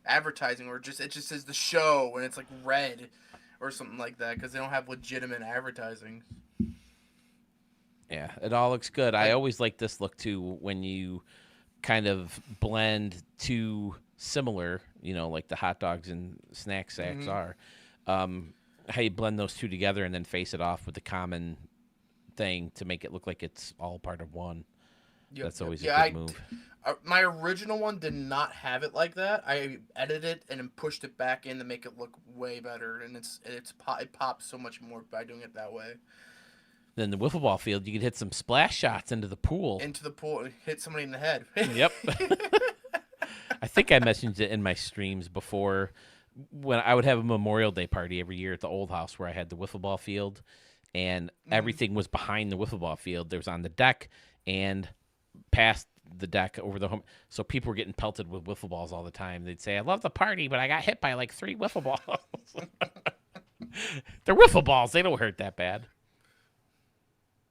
advertising, or it just says the show and it's like red or something like that because they don't have legitimate advertising. Yeah, it all looks good. I always like this look too when you kind of blend two similar, like the hot dogs and snack sacks are. How you blend those two together and then face it off with the common thing to make it look like it's all part of one. That's always a good move. My original one did not have it like that. I edited it and then pushed it back in to make it look way better, and it pops so much more by doing it that way. Then the wiffle ball field, you could hit some splash shots into the pool. And hit somebody in the head. Yep. I think I mentioned it in my streams before when I would have a Memorial Day party every year at the old house where I had the wiffle ball field, and everything was behind the wiffle ball field. There was on the deck and past the deck over the home. So people were getting pelted with wiffle balls all the time. They'd say, I love the party, but I got hit by like 3 wiffle balls. They're wiffle balls. They don't hurt that bad.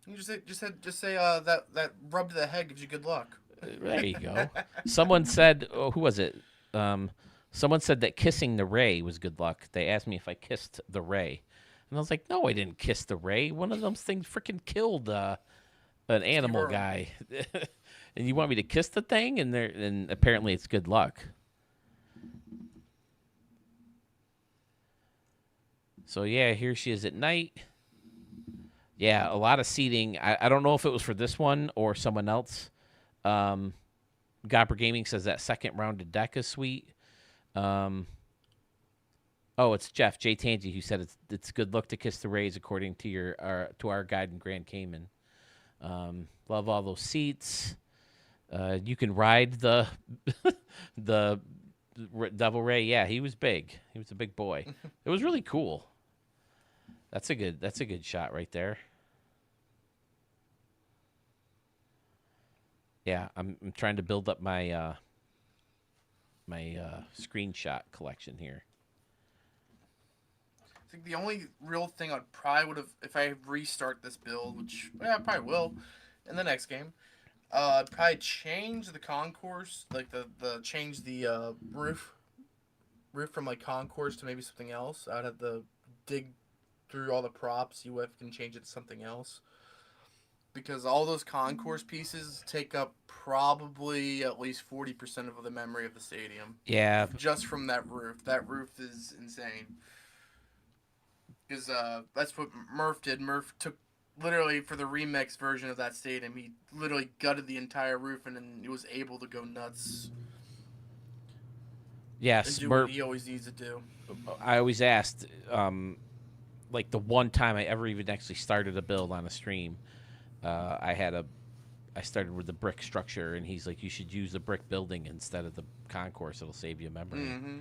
You just say that rub to the head gives you good luck. There you go. Someone said, who was it? Someone said that kissing the ray was good luck. They asked me if I kissed the ray, and I was like, no, I didn't kiss the ray. One of those things freaking killed an animal guy, and you want me to kiss the thing? And apparently it's good luck. So yeah, here she is at night. Yeah, a lot of seating. I don't know if it was for this one or someone else. Gopper Gaming says that second rounded deck is sweet. Oh, it's Jeff J Tangy who said it's good luck to kiss the rays according to our guide in Grand Cayman. Love all those seats. You can ride the the Devil Ray. Yeah, he was big. He was a big boy. It was really cool. That's a good shot right there. Yeah, I'm trying to build up my my screenshot collection here. I think the only real thing I'd probably would have, if I restart this build, which I probably will in the next game, I'd probably change the concourse, like change the roof from like concourse to maybe something else. I'd have to dig through all the props, see if I can change it to something else. Because all those concourse pieces take up probably at least 40% of the memory of the stadium. Yeah. Just from that roof. That roof is insane. Because that's what Murph did. Murph took, literally, for the remix version of that stadium, he literally gutted the entire roof and then he was able to go nuts. Yes, and do what he always needs to do. I always asked, like the one time I ever even actually started a build on a stream, I started with the brick structure, and he's like, you should use the brick building instead of the concourse. It'll save you memory. Mm-hmm.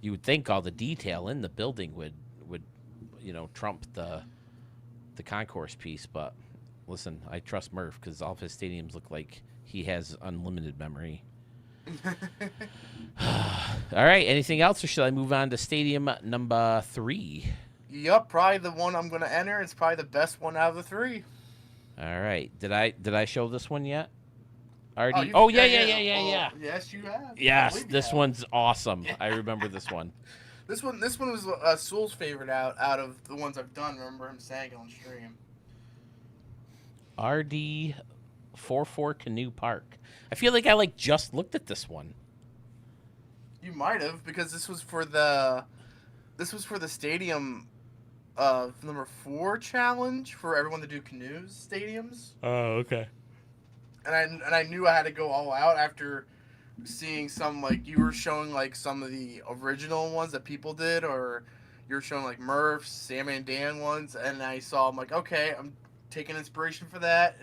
You would think all the detail in the building would trump the concourse piece, but listen, I trust Murph because all of his stadiums look like he has unlimited memory. All right, anything else, or should I move on to stadium number 3? Yep, probably the one I'm going to enter. It's probably the best one out of the 3. All right. Did I show this one yet? Already? Oh, yeah. Yes, you have. Yes, this one's awesome. I remember this one. This one was Sewell's favorite out of the ones I've done. Remember him saying on stream. RD44 Canoe Park. I feel like I just looked at this one. You might have, because this was for the stadium number 4 challenge for everyone to do canoes stadiums. Oh, okay. And I knew I had to go all out after seeing some, like, you were showing like some of the original ones that people did, or you were showing like Murph's, Sam and Dan ones, and I saw, I'm like, okay, I'm taking inspiration for that,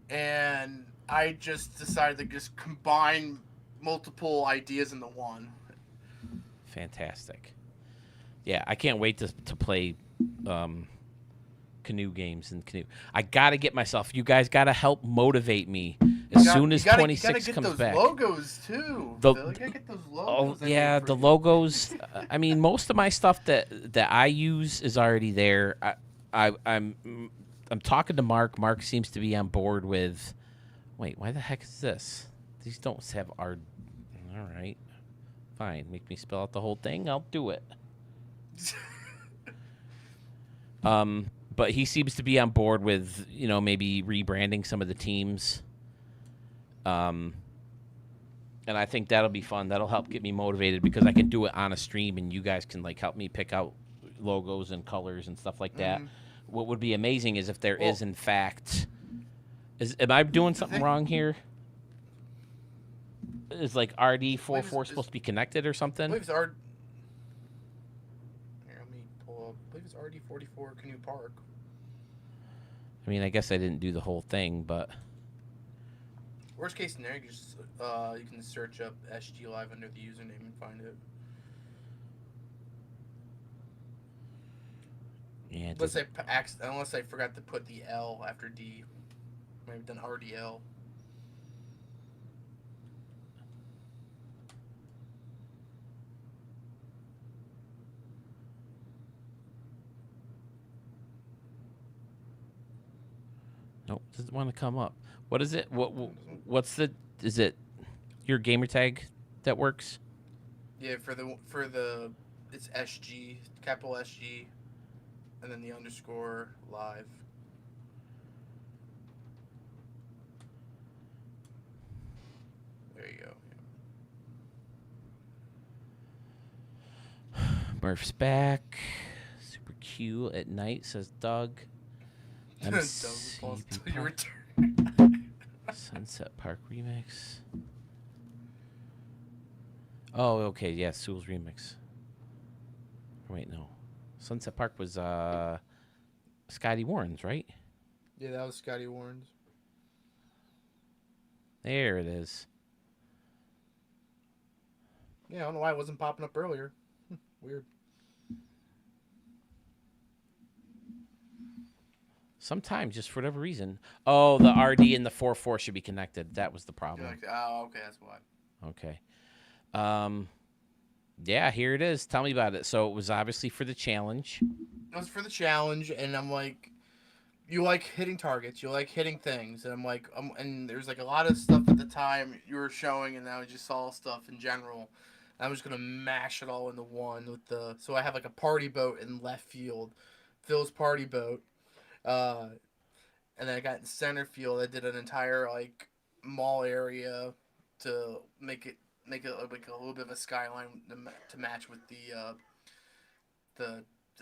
and I just decided to just combine multiple ideas into one. Fantastic. Yeah, I can't wait to play canoe games and canoe. I gotta get myself. You guys gotta help motivate me as soon as 26 you gotta comes get those back. logos too. The- Phil. You gotta get those Oh logos. I yeah, made for the you. logos. I mean, most of my stuff that I use is already there. I'm talking to Mark. Mark seems to be on board with. Wait, why the heck is this? These don't have our. All right, fine. Make me spell out the whole thing. I'll do it. But he seems to be on board with maybe rebranding some of the teams. And I think that'll be fun. That'll help get me motivated because I can do it on a stream, and you guys can help me pick out logos and colors and stuff like that. What would be amazing is if there is in fact, am I doing something wrong here? Is RD44 supposed to be connected or something? I believe it's Here, let me pull up. I believe it's RD44 Canoe Park. I mean, I guess I didn't do the whole thing, but Worst case scenario, you can search up SG Live under the username and find it. yeah. Unless I forgot to put the L after D, might have done RDL. Nope, doesn't want to come up. What is it? What's the? Is it your gamer tag that works? Yeah, for the it's SG, capital SG, and then the underscore live. There you go. Murph's back. Super cute at night, says Doug. MCB Park. Sunset Park remix. Oh, okay. Yeah, Sewell's remix. Wait, no. Sunset Park was Scotty Warren's, right? Yeah, that was Scotty Warren's. There it is. Yeah, I don't know why it wasn't popping up earlier. Weird. Sometimes, just for whatever reason. Oh, the RD and the 4.4 should be connected. That was the problem. Oh, okay, that's why. Okay. Yeah, here it is. Tell me about it. So it was obviously for the challenge. It was for the challenge, and I'm like, you like hitting targets, you like hitting things, and I'm like, and there's a lot of stuff at the time you were showing, and I just saw stuff in general. I'm just gonna mash it all into one with so I have a party boat in left field, Phil's party boat, and then I got in center field. I did an entire mall area to make it a little bit of a skyline to match with the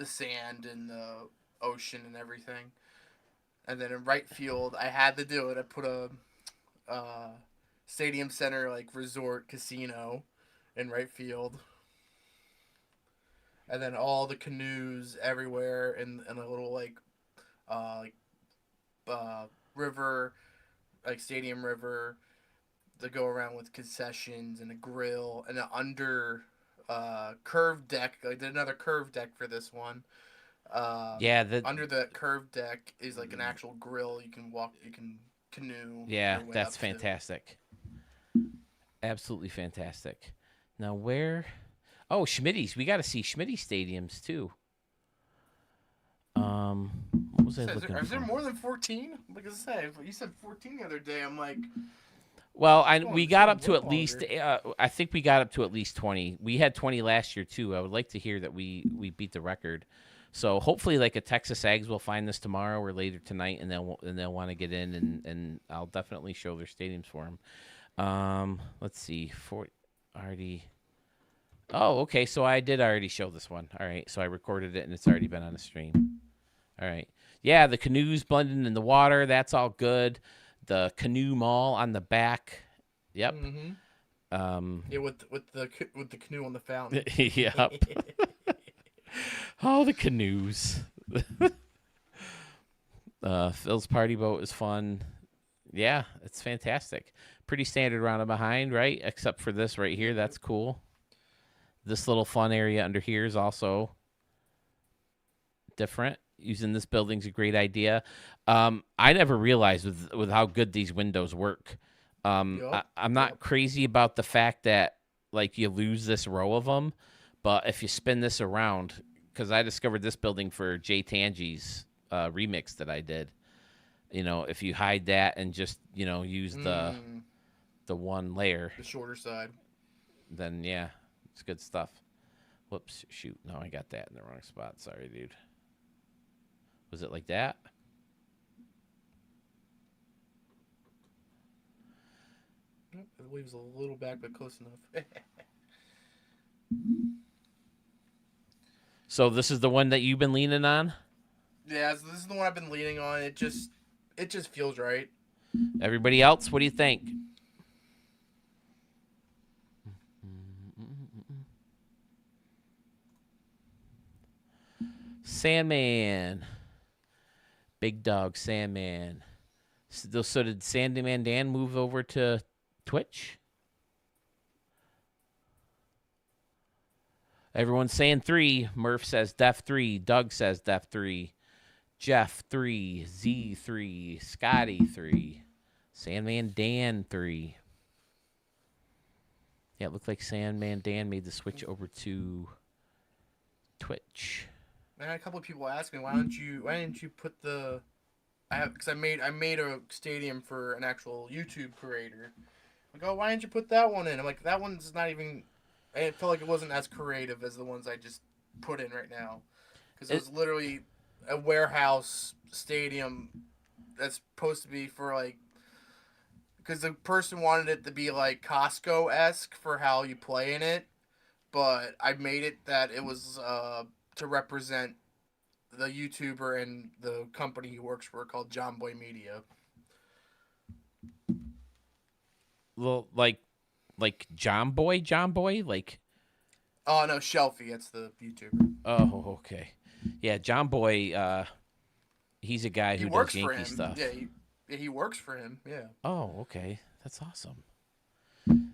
sand and the ocean and everything. And then in right field, I had to do it. I put a stadium center resort casino in right field. And then all the canoes everywhere in a little river, stadium river, to go around with concessions and a grill and an under curved deck. I did another curved deck for this one. Under the curved deck is an actual grill. You can canoe. Yeah, that's fantastic. Absolutely fantastic. Now where? Oh, Schmitty's. We got to see Schmitty's stadiums too. What was I looking for? Is there more than 14? Like I said, you said 14 the other day. I'm like. Well, we got up to at least. I think we got up to at least 20. We had 20 last year too. I would like to hear that we beat the record. So hopefully, a Texas Ags will find this tomorrow or later tonight, and they'll want to get in, and I'll definitely show their stadiums for them. Let's see, already. Oh, okay. So I did already show this one. All right. So I recorded it, and it's already been on the stream. All right. Yeah, the canoes blending in the water. That's all good. The canoe mall on the back. Yep. Mm-hmm. Yeah, with the canoe on the fountain. Yep. Oh, the canoes. Phil's party boat is fun. Yeah, it's fantastic. pretty standard around and behind, right? Except for this right here. That's cool. This little fun area under here is also different. Using this building's a great idea. I never realized with how good these windows work. I'm not crazy about the fact that like you lose this row of them, but if you spin this around, because I discovered this building for Jay Tangi's remix that I did. You know, if you hide that and just use the one layer, the shorter side, then yeah, it's good stuff. Whoops, shoot, no, I got that in the wrong spot. Sorry, dude. Was it like that? The wave's a little back, but close enough. So this is the one that you've been leaning on? Yeah, so this is the one I've been leaning on. It just feels right. Everybody else, what do you think? Sandman. Big Dog Sandman. So did Sandman Dan move over to Twitch? Everyone's saying 3. Murph says Def 3. Doug says Def 3. Jeff 3. Z 3. Scotty 3. Sandman Dan 3. Yeah, it looked like Sandman Dan made the switch over to Twitch. I had a couple of people ask me, why didn't you put the because I made a stadium for an actual YouTube creator. Like, oh, why didn't you put that one in? I'm like, that one's not even. I felt like it wasn't as creative as the ones I just put in right now, because it was literally a warehouse stadium that's supposed to be for like. Because the person wanted it to be like Costco-esque for how you play in it, but I made it that it was to represent the YouTuber and the company he works for called John Boy Media. Well, like John Boy, like. Oh no, Shelfie, that's the YouTuber. Oh, okay. Yeah, John Boy. He's a guy who does Yankee stuff. Yeah, he works for him. Yeah. Oh, okay, that's awesome.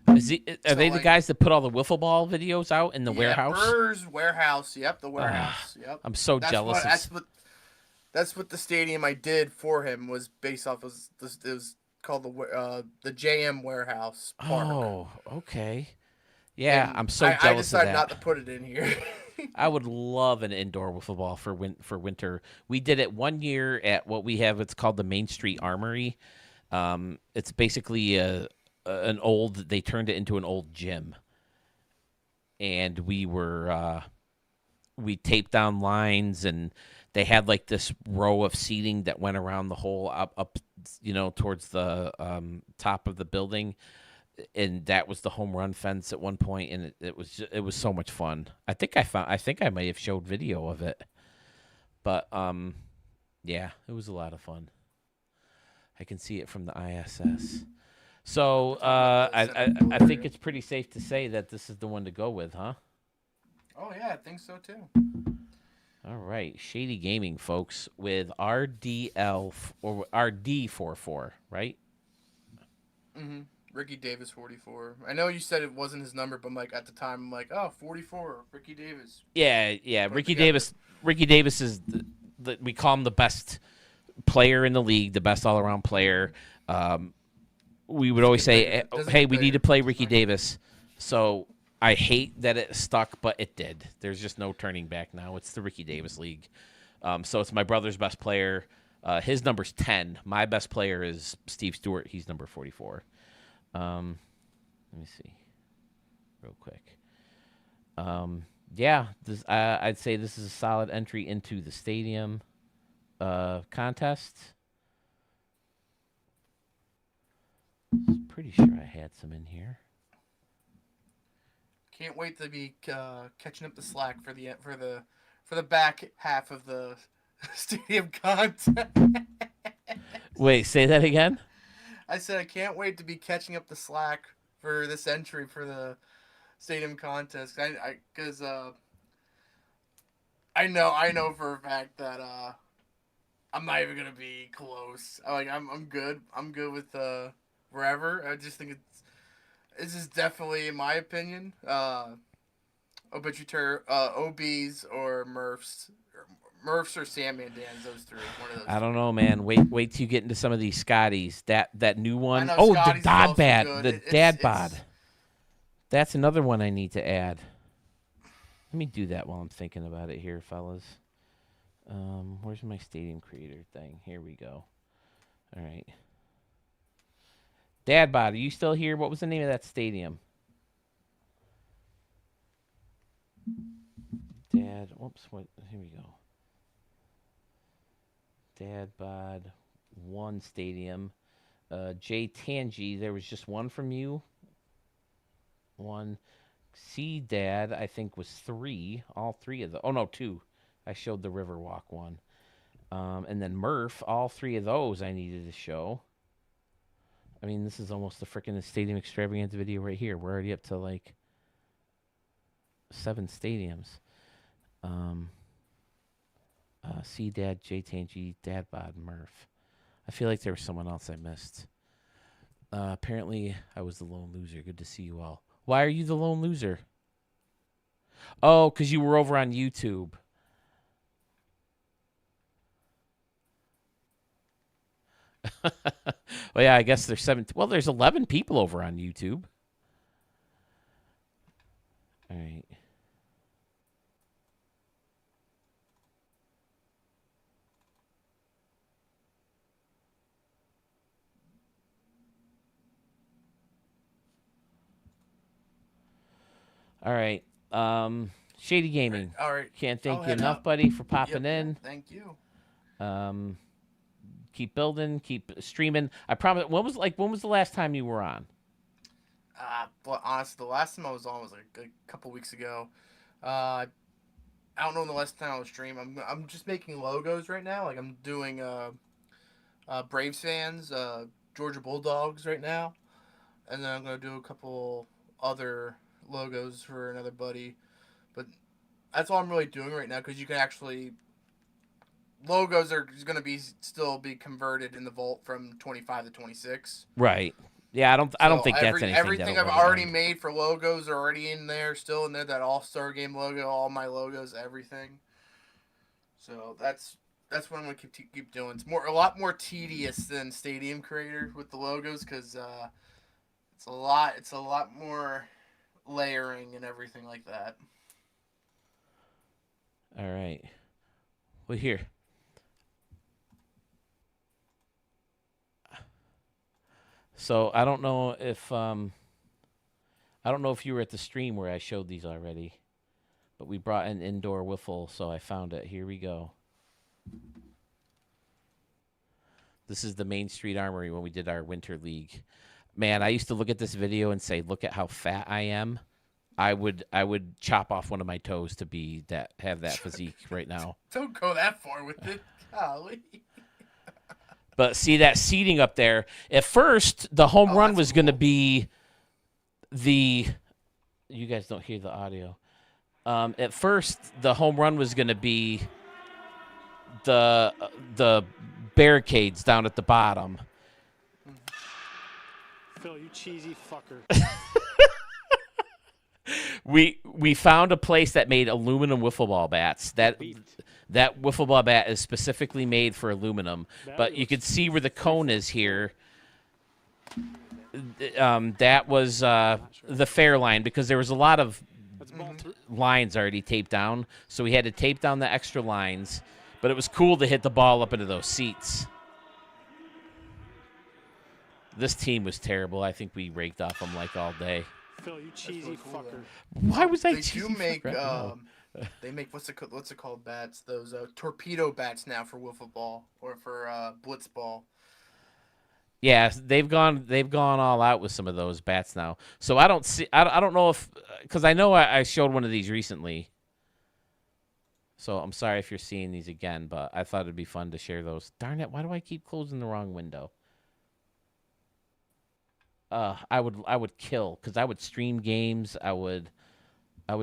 Are they the guys that put all the wiffle ball videos out in the warehouse? Burr's warehouse. Yep, the warehouse. Yep. I'm so jealous. That's what the stadium I did for him was based off of. It was called the JM Warehouse Park. Oh, okay. Yeah, I'm so jealous I of decided that. not to put it in here. I would love an indoor wiffle ball for winter. We did it one year at what we have. It's called the Main Street Armory. It's basically an old. They turned it into an old gym, and we taped down lines, and they had like this row of seating that went around the whole up towards the top of the building. And that was the home run fence at one point, and it was so much fun. I think I might have showed video of it, but yeah, it was a lot of fun. I can see it from the ISS. So I think it's pretty safe to say that this is the one to go with, huh? Oh yeah, I think so too. All right, Shady Gaming, folks, with RDL or RD44, right? Mm-hmm. Ricky Davis 44. I know you said it wasn't his number, but like at the time, I'm like, oh, 44, Ricky Davis. Yeah. Ricky Davis. Ricky Davis is we call him the best player in the league, the best all-around player. We would always say, hey, we need to play Ricky Davis. So I hate that it stuck, but it did. There's just no turning back now. It's the Ricky Davis League. So it's my brother's best player. His number's 10. My best player is Steve Stewart. He's number 44. Let me see real quick. Yeah, I'd say this is a solid entry into the stadium contest. Pretty sure I had some in here. Can't wait to be catching up the slack for the back half of the stadium contest. Wait, say that again? I said I can't wait to be catching up the slack for this entry for the stadium contest. Because I know for a fact that I'm not even gonna be close. I'm good. I'm good with wherever. I just think this is definitely, in my opinion, obituary, OBs or Murphs or Sandman Dans. Those three. One of those. I don't know, man. Wait till you get into some of these Scotties. That new one. I know, Oh, Scotty's the is Dod also Bad. good. The Dad Bod. That's another one I need to add. Let me do that while I'm thinking about it here, fellas. Where's my stadium creator thing? Here we go. All right. Dad Bod, are you still here? What was the name of that stadium? Dad, whoops, what? Here we go. Dad Bod 1 stadium. Jay Tangi, there was just one from you. One. C Dad, I think, was 3. All 3 of the. Oh no, 2. I showed the Riverwalk one. And then Murph, all 3 of those I needed to show. I mean, this is almost the freaking stadium extravaganza video right here. We're already up to like 7 stadiums. C Dad, J Tangi, Dad Bod, Murph. I feel like there was someone else I missed. Apparently, I was the lone loser. Good to see you all. Why are you the lone loser? Oh, because you were over on YouTube. Well, yeah, I guess there's 7. Well, there's 11 people over on YouTube. All right. All right. Shady Gaming. All right. Can't thank you enough, buddy, for popping in. Thank you. Keep building, keep streaming. I promise. When was the last time you were on? Well, honestly, the last time I was on was like a couple weeks ago. I don't know when the last time I was streaming. I'm just making logos right now. Like I'm doing Braves fans, Georgia Bulldogs right now, and then I'm gonna do a couple other logos for another buddy. But that's all I'm really doing right now because you can actually logos are going to still be converted in the vault from 25 to 26. Right. Yeah, I don't think that's anything. Everything I've already made for logos are already in there, still in there. That All-Star Game logo, all my logos, everything. So that's what I'm going to keep doing. It's a lot more tedious than Stadium Creator with the logos because it's a lot more layering and everything like that. All right. Well, here. So I don't know if you were at the stream where I showed these already, but we brought an indoor wiffle, so I found it. Here we go. This is the Main Street Armory when we did our Winter League. Man, I used to look at this video and say, "Look at how fat I am." I would chop off one of my toes to have that physique right now. Don't go that far with it. Golly. But see that seating up there. At first, the home run was going to be the. You guys don't hear the audio. At first, the home run was going to be the barricades down at the bottom. Phil, you cheesy fucker. We found a place that made aluminum wiffle ball bats. That wiffle ball bat is specifically made for aluminum. But you can see where the cone is here. That was the fair line because there was a lot of lines already taped down. So we had to tape down the extra lines. But it was cool to hit the ball up into those seats. This team was terrible. I think we raked off them like all day. Phil, you cheesy fucker. Why was I They cheesy do make fucker? they make what's it called bats? Those torpedo bats now for wiffle ball or for blitz ball. Yeah, they've gone all out with some of those bats now. So I don't know if because I know I showed one of these recently. So I'm sorry if you're seeing these again, but I thought it'd be fun to share those. Darn it! Why do I keep closing the wrong window? I would kill because I would stream games. I would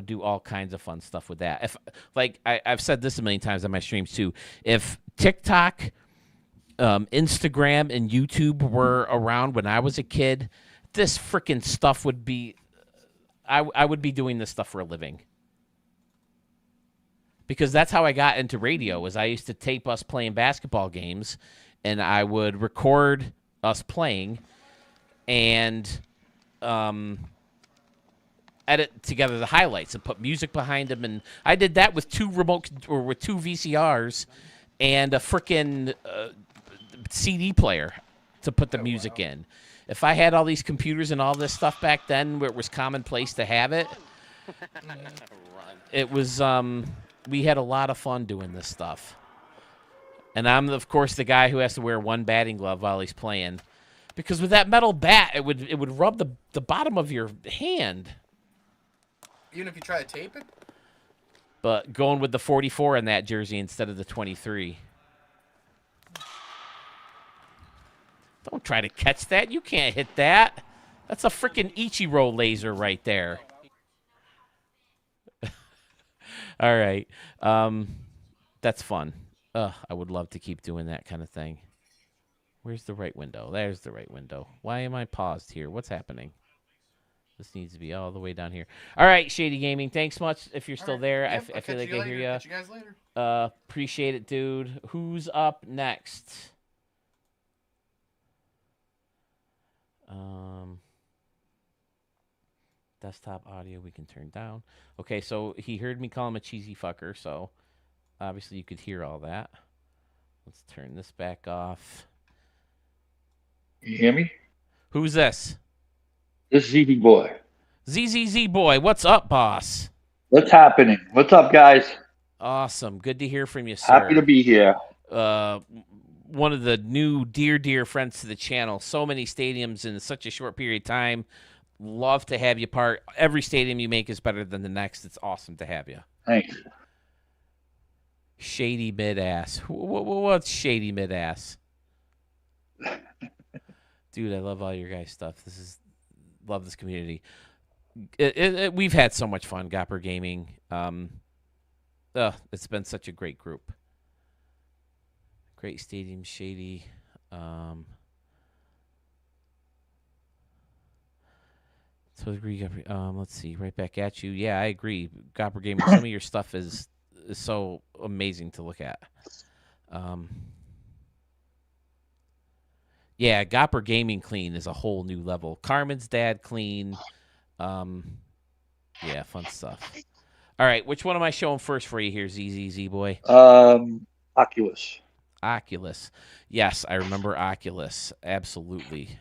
do all kinds of fun stuff with that. If I've said this a million times on my streams too. If TikTok Instagram and YouTube were around when I was a kid, this freaking stuff would be. I would be doing this stuff for a living. Because that's how I got into radio. Was I used to tape us playing basketball games, and I would record us playing, and edit together the highlights and put music behind them. And I did that with two VCRs and a freaking CD player to put the music in. If I had all these computers and all this stuff back then, where it was commonplace to have it, it was. We had a lot of fun doing this stuff. And I'm, of course, the guy who has to wear one batting glove while he's playing. Because with that metal bat, it would rub the bottom of your hand. Even if you try to tape it? But going with the 44 in that jersey instead of the 23. Don't try to catch that. You can't hit that. That's a freaking Ichiro laser right there. All right. That's fun. I would love to keep doing that kind of thing. Where's the right window? There's the right window. Why am I paused here? What's happening? This needs to be all the way down here. All right, Shady Gaming. Thanks much if you're still there. Yeah, I feel like I hear you. Catch you guys later. Appreciate it, dude. Who's up next? Desktop audio we can turn down. Okay, so he heard me call him a cheesy fucker, so obviously you could hear all that. Let's turn this back off. You hear me? Who's this? This is ZZ Boy. ZZZ Boy, what's up, boss? What's happening? What's up, guys? Awesome. Good to hear from you, sir. Happy to be here. One of the new dear friends to the channel. So many stadiums in such a short period of time. Love to have you part. Every stadium you make is better than the next. It's awesome to have you. Thanks. Shady mid-ass. What's shady mid-ass? Dude, I love all your guys' stuff. Love this community. We've had so much fun, Gopper Gaming. It's been such a great group. Great stadium, Shady. So agree. Let's see. Right back at you. Yeah, I agree. Gopper Gaming. Some of your stuff is so amazing to look at. Yeah, Gopper Gaming clean is a whole new level. Carmen's dad clean. Yeah, fun stuff. All right, which one am I showing first for you here, ZZZ boy? Oculus. Oculus. Yes, I remember Oculus. Absolutely.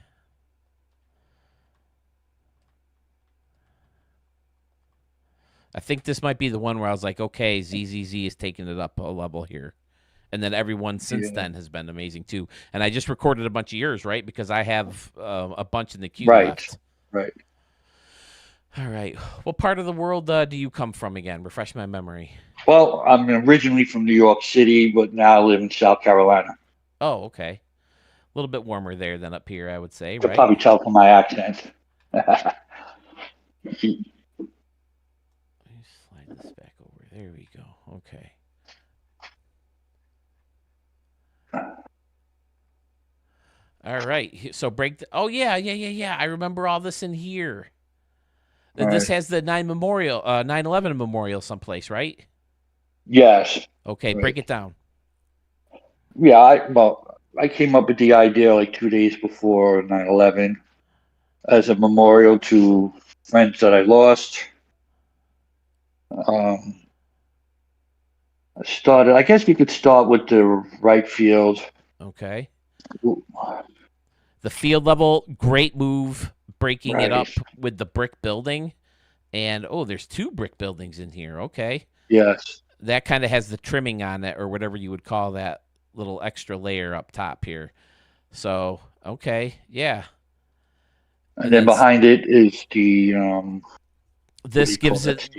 I think this might be the one where I was like, okay, ZZZ is taking it up a level here. And then everyone since then has been amazing too. And I just recorded a bunch of yours, right? Because I have a bunch in the queue left. Right. All right. What part of the world do you come from again? Refresh my memory. Well, I'm originally from New York City, but now I live in South Carolina. Oh, okay. A little bit warmer there than up here, I would say, You can right? probably tell from my accent. Let me slide this back over. There we go. Okay. All right. So break the... Oh, yeah. I remember all this in here. This has the 9/11 memorial someplace, right? Yes. Okay, break it down. Yeah, I came up with the idea like 2 days before 9/11 as a memorial to friends that I lost. I guess we could start with the right field. Okay. The field level, great move, breaking it up with the brick building. And, there's 2 brick buildings in here. Okay. Yes. That kind of has the trimming on it or whatever you would call that little extra layer up top here. So, okay. Yeah. And then behind it is the... this gives it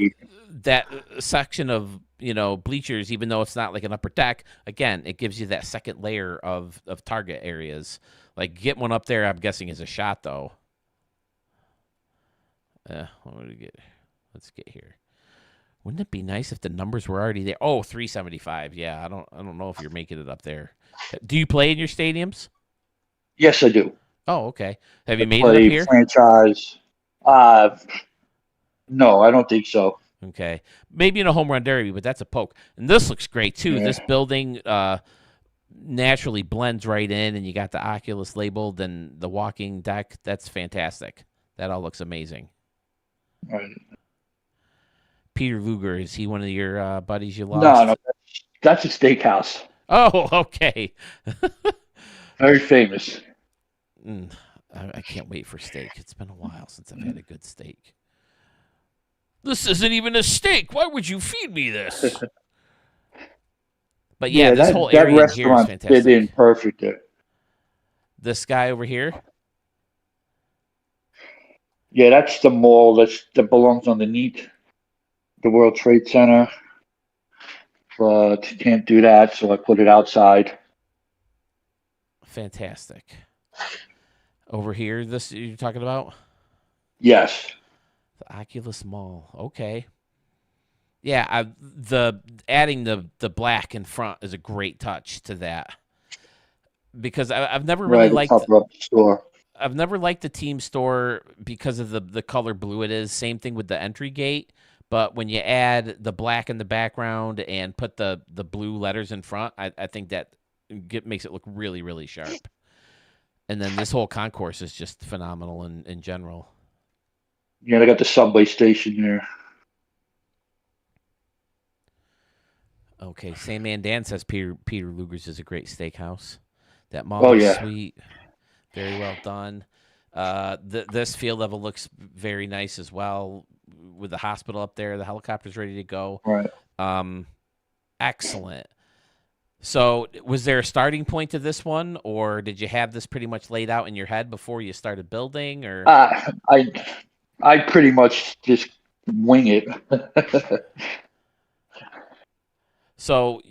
that section of, bleachers, even though it's not like an upper deck. Again, it gives you that second layer of target areas. Like, get one up there, I'm guessing, is a shot, though. What do we get? Let's get here. Wouldn't it be nice if the numbers were already there? Oh, 375. Yeah, I don't know if you're making it up there. Do you play in your stadiums? Yes, I do. Oh, okay. Have you I made it up play here? franchise. No, I don't think so. Okay. Maybe in a home run derby, but that's a poke. And this looks great too. Yeah. This building naturally blends right in, and you got the Oculus labeled and the walking deck. That's fantastic. That all looks amazing. Right. Peter Luger, is he one of your buddies you lost? No, that's a steakhouse. Oh, okay. Very famous. I can't wait for steak. It's been a while since I've had a good steak. This isn't even a steak. Why would you feed me this? But yeah, this whole area in here is restaurant fantastic. fit in perfect there. This guy over here? Yeah, that's the mall that belongs underneath the World Trade Center. But you can't do that, so I put it outside. Fantastic. Over here, this you're talking about? Yes. The Oculus Mall. Okay. Yeah, adding the black in front is a great touch to that. Because I've never really liked the store. I've never liked the team store because of the color blue it is. Same thing with the entry gate. But when you add the black in the background and put the blue letters in front, I think that makes it look really, really sharp. And then this whole concourse is just phenomenal in general. Yeah, they got the subway station there. Okay, Same Man Dan says Peter Luger's is a great steakhouse. That mall is sweet. Very well done. This field level looks very nice as well, with the hospital up there. The helicopter's ready to go. Right. Excellent. So, was there a starting point to this one, or did you have this pretty much laid out in your head before you started building? Or I pretty much just wing it. So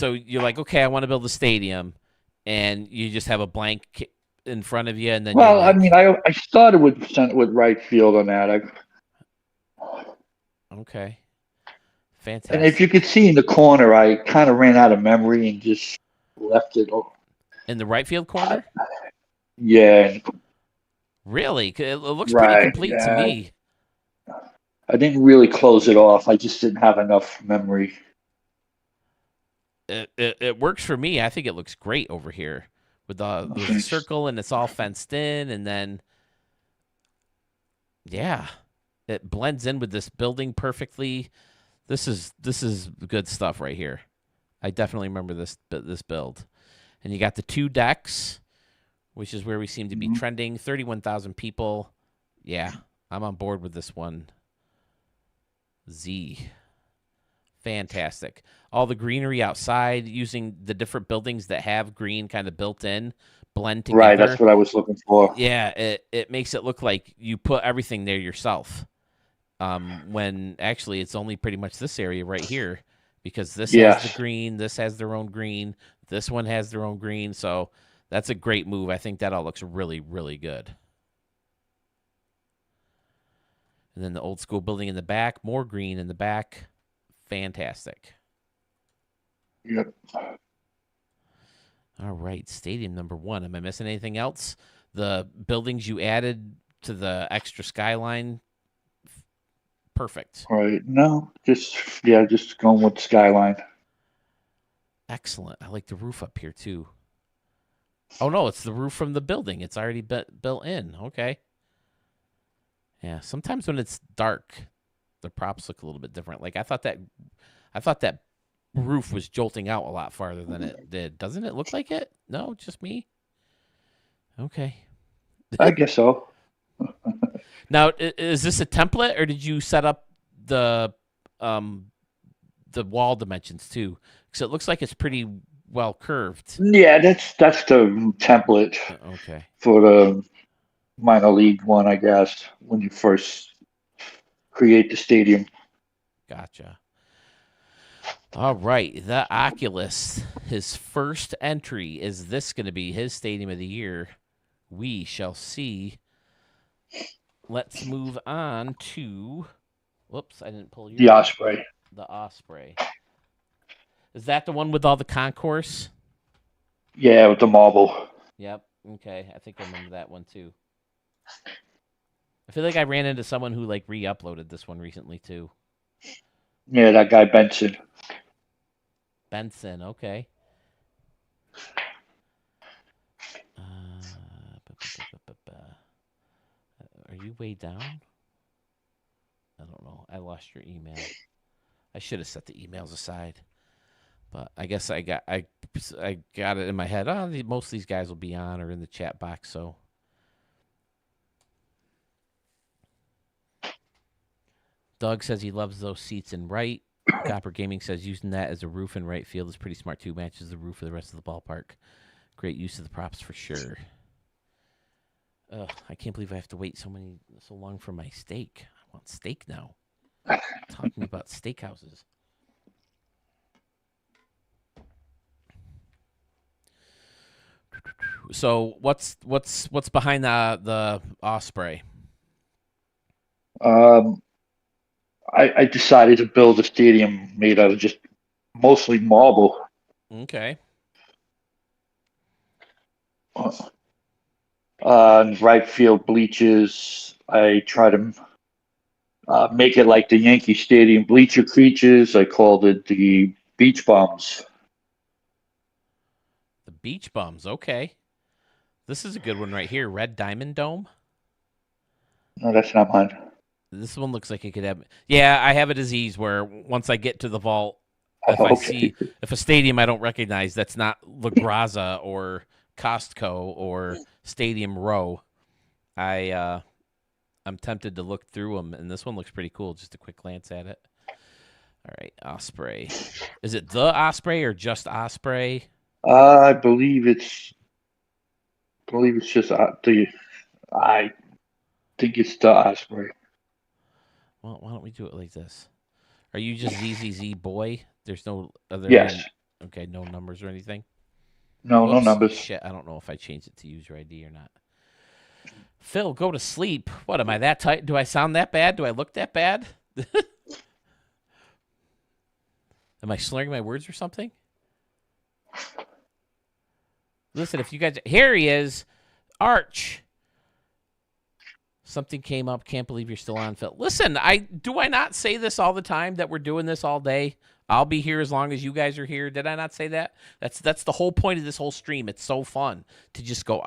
you're like, okay, I want to build a stadium, and you just have a blank in front of you, and then Well, you're like, I mean, I started with right field on that. Okay. Fantastic. And if you could see in the corner, I kind of ran out of memory and just left it. In the right field corner? Yeah. Really? It looks pretty complete to me. I didn't really close it off. I just didn't have enough memory. It works for me. I think it looks great over here with the circle, and it's all fenced in, and then yeah, it blends in with this building perfectly. This is good stuff right here. I definitely remember this build. And you got the 2 decks, which is where we seem to be trending. 31,000 people. Yeah, I'm on board with this one. Z. Fantastic. All the greenery outside, using the different buildings that have green kind of built in, blend together. Right, that's what I was looking for. Yeah, it makes it look like you put everything there yourself. When actually it's only pretty much this area right here, because this has the green, this has their own green, this one has their own green. So that's a great move. I think that all looks really, really good. And then the old school building in the back, more green in the back. Fantastic. Yep. All right, stadium number 1. Am I missing anything else? The buildings you added to the extra skyline, perfect. Right. No, just going with skyline. Excellent. I like the roof up here too. Oh no, it's the roof from the building. It's already built in. Okay. Yeah, sometimes when it's dark, the props look a little bit different. Like I thought that roof was jolting out a lot farther than it did. Doesn't it look like it? No, just me. Okay. I guess so. Now, is this a template, or did you set up the wall dimensions too? Because it looks like it's pretty well curved. Yeah, that's the template. Okay. For the minor league one, I guess, when you first create the stadium. Gotcha. All right, the Oculus, his first entry. Is this going to be his stadium of the year? We shall see. Let's move on to. Whoops, I didn't pull your. The Osprey. The Osprey. Is that the one with all the concourse? Yeah, with the marble. Yep. Okay, I think I remember that one too. I feel like I ran into someone who like re-uploaded this one recently too. Yeah, that guy Benson. Benson, okay. Are you way down? I don't know. I lost your email. I should have set the emails aside, but I guess I got it in my head. Oh, most of these guys will be on or in the chat box. So, Doug says he loves those seats in right. Copper Gaming says using that as a roof in right field is pretty smart too. Matches the roof of the rest of the ballpark. Great use of the props for sure. Ugh, I can't believe I have to wait so long for my steak. I want steak now. Talk to me about steakhouses. So what's behind the Osprey? I decided to build a stadium made out of just mostly marble. Okay. Right field bleachers. I try to make it like the Yankee Stadium bleacher creatures. I called it the Beach Bums. The Beach Bums. Okay. This is a good one right here. Red Diamond Dome. No, that's not mine. This one looks like it could have. Yeah, I have a disease where once I get to the vault, if a stadium I don't recognize that's not La Graza or Costco or Stadium Row, I'm tempted to look through them, and this one looks pretty cool. Just a quick glance at it. All right, Osprey. Is it the Osprey or just Osprey? I believe it's just I think it's the Osprey. Well, why don't we do it like this? Are you just ZZZ boy? There's no other. Yes. Okay, no numbers or anything. No, Whoops, no numbers. Shit, I don't know if I changed it to user ID or not. Phil, go to sleep. What am I that tight? Do I sound that bad? Do I look that bad? Am I slurring my words or something? Listen, if you guys, here he is, Arch. Something came up. Can't believe you're still on, Phil. Listen, do I not say this all the time that we're doing this all day? I'll be here as long as you guys are here. Did I not say that? That's the whole point of this whole stream. It's so fun to just go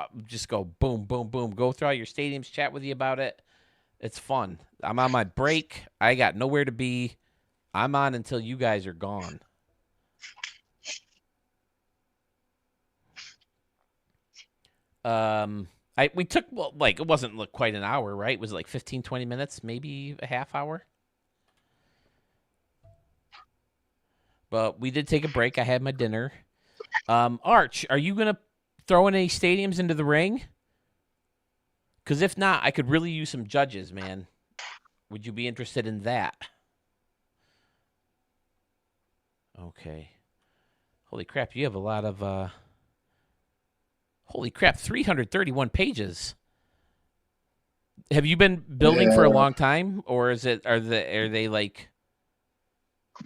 boom, boom, boom. Go through all your stadiums, chat with you about it. It's fun. I'm on my break. I got nowhere to be. I'm on until you guys are gone. We took, it wasn't quite an hour, right? Was it like 15, 20 minutes, maybe a half hour? But we did take a break. I had my dinner. Arch, are you going to throw in any stadiums into the ring? Because if not, I could really use some judges, man. Would you be interested in that? Okay. Holy crap, you have a lot of... Holy crap, 331 pages. Have you been building for a long time, or are they like?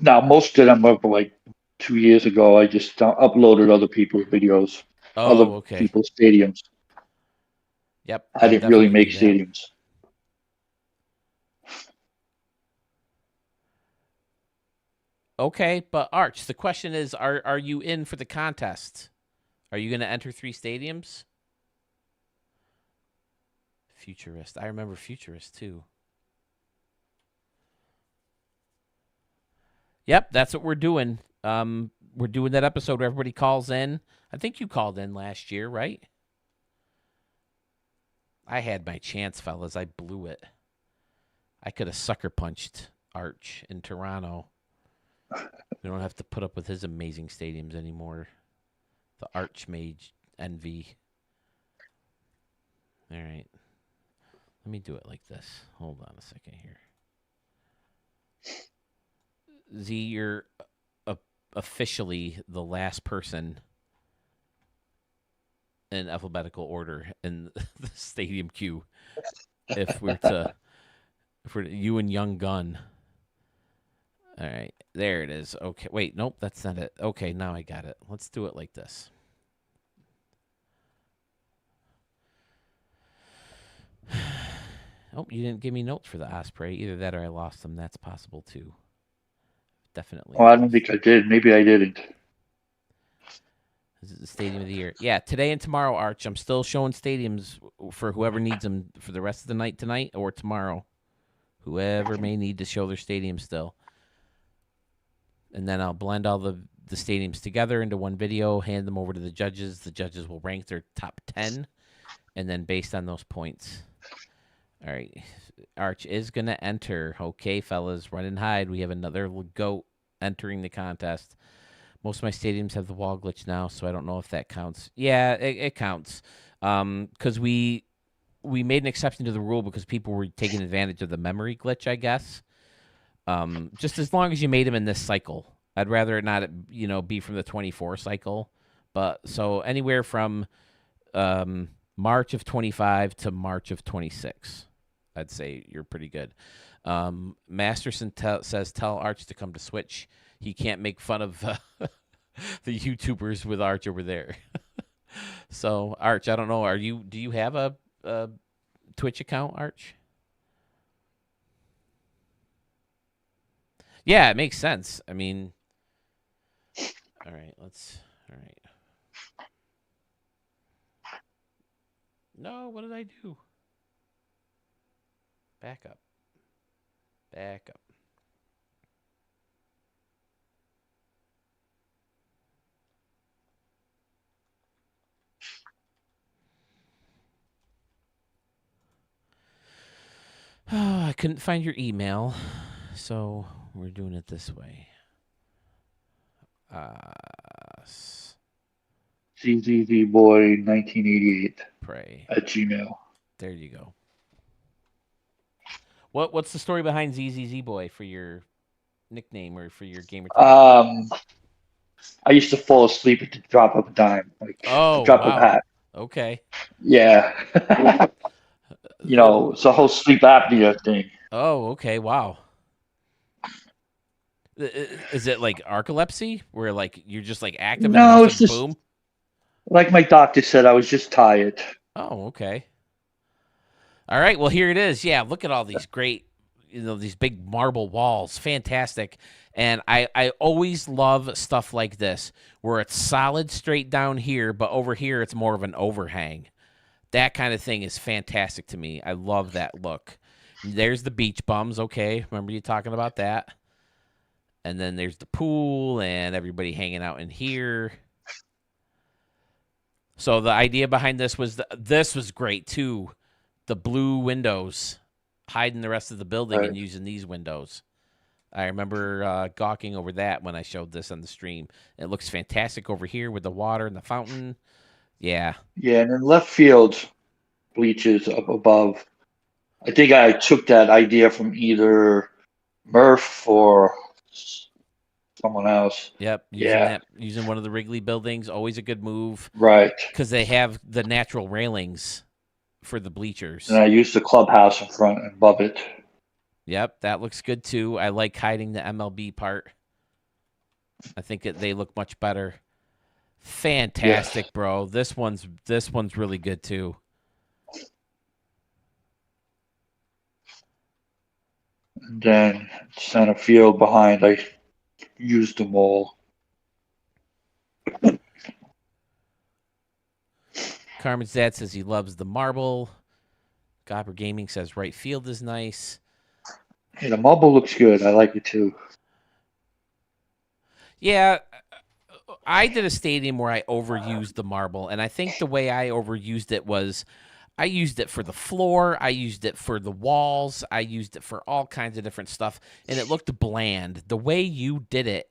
Now, most of them were like 2 years ago. I just uploaded other people's videos, other people's stadiums. Yep, I didn't really make stadiums. Okay, but Arch, the question is, are you in for the contest? Are you going to enter 3 stadiums? Futurist. I remember Futurist, too. Yep, that's what we're doing. We're doing that episode where everybody calls in. I think you called in last year, right? I had my chance, fellas. I blew it. I could have sucker punched Arch in Toronto. We don't have to put up with his amazing stadiums anymore. The Archmage Envy. All right. Let me do it like this. Hold on a second here. Z, you're officially the last person in alphabetical order in the stadium queue. If we're you and Young Gun. All right, there it is. Okay, wait, nope, that's not it. Okay, now I got it. Let's do it like this. Oh, you didn't give me notes for the Osprey. Either that or I lost them. That's possible too. Definitely. Oh, I don't think I did. Maybe I didn't. This is the Stadium of the Year. Yeah, today and tomorrow, Arch. I'm still showing stadiums for whoever needs them for the rest of the night tonight or tomorrow. Whoever may need to show their stadium still. And then I'll blend all the stadiums together into one video, hand them over to the judges. The judges will rank their top 10, and then based on those points. All right. Arch is going to enter. Okay, fellas, run and hide. We have another goat entering the contest. Most of my stadiums have the wall glitch now, so I don't know if that counts. Yeah, it counts. Because we made an exception to the rule because people were taking advantage of the memory glitch, I guess. Just as long as you made them in this cycle. I'd rather it not, be from the 24 cycle. But so anywhere from March of 25 to March of 26, I'd say you're pretty good. Masterson says, tell Arch to come to Switch. He can't make fun of the YouTubers with Arch over there. So, Arch, I don't know. Do you have a Twitch account, Arch? Yeah, it makes sense. I mean, all right. No, what did I do? Back up. Oh, I couldn't find your email, so we're doing it this way. ZZZboy1988 Pray at Gmail. There you go. What's the story behind ZZZ Boy for your nickname or for your gamer tag? I used to fall asleep at the drop of a dime, the drop of a hat. Okay. Yeah. It's a whole sleep apnea thing. Oh, okay. Wow. Is it like narcolepsy, where like you're just like active and then it's just boom? Like my doctor said, I was just tired. Oh, okay. All right. Well, here it is. Yeah, look at all these great, these big marble walls. Fantastic. And I always love stuff like this, where it's solid straight down here, but over here it's more of an overhang. That kind of thing is fantastic to me. I love that look. There's the beach bums. Okay. Remember you talking about that? And then there's the pool and everybody hanging out in here. So the idea behind this was this was great too. The blue windows, hiding the rest of the building and using these windows. I remember gawking over that when I showed this on the stream. It looks fantastic over here with the water and the fountain. Yeah. Yeah, and then left field bleachers up above. I think I took that idea from either Murph or someone else. Yep. Using one of the Wrigley buildings, always a good move. Right. Because they have the natural railings for the bleachers. And I used the clubhouse in front and above it. Yep, that looks good too. I like hiding the MLB part. I think they look much better. Fantastic, bro. This one's really good too. And then center field behind, I used them all. Carmen's dad says he loves the marble. Gopper Gaming says right field is nice. Hey, the marble looks good. I like it too. Yeah, I did a stadium where I overused the marble, and I think the way I overused it was I used it for the floor, I used it for the walls, I used it for all kinds of different stuff, and it looked bland. The way you did it,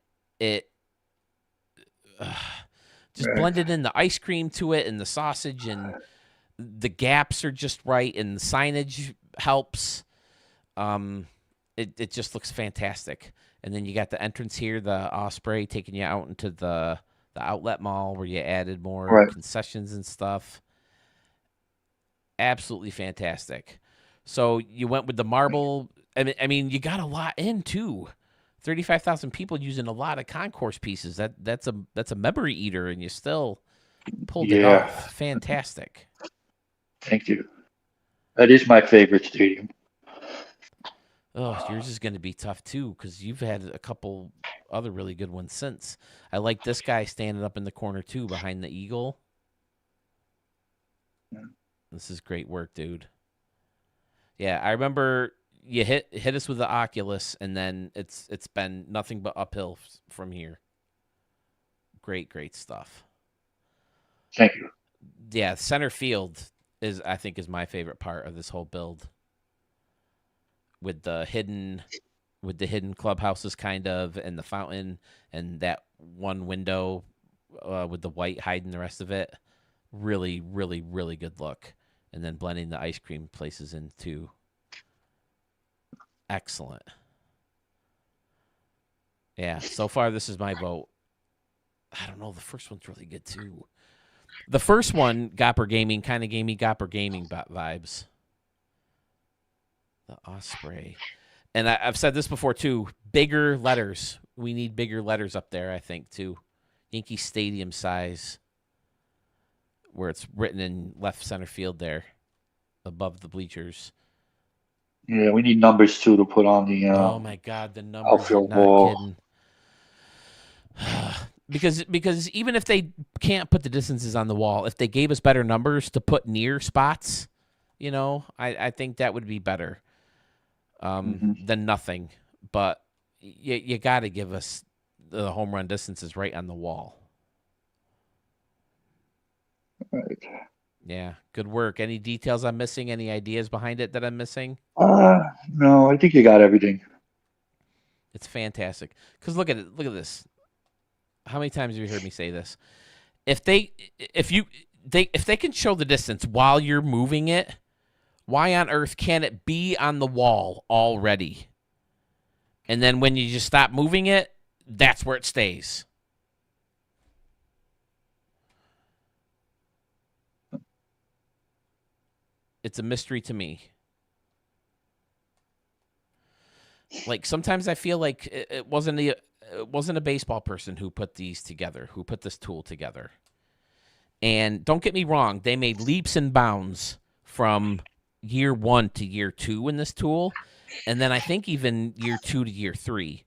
just blended in the ice cream to it and the sausage, and the gaps are just right, and the signage helps. It just looks fantastic. And then you got the entrance here, the Osprey, taking you out into the outlet mall where you added more concessions and stuff. Absolutely fantastic. So you went with the marble. I mean, you got a lot in too. 35,000 people using a lot of concourse pieces. That's a memory eater, and you still pulled it Yeah. off. Fantastic. Thank you. That is my favorite stadium. Oh, yours is going to be tough too because you've had a couple other really good ones since. I like this guy standing up in the corner too, behind the eagle. This is great work, dude. Yeah, I remember you hit us with the Oculus, and then it's been nothing but uphill from here. Great stuff. Thank you. Yeah, center field I think is my favorite part of this whole build. With the hidden clubhouses kind of, and the fountain, and that one window with the white hiding the rest of it. Really, really, really good look. And then blending the ice cream places in too. Excellent. Yeah, so far this is my vote. I don't know, the first one's really good too. The first one, Gopper Gaming, kind of gave me Gopper Gaming vibes. The Osprey. And I've said this before too, bigger letters. We need bigger letters up there, I think, too. Yankee Stadium size, where it's written in left center field there, above the bleachers. Yeah, we need numbers too to put on the Oh my God, the numbers! You're outfield not wall. kidding. because even if they can't put the distances on the wall, if they gave us better numbers to put near spots, I think that would be better than nothing. But you got to give us the home run distances right on the wall. Right. Yeah, good work. Any details I'm missing? Any ideas behind it that I'm missing? No, I think you got everything. It's fantastic. Because look at it. Look at this. How many times have you heard me say this? If they can show the distance while you're moving it, why on earth can't it be on the wall already? And then when you just stop moving it, that's where it stays. It's a mystery to me. Like sometimes I feel like it wasn't a baseball person who put these together, who put this tool together. And don't get me wrong, they made leaps and bounds from year 1 to year 2 in this tool, and then I think even year 2 to year 3.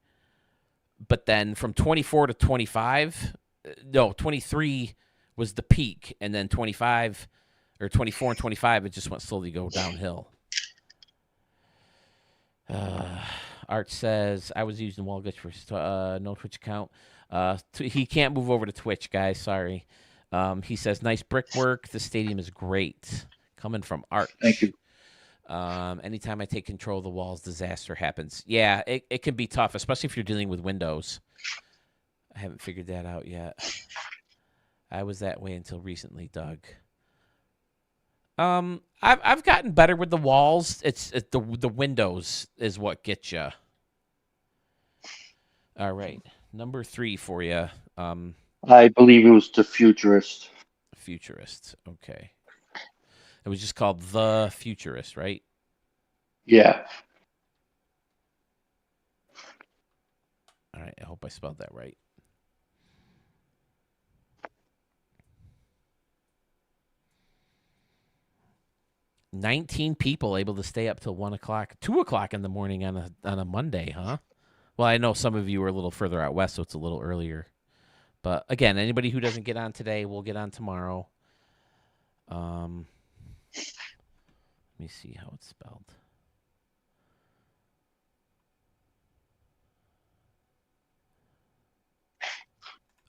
But then from 24 to 25, 23 was the peak, and then 25 or 24 and 25, it just went slowly go downhill. Art says, I was using Wallguts for no Twitch account. He can't move over to Twitch, guys. Sorry. He says, nice brickwork. The stadium is great. Coming from Art. Thank you. Anytime I take control of the walls, disaster happens. Yeah, it can be tough, especially if you're dealing with windows. I haven't figured that out yet. I was that way until recently, Doug. I've gotten better with the walls. It's the windows is what gets you. All right, number 3 for you. I believe it was the Futurist. Futurist. Okay. It was just called the Futurist, right? Yeah. All right. I hope I spelled that right. $19 people able to stay up till 1 o'clock, 2 o'clock in the morning on a Monday, huh? Well, I know some of you are a little further out west, so it's a little earlier. But again, anybody who doesn't get on today will get on tomorrow. Let me see how it's spelled.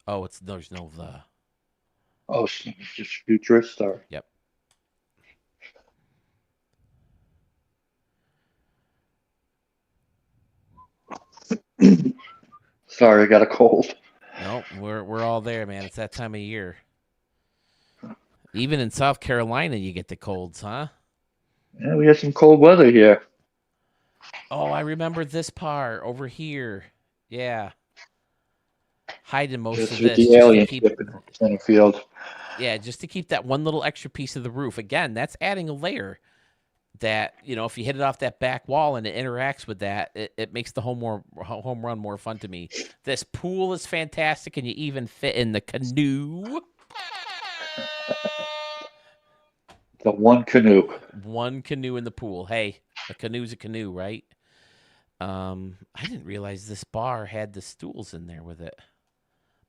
Oh, there's no the. Oh, it's just Futurist. Or... Yep. Sorry, I got a cold. No, we're all there, man. It's that time of year. Even in South Carolina, you get the colds, huh? Yeah, we had some cold weather here. Oh, I remember this part over here. Yeah. Hiding most Just of with this. the alien ship in the center field. Yeah, just to keep that one little extra piece of the roof. Again, that's adding a layer. that, if you hit it off that back wall and it interacts with that, it makes the home run more fun to me. This pool is fantastic, and you even fit in the canoe. The one canoe. One canoe in the pool. Hey, a canoe's a canoe, right? I didn't realize this bar had the stools in there with it.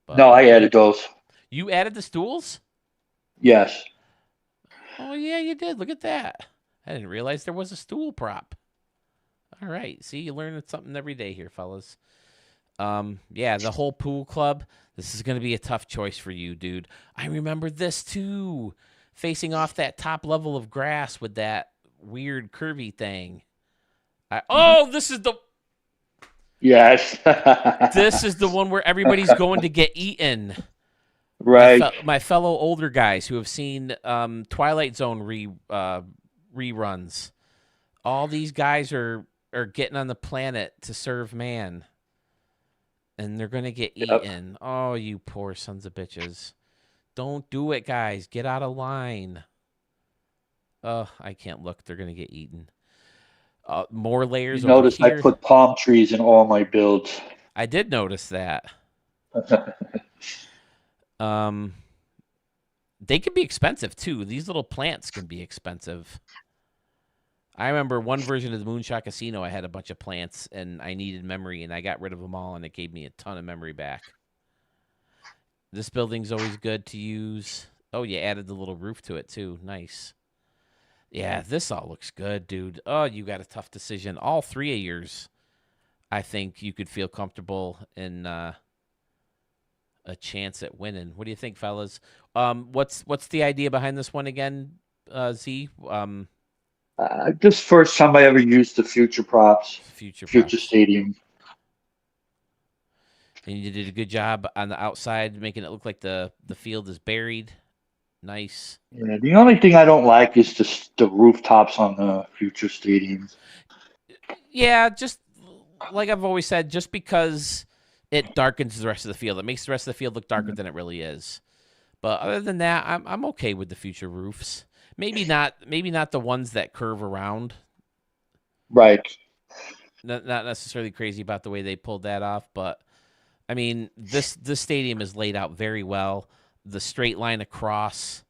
But No, I added those. You added the stools? Yes. Oh, yeah, you did. Look at that. I didn't realize there was a stool prop. All right. See, you learn something every day here, fellas. Yeah, the whole pool club. This is going to be a tough choice for you, dude. I remember this, too. Facing off that top level of grass with that weird curvy thing. This is the... Yes. This is the one where everybody's going to get eaten. Right. My fellow older guys who have seen Twilight Zone reruns. All these guys are getting on the planet to serve man. And they're going to get eaten. Oh, you poor sons of bitches. Don't do it, guys. Get out of line. Oh, I can't look. They're going to get eaten. More layers over Notice here. I put palm trees in all my builds. I did notice that. They can be expensive, too. These little plants can be expensive. I remember one version of the Moonshot Casino, I had a bunch of plants, and I needed memory, and I got rid of them all, and it gave me a ton of memory back. This building's always good to use. Oh, you added the little roof to it, too. Nice. Yeah, this all looks good, dude. Oh, you got a tough decision. All three of yours, I think you could feel comfortable in a chance at winning. What do you think, fellas? What's the idea behind this one again, Z? This first time I ever used the future props. Future stadium. And you did a good job on the outside, making it look like the field is buried. Nice. Yeah, the only thing I don't like is the rooftops on the future stadiums. Yeah, just like I've always said, just because it darkens the rest of the field, it makes the rest of the field look darker than it really is. But other than that, I'm okay with the future roofs. Maybe not the ones that curve around. Right. Not necessarily crazy about the way they pulled that off, but I mean, this stadium is laid out very well. The straight line across,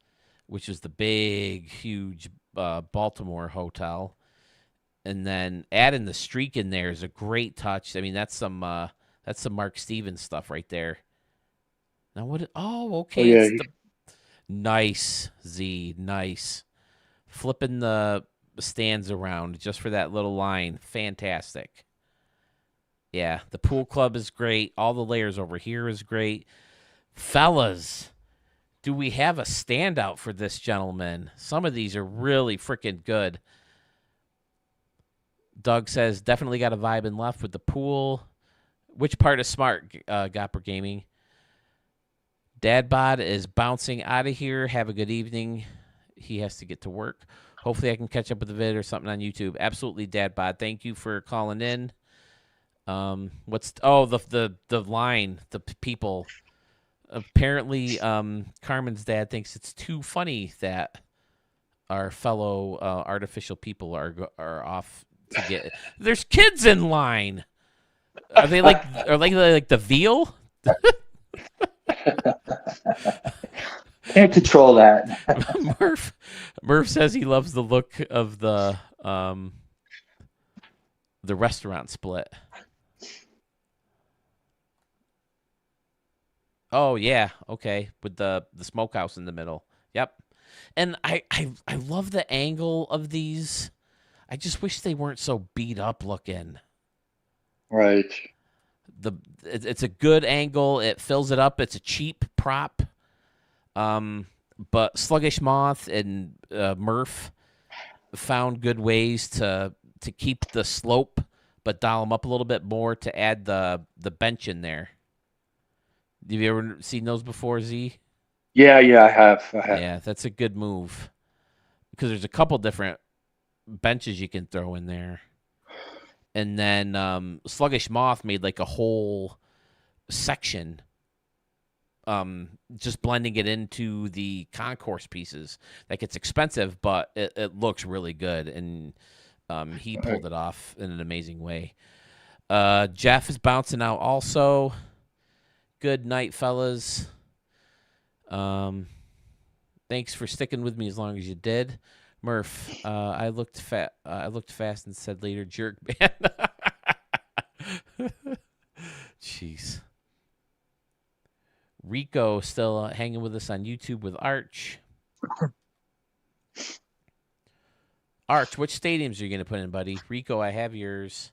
which is the big, huge Baltimore hotel, and then adding the streak in there is a great touch. I mean, that's some Mark Stevens stuff right there. Now what? Okay. Yeah, It's nice, Z. Nice. Flipping the stands around just for that little line. Fantastic. Yeah, the pool club is great. All the layers over here is great. Fellas, do we have a standout for this gentleman? Some of these are really freaking good. Doug says, definitely got a vibe in left with the pool. Which part is smart, Gopper Gaming? Dadbod is bouncing out of here. Have a good evening. He has to get to work. Hopefully I can catch up with the vid or something on YouTube. Absolutely, Dadbod. Thank you for calling in. The line, the people. Apparently, Carmen's dad thinks it's too funny that our fellow artificial people are off to get. There's kids in line. Are they like the veal? Can't control that. Murph says he loves the look of the restaurant split. Oh yeah, okay, with the smokehouse in the middle. Yep. And I love the angle of these. I just wish they weren't so beat up looking. Right. It's a good angle. It fills it up. It's a cheap prop. But Sluggish Moth and Murph found good ways to keep the slope, but dial them up a little bit more to add the bench in there. Have you ever seen those before, Z? Yeah, I have. Yeah, that's a good move because there's a couple different benches you can throw in there. And then Sluggish Moth made like a whole section just blending it into the concourse pieces. That gets expensive, but it looks really good, and he pulled it off in an amazing way. Jeff is bouncing out also. Good night, fellas. Thanks for sticking with me as long as you did. Murph, I looked fast and said later, jerk man. Jeez. Rico still hanging with us on YouTube with Arch. Arch, which stadiums are you going to put in, buddy? Rico, I have yours.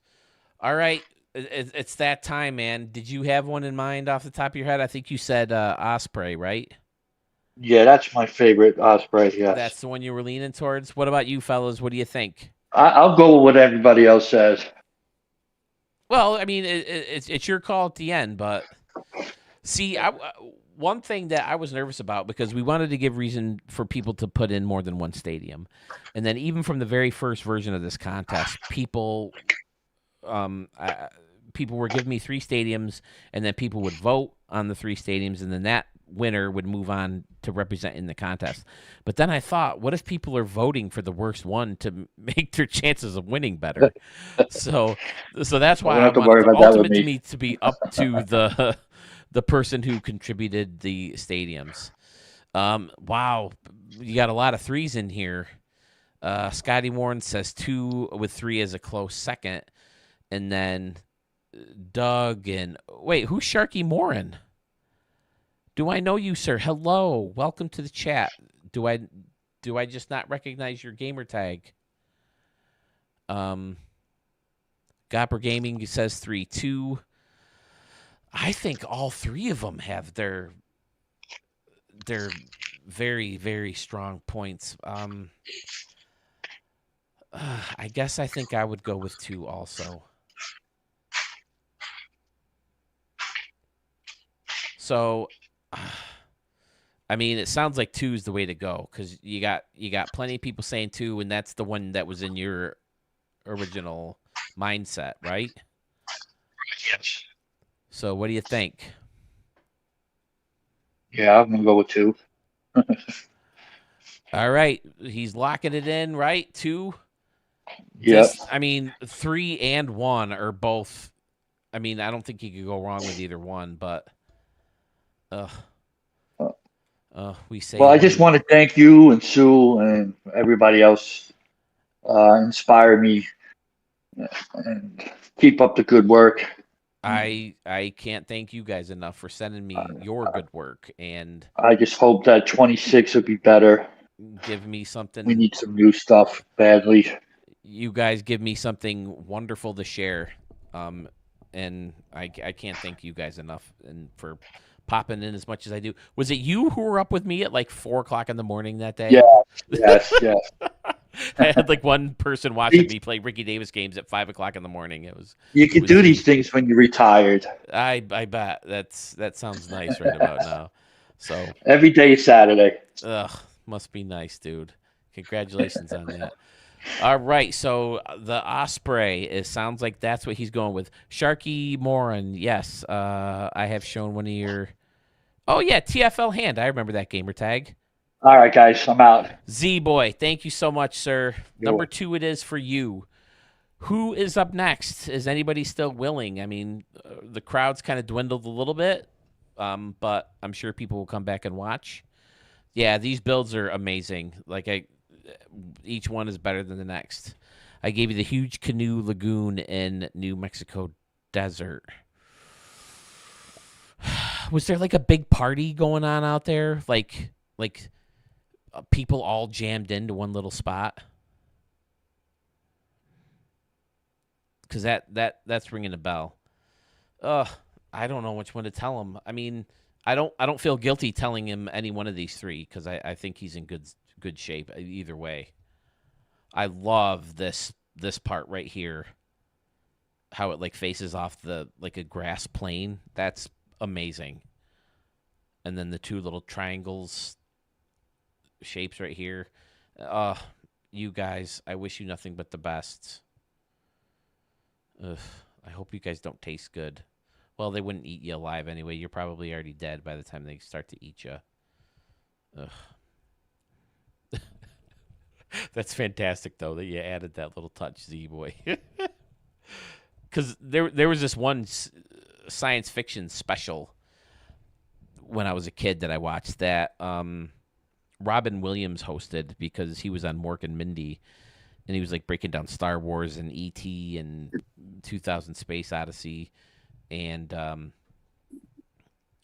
All right. It's that time, man. Did you have one in mind off the top of your head? I think you said Osprey, right? Yeah, that's my favorite Osprey. Yes. That's the one you were leaning towards. What about you, fellas? What do you think? I'll go with what everybody else says. Well, I mean, it's your call at the end, but see, one thing that I was nervous about, because we wanted to give reason for people to put in more than one stadium, and then even from the very first version of this contest, people were giving me 3 stadiums, and then people would vote on the 3 stadiums, and then that winner would move on to represent in the contest. But then I thought, what if people are voting for the worst one to make their chances of winning better? so that's why I wanted the ultimate to me to be up to the person who contributed the stadiums. Wow, you got a lot of 3s in here. Scotty Warren says 2 with 3 as a close second, and then Doug and wait, who's Sharky Morin? Do I know you, sir? Hello, welcome to the chat. Do I just not recognize your gamer tag? Gopper Gaming says 3-2. I think all 3 of them have their very, very strong points. I guess I think I would go with 2 also. So, I mean, it sounds like 2 is the way to go, because you got plenty of people saying 2, and that's the one that was in your original mindset, right? Yes. So, what do you think? Yeah, I'm gonna go with 2. All right, he's locking it in, right? 2. Yes. I mean, 3 and 1 are both. I mean, I don't think you could go wrong with either one, but we say. Well, I just want to thank you and Sue and everybody else. Inspired me, and keep up the good work. I can't thank you guys enough for sending me your good work, and I just hope that 26 will be better. Give me something. We need some new stuff badly. You guys give me something wonderful to share, and I can't thank you guys enough and for popping in as much as I do. Was it you who were up with me at like 4:00 in the morning that day? Yes. I had like one person watching me play Ricky Davis games at 5:00 in the morning. You can do these things when you're retired. I bet that sounds nice right about now. So every day is Saturday. Ugh, must be nice, dude. Congratulations on that. All right, so the Osprey, it sounds like that's what he's going with. Sharky Morin, yes. I have shown one of your. Oh yeah, TFL Hand. I remember that gamer tag. All right, guys, I'm out. Z Boy, thank you so much, sir. Number 2 it is for you. Who is up next? Is anybody still willing? I mean, the crowd's kind of dwindled a little bit, but I'm sure people will come back and watch. Yeah, these builds are amazing. Each one is better than the next. I gave you the huge canoe lagoon in New Mexico desert. Was there like a big party going on out there? Like people all jammed into one little spot? Because that's ringing a bell. I don't know which one to tell him. I mean, I don't feel guilty telling him any one of these 3 because I think he's in good shape either way. I love this part right here. How it like faces off the like a grass plain. That's amazing. And then the 2 little triangles shapes right here. You guys, I wish you nothing but the best. Ugh, I hope you guys don't taste good. Well, they wouldn't eat you alive anyway. You're probably already dead by the time they start to eat you. Ugh. That's fantastic, though, that you added that little touch, Z-Boy. Because there was this one science fiction special when I was a kid that I watched that Robin Williams hosted because he was on Mork and Mindy, and he was like breaking down Star Wars and E.T. and 2000 Space Odyssey, and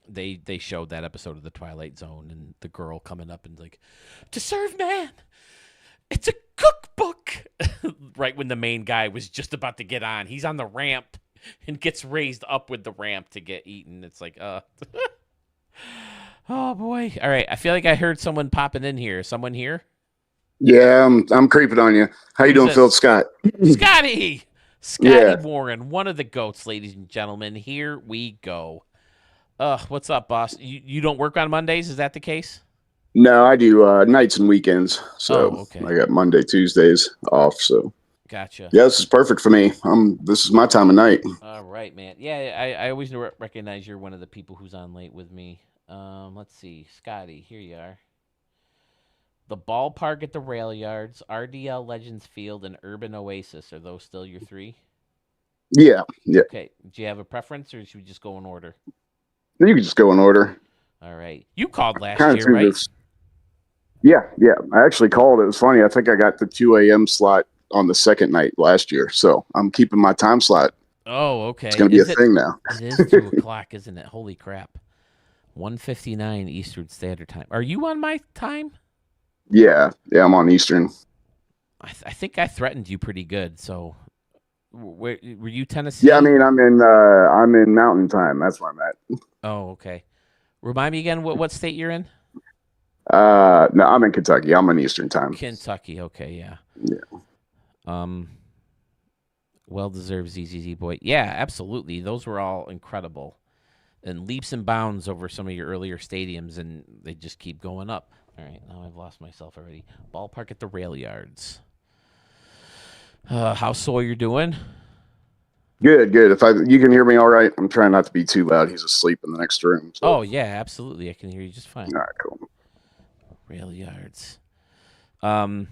they showed that episode of The Twilight Zone and the girl coming up and like, to serve man, it's a cookbook. Right when the main guy was just about to get on, he's on the ramp and gets raised up with the ramp to get eaten. It's like, oh boy. All right, I feel like I heard someone popping in here. Someone here? Yeah, I'm creeping on you. How you doing, Phil? Scott. Scotty Yeah. Warren, one of the goats, ladies and gentlemen. Here we go. What's up, boss? You don't work on Mondays? Is that the case? No, I do nights and weekends. So okay. I got Monday, Tuesdays off. So gotcha. Yeah, this is perfect for me. This is my time of night. All right, man. Yeah, I always recognize you're one of the people who's on late with me. Let's see, Scotty. Here you are. The ballpark at the rail yards, RDL Legends Field, and Urban Oasis. Are those still your three? Yeah. Okay. Do you have a preference, or should we just go in order? You can just go in order. All right. You called last Kinda year, right? Yeah. I actually called. It was funny. I think I got the 2 a.m. slot on the second night last year. So I'm keeping my time slot. Oh, okay. It's going to be a thing now. It is 2 o'clock, isn't it? Holy crap. 1:59 Eastern Standard Time. Are you on my time? Yeah, I'm on Eastern. I think I threatened you pretty good. So, were you Tennessee? Yeah, I mean, I'm in Mountain Time. That's where I'm at. Oh, okay. Remind me again what state you're in? No, I'm in Kentucky. I'm on Eastern Time. Kentucky. Okay, yeah. Yeah. Well deserved, ZZZ boy. Yeah, absolutely. Those were all incredible, and leaps and bounds over some of your earlier stadiums, and they just keep going up. All right, now I've lost myself already. Ballpark at the rail yards. How's Sawyer doing? Good. If you can hear me all right, I'm trying not to be too loud. He's asleep in the next room. So. Oh yeah, absolutely. I can hear you just fine. All right, cool. Rail yards. I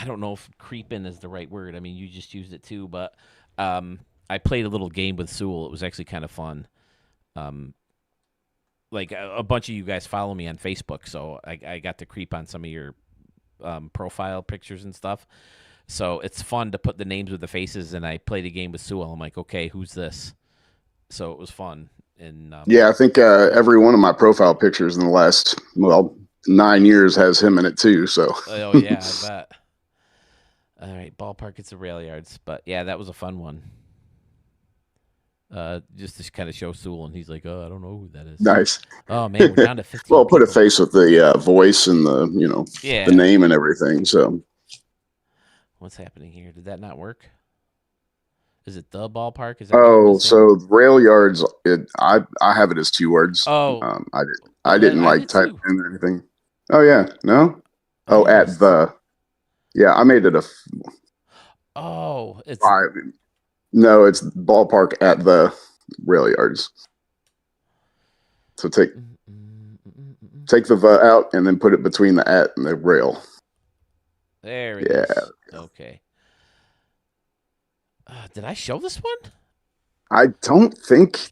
don't know if creeping is the right word. I mean, you just used it too, but I played a little game with Sewell. It was actually kind of fun. Like a bunch of you guys follow me on Facebook, so I got to creep on some of your profile pictures and stuff. So it's fun to put the names with the faces, and I played a game with Sewell. I'm like, okay, who's this? So it was fun. And yeah, I think every one of my profile pictures in the last 9 years has him in it too. So oh yeah, I bet. All right, ballpark, it's the rail yards, but yeah, that was a fun one. Just to kind of show Sewell, and he's like, "Oh, I don't know who that is." Nice. Oh man, we're down to 15. Well, put a face with the voice and the the name and everything. So, what's happening here? Did that not work? Is it the ballpark? Is that so rail yards? I have it as 2 words. Oh, I didn't type in anything. Oh yeah, no. Oh, at the. Yeah, I made it a. Oh, it's. No, it's ballpark at the rail yards. So take the out and then put it between the at and the rail. There it is. Okay. Did I show this one? I don't think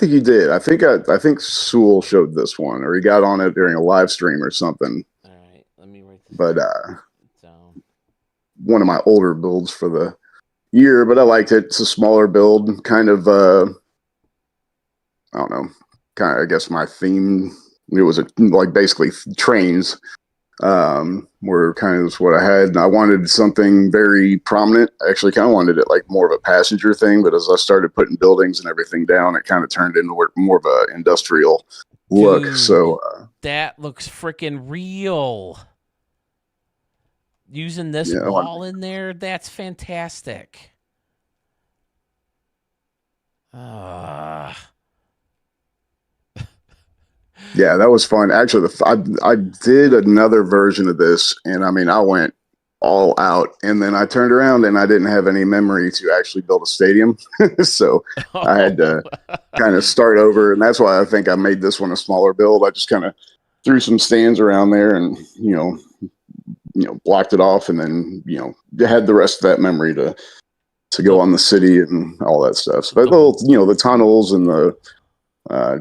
you did. I think Sewell showed this one, or he got on it during a live stream or something. All right, let me write this. But down. One of my older builds for the year, but I liked it. It's a smaller build, kind of I don't know, kind of I guess my theme, it was like basically trains were kind of what I had, and I wanted something very prominent. I actually kind of wanted it like more of a passenger thing, but as I started putting buildings and everything down, it kind of turned into more of a industrial look. Dude, so that looks freaking real. Using this wall in there, that's fantastic. Yeah, that was fun. Actually, I did another version of this, and I mean, I went all out. And then I turned around and I didn't have any memory to actually build a stadium. So I had to kind of start over. And that's why I think I made this one a smaller build. I just kind of threw some stands around there and, blocked it off, and then, had the rest of that memory to go on the city and all that stuff. So the tunnels and the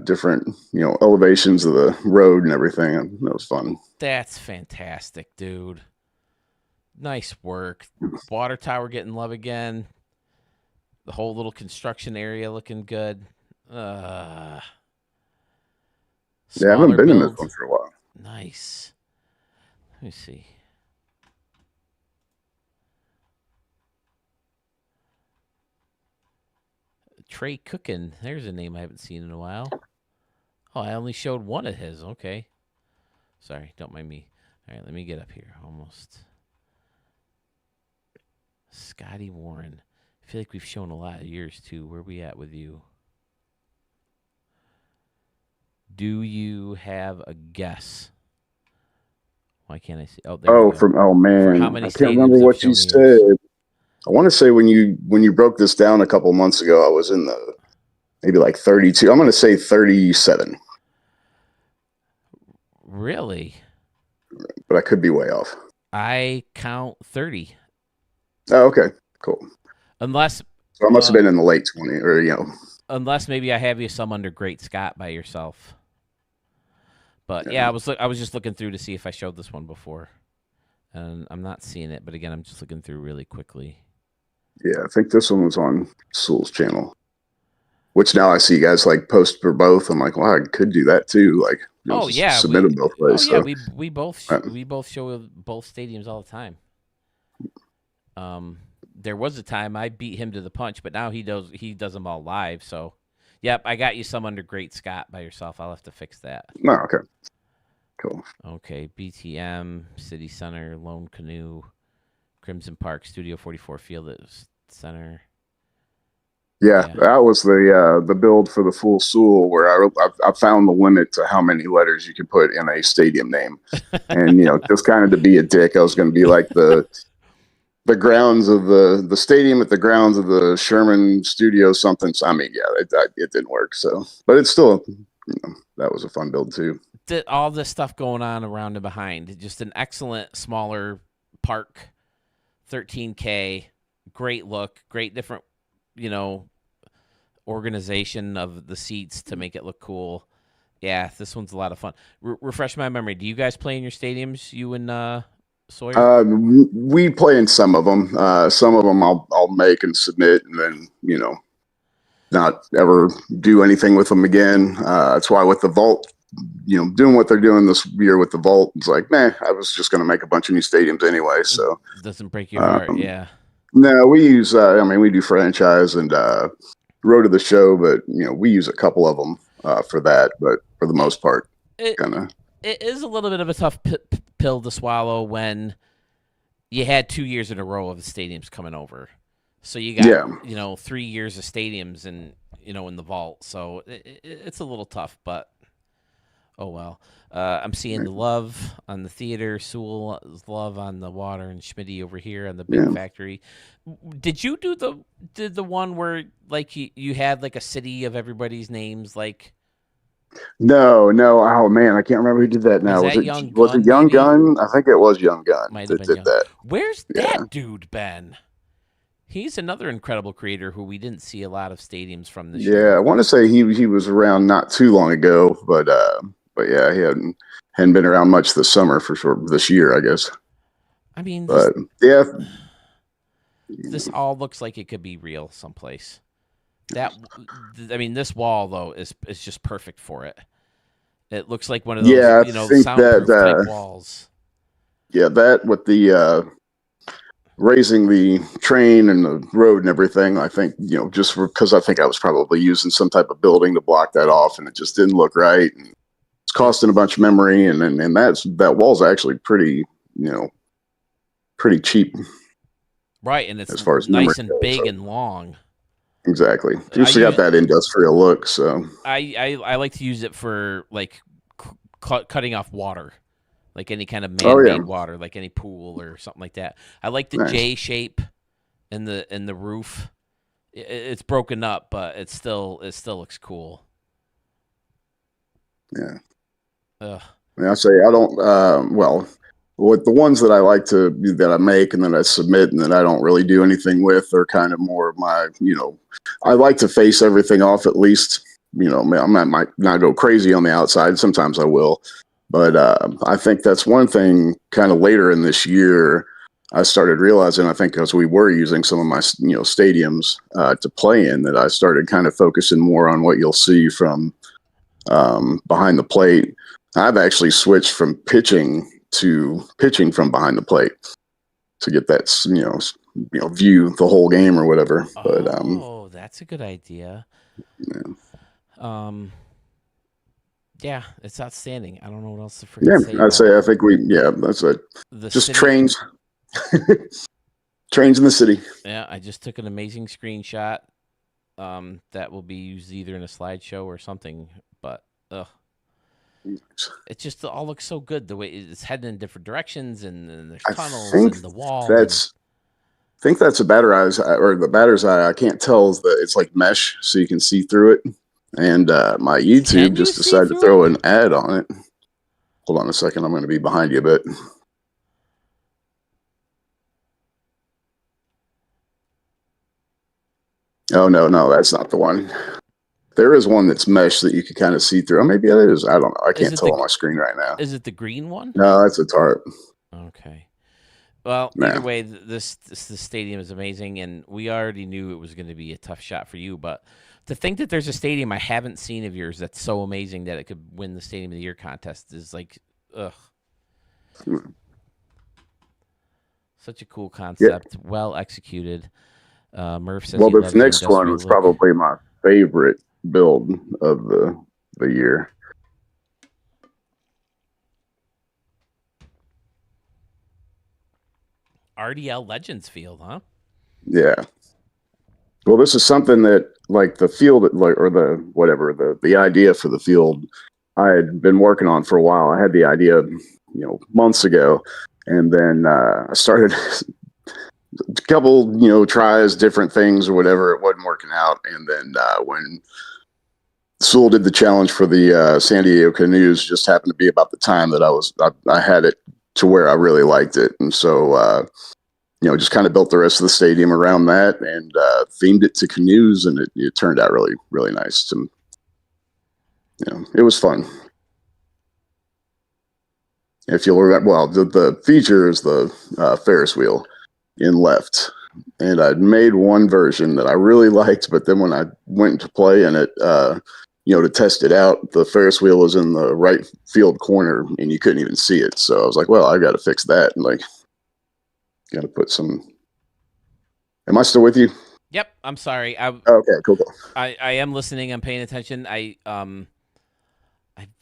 different, elevations of the road and everything. That was fun. That's fantastic, dude. Nice work. Water tower getting love again. The whole little construction area looking good. Yeah, I haven't been in this one for a while. Nice. Let me see. Trey Cookin. There's a name I haven't seen in a while. Oh, I only showed one of his. Okay. Sorry, don't mind me. All right, let me get up here. Almost. Scotty Warren. I feel like we've shown a lot of yours, too. Where are we at with you? Do you have a guess? Why can't I see? Oh, there we go. Oh man, For how many I can't remember stadiums what I've you shown yours? said. I want to say when you broke this down a couple months ago, I was in the maybe like 32. I'm going to say 37, Really? but I could be way off. I count 30. Oh, okay, cool. Unless So I must have been in the late 20, or unless maybe I have you some under Great Scott by yourself. But yeah, I was just looking through to see if I showed this one before, and I'm not seeing it. But again, I'm just looking through really quickly. Yeah, I think this one was on Sewell's channel, which now I see you guys like post for both. I'm like, wow, I could do that too. Like, submit them both ways. Oh yeah, so. we both show both stadiums all the time. There was a time I beat him to the punch, but now he does them all live. So, yep, I got you some under Great Scott by yourself. I'll have to fix that. No, okay, cool. Okay, BTM, City Center, Lone Canoe, Crimson Park, Studio 44 Field Center. Yeah, that was the build for the full Sewell, where I found the limit to how many letters you could put in a stadium name, and just kind of to be a dick, I was going to be like the grounds of the stadium at the grounds of the Sherman Studio something. So, I mean, yeah, it didn't work. So, but it's still, that was a fun build too. All this stuff going on around and behind, just an excellent smaller park, 13K, great look, great different, organization of the seats to make it look cool. Yeah, this one's a lot of fun. Refresh my memory. Do you guys play in your stadiums? You and Sawyer? We play in some of them. Some of them I'll make and submit, and then not ever do anything with them again. That's why with the vault, doing what they're doing this year with the vault, it's like, man, I was just going to make a bunch of new stadiums anyway. So doesn't break your heart, yeah. No, we use. We do franchise and Road to the Show, but we use a couple of them for that. But for the most part, kind of. It is a little bit of a tough pill to swallow when you had 2 years in a row of the stadiums coming over. So you got 3 years of stadiums and in the vault. So it's a little tough, but oh well. I'm seeing the love on the theater, Sewell's love on the water, and Schmitty over here on the big factory. Did you do the one where like you had like a city of everybody's names like? No. Oh man, I can't remember who did that now. Was it Young Gun? I think it was Young Gun that did that. Where's that dude been? He's another incredible creator who we didn't see a lot of stadiums from this year. Yeah, I want to say he was around not too long ago, but yeah, he hadn't been around much this summer for sure. This year, I guess. I mean, but yeah, this all looks like it could be real someplace. This wall though is just perfect for it. It looks like one of those soundproof type walls. Yeah, that with the raising the train and the road and everything. I think just because I think I was probably using some type of building to block that off, and it just didn't look right. And it's costing a bunch of memory, and that wall's actually pretty pretty cheap. Right, and it's as far as nice and big and long. Exactly. It's got that industrial look. So I like to use it for like cutting off water. like any kind of Oh, man-made yeah. water, like any pool or something like that. I like the Nice. J shape in the roof. It's broken up, but it still looks cool. Yeah. Ugh. I say I don't. Well, with the ones that I like that I make and then I submit and then I don't really do anything with, are kind of more of my. I like to face everything off at least. I might not go crazy on the outside. Sometimes I will, but I think that's one thing. Kind of later in this year, I started realizing. I think because we were using some of my stadiums to play in, that I started kind of focusing more on what you'll see from behind the plate. I've actually switched from pitching to pitching from behind the plate to get that view the whole game or whatever. But that's a good idea. Yeah. Yeah, it's outstanding. I don't know what else to freaking say. I'd say I think that's it. Just city, trains, trains in the city. Yeah, I just took an amazing screenshot. That will be used either in a slideshow or something. But it just all looks so good. The way it's heading in different directions, and there's tunnels and the wall. I think that's a the batter's eye. I can't tell that it's like mesh, so you can see through it. And my YouTube just decided to throw an ad on it. Hold on a second. I'm going to be behind you a bit. Oh, no, that's not the one. There is one that's mesh that you can kind of see through. Oh, maybe it is. I don't know. I can't tell on my screen right now. Is it the green one? No, that's a tarp. Okay. Well, either way, this stadium is amazing, and we already knew it was going to be a tough shot for you. But to think that there's a stadium I haven't seen of yours that's so amazing that it could win the Stadium of the Year contest is like, ugh. Such a cool concept, well executed. Murph says, well, this next one was probably my favorite build of the year. RDL Legends Field, huh? Yeah. Well, this is something that, like, the field, or the idea for the field, I had been working on for a while. I had the idea, months ago, and then I started a couple, tries, different things or whatever. It wasn't working out, and then when Sewell did the challenge for the San Diego Canoes, just happened to be about the time that I had it to where I really liked it, and so. Just kind of built the rest of the stadium around that and themed it to canoes, and it turned out really, really nice. It was fun. If you'll remember, well, the feature is the Ferris wheel in left, and I'd made one version that I really liked, but then when I went to play in it, to test it out, the Ferris wheel was in the right field corner, and you couldn't even see it. So I was like, well, I got to fix that, and got to put some. Am I still with you? Yep. I'm sorry. Okay, cool. I am listening. I'm paying attention. I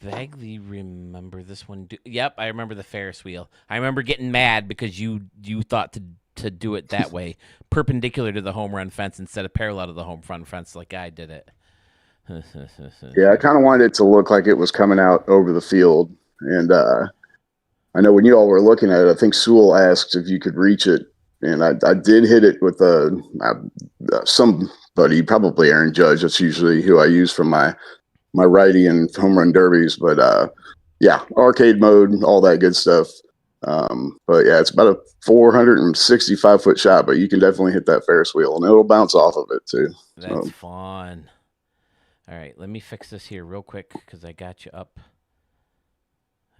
vaguely remember this one. Yep, I remember the Ferris wheel. I remember getting mad because you thought to do it that way, perpendicular to the home run fence instead of parallel to the home run fence, like I did it. Yeah, I kind of wanted it to look like it was coming out over the field, and I know when you all were looking at it, I think Sewell asked if you could reach it, and I did hit it with somebody, probably Aaron Judge. That's usually who I use for my righty and home run derbies. But yeah, arcade mode, all that good stuff. But yeah, it's about a 465-foot shot, but you can definitely hit that Ferris wheel, and it'll bounce off of it too. That's fun. All right, let me fix this here real quick because I got you up.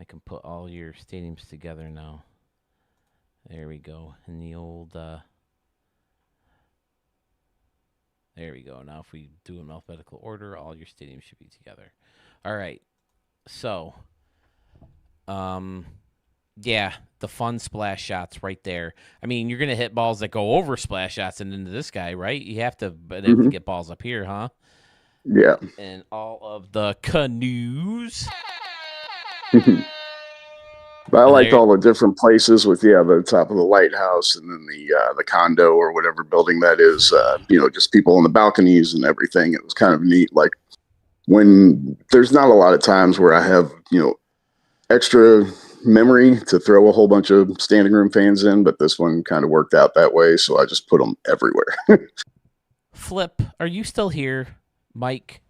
I can put all your stadiums together now. There we go. In the old... there we go. Now if we do in alphabetical order, all your stadiums should be together. All right. So, yeah, the fun splash shots right there. I mean, you're going to hit balls that go over splash shots and into this guy, right? You have to get balls up here, huh? Yeah. And all of the canoes... But I liked all the different places with the top of the lighthouse and then the condo or whatever building that is. Just people on the balconies and everything. It was kind of neat. Like when there's not a lot of times where I have extra memory to throw a whole bunch of standing room fans in, but this one kind of worked out that way, so I just put them everywhere. Flip, are you still here, Mike?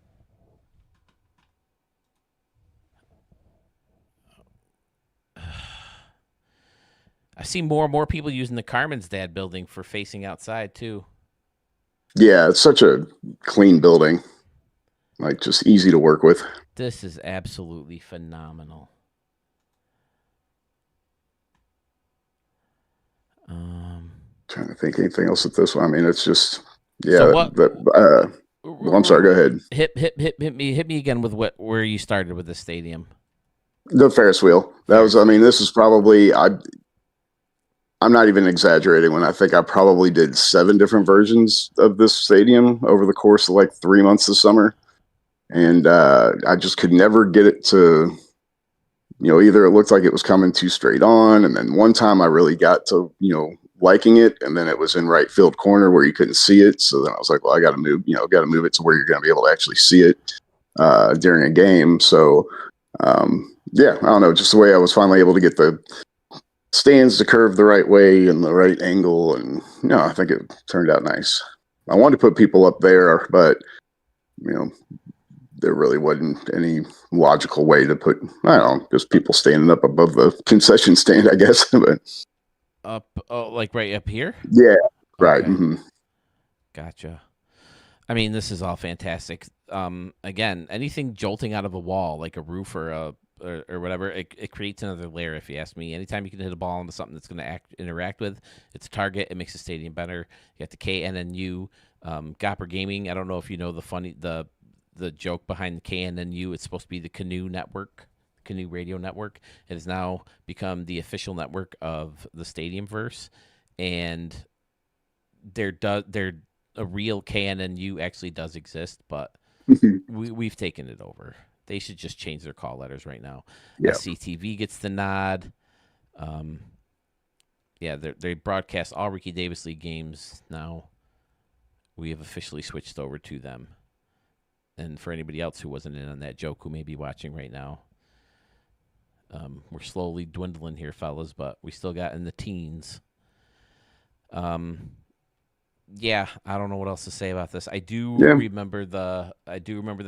I see more and more people using the Carmen's building for facing outside too. Yeah, it's such a clean building, like just easy to work with. This is absolutely phenomenal. Trying to think anything else with this one. I mean, it's just So what? Well, I'm sorry. Go ahead. Hit me again with where you started with the stadium. The Ferris wheel. That was. I mean, this is probably. I'm not even exaggerating when I think I probably did 7 different versions of this stadium over the course of like 3 months this summer, and I just could never get it to. Either it looked like it was coming too straight on, and then one time I really got to liking it, and then it was in right field corner where you couldn't see it. So then I was like, well, I got to move it to where you're going to be able to actually see it during a game. So yeah, I don't know, just the way I was finally able to get the stands to curve the right way and the right angle, and I think it turned out nice. I wanted to put people up there, but there really wasn't any logical way to put, I don't know, just people standing up above the concession stand, I guess. But like right up here? Yeah, right. Okay. Mm-hmm. Gotcha. I mean, this is all fantastic. Again, anything jolting out of a wall, like a roof or whatever, it creates another layer, if you ask me. Anytime you can hit a ball into something that's going to interact with, it's a target. It makes the stadium better. You got the KNNU, Gopper Gaming. I don't know if you know the joke behind the KNNU. It's supposed to be the Canoe Network, Canoe Radio Network. It has now become the official network of the Stadiumverse, and a real KNNU actually does exist, but we've taken it over. They should just change their call letters right now. Yeah. SCTV gets the nod. Yeah, they broadcast all Ricky Davis League games now. We have officially switched over to them. And for anybody else who wasn't in on that joke who may be watching right now, we're slowly dwindling here, fellas, but we still got in the teens. Yeah, I don't know what else to say about this. I do remember the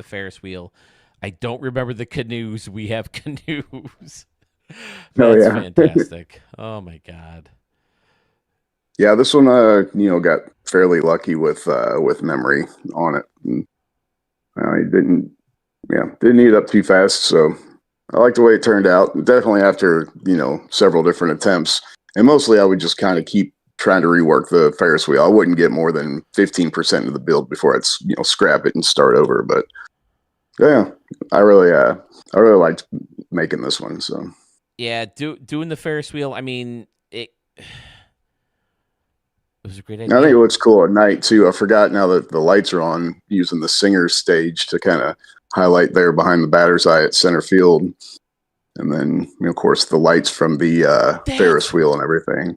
Ferris wheel. I don't remember the canoes. We have canoes. That's fantastic. Oh my God. Yeah, this one got fairly lucky with memory on it. And, it didn't eat up too fast, so I like the way it turned out. Definitely after several different attempts, and mostly I would just kind of keep trying to rework the Ferris wheel. I wouldn't get more than 15% of the build before I'd scrap it and start over. But yeah, I really liked making this one. So yeah, doing the Ferris wheel. I mean, it was a great idea. I think it looks cool at night too. I forgot now that the lights are on, using the singer's stage to kind of highlight there behind the batter's eye at center field, and then of course the lights from the Ferris wheel and everything.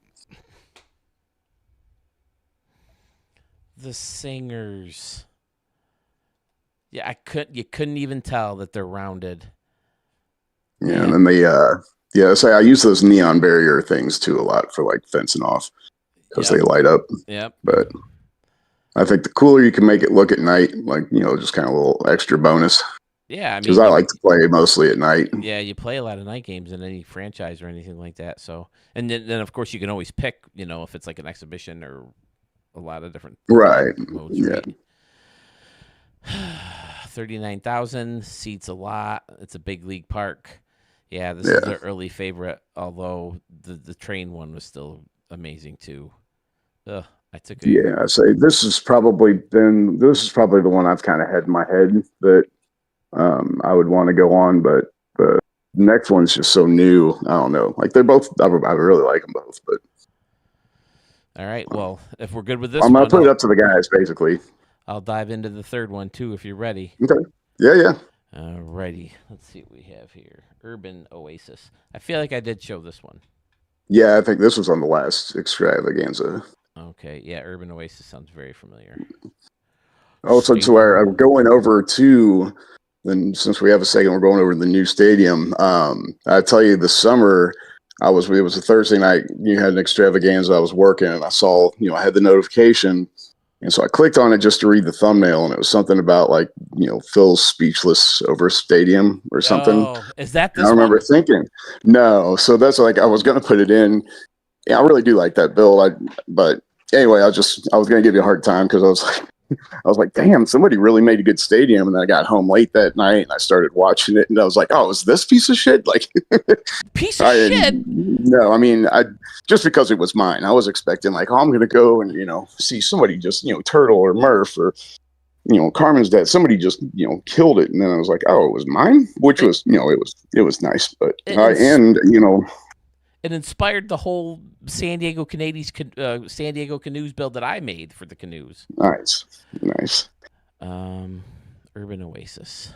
The singers. Yeah, you couldn't even tell that they're rounded. Yeah, and then so I use those neon barrier things too a lot for like fencing off because they light up. Yep. But I think the cooler you can make it look at night, like just kind of a little extra bonus. Yeah, I mean, because I like to play mostly at night. Yeah, you play a lot of night games in any franchise or anything like that. So, and then of course you can always pick, if it's like an exhibition or a lot of different modes, right? 39,000 seats, a lot. It's a big league park. Yeah, this is an early favorite, although the train one was still amazing too. I took a I say this is probably the one I've kind of had in my head that I would want to go on, but the next one's just so new. I don't know. Like they're both, I really like them both, but. All right. Well, if we're good with this, I'm gonna put it up to the guys, basically. I'll dive into the third one too, if you're ready. Okay. Yeah. All righty. Let's see what we have here. Urban Oasis. I feel like I did show this one. Yeah, I think this was on the last extravaganza. Okay. Yeah, Urban Oasis sounds very familiar. Oh, so where I'm going over to then since we have a second, we're going over to the new stadium. I tell you, the summer, it was a Thursday night. You had an extravaganza. I was working, and I saw, I had the notification, and so I clicked on it just to read the thumbnail, and it was something about like, Phil's speechless over a stadium or something. Oh, is that And I this remember one? thinking, no. So that's like I was going to put it in. Yeah, I really do like that build. But anyway, I was going to give you a hard time because I was like, damn, somebody really made a good stadium. And then I got home late that night and I started watching it and I was like, oh, is this piece of shit? Like, piece of shit? No, I mean, just because it was mine, I was expecting like, oh, I'm going to go and, see somebody just, Turtle or Murph or, Carmen's dad, somebody just, killed it. And then I was like, oh, it was mine, which was, it was nice. But, it inspired the whole San Diego San Diego Canoes build that I made for the canoes. Nice. Urban Oasis.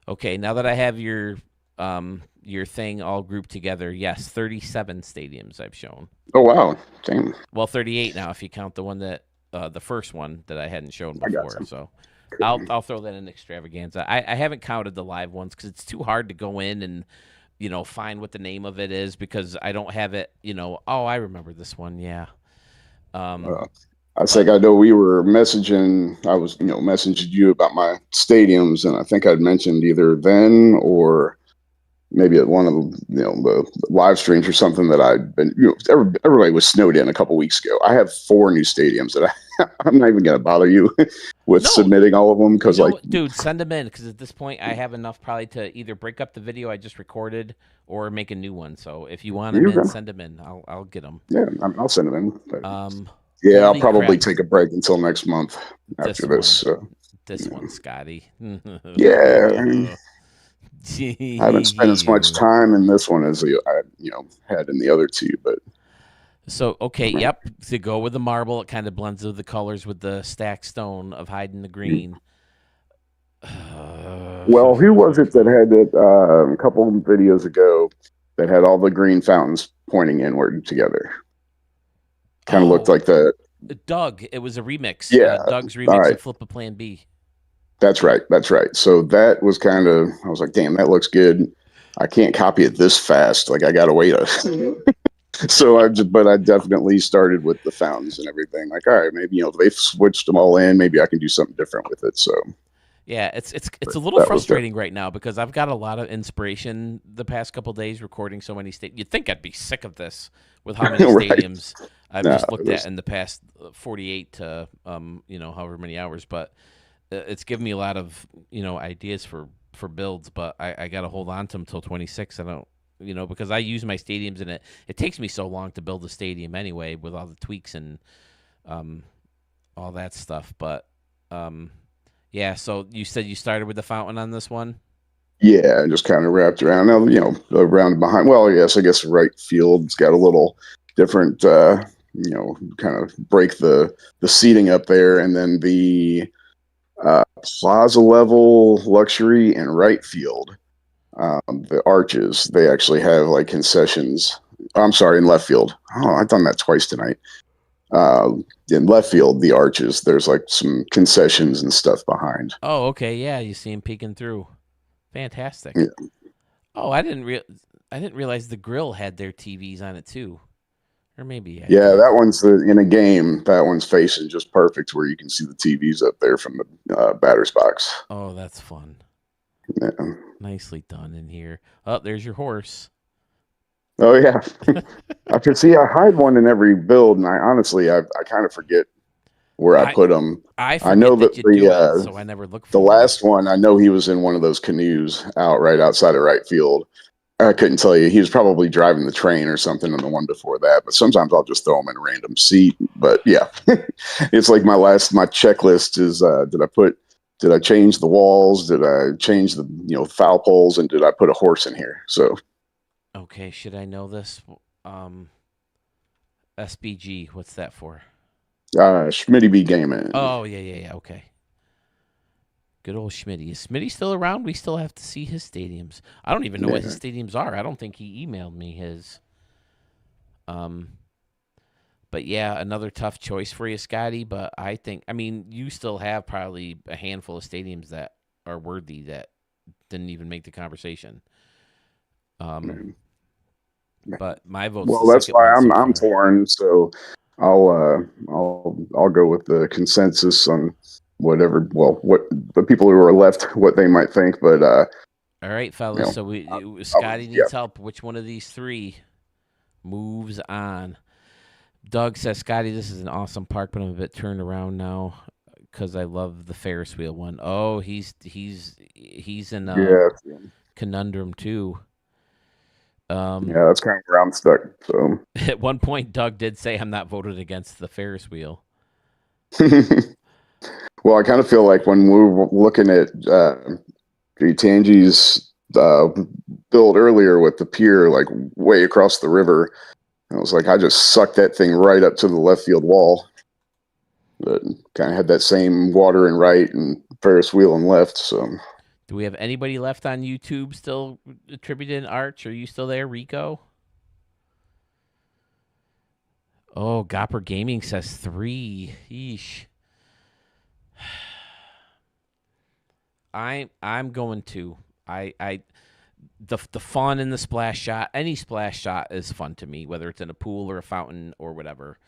Okay, now that I have your thing all grouped together, yes, 37 stadiums I've shown. Oh wow, damn. Well, 38 now if you count the one that the first one that I hadn't shown before. So I'll throw that in extravaganza. I haven't counted the live ones because it's too hard to go in and find what the name of it is because I don't have it. Oh, I remember this one. Yeah. I think I know we were messaging. I was, messaging you about my stadiums, and I think I'd mentioned either then or maybe at one of the live streams or something that I'd been. Everybody was snowed in a couple weeks ago. I have 4 new stadiums that I'm not even going to bother you with submitting all of them because, dude, send them in because at this point I have enough probably to either break up the video I just recorded or make a new one. So if you want them in, send them in. I'll get them. Yeah, I'll send them in. But, yeah, I'll probably take a break until next month after this. This one, Scotty. Yeah. I haven't spent as much time in this one as I had in the other 2, but. So, okay, yep. To go with the marble, it kind of blends with the colors with the stacked stone of hiding the green. Well, who was it that had it a couple of videos ago that had all the green fountains pointing inward together? Kind of looked like Doug. It was a remix. Yeah. Doug's remix of Flip a Plan B. That's right. So that was kind of, I was like, damn, that looks good. I can't copy it this fast. Like I got to wait but I definitely started with the fountains and everything. Like, all right, maybe, they've switched them all in. Maybe I can do something different with it. So. Yeah, it's a little frustrating right now because I've got a lot of inspiration the past couple of days recording so many stadiums. You'd think I'd be sick of this with how many stadiums I've just looked at in the past 48 to however many hours, but it's given me a lot of ideas for builds, but I got to hold on to them till 26. I don't because I use my stadiums and it takes me so long to build a stadium anyway with all the tweaks and all that stuff, but yeah, so you said you started with the fountain on this one? Yeah, just kind of wrapped around. Now, around behind. Well, yes, I guess right field's got a little different, kind of break the seating up there. And then the plaza level luxury and right field, the arches, they actually have like concessions. I'm sorry, in left field. Oh, I've done that twice tonight. In left field, the arches, there's like some concessions and stuff behind. Oh, okay, yeah, you see him peeking through. Fantastic. Yeah. Oh, I didn't realize the grill had their TVs on it too, or maybe. That one's in a game. That one's facing just perfect, where you can see the TVs up there from the batter's box. Oh, that's fun. Yeah. Nicely done in here. Oh, there's your horse. Oh yeah, I could see. I hide one in every build, and I honestly, I kind of forget where I put them. I know that you do it, so I never look for the last one. I know he was in one of those canoes right outside of right field. I couldn't tell you. He was probably driving the train or something in the one before that. But sometimes I'll just throw him in a random seat. But yeah, it's like my checklist is: did I change the walls? Did I change the foul poles? And did I put a horse in here? So. Okay, should I know this? SBG, what's that for? Schmitty B Gaming. Oh, yeah, okay. Good old Schmitty. Is Schmitty still around? We still have to see his stadiums. I don't even know what his stadiums are. I don't think he emailed me his. But yeah, another tough choice for you, Scotty. But I mean, you still have probably a handful of stadiums that are worthy that didn't even make the conversation. But my vote's Well, the that's second why one so I'm far. torn. So I'll go with the consensus on whatever. Well, what the people who are left, what they might think. But All right, fellas. you know, So Scotty yeah. needs help. Which one of these three moves on? Doug says, Scotty, this is an awesome park, but I'm a bit turned around now because I love the Ferris wheel one. Oh, he's in a Yeah. conundrum too. Yeah, that's kind of where I'm stuck. So At one point, Doug did say, "I'm not voted against the Ferris wheel." well, I kind of feel like when we were looking at Tangi's build earlier with the pier, like way across the river, I was like, I just sucked that thing right up to the left field wall. But kind of had that same water and right and Ferris wheel and left. So do we have anybody left on YouTube still attributed Arch? Are you still there, Rico? Oh, Gopper Gaming says 3. Yeesh. I'm going to. The fun in the splash shot. Any splash shot is fun to me, whether it's in a pool or a fountain or whatever.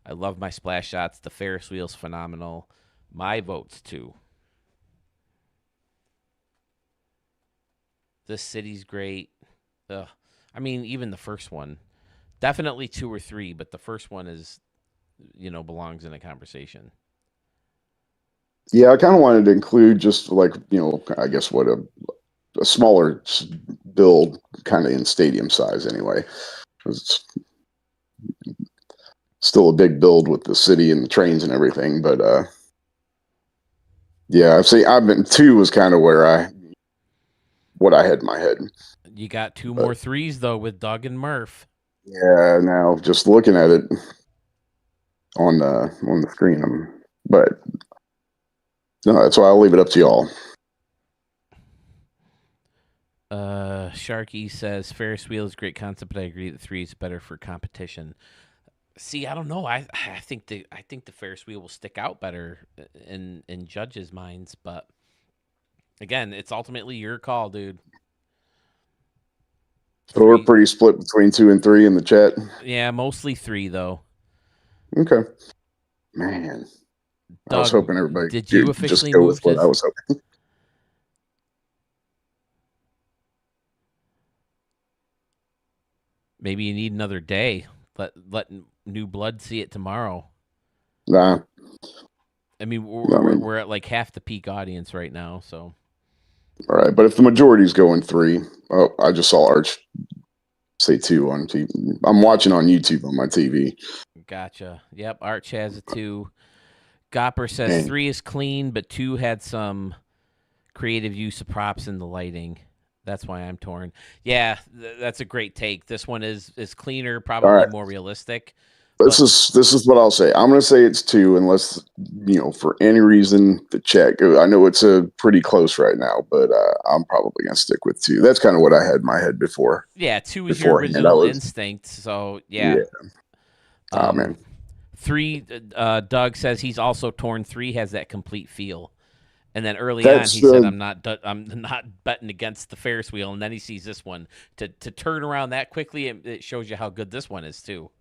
I love my splash shots. The Ferris wheel's phenomenal. My vote's 2. This city's great. Ugh. I mean, even the first one. Definitely 2 or 3, but the first one is, belongs in a conversation. yeah, I kind of wanted to include just like, I guess what a smaller build kind of in stadium size anyway. It's still a big build with the city and the trains and everything, but yeah, I've been 2 was kind of what I had in my head. You got 2 more 3s though with Doug and Murph. Yeah, now just looking at it on the screen, but no, that's why I'll leave it up to y'all. Sharky says Ferris wheel is a great concept, but I agree that 3 is better for competition. See, I don't know. I think the Ferris wheel will stick out better in judges' minds, but again, it's ultimately your call, dude. So we're pretty split between 2 and 3 in the chat. Yeah, mostly 3 though. Okay, man. Doug, I was hoping everybody did you just officially go move with what to? I was hoping. Maybe you need another day. Let new blood see it tomorrow. Nah. I mean, we're at like half the peak audience right now, so. All right, but if the majority's going 3, oh, I just saw Arch say 2 on TV. I'm watching on YouTube on my TV. Gotcha. Yep, Arch has a 2. Gopper says 3 is clean, but 2 had some creative use of props in the lighting. That's why I'm torn. Yeah, that's a great take. This one is cleaner, probably more realistic. This is what I'll say. I'm going to say it's 2, unless for any reason the chat. I know it's a pretty close right now, but I'm probably going to stick with 2. That's kind of what I had in my head before. Yeah, 2 is your original instinct. So yeah. Oh man. 3. Doug says he's also torn. 3 has that complete feel. And then early on, he said, "I'm not betting against the Ferris wheel." And then he sees this one to turn around that quickly. It shows you how good this one is too.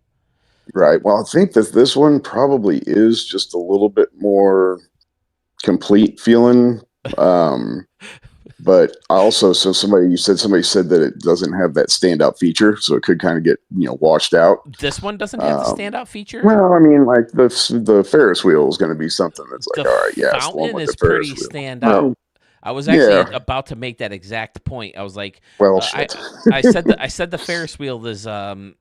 Right. Well, I think that this one probably is just a little bit more complete feeling. But I also, somebody said that it doesn't have that standout feature, so it could kind of get washed out. This one doesn't have the standout feature. Well, I mean, like the Ferris wheel is going to be something that's like, all right, yeah, fountain is pretty stand out. I was actually about to make that exact point. I was like, well, shit. I said the Ferris wheel is a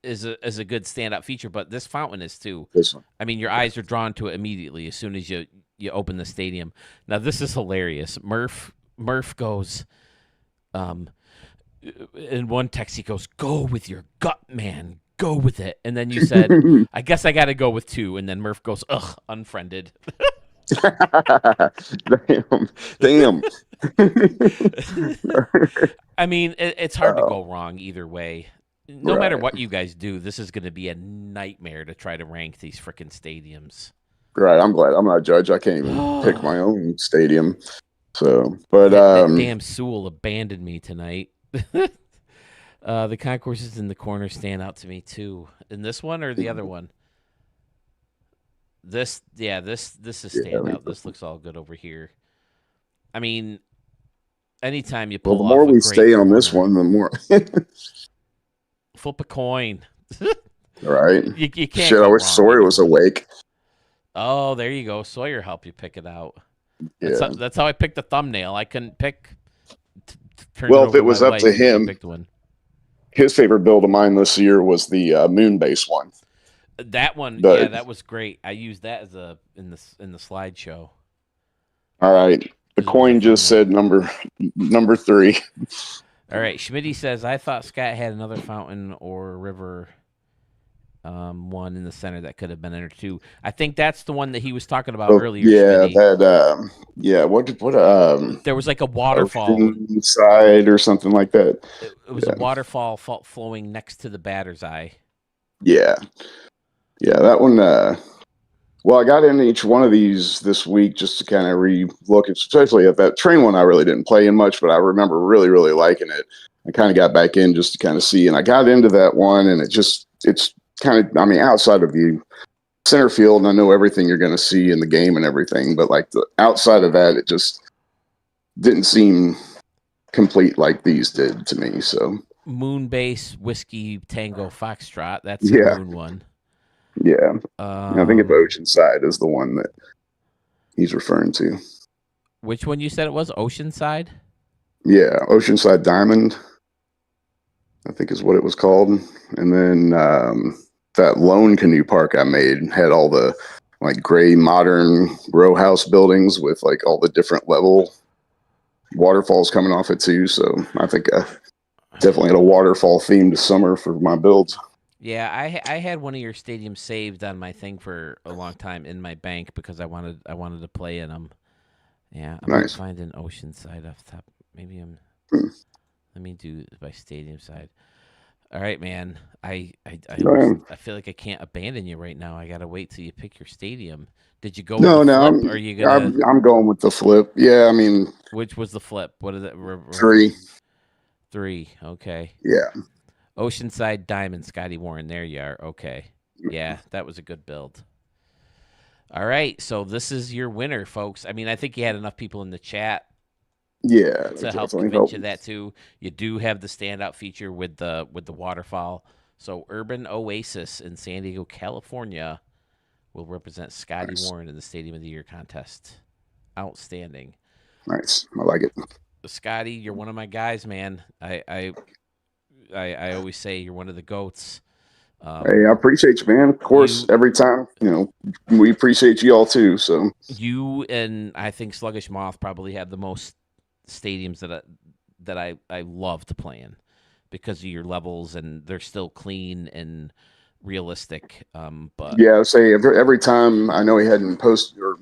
good standout feature, but this fountain is too. This one. I mean, your eyes are drawn to it immediately as soon as you open the stadium. Now this is hilarious. Murph goes, in one text he goes, "Go with your gut, man. Go with it." And then you said, "I guess I got to go with 2." And then Murph goes, "Ugh, unfriended." Damn. I mean, it's hard to go wrong either way. No matter what you guys do, this is going to be a nightmare to try to rank these frickin' stadiums. Right. I'm glad I'm not a judge. I can't even pick my own stadium. So, but that damn Sewell abandoned me tonight. The concourses in the corner stand out to me too. In this one or the other one? This is standout. This looks all good over here. I mean, anytime you well, pull the off more a we great stay on this corner, one, the more. flip a coin. Right. You can't Shit, go I wish wrong Sawyer either was way. awake. Oh, there you go. Sawyer helped you pick it out. Yeah. That's how I picked the thumbnail. I couldn't pick. Turn Well, it if over it to my was up to wife, and she him, picked one. his favorite build of mine this year was the moon base one. That one, But, yeah, that was great. I used that as in the slideshow. all right. The 'Cause it was a coin just said thumbnail. number 3. All right, Schmitty says, I thought Scott had another fountain or river one in the center that could have been entered too. I think that's the one that he was talking about Oh, earlier, yeah, Schmitty. that what There was like a waterfall. ocean side or something like that. It was a waterfall flowing next to the batter's eye. Yeah. Yeah, that one well, I got in each one of these this week just to kind of re-look, especially at that train one. I really didn't play in much, but I remember really, really liking it. I kind of got back in just to kind of see, and I got into that one, and it's kind of, I mean, outside of the center field, and I know everything you're going to see in the game and everything, but like the outside of that, it just didn't seem complete like these did to me. So Moonbase Whiskey Tango Foxtrot. That's the yeah, moon one. yeah. I think it's Oceanside is the one that he's referring to. Which one you said it was? Oceanside? Yeah, Oceanside Diamond, I think is what it was called. And then that lone canoe park I made had all the like gray modern row house buildings with like all the different level waterfalls coming off it too. So I think I definitely had a waterfall themed summer for my builds. Yeah, I had one of your stadiums saved on my thing for a long time in my bank because I wanted to play in them. Yeah, I'm Nice. not finding Oceanside off the top. Maybe I'm. Let me do by stadium side. All right, man. I feel like I can't abandon you right now. I gotta wait till you pick your stadium. Did you go with the flip? Or are you gonna? I'm going with the flip. Yeah, I mean, Which was the flip? What is it? 3. 3. Okay. Yeah. Oceanside Diamond, Scotty Warren. There you are. Okay. Yeah, that was a good build. All right, so this is your winner, folks. I mean, I think you had enough people in the chat. Yeah, to help convince you that too. You do have the standout feature with the waterfall. So Urban Oasis in San Diego, California, will represent Scotty Warren in the Stadium of the Year contest. Outstanding. Nice. I like it. Scotty, you're one of my guys, man. I always say you're one of the GOATs. Hey, I appreciate you, man. Of course, every time, we appreciate you all too. So you and I think Sluggish Moth probably have the most stadiums that I love to play in because of your levels, and they're still clean and realistic. But yeah, say every time, I know he hadn't posted or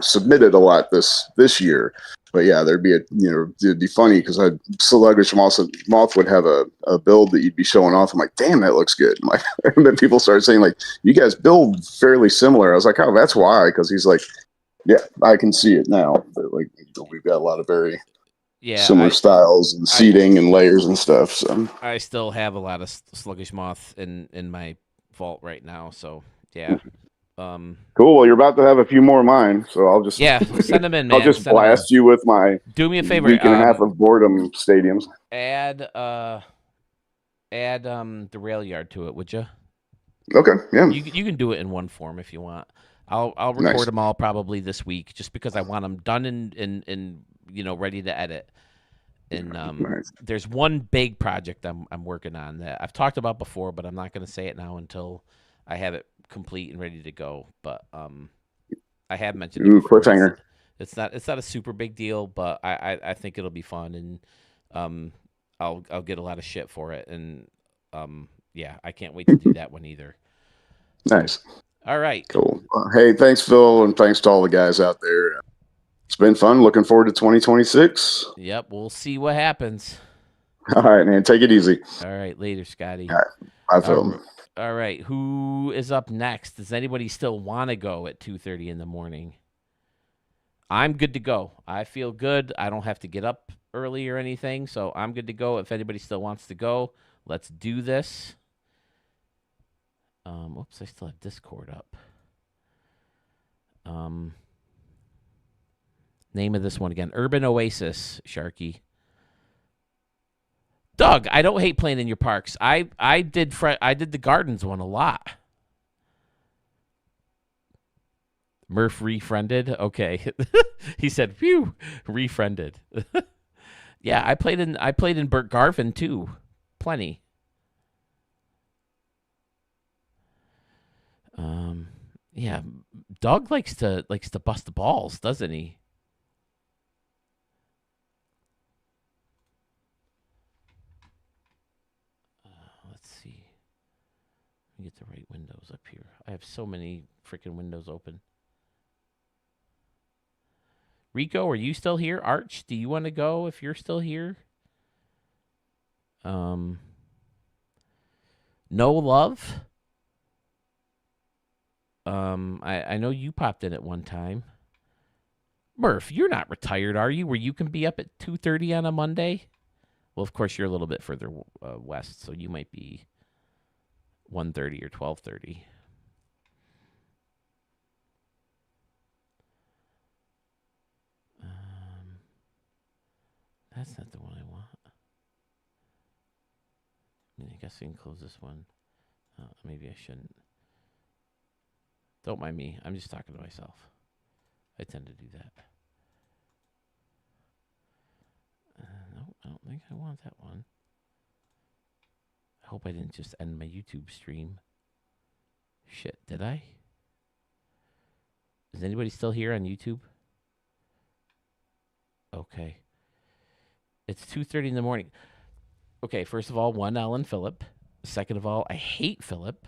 submitted a lot this year, but yeah, there'd be it'd be funny because Sluggish Moth would have a build that you'd be showing off. I'm like, damn, that looks good. I'm like, and then people started saying like, you guys build fairly similar. I was like, oh, that's why, because he's like, yeah, I can see it now. But like, we've got a lot of very similar styles and seating and layers and stuff. So I still have a lot of Sluggish Moth in my vault right now. So yeah. Cool. Well, you're about to have a few more of mine, so I'll just send them in, man. I'll just blast you with my do me a favor. Week and a half of boredom stadiums. Add the rail yard to it, would you? Okay. Yeah. You can do it in one form if you want. I'll record them all probably this week just because I want them done and ready to edit. And there's one big project I'm working on that I've talked about before, but I'm not going to say it now until I have it complete and ready to go. But I have mentioned it before. Cliffhanger. It's not a super big deal, but I think it'll be fun, and I'll get a lot of shit for it, and yeah, I can't wait to do that one either. Nice. All right. Cool. Hey, thanks, Phil, and thanks to all the guys out there. It's been fun. Looking forward to 2026. Yep, we'll see what happens. All right, man. Take it easy. All right, later, Scotty. All right. Bye, Phil. All right, who is up next? Does anybody still want to go at 2:30 in the morning? I'm good to go. I feel good. I don't have to get up early or anything, so I'm good to go. If anybody still wants to go, let's do this. Oops, I still have Discord up. Name of this one again. Urban Oasis, Sharky. Doug, I don't hate playing in your parks. I did the Gardens one a lot. Murph refriended. Okay. He said, phew, refriended. Yeah, I played in Burt Garvin too. Plenty. Yeah, Doug likes to bust the balls, doesn't he? Let's see. Let me get the right windows up here. I have so many freaking windows open. Rico, are you still here? Arch, do you want to go if you're still here? No love. I know you popped in at one time. Murph, you're not retired, are you? Where you can be up at 2:30 on a Monday? Well, of course, you're a little bit further west, so you might be 1:30 or 12:30. That's not the one I want. I guess I can close this one. Maybe I shouldn't. Don't mind me. I'm just talking to myself. I tend to do that. No, I don't think I want that one. I hope I didn't just end my YouTube stream. Shit, did I? Is anybody still here on YouTube? Okay. It's 2:30 in the morning. Okay, first of all, one, Ellen Phillip. Second of all, I hate Phillip.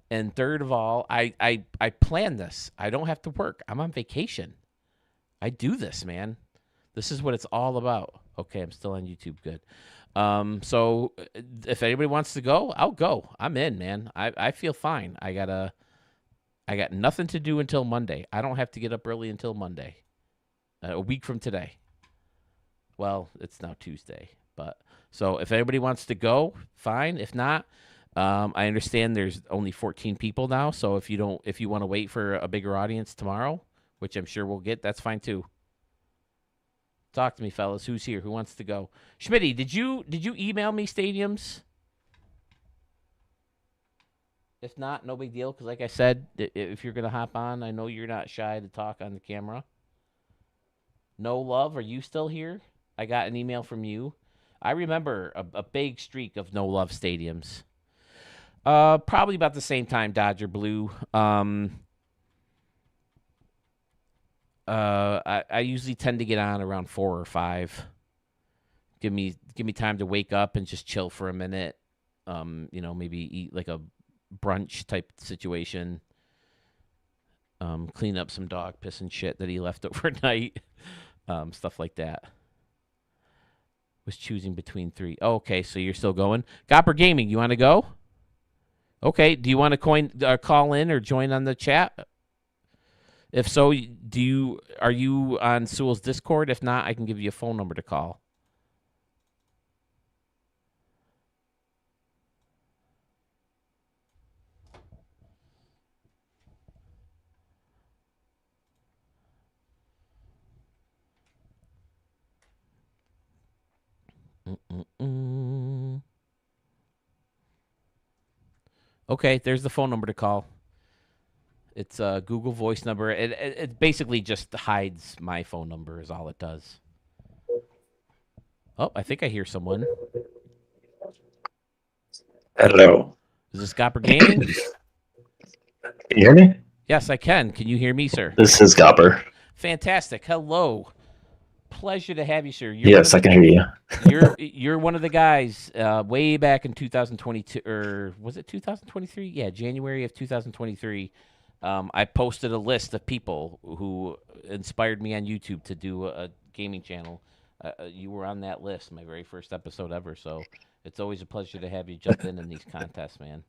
And third of all, I plan this. I don't have to work. I'm on vacation. I do this, man. This is what it's all about. Okay, I'm still on YouTube. Good. So if anybody wants to go, I'll go. I'm in, man. I feel fine. I got nothing to do until Monday. I don't have to get up early until Monday. A week from today. Well, it's now Tuesday, but so if anybody wants to go, fine. If not, I understand there's only 14 people now. So if you want to wait for a bigger audience tomorrow, which I'm sure we'll get, that's fine too. Talk to me, fellas. Who's here? Who wants to go? Schmitty, did you email me stadiums? If not, no big deal. Because like I said, if you're gonna hop on, I know you're not shy to talk on the camera. No love. Are you still here? I got an email from you. I remember a big streak of no love stadiums. Probably about the same time Dodger Blue. I usually tend to get on around 4 or 5. Give me time to wake up and just chill for a minute. Maybe eat like a brunch type situation. Clean up some dog piss and shit that he left overnight. Stuff like that. Was choosing between 3. Oh, okay, so you're still going. Gopper Gaming, you want to go? Okay, do you want to call in or join on the chat? If so, are you on Sewell's Discord? If not, I can give you a phone number to call. Okay, there's the phone number to call. It's a Google Voice number. It basically just hides my phone number is all it does. Oh, I think I hear someone. Hello. Is this Gopper Gaming? Can you hear me? Yes, I can. Can you hear me, sir? This is Gopper. Fantastic. Hello. Pleasure to have you, sir. Yes, I can hear you. You're one of the guys way back in 2022, or was it 2023? Yeah, January of 2023. I posted a list of people who inspired me on YouTube to do a gaming channel. You were on that list, my very first episode ever. So it's always a pleasure to have you jump in these contests, man.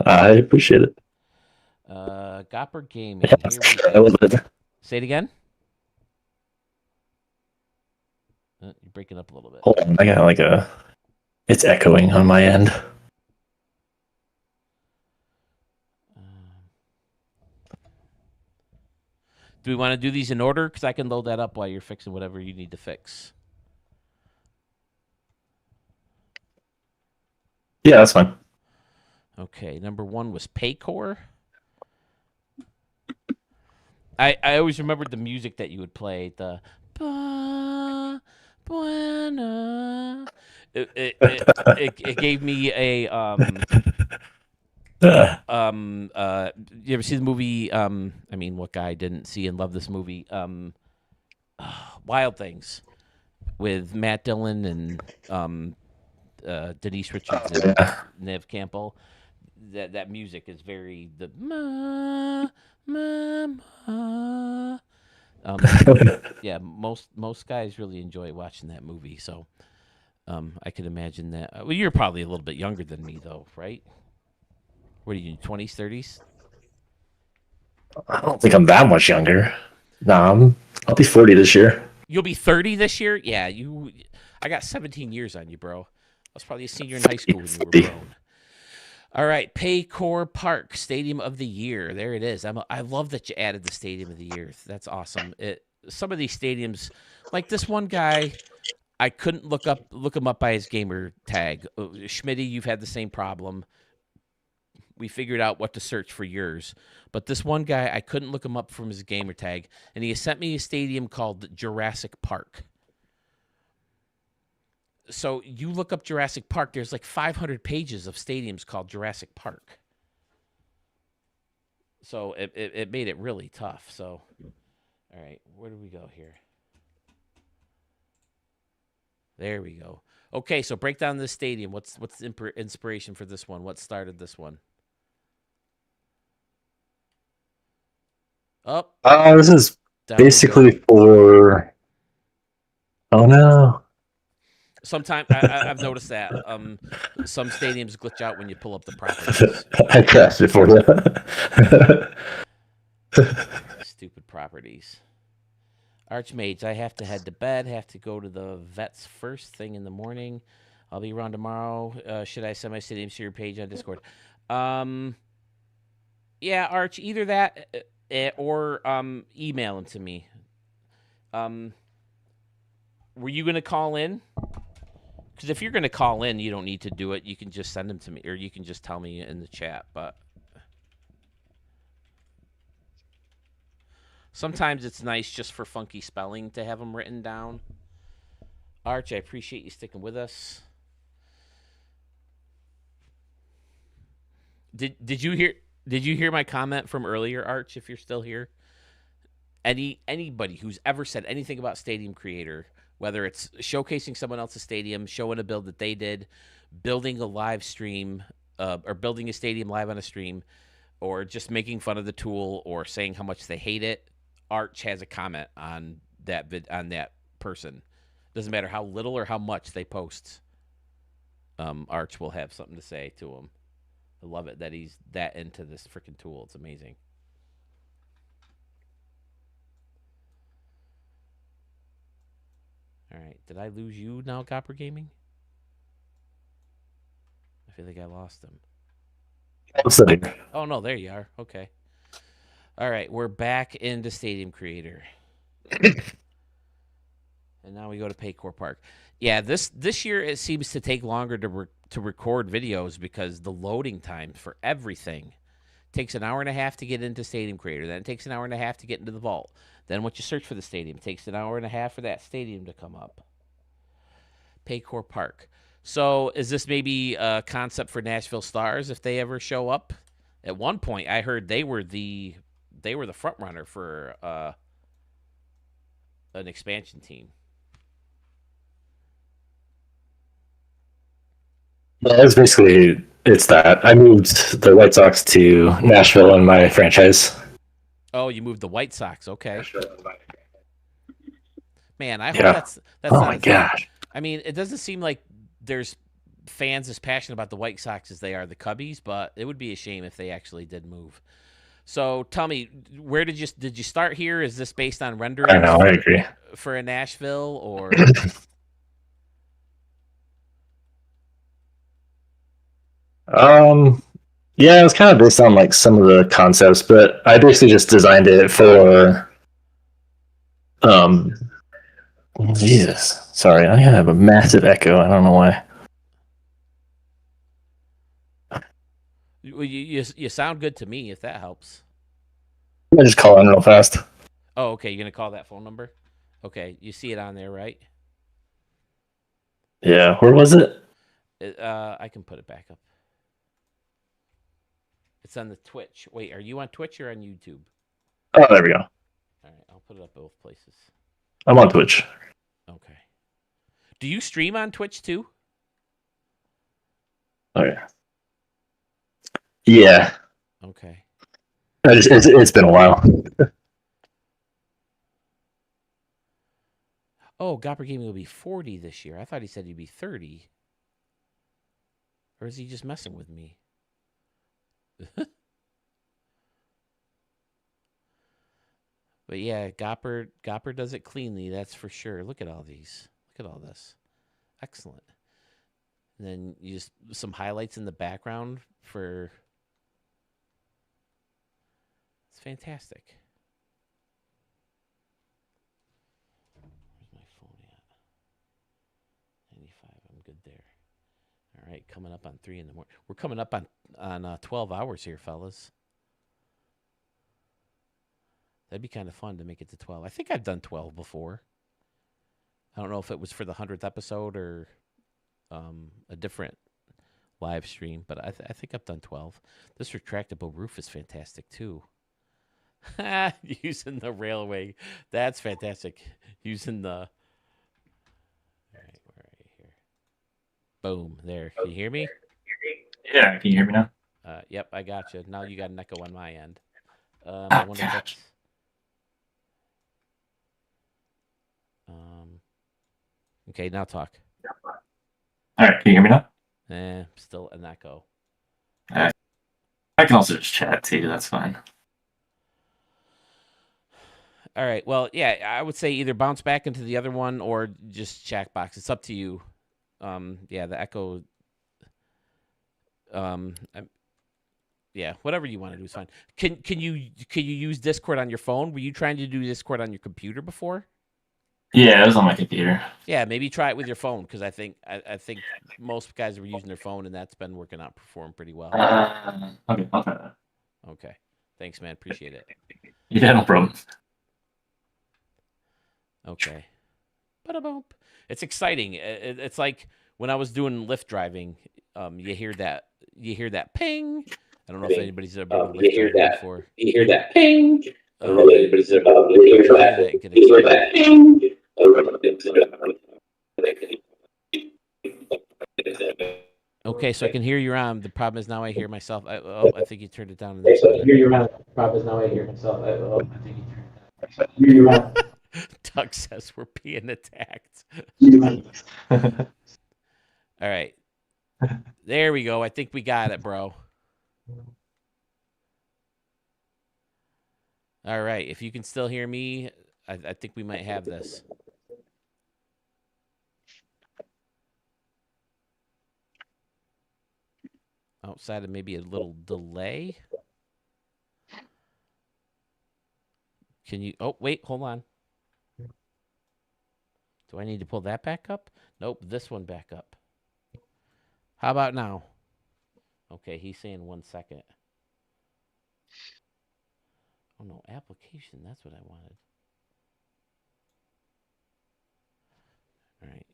I appreciate it. Gopper Gaming. Yes, I would. Say it again. You're breaking up a little bit. Hold on, I got it's echoing on my end. Do we want to do these in order? Because I can load that up while you're fixing whatever you need to fix. Yeah, that's fine. Okay, number 1 was Paycor. I always remembered the music that you would play. The Buena. It gave me a you ever see the movie? I mean, what guy didn't see and love this movie? Wild Things with Matt Dillon and Denise Richards and Nev Campbell. That music is very the yeah, most guys really enjoy watching that movie. So I could imagine that. Well, you're probably a little bit younger than me, though, right? What are you, 20s, 30s? I don't think I'm that much younger. No, I'll be 40 this year. You'll be 30 this year? Yeah, I got 17 years on you, bro. I was probably a senior in high school when you were grown. All right, Paycor Park, Stadium of the Year. There it is. I love that you added the Stadium of the Year. That's awesome. Some of these stadiums, like this one guy, I couldn't look him up by his gamer tag. Schmitty, you've had the same problem. We figured out what to search for yours. But this one guy, I couldn't look him up from his gamer tag, and he sent me a stadium called Jurassic Park. So you look up Jurassic Park, there's like 500 pages of stadiums called Jurassic Park. So it made it really tough. So, all right, where do we go here? There we go. Okay, so break down this stadium. What's the inspiration for this one? What started this one? This is basically for. Oh no! Sometimes I've noticed that some stadiums glitch out when you pull up the properties. I crashed it for you. Stupid properties. Archmage, I have to head to bed. Have to go to the vets first thing in the morning. I'll be around tomorrow. Should I send my stadiums to your page on Discord? Yeah, Arch, either that or email them to me. Were you going to call in? Because if you're going to call in, you don't need to do it. You can just send them to me, or you can just tell me in the chat. But sometimes it's nice just for funky spelling to have them written down. Arch, I appreciate you sticking with us. Did you hear my comment from earlier, Arch? If you're still here, anybody who's ever said anything about Stadium Creator, whether it's showcasing someone else's stadium, showing a build that they did, building a live stream, or building a stadium live on a stream, or just making fun of the tool, or saying how much they hate it, Arch has a comment on that person. Doesn't matter how little or how much they post. Arch will have something to say to him. I love it that he's that into this freaking tool. It's amazing. All right. Did I lose you now, Copper Gaming? I feel like I lost him. I'm sitting. Oh, no. There you are. Okay. All right. We're back into Stadium Creator. And now we go to Paycor Park. Yeah, this year it seems to take longer to record videos because the loading time for everything takes an hour and a half to get into Stadium Creator. Then it takes an hour and a half to get into the vault. Then once you search for the stadium, it takes an hour and a half for that stadium to come up. Paycor Park. So is this maybe a concept for Nashville Stars if they ever show up? At one point, I heard they were the front runner for an expansion team. Yeah, it's that. I moved the White Sox to Nashville in my franchise. Oh, you moved the White Sox. Okay. Man, I hope that's oh my gosh. I mean, it doesn't seem like there's fans as passionate about the White Sox as they are the Cubbies, but it would be a shame if they actually did move. So tell me, where did you start here? Is this based on renderings? I know, I agree. For a Nashville or? Yeah, it was kind of based on like some of the concepts, but I basically just designed it for Jesus. Sorry, I have a massive echo. I don't know why. Well, you sound good to me. If that helps. I just call in real fast. Oh, okay. You're gonna call that phone number. Okay, you see it on there, right? Yeah, where was it? I can put it back up. It's on the Twitch. Wait, are you on Twitch or on YouTube? Oh, there we go. All right, I'll put it up both places. I'm on Twitch. Okay. Do you stream on Twitch too? Oh yeah. Yeah. Okay. It's been a while. Oh, Gopper Gaming will be 40 this year. I thought he said he'd be 30. Or is he just messing with me? But yeah, Gopper does it cleanly, that's for sure. Look at all these. Look at all this. Excellent. And then you just some highlights in the background for it's fantastic. Where's my phone at? 95. I'm good there. All right, coming up on 3 in the morning. We're coming up on 12 hours here, fellas. That'd be kind of fun to make it to 12. I think I've done 12 before. I don't know if it was for the 100th episode or a different live stream, but I think I've done 12. This retractable roof is fantastic too. Using the railway. That's fantastic. Using the... All right, where are you here? Boom, there. Can you hear me? Yeah, can you hear me now? Yep, I got you. Now you got an echo on my end. I Ah, wonder if that's... Okay, now talk. All right, can you hear me now? Still an echo. All right. I can also just chat too. That's fine. All right. Well, yeah, I would say either bounce back into the other one or just chat box. It's up to you. Yeah, the echo. Yeah, whatever you want to do is fine. Can you use Discord on your phone? Were you trying to do Discord on your computer before? Yeah, it was on my computer. Yeah, maybe try it with your phone because I think most guys were using their phone and that's been working out, performed pretty well. Okay, I'll try that. Okay, thanks, man. Appreciate it. Yeah, no problem. Okay. Ba-da-bump. It's exciting. It's like when I was doing Lyft driving. You hear that ping. I don't know if anybody's ever been Lyft driving before. You hear that ping. I don't know if You anybody's ever hear that and get excited. ping. Okay, so I can hear you on. The problem is now I hear myself. I think you turned it down. And that's So I better. hear you around. The problem is now I hear myself. I think you turned it down. So I hear you around. Doug says we're being attacked. All right. There we go. I think we got it, bro. All right. If you can still hear me, I think we might have this. Outside of maybe a little delay. Can you... Oh, wait. Hold on. Do I need to pull that back up? Nope. This one back up. How about now? Okay. He's saying 1 second. Oh, no. Application. That's what I wanted. All right.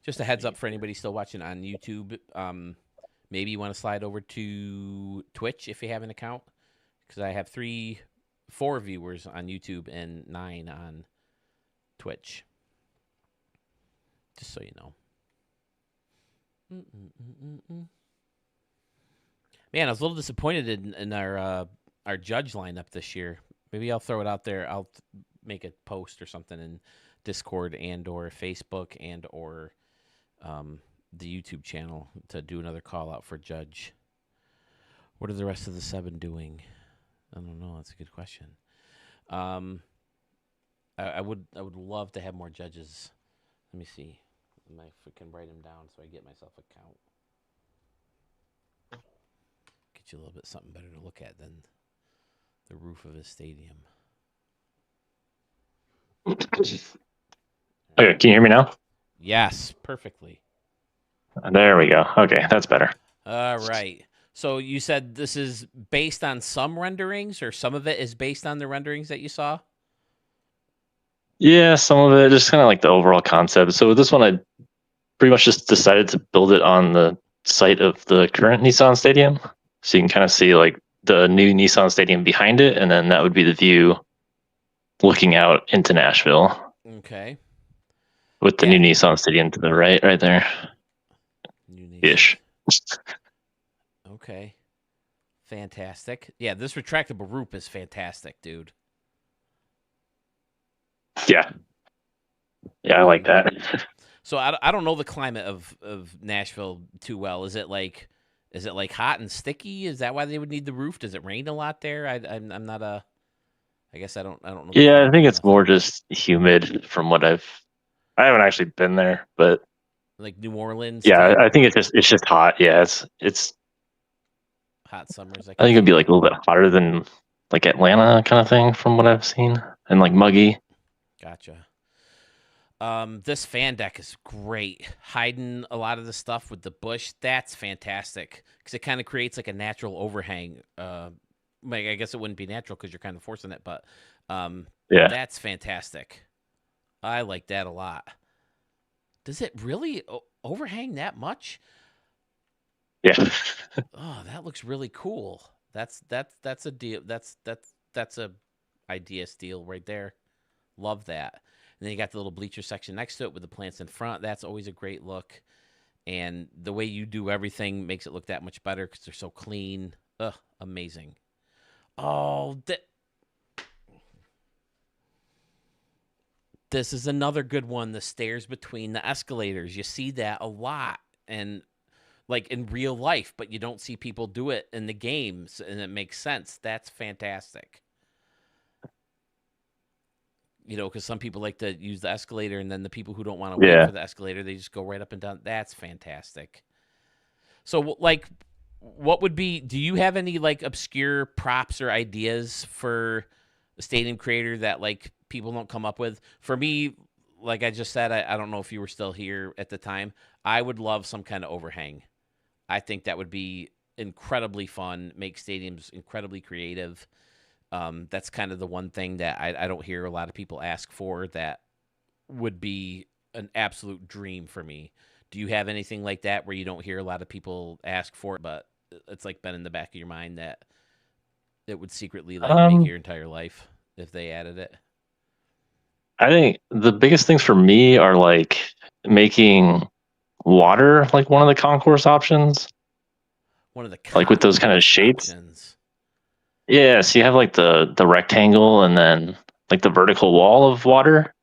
Just a heads up for anybody still watching on YouTube. Maybe you want to slide over to Twitch if you have an account, because I have 4 viewers on YouTube and 9 on Twitch. Just so you know. Man, I was a little disappointed in our judge lineup this year. Maybe I'll throw it out there. I'll make a post or something in Discord and or Facebook and or the YouTube channel to do another call out for judge. What are the rest of the 7 doing? I don't know. That's a good question. I would love to have more judges. Let me see. If I can write them down so I get myself a count. Get you a little bit something better to look at than the roof of his stadium. Okay, can you hear me now? Yes, perfectly. There we go. Okay, that's better. All right. So you said this is based on some renderings, or some of it is based on the renderings that you saw? Yeah, some of it, just kind of like the overall concept. So with this one, I pretty much just decided to build it on the site of the current Nissan Stadium. So you can kind of see like the new Nissan Stadium behind it, and then that would be the view looking out into Nashville. Okay. With the new Nissan Stadium to the right there. Ish. Okay. Fantastic. Yeah, this retractable roof is fantastic, dude. Yeah. Yeah, I like that. So I don't know the climate of Nashville too well. Is it like hot and sticky? Is that why they would need the roof? Does it rain a lot there? I'm not a. I guess I don't know. Yeah, I think it's more just humid from what I haven't actually been there, but like New Orleans. Yeah, type? I think it's just hot. Yeah, it's hot summers. I think it'd be like a little bit hotter than like Atlanta kind of thing from what I've seen, and like muggy. Gotcha. This fan deck is great. Hiding a lot of the stuff with the bush, that's fantastic because it kind of creates like a natural overhang. Like I guess it wouldn't be natural because you're kind of forcing it, but yeah, that's fantastic. I like that a lot. Does it really overhang that much? Yeah. Oh, that looks really cool. That's a deal. That's a idea steal right there. Love that. And then you got the little bleacher section next to it with the plants in front. That's always a great look. And the way you do everything makes it look that much better because they're so clean. Ugh, amazing. Oh, this is another good one. The stairs between the escalators. You see that a lot. And like in real life, but you don't see people do it in the games, and it makes sense. That's fantastic. You know, because some people like to use the escalator, and then the people who don't want to wait for the escalator, they just go right up and down. That's fantastic. So, like, what would be? Do you have any like obscure props or ideas for a stadium creator that like people don't come up with? For me, like I just said, I don't know if you were still here at the time. I would love some kind of overhang. I think that would be incredibly fun. Make stadiums incredibly creative. That's kind of the one thing that I don't hear a lot of people ask for that would be an absolute dream for me. Do you have anything like that where you don't hear a lot of people ask for it, but it's like been in the back of your mind that it would secretly like make your entire life if they added it? I think the biggest things for me are like making water like one of the concourse options. One of the like with those kind of shapes. Options. Yeah, so you have like the rectangle and then like the vertical wall of water.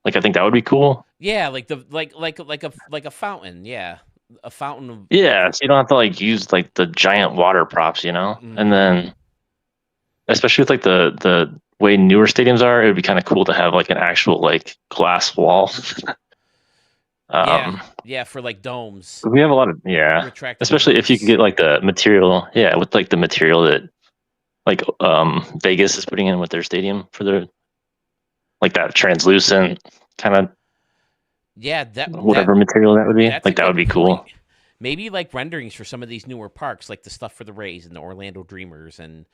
Like I think that would be cool. Yeah, like the like a fountain. Yeah, a fountain of. Yeah, so you don't have to like use like the giant water props, you know. Mm-hmm. And then, especially with like the way newer stadiums are, it would be kind of cool to have like an actual like glass wall. Yeah, for like domes. We have a lot of especially if you could get like the material, with like the material that like Vegas is putting in with their stadium for their like that translucent kind of whatever material that would be. Like that would be cool. Maybe like renderings for some of these newer parks, like the stuff for the Rays and the Orlando Dreamers, and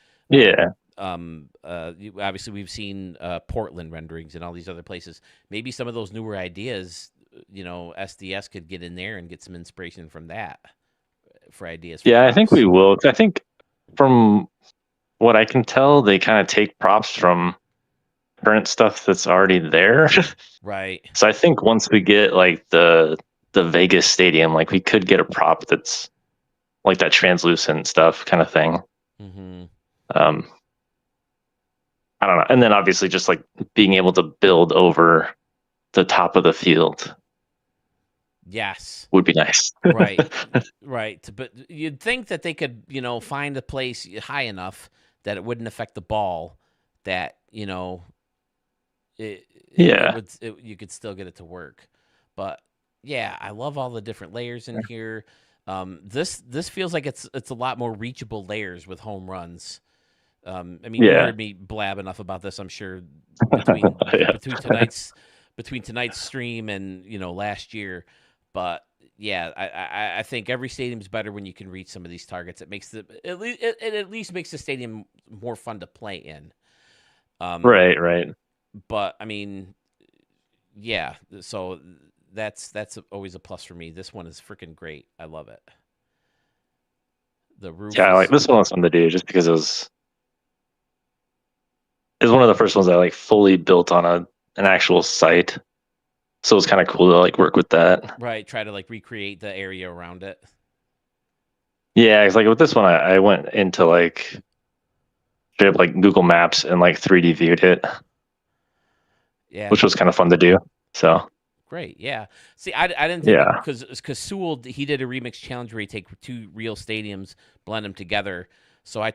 obviously we've seen Portland renderings and all these other places. Maybe some of those newer ideas, you know, SDS could get in there and get some inspiration from that for ideas. For I think we will. I think from what I can tell, they kind of take props from current stuff that's already there. Right. So I think once we get like the Vegas stadium, like we could get a prop that's like that translucent stuff kind of thing. Mm-hmm. I don't know. And then obviously just like being able to build over the top of the field Yes. would be nice. Right. Right. But you'd think that they could, find a place high enough that it wouldn't affect the ball, that, Yeah. you could still get it to work. But yeah, I love all the different layers in here. This feels like it's a lot more reachable layers with home runs. I mean, you Yeah. heard me blab enough about this, I'm sure, between Yeah. between tonight's stream and last year. But yeah, I think every stadium's better when you can reach some of these targets. It makes it at least makes the stadium more fun to play in. Right. But I mean, yeah. So that's always a plus for me. This one is freaking great. I love it. The roof. Yeah, like this one was fun to do just because it's one of the first ones I like fully built on an actual site. So it's kind of cool to like work with that. Right. Try to like recreate the area around it. Yeah, it's like with this one, I went into like straight up like Google Maps and like 3D viewed it. Yeah. Which was kind of fun to do. So great, yeah. See, I didn't think Yeah. because Sewell, he did a remix challenge where he take two real stadiums, blend them together. So I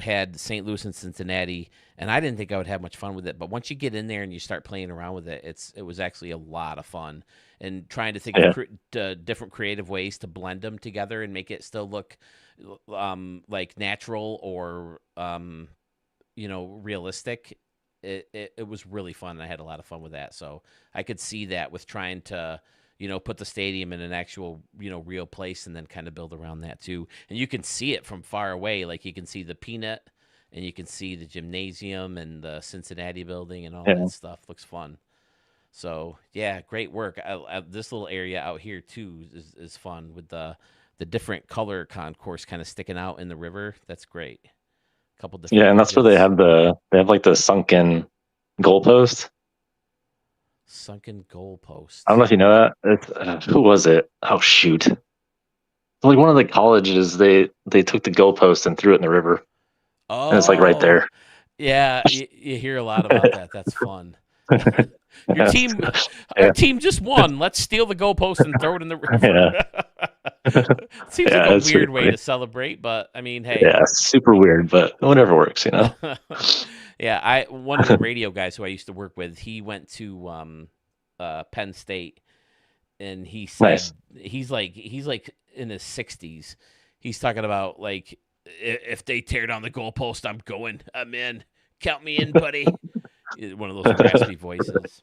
had St. Louis and Cincinnati, and I didn't think I would have much fun with it. But once you get in there and you start playing around with it, it was actually a lot of fun. And trying to think of different creative ways to blend them together and make it still look like natural or realistic. It was really fun. And I had a lot of fun with that. So I could see that with trying to, put the stadium in an actual, real place and then kind of build around that too. And you can see it from far away. Like you can see the Peanut and you can see the gymnasium and the Cincinnati building and all that stuff. Looks fun. So yeah, great work. This little area out here too is fun with the different color concourse kind of sticking out in the river. That's great. Couple different Yeah, and that's where they have like the sunken goalpost. Sunken goalpost. I don't know if you know that. Who was it? Oh shoot! Like one of the colleges, they took the goalpost and threw it in the river. Oh, and it's like right there. Yeah, you hear a lot about that. That's fun. Our team just won. Let's steal the goalpost and throw it in the river. Seems like a weird way to celebrate, but I mean, hey. Yeah, super weird, but whatever works, Yeah, one of the radio guys who I used to work with, he went to Penn State, and he said he's like in his 60s. He's talking about like if they tear down the goalpost, I'm in. Count me in, buddy. One of those raspy voices.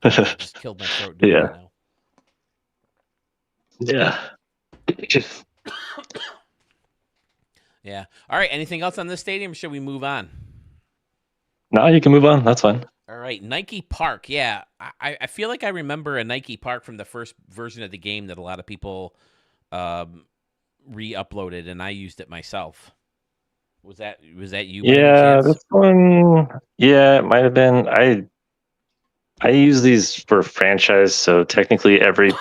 Just killed my throat doing it now. Yeah. Yeah. All right. Anything else on this stadium? Or should we move on? No, you can move on. That's fine. All right. Nike Park. Yeah. I feel like I remember a Nike Park from the first version of the game that a lot of people re-uploaded, and I used it myself. Was that you? Yeah, this one. Yeah, it might have been. I use these for franchise, so technically every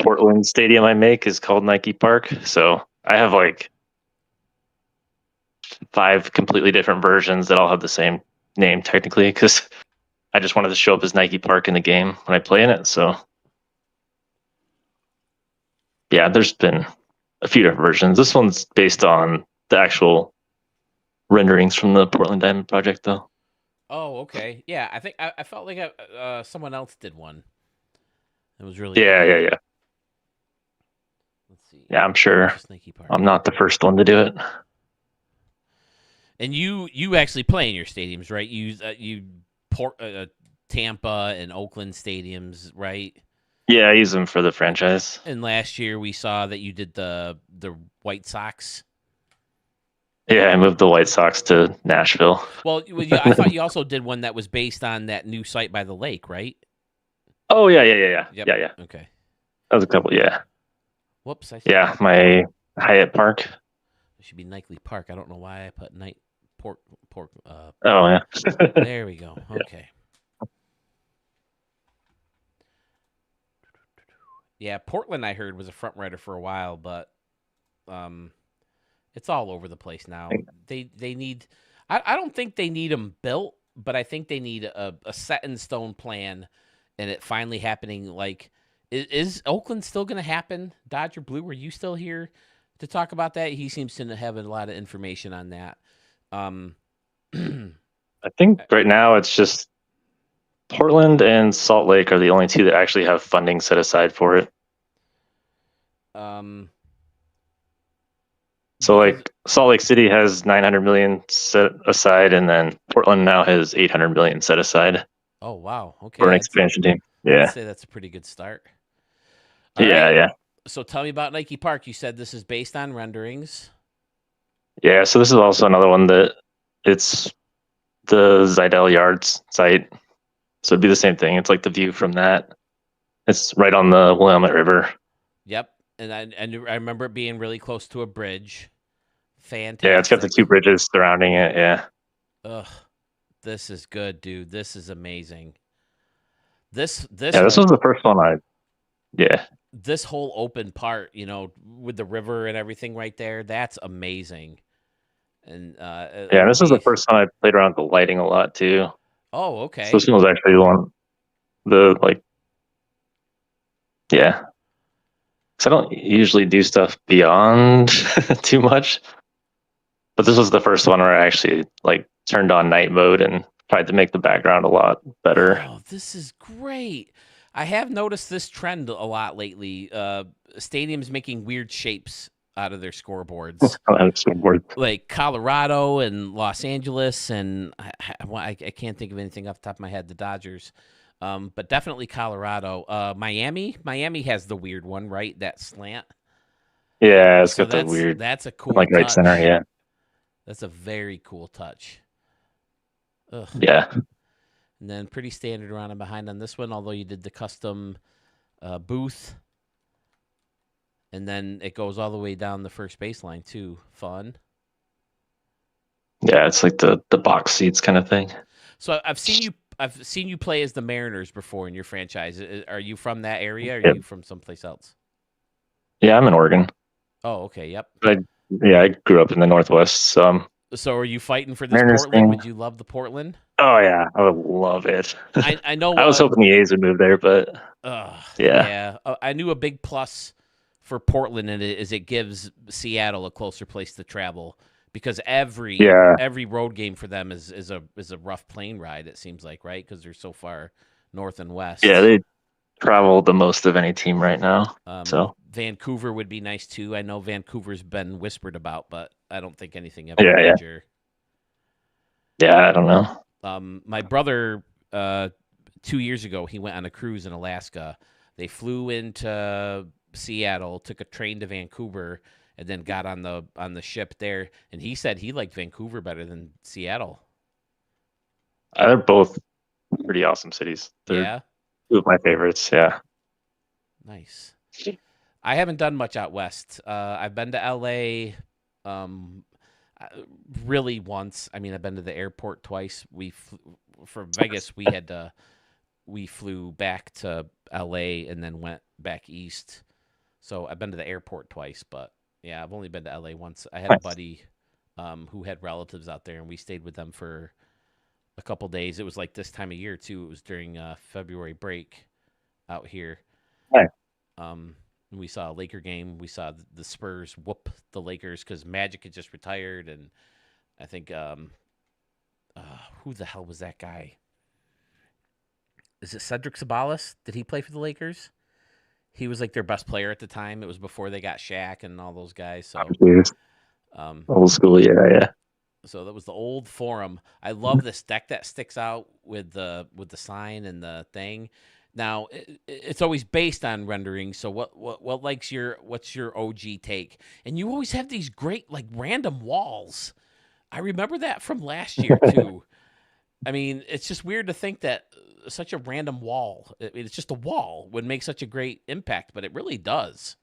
Portland stadium I make is called Nike Park. So I have like 5 completely different versions that all have the same name technically, because I just wanted to show up as Nike Park in the game when I play in it. So yeah, there's been a few different versions. This one's based on the actual renderings from the Portland Diamond project, though. Oh, okay. Yeah, I think I felt like someone else did one. It was really Yeah. Let's see. Yeah, I'm sure. I'm not the first one to do it. And you actually play in your stadiums, right? You Tampa and Oakland stadiums, right? Yeah, I use them for the franchise. And last year we saw that you did the White Sox. Yeah, I moved the White Sox to Nashville. Well, I thought you also did one that was based on that new site by the lake, right? Oh yeah. Yep. Yeah. Okay. That was a couple. Yeah. Whoops. Yeah, my Hyatt Park. It should be Nike Park. I don't know why I put Pork. Oh yeah. There we go. Okay. Yeah, Portland I heard was a front runner for a while, but It's all over the place now. They need. I don't think they need them built, but I think they need a set in stone plan, and it finally happening. Like, is Oakland still going to happen? Dodger Blue, are you still here to talk about that? He seems to have a lot of information on that. I think right now it's just Portland and Salt Lake are the only two that actually have funding set aside for it. So like Salt Lake City has 900 million set aside, and then Portland now has 800 million set aside. Oh wow! Okay, for an expansion team. I'd Yeah, say that's a pretty good start. yeah. So tell me about Nike Park. You said this is based on renderings. Yeah, so this is also another one that it's the Zidell Yards site. So it'd be the same thing. It's like the view from that. It's right on the Willamette River. Yep, and I remember it being really close to a bridge. Fantastic. Yeah, it's got the two bridges surrounding it. Yeah. Ugh, this is good, dude. This is amazing. This was the first one This whole open part, with the river and everything right there, that's amazing. And this was the first time I played around with the lighting a lot too. Oh, okay. So this one was actually So I don't usually do stuff beyond too much, but this was the first one where I actually turned on night mode and tried to make the background a lot better. Oh, this is great. I have noticed this trend a lot lately. Stadiums making weird shapes out of their scoreboards. Like Colorado and Los Angeles, and I can't think of anything off the top of my head. The Dodgers, but definitely Colorado. Miami has the weird one, right? That slant. Yeah, it's got the weird. That's a cool right touch. Center. Yeah, that's a very cool touch. Ugh. Yeah. And then pretty standard around and behind on this one, although you did the custom booth. And then it goes all the way down the first baseline too. Fun. Yeah, it's like the box seats kind of thing. So I've seen you play as the Mariners before in your franchise. Are you from that area, or are you from someplace else? Yeah, I'm in Oregon. Oh, okay. Yep. I grew up in the Northwest. So are you fighting for this Mariners Portland? team. Would you love the Portland? Oh yeah, I would love it. I know. I was hoping the A's would move there, but yeah. I knew a big plus for Portland is it gives Seattle a closer place to travel, because every road game for them is a rough plane ride. It seems like, right? Because they're so far north and west. Yeah, they travel the most of any team right now. So Vancouver would be nice too. I know Vancouver's been whispered about, but I don't think anything ever major. Yeah, I don't know. My brother, 2 years ago, he went on a cruise in Alaska. They flew into Seattle, took a train to Vancouver, and then got on the ship there. And he said he liked Vancouver better than Seattle. They're both pretty awesome cities. They're two of my favorites. Yeah. Nice. I haven't done much out west. I've been to L.A. Really once. I mean, I've been to the airport twice. For Vegas, we flew back to L.A. and then went back east. So I've been to the airport twice, but yeah, I've only been to L.A. once. I had a buddy who had relatives out there, and we stayed with them for a couple days. It was like this time of year too. It was during February break out here. Right. We saw a Laker game. We saw the Spurs whoop the Lakers because Magic had just retired, and I think who the hell was that guy? Is it Cedric Sabalas? Did he play for the Lakers? He was like their best player at the time. It was before they got Shaq and all those guys. So old school, yeah. So that was the old Forum. I love this deck that sticks out with the sign and the thing. Now it's always based on rendering. So what's your OG take? And you always have these great random walls. I remember that from last year too. I mean, it's just weird to think that such a random wall. It's just a wall would make such a great impact, but it really does.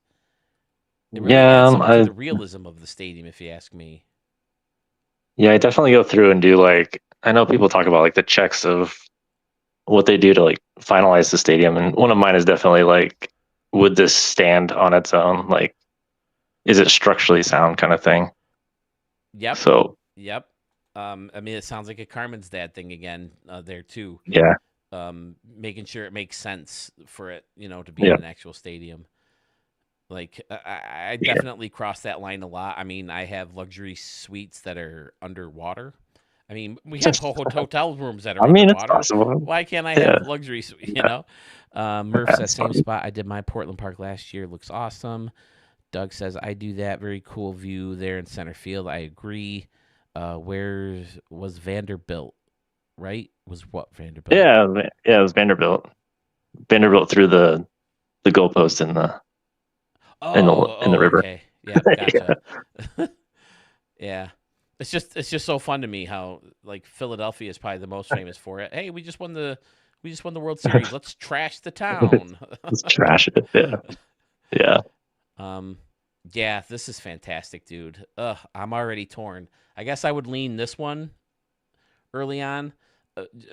It really adds something to the realism of the stadium, if you ask me. Yeah, I definitely go through and do I know people talk about the checks of what they do to finalize the stadium, and one of mine is definitely would this stand on its own? is it structurally sound kind of thing. Yep. So Yep. I mean, it sounds like a Carmen's Dad thing again there too. yeah, Making sure it makes sense for it, to be in yeah, an actual stadium. Like I yeah. definitely cross that line a lot. I mean, I have luxury suites that are underwater. I mean, we have hotel rooms that are I mean, it's underwater. possible. Why can't I Yeah, have luxury suite? Murph says that's same funny. spot I did my Portland Park last year. Looks awesome. Doug says I do that. Very cool view there in center field. I agree. Where was Vanderbilt? Right? Was what Vanderbilt? Yeah, it was Vanderbilt. Vanderbilt threw the goalpost in the Oh, river. okay. Yep, Yeah. gotcha. Yeah. It's just so fun to me how like Philadelphia is probably the most famous for it. Hey, we just won the World Series. Let's trash the town. Let's trash it. Yeah, yeah. um yeah, this is fantastic, dude. I'm already torn. I guess I would lean this one early on.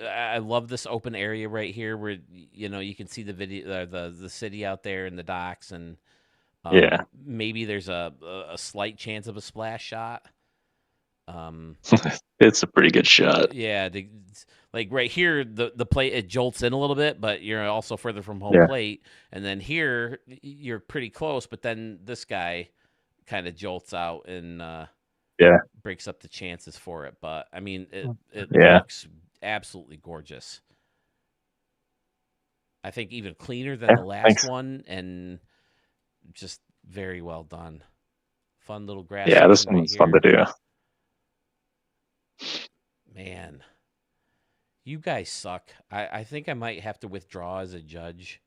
I love this open area right here where you can see the video the city out there and the docks and Yeah. maybe there's a slight chance of a splash shot. It's a pretty good shot. Yeah, like right here, the plate it jolts in a little bit, but you're also further from home Yeah. plate, and then here you're pretty close, but then this guy kind of jolts out and Yeah. breaks up the chances for it. But I mean, it Yeah. looks absolutely gorgeous. I think even cleaner than Yeah, the last thanks. one, and just very well done. Fun little grass Yeah, this section right one's fun to here. do. Man, you guys suck. I think I might have to withdraw as a judge.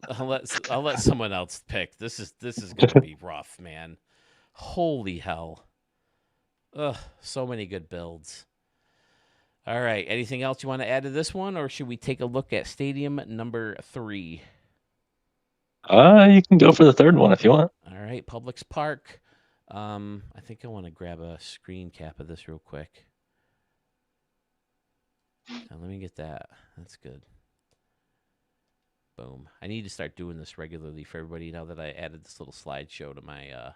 I'll let someone else pick. This is gonna be rough, man. Holy hell. Ugh, so many good builds. All right. Anything else you want to add to this one, or should we take a look at stadium number 3? You can go for the third one if you want. All right, Publix Park. I think I want to grab a screen cap of this real quick. Now, let me get that. That's good. Boom. I need to start doing this regularly for everybody now that I added this little slideshow to my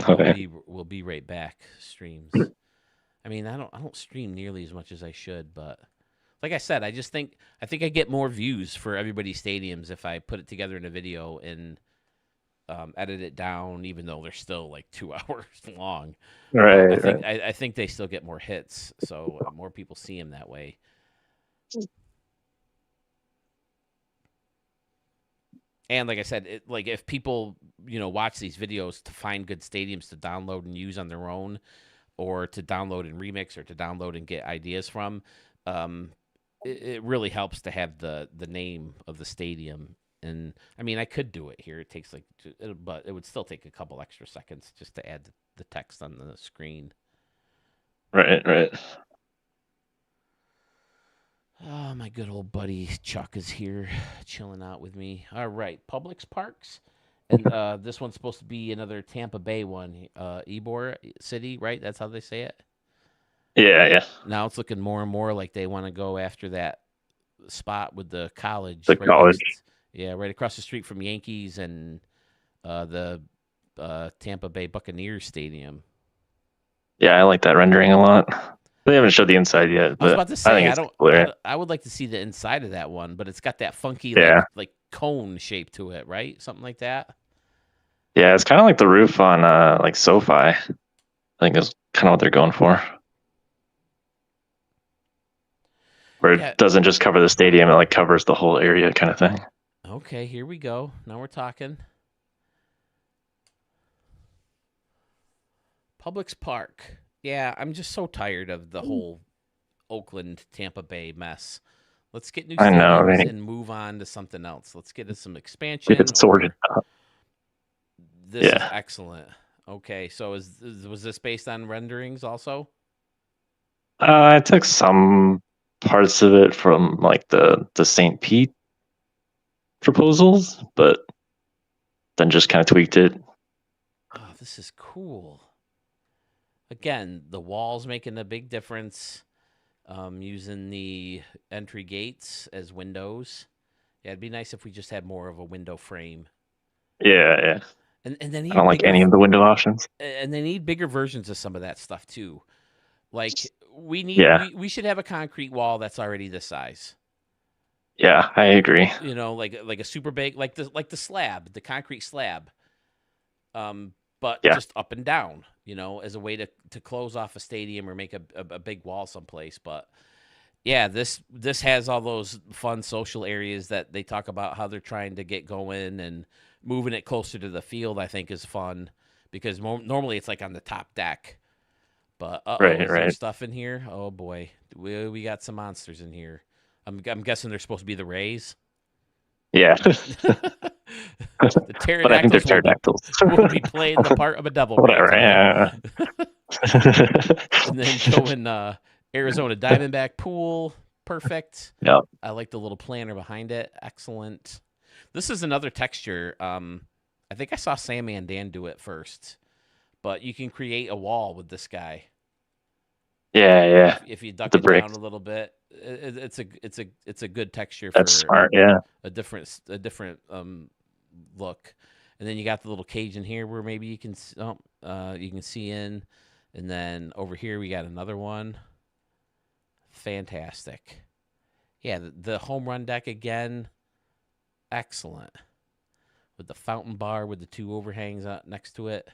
Okay. we'll be right back streams. I mean, I don't stream nearly as much as I should, but like I said, I think I get more views for everybody's stadiums if I put it together in a video and edit it down, even though they're still like 2 hours long. Right, I think they still get more hits, so more people see them that way. And like I said, like if people watch these videos to find good stadiums to download and use on their own, or to download and remix, or to download and get ideas from, it really helps to have the name of the stadium. And I mean, I could do it here. It takes but it would still take a couple extra seconds just to add the text on the screen. Right. Oh, my good old buddy Chuck is here, chilling out with me. All right, Publix Parks, and this one's supposed to be another Tampa Bay one, Ybor City, right? That's how they say it. Yeah. Now it's looking more and more like they want to go after that spot with the college. The college. Right across the street from Yankees and the Tampa Bay Buccaneers Stadium. Yeah, I like that rendering a lot. They haven't showed the inside yet, but I was about to say, I think it's I would like to see the inside of that one, but it's got that funky like cone shape to it, right? Something like that. Yeah, it's kind of like the roof on like SoFi. I think that's kind of what they're going for. Where it doesn't just cover the stadium, it like covers the whole area kind of thing. Okay, here we go. Now we're talking. Publix Park. Yeah, I'm just so tired of the whole Oakland Tampa Bay mess. Let's get new stadiums and move on to something else. Let's get us some expansion. Get it sorted out. This is excellent. Okay, so was this based on renderings also? I took some parts of it from like the St. Pete proposals, but then just kind of tweaked it. Oh, this is cool. Again, the walls making a big difference. Using the entry gates as windows. Yeah, it'd be nice if we just had more of a window frame Yeah. And they I need don't like bigger any of the window options. and they need bigger versions of some of that stuff too. Like Yeah. we should have a concrete wall that's already this size. Yeah, I agree. You know, like a super big, like the slab, the concrete slab, but Yeah. just up and down. You know, as a way to close off a stadium or make a big wall someplace. But yeah, this has all those fun social areas that they talk about how they're trying to get going, and moving it closer to the field. I think is fun because normally it's like on the top deck. But is there Right. stuff in here? Oh boy, we got some monsters in here. I'm guessing they're supposed to be the Rays. Yeah. The But I think they're pterodactyls pterodactyls. will be playing the part of a devil ray Whatever. tonight. Yeah. And then going Arizona Diamondback pool, perfect. Yep. I like the little planner behind it. Excellent. This is another texture. I think I saw Sammy and Dan do it first, but you can create a wall with this guy. Yeah. If you duck The it brick. down a little bit, it's a good texture for That's smart. Yeah. a different look. And then you got the little cage in here where maybe you can see in, and then over here we got another one. Fantastic. Yeah, the home run deck again, excellent. With the fountain bar with the two overhangs next to it.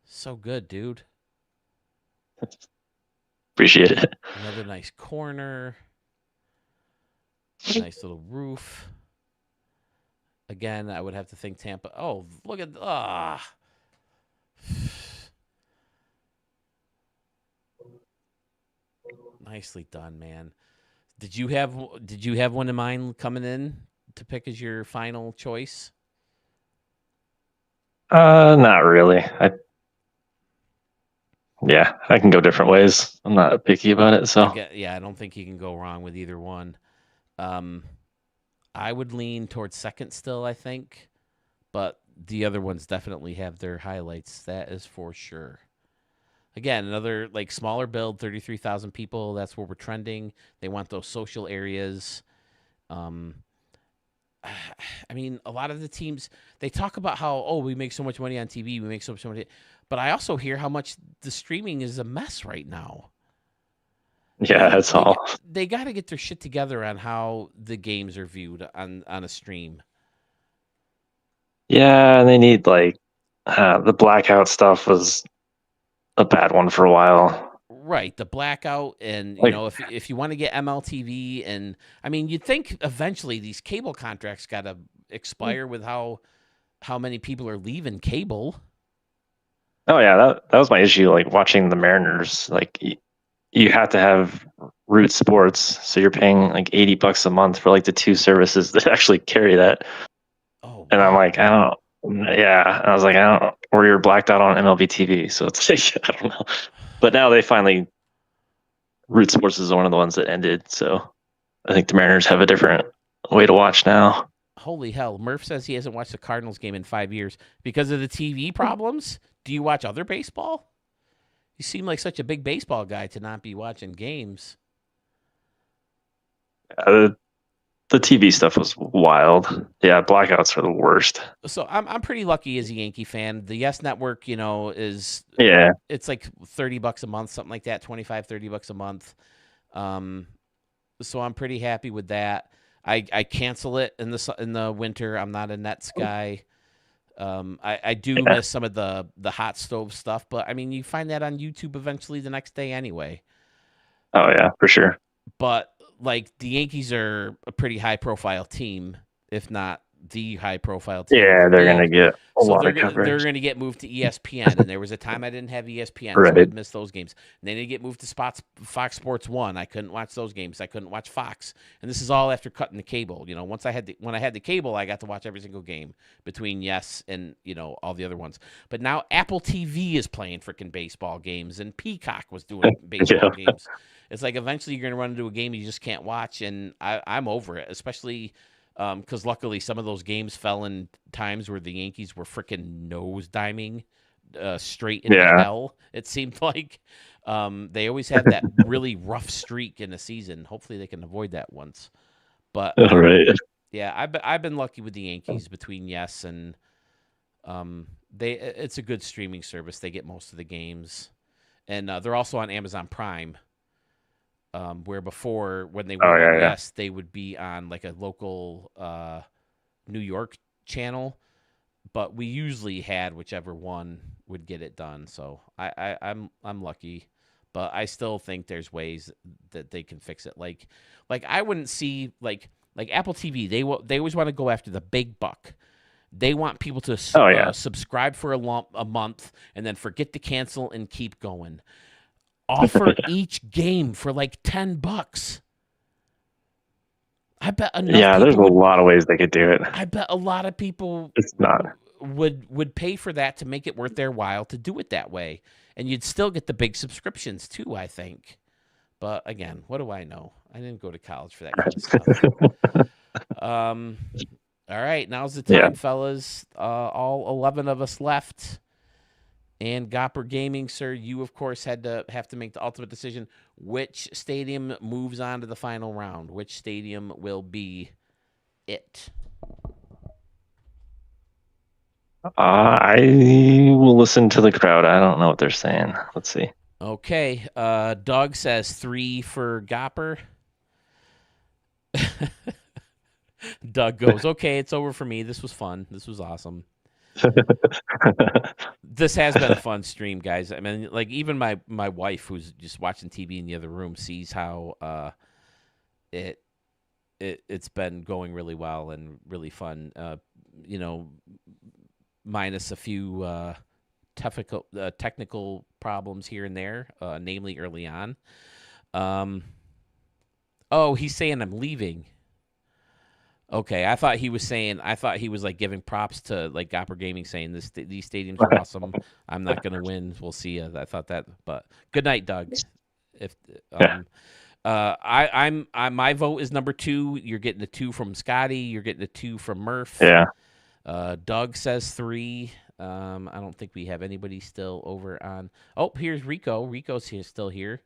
So good, dude. Appreciate it. Another nice corner. Nice little roof. Again, I would have to think Tampa. Oh, look at Nicely done, man. Did you have one in mind coming in to pick as your final choice? Not really. I can go different ways. I'm not picky about it. So I don't think you can go wrong with either one. I would lean towards second still, I think, but the other ones definitely have their highlights. That is for sure. Again, another like smaller build, 33,000 people. That's where we're trending. They want those social areas. I mean, a lot of the teams, they talk about how, we make so much money on TV, we make so much money. But I also hear how much the streaming is a mess right now. yeah, that's all. They got to get their shit together on how the games are viewed on a stream. Yeah, and they need the blackout stuff was a bad one for a while. Right, the blackout, and if you want to get MLTV, and I mean, you'd think eventually these cable contracts got to expire with how many people are leaving cable. Oh yeah, that was my issue. Like watching the Mariners, like you have to have Root Sports, so you're paying like $80 a month for like the two services that actually carry that. Oh, and I'm like, I don't. Yeah, and I was like, I don't. Or you're blacked out on MLB TV, so it's like I don't know. But now they finally, Root Sports is one of the ones that ended, so I think the Mariners have a different way to watch now. Holy hell. Murph says he hasn't watched the Cardinals game in 5 years because of the TV problems. Do you watch other baseball? You seem like such a big baseball guy to not be watching games. The TV stuff was wild. Yeah, blackouts are the worst. So I'm pretty lucky as a Yankee fan. The Yes Network, is it's like $30 a month, something like that, $25-$30 a month. So I'm pretty happy with that. I cancel it in the winter. I'm not a Nets guy. I do miss some of the hot stove stuff, but I mean, you find that on YouTube eventually the next day anyway. Oh yeah, for sure. But like the Yankees are a pretty high profile team, if not the high profile team. Yeah, they're going to get a lot of coverage. They're going to get moved to ESPN, and there was a time I didn't have ESPN, right. So I'd miss those games. And then they get moved to Fox Sports 1. I couldn't watch those games. I couldn't watch Fox. And this is all after cutting the cable. Once when I had the cable, I got to watch every single game between Yes and, all the other ones. But now Apple TV is playing freaking baseball games, and Peacock was doing baseball games. It's like eventually you're going to run into a game you just can't watch, and I'm over it, especially because luckily some of those games fell in times where the Yankees were freaking nose-diming straight into hell, it seemed like. They always had that really rough streak in the season. Hopefully they can avoid that once. But right. Yeah, I've been lucky with the Yankees between Yes and it's a good streaming service. They get most of the games, and they're also on Amazon Prime. Where before, when they Oh weren't on yeah, yeah. Yes, they would be on like a local New York channel. But we usually had whichever one would get it done. So I'm lucky, but I still think there's ways that they can fix it. Like I wouldn't see like Apple TV. They always want to go after the big buck. They want people to Oh yeah. subscribe for a month and then forget to cancel and keep going. Offer each game for like $10. I bet enough Yeah, there's a people would. lot of ways they could do it. I bet a lot of people It's not. would pay for that to make it worth their while to do it that way, and you'd still get the big subscriptions too. I think, but again, what do I know? I didn't go to college for that kind of stuff. All right, now's the time, Yeah. fellas. All 11 of us left. And Gopper Gaming, sir, you of course have to make the ultimate decision. Which stadium moves on to the final round? Which stadium will be it? I will listen to the crowd. I don't know what they're saying. Let's see. Okay. Doug says 3 for Gopper. Doug goes, okay, it's over for me. This was fun. This was awesome. This has been a fun stream, guys. I mean, like even my wife, who's just watching TV in the other room, sees how it's been going really well and really fun. Minus a few technical problems here and there, namely early on. Oh, he's saying I'm leaving. Okay, I thought he was like giving props to like Gopper Gaming, saying these stadiums are awesome. I'm not gonna win. We'll see. I thought that, but good night, Doug. If my vote is number 2. You're getting a 2 from Scotty. You're getting a 2 from Murph. Yeah. Doug says 3. I don't think we have anybody still over on. Oh, here's Rico. Rico's still here.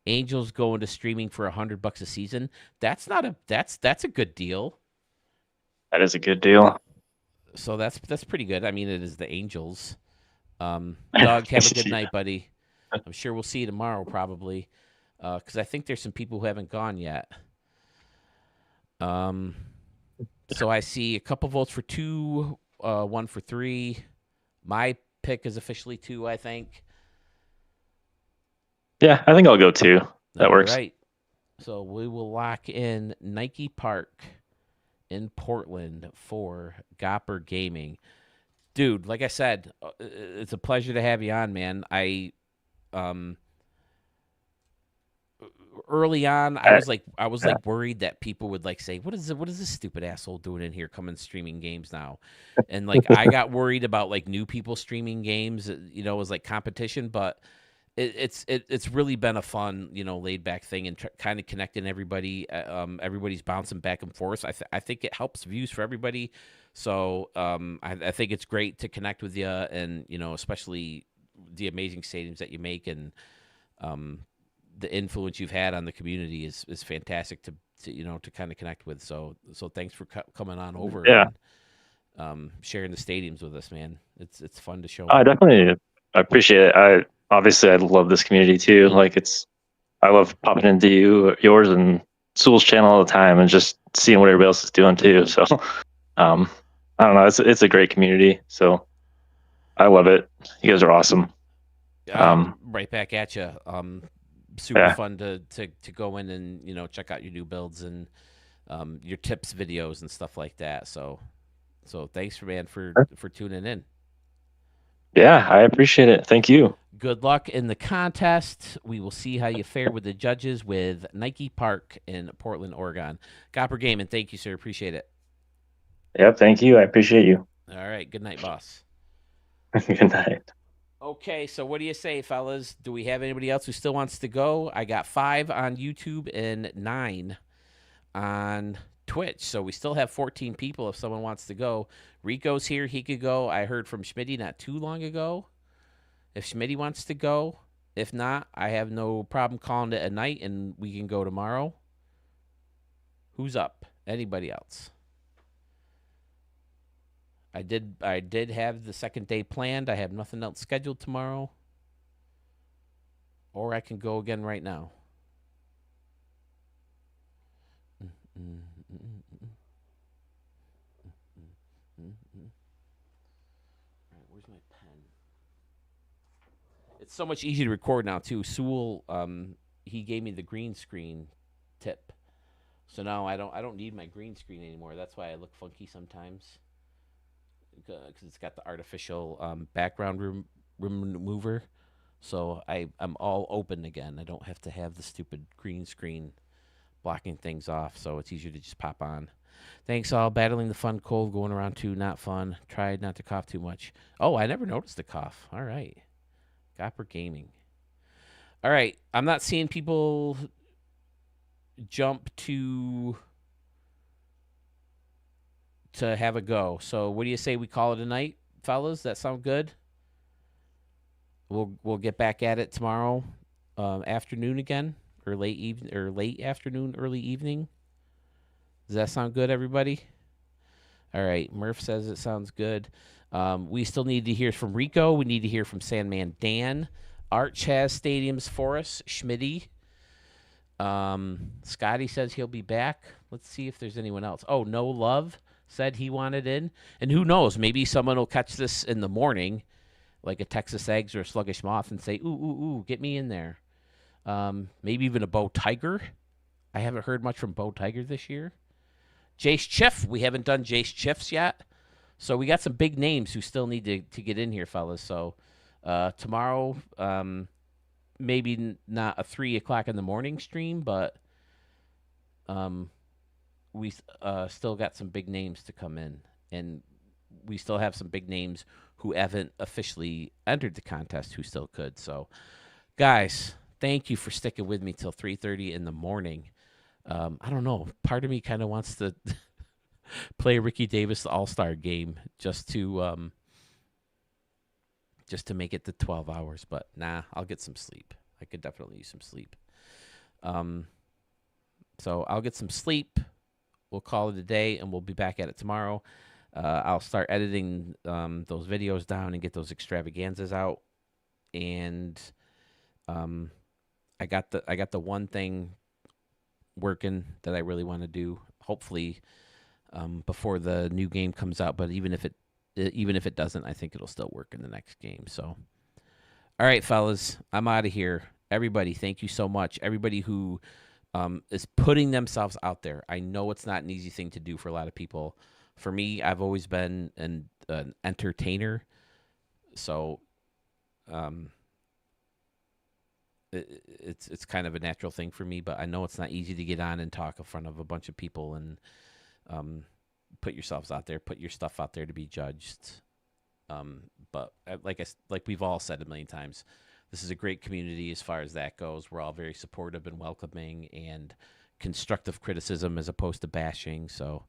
Angels going to streaming for $100 a season. That's a good deal. That is a good deal. So that's pretty good. I mean, it is the Angels. Doug, have a good night, buddy. I'm sure we'll see you tomorrow, probably, because I think there's some people who haven't gone yet. So I see a couple votes for 2, 1 for 3. My pick is officially 2, I think. Yeah, I think I'll go 2. That works. Right. So we will lock in Nike Park in Portland for Gopper Gaming. Dude, like I said, it's a pleasure to have you on, man. Early on, I was like worried that people would like say, what is this stupid asshole doing in here coming streaming games now? And like I got worried about like new people streaming games, as like competition, but it's really been a fun, laid back thing and kind of connecting everybody. Everybody's bouncing back and forth. I think it helps views for everybody. So I think it's great to connect with you, and especially the amazing stadiums that you make, and the influence you've had on the community is fantastic to kind of connect with. So thanks for coming on over. Yeah. And, sharing the stadiums with us, man. It's fun to show. I definitely appreciate it. Obviously I love this community too. Like I love popping into yours and Sewell's channel all the time and just seeing what everybody else is doing too. So I don't know. It's a great community. So I love it. You guys are awesome. Right back at you. Super fun to go in and check out your new builds and your tips videos and stuff like that. So thanks for tuning in. Yeah, I appreciate it. Thank you. Good luck in the contest. We will see how you fare with the judges with Nike Park in Portland, Oregon. Gopper Gaming, thank you, sir. Appreciate it. Yep, thank you. I appreciate you. All right. Good night, boss. Good night. Okay, so what do you say, fellas? Do we have anybody else who still wants to go? I got 5 on YouTube and 9 on Twitch, so we still have 14 people if someone wants to go. Rico's here. He could go. I heard from Schmitty not too long ago. If Schmitty wants to go. If not, I have no problem calling it a night, and we can go tomorrow. Who's up? Anybody else? I did have the second day planned. I have nothing else scheduled tomorrow. Or I can go again right now. All right, where's my pen? It's so much easier to record now too. Sewell, he gave me the green screen tip, so now I don't need my green screen anymore. That's why I look funky sometimes, because it's got the artificial background room remover. So I'm all open again. I don't have to have the stupid green screen blocking things off. So it's easier to just pop on. Thanks all. Battling the fun cold, going around too. Not fun. Tried not to cough too much. Oh, I never noticed the cough. All right. Gopper Gaming. All right. I'm not seeing people jump to have a go. So what do you say we call it a night, fellas? That sound good? We'll get back at it tomorrow afternoon again, or late afternoon, early evening. Does that sound good, everybody? All right. Murph says it sounds good. We still need to hear from Rico. We need to hear from Sandman Dan. Arch has stadiums for us. Schmitty. Scotty says he'll be back. Let's see if there's anyone else. Oh, No Love said he wanted in. And who knows? Maybe someone will catch this in the morning, like a Texas Eggs or a Sluggish Moth, and say, ooh, get me in there. Maybe even a Bo Tiger. I haven't heard much from Bo Tiger this year. Jace Chiff. We haven't done Jace Chiffs yet. So we got some big names who still need to get in here, fellas. So tomorrow, maybe not a 3 o'clock in the morning stream, but we still got some big names to come in. And we still have some big names who haven't officially entered the contest who still could. So, guys, thank you for sticking with me till 3:30 in the morning. I don't know. Part of me kind of wants to play Ricky Davis All-Star game just to make it to 12 hours. But nah, I'll get some sleep. I could definitely use some sleep. So I'll get some sleep. We'll call it a day, and we'll be back at it tomorrow. I'll start editing those videos down and get those extravaganzas out. And I got the one thing working that I really want to do. Hopefully, before the new game comes out. But even if it doesn't, I think it'll still work in the next game. So, all right, fellas, I'm out of here. Everybody, thank you so much. Everybody who is putting themselves out there. I know it's not an easy thing to do for a lot of people. For me, I've always been an entertainer, so it's kind of a natural thing for me. But I know it's not easy to get on and talk in front of a bunch of people and put yourselves out there, put your stuff out there to be judged. But like we've all said a million times, this is a great community as far as that goes. We're all very supportive and welcoming and constructive criticism as opposed to bashing. So,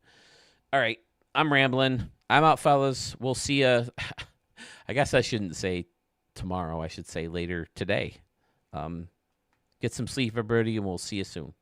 all right, I'm rambling. I'm out, fellas. We'll see you. I guess I shouldn't say tomorrow. I should say later today. Get some sleep, everybody, and we'll see you soon.